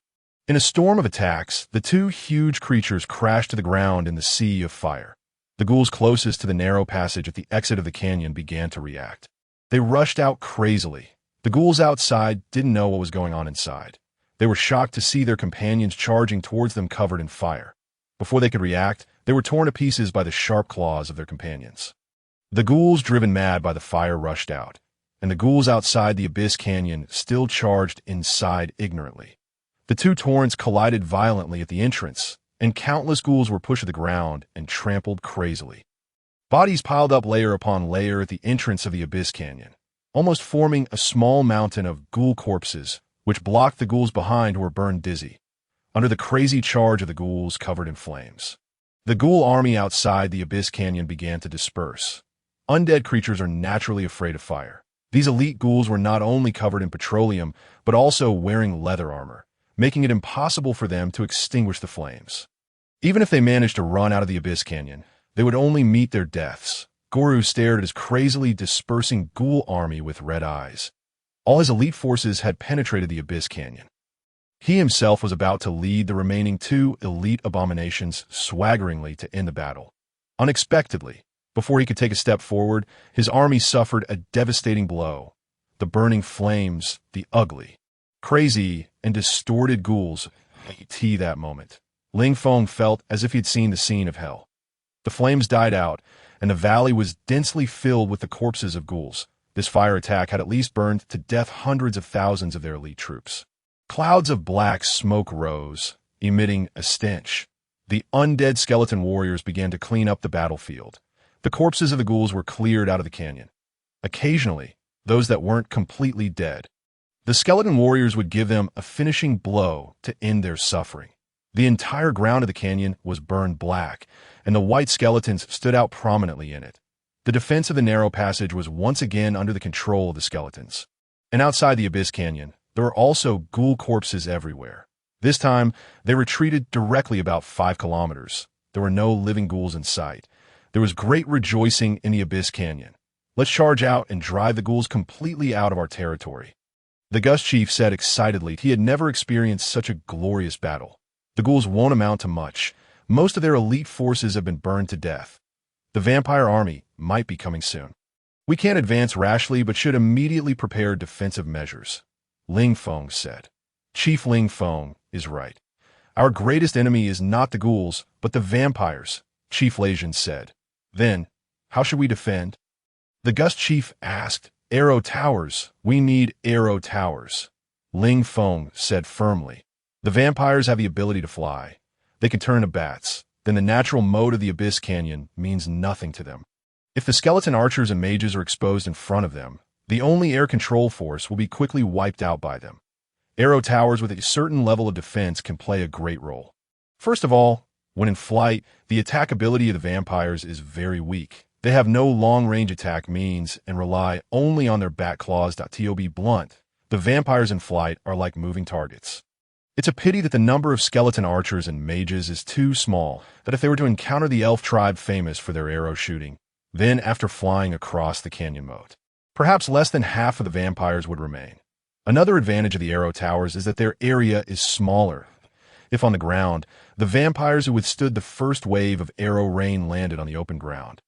In a storm of attacks, the two huge creatures crashed to the ground in the sea of fire. The ghouls closest to the narrow passage at the exit of the canyon began to react. They rushed out crazily. The ghouls outside didn't know what was going on inside. They were shocked to see their companions charging towards them covered in fire. Before they could react, they were torn to pieces by the sharp claws of their companions. The ghouls, driven mad by the fire, rushed out, and the ghouls outside the Abyss Canyon still charged inside ignorantly. The two torrents collided violently at the entrance, and countless ghouls were pushed to the ground and trampled crazily. Bodies piled up layer upon layer at the entrance of the Abyss Canyon, almost forming a small mountain of ghoul corpses, which blocked the ghouls behind who were burned dizzy, under the crazy charge of the ghouls covered in flames. The ghoul army outside the Abyss Canyon began to disperse. Undead creatures are naturally afraid of fire. These elite ghouls were not only covered in petroleum, but also wearing leather armor, making it impossible for them to extinguish the flames. Even if they managed to run out of the Abyss Canyon, they would only meet their deaths. Goru stared at his crazily dispersing ghoul army with red eyes. All his elite forces had penetrated the Abyss Canyon. He himself was about to lead the remaining two elite abominations swaggeringly to end the battle. Unexpectedly, before he could take a step forward, his army suffered a devastating blow. The burning flames, the ugly, crazy, and distorted ghouls that moment. Ling Feng felt as if he had seen the scene of hell. The flames died out, and the valley was densely filled with the corpses of ghouls. This fire attack had at least burned to death hundreds of thousands of their elite troops. Clouds of black smoke rose, emitting a stench. The undead skeleton warriors began to clean up the battlefield. The corpses of the ghouls were cleared out of the canyon. Occasionally, those that weren't completely dead. The skeleton warriors would give them a finishing blow to end their suffering. The entire ground of the canyon was burned black, and the white skeletons stood out prominently in it. The defense of the narrow passage was once again under the control of the skeletons. And outside the Abyss Canyon, there were also ghoul corpses everywhere. This time, they retreated directly about 5 kilometers. There were no living ghouls in sight. There was great rejoicing in the Abyss Canyon. Let's charge out and drive the ghouls completely out of our territory. The Gust Chief said excitedly he had never experienced such a glorious battle. The ghouls won't amount to much. Most of their elite forces have been burned to death. The vampire army might be coming soon. We can't advance rashly but should immediately prepare defensive measures. Ling Feng said. Chief Ling Feng is right. Our greatest enemy is not the ghouls, but the vampires, Chief Legion said. Then, how should we defend? The Gust Chief asked. Arrow towers. We need arrow towers. Ling Feng said firmly. The vampires have the ability to fly. They can turn to bats. Then the natural mode of the Abyss Canyon means nothing to them. If the skeleton archers and mages are exposed in front of them, the only air control force will be quickly wiped out by them. Arrow towers with a certain level of defense can play a great role. First of all, when in flight, the attack ability of the vampires is very weak. They have no long-range attack means and rely only on their bat claws. To be blunt, the vampires in flight are like moving targets. It's a pity that the number of skeleton archers and mages is too small that if they were to encounter the elf tribe famous for their arrow shooting, then after flying across the canyon moat, perhaps less than half of the vampires would remain. Another advantage of the arrow towers is that their area is smaller. If on the ground, the vampires who withstood the first wave of arrow rain landed on the open ground,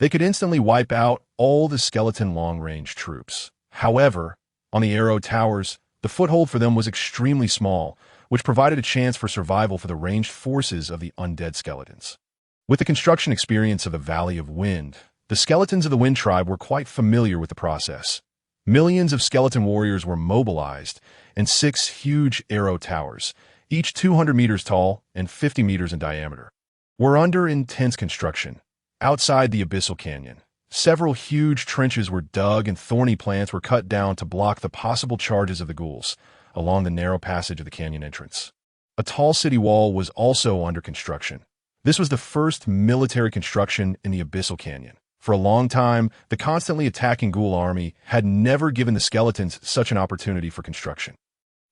they could instantly wipe out all the skeleton long-range troops. However, on the arrow towers, the foothold for them was extremely small, which provided a chance for survival for the ranged forces of the undead skeletons. With the construction experience of the Valley of Wind, the skeletons of the Wind tribe were quite familiar with the process. Millions of skeleton warriors were mobilized, and 6 huge arrow towers, each 200 meters tall and 50 meters in diameter, were under intense construction. Outside the abyssal canyon, several huge trenches were dug and thorny plants were cut down to block the possible charges of the ghouls along the narrow passage of the canyon entrance. A tall city wall was also under construction. This was the first military construction in the abyssal canyon. For a long time, the constantly attacking ghoul army had never given the skeletons such an opportunity for construction.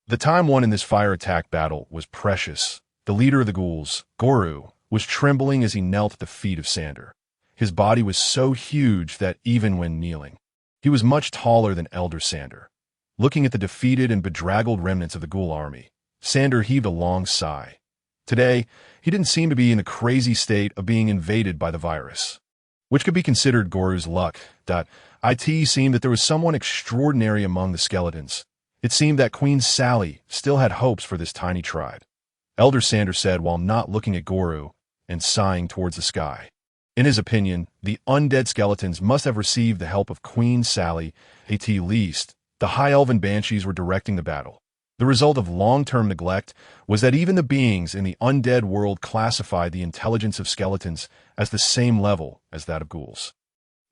The time won in this fire attack battle was precious. The leader of the ghouls, Goru, was trembling as he knelt at the feet of Sander. His body was so huge that even when kneeling, he was much taller than Elder Sander. Looking at the defeated and bedraggled remnants of the ghoul army, Sander heaved a long sigh. Today, he didn't seem to be in the crazy state of being invaded by the virus, which could be considered Goru's luck. It seemed that there was someone extraordinary among the skeletons. It seemed that Queen Sally still had hopes for this tiny tribe. Elder Sander said while not looking at Goru and sighing towards the sky. In his opinion, the undead skeletons must have received the help of Queen Sally. At least, the High Elven Banshees were directing the battle. The result of long-term neglect was that even the beings in the undead world classified the intelligence of skeletons as the same level as that of ghouls.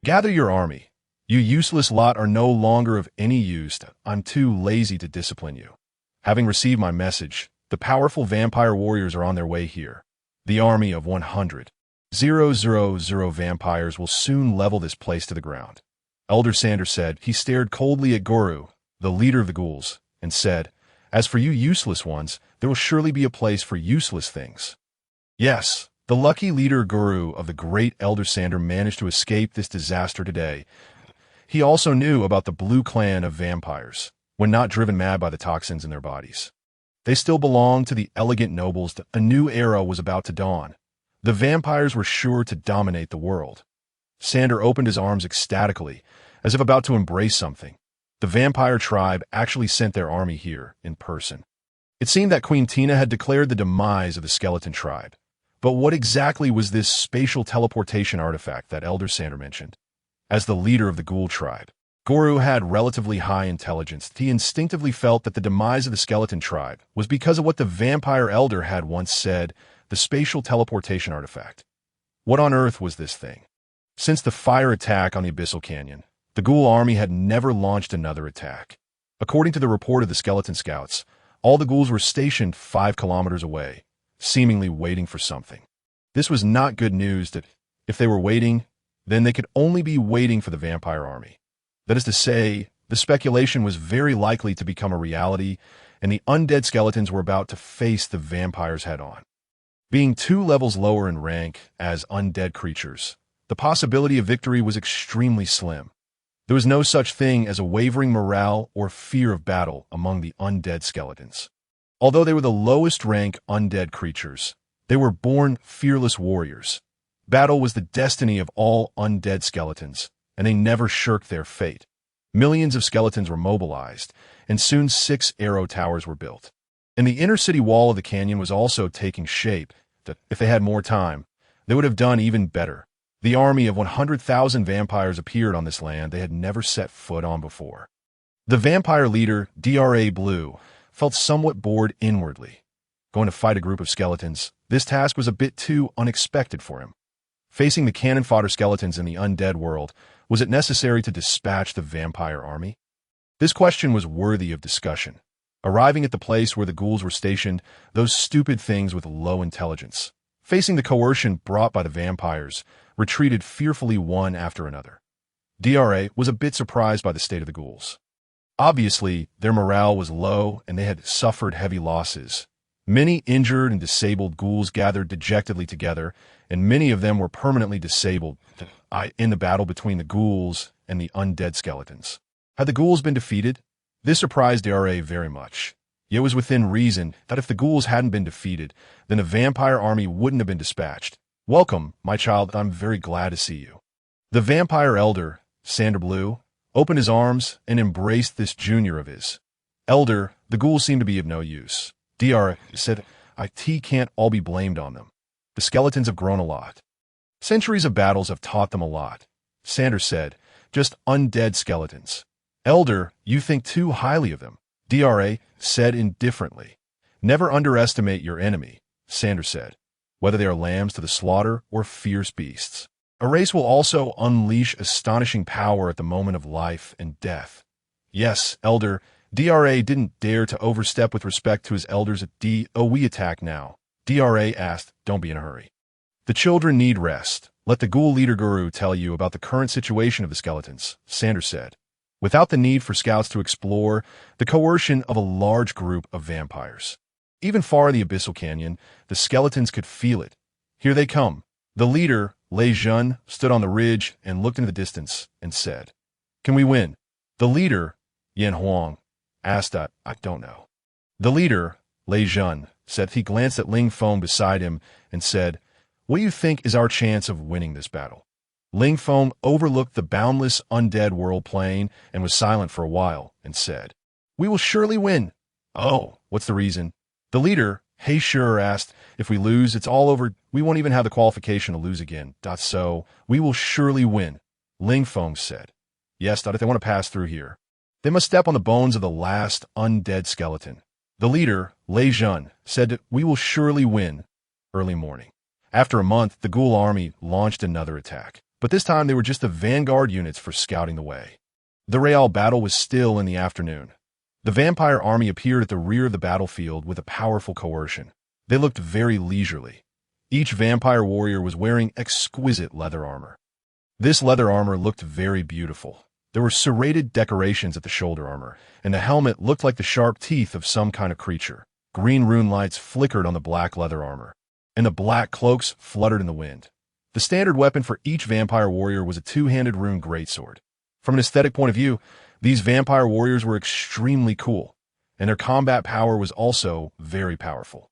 Gather your army. You useless lot are no longer of any use. I'm too lazy to discipline you. Having received my message, the powerful vampire warriors are on their way here. The army of 100,000 vampires will soon level this place to the ground. Elder Sander said. He stared coldly at Goru, the leader of the ghouls, and said, As for you useless ones, there will surely be a place for useless things. Yes, the lucky leader Goru of the great Elder Sander managed to escape this disaster today. He also knew about the blue clan of vampires, when not driven mad by the toxins in their bodies. They still belonged to the elegant nobles. A new era was about to dawn. The vampires were sure to dominate the world. Sander opened his arms ecstatically, as if about to embrace something. The vampire tribe actually sent their army here in person. It seemed that Queen Tina had declared the demise of the skeleton tribe. But what exactly was this spatial teleportation artifact that Elder Sander mentioned? As the leader of the ghoul tribe, Goru had relatively high intelligence. He instinctively felt that the demise of the skeleton tribe was because of what the vampire elder had once said, the spatial teleportation artifact. What on earth was this thing? Since the fire attack on the Abyssal Canyon, the ghoul army had never launched another attack. According to the report of the skeleton scouts, all the ghouls were stationed 5 kilometers away, seemingly waiting for something. This was not good news. That if they were waiting, then they could only be waiting for the vampire army. That is to say, the speculation was very likely to become a reality, and the undead skeletons were about to face the vampires head-on. Being 2 levels lower in rank as undead creatures, the possibility of victory was extremely slim. There was no such thing as a wavering morale or fear of battle among the undead skeletons. Although they were the lowest rank undead creatures, they were born fearless warriors. Battle was the destiny of all undead skeletons, and they never shirked their fate. Millions of skeletons were mobilized, and soon 6 arrow towers were built. And the inner city wall of the canyon was also taking shape that, if they had more time, they would have done even better. The army of 100,000 vampires appeared on this land they had never set foot on before. The vampire leader, Dra Blue, felt somewhat bored inwardly. Going to fight a group of skeletons, this task was a bit too unexpected for him. Facing the cannon fodder skeletons in the undead world, was it necessary to dispatch the vampire army? This question was worthy of discussion. Arriving at the place where the ghouls were stationed, those stupid things with low intelligence, facing the coercion brought by the vampires, retreated fearfully one after another. Dra was a bit surprised by the state of the ghouls. Obviously, their morale was low and they had suffered heavy losses. Many injured and disabled ghouls gathered dejectedly together, and many of them were permanently disabled in the battle between the ghouls and the undead skeletons. Had the ghouls been defeated? This surprised Dra very much. Yet it was within reason that if the ghouls hadn't been defeated, then a vampire army wouldn't have been dispatched. "Welcome, my child, I'm very glad to see you." The vampire elder, Sander Blue, opened his arms and embraced this junior of his. "Elder, the ghouls seem to be of no use." Dra said, "It can't all be blamed on them. The skeletons have grown a lot. Centuries of battles have taught them a lot." Sander said, "Just undead skeletons." "Elder, you think too highly of them," Dra said indifferently. "Never underestimate your enemy," Sander said, "whether they are lambs to the slaughter or fierce beasts. A race will also unleash astonishing power at the moment of life and death." "Yes, Elder." Dra didn't dare to overstep with respect to his elders at we attack now. Dra asked, "Don't be in a hurry. The children need rest. Let the ghoul leader guru tell you about the current situation of the skeletons," Sander said. Without the need for scouts to explore the coercion of a large group of vampires. Even far in the abyssal canyon, the skeletons could feel it. "Here they come." The leader, Lei Jun, stood on the ridge and looked into the distance and said, "Can we win?" The leader, Yan Huang, asked, I don't know." The leader, Lei Jun, said. He glanced at Ling Feng beside him and said, "What do you think is our chance of winning this battle?" Ling Feng overlooked the boundless undead world plain and was silent for a while and said, "We will surely win." "Oh, what's the reason?" The leader, He Sure, asked. "If we lose, it's all over. We won't even have the qualification to lose again. So, we will surely win," Ling Feng said. "Yes, if they want to pass through here, they must step on the bones of the last undead skeleton." The leader, Lei Jun, said, "We will surely win." Early morning. After a month, the ghoul army launched another attack, but this time they were just the vanguard units for scouting the way. The real battle was still in the afternoon. The vampire army appeared at the rear of the battlefield with a powerful coercion. They looked very leisurely. Each vampire warrior was wearing exquisite leather armor. This leather armor looked very beautiful. There were serrated decorations at the shoulder armor, and the helmet looked like the sharp teeth of some kind of creature. Green rune lights flickered on the black leather armor, and the black cloaks fluttered in the wind. The standard weapon for each vampire warrior was a two-handed rune greatsword. From an aesthetic point of view, these vampire warriors were extremely cool, and their combat power was also very powerful.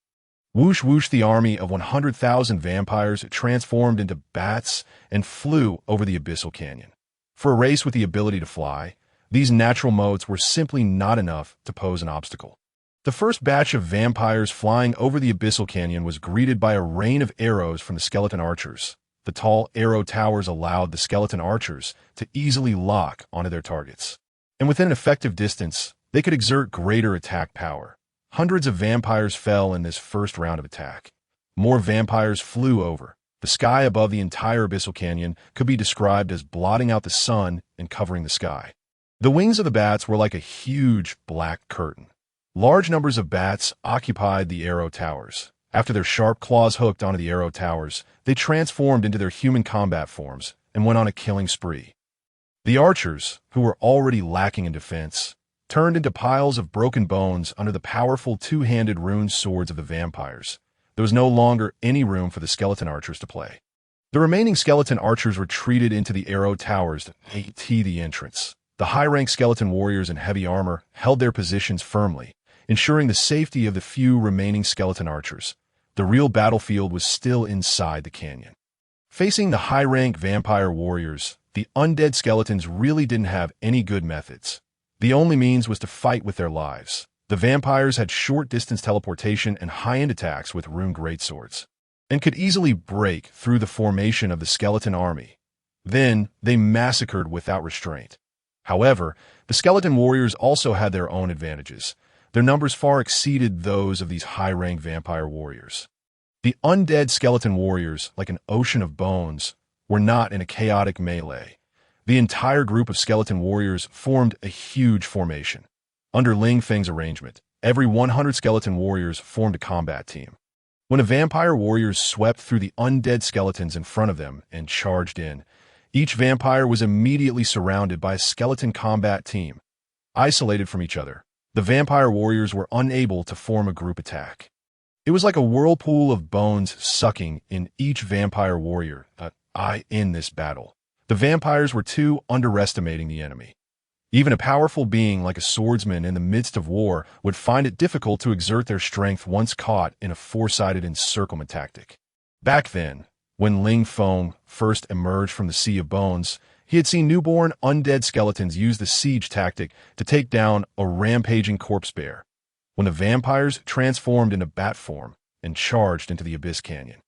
Whoosh whoosh, the army of 100,000 vampires transformed into bats and flew over the abyssal canyon. For a race with the ability to fly, these natural modes were simply not enough to pose an obstacle. The first batch of vampires flying over the abyssal canyon was greeted by a rain of arrows from the skeleton archers. The tall arrow towers allowed the skeleton archers to easily lock onto their targets, and within an effective distance, they could exert greater attack power. Hundreds of vampires fell in this first round of attack. More vampires flew over. The sky above the entire abyssal canyon could be described as blotting out the sun and covering the sky. The wings of the bats were like a huge black curtain. Large numbers of bats occupied the arrow towers. After their sharp claws hooked onto the arrow towers, they transformed into their human combat forms and went on a killing spree. The archers, who were already lacking in defense, turned into piles of broken bones under the powerful two-handed rune swords of the vampires. There was no longer any room for the skeleton archers to play. The remaining skeleton archers retreated into the arrow towers to AT the entrance. The high-rank skeleton warriors in heavy armor held their positions firmly, ensuring the safety of the few remaining skeleton archers. The real battlefield was still inside the canyon. Facing the high-rank vampire warriors, the undead skeletons really didn't have any good methods. The only means was to fight with their lives. The vampires had short-distance teleportation and high-end attacks with rune greatswords, and could easily break through the formation of the skeleton army. Then, they massacred without restraint. However, the skeleton warriors also had their own advantages. Their numbers far exceeded those of these high-rank vampire warriors. The undead skeleton warriors, like an ocean of bones, were not in a chaotic melee. The entire group of skeleton warriors formed a huge formation. Under Ling Feng's arrangement, every 100 skeleton warriors formed a combat team. When the vampire warriors swept through the undead skeletons in front of them and charged in, each vampire was immediately surrounded by a skeleton combat team. Isolated from each other, the vampire warriors were unable to form a group attack. It was like a whirlpool of bones sucking in each vampire warrior in this battle. The vampires were too underestimating the enemy. Even a powerful being like a swordsman in the midst of war would find it difficult to exert their strength once caught in a four-sided encirclement tactic. Back then, when Ling Feng first emerged from the Sea of Bones, he had seen newborn undead skeletons use the siege tactic to take down a rampaging corpse bear, when the vampires transformed into bat form and charged into the Abyss Canyon.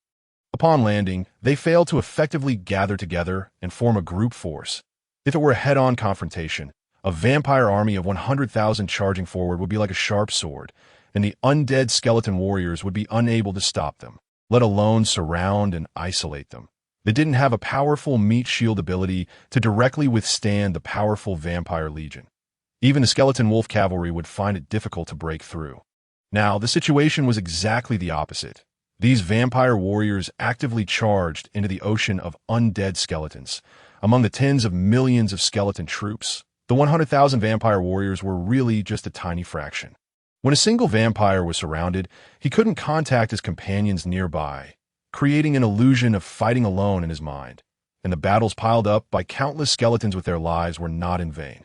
Upon landing, they failed to effectively gather together and form a group force. If it were a head-on confrontation, a vampire army of 100,000 charging forward would be like a sharp sword, and the undead skeleton warriors would be unable to stop them, let alone surround and isolate them. They didn't have a powerful meat shield ability to directly withstand the powerful vampire legion. Even the skeleton wolf cavalry would find it difficult to break through. Now, the situation was exactly the opposite. These vampire warriors actively charged into the ocean of undead skeletons. Among the tens of millions of skeleton troops, the 100,000 vampire warriors were really just a tiny fraction. When a single vampire was surrounded, he couldn't contact his companions nearby, creating an illusion of fighting alone in his mind, and the battles piled up by countless skeletons with their lives were not in vain.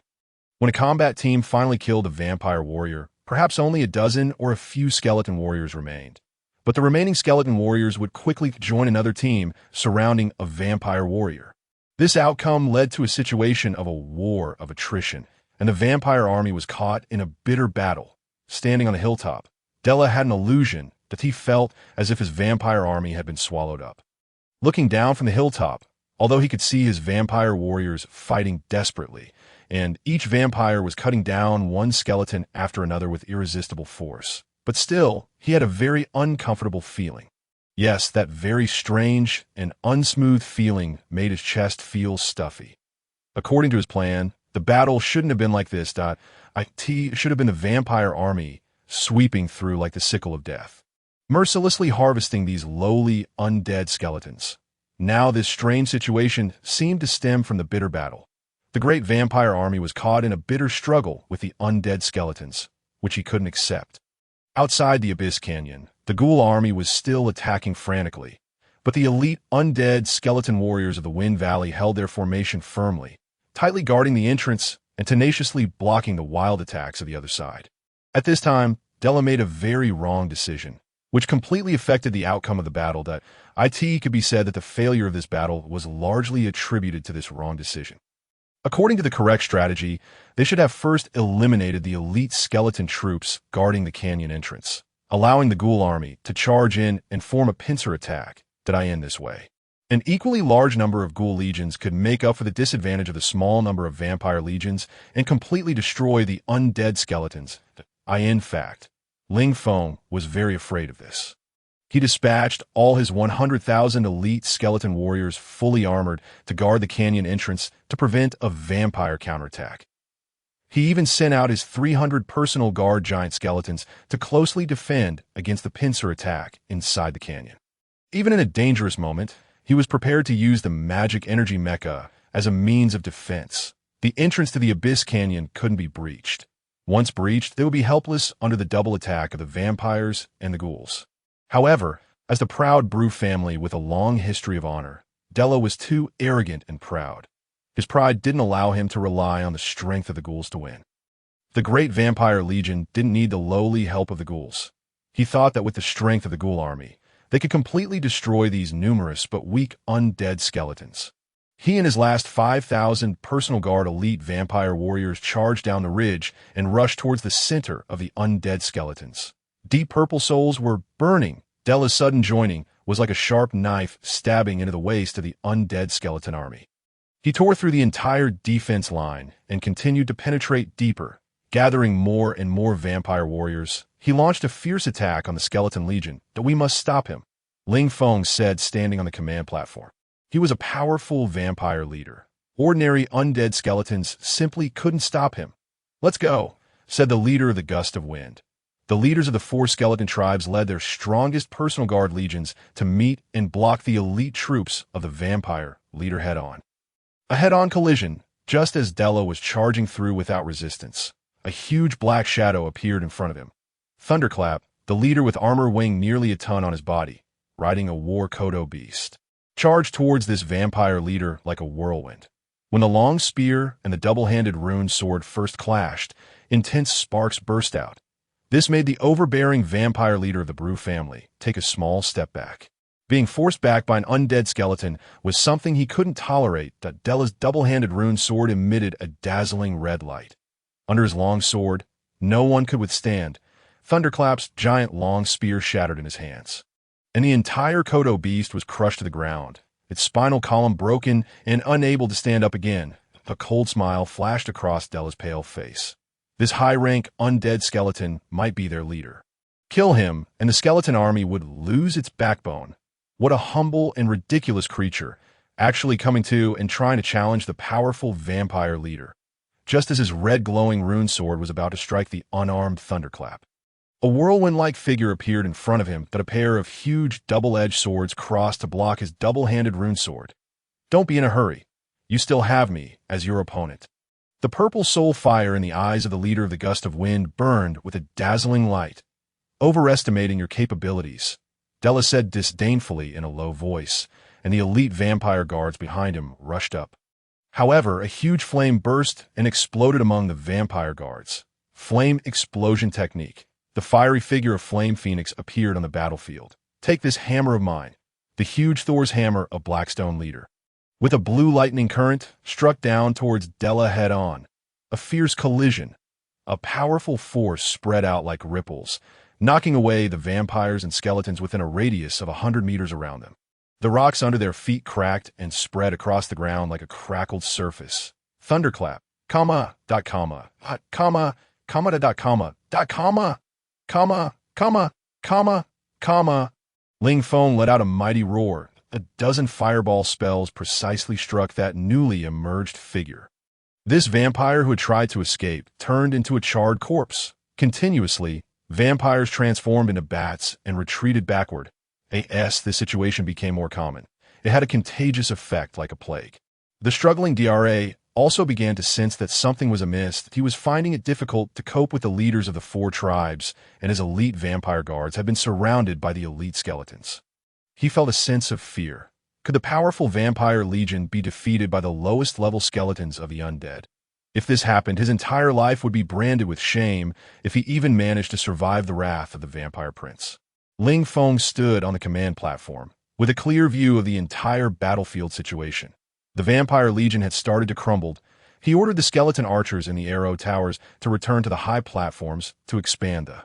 When a combat team finally killed a vampire warrior, perhaps only a dozen or a few skeleton warriors remained. But the remaining skeleton warriors would quickly join another team surrounding a vampire warrior. This outcome led to a situation of a war of attrition, and the vampire army was caught in a bitter battle. Standing on a hilltop, Della had an illusion that he felt as if his vampire army had been swallowed up. Looking down from the hilltop, although he could see his vampire warriors fighting desperately, and each vampire was cutting down one skeleton after another with irresistible force. But still, he had a very uncomfortable feeling. Yes, that very strange and unsmooth feeling made his chest feel stuffy. According to his plan, the battle shouldn't have been like this. It should have been the vampire army sweeping through like the sickle of death, mercilessly harvesting these lowly, undead skeletons. Now this strange situation seemed to stem from the bitter battle. The great vampire army was caught in a bitter struggle with the undead skeletons, which he couldn't accept. Outside the Abyss Canyon, the ghoul army was still attacking frantically, but the elite undead skeleton warriors of the Wind Valley held their formation firmly, tightly guarding the entrance and tenaciously blocking the wild attacks of the other side. At this time, Della made a very wrong decision, which completely affected the outcome of the battle. It could be said that the failure of this battle was largely attributed to this wrong decision. According to the correct strategy, they should have first eliminated the elite skeleton troops guarding the canyon entrance, allowing the ghoul army to charge in and form a pincer attack. This way, an equally large number of ghoul legions could make up for the disadvantage of the small number of vampire legions and completely destroy the undead skeletons. In fact, Ling Feng was very afraid of this. He dispatched all his 100,000 elite skeleton warriors fully armored to guard the canyon entrance to prevent a vampire counterattack. He even sent out his 300 personal guard giant skeletons to closely defend against the pincer attack inside the canyon. Even in a dangerous moment, he was prepared to use the magic energy mecha as a means of defense. The entrance to the Abyss Canyon couldn't be breached. Once breached, they would be helpless under the double attack of the vampires and the ghouls. However, as the proud Brew family with a long history of honor, Della was too arrogant and proud. His pride didn't allow him to rely on the strength of the ghouls to win. The great vampire legion didn't need the lowly help of the ghouls. He thought that with the strength of the ghoul army, they could completely destroy these numerous but weak undead skeletons. He and his last 5,000 personal guard elite vampire warriors charged down the ridge and rushed towards the center of the undead skeletons. Deep purple souls were burning. Della's sudden joining was like a sharp knife stabbing into the waist of the undead skeleton army. He tore through the entire defense line and continued to penetrate deeper, gathering more and more vampire warriors. He launched a fierce attack on the skeleton legion. That we must stop him, Ling Feng said, standing on the command platform. He was a powerful vampire leader. Ordinary undead skeletons simply couldn't stop him. Let's go, said the leader of the Gust of Wind. The leaders of the 4 skeleton tribes led their strongest personal guard legions to meet and block the elite troops of the vampire leader head-on. A head-on collision, just as Della was charging through without resistance. A huge black shadow appeared in front of him. Thunderclap, the leader with armor weighing nearly a ton on his body, riding a war kodo beast, charged towards this vampire leader like a whirlwind. When the long spear and the double-handed rune sword first clashed, intense sparks burst out. This made the overbearing vampire leader of the Brew family take a small step back. Being forced back by an undead skeleton was something he couldn't tolerate. That Della's double-handed rune sword emitted a dazzling red light. Under his long sword, no one could withstand. Thunderclap's giant long spear shattered in his hands, and the entire kodo beast was crushed to the ground, its spinal column broken and unable to stand up again. A cold smile flashed across Della's pale face. This high-rank undead skeleton might be their leader. Kill him, and the skeleton army would lose its backbone. What a humble and ridiculous creature, actually coming to and trying to challenge the powerful vampire leader, just as his red glowing rune sword was about to strike the unarmed Thunderclap. A whirlwind-like figure appeared in front of him, but a pair of huge double-edged swords crossed to block his double-handed rune sword. Don't be in a hurry. You still have me as your opponent. The purple soul fire in the eyes of the leader of the Gust of Wind burned with a dazzling light. Overestimating your capabilities, Della said disdainfully in a low voice, and the elite vampire guards behind him rushed up. However, a huge flame burst and exploded among the vampire guards. Flame explosion technique. The fiery figure of Flame Phoenix appeared on the battlefield. Take this hammer of mine, the huge Thor's hammer of Blackstone leader. With a blue lightning current, struck down towards Della head-on. A fierce collision. A powerful force spread out like ripples, knocking away the vampires and skeletons within a radius of 100 meters around them. The rocks under their feet cracked and spread across the ground like a crackled surface. Thunderclap, comma, dot comma, comma, comma, dot comma, dot comma, comma, comma, comma, comma. Ling Feng let out a mighty roar. A dozen fireball spells precisely struck that newly emerged figure. This vampire who had tried to escape turned into a charred corpse. Continuously, vampires transformed into bats and retreated backward. This situation became more common. It had a contagious effect like a plague. The struggling DRA also began to sense that something was amiss. He was finding it difficult to cope with the leaders of the 4 tribes, and his elite vampire guards had been surrounded by the elite skeletons. He felt a sense of fear. Could the powerful vampire legion be defeated by the lowest level skeletons of the undead? If this happened, his entire life would be branded with shame if he even managed to survive the wrath of the vampire prince. Ling Feng stood on the command platform, with a clear view of the entire battlefield situation. The vampire legion had started to crumble. He ordered the skeleton archers in the arrow towers to return to the high platforms to expand the.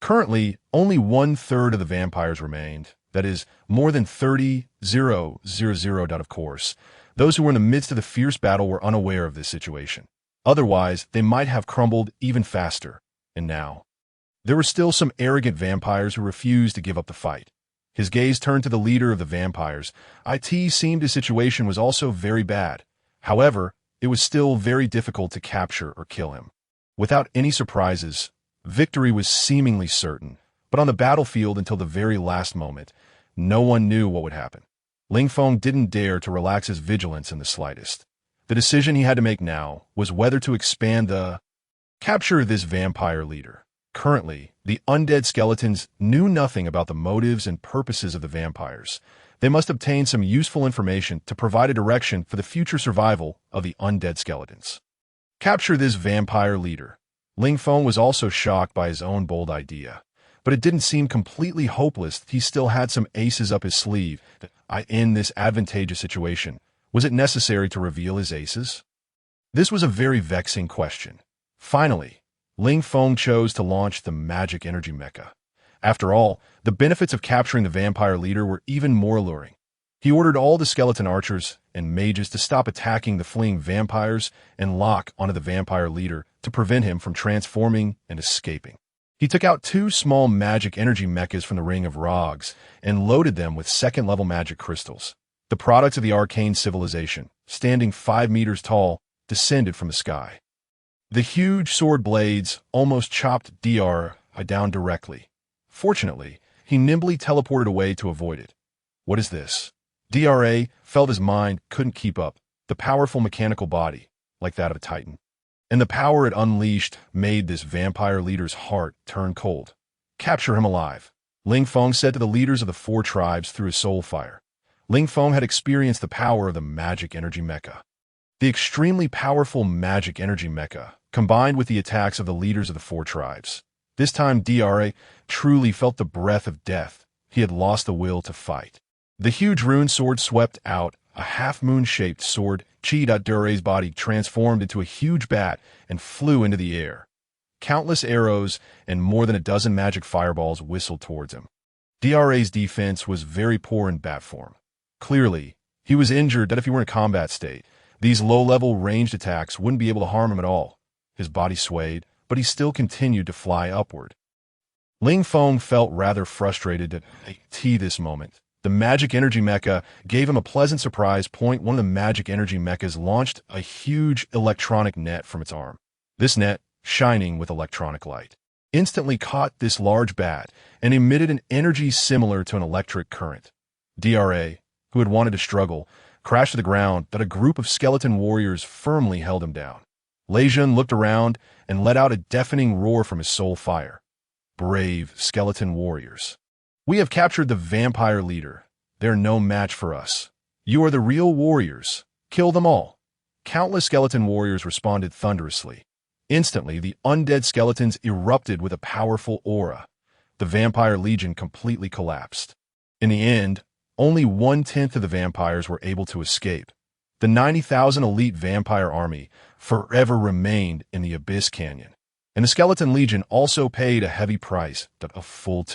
Currently, only 1/3 of the vampires remained. That is, more than 30,000. Of course, those who were in the midst of the fierce battle were unaware of this situation. Otherwise, they might have crumbled even faster. And now, there were still some arrogant vampires who refused to give up the fight. His gaze turned to the leader of the vampires. It seemed his situation was also very bad. However, it was still very difficult to capture or kill him. Without any surprises, victory was seemingly certain. But on the battlefield until the very last moment, no one knew what would happen. Ling Feng didn't dare to relax his vigilance in the slightest. The decision he had to make now was whether to expand the Capture this vampire leader. Currently, the undead skeletons knew nothing about the motives and purposes of the vampires. They must obtain some useful information to provide a direction for the future survival of the undead skeletons. Capture this vampire leader. Ling Feng was also shocked by his own bold idea, but it didn't seem completely hopeless. He still had some aces up his sleeve. In this advantageous situation, was it necessary to reveal his aces? This was a very vexing question. Finally, Ling Feng chose to launch the magic energy mecha. After all, the benefits of capturing the vampire leader were even more alluring. He ordered all the skeleton archers and mages to stop attacking the fleeing vampires and lock onto the vampire leader to prevent him from transforming and escaping. He took out 2 small magic energy mechas from the Ring of Rogs and loaded them with second-level magic crystals. The products of the arcane civilization, standing 5 meters tall, descended from the sky. The huge sword blades almost chopped Dr. down directly. Fortunately, he nimbly teleported away to avoid it. What is this? Dr. felt his mind couldn't keep up. The powerful mechanical body, like that of a titan. And the power it unleashed made this vampire leader's heart turn cold. Capture him alive, Ling Feng said to the leaders of the 4 tribes through his soul fire. Ling Feng had experienced the power of the magic energy mecha. The extremely powerful magic energy mecha, combined with the attacks of the leaders of the 4 tribes. This time Dr. truly felt the breath of death. He had lost the will to fight. The huge rune sword swept out, a half-moon-shaped sword. Dr's body transformed into a huge bat and flew into the air. Countless arrows and more than a dozen magic fireballs whistled towards him. Dr's defense was very poor in bat form. Clearly, he was injured that if he were in a combat state, these low-level ranged attacks wouldn't be able to harm him at all. His body swayed, but he still continued to fly upward. Ling Feng felt rather frustrated at this moment. The magic energy mecha gave him a pleasant surprise. One of the magic energy mechas launched a huge electronic net from its arm. This net, shining with electronic light, instantly caught this large bat and emitted an energy similar to an electric current. Dr., who had wanted to struggle, crashed to the ground, but a group of skeleton warriors firmly held him down. Lei Jun looked around and let out a deafening roar from his soul fire. Brave skeleton warriors. We have captured the vampire leader. They're no match for us. You are the real warriors. Kill them all. Countless skeleton warriors responded thunderously. Instantly, the undead skeletons erupted with a powerful aura. The vampire legion completely collapsed. In the end, only 1/10 of the vampires were able to escape. The 90,000 elite vampire army forever remained in the Abyss Canyon. And the skeleton legion also paid a heavy price, a full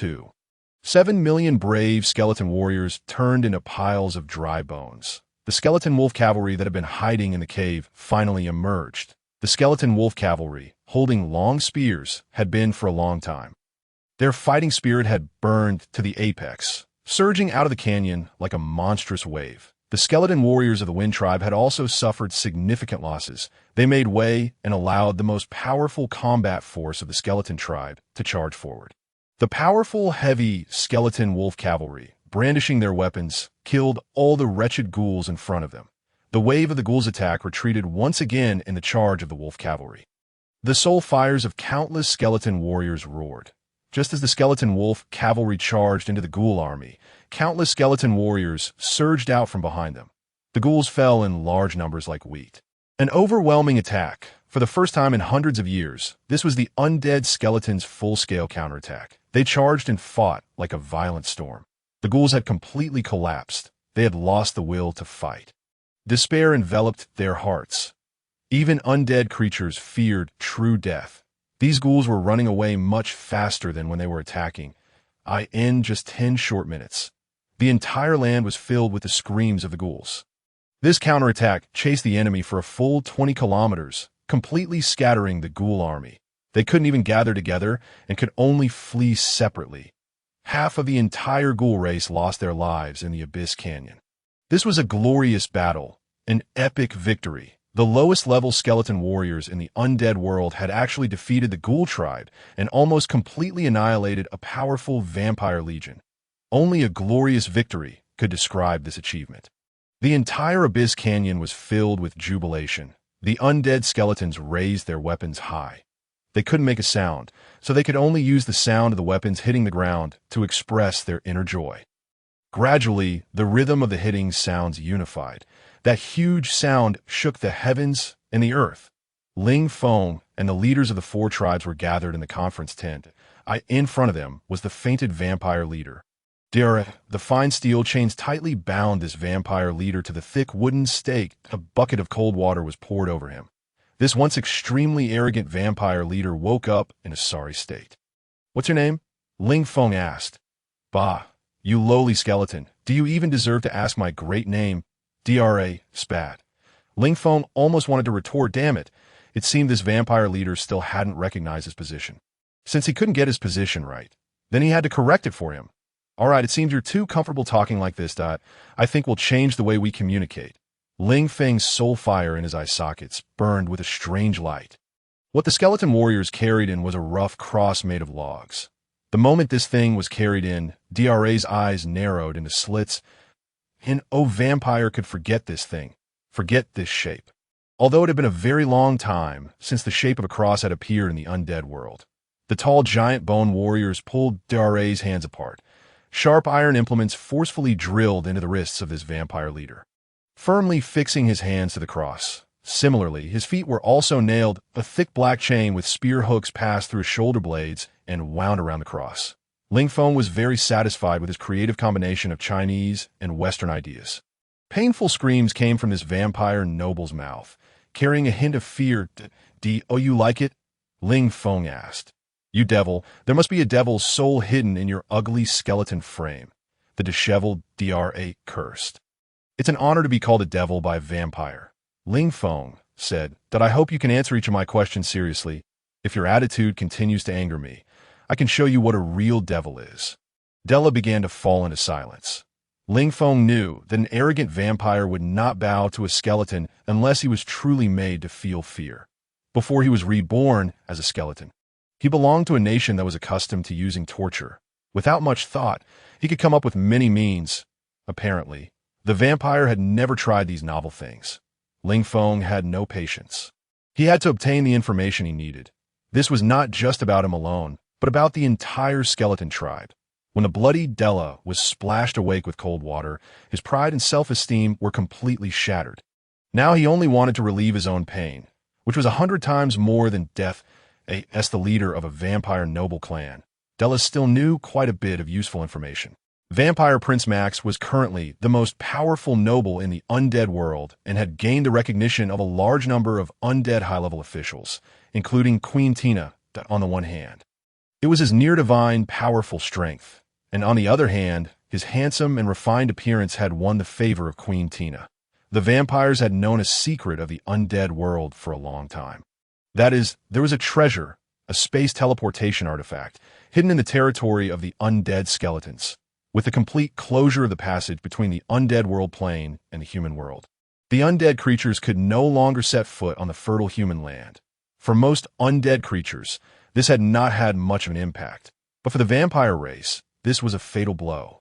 7 million brave skeleton warriors turned into piles of dry bones. The skeleton wolf cavalry that had been hiding in the cave finally emerged. The skeleton wolf cavalry, holding long spears, had been for a long time. Their fighting spirit had burned to the apex, surging out of the canyon like a monstrous wave. The skeleton warriors of the Wind Tribe had also suffered significant losses. They made way and allowed the most powerful combat force of the skeleton tribe to charge forward. The powerful, heavy skeleton wolf cavalry, brandishing their weapons, killed all the wretched ghouls in front of them. The wave of the ghouls' attack retreated once again in the charge of the wolf cavalry. The soul fires of countless skeleton warriors roared. Just as the skeleton wolf cavalry charged into the ghoul army, countless skeleton warriors surged out from behind them. The ghouls fell in large numbers like wheat. An overwhelming attack. For the first time in hundreds of years, this was the undead skeletons' full-scale counterattack. They charged and fought like a violent storm. The ghouls had completely collapsed. They had lost the will to fight. Despair enveloped their hearts. Even undead creatures feared true death. These ghouls were running away much faster than when they were attacking. In just 10 short minutes, the entire land was filled with the screams of the ghouls. This counterattack chased the enemy for a full 20 kilometers, completely scattering the ghoul army. They couldn't even gather together and could only flee separately. Half of the entire ghoul race lost their lives in the Abyss Canyon. This was a glorious battle, an epic victory. The lowest-level skeleton warriors in the undead world had actually defeated the ghoul tribe and almost completely annihilated a powerful vampire legion. Only a glorious victory could describe this achievement. The entire Abyss Canyon was filled with jubilation. The undead skeletons raised their weapons high. They couldn't make a sound, so they could only use the sound of the weapons hitting the ground to express their inner joy. Gradually, the rhythm of the hitting sounds unified. That huge sound shook the heavens and the earth. Ling Feng and the leaders of the four tribes were gathered in the conference tent. In front of them was the fainted vampire leader. The fine steel chains tightly bound this vampire leader to the thick wooden stake. A bucket of cold water was poured over him. This once extremely arrogant vampire leader woke up in a sorry state. "What's your name?" Ling Feng asked. "Bah, you lowly skeleton, do you even deserve to ask my great name?" spat. Ling Feng almost wanted to retort, "Damn it." It seemed this vampire leader still hadn't recognized his position. Since he couldn't get his position right, then he had to correct it for him. "All right, it seems you're too comfortable talking like this, I think we'll change the way we communicate." Ling Feng's soul fire in his eye sockets burned with a strange light. What the skeleton warriors carried in was a rough cross made of logs. The moment this thing was carried in, Dra's eyes narrowed into slits. And vampire could forget this thing, forget this shape. Although it had been a very long time since the shape of a cross had appeared in the undead world. The tall giant bone warriors pulled Dra's hands apart. Sharp iron implements forcefully drilled into the wrists of this vampire leader, firmly fixing his hands to the cross. Similarly, his feet were also nailed. A thick black chain with spear hooks passed through his shoulder blades and wound around the cross. Ling Feng was very satisfied with his creative combination of Chinese and Western ideas. Painful screams came from this vampire noble's mouth, carrying a hint of fear. "Oh, you like it?" Ling Feng asked. "You devil, there must be a devil's soul hidden in your ugly skeleton frame." The disheveled Dra cursed. "It's an honor to be called a devil by a vampire," Ling Feng said, "that I hope you can answer each of my questions seriously. If your attitude continues to anger me, I can show you what a real devil is." Della began to fall into silence. Ling Feng knew that an arrogant vampire would not bow to a skeleton unless he was truly made to feel fear. Before he was reborn as a skeleton, he belonged to a nation that was accustomed to using torture. Without much thought, he could come up with many means. Apparently, the vampire had never tried these novel things. Ling Feng had no patience. He had to obtain the information he needed. This was not just about him alone, but about the entire skeleton tribe. When the bloody Della was splashed awake with cold water, his pride and self-esteem were completely shattered. Now he only wanted to relieve his own pain, which was 100 times more than death. As the leader of a vampire noble clan, Della still knew quite a bit of useful information. Vampire Prince Max was currently the most powerful noble in the undead world and had gained the recognition of a large number of undead high-level officials, including Queen Tina, on the one hand. It was his near-divine, powerful strength, and on the other hand, his handsome and refined appearance had won the favor of Queen Tina. The vampires had known a secret of the undead world for a long time. That is, there was a treasure, a space teleportation artifact, hidden in the territory of the undead skeletons, with the complete closure of the passage between the undead world plane and the human world. The undead creatures could no longer set foot on the fertile human land. For most undead creatures, this had not had much of an impact, but for the vampire race, this was a fatal blow.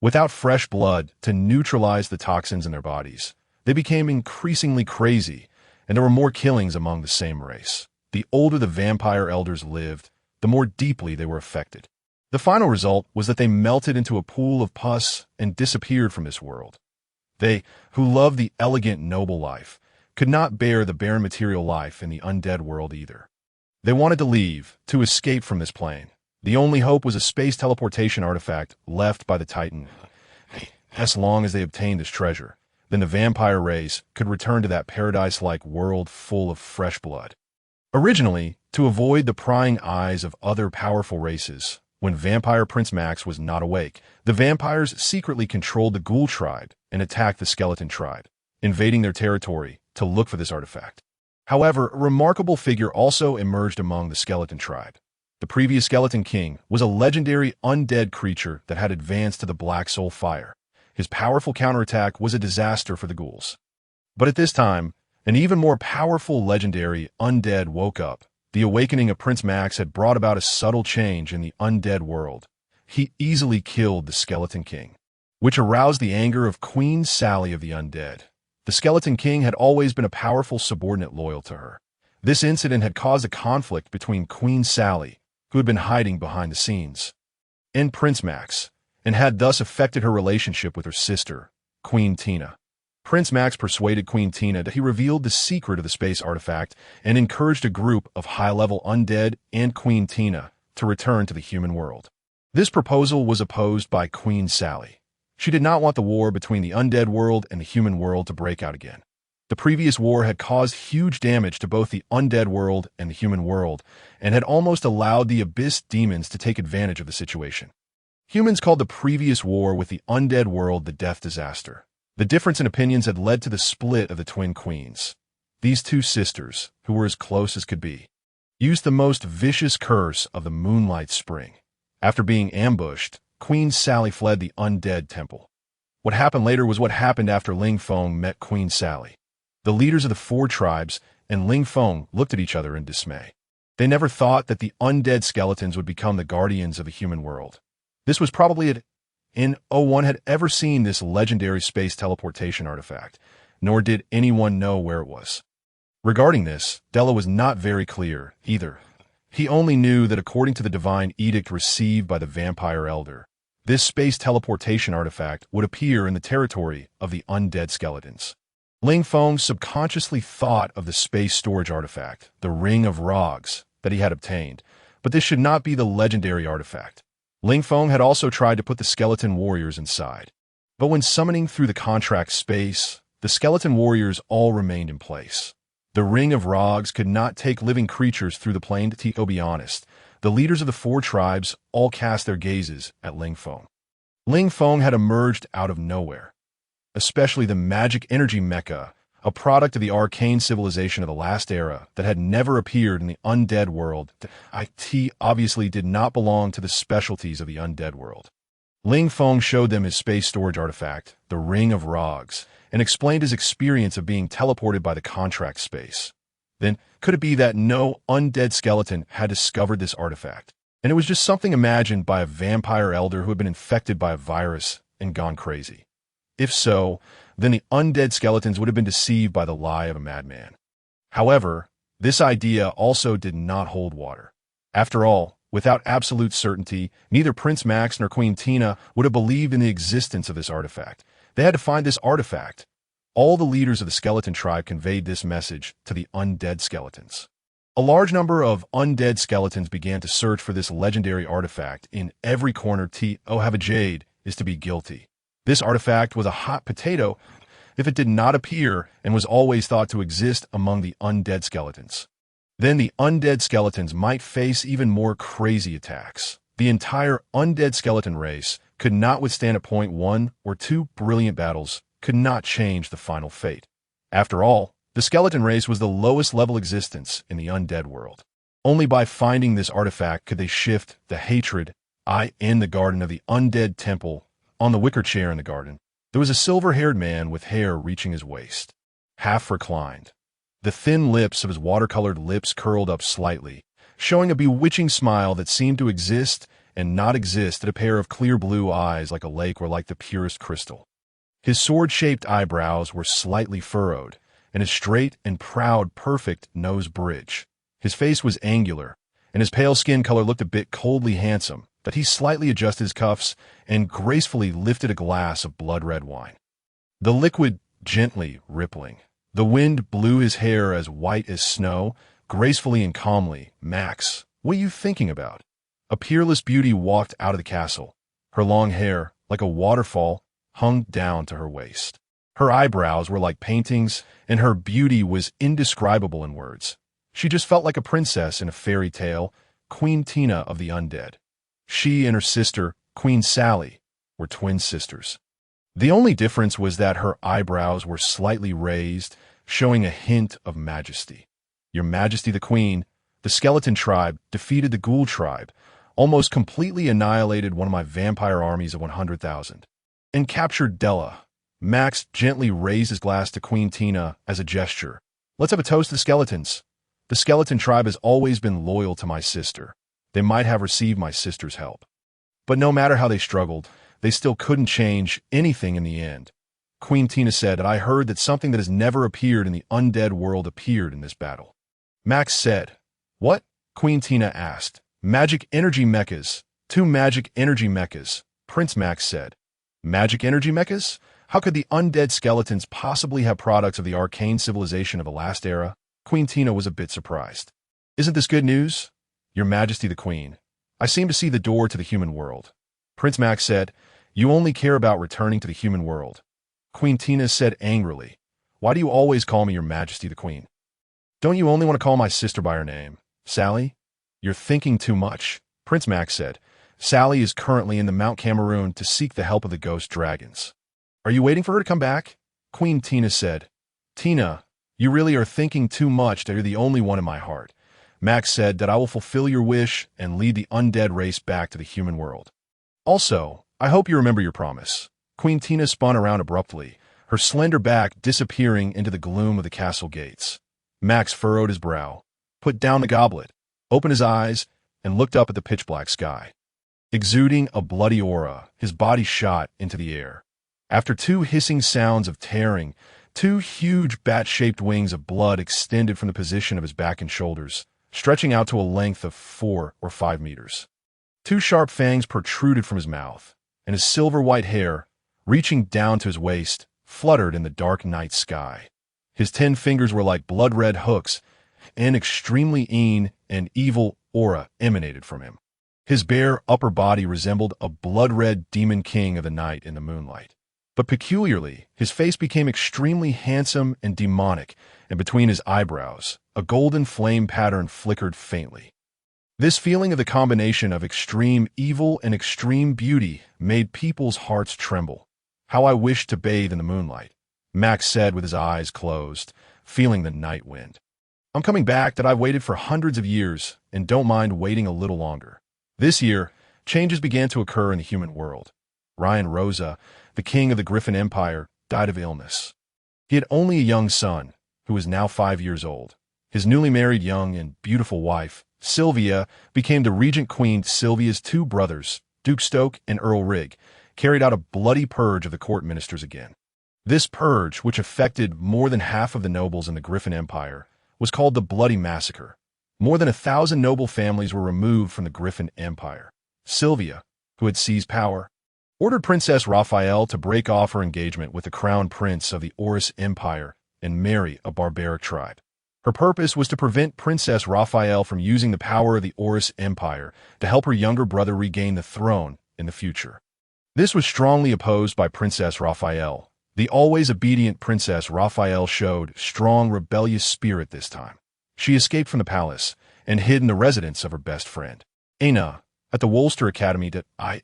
Without fresh blood to neutralize the toxins in their bodies, they became increasingly crazy, and there were more killings among the same race. The older the vampire elders lived, the more deeply they were affected. The final result was that they melted into a pool of pus and disappeared from this world. They, who loved the elegant, noble life, could not bear the barren material life in the undead world either. They wanted to leave, to escape from this plane. The only hope was a space teleportation artifact left by the Titan. As long as they obtained this treasure, then the vampire race could return to that paradise-like world full of fresh blood. Originally, to avoid the prying eyes of other powerful races, when Vampire Prince Max was not awake, the vampires secretly controlled the Ghoul tribe and attacked the Skeleton tribe, invading their territory to look for this artifact. However, a remarkable figure also emerged among the Skeleton tribe. The previous Skeleton King was a legendary undead creature that had advanced to the Black Soul Fire. His powerful counterattack was a disaster for the ghouls. But at this time, an even more powerful legendary undead woke up. The awakening of Prince Max had brought about a subtle change in the undead world. He easily killed the Skeleton King, which aroused the anger of Queen Sally of the Undead. The Skeleton King had always been a powerful subordinate loyal to her. This incident had caused a conflict between Queen Sally, who had been hiding behind the scenes, and Prince Max, and had thus affected her relationship with her sister, Queen Tina. Prince Max persuaded Queen Tina that he revealed the secret of the space artifact and encouraged a group of high-level undead and Queen Tina to return to the human world. This proposal was opposed by Queen Sally. She did not want the war between the undead world and the human world to break out again. The previous war had caused huge damage to both the undead world and the human world, and had almost allowed the abyss demons to take advantage of the situation. Humans called the previous war with the undead world the Death Disaster. The difference in opinions had led to the split of the twin queens. These two sisters, who were as close as could be, used the most vicious curse of the Moonlight Spring. After being ambushed, Queen Sally fled the undead temple. What happened later was what happened after Ling Feng met Queen Sally. The leaders of the 4 tribes and Ling Feng looked at each other in dismay. They never thought that the undead skeletons would become the guardians of the human world. This was probably it. No one had ever seen this legendary space teleportation artifact, nor did anyone know where it was. Regarding this, Della was not very clear either. He only knew that according to the divine edict received by the vampire elder, this space teleportation artifact would appear in the territory of the undead skeletons. Ling Feng subconsciously thought of the space storage artifact, the Ring of Rogs, that he had obtained, but this should not be the legendary artifact. Ling Feng had also tried to put the skeleton warriors inside, but when summoning through the contract space, the skeleton warriors all remained in place. The Ring of Rogs could not take living creatures through the plane. To be honest, the leaders of the 4 tribes all cast their gazes at Ling Feng. Ling Feng had emerged out of nowhere. Especially the magic energy mecha, a product of the arcane civilization of the last era that had never appeared in the undead world. It obviously did not belong to the specialties of the undead world. Ling Feng showed them his space storage artifact, the Ring of Rogs, and explained his experience of being teleported by the contract space. Then, could it be that no undead skeleton had discovered this artifact, and it was just something imagined by a vampire elder who had been infected by a virus and gone crazy? If so, then the undead skeletons would have been deceived by the lie of a madman. However, this idea also did not hold water. After all, without absolute certainty, neither Prince Max nor Queen Tina would have believed in the existence of this artifact. They had to find this artifact. All the leaders of the skeleton tribe conveyed this message to the undead skeletons. A large number of undead skeletons began to search for this legendary artifact in every corner. Have a jade is to be guilty. This artifact was a hot potato if it did not appear and was always thought to exist among the undead skeletons. Then the undead skeletons might face even more crazy attacks. The entire undead skeleton race could not withstand a point 1 or 2 brilliant battles, could not change the final fate. After all, the skeleton race was the lowest level existence in the undead world. Only by finding this artifact could they shift the hatred in the garden of the undead temple. On the wicker chair in the garden, there was a silver-haired man with hair reaching his waist, half reclined. The thin lips of his watercolored lips curled up slightly, showing a bewitching smile that seemed to exist and not exist at a pair of clear blue eyes like a lake or like the purest crystal. His sword-shaped eyebrows were slightly furrowed, and his straight and proud perfect nose bridge. His face was angular, and his pale skin color looked a bit coldly handsome, that he slightly adjusted his cuffs and gracefully lifted a glass of blood-red wine. The liquid gently rippling. The wind blew his hair as white as snow, gracefully and calmly. "Max, what are you thinking about?" A peerless beauty walked out of the castle. Her long hair, like a waterfall, hung down to her waist. Her eyebrows were like paintings, and her beauty was indescribable in words. She just felt like a princess in a fairy tale, Queen Tina of the undead. She and her sister, Queen Sally, were twin sisters. The only difference was that her eyebrows were slightly raised, showing a hint of majesty. Your Majesty the Queen, the skeleton tribe defeated the ghoul tribe, almost completely annihilated one of my vampire armies of 100,000, and captured Della. Max gently raised his glass to Queen Tina as a gesture. "Let's have a toast to the skeletons. The skeleton tribe has always been loyal to my sister. They might have received my sister's help. But no matter how they struggled, they still couldn't change anything in the end." Queen Tina said, "I heard that something that has never appeared in the undead world appeared in this battle." Max said. What? Queen Tina asked. Magic energy mechas. 2 magic energy mechas, Prince Max said. Magic energy mechas? How could the undead skeletons possibly have products of the arcane civilization of the last era? Queen Tina was a bit surprised. Isn't this good news? Your Majesty the Queen, I seem to see the door to the human world. Prince Max said, You only care about returning to the human world. Queen Tina said angrily, Why do you always call me Your Majesty the Queen? Don't you only want to call my sister by her name, Sally? You're thinking too much, Prince Max said. Sally is currently in the Mount Cameroon to seek the help of the ghost dragons. Are you waiting for her to come back? Queen Tina said. Tina, you really are thinking too much that you're the only one in my heart. Max said that I will fulfill your wish and lead the undead race back to the human world. Also, I hope you remember your promise. Queen Tina spun around abruptly, her slender back disappearing into the gloom of the castle gates. Max furrowed his brow, put down the goblet, opened his eyes, and looked up at the pitch-black sky. Exuding a bloody aura, his body shot into the air. After 2 hissing sounds of tearing, 2 huge bat-shaped wings of blood extended from the position of his back and shoulders, stretching out to a length of 4 or 5 meters. 2 sharp fangs protruded from his mouth, and his silver-white hair, reaching down to his waist, fluttered in the dark night sky. His 10 fingers were like blood-red hooks, and extremely and evil aura emanated from him. His bare upper body resembled a blood-red demon king of the night in the moonlight. But peculiarly, his face became extremely handsome and demonic, and between his eyebrows, a golden flame pattern flickered faintly. This feeling of the combination of extreme evil and extreme beauty made people's hearts tremble. How I wished to bathe in the moonlight, Max said with his eyes closed, feeling the night wind. I'm coming back that I've waited for hundreds of years and don't mind waiting a little longer. This year, changes began to occur in the human world. Ryan Rosa, the king of the Griffin Empire, died of illness. He had only a young son, who was now 5 years old. His newly married young and beautiful wife, Sylvia, became the regent queen. Sylvia's 2 brothers, Duke Stoke and Earl Rigg, carried out a bloody purge of the court ministers again. This purge, which affected more than half of the nobles in the Griffin Empire, was called the Bloody Massacre. More than 1,000 noble families were removed from the Griffin Empire. Sylvia, who had seized power, ordered Princess Raphael to break off her engagement with the crown prince of the Oris Empire and marry a barbaric tribe. Her purpose was to prevent Princess Raphael from using the power of the Oris Empire to help her younger brother regain the throne in the future. This was strongly opposed by Princess Raphael. The always obedient Princess Raphael showed strong rebellious spirit this time. She escaped from the palace and hid in the residence of her best friend, Anna, at the Wolster Academy.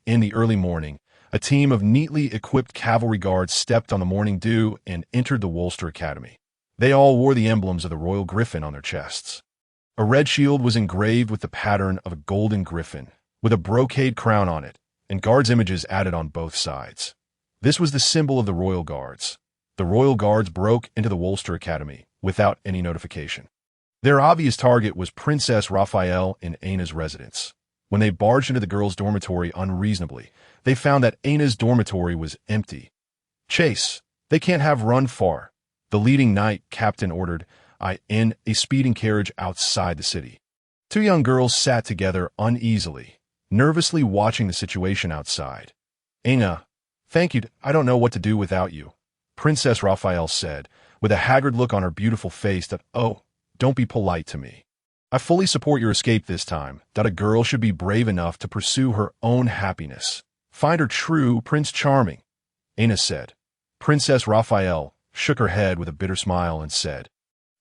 In the early morning, a team of neatly equipped cavalry guards stepped on the morning dew and entered the Wolster Academy. They all wore the emblems of the royal griffin on their chests. A red shield was engraved with the pattern of a golden griffin, with a brocade crown on it, and guards' images added on both sides. This was the symbol of the royal guards. The royal guards broke into the Wolster Academy without any notification. Their obvious target was Princess Raphael in Anna's residence. When they barged into the girls' dormitory unreasonably, they found that Anna's dormitory was empty. Chase, they can't have run far. The leading knight captain ordered in a speeding carriage outside the city. 2 young girls sat together uneasily, nervously watching the situation outside. Anna, thank you, I don't know what to do without you, Princess Raphael said, with a haggard look on her beautiful face that, oh, don't be polite to me. I fully support your escape this time, that a girl should be brave enough to pursue her own happiness. Find her true Prince Charming, Anna said. Princess Raphael shook her head with a bitter smile and said,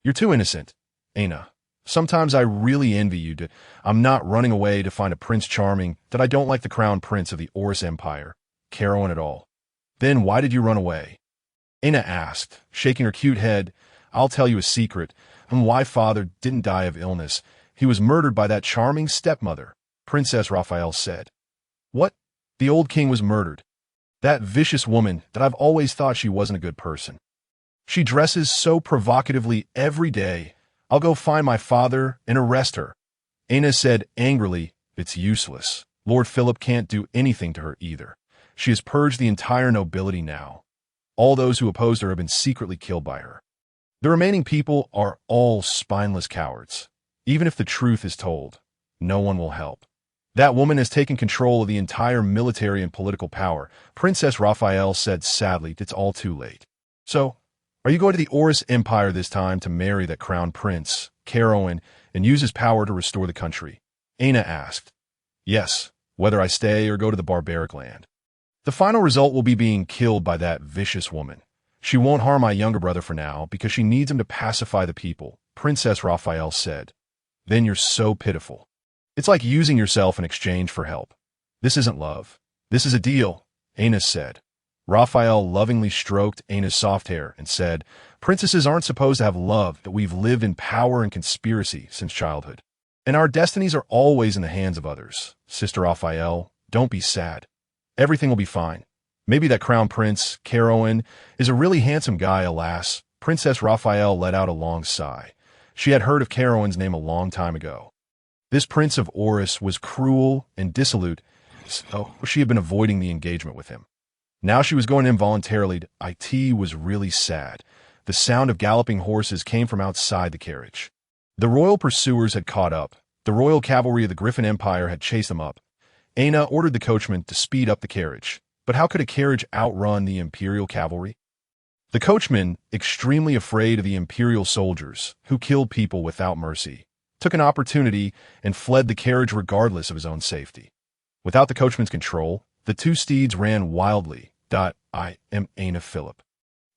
You're too innocent, Anna. Sometimes I really envy you that I'm not running away to find a Prince Charming, that I don't like the crown prince of the Oris Empire, Caroline at all. Then why did you run away? Anna asked, shaking her cute head. I'll tell you a secret. Why father didn't die of illness. He was murdered by that charming stepmother, Princess Raphael said. What? The old king was murdered. That vicious woman that I've always thought she wasn't a good person. She dresses so provocatively every day. I'll go find my father and arrest her. Anna said angrily, It's useless. Lord Philip can't do anything to her either. She has purged the entire nobility now. All those who opposed her have been secretly killed by her. The remaining people are all spineless cowards. Even if the truth is told, no one will help. That woman has taken control of the entire military and political power, Princess Raphael said sadly. It's all too late. So, are you going to the Horus Empire this time to marry that crown prince, Caroin, and use his power to restore the country? Aina asked. Yes, whether I stay or go to the barbaric land. The final result will be being killed by that vicious woman. She won't harm my younger brother for now because she needs him to pacify the people, Princess Raphael said. Then you're so pitiful. It's like using yourself in exchange for help. This isn't love. This is a deal, Aina said. Raphael lovingly stroked Aina's soft hair and said, Princesses aren't supposed to have love, that we've lived in power and conspiracy since childhood. And our destinies are always in the hands of others. Sister Raphael, don't be sad. Everything will be fine. Maybe that crown prince, Caroin, is a really handsome guy, alas. Princess Raphael let out a long sigh. She had heard of Caroin's name a long time ago. This prince of Horus was cruel and dissolute, so she had been avoiding the engagement with him. Now she was going involuntarily. It was really sad. The sound of galloping horses came from outside the carriage. The royal pursuers had caught up. The royal cavalry of the Griffin Empire had chased them up. Aina ordered the coachman to speed up the carriage. But how could a carriage outrun the imperial cavalry? The coachman, extremely afraid of the imperial soldiers, who killed people without mercy, took an opportunity and fled the carriage regardless of his own safety. Without the coachman's control, the two steeds ran wildly. I am Aina Philip.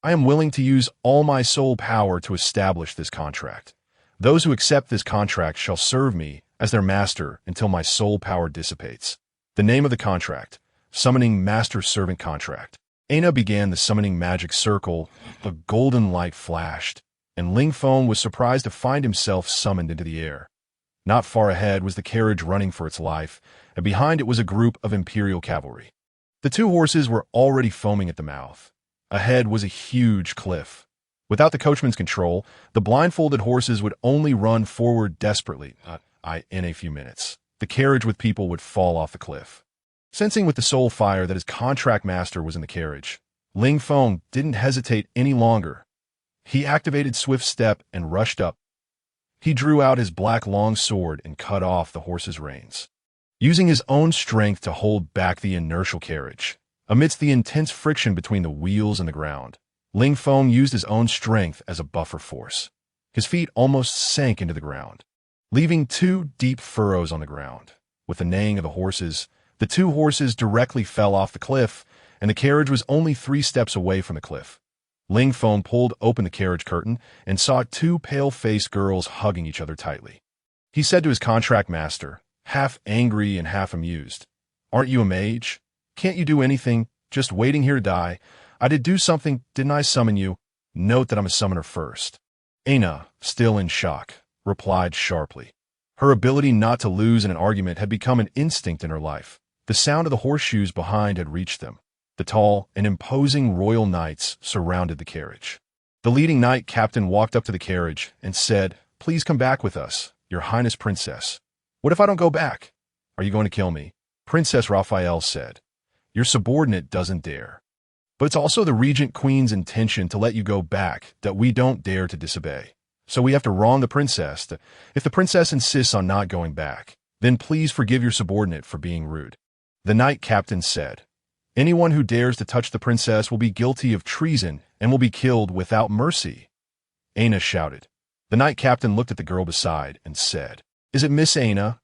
I am willing to use all my soul power to establish this contract. Those who accept this contract shall serve me as their master until my soul power dissipates. The name of the contract, Summoning Master-Servant Contract. Aina began the summoning magic circle. A golden light flashed, and Ling Feng was surprised to find himself summoned into the air. Not far ahead was the carriage running for its life, and behind it was a group of imperial cavalry. The two horses were already foaming at the mouth. Ahead was a huge cliff. Without the coachman's control, the blindfolded horses would only run forward desperately. In a few minutes, the carriage with people would fall off the cliff. Sensing with the soul fire that his contract master was in the carriage, Ling Feng didn't hesitate any longer. He activated Swift Step and rushed up. He drew out his black long sword and cut off the horse's reins, using his own strength to hold back the inertial carriage. Amidst the intense friction between the wheels and the ground, Ling Feng used his own strength as a buffer force. His feet almost sank into the ground, leaving two deep furrows on the ground. With the neighing of the horses, the two horses directly fell off the cliff, and the carriage was only 3 steps away from the cliff. Ling Feng pulled open the carriage curtain and saw 2 pale-faced girls hugging each other tightly. He said to his contract master, half angry and half amused, "Aren't you a mage? Can't you do anything? Just waiting here to die. I did do something, didn't I summon you? Note that I'm a summoner first." Aina, still in shock, replied sharply. Her ability not to lose in an argument had become an instinct in her life. The sound of the horseshoes behind had reached them. The tall and imposing royal knights surrounded the carriage. The leading knight captain walked up to the carriage and said, "Please come back with us, Your Highness Princess." "What if I don't go back?" "Are you going to kill me?" Princess Raphael said. "Your subordinate doesn't dare. But it's also the Regent Queen's intention to let you go back that we don't dare to disobey. So we have to wrong the princess. If the princess insists on not going back, then please forgive your subordinate for being rude." The knight captain said, "Anyone who dares to touch the princess will be guilty of treason and will be killed without mercy." Aina shouted. The knight captain looked at the girl beside and said, "Is it Miss Aina?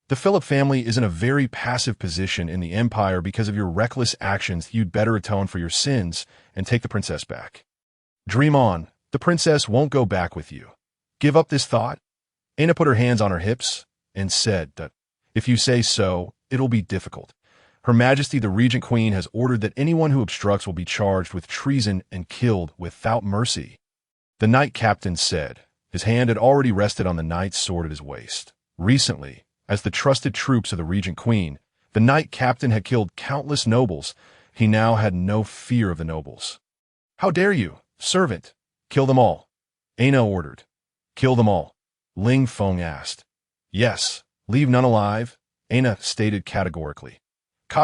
The Philip family is in a very passive position in the empire because of your reckless actions. You'd better atone for your sins and take the princess back. Dream on. The princess won't go back with you. Give up this thought." Aina put her hands on her hips and said that, "If you say so, it'll be difficult. Her Majesty the Regent Queen has ordered that anyone who obstructs will be charged with treason and killed without mercy." The knight captain said. His hand had already rested on the knight's sword at his waist. Recently, as the trusted troops of the Regent Queen, the knight captain had killed countless nobles. He now had no fear of the nobles. "How dare you, servant? Kill them all," Aina ordered. "Kill them all?" Ling Feng asked. "Yes, leave none alive," Aina stated categorically.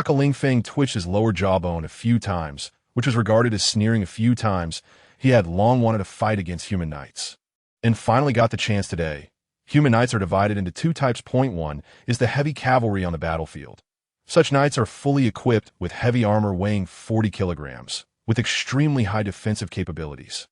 Ling Feng twitched his lower jawbone a few times, which was regarded as sneering a few times. He had long wanted to fight against human knights, and finally got the chance today. Human knights are divided into two types. Point 1 is the heavy cavalry on the battlefield. Such knights are fully equipped with heavy armor weighing 40 kilograms, with extremely high defensive capabilities.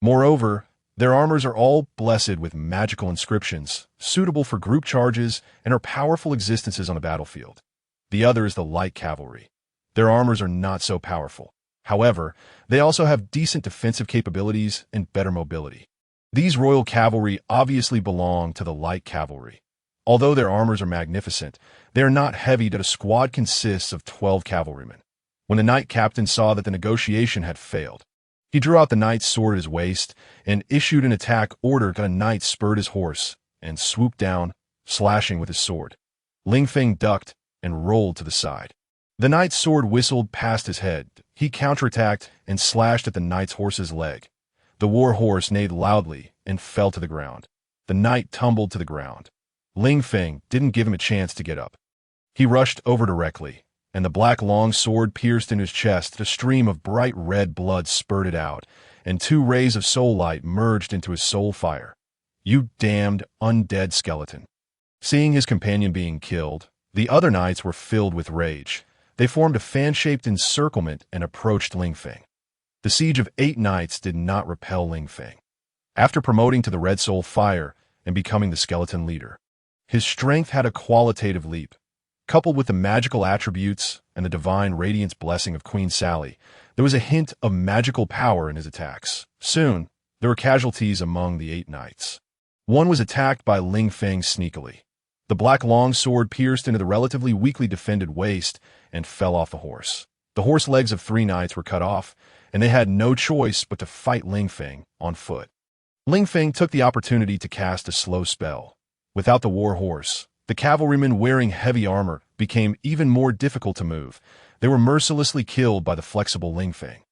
Moreover, their armors are all blessed with magical inscriptions, suitable for group charges, and are powerful existences on the battlefield. The other is the light cavalry. Their armors are not so powerful. However, they also have decent defensive capabilities and better mobility. These royal cavalry obviously belong to the light cavalry. Although their armors are magnificent, they are not heavy that a squad consists of 12 cavalrymen. When the knight captain saw that the negotiation had failed, he drew out the knight's sword at his waist and issued an attack order that a knight spurred his horse and swooped down, slashing with his sword. Ling Feng ducked and rolled to the side. The knight's sword whistled past his head. He counterattacked and slashed at the knight's horse's leg. The war horse neighed loudly and fell to the ground. The knight tumbled to the ground. Ling Feng didn't give him a chance to get up. He rushed over directly, and the black long sword pierced into his chest. A stream of bright red blood spurted out, and 2 rays of soul light merged into his soul fire. "You damned undead skeleton." Seeing his companion being killed, the other knights were filled with rage. They formed a fan-shaped encirclement and approached Ling Feng. The siege of 8 knights did not repel Ling Feng. After promoting to the Red Soul Fire and becoming the skeleton leader, his strength had a qualitative leap. Coupled with the magical attributes and the divine radiance blessing of Queen Sally, there was a hint of magical power in his attacks. Soon, there were casualties among the 8 knights. One was attacked by Ling Feng sneakily. The black long sword pierced into the relatively weakly defended waist and fell off the horse. The horse legs of 3 knights were cut off, and they had no choice but to fight Ling Feng on foot. Ling Feng took the opportunity to cast a slow spell. Without the war horse, the cavalrymen wearing heavy armor became even more difficult to move. They were mercilessly killed by the flexible Ling Feng.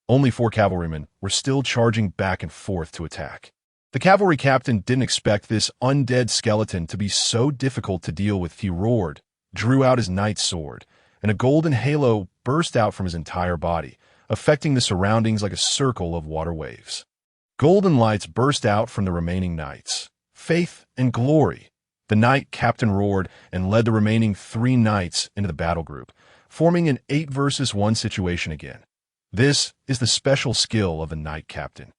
Only 4 cavalrymen were still charging back and forth to attack. The cavalry captain didn't expect this undead skeleton to be so difficult to deal with. He roared, drew out his knight's sword, and a golden halo burst out from his entire body, affecting the surroundings like a circle of water waves. Golden lights burst out from the remaining knights. Faith and glory. The knight captain roared and led the remaining 3 knights into the battle group, forming an 8 versus 1 situation again. This is the special skill of the knight captain.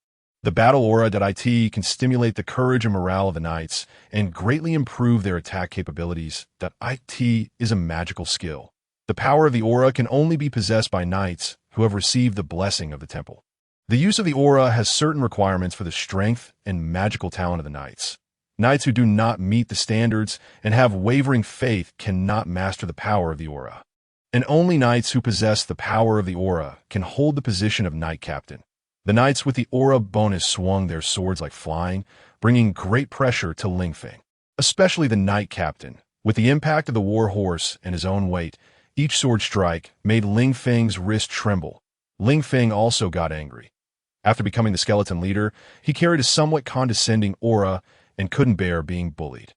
The battle aura.it can stimulate the courage and morale of the knights and greatly improve their attack capabilities. .it is a magical skill. The power of the aura can only be possessed by knights who have received the blessing of the temple. The use of the aura has certain requirements for the strength and magical talent of the knights. Knights who do not meet the standards and have wavering faith cannot master the power of the aura. And only knights who possess the power of the aura can hold the position of knight captain. The knights with the aura bonus swung their swords like flying, bringing great pressure to Ling Feng. Especially the knight captain. With the impact of the war horse and his own weight, each sword strike made Ling Feng's wrist tremble. Ling Feng also got angry. After becoming the skeleton leader, he carried a somewhat condescending aura and couldn't bear being bullied.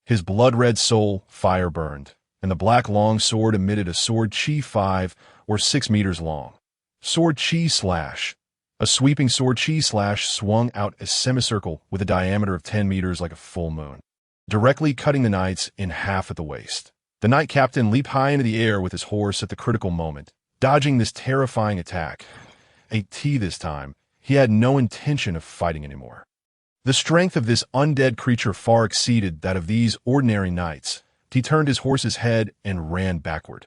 His blood-red soul fire burned, and the black long sword emitted a sword chi 5 or 6 meters long. Sword chi slash. A sweeping sword chi slash swung out a semicircle with a diameter of 10 meters like a full moon, directly cutting the knights in half at the waist. The knight captain leaped high into the air with his horse at the critical moment, dodging this terrifying attack. This time, he had no intention of fighting anymore. The strength of this undead creature far exceeded that of these ordinary knights. He turned his horse's head and ran backward.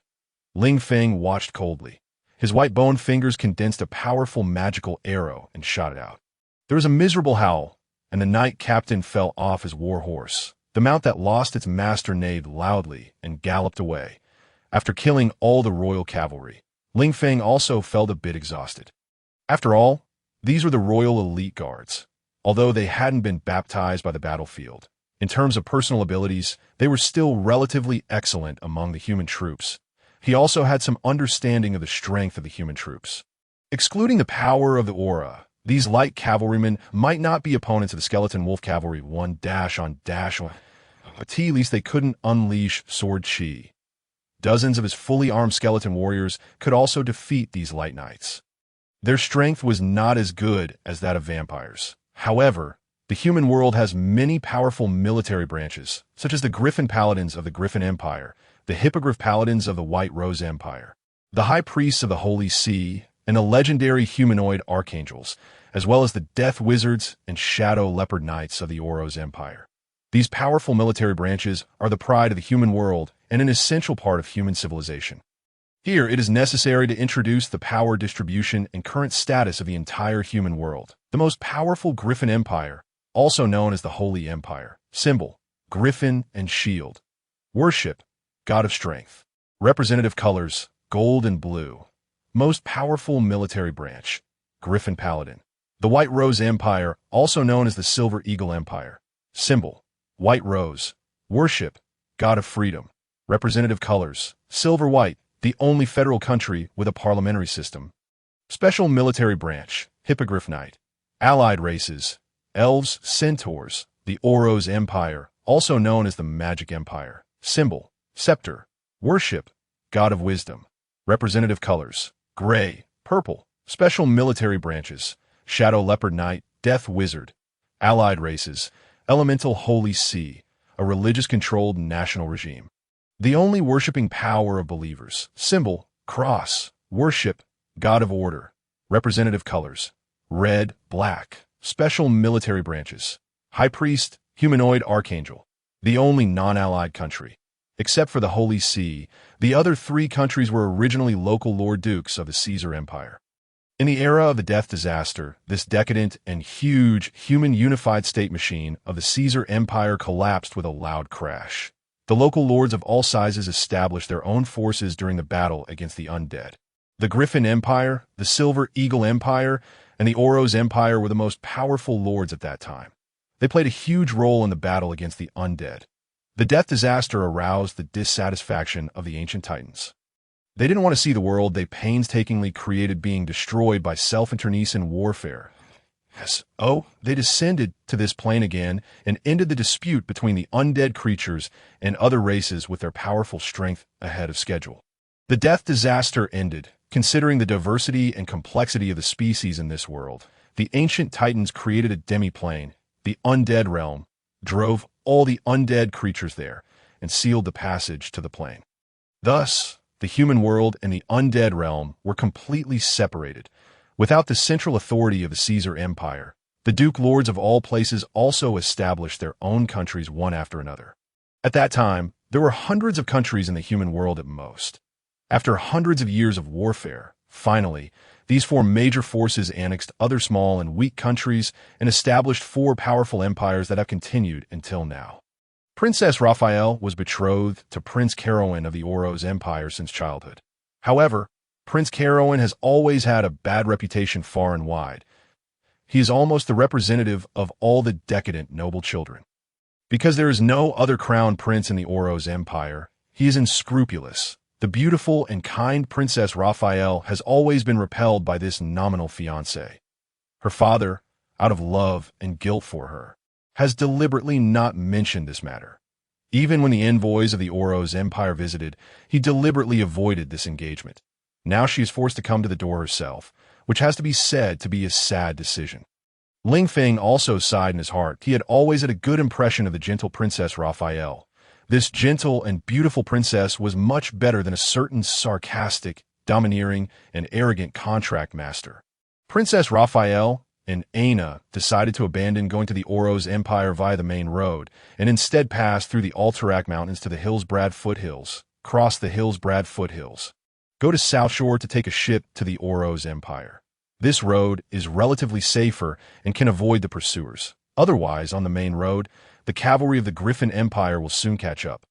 Ling Feng watched coldly. His white-boned fingers condensed a powerful magical arrow and shot it out. There was a miserable howl, and the knight captain fell off his war horse. The mount that lost its master neighed loudly and galloped away. After killing all the royal cavalry, Ling Feng also felt a bit exhausted. After all, these were the royal elite guards. Although they hadn't been baptized by the battlefield, in terms of personal abilities, they were still relatively excellent among the human troops. He also had some understanding of the strength of the human troops. Excluding the power of the aura, these light cavalrymen might not be opponents of the skeleton wolf cavalry 1-on-1, but at least they couldn't unleash sword chi. Dozens of his fully armed skeleton warriors could also defeat these light knights. Their strength was not as good as that of vampires. However, The human world has many powerful military branches, such as the Griffin Paladins of the Griffin Empire, the Hippogriff Paladins of the White Rose Empire, the High Priests of the Holy See, and the legendary humanoid archangels, as well as the Death Wizards and Shadow Leopard Knights of the Oros Empire. These powerful military branches are the pride of the human world and an essential part of human civilization. Here, it is necessary to introduce the power distribution and current status of the entire human world. The most powerful Griffin Empire, also known as the Holy Empire. Symbol: Griffin and Shield. Worship: God of Strength. Representative colors: gold and blue. Most powerful military branch: Griffin Paladin. The White Rose Empire, also known as the Silver Eagle Empire. Symbol: White Rose. Worship: God of Freedom. Representative colors: silver white, the only federal country with a parliamentary system. Special military branch: Hippogriff Knight. Allied races: elves, centaurs. The Oros Empire, also known as the Magic Empire. Symbol: scepter. Worship: God of Wisdom. Representative colors: gray, purple. Special military branches: Shadow Leopard Knight, Death Wizard. Allied races: Elemental Holy See, a religious-controlled national regime. The only worshipping power of believers. Symbol: cross. Worship: God of Order. Representative colors: red, black. Special military branches: High Priest, Humanoid Archangel. The only non-allied country. Except for the Holy See, the other three countries were originally local Lord Dukes of the Caesar Empire. In the era of the Death Disaster, this decadent and huge human unified state machine of the Caesar Empire collapsed with a loud crash. The local lords of all sizes established their own forces during the battle against the Undead. The Griffin Empire, the Silver Eagle Empire, and the Oros Empire were the most powerful lords at that time. They played a huge role in the battle against the Undead. The Death Disaster aroused the dissatisfaction of the ancient Titans. They didn't want to see the world they painstakingly created being destroyed by self-internecine warfare. So, they descended to this plane again and ended the dispute between the undead creatures and other races with their powerful strength ahead of schedule. The Death Disaster ended. Considering the diversity and complexity of the species in this world, the ancient Titans created a demi-plane, the Undead realm, drove all the undead creatures there, and sealed the passage to the plane. Thus, the human world and the undead realm were completely separated. Without the central authority of the Caesar Empire, the Duke Lords of all places also established their own countries one after another. At that time, there were hundreds of countries in the human world at most. After hundreds of years of warfare, finally, these four major forces annexed other small and weak countries and established four powerful empires that have continued until now. Princess Raphael was betrothed to Prince Carowan of the Oros Empire since childhood. However, Prince Carowan has always had a bad reputation far and wide. He is almost the representative of all the decadent noble children. Because there is no other crown prince in the Oros Empire, he is unscrupulous. The beautiful and kind Princess Raphael has always been repelled by this nominal fiancé. Her father, out of love and guilt for her, has deliberately not mentioned this matter. Even when the envoys of the Oros Empire visited, he deliberately avoided this engagement. Now she is forced to come to the door herself, which has to be said to be a sad decision. Ling Feng also sighed in his heart. He had always had a good impression of the gentle Princess Raphael. This gentle and beautiful princess was much better than a certain sarcastic, domineering, and arrogant contract master. Princess Raphael and Aina decided to abandon going to the Oros Empire via the main road, and instead pass through the Alterac Mountains to the Hillsbrad Foothills, cross the Hillsbrad Foothills, go to South Shore to take a ship to the Oros Empire. This road is relatively safer and can avoid the pursuers. Otherwise, on the main road, the cavalry of the Griffin Empire will soon catch up.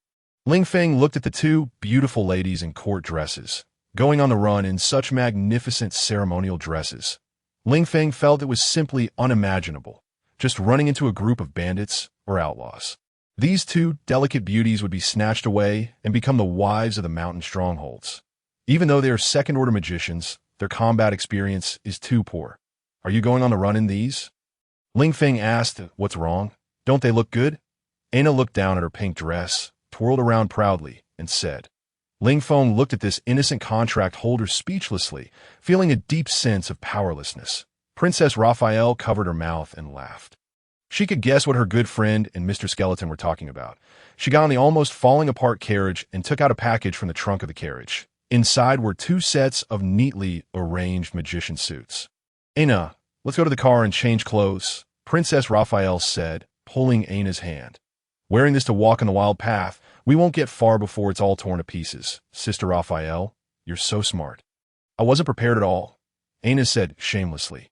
Ling Feng looked at the two beautiful ladies in court dresses, going on the run in such magnificent ceremonial dresses. Ling Feng felt it was simply unimaginable, just running into a group of bandits or outlaws. These two delicate beauties would be snatched away and become the wives of the mountain strongholds. Even though they are second-order magicians, their combat experience is too poor. Are you going on the run in these? Ling Feng asked, "What's wrong? Don't they look good?" Aina looked down at her pink dress, twirled around proudly, and said. Ling Feng looked at this innocent contract holder speechlessly, feeling a deep sense of powerlessness. Princess Raphael covered her mouth and laughed. She could guess what her good friend and Mr. Skeleton were talking about. She got on the almost falling apart carriage and took out a package from the trunk of the carriage. Inside were 2 sets of neatly arranged magician suits. "Aina, let's go to the car and change clothes," Princess Raphael said, pulling Aina's hand. "Wearing this to walk on the wild path, we won't get far before it's all torn to pieces. Sister Raphael, you're so smart." "I wasn't prepared at all," Aina said shamelessly.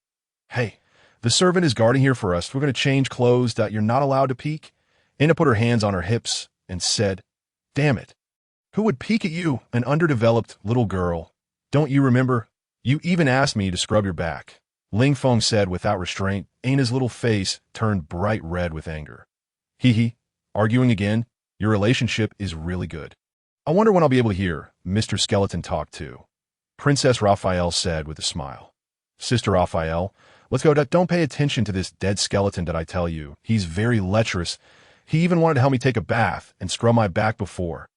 "Hey, the servant is guarding here for us. We're going to change clothes that you're not allowed to peek." Aina put her hands on her hips and said, "Damn it. Who would peek at you, an underdeveloped little girl? Don't you remember? You even asked me to scrub your back." Ling Feng said without restraint. Aina's little face turned bright red with anger. "Hee, arguing again? Your relationship is really good. I wonder when I'll be able to hear Mr. Skeleton talk too," Princess Raphael said with a smile. "Sister Raphael, let's go. Don't pay attention to this dead skeleton that I tell you. He's very lecherous. He even wanted to help me take a bath and scrub my back before."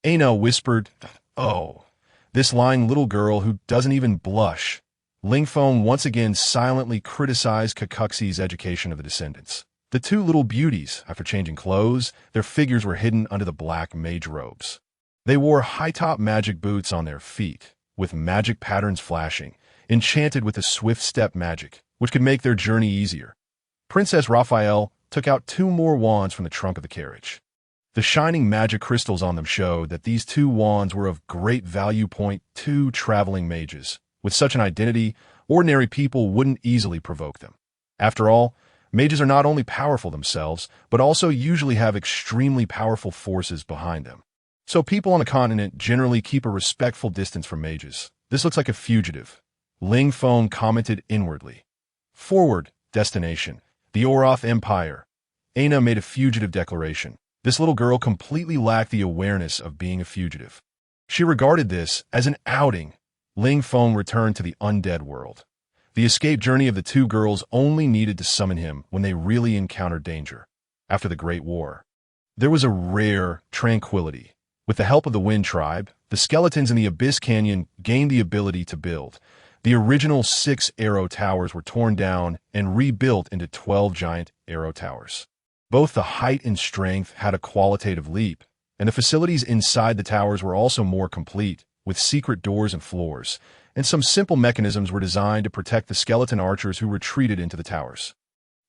Aina whispered, "Oh, this lying little girl who doesn't even blush." Ling Feng once again silently criticized Kekuxi's education of the descendants. The 2 little beauties, after changing clothes, their figures were hidden under the black mage robes. They wore high-top magic boots on their feet, with magic patterns flashing, enchanted with the swift step magic, which could make their journey easier. Princess Raphael took out 2 more wands from the trunk of the carriage. The shining magic crystals on them showed that these 2 wands were of great value. 2 traveling mages. With such an identity, ordinary people wouldn't easily provoke them. After all, mages are not only powerful themselves, but also usually have extremely powerful forces behind them. So people on the continent generally keep a respectful distance from mages. "This looks like a fugitive," Ling Feng commented inwardly. "Forward, destination, the Oroth Empire." Aina made a fugitive declaration. This little girl completely lacked the awareness of being a fugitive. She regarded this as an outing. Ling Feng returned to the undead world. The escape journey of the 2 girls only needed to summon him when they really encountered danger. After the Great War, there was a rare tranquility. With the help of the Wind Tribe, the skeletons in the Abyss Canyon gained the ability to build. The original 6 arrow towers were torn down and rebuilt into 12 giant arrow towers. Both the height and strength had a qualitative leap, and the facilities inside the towers were also more complete, with secret doors and floors, and some simple mechanisms were designed to protect the skeleton archers who retreated into the towers.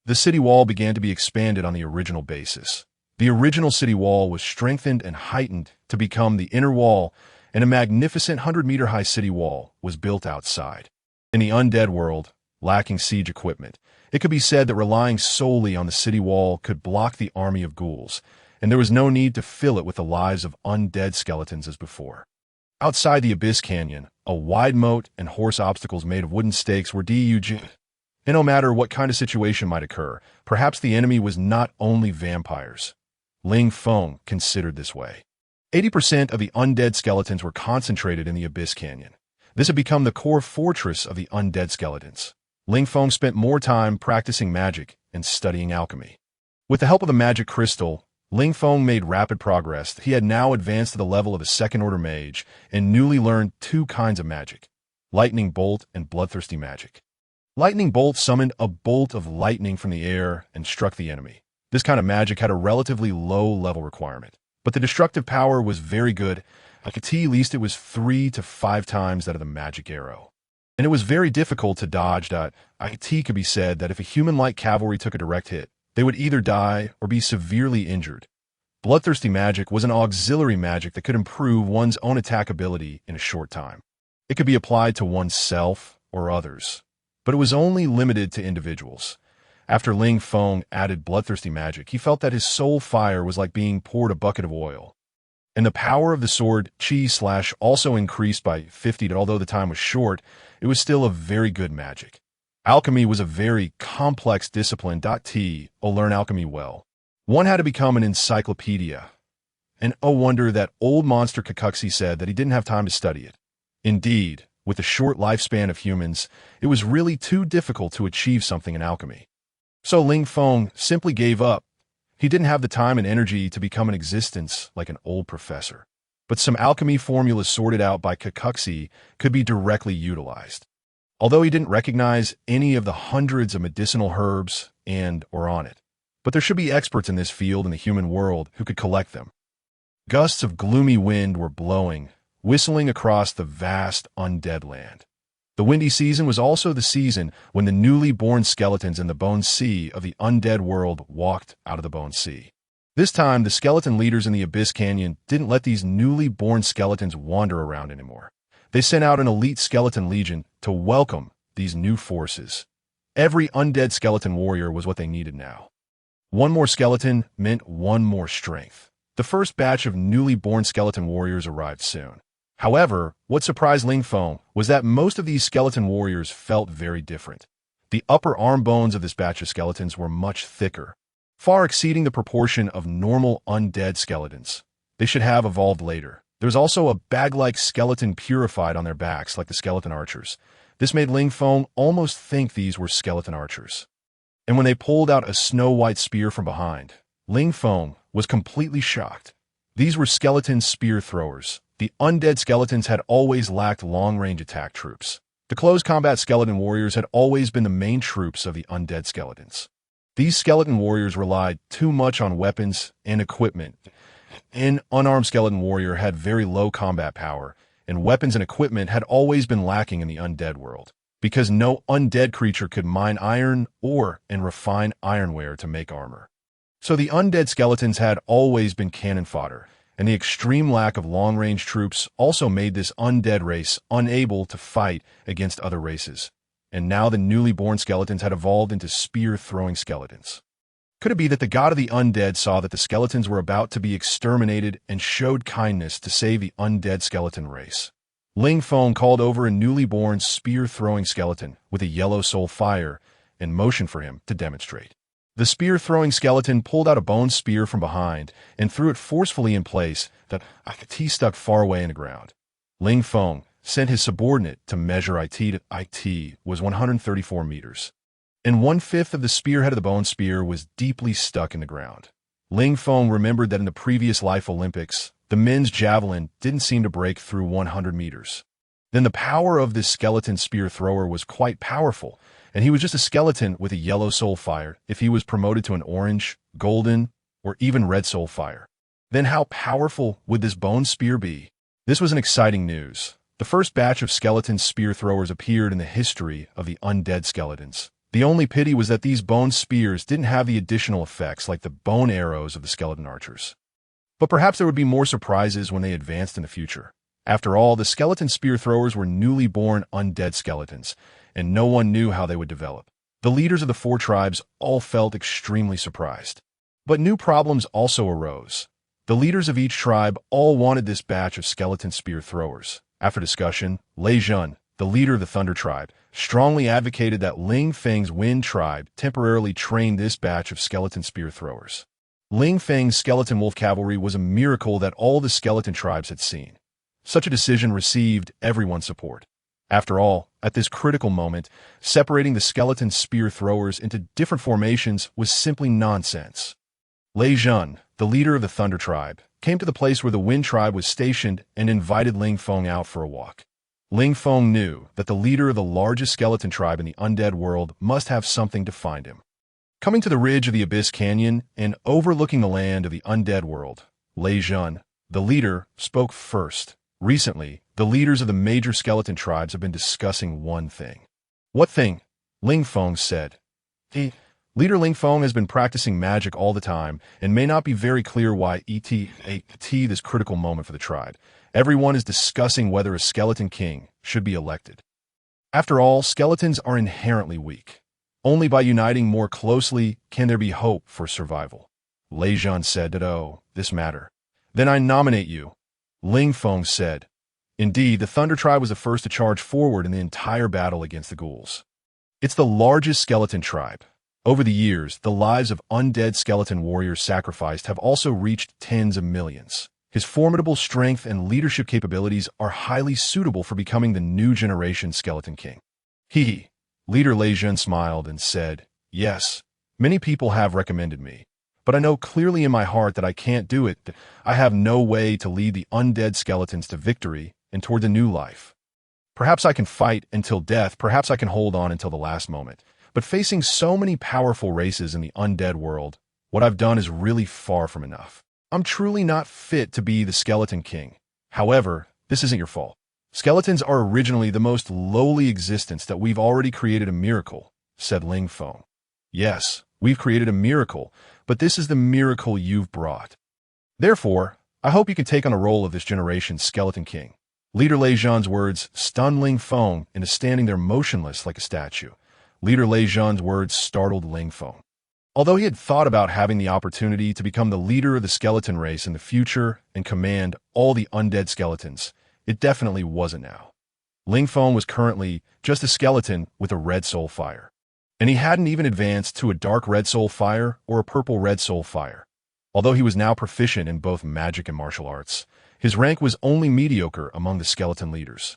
The city wall began to be expanded on the original basis. The original city wall was strengthened and heightened to become the inner wall, and a magnificent 100-meter-high city wall was built outside. In the undead world, lacking siege equipment, it could be said that relying solely on the city wall could block the army of ghouls, and there was no need to fill it with the lives of undead skeletons as before. Outside the Abyss Canyon, a wide moat and horse obstacles made of wooden stakes were dug. And no matter what kind of situation might occur, perhaps the enemy was not only vampires. Ling Feng considered this way. 80% of the undead skeletons were concentrated in the Abyss Canyon. This had become the core fortress of the undead skeletons. Ling Feng spent more time practicing magic and studying alchemy. With the help of the magic crystal, Ling Feng made rapid progress. He had now advanced to the level of a second-order mage and newly learned 2 kinds of magic: lightning bolt and bloodthirsty magic. Lightning bolt summoned a bolt of lightning from the air and struck the enemy. This kind of magic had a relatively low-level requirement, but the destructive power was very good. At least it was 3 to 5 times that of the magic arrow. And it was very difficult to dodge. It could be said that if a human-like cavalry took a direct hit, they would either die or be severely injured. Bloodthirsty magic was an auxiliary magic that could improve one's own attack ability in a short time. It could be applied to oneself or others, but it was only limited to individuals. After Ling Feng added bloodthirsty magic, he felt that his soul fire was like being poured a bucket of oil. And the power of the sword Chi/ also increased by 50, although the time was short, it was still a very good magic. Alchemy was a very complex discipline. Learn alchemy well. One had to become an encyclopedia. And oh wonder that old monster Kekuxi said that he didn't have time to study it. Indeed, with the short lifespan of humans, it was really too difficult to achieve something in alchemy. So Ling Feng simply gave up. He didn't have the time and energy to become an existence like an old professor. But some alchemy formulas sorted out by Kekuxi could be directly utilized. Although he didn't recognize any of the hundreds of medicinal herbs or on it, but there should be experts in this field in the human world who could collect them. Gusts of gloomy wind were blowing, whistling across the vast undead land. The windy season was also the season when the newly born skeletons in the Bone Sea of the undead world walked out of the Bone Sea. This time, the skeleton leaders in the Abyss Canyon didn't let these newly born skeletons wander around anymore. They sent out an elite skeleton legion to welcome these new forces. Every undead skeleton warrior was what they needed now. One more skeleton meant one more strength. The first batch of newly born skeleton warriors arrived soon. However, what surprised Ling Feng was that most of these skeleton warriors felt very different. The upper arm bones of this batch of skeletons were much thicker, far exceeding the proportion of normal undead skeletons. They should have evolved later. There was also a bag-like skeleton purified on their backs like the skeleton archers. This made Ling Feng almost think these were skeleton archers. And when they pulled out a snow-white spear from behind, Ling Feng was completely shocked. These were skeleton spear throwers. The undead skeletons had always lacked long-range attack troops. The close combat skeleton warriors had always been the main troops of the undead skeletons. These skeleton warriors relied too much on weapons and equipment. An unarmed skeleton warrior had very low combat power, and weapons and equipment had always been lacking in the undead world, because no undead creature could mine iron and refine ironware to make armor. So the undead skeletons had always been cannon fodder, and the extreme lack of long-range troops also made this undead race unable to fight against other races. And now the newly born skeletons had evolved into spear-throwing skeletons. Could it be that the god of the undead saw that the skeletons were about to be exterminated and showed kindness to save the undead skeleton race? Ling Feng called over a newly born spear-throwing skeleton with a yellow soul fire and motioned for him to demonstrate. The spear-throwing skeleton pulled out a bone spear from behind and threw it forcefully in place that IT stuck far away in the ground. Ling Feng sent his subordinate to measure IT was 134 meters. And 1/5 of the spearhead of the bone spear was deeply stuck in the ground. Ling Feng remembered that in the previous Life Olympics, the men's javelin didn't seem to break through 100 meters. Then the power of this skeleton spear thrower was quite powerful, and he was just a skeleton with a yellow soul fire if he was promoted to an orange, golden, or even red soul fire. Then how powerful would this bone spear be? This was an exciting news. The first batch of skeleton spear throwers appeared in the history of the undead skeletons. The only pity was that these bone spears didn't have the additional effects like the bone arrows of the skeleton archers. But perhaps there would be more surprises when they advanced in the future. After all, the skeleton spear throwers were newly born undead skeletons, and no one knew how they would develop. The leaders of the 4 tribes all felt extremely surprised. But new problems also arose. The leaders of each tribe all wanted this batch of skeleton spear throwers. After discussion, Lei Jun, the leader of the Thunder tribe, strongly advocated that Ling Feng's Wind tribe temporarily train this batch of skeleton spear throwers. Ling Feng's skeleton wolf cavalry was a miracle that all the skeleton tribes had seen. Such a decision received everyone's support. After all, at this critical moment, separating the skeleton spear throwers into different formations was simply nonsense. Lei Jun, the leader of the Thunder tribe, came to the place where the Wind tribe was stationed and invited Ling Feng out for a walk. Ling Feng knew that the leader of the largest skeleton tribe in the undead world must have something to find him. Coming to the ridge of the Abyss Canyon and overlooking the land of the undead world, Lei Jun, the leader, spoke first. Recently, the leaders of the major skeleton tribes have been discussing one thing. What thing? Ling Feng said. Leader Ling Feng has been practicing magic all the time and may not be very clear why this critical moment for the tribe. Everyone is discussing whether a skeleton king should be elected. After all, skeletons are inherently weak. Only by uniting more closely can there be hope for survival. Lei Jun said that, this matter. Then I nominate you. Ling Feng said. Indeed, the Thunder tribe was the first to charge forward in the entire battle against the ghouls. It's the largest skeleton tribe. Over the years, the lives of undead skeleton warriors sacrificed have also reached tens of millions. His formidable strength and leadership capabilities are highly suitable for becoming the new generation skeleton king. Leader Lei Jun smiled and said, yes, many people have recommended me, but I know clearly in my heart that I can't do it, that I have no way to lead the undead skeletons to victory and toward the new life. Perhaps I can fight until death, perhaps I can hold on until the last moment, but facing so many powerful races in the undead world, What I've done is really far from enough. I'm truly not fit to be the Skeleton King. However, this isn't your fault. Skeletons are originally the most lowly existence that we've already created a miracle, said Ling Feng. Yes, we've created a miracle, but this is the miracle you've brought. Therefore, I hope you can take on the role of this generation's Skeleton King. Leader Lei Zhan's words stunned Ling Feng into standing there motionless like a statue. Leader Lei Zhan's words startled Ling Feng. Although he had thought about having the opportunity to become the leader of the skeleton race in the future and command all the undead skeletons, it definitely wasn't now. Ling Feng was currently just a skeleton with a red soul fire. And he hadn't even advanced to a dark red soul fire or a purple red soul fire. Although he was now proficient in both magic and martial arts, his rank was only mediocre among the skeleton leaders.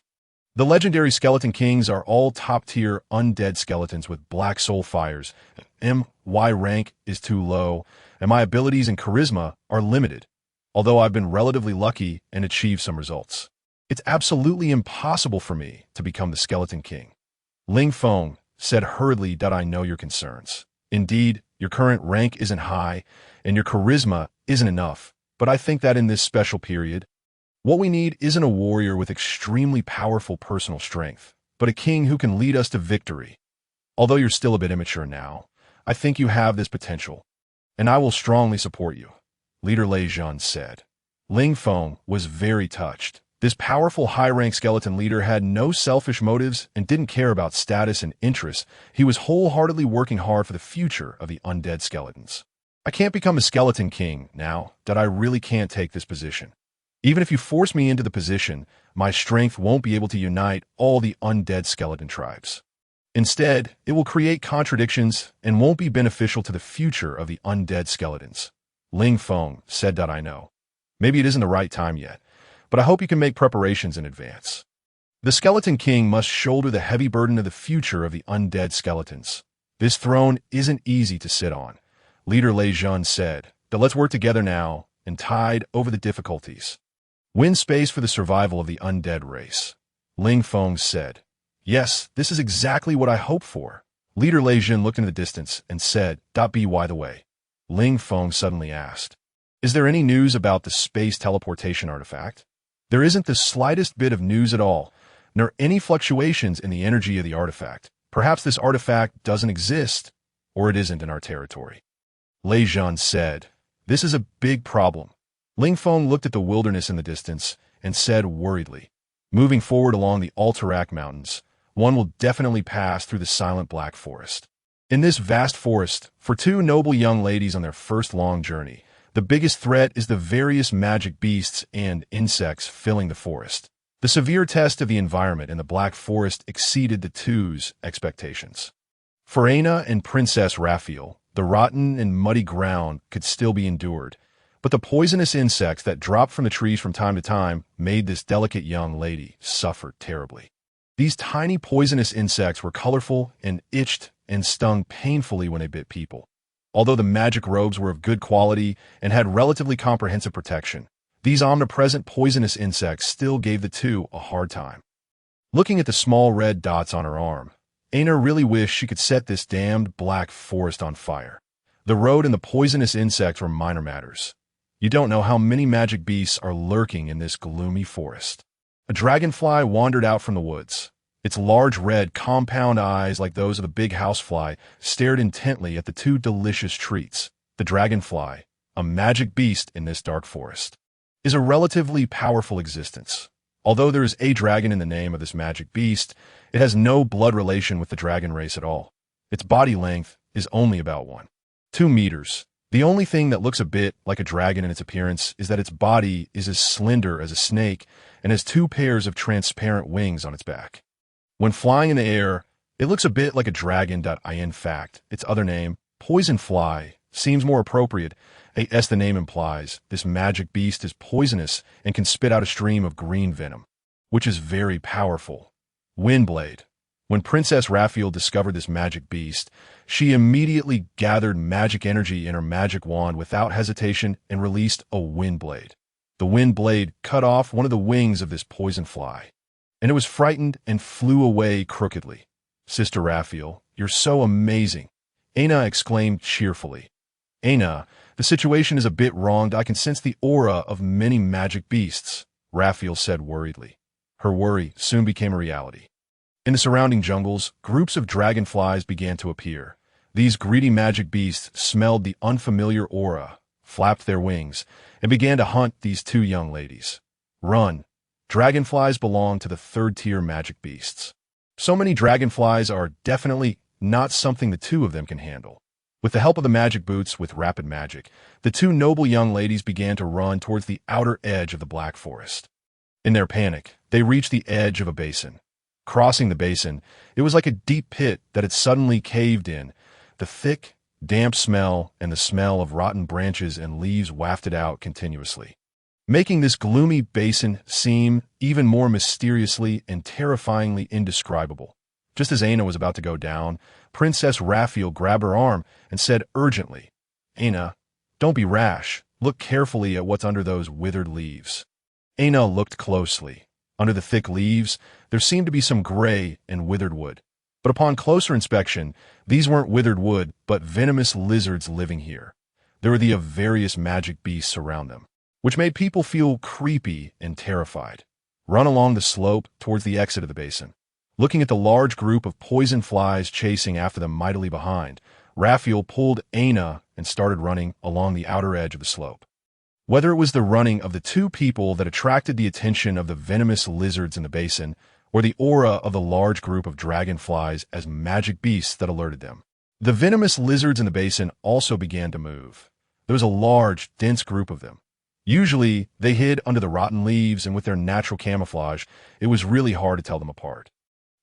The legendary Skeleton Kings are all top-tier undead skeletons with black soul fires. My rank is too low, and my abilities and charisma are limited, although I've been relatively lucky and achieved some results. It's absolutely impossible for me to become the Skeleton King. Ling Feng said hurriedly that I know your concerns. Indeed, your current rank isn't high, and your charisma isn't enough, but I think that in this special period, what we need isn't a warrior with extremely powerful personal strength, but a king who can lead us to victory. Although you're still a bit immature now, I think you have this potential, and I will strongly support you, Leader Lei Zhan said. Ling Feng was very touched. This powerful high-rank skeleton leader had no selfish motives and didn't care about status and interests. He was wholeheartedly working hard for the future of the undead skeletons. I can't become a Skeleton King now that I really can't take this position. Even if you force me into the position, my strength won't be able to unite all the undead skeleton tribes. Instead, it will create contradictions and won't be beneficial to the future of the undead skeletons. Ling Feng said that I know. Maybe it isn't the right time yet, but I hope you can make preparations in advance. The Skeleton King must shoulder the heavy burden of the future of the undead skeletons. This throne isn't easy to sit on. Leader Lei Zhan said that let's work together now and tide over the difficulties. Win space for the survival of the undead race. Ling Feng said, yes, this is exactly what I hope for. Leader Lei Zhan looked into the distance and said, by the way. Ling Feng suddenly asked, is there any news about the space teleportation artifact? There isn't the slightest bit of news at all, nor any fluctuations in the energy of the artifact. Perhaps this artifact doesn't exist, or it isn't in our territory. Lei Zhan said, this is a big problem. Ling Feng looked at the wilderness in the distance and said worriedly, moving forward along the Alterac Mountains, one will definitely pass through the silent black forest. In this vast forest, for two noble young ladies on their first long journey, the biggest threat is the various magic beasts and insects filling the forest. The severe test of the environment in the black forest exceeded the two's expectations. For Aina and Princess Raphael, the rotten and muddy ground could still be endured, but the poisonous insects that dropped from the trees from time to time made this delicate young lady suffer terribly. These tiny poisonous insects were colorful and itched and stung painfully when they bit people. Although the magic robes were of good quality and had relatively comprehensive protection, these omnipresent poisonous insects still gave the two a hard time. Looking at the small red dots on her arm, Aina really wished she could set this damned black forest on fire. The road and the poisonous insects were minor matters. You don't know how many magic beasts are lurking in this gloomy forest. A dragonfly wandered out from the woods. Its large red compound eyes, like those of a big housefly, stared intently at the two delicious treats. The dragonfly, a magic beast in this dark forest, is a relatively powerful existence. Although there is a dragon in the name of this magic beast, it has no blood relation with the dragon race at all. Its body length is only about 2 meters. The only thing that looks a bit like a dragon in its appearance is that its body is as slender as a snake and has 2 pairs of transparent wings on its back. When flying in the air, it looks a bit like a dragon. In fact, its other name, poison fly, seems more appropriate, as the name implies. This magic beast is poisonous and can spit out a stream of green venom, which is very powerful. Windblade. When Princess Raphael discovered this magic beast, she immediately gathered magic energy in her magic wand without hesitation and released a windblade. The windblade cut off one of the wings of this poison fly, and it was frightened and flew away crookedly. Sister Raphael, you're so amazing, Aina exclaimed cheerfully. Aina, the situation is a bit wronged. I can sense the aura of many magic beasts, Raphael said worriedly. Her worry soon became a reality. In the surrounding jungles, groups of dragonflies began to appear. These greedy magic beasts smelled the unfamiliar aura, flapped their wings, and began to hunt these two young ladies. Run! Dragonflies belong to the third-tier magic beasts. So many dragonflies are definitely not something the two of them can handle. With the help of the magic boots with rapid magic, the two noble young ladies began to run towards the outer edge of the Black Forest. In their panic, they reached the edge of a basin. Crossing the basin, it was like a deep pit that had suddenly caved in. The thick, damp smell and the smell of rotten branches and leaves wafted out continuously, making this gloomy basin seem even more mysteriously and terrifyingly indescribable. Just as Aina was about to go down, Princess Raphael grabbed her arm and said urgently, "Aina, don't be rash. Look carefully at what's under those withered leaves." Aina looked closely. Under the thick leaves, there seemed to be some gray and withered wood. But upon closer inspection, these weren't withered wood, but venomous lizards living here. There were the of various magic beasts around them, which made people feel creepy and terrified. Run along the slope towards the exit of the basin. Looking at the large group of poison flies chasing after them mightily behind, Raphael pulled Aina and started running along the outer edge of the slope. Whether it was the running of the two people that attracted the attention of the venomous lizards in the basin, or the aura of the large group of dragonflies as magic beasts that alerted them, the venomous lizards in the basin also began to move. There was a large, dense group of them. Usually, they hid under the rotten leaves, and with their natural camouflage, it was really hard to tell them apart.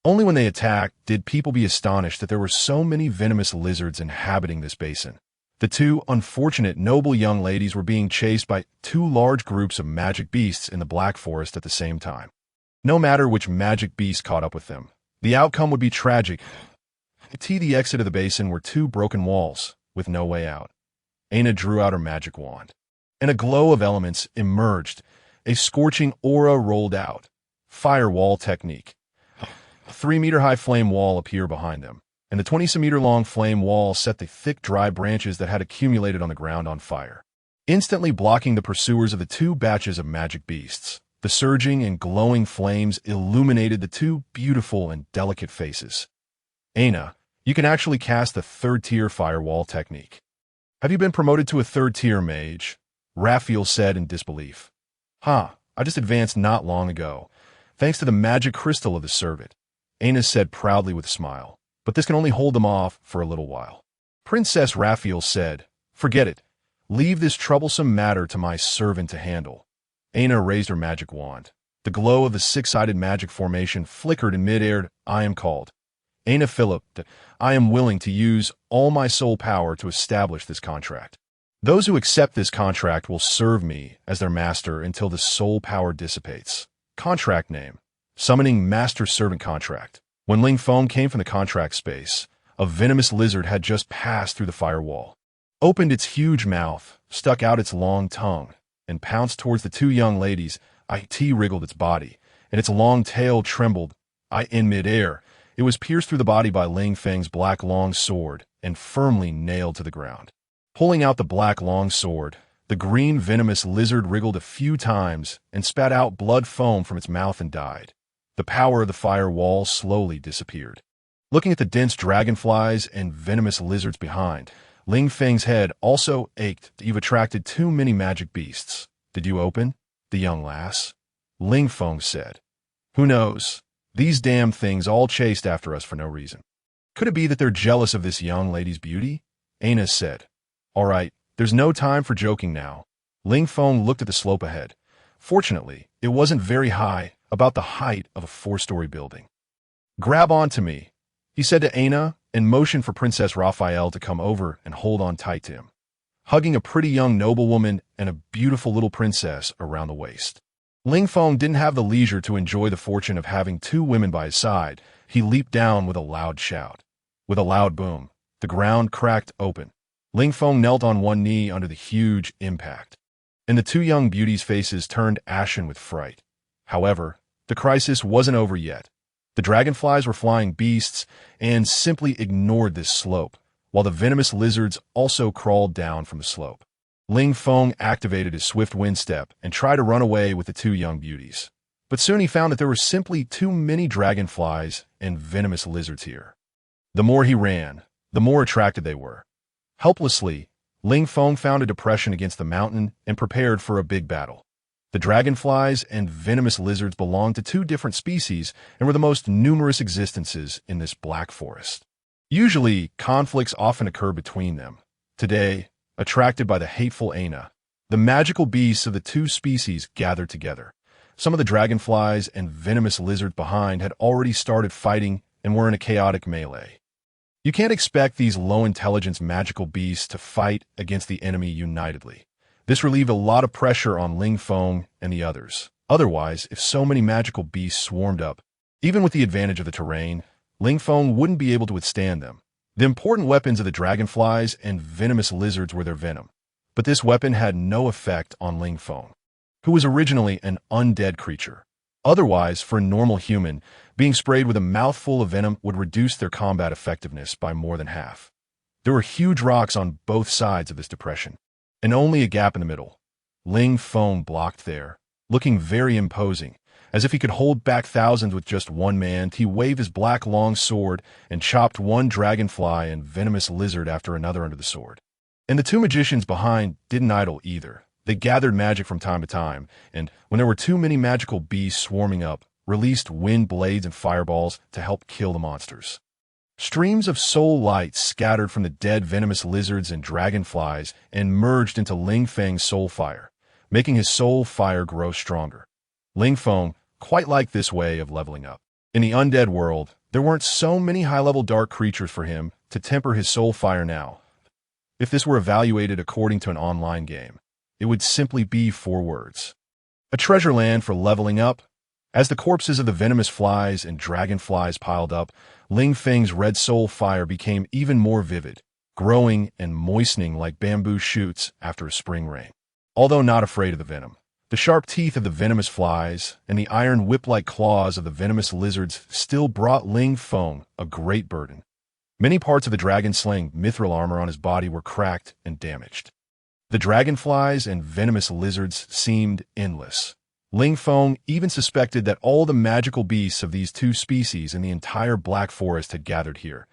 Only when they attacked did people be astonished that there were so many venomous lizards inhabiting this basin. The two unfortunate noble young ladies were being chased by two large groups of magic beasts in the Black Forest at the same time. No matter which magic beast caught up with them, the outcome would be tragic. At the exit of the basin were two broken walls, with no way out. Aina drew out her magic wand, and a glow of elements emerged. A scorching aura rolled out. Firewall technique. A 3-meter-high flame wall appeared behind them, and the 20-meter-long flame wall set the thick, dry branches that had accumulated on the ground on fire, instantly blocking the pursuers of the two batches of magic beasts. The surging and glowing flames illuminated the two beautiful and delicate faces. Aina, you can actually cast the third-tier firewall technique. Have you been promoted to a third-tier mage? Raphael said in disbelief. I just advanced not long ago, thanks to the magic crystal of the servant, Aina said proudly with a smile. But this can only hold them off for a little while. Princess Raphael said, "Forget it. Leave this troublesome matter to my servant to handle." Aina raised her magic wand. The glow of the six-sided magic formation flickered in mid-air. "I am called Aina Philip, that I am willing to use all my soul power to establish this contract. Those who accept this contract will serve me as their master until the soul power dissipates. Contract name: Summoning Master-Servant Contract." When Ling Feng came from the contract space, a venomous lizard had just passed through the firewall, opened its huge mouth, stuck out its long tongue, and pounced towards the two young ladies. It wriggled its body, and its long tail trembled. In midair, it was pierced through the body by Ling Feng's black long sword and firmly nailed to the ground. Pulling out the black long sword, the green venomous lizard wriggled a few times and spat out blood foam from its mouth and died. The power of the firewall slowly disappeared. Looking at the dense dragonflies and venomous lizards behind, Ling Feng's head also ached. "You've attracted too many magic beasts. Did you open, the young lass?" Ling Feng said. "Who knows? These damn things all chased after us for no reason. Could it be that they're jealous of this young lady's beauty?" Aina said. "All right, there's no time for joking now." Ling Feng looked at the slope ahead. Fortunately, it wasn't very high, about the height of a 4-story building. "Grab onto me," he said to Aina, and motioned for Princess Raphael to come over and hold on tight to him, hugging a pretty young noblewoman and a beautiful little princess around the waist. Ling Feng didn't have the leisure to enjoy the fortune of having two women by his side. He leaped down with a loud shout. With a loud boom, the ground cracked open. Ling Feng knelt on one knee under the huge impact, and the two young beauties' faces turned ashen with fright. However, the crisis wasn't over yet. The dragonflies were flying beasts and simply ignored this slope, while the venomous lizards also crawled down from the slope. Ling Feng activated his swift wind step and tried to run away with the two young beauties. But soon he found that there were simply too many dragonflies and venomous lizards here. The more he ran, the more attracted they were. Helplessly, Ling Feng found a depression against the mountain and prepared for a big battle. The dragonflies and venomous lizards belonged to two different species and were the most numerous existences in this black forest. Usually, conflicts often occur between them. Today, attracted by the hateful Aina, the magical beasts of the two species gathered together. Some of the dragonflies and venomous lizards behind had already started fighting and were in a chaotic melee. You can't expect these low-intelligence magical beasts to fight against the enemy unitedly. This relieved a lot of pressure on Ling Feng and the others. Otherwise, if so many magical beasts swarmed up, even with the advantage of the terrain, Ling Feng wouldn't be able to withstand them. The important weapons of the dragonflies and venomous lizards were their venom, but this weapon had no effect on Ling Feng, who was originally an undead creature. Otherwise, for a normal human, being sprayed with a mouthful of venom would reduce their combat effectiveness by more than half. There were huge rocks on both sides of this depression, and only a gap in the middle. Ling Feng blocked there, looking very imposing. As if he could hold back thousands with just one man, he waved his black long sword and chopped one dragonfly and venomous lizard after another under the sword. And the two magicians behind didn't idle either. They gathered magic from time to time, and when there were too many magical beasts swarming up, released wind blades and fireballs to help kill the monsters. Streams of soul light scattered from the dead venomous lizards and dragonflies and merged into Ling Feng's soul fire, making his soul fire grow stronger. Ling Feng quite liked this way of leveling up. In the undead world, there weren't so many high-level dark creatures for him to temper his soul fire now. If this were evaluated according to an online game, it would simply be 4 words. A treasure land for leveling up. As the corpses of the venomous flies and dragonflies piled up, Ling Feng's red soul fire became even more vivid, growing and moistening like bamboo shoots after a spring rain. Although not afraid of the venom, the sharp teeth of the venomous flies and the iron whip-like claws of the venomous lizards still brought Ling Feng a great burden. Many parts of the dragon-slaying mithril armor on his body were cracked and damaged. The dragonflies and venomous lizards seemed endless. Ling Feng even suspected that all the magical beasts of these two species in the entire Black Forest had gathered here.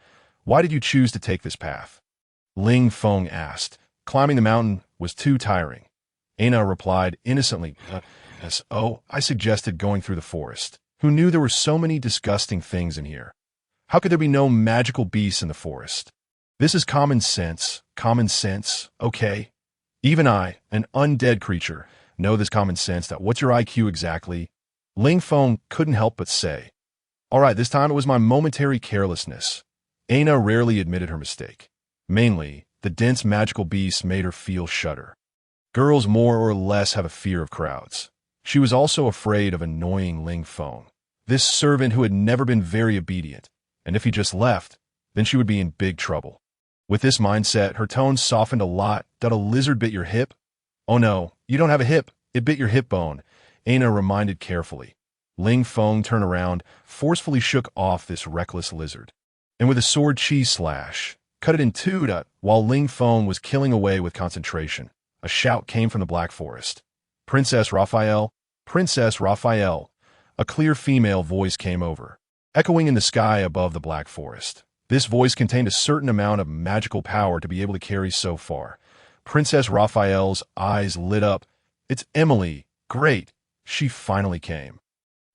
Why did you choose to take this path? Ling Feng asked. Climbing the mountain was too tiring. Aina replied innocently, yes, I suggested going through the forest. Who knew there were so many disgusting things in here? How could there be no magical beasts in the forest? This is common sense, okay? Even I, an undead creature, know this common sense that what's your IQ exactly? Ling Feng couldn't help but say. All right, this time it was my momentary carelessness. Aina rarely admitted her mistake. Mainly, the dense magical beasts made her feel shudder. Girls more or less have a fear of crowds. She was also afraid of annoying Ling Feng, this servant who had never been very obedient, and if he just left, then she would be in big trouble. With this mindset, her tone softened a lot. Did a lizard bit your hip? Oh no, you don't have a hip. It bit your hip bone, Aina reminded carefully. Ling Feng turned around, forcefully shook off this reckless lizard, and with a sword cheese slash, cut it in two. While Ling Feng was killing away with concentration, a shout came from the Black Forest. Princess Raphael, Princess Raphael. A clear female voice came over, echoing in the sky above the Black Forest. This voice contained a certain amount of magical power to be able to carry so far. Princess Raphael's eyes lit up. It's Emily. Great. She finally came.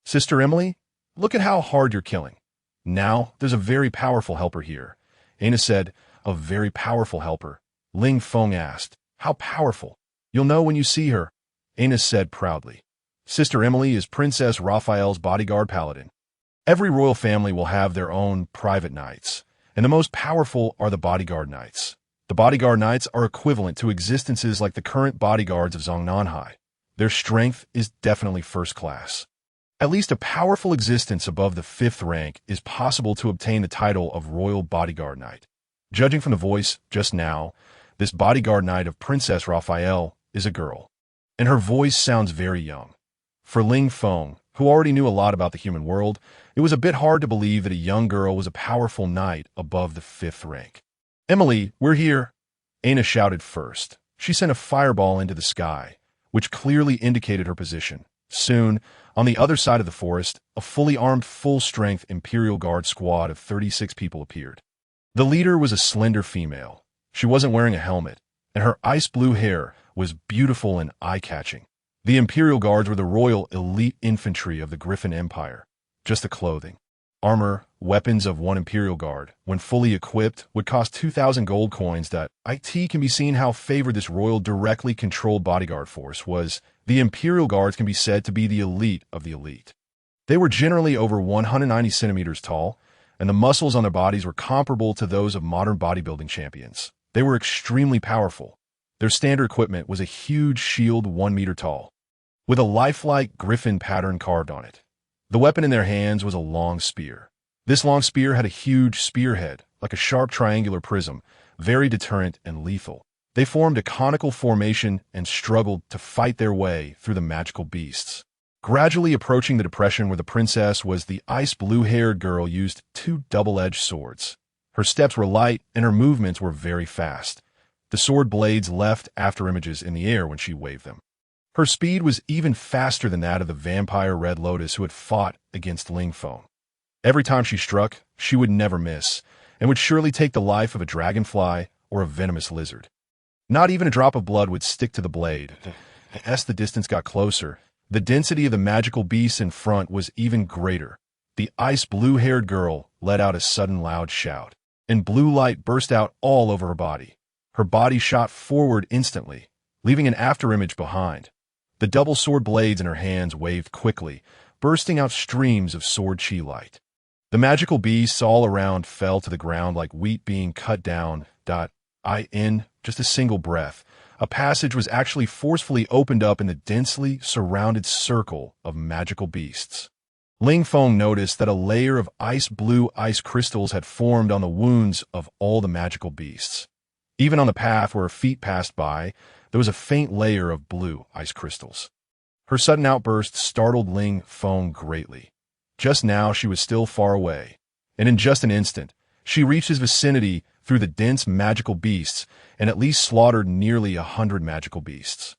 Sister Emily, look at how hard you're killing. Now, there's a very powerful helper here. Aina said, a very powerful helper. Ling Feng asked, how powerful? You'll know when you see her, Aina said proudly. Sister Emily is Princess Raphael's bodyguard paladin. Every royal family will have their own private knights, and the most powerful are the bodyguard knights. The bodyguard knights are equivalent to existences like the current bodyguards of Zongnanhai. Their strength is definitely first class. At least a powerful existence above the 5th rank is possible to obtain the title of Royal Bodyguard Knight. Judging from the voice just now, this bodyguard knight of Princess Raphael is a girl, and her voice sounds very young. For Ling Feng, who already knew a lot about the human world, it was a bit hard to believe that a young girl was a powerful knight above the 5th rank. Emily, we're here! Aina shouted first. She sent a fireball into the sky, which clearly indicated her position. Soon, on the other side of the forest, a fully armed, full-strength Imperial Guard squad of 36 people appeared. The leader was a slender female. She wasn't wearing a helmet, and her ice-blue hair was beautiful and eye-catching. The Imperial Guards were the royal elite infantry of the Griffin Empire. Just the clothing, armor, weapons of one Imperial Guard, when fully equipped, would cost 2,000 gold coins. That it can be seen how favored this royal directly controlled bodyguard force was. The Imperial Guards can be said to be the elite of the elite. They were generally over 190 centimeters tall, and the muscles on their bodies were comparable to those of modern bodybuilding champions. They were extremely powerful. Their standard equipment was a huge shield 1 meter tall, with a lifelike griffin pattern carved on it. The weapon in their hands was a long spear. This long spear had a huge spearhead, like a sharp triangular prism, very deterrent and lethal. They formed a conical formation and struggled to fight their way through the magical beasts. Gradually approaching the depression where the princess was, the ice-blue-haired girl used 2 double-edged swords. Her steps were light and her movements were very fast. The sword blades left afterimages in the air when she waved them. Her speed was even faster than that of the vampire Red Lotus who had fought against Ling Feng. Every time she struck, she would never miss, and would surely take the life of a dragonfly or a venomous lizard. Not even a drop of blood would stick to the blade. As the distance got closer, the density of the magical beasts in front was even greater. The ice-blue-haired girl let out a sudden loud shout, and blue light burst out all over her body. Her body shot forward instantly, leaving an afterimage behind. The double sword blades in her hands waved quickly, bursting out streams of sword chi light. The magical beasts all around fell to the ground like wheat being cut down. In just a single breath, a passage was actually forcefully opened up in the densely surrounded circle of magical beasts. Ling Feng noticed that a layer of ice-blue ice crystals had formed on the wounds of all the magical beasts. Even on the path where her feet passed by, there was a faint layer of blue ice crystals. Her sudden outburst startled Ling Feng greatly. Just now she was still far away, and in just an instant, she reached his vicinity through the dense magical beasts and at least slaughtered nearly 100 magical beasts.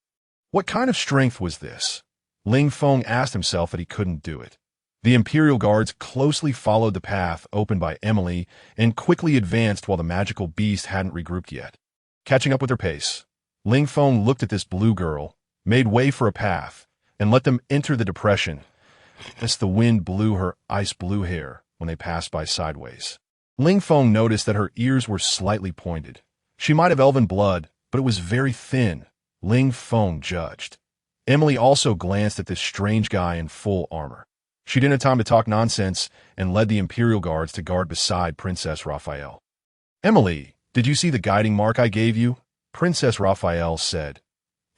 What kind of strength was this? Ling Feng asked himself that he couldn't do it. The Imperial Guards closely followed the path opened by Emily and quickly advanced while the magical beast hadn't regrouped yet. Catching up with her pace, Ling Feng looked at this blue girl, made way for a path, and let them enter the depression as the wind blew her ice-blue hair when they passed by sideways. Ling Feng noticed that her ears were slightly pointed. She might have elven blood, but it was very thin, Ling Feng judged. Emily also glanced at this strange guy in full armor. She didn't have time to talk nonsense and led the Imperial Guards to guard beside Princess Raphael. "Emily, did you see the guiding mark I gave you?" Princess Raphael said.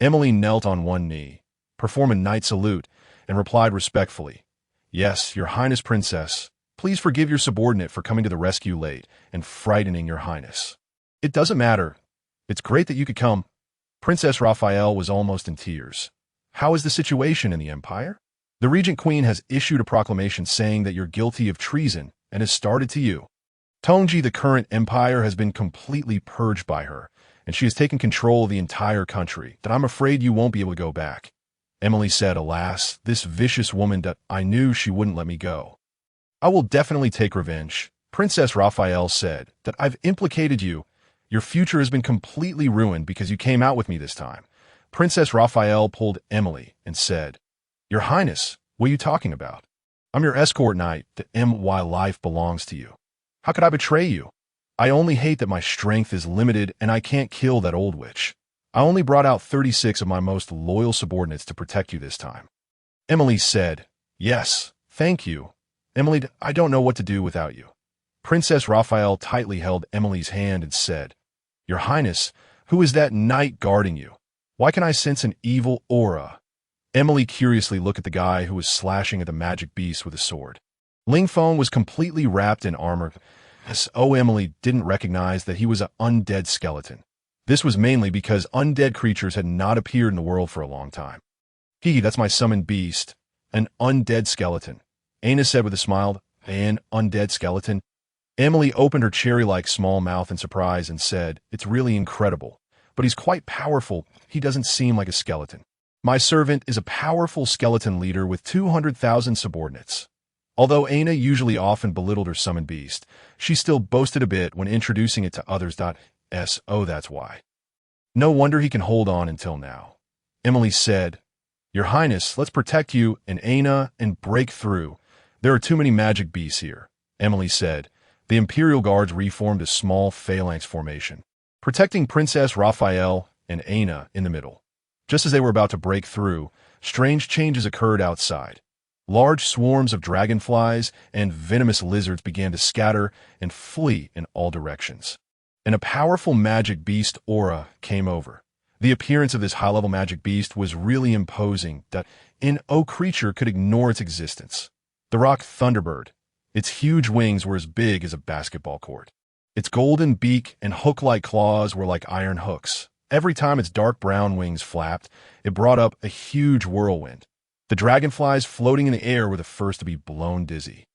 Emily knelt on one knee, performed a knight salute, and replied respectfully, "Yes, Your Highness Princess. Please forgive your subordinate for coming to the rescue late and frightening Your Highness." "It doesn't matter. It's great that you could come." Princess Raphael was almost in tears. "How is the situation in the Empire? The Regent Queen has issued a proclamation saying that you're guilty of treason and has started to you. Tongji, the current empire, has been completely purged by her, and she has taken control of the entire country, that I'm afraid you won't be able to go back." Emily said, "Alas, this vicious woman that I knew she wouldn't let me go." "I will definitely take revenge." Princess Raphael said, "that I've implicated you. Your future has been completely ruined because you came out with me this time." Princess Raphael pulled Emily and said, "Your Highness, what are you talking about? I'm your escort knight. The my life belongs to you. How could I betray you? I only hate that my strength is limited and I can't kill that old witch. I only brought out 36 of my most loyal subordinates to protect you this time." Emily said, "Yes, thank you. Emily, I don't know what to do without you." Princess Raphael tightly held Emily's hand and said, "Your Highness, who is that knight guarding you? Why can I sense an evil aura?" Emily curiously looked at the guy who was slashing at the magic beast with a sword. Ling Feng was completely wrapped in armor. Emily didn't recognize that he was an undead skeleton. This was mainly because undead creatures had not appeared in the world for a long time. That's my summoned beast, an undead skeleton," Aina said with a smile. "An undead skeleton? Emily opened her cherry-like small mouth in surprise and said, "It's really incredible. But he's quite powerful. He doesn't seem like a skeleton. My servant is a powerful skeleton leader with 200,000 subordinates." Although Aina usually often belittled her summoned beast, she still boasted a bit when introducing it to others. Oh, that's why. No wonder he can hold on until now. Emily said, "Your Highness, let's protect you and Aina and break through. There are too many magic beasts here," Emily said. The Imperial Guards reformed a small phalanx formation, protecting Princess Raphael and Aina in the middle. Just as they were about to break through, strange changes occurred outside. Large swarms of dragonflies and venomous lizards began to scatter and flee in all directions. And a powerful magic beast aura came over. The appearance of this high-level magic beast was really imposing that no creature could ignore its existence. The rock Thunderbird. Its huge wings were as big as a basketball court. Its golden beak and hook-like claws were like iron hooks. Every time its dark brown wings flapped, it brought up a huge whirlwind. The dragonflies floating in the air were the first to be blown dizzy.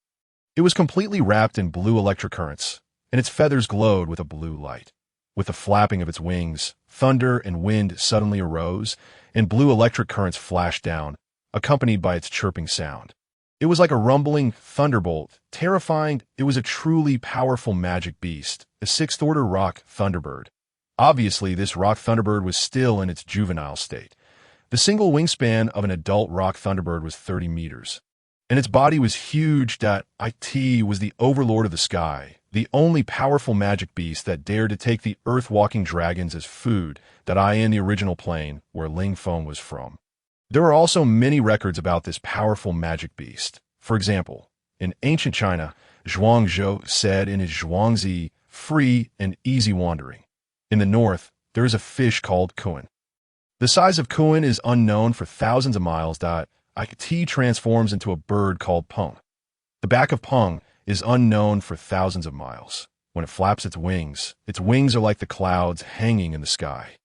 It was completely wrapped in blue electric currents, and its feathers glowed with a blue light. With the flapping of its wings, thunder and wind suddenly arose, and blue electric currents flashed down, accompanied by its chirping sound. It was like a rumbling thunderbolt, terrifying. It was a truly powerful magic beast, a sixth-order rock Thunderbird. Obviously, this rock Thunderbird was still in its juvenile state. The single wingspan of an adult rock Thunderbird was 30 meters, and its body was huge. It was the overlord of the sky, the only powerful magic beast that dared to take the earth-walking dragons as food in the original plane where Ling Feng was from. There are also many records about this powerful magic beast. For example, in ancient China, Zhuangzhou said in his Zhuangzi, "Free and easy wandering." In the north, there is a fish called kuan. The size of kuan is unknown for thousands of miles. It transforms into a bird called peng. The back of peng is unknown for thousands of miles. When it flaps its wings are like the clouds hanging in the sky.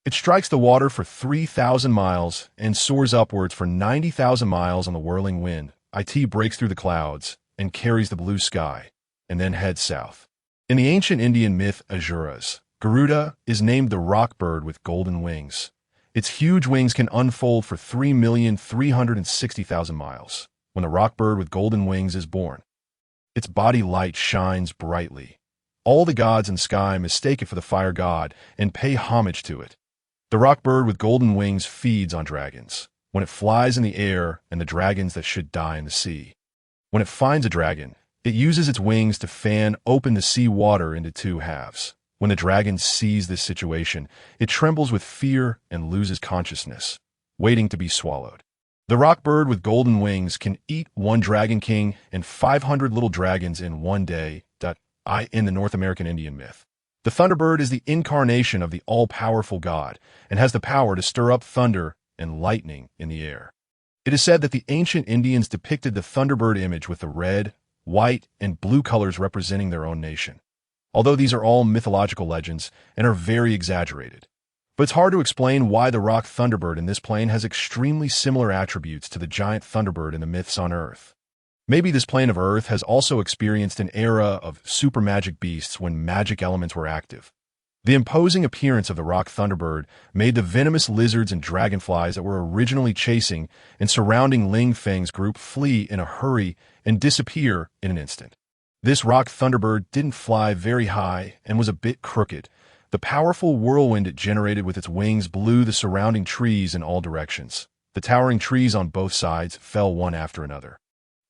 It strikes the water for 3,000 miles and soars upwards for 90,000 miles on the whirling wind. It breaks through the clouds and carries the blue sky, and then heads south. In the ancient Indian myth Asuras, Garuda is named the rock bird with golden wings. Its huge wings can unfold for 3,360,000 miles. When the rock bird with golden wings is born, its body light shines brightly. All the gods in the sky mistake it for the fire god and pay homage to it. The rock bird with golden wings feeds on dragons. When it flies in the air and the dragons that should die in the sea. When it finds a dragon, it uses its wings to fan open the sea water into two halves. When the dragon sees this situation, it trembles with fear and loses consciousness, waiting to be swallowed. The rock bird with golden wings can eat one dragon king and 500 little dragons in one day. In the North American Indian myth, the Thunderbird is the incarnation of the all-powerful god and has the power to stir up thunder and lightning in the air. It is said that the ancient Indians depicted the Thunderbird image with the red, white, and blue colors representing their own nation. Although these are all mythological legends and are very exaggerated. But it's hard to explain why the rock Thunderbird in this plane has extremely similar attributes to the giant Thunderbird in the myths on Earth. Maybe this plane of Earth has also experienced an era of super magic beasts when magic elements were active. The imposing appearance of the rock Thunderbird made the venomous lizards and dragonflies that were originally chasing and surrounding Ling Feng's group flee in a hurry and disappear in an instant. This rock Thunderbird didn't fly very high and was a bit crooked. The powerful whirlwind it generated with its wings blew the surrounding trees in all directions. The towering trees on both sides fell one after another.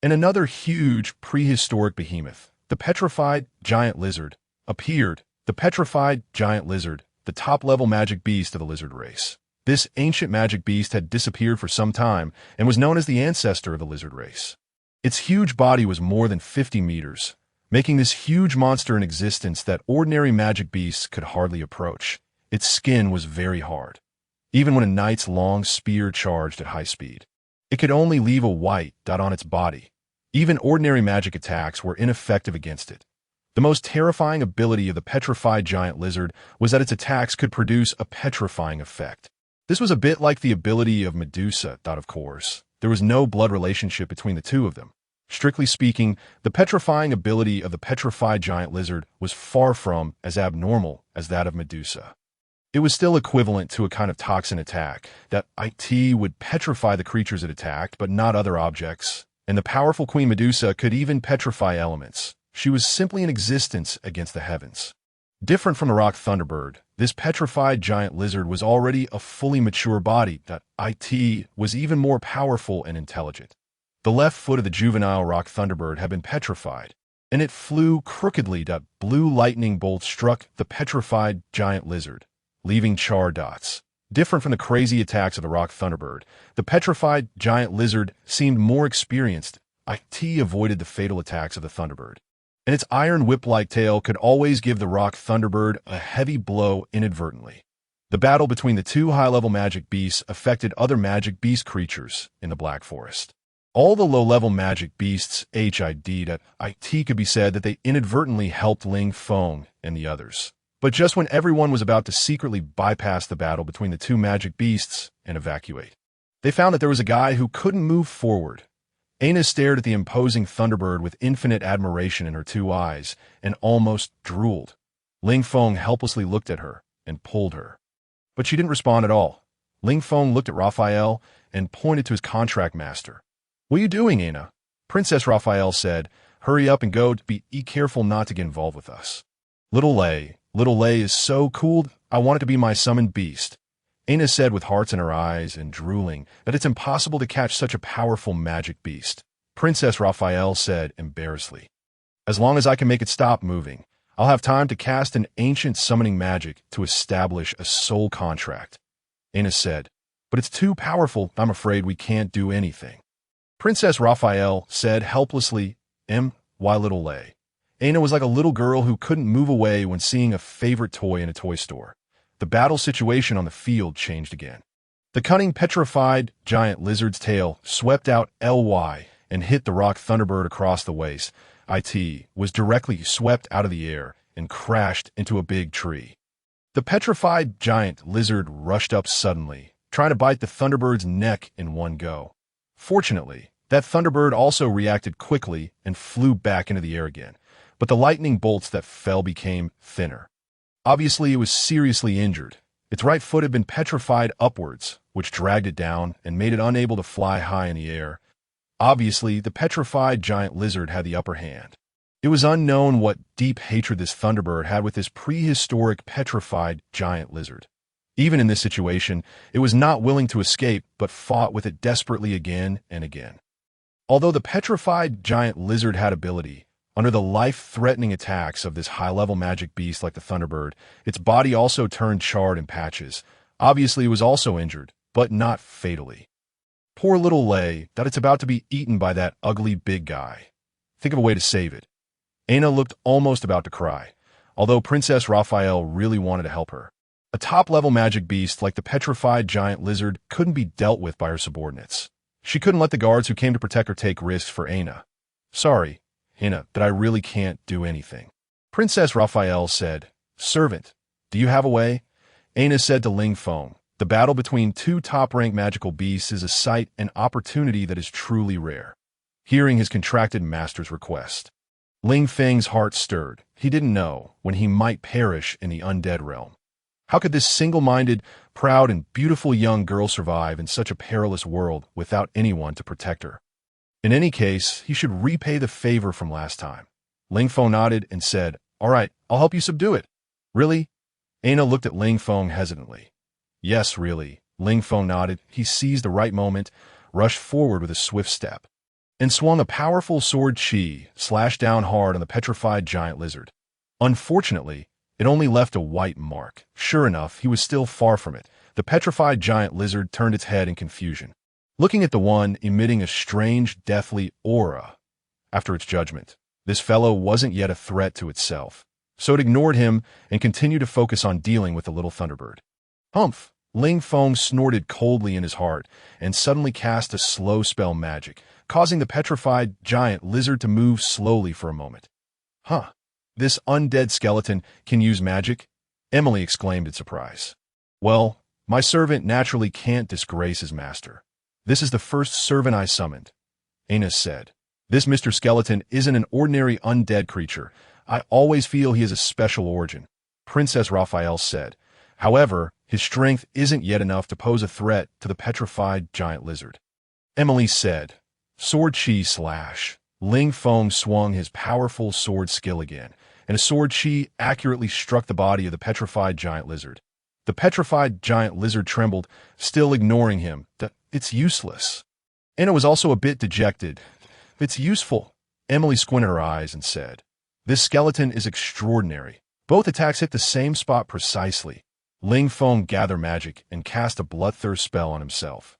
And another huge prehistoric behemoth, the petrified giant lizard, appeared. The petrified giant lizard, the top-level magic beast of the lizard race. This ancient magic beast had disappeared for some time and was known as the ancestor of the lizard race. Its huge body was more than 50 meters, making this huge monster an existence that ordinary magic beasts could hardly approach. Its skin was very hard, even when a knight's long spear charged at high speed. It could only leave a white dot on its body. Even ordinary magic attacks were ineffective against it. The most terrifying ability of the petrified giant lizard was that its attacks could produce a petrifying effect. This was a bit like the ability of Medusa. Of course, there was no blood relationship between the two of them. Strictly speaking, the petrifying ability of the petrified giant lizard was far from as abnormal as that of Medusa. It was still equivalent to a kind of toxin attack, that it would petrify the creatures it attacked, but not other objects, and the powerful Queen Medusa could even petrify elements. She was simply in existence against the heavens. Different from the rock thunderbird, this petrified giant lizard was already a fully mature body, that it was even more powerful and intelligent. The left foot of the juvenile rock thunderbird had been petrified, and it flew crookedly. Blue lightning bolts struck the petrified giant lizard, leaving char dots. Different from the crazy attacks of the rock thunderbird, the petrified giant lizard seemed more experienced. It avoided the fatal attacks of the thunderbird, and its iron whip-like tail could always give the rock thunderbird a heavy blow inadvertently. The battle between the two high-level magic beasts affected other magic beast creatures in the Black Forest. All the low-level magic beasts it could be said that they inadvertently helped Ling Feng and the others. But just when everyone was about to secretly bypass the battle between the two magic beasts and evacuate, they found that there was a guy who couldn't move forward. Aina stared at the imposing thunderbird with infinite admiration in her two eyes and almost drooled. Ling Feng helplessly looked at her and pulled her. But she didn't respond at all. Ling Feng looked at Raphael and pointed to his contract master. "What are you doing, Aina?" Princess Raphael said. "Hurry up and go. Be careful not to get involved with us." Little Lei is so cool. I want it to be my summoned beast." Aina said with hearts in her eyes and drooling that it's impossible to catch such a powerful magic beast. Princess Raphael said embarrassedly, "As long as I can make it stop moving, I'll have time to cast an ancient summoning magic to establish a soul contract." Aina said, "But it's too powerful. I'm afraid we can't do anything." Princess Raphael said helplessly, "Why, Little Lei?" Aina was like a little girl who couldn't move away when seeing a favorite toy in a toy store. The battle situation on the field changed again. The cunning petrified giant lizard's tail swept out ly and hit the rock thunderbird across the waist. It was directly swept out of the air and crashed into a big tree. The petrified giant lizard rushed up suddenly, trying to bite the thunderbird's neck in one go. Fortunately, that thunderbird also reacted quickly and flew back into the air again, but the lightning bolts that fell became thinner. Obviously, it was seriously injured. Its right foot had been petrified upwards, which dragged it down and made it unable to fly high in the air. Obviously, the petrified giant lizard had the upper hand. It was unknown what deep hatred this thunderbird had with this prehistoric petrified giant lizard. Even in this situation, it was not willing to escape, but fought with it desperately again and again. Although the petrified giant lizard had ability, under the life-threatening attacks of this high-level magic beast like the thunderbird, its body also turned charred in patches. Obviously, it was also injured, but not fatally. Poor Little Lei, that it's about to be eaten by that ugly big guy. Think of a way to save it. Aina looked almost about to cry, although Princess Raphael really wanted to help her. A top-level magic beast like the petrified giant lizard couldn't be dealt with by her subordinates. She couldn't let the guards who came to protect her take risks for Aina. "Sorry, Aina, that I really can't do anything." Princess Raphael said, "Servant, do you have a way?" Aina said to Ling Feng, "The battle between two top-ranked magical beasts is a sight and opportunity that is truly rare." Hearing his contracted master's request, Ling Feng's heart stirred. He didn't know when he might perish in the undead realm. How could this single-minded, proud, and beautiful young girl survive in such a perilous world without anyone to protect her? In any case, he should repay the favor from last time. Ling Feng nodded and said, "All right, I'll help you subdue it." "Really?" Aina looked at Ling Feng hesitantly. "Yes, really." Ling Feng nodded. He seized the right moment, rushed forward with a swift step, and swung a powerful sword chi, slashed down hard on the petrified giant lizard. Unfortunately, it only left a white mark. Sure enough, he was still far from it. The petrified giant lizard turned its head in confusion, looking at the one emitting a strange, deathly aura. After its judgment, this fellow wasn't yet a threat to itself, so it ignored him and continued to focus on dealing with the little thunderbird. "Humph!" Ling Feng snorted coldly in his heart and suddenly cast a slow spell magic, causing the petrified giant lizard to move slowly for a moment. "Huh. This undead skeleton can use magic?" Emily exclaimed in surprise. "Well, my servant naturally can't disgrace his master. This is the first servant I summoned," Aina said. This Mr. Skeleton isn't an ordinary undead creature. I always feel he has a special origin, Princess Raphael said. However, his strength isn't yet enough to pose a threat to the petrified giant lizard. Emily said, Sword Chi slash. Ling Feng swung his powerful sword skill again, and a sword chi accurately struck the body of the petrified giant lizard. The petrified giant lizard trembled, still ignoring him. It's useless. Anna was also a bit dejected. It's useful. Emily squinted her eyes and said, This skeleton is extraordinary. Both attacks hit the same spot precisely. Ling Feng gathered magic and cast a bloodthirst spell on himself.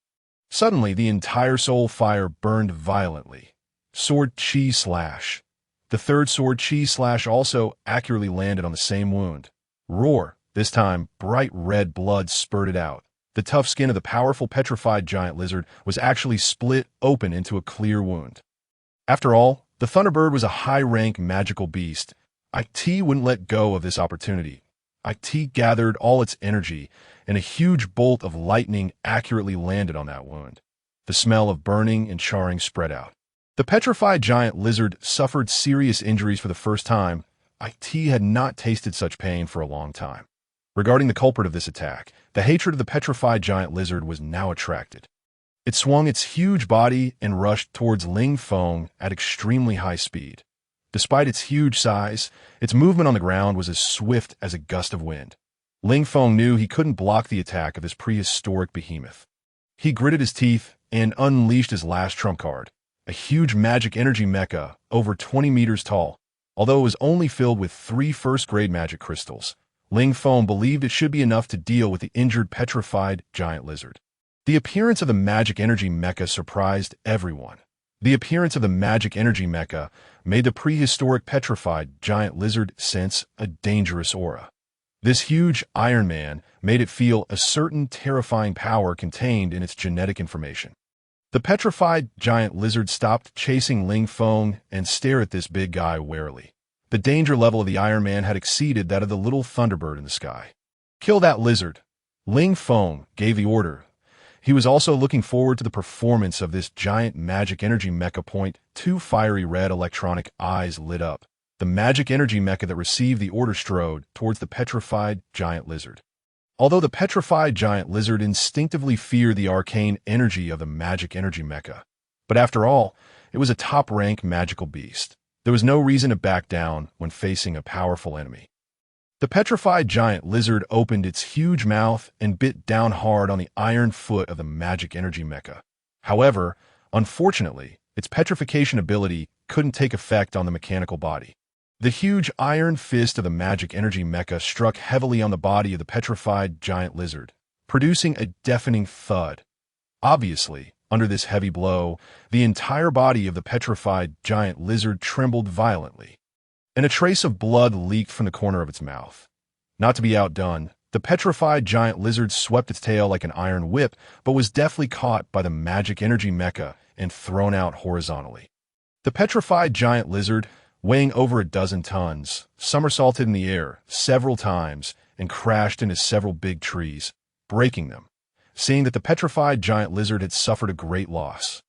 Suddenly, the entire soul fire burned violently. Sword Chi slash. The third sword Chi slash also accurately landed on the same wound. Roar. This time, bright red blood spurted out. The tough skin of the powerful petrified giant lizard was actually split open into a clear wound. After all, the Thunderbird was a high-rank magical beast. IT wouldn't let go of this opportunity. IT gathered all its energy, and a huge bolt of lightning accurately landed on that wound. The smell of burning and charring spread out. The petrified giant lizard suffered serious injuries for the first time. IT had not tasted such pain for a long time. Regarding the culprit of this attack, the hatred of the petrified giant lizard was now attracted. It swung its huge body and rushed towards Ling Feng at extremely high speed. Despite its huge size, its movement on the ground was as swift as a gust of wind. Ling Feng knew he couldn't block the attack of this prehistoric behemoth. He gritted his teeth and unleashed his last trump card, a huge magic energy mecha over 20 meters tall. Although it was only filled with 3 first-grade magic crystals, Ling Feng believed it should be enough to deal with the injured petrified giant lizard. The appearance of the magic energy mecha surprised everyone. The appearance of the magic energy mecha made the prehistoric petrified giant lizard sense a dangerous aura. This huge Iron Man made it feel a certain terrifying power contained in its genetic information. The petrified giant lizard stopped chasing Ling Feng and stared at this big guy warily. The danger level of the Iron Man had exceeded that of the little Thunderbird in the sky. Kill that lizard. Ling Feng gave the order. He was also looking forward to the performance of this giant magic energy mecha point. 2 fiery red electronic eyes lit up. The magic energy mecha that received the order strode towards the petrified giant lizard. Although the petrified giant lizard instinctively feared the arcane energy of the magic energy mecha, but after all, it was a top-rank magical beast. There was no reason to back down when facing a powerful enemy. The petrified giant lizard opened its huge mouth and bit down hard on the iron foot of the magic energy mecha. However, unfortunately, its petrification ability couldn't take effect on the mechanical body. The huge iron fist of the magic energy mecha struck heavily on the body of the petrified giant lizard, producing a deafening thud. Obviously, under this heavy blow, the entire body of the petrified giant lizard trembled violently, and a trace of blood leaked from the corner of its mouth. Not to be outdone, the petrified giant lizard swept its tail like an iron whip, but was deftly caught by the magic energy mecha and thrown out horizontally. The petrified giant lizard, weighing over 12 tons, somersaulted in the air several times and crashed into several big trees, breaking them, seeing that the petrified giant lizard had suffered a great loss.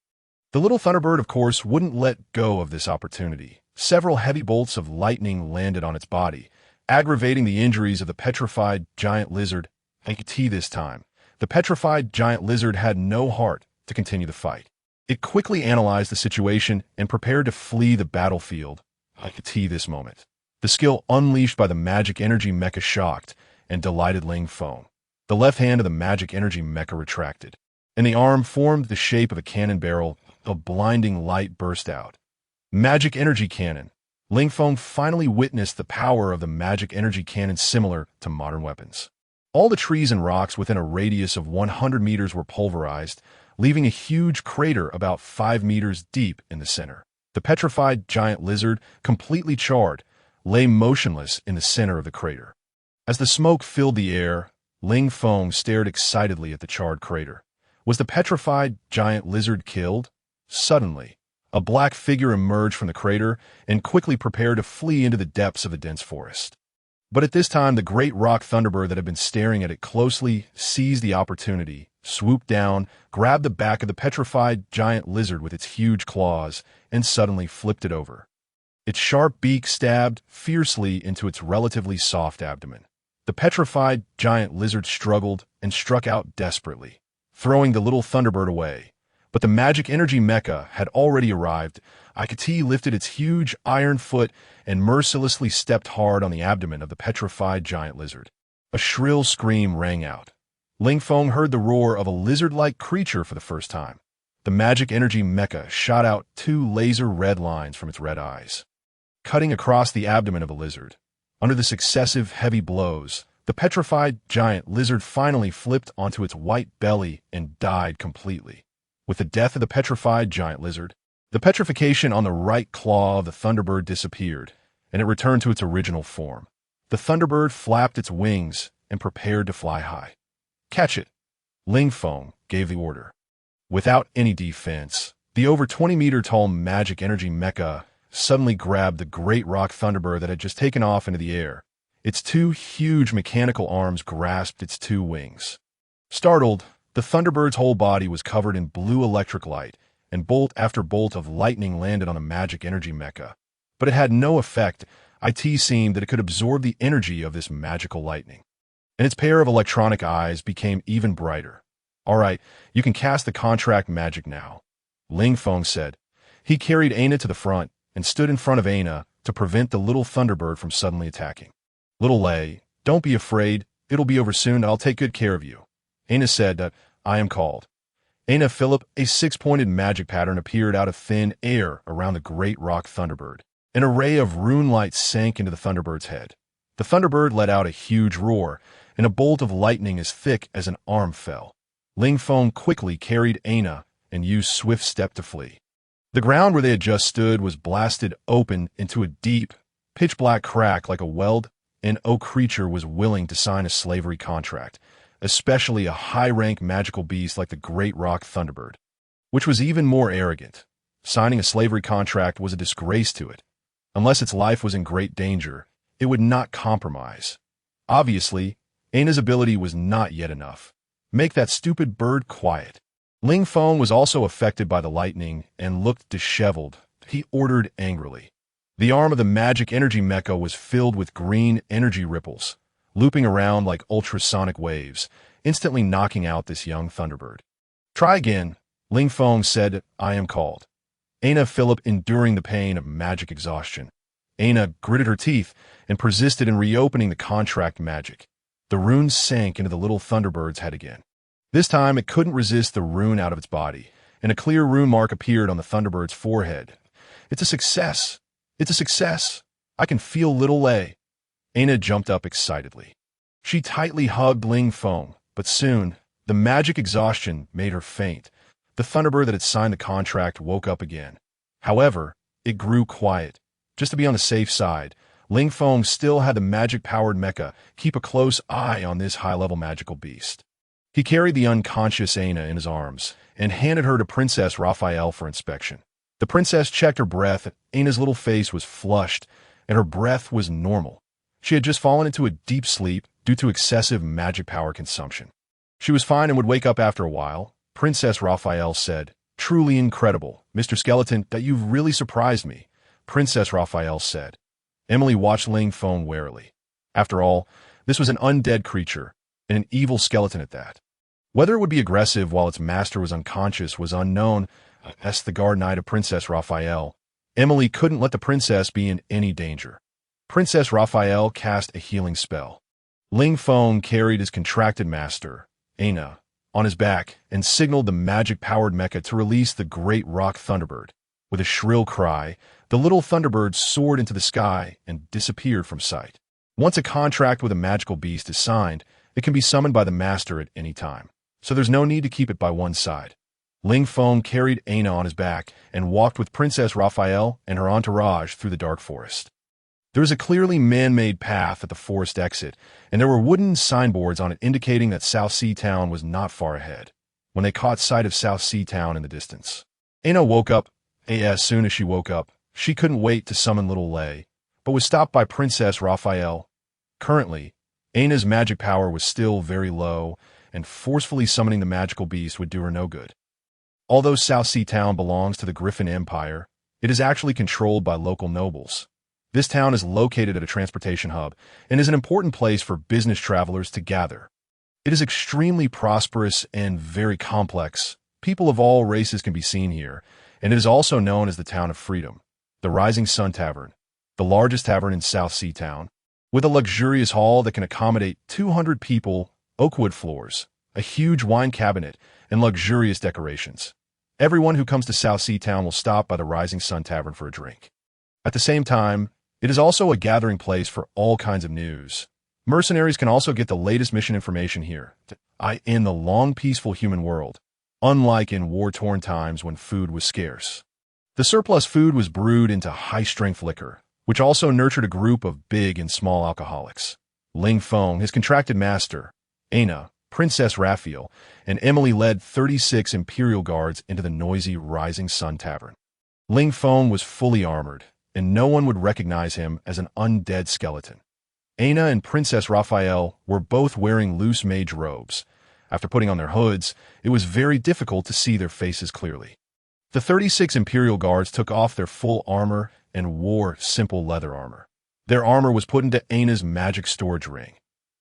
The little Thunderbird, of course, wouldn't let go of this opportunity. Several heavy bolts of lightning landed on its body, aggravating the injuries of the petrified giant lizard. This time, the petrified giant lizard had no heart to continue the fight. It quickly analyzed the situation and prepared to flee the battlefield. This moment, the skill unleashed by the magic energy mecha shocked and delighted Ling Feng. The left hand of the magic energy mecha retracted, and the arm formed the shape of a cannon barrel. A blinding light burst out. Magic energy cannon. Ling Feng finally witnessed the power of the magic energy cannon similar to modern weapons. All the trees and rocks within a radius of 100 meters were pulverized, leaving a huge crater about 5 meters deep in the center. The petrified giant lizard, completely charred, lay motionless in the center of the crater. As the smoke filled the air, Ling Feng stared excitedly at the charred crater. Was the petrified giant lizard killed? Suddenly, a black figure emerged from the crater and quickly prepared to flee into the depths of the dense forest. But at this time, the great rock Thunderbird that had been staring at it closely seized the opportunity swooped down, grabbed the back of the petrified giant lizard with its huge claws, and suddenly flipped it over. Its sharp beak stabbed fiercely into its relatively soft abdomen. The petrified giant lizard struggled and struck out desperately, throwing the little Thunderbird away. But the magic energy mecha had already arrived. Ikati lifted its huge iron foot and mercilessly stepped hard on the abdomen of the petrified giant lizard. A shrill scream rang out. Ling Feng heard the roar of a lizard-like creature for the first time. The magic energy mecha shot out two laser red lines from its red eyes, cutting across the abdomen of the lizard. Under the successive heavy blows, the petrified giant lizard finally flipped onto its white belly and died completely. With the death of the petrified giant lizard, the petrification on the right claw of the Thunderbird disappeared, and it returned to its original form. The Thunderbird flapped its wings and prepared to fly high. "Catch it!" Ling Feng gave the order. Without any defense, the over 20-meter-tall magic energy mecha suddenly grabbed the great rock Thunderbird that had just taken off into the air. Its two huge mechanical arms grasped its two wings. Startled, the Thunderbird's whole body was covered in blue electric light, and bolt after bolt of lightning landed on the magic energy mecha. But it had no effect. It seemed that it could absorb the energy of this magical lightning, and its pair of electronic eyes became even brighter. "All right, you can cast the contract magic now," Ling Feng said. He carried Aina to the front and stood in front of Aina to prevent the little Thunderbird from suddenly attacking. "Little Lei, don't be afraid. It'll be over soon and I'll take good care of you." Aina said that I am called. Aina Philip, a six-pointed magic pattern appeared out of thin air around the great rock Thunderbird. An array of rune light sank into the Thunderbird's head. The Thunderbird let out a huge roar, and a bolt of lightning as thick as an arm fell. Ling Feng quickly carried Aina and used swift step to flee. The ground where they had just stood was blasted open into a deep, pitch-black crack like a weld. An oak creature was willing to sign a slavery contract, especially a high-rank magical beast like the great rock Thunderbird, which was even more arrogant. Signing a slavery contract was a disgrace to it. Unless its life was in great danger, it would not compromise. Obviously, Aina's ability was not yet enough. Make that stupid bird quiet. Ling Feng was also affected by the lightning and looked disheveled. He ordered angrily. The arm of the magic energy mecha was filled with green energy ripples, looping around like ultrasonic waves, instantly knocking out this young Thunderbird. "Try again," Ling Feng said. "I am called." Aina Philip enduring the pain of magic exhaustion. Aina gritted her teeth and persisted in reopening the contract magic. The runes sank into the little Thunderbird's head again. This time it couldn't resist the rune out of its body, and a clear rune mark appeared on the Thunderbird's forehead. "It's a success! It's a success! I can feel little Lei." Aina jumped up excitedly. She tightly hugged Ling Feng, but soon, the magic exhaustion made her faint. The Thunderbird that had signed the contract woke up again. However, it grew quiet. Just to be on the safe side, Ling Feng still had the magic-powered mecha keep a close eye on this high-level magical beast. He carried the unconscious Aina in his arms and handed her to Princess Raphael for inspection. The princess checked her breath. Aina's little face was flushed, and her breath was normal. She had just fallen into a deep sleep due to excessive magic power consumption. She was fine and would wake up after a while. Princess Raphael said, "Truly incredible, Mr. Skeleton, that you've really surprised me," Princess Raphael said. Emily watched Ling Feng warily. After all, this was an undead creature, and an evil skeleton at that. Whether it would be aggressive while its master was unconscious was unknown. Asked the guard knight of Princess Raphael. Emily couldn't let the princess be in any danger. Princess Raphael cast a healing spell. Ling Feng carried his contracted master, Aina, on his back and signaled the magic-powered mecha to release the great rock Thunderbird. With a shrill cry, the little Thunderbird soared into the sky and disappeared from sight. Once a contract with a magical beast is signed, it can be summoned by the master at any time, so there's no need to keep it by one side. Ling Feng carried Aina on his back and walked with Princess Raphael and her entourage through the dark forest. There was a clearly man-made path at the forest exit, and there were wooden signboards on it indicating that South Sea Town was not far ahead. When they caught sight of South Sea Town in the distance, Aina woke up. As soon as she woke up, she couldn't wait to summon little Lei, but was stopped by Princess Raphael. Currently, Aina's magic power was still very low, and forcefully summoning the magical beast would do her no good. Although South Sea Town belongs to the Griffin Empire, it is actually controlled by local nobles. This town is located at a transportation hub and is an important place for business travelers to gather. It is extremely prosperous and very complex. People of all races can be seen here, and it is also known as the Town of Freedom, the Rising Sun Tavern, the largest tavern in South Sea Town, with a luxurious hall that can accommodate 200 people, oakwood floors, a huge wine cabinet, and luxurious decorations. Everyone who comes to South Sea Town will stop by the Rising Sun Tavern for a drink. At the same time, it is also a gathering place for all kinds of news. Mercenaries can also get the latest mission information here, in the long peaceful human world, unlike in war-torn times when food was scarce. The surplus food was brewed into high-strength liquor, which also nurtured a group of big and small alcoholics. Ling Feng, his contracted master, Aina, Princess Raphael, and Emily led 36 imperial guards into the noisy Rising Sun Tavern. Ling Feng was fully armored, and no one would recognize him as an undead skeleton. Aina and Princess Raphael were both wearing loose mage robes. After putting on their hoods, it was very difficult to see their faces clearly. The 36 imperial guards took off their full armor and wore simple leather armor. Their armor was put into Aina's magic storage ring.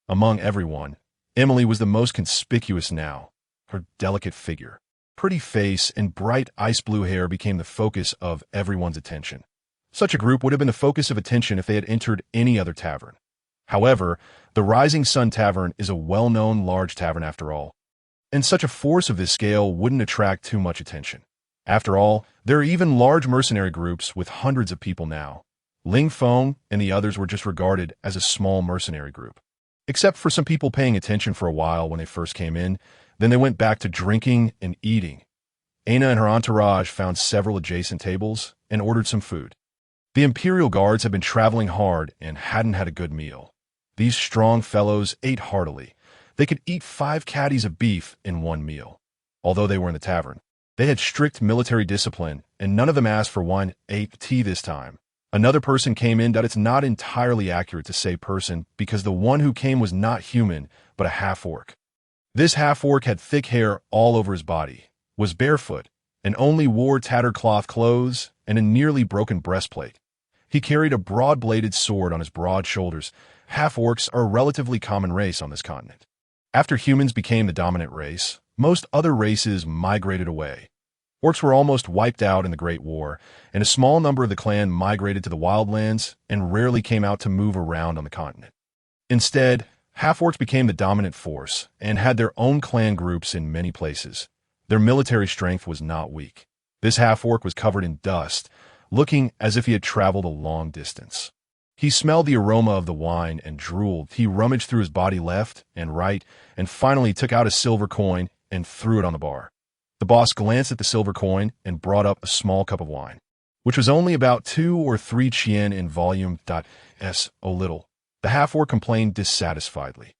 Among everyone, Emily was the most conspicuous now. Her delicate figure, pretty face, and bright ice blue hair became the focus of everyone's attention. Such a group would have been the focus of attention if they had entered any other tavern. However, the Rising Sun Tavern is a well-known large tavern after all, and such a force of this scale wouldn't attract too much attention. After all, there are even large mercenary groups with hundreds of people now. Ling Feng and the others were just regarded as a small mercenary group. Except for some people paying attention for a while when they first came in, then they went back to drinking and eating. Aina and her entourage found several adjacent tables and ordered some food. The Imperial Guards had been traveling hard and hadn't had a good meal. These strong fellows ate heartily. They could eat 5 caddies of beef in one meal. Although they were in the tavern, they had strict military discipline, and none of them asked for wine, tea this time. Another person came in. It's not entirely accurate to say person, because the one who came was not human, but a half-orc. This half-orc had thick hair all over his body, was barefoot, and only wore tattered cloth clothes and a nearly broken breastplate. He carried a broad-bladed sword on his broad shoulders. Half-orcs are a relatively common race on this continent. After humans became the dominant race, most other races migrated away. Orcs were almost wiped out in the Great War, and a small number of the clan migrated to the wildlands and rarely came out to move around on the continent. Instead, half-orcs became the dominant force and had their own clan groups in many places. Their military strength was not weak. This half-orc was covered in dust, looking as if he had traveled a long distance. He smelled the aroma of the wine and drooled. He rummaged through his body left and right, and finally took out a silver coin and threw it on the bar. The boss glanced at the silver coin and brought up a small cup of wine, which was only about 2 or 3 chien in volume. O little. The half-orc complained dissatisfiedly.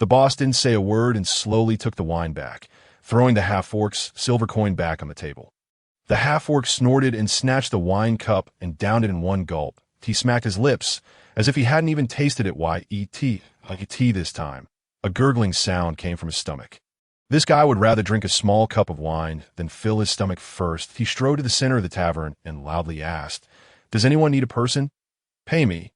The boss didn't say a word and slowly took the wine back, throwing the half-orc's silver coin back on the table. The half-orc snorted and snatched the wine cup and downed it in one gulp. He smacked his lips, as if he hadn't even tasted it. Tea this time. A gurgling sound came from his stomach. This guy would rather drink a small cup of wine than fill his stomach first. He strode to the center of the tavern and loudly asked, "Does anyone need a person? Pay me,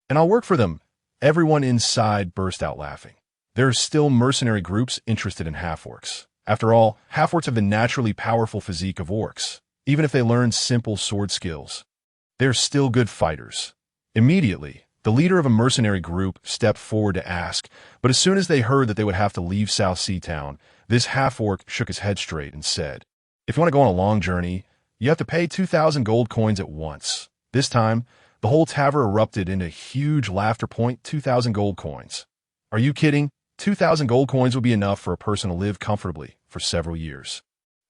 and I'll work for them." Everyone inside burst out laughing. There are still mercenary groups interested in half-orcs. After all, half-orcs have the naturally powerful physique of orcs, even if they learn simple sword skills. They're still good fighters. Immediately, the leader of a mercenary group stepped forward to ask, but as soon as they heard that they would have to leave South Sea Town, this half-orc shook his head straight and said, "If you want to go on a long journey, you have to pay 2,000 gold coins at once." This time, the whole tavern erupted into a huge laughter point. 2,000 gold coins. Are you kidding? 2,000 gold coins would be enough for a person to live comfortably for several years.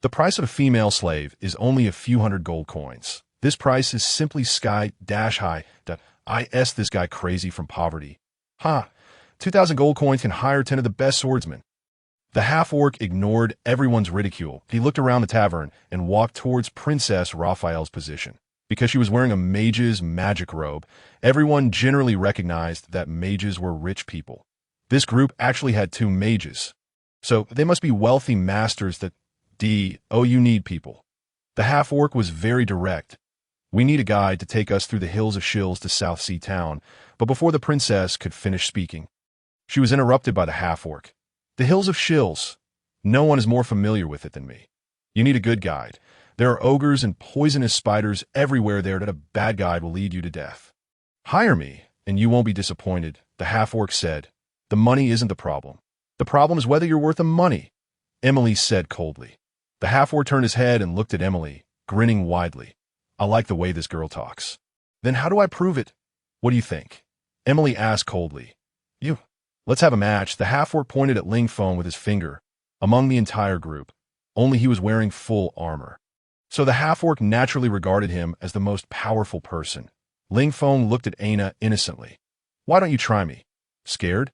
The price of a female slave is only a few hundred gold coins. This price is simply sky-high. Is this guy crazy from poverty? 2,000 gold coins can hire 10 of the best swordsmen. The half-orc ignored everyone's ridicule. He looked around the tavern and walked towards Princess Raphael's position. Because she was wearing a mage's magic robe, everyone generally recognized that mages were rich people. This group actually had 2 mages. So they must be wealthy masters that you need people. The half-orc was very direct. We need a guide to take us through the hills of Shills to South Sea Town, but before the princess could finish speaking, she was interrupted by the half-orc. The hills of Shills. No one is more familiar with it than me. You need a good guide. There are ogres and poisonous spiders everywhere there that a bad guide will lead you to death. Hire me, and you won't be disappointed, the half-orc said. The money isn't the problem. The problem is whether you're worth the money, Emily said coldly. The half-orc turned his head and looked at Emily, grinning widely. I like the way this girl talks. Then how do I prove it? What do you think? Emily asked coldly. You. Let's have a match. The half-orc pointed at Ling Feng with his finger. Among the entire group, only he was wearing full armor. So the half-orc naturally regarded him as the most powerful person. Ling Feng looked at Aina innocently. Why don't you try me? Scared?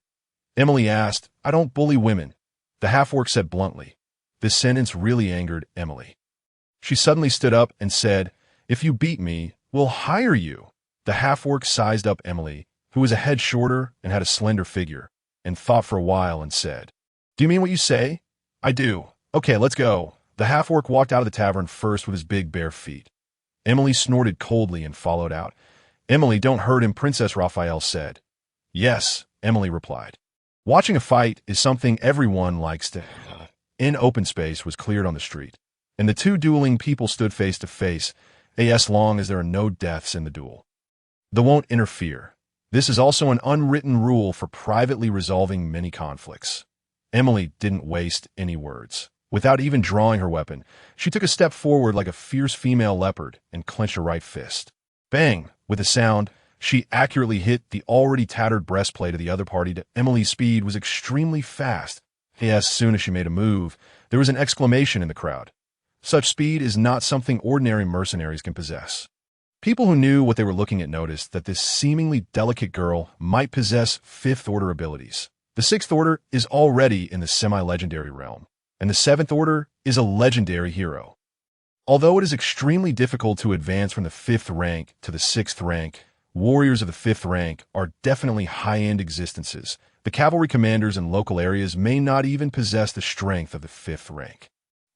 Emily asked. I don't bully women, the half-orc said bluntly. This sentence really angered Emily. She suddenly stood up and said, If you beat me, we'll hire you. The half-orc sized up Emily, who was a head shorter and had a slender figure, and thought for a while and said, Do you mean what you say? I do. Okay, let's go. The half-orc walked out of the tavern first with his big bare feet. Emily snorted coldly and followed out. Emily, don't hurt him, Princess Raphael said. Yes, Emily replied. Watching a fight is something everyone likes to. In open space was cleared on the street, and the two dueling people stood face to face, as long as there are no deaths in the duel. They won't interfere. This is also an unwritten rule for privately resolving many conflicts. Emily didn't waste any words. Without even drawing her weapon, she took a step forward like a fierce female leopard and clenched her right fist. Bang! With a sound, she accurately hit the already tattered breastplate of the other party. Emily's speed was extremely fast. As soon as she made a move, there was an exclamation in the crowd. Such speed is not something ordinary mercenaries can possess. People who knew what they were looking at noticed that this seemingly delicate girl might possess fifth-order abilities. The sixth order is already in the semi-legendary realm, and the seventh order is a legendary hero. Although it is extremely difficult to advance from the 5th rank to the 6th rank, warriors of the 5th rank are definitely high-end existences. The cavalry commanders in local areas may not even possess the strength of the 5th rank.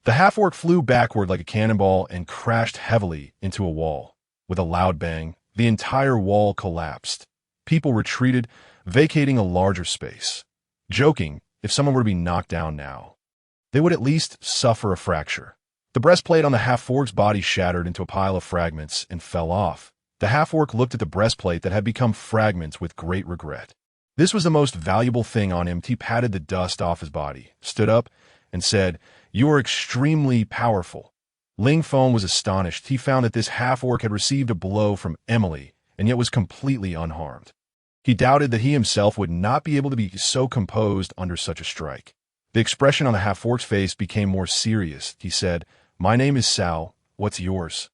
The half-orc flew backward like a cannonball and crashed heavily into a wall. With a loud bang, the entire wall collapsed. People retreated, vacating a larger space. Joking, if someone were to be knocked down now, they would at least suffer a fracture. The breastplate on the half-orc's body shattered into a pile of fragments and fell off. The half-orc looked at the breastplate that had become fragments with great regret. This was the most valuable thing on him. He patted the dust off his body, stood up, and said, You are extremely powerful. Ling Feng was astonished. He found that this half-orc had received a blow from Emily, and yet was completely unharmed. He doubted that he himself would not be able to be so composed under such a strike. The expression on the half-orc's face became more serious. He said, My name is Sal. What's yours?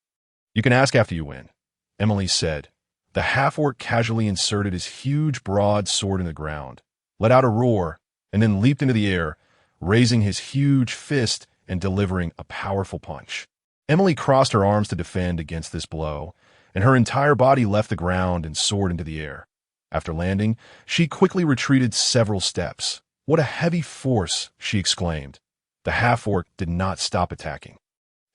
You can ask after you win, Emily said. The half-orc casually inserted his huge broad sword in the ground, let out a roar, and then leaped into the air, raising his huge fist and delivering a powerful punch. Emily crossed her arms to defend against this blow, and her entire body left the ground and soared into the air. After landing, she quickly retreated several steps. What a heavy force, she exclaimed. The half-orc did not stop attacking.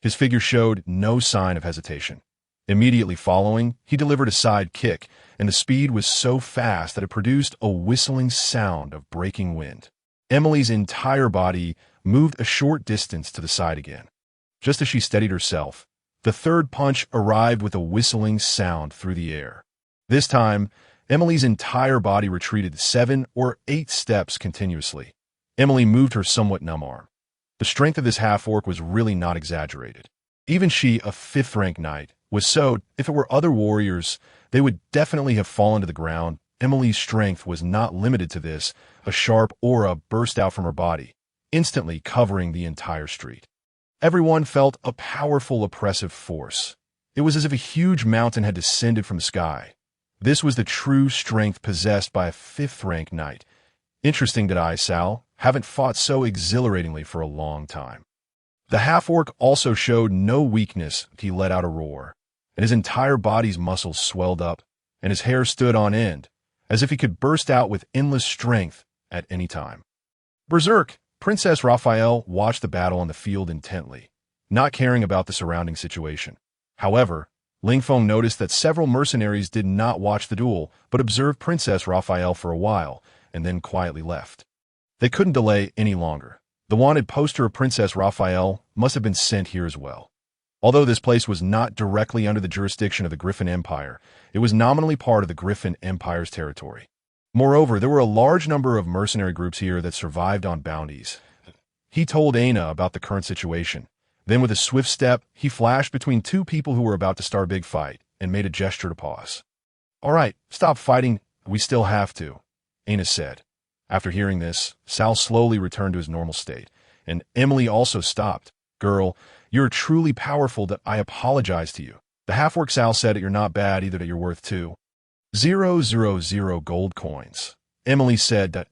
His figure showed no sign of hesitation. Immediately following, he delivered a side kick, and the speed was so fast that it produced a whistling sound of breaking wind. Emily's entire body moved a short distance to the side again. Just as she steadied herself, the third punch arrived with a whistling sound through the air. This time, Emily's entire body retreated 7 or 8 steps continuously. Emily moved her somewhat numb arm. The strength of this half-orc was really not exaggerated. Even she, a 5th-rank knight, was so, if it were other warriors, they would definitely have fallen to the ground. Emily's strength was not limited to this. A sharp aura burst out from her body, instantly covering the entire street. Everyone felt a powerful, oppressive force. It was as if a huge mountain had descended from the sky. This was the true strength possessed by a 5th-rank knight. Interesting that I, Sal, haven't fought so exhilaratingly for a long time. The half-orc also showed no weakness. He let out a roar, and his entire body's muscles swelled up, and his hair stood on end, as if he could burst out with endless strength at any time. Berserk! Princess Raphael watched the battle on the field intently, not caring about the surrounding situation. However, Ling Feng noticed that several mercenaries did not watch the duel, but observed Princess Raphael for a while, and then quietly left. They couldn't delay any longer. The wanted poster of Princess Raphael must have been sent here as well. Although this place was not directly under the jurisdiction of the Griffin Empire, it was nominally part of the Griffin Empire's territory. Moreover, there were a large number of mercenary groups here that survived on bounties. He told Aina about the current situation. Then with a swift step, he flashed between two people who were about to start a big fight and made a gesture to pause. "All right, stop fighting. We still have to," Aina said. After hearing this, Sal slowly returned to his normal state, and Emily also stopped. "Girl, you're truly powerful that I apologize to you." The half-orc Sal said that you're not bad either, that you're worth 2,000 gold coins. Emily said that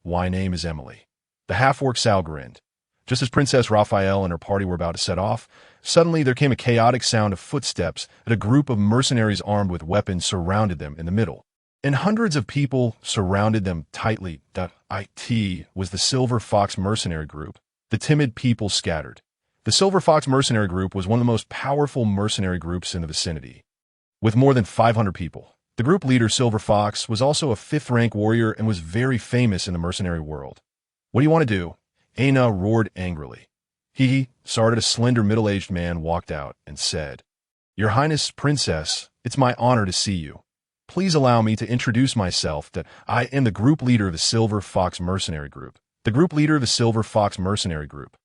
my name is Emily. The half-orc Sal grinned. Just as Princess Raphael and her party were about to set off, suddenly there came a chaotic sound of footsteps and a group of mercenaries armed with weapons surrounded them in the middle. And hundreds of people surrounded them tightly. It was the Silver Fox mercenary group. The timid people scattered. The Silver Fox mercenary group was one of the most powerful mercenary groups in the vicinity. With more than 500 people, the group leader Silver Fox was also a 5th-rank warrior and was very famous in the mercenary world. "What do you want to do?" Aina roared angrily. He started. A slender middle-aged man walked out and said, "Your Highness, Princess, it's my honor to see you. Please allow me to introduce myself that I am the group leader of the Silver Fox mercenary group." The group leader of the Silver Fox mercenary group,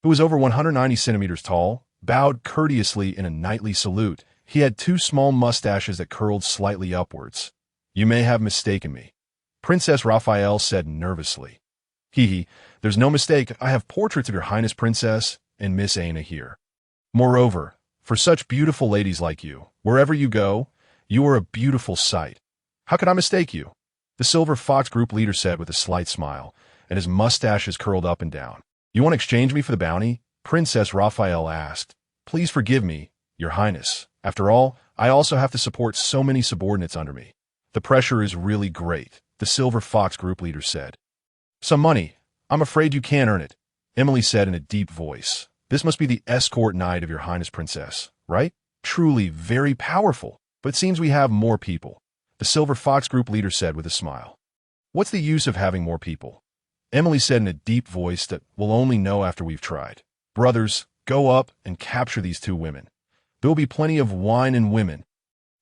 who was over 190 centimeters tall, bowed courteously in a knightly salute. He had 2 small mustaches that curled slightly upwards. "You may have mistaken me," Princess Raphael said nervously. There's no mistake. I have portraits of your Highness Princess and Miss Aina here. Moreover, for such beautiful ladies like you, wherever you go, you are a beautiful sight. How could I mistake you?" The Silver Fox group leader said with a slight smile, and his mustaches curled up and down. "You want to exchange me for the bounty?" Princess Raphael asked. "Please forgive me, Your Highness. After all, I also have to support so many subordinates under me. The pressure is really great," the Silver Fox group leader said. "Some money. I'm afraid you can't earn it," Emily said in a deep voice. "This must be the escort knight of Your Highness Princess, right? Truly very powerful, but it seems we have more people," the Silver Fox group leader said with a smile. "What's the use of having more people?" Emily said in a deep voice that we'll only know after we've tried. "Brothers, go up and capture these 2 women. There will be plenty of wine and women."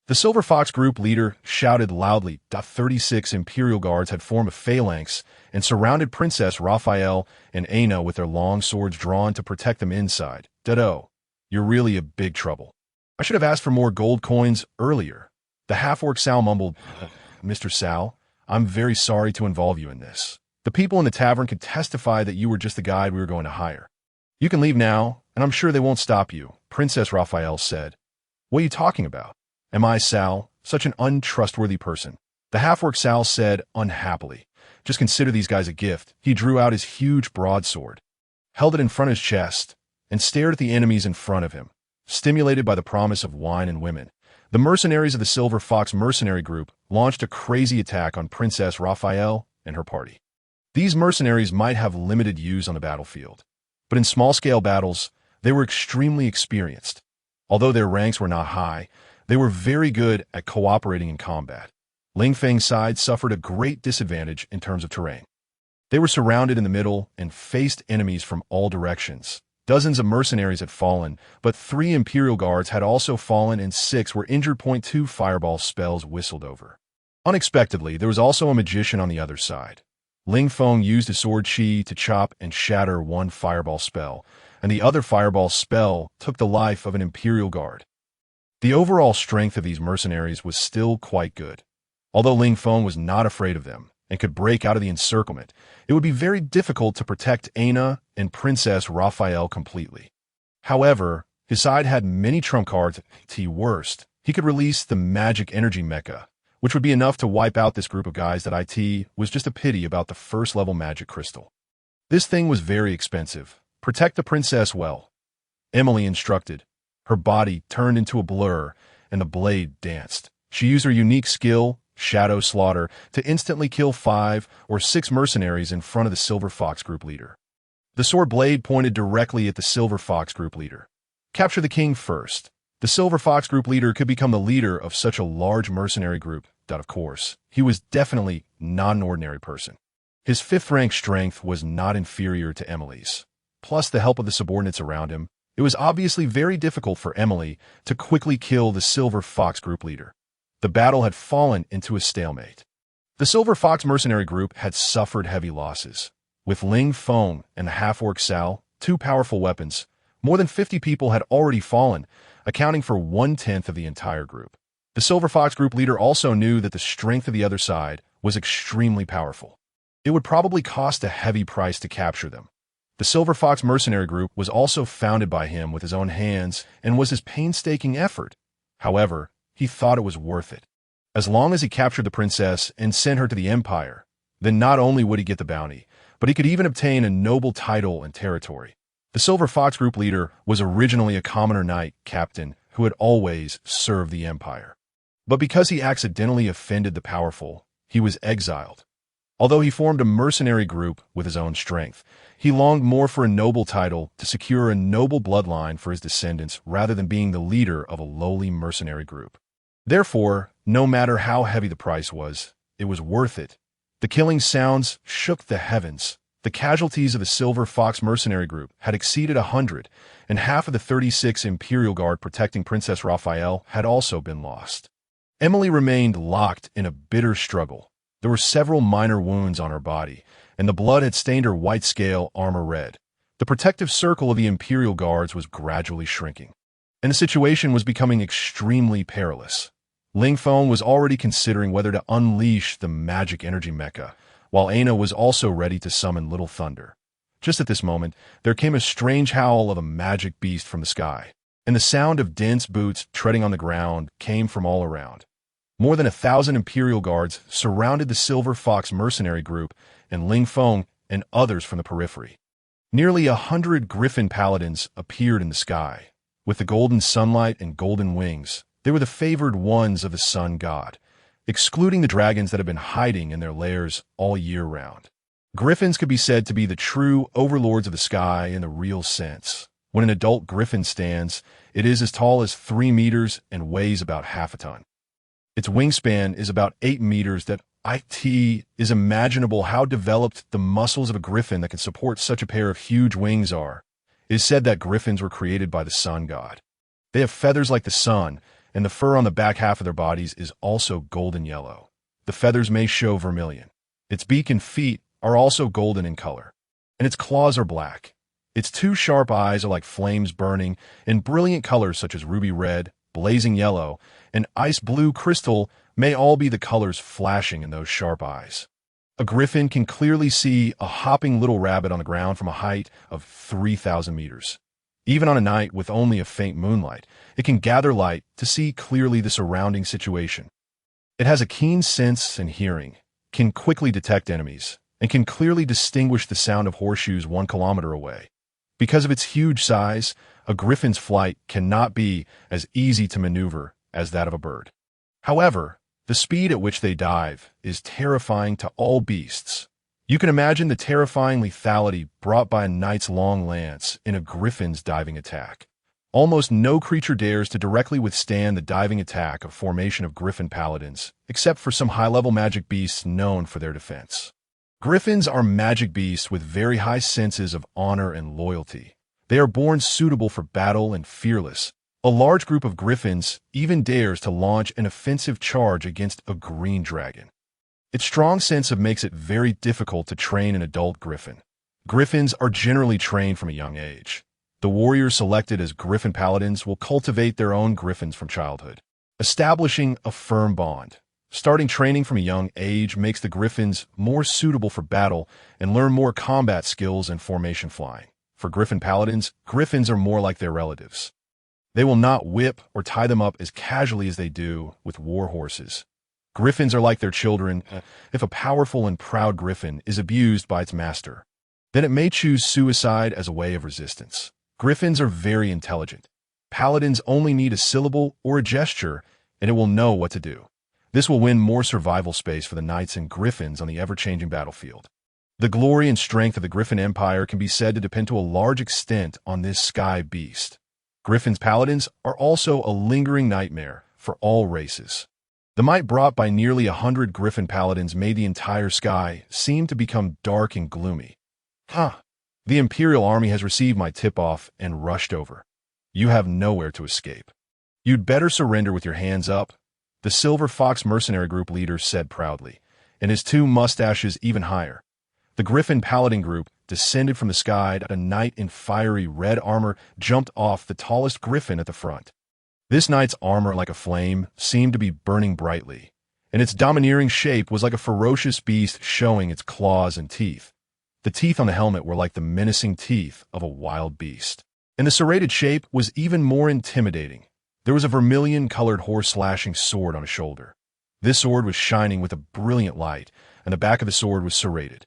The Silver Fox group leader shouted loudly. 36 imperial guards had formed a phalanx and surrounded Princess Raphael and Aina with their long swords drawn to protect them inside. You're really a big trouble. I should have asked for more gold coins earlier." The half-orc Sal mumbled, "Mr. Sal, I'm very sorry to involve you in this. The people in the tavern could testify that you were just the guide we were going to hire. You can leave now, and I'm sure they won't stop you," Princess Raphael said. "What are you talking about? Am I, Sal, such an untrustworthy person?" The half-orc Sal said unhappily. "Just consider these guys a gift." He drew out his huge broadsword, held it in front of his chest, and stared at the enemies in front of him. Stimulated by the promise of wine and women, the mercenaries of the Silver Fox mercenary group launched a crazy attack on Princess Raphael and her party. These mercenaries might have limited use on the battlefield, but in small-scale battles, they were extremely experienced. Although their ranks were not high, they were very good at cooperating in combat. Ling Feng's side suffered a great disadvantage in terms of terrain. They were surrounded in the middle and faced enemies from all directions. Dozens of mercenaries had fallen, but 3 imperial guards had also fallen and 6 were injured. 2 fireball spells whistled over. Unexpectedly, there was also a magician on the other side. Ling Feng used his sword chi to chop and shatter 1 fireball spell, and the other fireball spell took the life of an imperial guard. The overall strength of these mercenaries was still quite good. Although Ling Feng was not afraid of them and could break out of the encirclement, it would be very difficult to protect Aina and Princess Raphael completely. However, his side had many trump cards. Worst, he could release the magic energy mecha, which would be enough to wipe out this group of guys. That was just a pity about the first-level magic crystal. This thing was very expensive. "Protect the princess well," Emily instructed. Her body turned into a blur, and the blade danced. She used her unique skill, Shadow Slaughter, to instantly kill 5 or 6 mercenaries in front of the Silver Fox group leader. The sword blade pointed directly at the Silver Fox group leader. Capture the king first. The Silver Fox group leader could become the leader of such a large mercenary group that, of course, he was definitely not an ordinary person. His fifth-rank strength was not inferior to Emily's. Plus the help of the subordinates around him, it was obviously very difficult for Emily to quickly kill the Silver Fox group leader. The battle had fallen into a stalemate. The Silver Fox mercenary group had suffered heavy losses. With Ling Feng and the half-orc Sal, two powerful weapons, more than 50 people had already fallen, accounting for 1/10 of the entire group. The Silver Fox group leader also knew that the strength of the other side was extremely powerful. It would probably cost a heavy price to capture them. The Silver Fox mercenary group was also founded by him with his own hands and was his painstaking effort. However, he thought it was worth it. As long as he captured the princess and sent her to the Empire, then not only would he get the bounty, but he could even obtain a noble title and territory. The Silver Fox group leader was originally a commoner knight captain who had always served the Empire. But because he accidentally offended the powerful, he was exiled. Although he formed a mercenary group with his own strength, he longed more for a noble title to secure a noble bloodline for his descendants rather than being the leader of a lowly mercenary group. Therefore, no matter how heavy the price was, it was worth it. The killing sounds shook the heavens. The casualties of the Silver Fox mercenary group had exceeded 100, and half of the 36 Imperial Guard protecting Princess Raphael had also been lost. Emily remained locked in a bitter struggle. There were several minor wounds on her body, and the blood had stained her white-scale armor red. The protective circle of the Imperial Guards was gradually shrinking, and the situation was becoming extremely perilous. Ling Feng was already considering whether to unleash the magic energy mecha, while Aina was also ready to summon Little Thunder. Just at this moment, there came a strange howl of a magic beast from the sky, and the sound of dense boots treading on the ground came from all around. More than 1,000 Imperial Guards surrounded the Silver Fox mercenary group and Ling Feng and others from the periphery. Nearly 100 griffin paladins appeared in the sky. With the golden sunlight and golden wings, they were the favored ones of the sun god, excluding the dragons that have been hiding in their lairs all year round. Griffins could be said to be the true overlords of the sky in the real sense. When an adult griffin stands, it is as tall as 3 meters and weighs about half a ton. Its wingspan is about 8 meters. That it is imaginable how developed the muscles of a griffin that can support such a pair of huge wings are. It is said that griffins were created by the sun god. They have feathers like the sun, and the fur on the back half of their bodies is also golden yellow. The feathers may show vermilion. Its beak and feet are also golden in color, and its claws are black. Its 2 sharp eyes are like flames burning in brilliant colors such as ruby red, blazing yellow, and ice blue crystal may all be the colors flashing in those sharp eyes. A griffin can clearly see a hopping little rabbit on the ground from a height of 3,000 meters. Even on a night with only a faint moonlight, it can gather light to see clearly the surrounding situation. It has a keen sense and hearing, can quickly detect enemies, and can clearly distinguish the sound of horseshoes 1 kilometer away. Because of its huge size, a griffin's flight cannot be as easy to maneuver as that of a bird. However, the speed at which they dive is terrifying to all beasts. You can imagine the terrifying lethality brought by a knight's long lance in a griffin's diving attack. Almost no creature dares to directly withstand the diving attack of formation of griffin paladins, except for some high-level magic beasts known for their defense. Griffins are magic beasts with very high senses of honor and loyalty. They are born suitable for battle and fearless. A large group of griffins even dares to launch an offensive charge against a green dragon. Its strong sense makes it very difficult to train an adult griffin. Griffins are generally trained from a young age. The warriors selected as griffin paladins will cultivate their own griffins from childhood, establishing a firm bond. Starting training from a young age makes the griffins more suitable for battle and learn more combat skills and formation flying. For griffin paladins, griffins are more like their relatives. They will not whip or tie them up as casually as they do with war horses. Griffins are like their children. If a powerful and proud griffin is abused by its master, then it may choose suicide as a way of resistance. Griffins are very intelligent. Paladins only need a syllable or a gesture, and it will know what to do. This will win more survival space for the knights and griffins on the ever-changing battlefield. The glory and strength of the Griffin Empire can be said to depend to a large extent on this sky beast. Griffin's paladins are also a lingering nightmare for all races. The might brought by nearly 100 Griffin paladins made the entire sky seem to become dark and gloomy. The Imperial army has received my tip-off and rushed over. You have nowhere to escape. You'd better surrender with your hands up, the Silver Fox mercenary group leader said proudly, and his two mustaches even higher. The Griffin Paladin group descended from the sky. A knight in fiery red armor jumped off the tallest griffin at the front. This knight's armor, like a flame, seemed to be burning brightly, and its domineering shape was like a ferocious beast showing its claws and teeth. The teeth on the helmet were like the menacing teeth of a wild beast, and the serrated shape was even more intimidating. There was a vermilion-colored horse-slashing sword on his shoulder. This sword was shining with a brilliant light, and the back of the sword was serrated.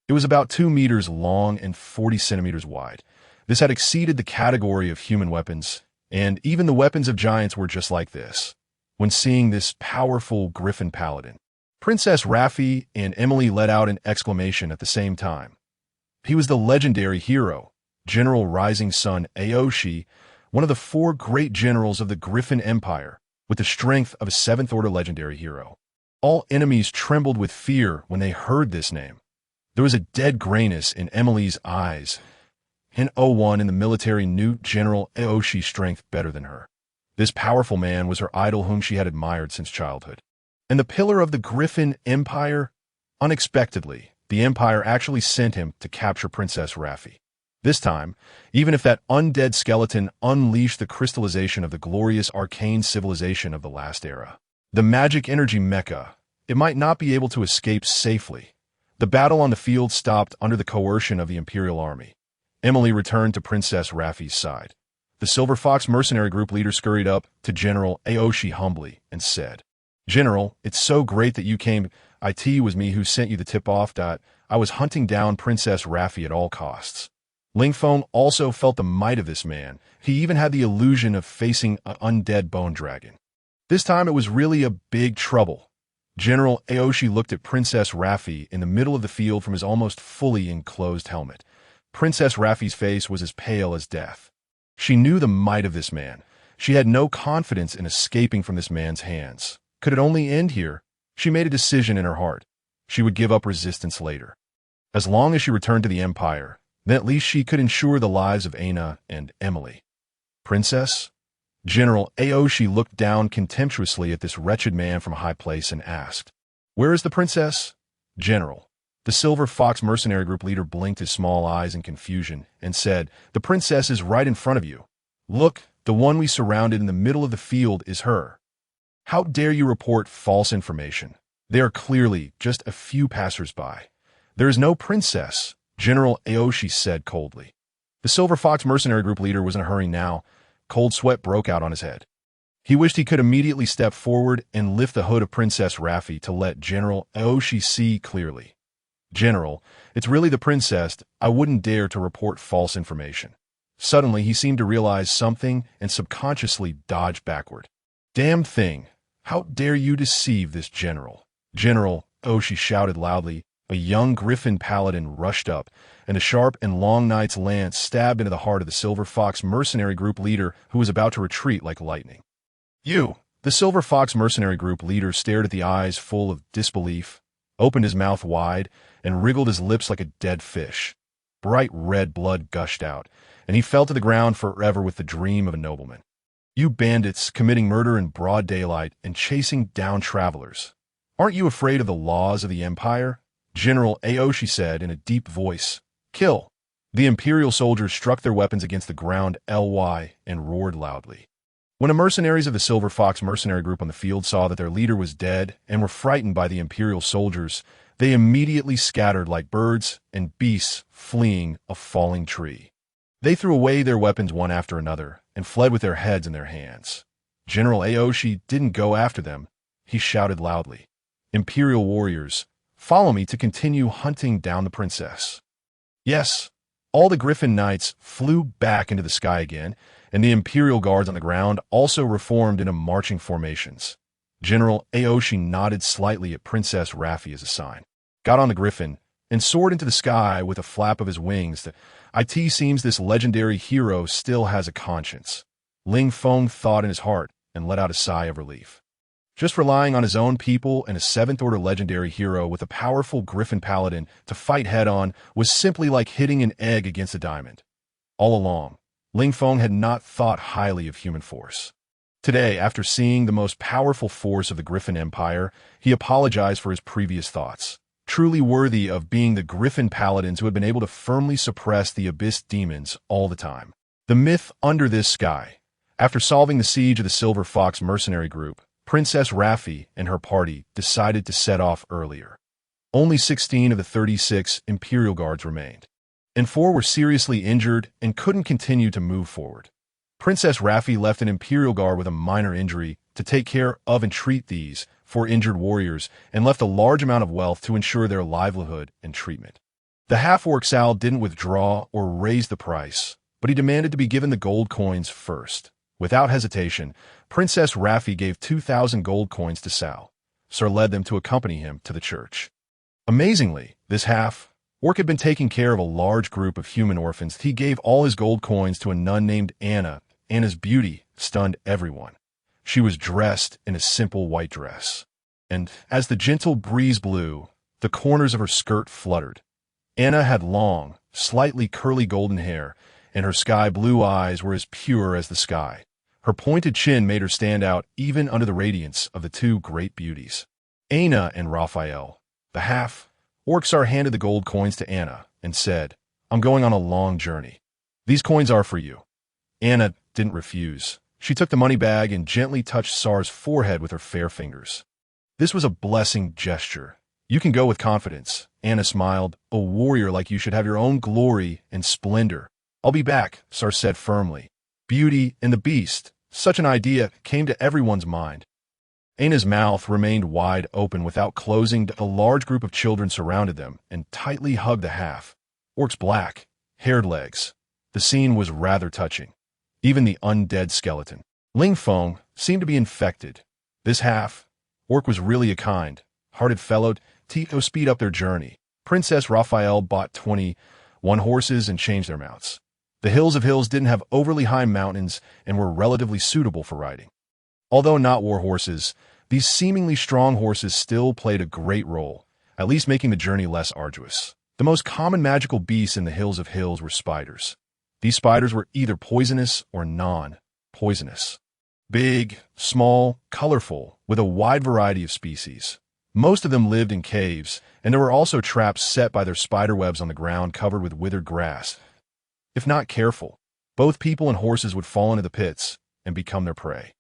It was about 2 meters long and 40 centimeters wide. This had exceeded the category of human weapons, and even the weapons of giants were just like this. When seeing this powerful Griffin Paladin, Princess Raffi and Emily let out an exclamation at the same time. He was the legendary hero, General Rising Sun Aoshi, one of the 4 great generals of the Griffin Empire, with the strength of a 7th-order legendary hero. All enemies trembled with fear when they heard this name. There was a dead grayness in Emily's eyes, and one in the military knew General Aoshi's strength better than her. This powerful man was her idol whom she had admired since childhood. And the pillar of the Griffin Empire? Unexpectedly, the Empire actually sent him to capture Princess Raffi. This time, even if that undead skeleton unleashed the crystallization of the glorious arcane civilization of the last era, the magic energy mecha, it might not be able to escape safely. The battle on the field stopped under the coercion of the Imperial army. Emily returned to Princess Raffi's side. The Silver Fox mercenary group leader scurried up to General Aoshi humbly and said, "General, it's so great that you came. It was me who sent you the tip-off. I was hunting down Princess Raffi at all costs." Ling Feng also felt the might of this man. He even had the illusion of facing an undead bone dragon. This time it was really a big trouble. General Aoshi looked at Princess Raffi in the middle of the field from his almost fully enclosed helmet. Princess Raffi's face was as pale as death. She knew the might of this man. She had no confidence in escaping from this man's hands. Could it only end here? She made a decision in her heart. She would give up resistance later. As long as she returned to the Empire, then at least she could ensure the lives of Aina and Emily. Princess? General Aoshi looked down contemptuously at this wretched man from a high place and asked, "Where is the princess?" "General." The Silver Fox mercenary group leader blinked his small eyes in confusion and said, "The princess is right in front of you. Look, the one we surrounded in the middle of the field is her. How dare you report false information? They are clearly just a few passers-by. There is no princess," General Aoshi said coldly. The Silver Fox mercenary group leader was in a hurry now. Cold sweat broke out on his head. He wished he could immediately step forward and lift the hood of Princess Raffi to let General Aoshi see clearly. "General, it's really the princess. I wouldn't dare to report false information." Suddenly, he seemed to realize something and subconsciously dodged backward. "Damn thing! How dare you deceive this general?" "General," Aoshi shouted loudly. A young Griffin Paladin rushed up, and a sharp and long knight's lance stabbed into the heart of the Silver Fox mercenary group leader who was about to retreat like lightning. "You!" The Silver Fox mercenary group leader stared at the eyes full of disbelief, opened his mouth wide, and wriggled his lips like a dead fish. Bright red blood gushed out, and he fell to the ground forever with the dream of a nobleman. "You bandits committing murder in broad daylight and chasing down travelers. Aren't you afraid of the laws of the Empire?" General Aoshi said in a deep voice. "Kill!" The Imperial soldiers struck their weapons against the ground and roared loudly. When the mercenaries of the Silver Fox mercenary group on the field saw that their leader was dead and were frightened by the Imperial soldiers, they immediately scattered like birds and beasts fleeing a falling tree. They threw away their weapons one after another and fled with their heads in their hands. General Aoshi didn't go after them. He shouted loudly, "Imperial warriors, follow me to continue hunting down the princess." Yes, all the Griffin Knights flew back into the sky again, and the Imperial guards on the ground also reformed into marching formations. General Aoshi nodded slightly at Princess Raffi as a sign, got on the Griffin, and soared into the sky with a flap of his wings. It seems this legendary hero still has a conscience. Ling Feng thought in his heart and let out a sigh of relief. Just relying on his own people and a seventh-order legendary hero with a powerful Griffin Paladin to fight head-on was simply like hitting an egg against a diamond. All along, Ling Feng had not thought highly of human force. Today, after seeing the most powerful force of the Griffin Empire, he apologized for his previous thoughts. Truly worthy of being the Griffin Paladins who had been able to firmly suppress the Abyss demons all the time. The myth under this sky. After solving the siege of the Silver Fox mercenary group, Princess Raffi and her party decided to set off earlier. Only 16 of the 36 Imperial guards remained, and 4 were seriously injured and couldn't continue to move forward. Princess Raffi left an Imperial guard with a minor injury to take care of and treat these 4 injured warriors and left a large amount of wealth to ensure their livelihood and treatment. The half-orc Sal didn't withdraw or raise the price, but he demanded to be given the gold coins first. Without hesitation, Princess Raffi gave 2,000 gold coins to Sal. Sir led them to accompany him to the church. Amazingly, this half-orc had been taking care of a large group of human orphans. He gave all his gold coins to a nun named Anna. Anna's beauty stunned everyone. She was dressed in a simple white dress, and as the gentle breeze blew, the corners of her skirt fluttered. Anna had long, slightly curly golden hair, and her sky-blue eyes were as pure as the sky. Her pointed chin made her stand out even under the radiance of the 2 great beauties. Anna and Raphael, the half-orc handed the gold coins to Anna and said, "I'm going on a long journey. These coins are for you." Anna didn't refuse. She took the money bag and gently touched Sar's forehead with her fair fingers. This was a blessing gesture. "You can go with confidence," Anna smiled. "A warrior like you should have your own glory and splendor." "I'll be back," Sar said firmly. Beauty and the Beast. Such an idea came to everyone's mind. Anna's mouth remained wide open without closing. A large group of children surrounded them and tightly hugged the half-orc's black-haired legs. The scene was rather touching. Even the undead skeleton, Ling Feng, seemed to be infected. This half-orc was really a kind-hearted fellow to speed up their journey. Princess Raphael bought 21 horses and changed their mounts. The Hills of Hills didn't have overly high mountains and were relatively suitable for riding. Although not war horses, these seemingly strong horses still played a great role, at least making the journey less arduous. The most common magical beasts in the Hills of Hills were spiders. These spiders were either poisonous or non-poisonous. Big, small, colorful, with a wide variety of species. Most of them lived in caves, and there were also traps set by their spider webs on the ground covered with withered grass. If not careful, both people and horses would fall into the pits and become their prey.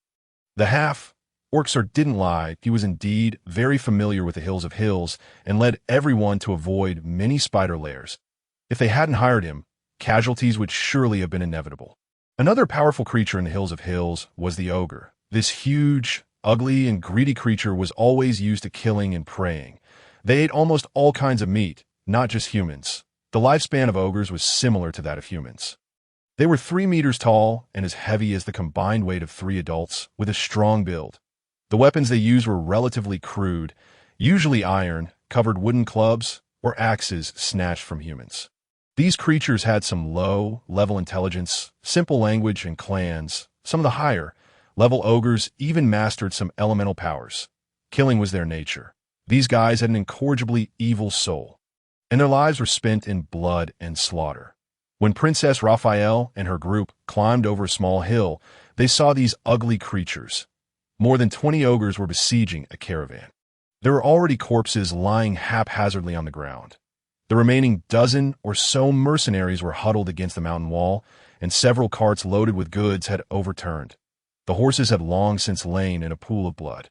The half-orc didn't lie. He was indeed very familiar with the Hills of Hills and led everyone to avoid many spider lairs. If they hadn't hired him, casualties would surely have been inevitable. Another powerful creature in the Hills of Hills was the ogre. This huge, ugly, and greedy creature was always used to killing and preying. They ate almost all kinds of meat, not just humans. The lifespan of ogres was similar to that of humans. They were 3 meters tall and as heavy as the combined weight of 3 adults, with a strong build. The weapons they used were relatively crude, usually iron-covered wooden clubs or axes snatched from humans. These creatures had some low-level intelligence, simple language, and clans. Some of the higher-level ogres even mastered some elemental powers. Killing was their nature. These guys had an incorrigibly evil soul, and their lives were spent in blood and slaughter. When Princess Raphael and her group climbed over a small hill, they saw these ugly creatures. More than 20 ogres were besieging a caravan. There were already corpses lying haphazardly on the ground. The remaining dozen or so mercenaries were huddled against the mountain wall, and several carts loaded with goods had overturned. The horses had long since lain in a pool of blood.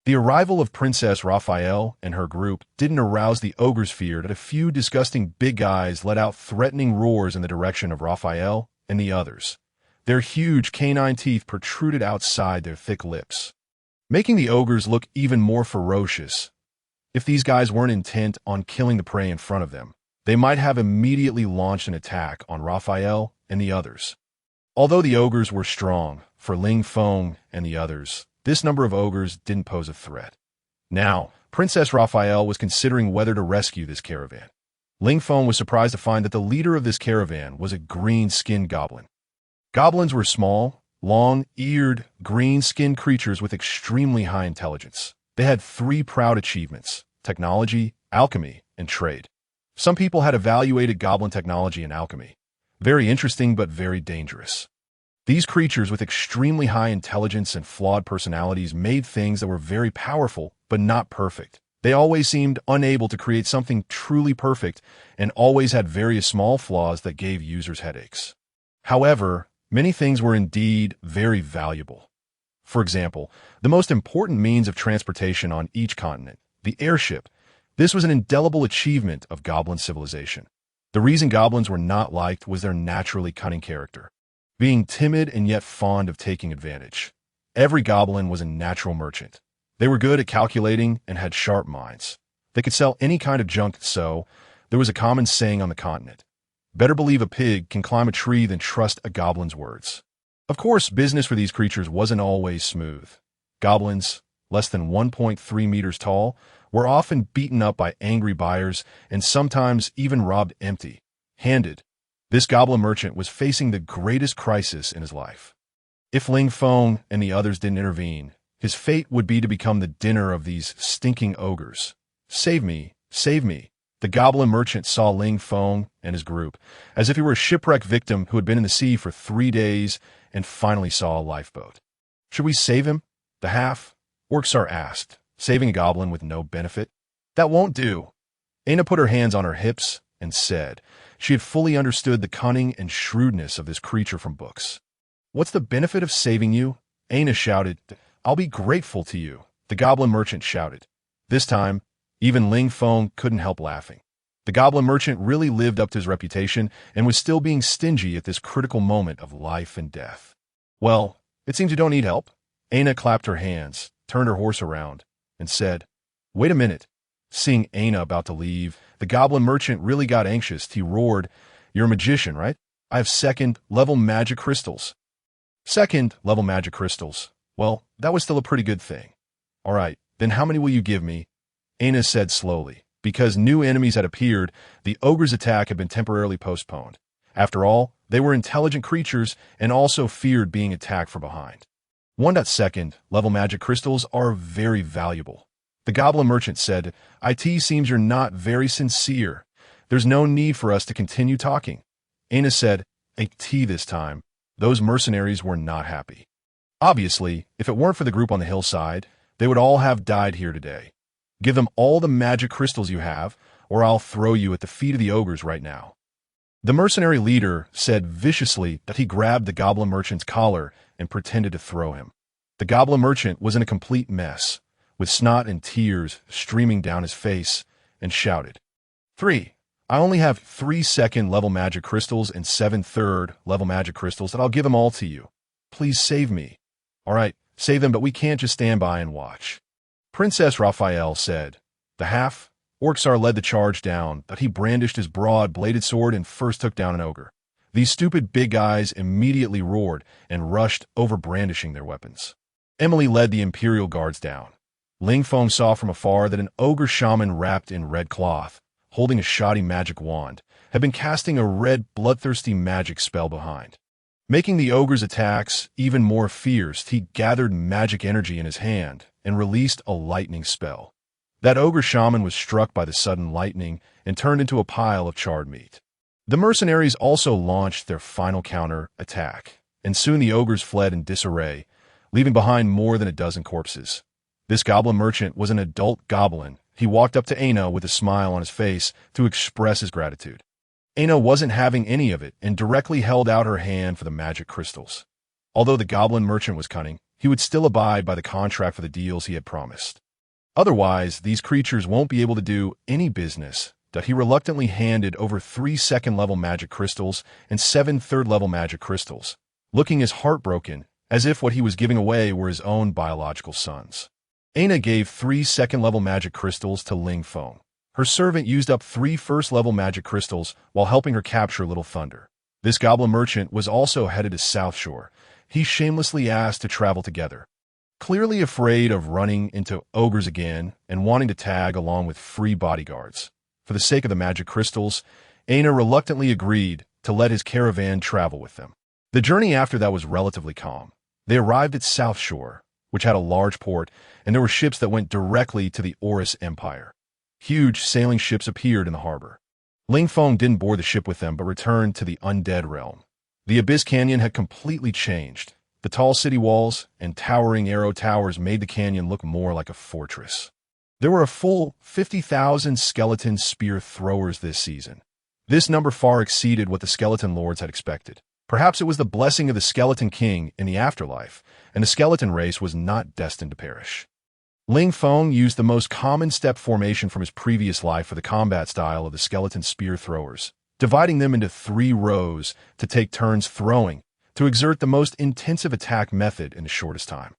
The arrival of Princess Raphael and her group didn't arouse the ogre's fear that a few disgusting big guys let out threatening roars in the direction of Raphael and the others. Their huge canine teeth protruded outside their thick lips, making the ogres look even more ferocious. If these guys weren't intent on killing the prey in front of them, they might have immediately launched an attack on Raphael and the others. Although the ogres were strong, for Ling Feng and the others, this number of ogres didn't pose a threat. Now, Princess Raphael was considering whether to rescue this caravan. Ling Feng was surprised to find that the leader of this caravan was a green-skinned goblin. Goblins were small, long-eared, green-skinned creatures with extremely high intelligence. They had three proud achievements: technology, alchemy, and trade. Some people had evaluated goblin technology and alchemy. Very interesting but very dangerous. These creatures with extremely high intelligence and flawed personalities made things that were very powerful but not perfect. They always seemed unable to create something truly perfect and always had various small flaws that gave users headaches. However, many things were indeed very valuable. For example, the most important means of transportation on each continent, the airship. This was an indelible achievement of goblin civilization. The reason goblins were not liked was their naturally cunning character, being timid and yet fond of taking advantage. Every goblin was a natural merchant. They were good at calculating and had sharp minds. They could sell any kind of junk, so there was a common saying on the continent: better believe a pig can climb a tree than trust a goblin's words. Of course, business for these creatures wasn't always smooth. Goblins, less than 1.3 meters tall, were often beaten up by angry buyers and sometimes even robbed empty-handed. This goblin merchant was facing the greatest crisis in his life. If Ling Feng and the others didn't intervene, his fate would be to become the dinner of these stinking ogres. Save me, save me. The goblin merchant saw Ling Feng and his group as if he were a shipwreck victim who had been in the sea for 3 days and finally saw a lifeboat. Should we save him? The half-orcs asked, saving a goblin with no benefit. That won't do. Aina put her hands on her hips and said she had fully understood the cunning and shrewdness of this creature from books. What's the benefit of saving you? Aina shouted. I'll be grateful to you, the goblin merchant shouted. This time, even Ling Feng couldn't help laughing. The goblin merchant really lived up to his reputation and was still being stingy at this critical moment of life and death. Well, it seems you don't need help. Aina clapped her hands, turned her horse around, and said, Wait a minute. Seeing Aina about to leave, the goblin merchant really got anxious. He roared, You're a magician, right? I have second-level magic crystals. Second-level magic crystals. Well, that was still a pretty good thing. All right, then how many will you give me? Aina said slowly. Because new enemies had appeared, the ogre's attack had been temporarily postponed. After all, they were intelligent creatures and also feared being attacked from behind. 1.2-level magic crystals are very valuable. The goblin merchant said, It seems you're not very sincere. There's no need for us to continue talking. Aina said, It this time. Those mercenaries were not happy. Obviously, if it weren't for the group on the hillside, they would all have died here today. Give them all the magic crystals you have, or I'll throw you at the feet of the ogres right now. The mercenary leader said viciously that he grabbed the goblin merchant's collar and pretended to throw him. The goblin merchant was in a complete mess, with snot and tears streaming down his face, and shouted, 3. I only have 3 second-level magic crystals and 7 third-level magic crystals, and I'll give them all to you. Please save me. All right, save them, but we can't just stand by and watch. Princess Raphael said. The half-orcs led the charge down, that he brandished his broad-bladed sword and first took down an ogre. These stupid big guys immediately roared and rushed over brandishing their weapons. Emily led the imperial guards down. Ling Feng saw from afar that an ogre shaman wrapped in red cloth, holding a shoddy magic wand, had been casting a red, bloodthirsty magic spell behind. Making the ogre's attacks even more fierce, he gathered magic energy in his hand and released a lightning spell. That ogre shaman was struck by the sudden lightning and turned into a pile of charred meat. The mercenaries also launched their final counter-attack, and soon the ogres fled in disarray, leaving behind more than a dozen corpses. This goblin merchant was an adult goblin. He walked up to Aina with a smile on his face to express his gratitude. Aina wasn't having any of it and directly held out her hand for the magic crystals. Although the goblin merchant was cunning, he would still abide by the contract for the deals he had promised. Otherwise, these creatures won't be able to do any business. That he reluctantly handed over 3 second-level magic crystals and 7 third-level magic crystals, looking as heartbroken as if what he was giving away were his own biological sons. Aina gave 3 second-level magic crystals to Ling Feng. Her servant used up 3 first-level magic crystals while helping her capture Little Thunder. This goblin merchant was also headed to South Shore. He shamelessly asked to travel together. Clearly afraid of running into ogres again and wanting to tag along with free bodyguards. For the sake of the magic crystals, Aina reluctantly agreed to let his caravan travel with them. The journey after that was relatively calm. They arrived at South Shore, which had a large port, and there were ships that went directly to the Oris Empire. Huge sailing ships appeared in the harbor. Ling Feng didn't board the ship with them but returned to the Undead realm. The Abyss Canyon had completely changed. The tall city walls and towering arrow towers made the canyon look more like a fortress. There were a full 50,000 skeleton spear throwers this season. This number far exceeded what the skeleton lords had expected. Perhaps it was the blessing of the Skeleton King in the afterlife, and the skeleton race was not destined to perish. Ling Feng used the most common step formation from his previous life for the combat style of the skeleton spear throwers, dividing them into 3 rows to take turns throwing, to exert the most intensive attack method in the shortest time.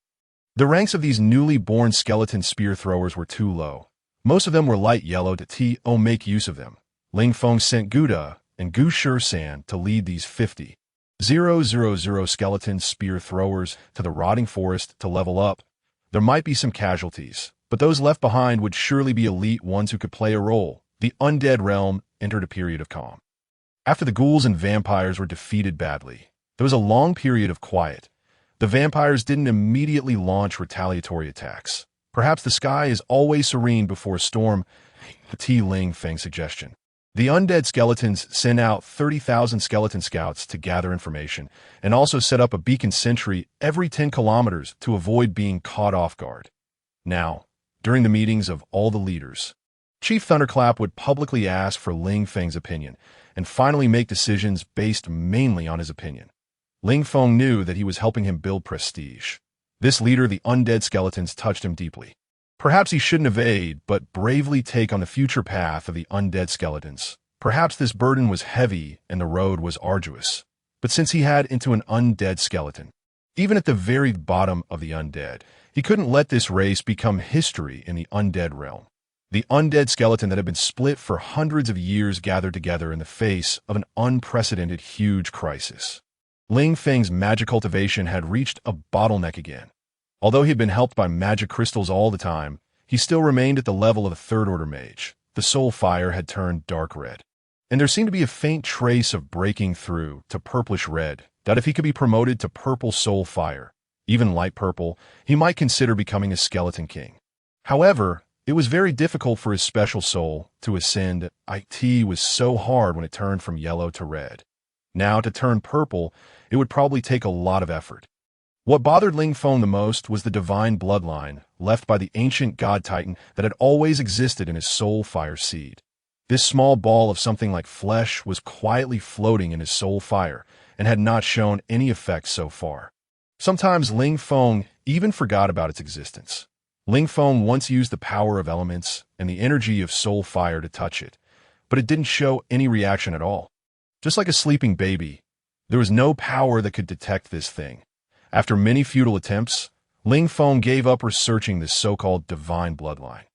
The ranks of these newly born skeleton spear throwers were too low. Most of them were light yellow to make use of them. Ling Feng sent Guda and Gu Shursan to lead these 50,000 skeleton spear throwers to the rotting forest to level up. There might be some casualties, but those left behind would surely be elite ones who could play a role. The Undead realm entered a period of calm. After the ghouls and vampires were defeated badly, there was a long period of quiet. The vampires didn't immediately launch retaliatory attacks. Perhaps the sky is always serene before a storm, Ling Feng's suggestion. The undead skeletons sent out 30,000 skeleton scouts to gather information and also set up a beacon sentry every 10 kilometers to avoid being caught off guard. Now, during the meetings of all the leaders, Chief Thunderclap would publicly ask for Ling Feng's opinion and finally make decisions based mainly on his opinion. Ling Feng knew that he was helping him build prestige. This leader of the undead skeletons touched him deeply. Perhaps he shouldn't evade, but bravely take on the future path of the undead skeletons. Perhaps this burden was heavy and the road was arduous. But since he had into an undead skeleton, even at the very bottom of the undead, he couldn't let this race become history in the undead realm. The undead skeleton that had been split for hundreds of years gathered together in the face of an unprecedented huge crisis. Ling Feng's magic cultivation had reached a bottleneck again. Although he had been helped by magic crystals all the time, he still remained at the level of a third-order mage. The soul fire had turned dark red, and there seemed to be a faint trace of breaking through to purplish red, that if he could be promoted to purple soul fire, even light purple, he might consider becoming a skeleton king. However, it was very difficult for his special soul to ascend. It was so hard when it turned from yellow to red. Now, to turn purple, it would probably take a lot of effort. What bothered Ling Feng the most was the divine bloodline left by the ancient god titan that had always existed in his soul fire seed. This small ball of something like flesh was quietly floating in his soul fire and had not shown any effect so far. Sometimes Ling Feng even forgot about its existence. Ling Feng once used the power of elements and the energy of soul fire to touch it, but it didn't show any reaction at all. Just like a sleeping baby, there was no power that could detect this thing. After many futile attempts, Ling Feng gave up researching this so-called divine bloodline.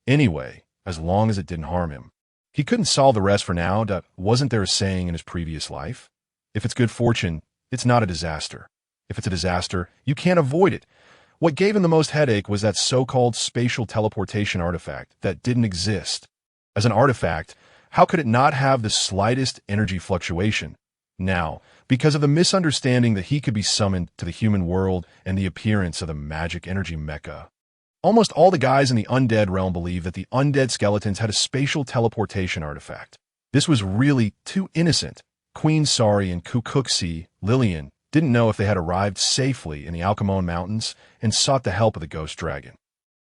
Anyway, as long as it didn't harm him. He couldn't solve the rest for now. Wasn't there a saying in his previous life? If it's good fortune, it's not a disaster. If it's a disaster, you can't avoid it. What gave him the most headache was that so-called spatial teleportation artifact that didn't exist. As an artifact, how could it not have the slightest energy fluctuation? Now, because of the misunderstanding that he could be summoned to the human world and the appearance of the magic energy mecha. Almost all the guys in the undead realm believed that the undead skeletons had a spatial teleportation artifact. This was really too innocent. Queen Sari and Kukuxi, Lillian, didn't know if they had arrived safely in the Alcamon Mountains and sought the help of the ghost dragon.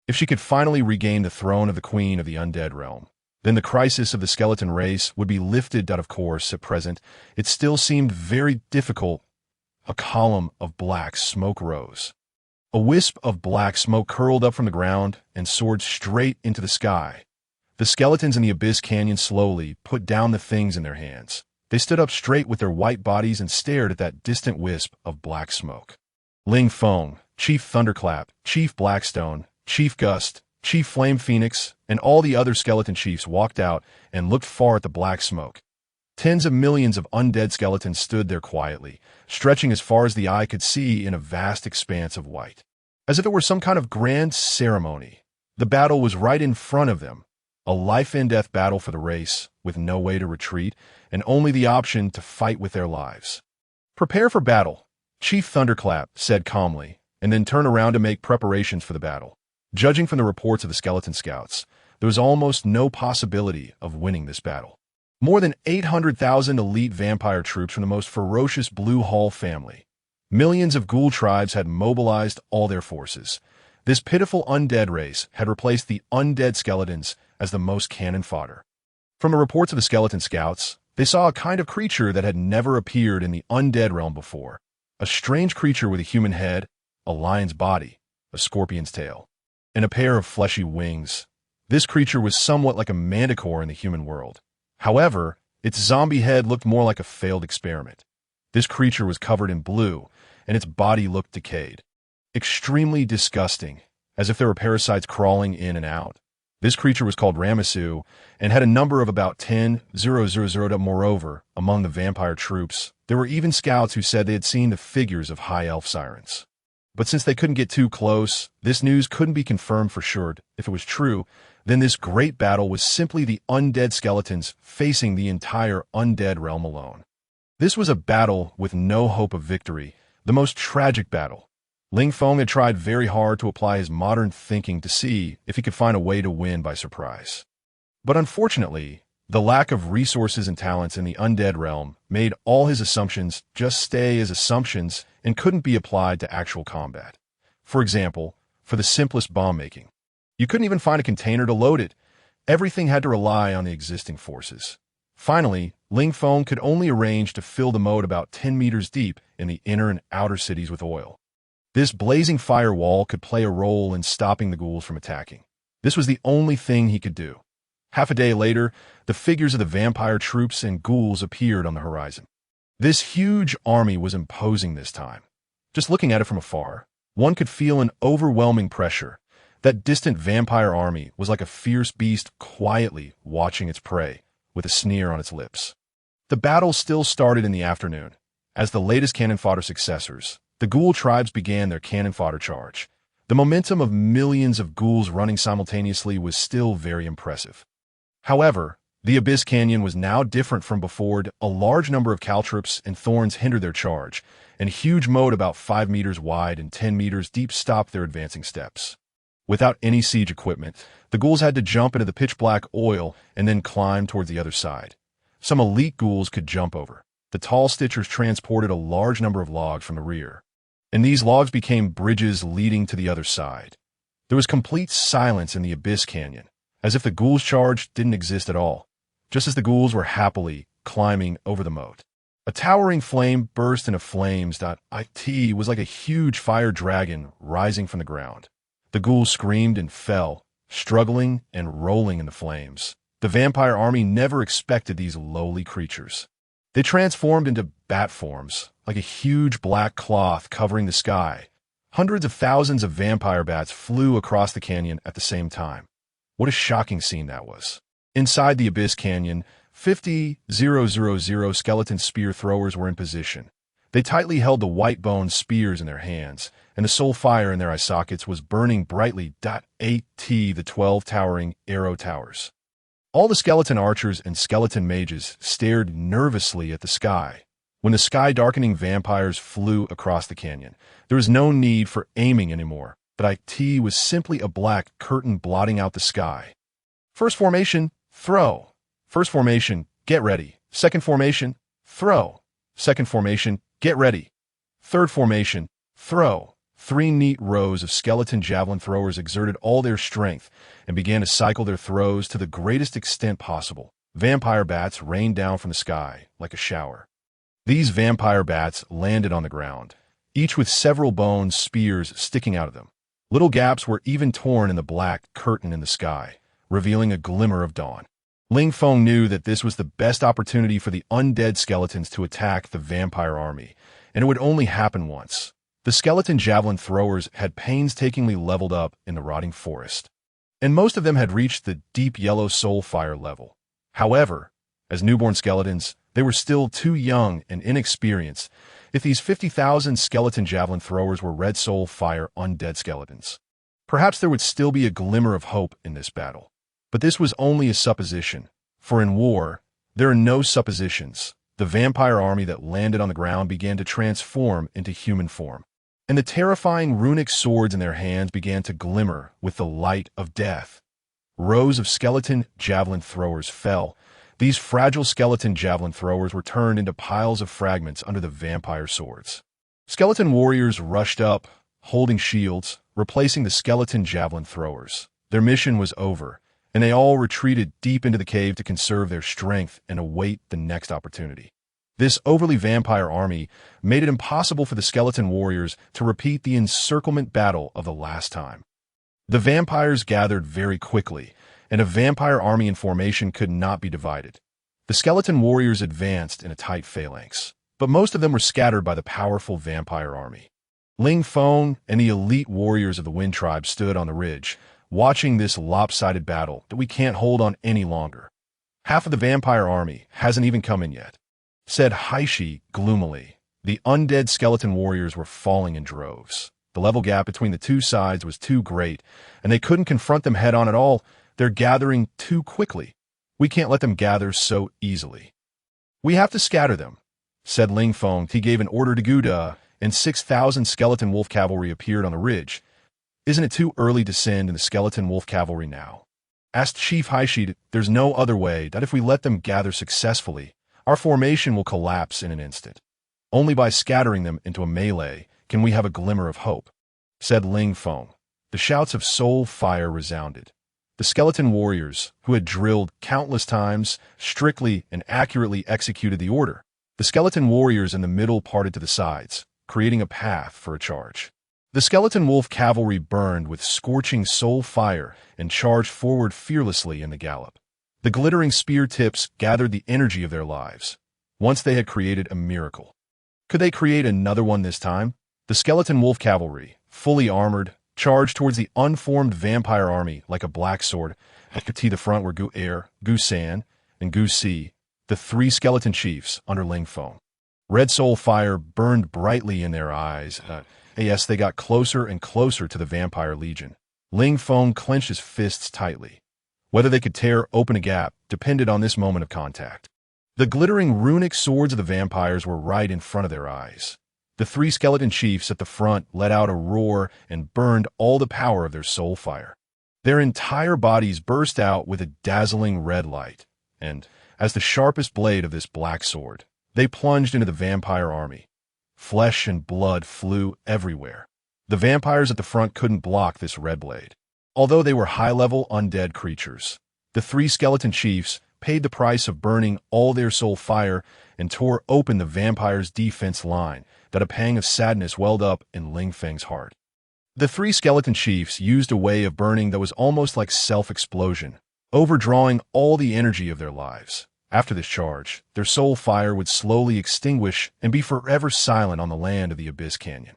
If she could finally regain the throne of the queen of the undead realm, then the crisis of the skeleton race would be lifted. Of course, at present, it still seemed very difficult. A column of black smoke rose. A wisp of black smoke curled up from the ground and soared straight into the sky. The skeletons in the Abyss Canyon slowly put down the things in their hands. They stood up straight with their white bodies and stared at that distant wisp of black smoke. Ling Feng, Chief Thunderclap, Chief Blackstone, Chief Gust, Chief Flame Phoenix, and all the other skeleton chiefs walked out and looked far at the black smoke. Tens of millions of undead skeletons stood there quietly, stretching as far as the eye could see in a vast expanse of white. As if it were some kind of grand ceremony. The battle was right in front of them. a life-and-death battle for the race, with no way to retreat, and only the option to fight with their lives. "Prepare for battle," Chief Thunderclap said calmly, and then turned around to make preparations for the battle. Judging from the reports of the skeleton scouts, there was almost no possibility of winning this battle. More than 800,000 elite vampire troops from the most ferocious Blue Hall family. Millions of ghoul tribes had mobilized all their forces. This pitiful undead race had replaced the undead skeletons as the most cannon fodder. From the reports of the skeleton scouts, they saw a kind of creature that had never appeared in the undead realm before. A strange creature with a human head, a lion's body, a scorpion's tail, and a pair of fleshy wings. This creature was somewhat like a manticore in the human world. However, its zombie head looked more like a failed experiment. This creature was covered in blue, and its body looked decayed. Extremely disgusting, as if there were parasites crawling in and out. This creature was called Ramasu, and had a number of about 10,000. Moreover, among the vampire troops, there were even scouts who said they had seen the figures of high elf sirens. But since they couldn't get too close, this news couldn't be confirmed for sure. If it was true, then this great battle was simply the undead skeletons facing the entire undead realm alone. This was a battle with no hope of victory, the most tragic battle. Ling Feng had tried very hard to apply his modern thinking to see if he could find a way to win by surprise. But unfortunately, the lack of resources and talents in the undead realm made all his assumptions just stay as assumptions and couldn't be applied to actual combat. For example, for the simplest bomb making, you couldn't even find a container to load it. Everything had to rely on the existing forces. Finally, Ling Feng could only arrange to fill the moat about 10 meters deep in the inner and outer cities with oil. This blazing firewall could play a role in stopping the ghouls from attacking. This was the only thing he could do. Half a day later, the figures of the vampire troops and ghouls appeared on the horizon. This huge army was imposing this time. Just looking at it from afar, one could feel an overwhelming pressure. That distant vampire army was like a fierce beast quietly watching its prey, with a sneer on its lips. The battle still started in the afternoon. As the latest cannon fodder successors, the ghoul tribes began their cannon fodder charge. The momentum of millions of ghouls running simultaneously was still very impressive. However, the Abyss Canyon was now different from before. A large number of caltrops and thorns hindered their charge, and a huge moat about 5 meters wide and 10 meters deep stopped their advancing steps. Without any siege equipment, the ghouls had to jump into the pitch-black oil and then climb towards the other side. Some elite ghouls could jump over. The tall stitchers transported a large number of logs from the rear, and these logs became bridges leading to the other side. There was complete silence in the Abyss Canyon, as if the ghouls' charge didn't exist at all, just as the ghouls were happily climbing over the moat. A towering flame burst into flames. It was like a huge fire dragon rising from the ground. The ghouls screamed and fell, struggling and rolling in the flames. The vampire army never expected these lowly creatures. They transformed into bat forms, like a huge black cloth covering the sky. Hundreds of thousands of vampire bats flew across the canyon at the same time. What a shocking scene that was. Inside the Abyss Canyon, 50,000 skeleton spear throwers were in position. They tightly held the white-boned spears in their hands, and the soul fire in their eye sockets was burning brightly. 8T the 12 towering arrow towers. All the skeleton archers and skeleton mages stared nervously at the sky. When the sky-darkening vampires flew across the canyon, there was no need for aiming anymore, but IT was simply a black curtain blotting out the sky. First formation, throw. First formation, get ready. Second formation, throw. Second formation, get ready. Third formation, throw. 3 neat rows of skeleton javelin throwers exerted all their strength and began to cycle their throws to the greatest extent possible. Vampire bats rained down from the sky like a shower. These vampire bats landed on the ground, each with several bone spears sticking out of them. Little gaps were even torn in the black curtain in the sky, revealing a glimmer of dawn. Ling Feng knew that this was the best opportunity for the undead skeletons to attack the vampire army, and it would only happen once. The skeleton javelin throwers had painstakingly leveled up in the rotting forest, and most of them had reached the deep yellow soul fire level. However, as newborn skeletons, they were still too young and inexperienced if these 50,000 skeleton javelin throwers were red soul fire undead skeletons. Perhaps there would still be a glimmer of hope in this battle. But this was only a supposition, for in war, there are no suppositions. The vampire army that landed on the ground began to transform into human form, and the terrifying runic swords in their hands began to glimmer with the light of death. Rows of skeleton javelin throwers fell. These fragile skeleton javelin throwers were turned into piles of fragments under the vampire swords. Skeleton warriors rushed up, holding shields, replacing the skeleton javelin throwers. Their mission was over, and they all retreated deep into the cave to conserve their strength and await the next opportunity. This overly vampire army made it impossible for the skeleton warriors to repeat the encirclement battle of the last time. The vampires gathered very quickly, and a vampire army in formation could not be divided. The skeleton warriors advanced in a tight phalanx, but most of them were scattered by the powerful vampire army. Ling Feng and the elite warriors of the Wind Tribe stood on the ridge, watching this lopsided battle that we can't hold on any longer. Half of the vampire army hasn't even come in yet, said Heishi gloomily. The undead skeleton warriors were falling in droves. The level gap between the two sides was too great, and they couldn't confront them head-on at all. They're gathering too quickly. We can't let them gather so easily. We have to scatter them, said Ling Feng. He gave an order to Guda, and 6,000 skeleton wolf cavalry appeared on the ridge. Isn't it too early to send in the skeleton wolf cavalry now? Asked Chief Heishi. There's no other way that if we let them gather successfully, our formation will collapse in an instant. Only by scattering them into a melee can we have a glimmer of hope, said Ling Feng. The shouts of soul fire resounded. The skeleton warriors, who had drilled countless times, strictly and accurately executed the order. The skeleton warriors in the middle parted to the sides, creating a path for a charge. The skeleton wolf cavalry burned with scorching soul fire and charged forward fearlessly in the gallop. The glittering spear tips gathered the energy of their lives. Once they had created a miracle. Could they create another one this time? The skeleton wolf cavalry, fully armored, charged towards the unformed vampire army like a black sword. At the front were Gu Er, Gu San, and Gu Si, the three skeleton chiefs under Ling Feng. Red soul fire burned brightly in their eyes. Yes, they got closer and closer to the vampire legion. Ling Feng clenched his fists tightly. Whether they could tear open a gap depended on this moment of contact. The glittering runic swords of the vampires were right in front of their eyes. The three skeleton chiefs at the front let out a roar and burned all the power of their soul fire. Their entire bodies burst out with a dazzling red light, and, as the sharpest blade of this black sword, they plunged into the vampire army. Flesh and blood flew everywhere. The vampires at the front couldn't block this red blade. Although they were high-level undead creatures, the three skeleton chiefs paid the price of burning all their soul fire and tore open the vampire's defense line, that a pang of sadness welled up in Ling Feng's heart. The three skeleton chiefs used a way of burning that was almost like self-explosion, overdrawing all the energy of their lives. After this charge, their soul fire would slowly extinguish and be forever silent on the land of the Abyss Canyon.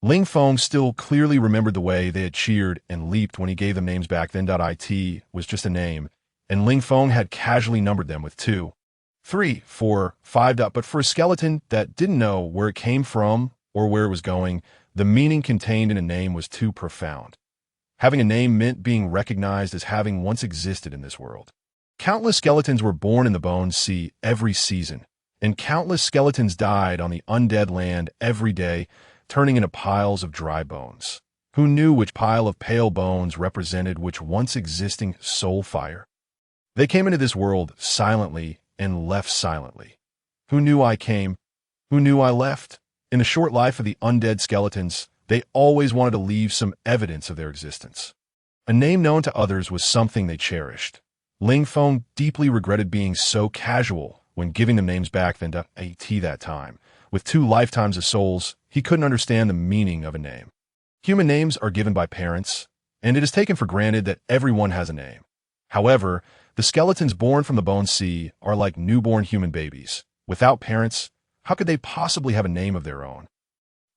Ling Feng still clearly remembered the way they had cheered and leaped when he gave them names back then. It was just a name, and Ling Feng had casually numbered them with 2, 3, 4, 5. But for a skeleton that didn't know where it came from or where it was going, the meaning contained in a name was too profound. Having a name meant being recognized as having once existed in this world. Countless skeletons were born in the Bone Sea every season, and countless skeletons died on the undead land every day, turning into piles of dry bones. Who knew which pile of pale bones represented which once existing soul fire? They came into this world silently and left silently. Who knew I came? Who knew I left? In the short life of the undead skeletons, they always wanted to leave some evidence of their existence. A name known to others was something they cherished. Ling Feng deeply regretted being so casual when giving them names back then to that time. With 2 lifetimes of souls, he couldn't understand the meaning of a name. Human names are given by parents, and it is taken for granted that everyone has a name. However, the skeletons born from the Bone Sea are like newborn human babies. Without parents, how could they possibly have a name of their own?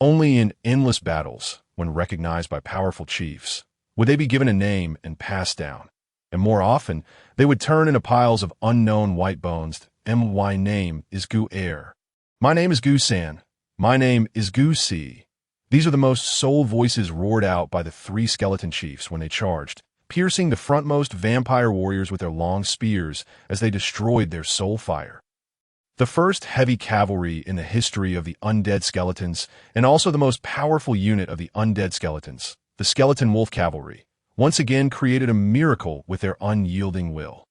Only in endless battles, when recognized by powerful chiefs, would they be given a name and passed down. And more often, they would turn into piles of unknown white bones. My name is Gu Er. My name is Gu San. My name is Gu Si. These are the most soul voices roared out by the 3 skeleton chiefs when they charged, piercing the frontmost vampire warriors with their long spears as they destroyed their soul fire. The first heavy cavalry in the history of the undead skeletons, and also the most powerful unit of the undead skeletons, the skeleton wolf cavalry, once again created a miracle with their unyielding will.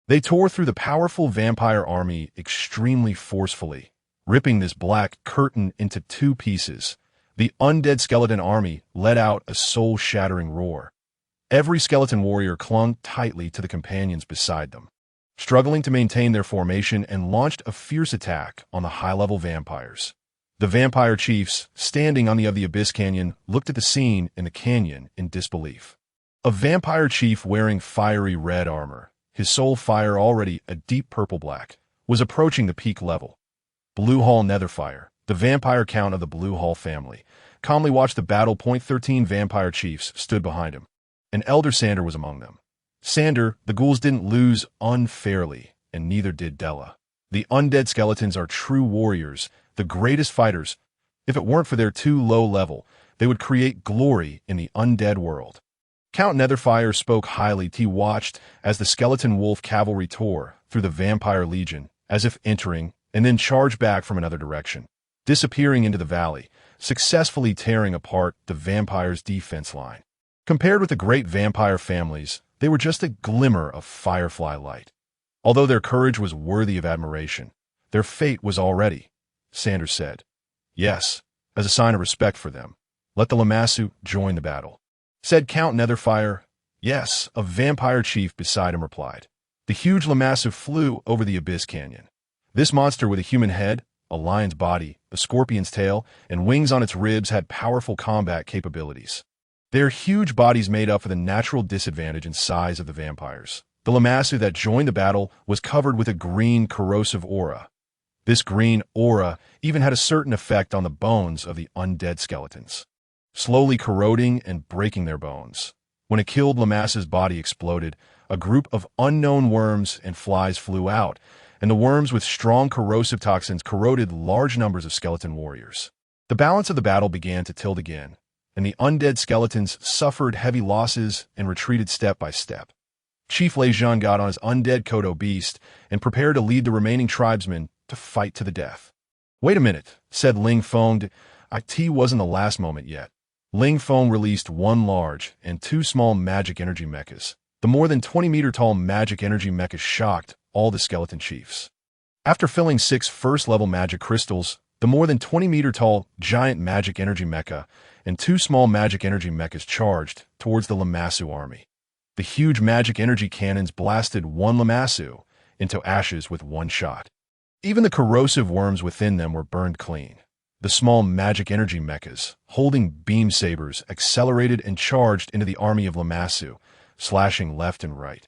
They tore through the powerful vampire army extremely forcefully, ripping this black curtain into two pieces. The undead skeleton army let out a soul-shattering roar. Every skeleton warrior clung tightly to the companions beside them, struggling to maintain their formation, and launched a fierce attack on the high-level vampires. The vampire chiefs, standing on the edge of the Abyss Canyon, looked at the scene in the canyon in disbelief. A vampire chief wearing fiery red armor, his soul fire already a deep purple-black, was approaching the peak level. Blue Hall Netherfire, the vampire count of the Blue Hall family, calmly watched the battle. 13 vampire chiefs stood behind him. An elder Sander was among them. Sander, the ghouls didn't lose unfairly, and neither did Della. The undead skeletons are true warriors, the greatest fighters. If it weren't for their too low level, they would create glory in the undead world. Count Netherfire spoke highly. He watched as the skeleton wolf cavalry tore through the vampire legion, as if entering, and then charged back from another direction, disappearing into the valley, successfully tearing apart the vampire's defense line. Compared with the great vampire families, they were just a glimmer of firefly light. Although their courage was worthy of admiration, their fate was already, Sanders said. Yes, as a sign of respect for them, let the Lamassu join the battle. Said Count Netherfire. Yes, a vampire chief beside him replied. The huge Lamassu flew over the Abyss Canyon. This monster with a human head, a lion's body, a scorpion's tail, and wings on its ribs had powerful combat capabilities. Their huge bodies made up for the natural disadvantage in size of the vampires. The Lamassu that joined the battle was covered with a green corrosive aura. This green aura even had a certain effect on the bones of the undead skeletons, slowly corroding and breaking their bones. When a killed Lamassu's body exploded, a group of unknown worms and flies flew out, and the worms with strong corrosive toxins corroded large numbers of skeleton warriors. The balance of the battle began to tilt again, and the undead skeletons suffered heavy losses and retreated step by step. Chief Lejean got on his undead Kodo beast and prepared to lead the remaining tribesmen to fight to the death. Wait a minute, said Ling Feng. It wasn't the last moment yet. Ling Feng released one large and two small magic energy mechas. The more than 20-meter-tall magic energy mechas shocked all the skeleton chiefs. After filling 6 first-level magic crystals, the more than 20-meter-tall giant magic energy mecha and 2 small magic energy mechas charged towards the Lamassu army. The huge magic energy cannons blasted one Lamassu into ashes with one shot. Even the corrosive worms within them were burned clean. The small magic energy mechas, holding beam sabers, accelerated and charged into the army of Lamassu, slashing left and right.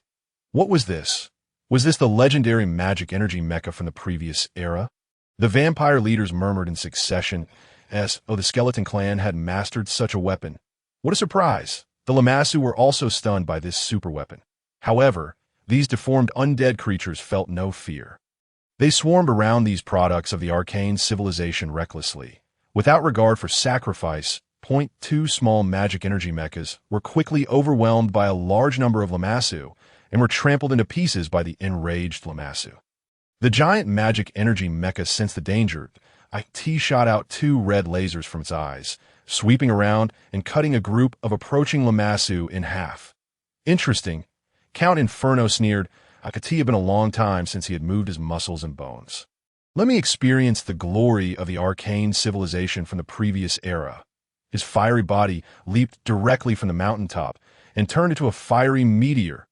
What was this? Was this the legendary magic energy mecha from the previous era? The vampire leaders murmured in succession as, oh, the skeleton clan had mastered such a weapon. What a surprise! The Lamassu were also stunned by this super weapon. However, these deformed undead creatures felt no fear. They swarmed around these products of the arcane civilization recklessly. Without regard for sacrifice, 2 small magic energy mechas were quickly overwhelmed by a large number of Lamassu and were trampled into pieces by the enraged Lamassu. The giant magic energy mecha sensed the danger. It shot out 2 red lasers from its eyes, sweeping around and cutting a group of approaching Lamassu in half. Interesting, Count Inferno sneered. It had been a long time since he had moved his muscles and bones. Let me experience the glory of the arcane civilization from the previous era. His fiery body leaped directly from the mountaintop and turned into a fiery meteor,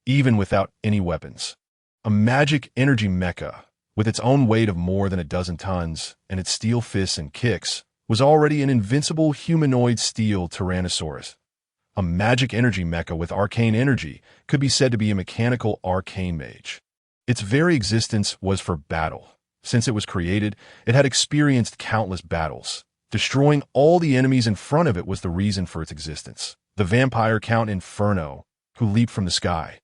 even without any weapons. A magic energy mecha, with its own weight of more than a dozen tons and its steel fists and kicks, was already an invincible humanoid steel Tyrannosaurus. A magic energy mecha with arcane energy could be said to be a mechanical arcane mage. Its very existence was for battle. Since it was created, it had experienced countless battles. Destroying all the enemies in front of it was the reason for its existence. The vampire Count Inferno, who leaped from the sky,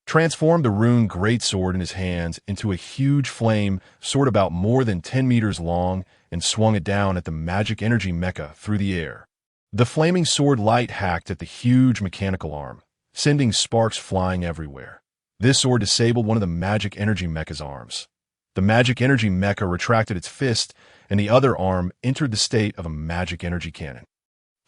transformed the rune greatsword in his hands into a huge flame sword about more than 10 meters long and swung it down at the magic energy mecha through the air. The flaming sword light hacked at the huge mechanical arm, sending sparks flying everywhere. This sword disabled one of the magic energy mecha's arms. The magic energy mecha retracted its fist, and the other arm entered the state of a magic energy cannon.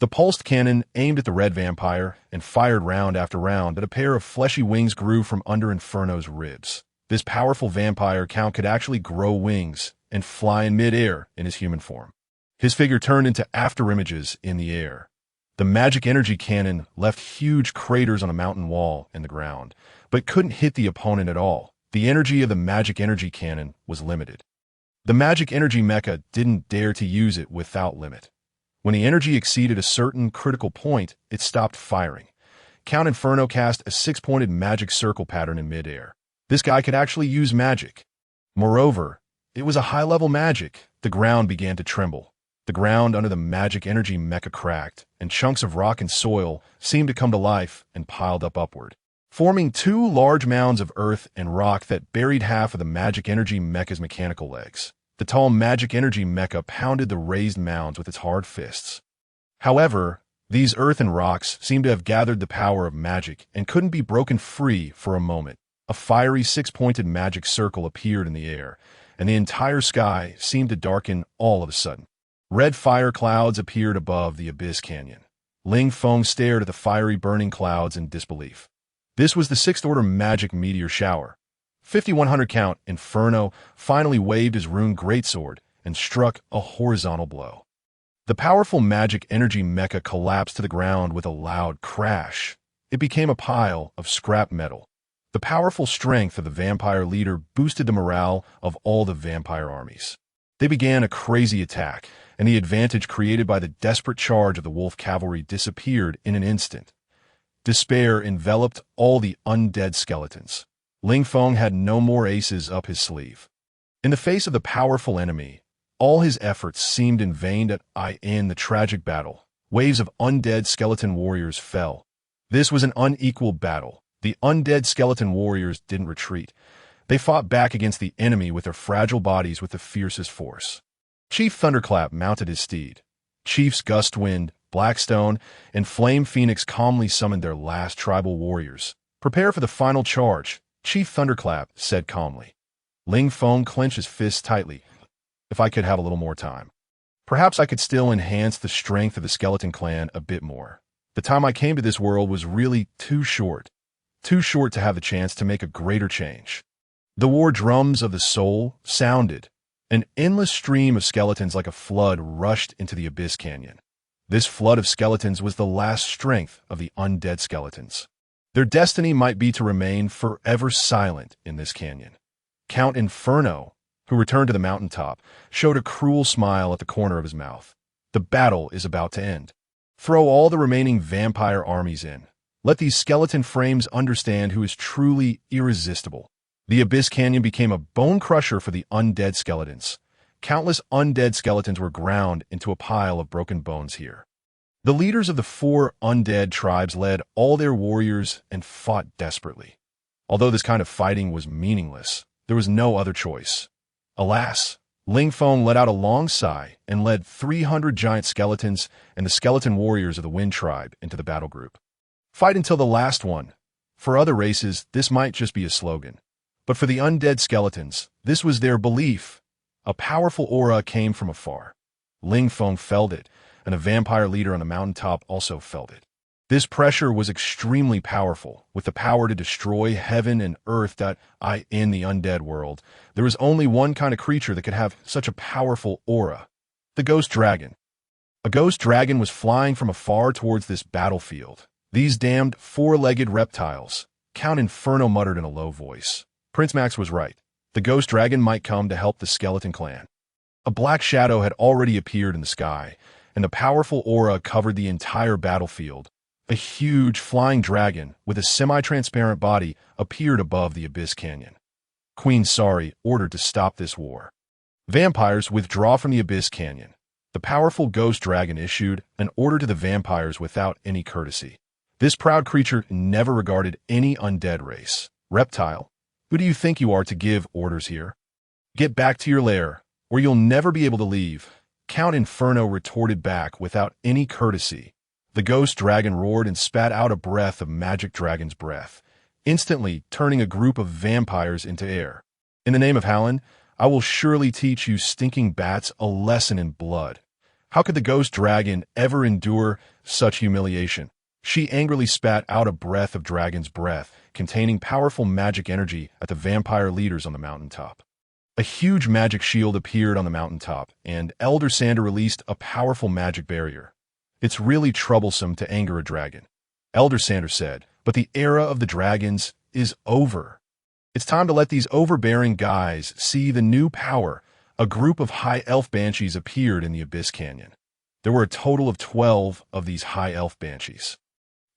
The pulsed cannon aimed at the red vampire and fired round after round, but a pair of fleshy wings grew from under Inferno's ribs. This powerful vampire count could actually grow wings and fly in mid-air in his human form. His figure turned into afterimages in the air. The magic energy cannon left huge craters on a mountain wall and the ground, but couldn't hit the opponent at all. The energy of the magic energy cannon was limited. The magic energy mecha didn't dare to use it without limit. When the energy exceeded a certain critical point, it stopped firing. Count Inferno cast a six-pointed magic circle pattern in midair. This guy could actually use magic. Moreover, it was a high-level magic. The ground began to tremble. The ground under the magic energy mecha cracked, and chunks of rock and soil seemed to come to life and piled up upward, forming two large mounds of earth and rock that buried half of the magic energy mecha's mechanical legs. The tall magic energy mecha pounded the raised mounds with its hard fists. However, these earth and rocks seemed to have gathered the power of magic and couldn't be broken free for a moment. A fiery six-pointed magic circle appeared in the air, and the entire sky seemed to darken all of a sudden. Red fire clouds appeared above the abyss canyon. Ling Feng stared at the fiery burning clouds in disbelief. This was the sixth-order magic meteor shower. 5100 count, Inferno finally waved his rune greatsword and struck a horizontal blow. The powerful magic energy mecha collapsed to the ground with a loud crash. It became a pile of scrap metal. The powerful strength of the vampire leader boosted the morale of all the vampire armies. They began a crazy attack, and the advantage created by the desperate charge of the wolf cavalry disappeared in an instant. Despair enveloped all the undead skeletons. Ling Feng had no more aces up his sleeve. In the face of the powerful enemy, all his efforts seemed in vain. In the tragic battle, waves of undead skeleton warriors fell. This was an unequal battle. The undead skeleton warriors didn't retreat. They fought back against the enemy with their fragile bodies with the fiercest force. Chief Thunderclap mounted his steed. Chiefs Gustwind, Blackstone, and Flame Phoenix calmly summoned their last tribal warriors. Prepare for the final charge, Chief Thunderclap said calmly. Ling Feng clenched his fists tightly. If I could have a little more time. Perhaps I could still enhance the strength of the skeleton clan a bit more. The time I came to this world was really too short. Too short to have the chance to make a greater change. The war drums of the soul sounded. An endless stream of skeletons like a flood rushed into the abyss canyon. This flood of skeletons was the last strength of the undead skeletons. Their destiny might be to remain forever silent in this canyon. Count Inferno, who returned to the mountaintop, showed a cruel smile at the corner of his mouth. The battle is about to end. Throw all the remaining vampire armies in. Let these skeleton frames understand who is truly irresistible. The Abyss Canyon became a bone crusher for the undead skeletons. Countless undead skeletons were ground into a pile of broken bones here. The leaders of the 4 undead tribes led all their warriors and fought desperately. Although this kind of fighting was meaningless, there was no other choice. Alas, Ling Feng let out a long sigh and led 300 giant skeletons and the skeleton warriors of the Wind Tribe into the battle group. Fight until the last one. For other races, this might just be a slogan. But for the undead skeletons, this was their belief. A powerful aura came from afar. Ling Feng felt it, and a vampire leader on the mountaintop also felt it. This pressure was extremely powerful, with the power to destroy heaven and earth. In the undead world, there was only one kind of creature that could have such a powerful aura: the ghost dragon. A ghost dragon was flying from afar towards this battlefield. These damned 4-legged reptiles, Count Inferno muttered in a low voice. Prince Max was right. The ghost dragon might come to help the skeleton clan. A black shadow had already appeared in the sky, and the powerful aura covered the entire battlefield. A huge flying dragon with a semi-transparent body appeared above the Abyss Canyon. Queen Sari ordered to stop this war. Vampires withdraw from the Abyss Canyon. The powerful ghost dragon issued an order to the vampires without any courtesy. This proud creature never regarded any undead race. Reptile, who do you think you are to give orders here? Get back to your lair, or you'll never be able to leave. Count Inferno retorted back without any courtesy. The ghost dragon roared and spat out a breath of magic dragon's breath, instantly turning a group of vampires into air. In the name of Hallen, I will surely teach you stinking bats a lesson in blood. How could the ghost dragon ever endure such humiliation? She angrily spat out a breath of dragon's breath, containing powerful magic energy at the vampire leaders on the mountaintop. A huge magic shield appeared on the mountaintop, and Elder Sander released a powerful magic barrier. It's really troublesome to anger a dragon, Elder Sander said, but the era of the dragons is over. It's time to let these overbearing guys see the new power. A group of high elf banshees appeared in the Abyss Canyon. There were a total of 12 of these high elf banshees.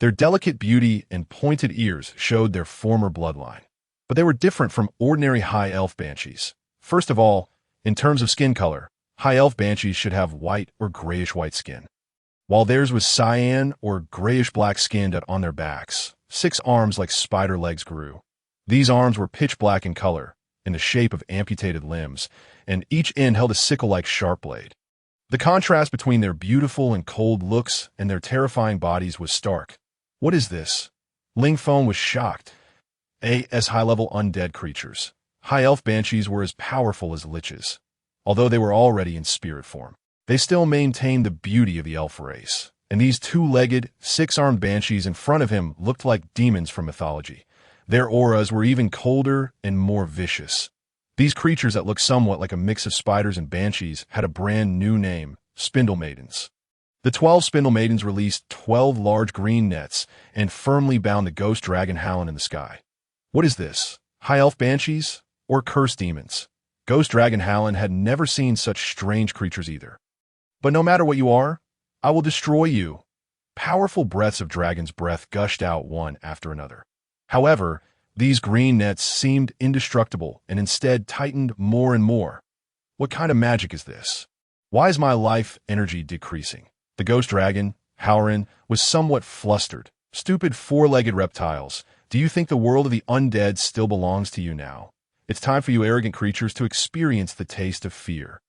Their delicate beauty and pointed ears showed their former bloodline, but they were different from ordinary high elf banshees. First of all, in terms of skin color, high elf banshees should have white or grayish-white skin, while theirs was cyan or grayish-black skinned on their backs. 6 arms like spider legs grew. These arms were pitch black in color, in the shape of amputated limbs, and each end held a sickle-like sharp blade. The contrast between their beautiful and cold looks and their terrifying bodies was stark. What is this? Ling Feng was shocked. As high-level undead creatures, high elf banshees were as powerful as liches. Although they were already in spirit form, they still maintained the beauty of the elf race, and these 2-legged, 6-armed banshees in front of him looked like demons from mythology. Their auras were even colder and more vicious. These creatures that looked somewhat like a mix of spiders and banshees had a brand new name, Spindle Maidens. The 12 Spindle Maidens released 12 large green nets and firmly bound the ghost dragon howling in the sky. What is this? High elf banshees? Or cursed demons? Ghost dragon Hallen had never seen such strange creatures either. But no matter what you are, I will destroy you. Powerful breaths of dragon's breath gushed out one after another. However, these green nets seemed indestructible and instead tightened more and more. What kind of magic is this? Why is my life energy decreasing? The ghost dragon, Halloran, was somewhat flustered. Stupid 4-legged reptiles, do you think the world of the undead still belongs to you now? It's time for you arrogant creatures to experience the taste of fear.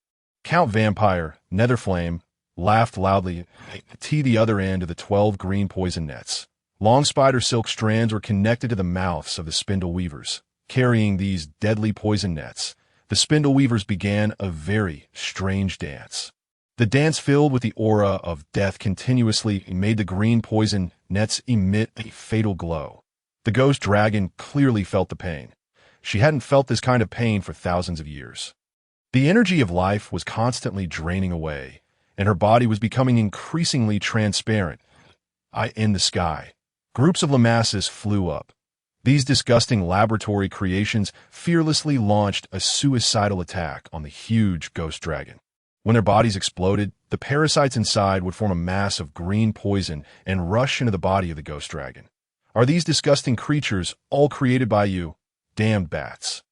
Count Vampire, Netherflame, laughed loudly at the other end of the 12 green poison nets. Long spider silk strands were connected to the mouths of the spindle weavers. Carrying these deadly poison nets, the spindle weavers began a very strange dance. The dance filled with the aura of death continuously made the green poison nets emit a fatal glow. The ghost dragon clearly felt the pain. She hadn't felt this kind of pain for thousands of years. The energy of life was constantly draining away, and her body was becoming increasingly transparent. In the sky, groups of Lamassus flew up. These disgusting laboratory creations fearlessly launched a suicidal attack on the huge ghost dragon. When their bodies exploded, the parasites inside would form a mass of green poison and rush into the body of the ghost dragon. Are these disgusting creatures all created by you? Damned bats.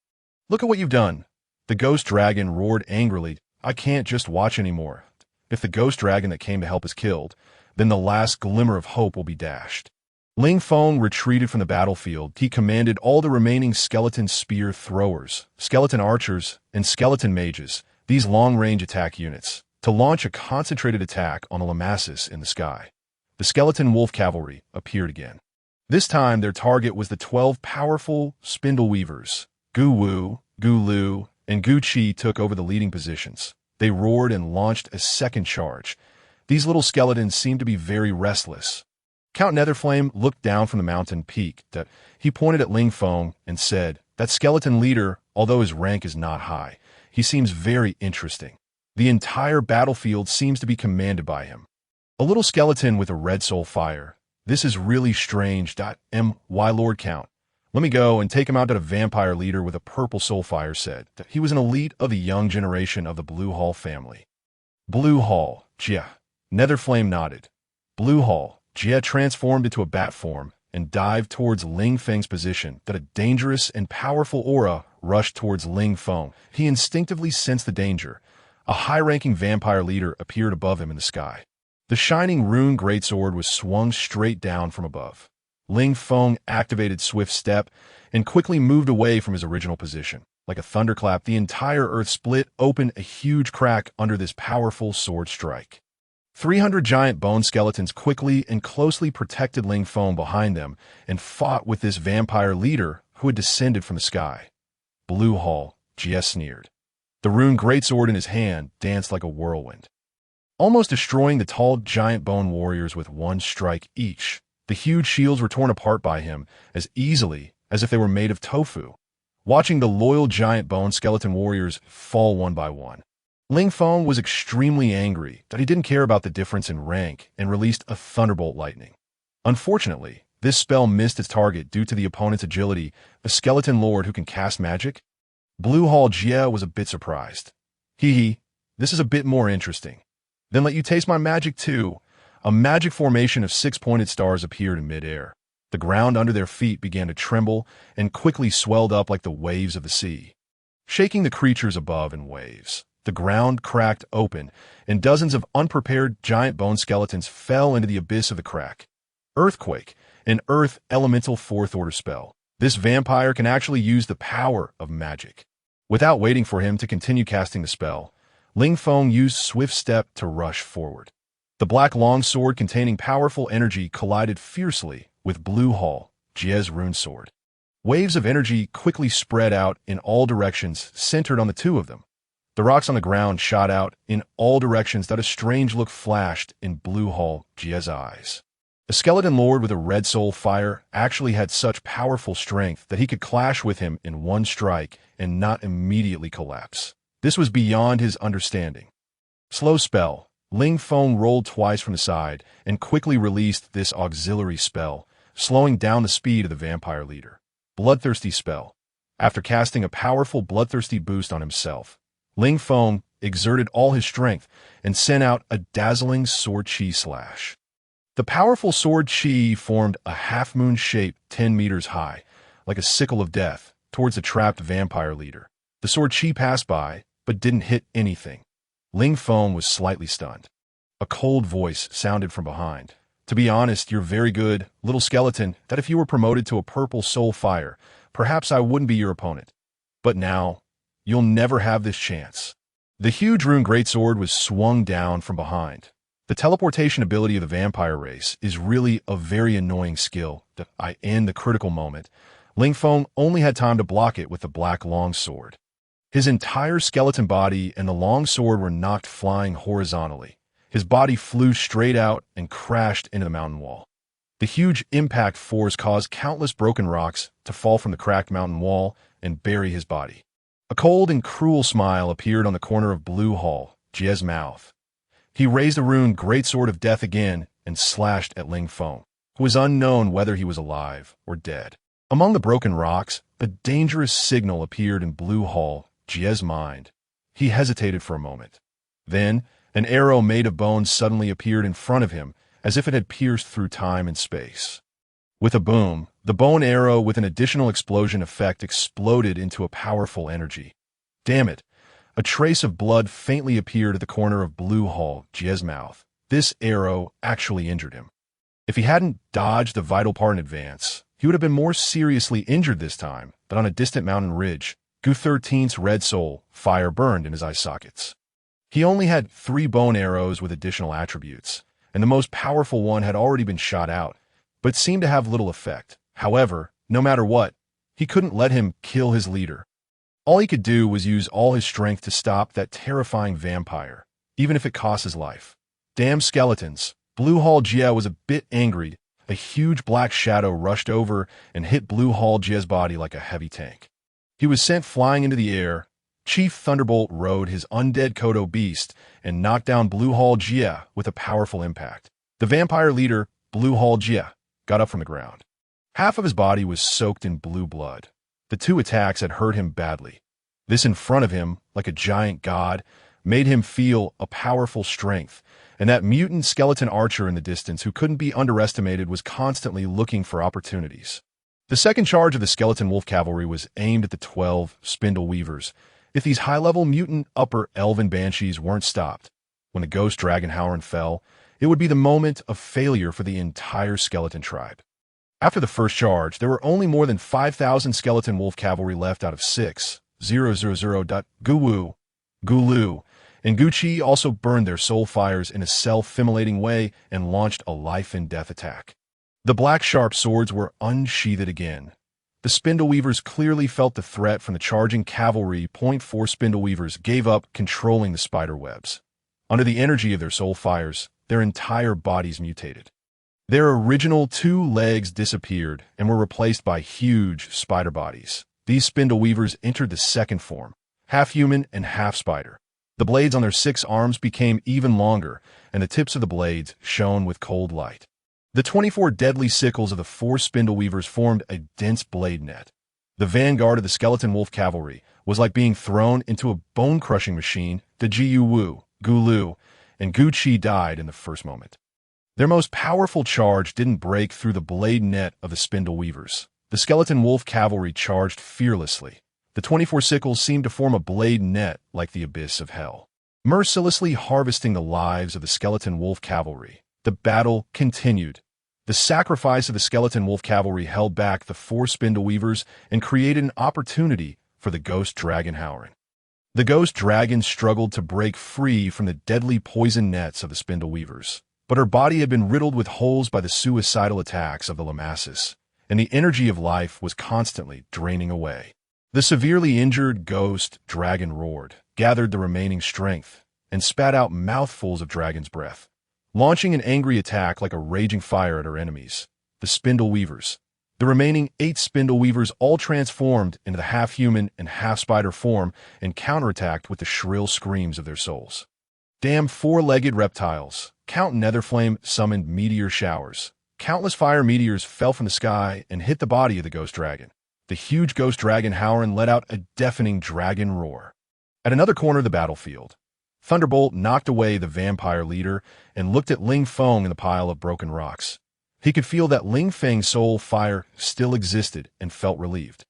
Look at what you've done. The ghost dragon roared angrily. I can't just watch anymore. If the ghost dragon that came to help is killed, then the last glimmer of hope will be dashed. Ling Feng retreated from the battlefield. He commanded all the remaining skeleton spear throwers, skeleton archers, and skeleton mages, these long-range attack units, to launch a concentrated attack on the Lamassus in the sky. The skeleton wolf cavalry appeared again. This time their target was the 12 powerful spindle weavers. Gu Wu, Gu Lu, and Gu Qi took over the leading positions. They roared and launched a second charge. These little skeletons seemed to be very restless. Count Netherflame looked down from the mountain peak. He pointed at Ling Feng and said, "That skeleton leader, although his rank is not high, he seems very interesting. The entire battlefield seems to be commanded by him. A little skeleton with a red soul fire. This is really strange. My Lord Count. Let me go and take him out to the vampire leader with a purple soul fire," said. He was an elite of the young generation of the Blue Hall family. Blue Hall, Jia. Netherflame nodded. Blue Hall, Jia transformed into a bat form and dived towards Ling Feng's position. That a dangerous and powerful aura rushed towards Ling Feng. He instinctively sensed the danger. A high-ranking vampire leader appeared above him in the sky. The shining rune greatsword was swung straight down from above. Ling Feng activated Swift Step and quickly moved away from his original position. Like a thunderclap, the entire earth split open a huge crack under this powerful sword strike. 300 giant bone skeletons quickly and closely protected Ling Feng behind them and fought with this vampire leader who had descended from the sky. Blue Hall, GS sneered. The rune greatsword in his hand danced like a whirlwind, almost destroying the tall giant bone warriors with one strike each. The huge shields were torn apart by him as easily as if they were made of tofu. Watching the loyal giant bone skeleton warriors fall one by one, Ling Feng was extremely angry that he didn't care about the difference in rank and released a thunderbolt lightning. Unfortunately, this spell missed its target due to the opponent's agility, a skeleton lord who can cast magic. Blue Hall Jie was a bit surprised. Hee, this is a bit more interesting. Then let you taste my magic too. A magic formation of 6-pointed stars appeared in midair. The ground under their feet began to tremble and quickly swelled up like the waves of the sea, shaking the creatures above in waves. The ground cracked open, and dozens of unprepared giant bone skeletons fell into the abyss of the crack. Earthquake, an earth elemental 4th-order spell. This vampire can actually use the power of magic. Without waiting for him to continue casting the spell, Ling Feng used swift step to rush forward. The black longsword containing powerful energy collided fiercely with Blue Hall, Jie's rune sword. Waves of energy quickly spread out in all directions, centered on the two of them. The rocks on the ground shot out in all directions that a strange look flashed in Blue Hall Jie's eyes. The skeleton lord with a red soul fire actually had such powerful strength that he could clash with him in one strike and not immediately collapse. This was beyond his understanding. Slow spell. Ling Feng rolled twice from the side and quickly released this auxiliary spell, slowing down the speed of the vampire leader. Bloodthirsty spell. After casting a powerful bloodthirsty boost on himself, Ling Feng exerted all his strength and sent out a dazzling sword chi slash. The powerful sword chi formed a half-moon shape 10 meters high, like a sickle of death, towards the trapped vampire leader. The sword chi passed by, but didn't hit anything. Ling Feng was slightly stunned. A cold voice sounded from behind. To be honest, you're very good, little skeleton, that if you were promoted to a purple soul fire, perhaps I wouldn't be your opponent. But now, you'll never have this chance. The huge rune greatsword was swung down from behind. The teleportation ability of the vampire race is really a very annoying skill that in the critical moment, Ling Feng only had time to block it with the black longsword. His entire skeleton body and the longsword were knocked flying horizontally. His body flew straight out and crashed into the mountain wall. The huge impact force caused countless broken rocks to fall from the cracked mountain wall and bury his body. A cold and cruel smile appeared on the corner of Blue Hall, Jie's mouth. He raised the rune greatsword of death again and slashed at Ling Feng, who was unknown whether he was alive or dead. Among the broken rocks, a dangerous signal appeared in Blue Hall, Jie's mind. He hesitated for a moment. Then, an arrow made of bone suddenly appeared in front of him, as if it had pierced through time and space. With a boom, the bone arrow with an additional explosion effect exploded into a powerful energy. Damn it! A trace of blood faintly appeared at the corner of Blue Hall, Jie's mouth. This arrow actually injured him. If he hadn't dodged the vital part in advance, he would have been more seriously injured this time, but on a distant mountain ridge, Gu 13's red soul fire burned in his eye sockets. He only had 3 bone arrows with additional attributes, and the most powerful one had already been shot out, but seemed to have little effect. However, no matter what, he couldn't let him kill his leader. All he could do was use all his strength to stop that terrifying vampire, even if it cost his life. Damn skeletons. Blue Hall Jie was a bit angry. A huge black shadow rushed over and hit Blue Hall Jie's body like a heavy tank. He was sent flying into the air. Chief Thunderbolt rode his undead Kodo beast and knocked down Blue Hall Jie with a powerful impact. The vampire leader, Blue Hall Jie, got up from the ground. Half of his body was soaked in blue blood. The 2 attacks had hurt him badly. This in front of him, like a giant god, made him feel a powerful strength, and that mutant skeleton archer in the distance who couldn't be underestimated was constantly looking for opportunities. The second charge of the skeleton wolf cavalry was aimed at the 12 spindle weavers. If these high-level mutant upper elven banshees weren't stopped, when the ghost dragon Howren fell, it would be the moment of failure for the entire skeleton tribe. After the first charge, there were only more than 5,000 skeleton wolf cavalry left out of 6,000. Gulu, and Gucci also burned their soul fires in a self-immolating way and launched a life-and-death attack. The black sharp swords were unsheathed again. The Spindleweavers clearly felt the threat from the charging cavalry. Point four Spindleweavers gave up controlling the spider webs. Under the energy of their soul fires, their entire bodies mutated. Their original 2 legs disappeared and were replaced by huge spider bodies. These Spindleweavers entered the second form, half human and half spider. The blades on their 6 arms became even longer, and the tips of the blades shone with cold light. The 24 deadly sickles of the 4 Spindleweavers formed a dense blade net. The vanguard of the skeleton wolf cavalry was like being thrown into a bone-crushing machine. The Jiu Wu, Gulu, and Gucci died in the first moment. Their most powerful charge didn't break through the blade net of the Spindleweavers. The skeleton wolf cavalry charged fearlessly. The 24 sickles seemed to form a blade net like the abyss of hell, mercilessly harvesting the lives of the skeleton wolf cavalry. The battle continued. The sacrifice of the skeleton wolf cavalry held back the 4 Spindleweavers and created an opportunity for the ghost dragon Howren. The ghost dragon struggled to break free from the deadly poison nets of the Spindleweavers, but her body had been riddled with holes by the suicidal attacks of the Lamassus, and the energy of life was constantly draining away. The severely injured ghost dragon roared, gathered the remaining strength, and spat out mouthfuls of dragon's breath, launching an angry attack like a raging fire at her enemies, the Spindleweavers. The remaining 8 Spindleweavers all transformed into the half-human and half-spider form and counterattacked with the shrill screams of their souls. Damn 4-legged reptiles! Count Netherflame summoned meteor showers. Countless fire meteors fell from the sky and hit the body of the ghost dragon. The huge ghost dragon Howren let out a deafening dragon roar. At another corner of the battlefield, Thunderbolt knocked away the vampire leader and looked at Ling Feng in the pile of broken rocks. He could feel that Ling Feng's soul fire still existed and felt relieved.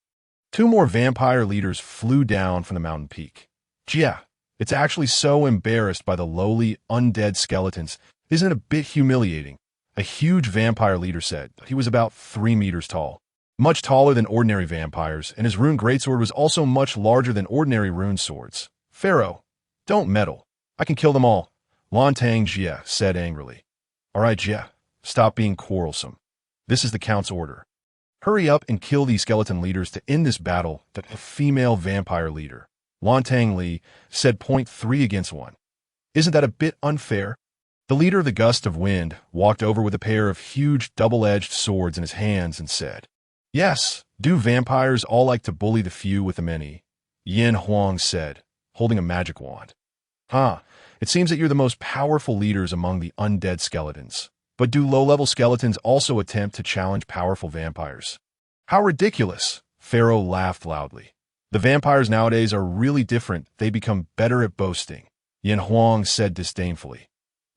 2 more vampire leaders flew down from the mountain peak. Jia, it's actually so embarrassed by the lowly, undead skeletons. Isn't it a bit humiliating? A huge vampire leader said. He was about 3 meters tall, much taller than ordinary vampires, and his rune greatsword was also much larger than ordinary rune swords. Pharaoh, don't meddle. I can kill them all, Lontang Jia said angrily. All right, Jia, stop being quarrelsome. This is the Count's order. Hurry up and kill these skeleton leaders to end this battle. The female vampire leader, Lontang Li, said 3 against 1. Isn't that a bit unfair? The leader of the gust of wind walked over with a pair of huge double-edged swords in his hands and said, Yes, do vampires all like to bully the few with the many? Yin Huang said, holding a magic wand. It seems that you're the most powerful leaders among the undead skeletons. But do low-level skeletons also attempt to challenge powerful vampires? How ridiculous! Pharaoh laughed loudly. The vampires nowadays are really different. They become better at boasting, Yin Huang said disdainfully.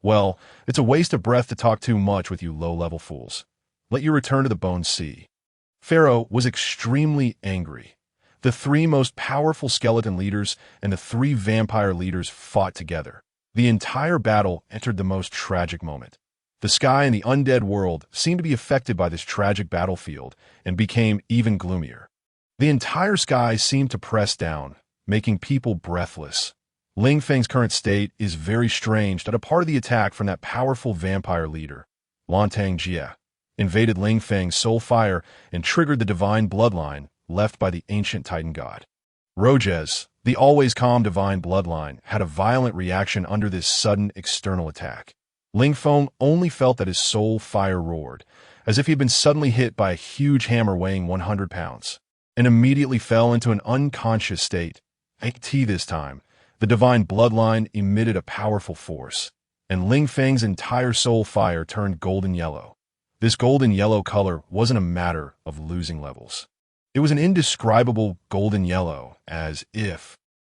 Well, it's a waste of breath to talk too much with you low-level fools. Let you return to the Bone Sea. Pharaoh was extremely angry. The 3 most powerful skeleton leaders and the 3 vampire leaders fought together. The entire battle entered the most tragic moment. The sky in the undead world seemed to be affected by this tragic battlefield and became even gloomier. The entire sky seemed to press down, making people breathless. Ling Feng's current state is very strange that a part of the attack from that powerful vampire leader, Lontang Jia, invaded Ling Feng's soul fire and triggered the divine bloodline left by the ancient Titan god. Rogez, the always calm divine bloodline, had a violent reaction under this sudden external attack. Ling Feng only felt that his soul fire roared, as if he had been suddenly hit by a huge hammer weighing 100 pounds, and immediately fell into an unconscious state. At this time, the divine bloodline emitted a powerful force, and Ling Feng's entire soul fire turned golden yellow. This golden yellow color wasn't a matter of losing levels. It was an indescribable golden yellow, as if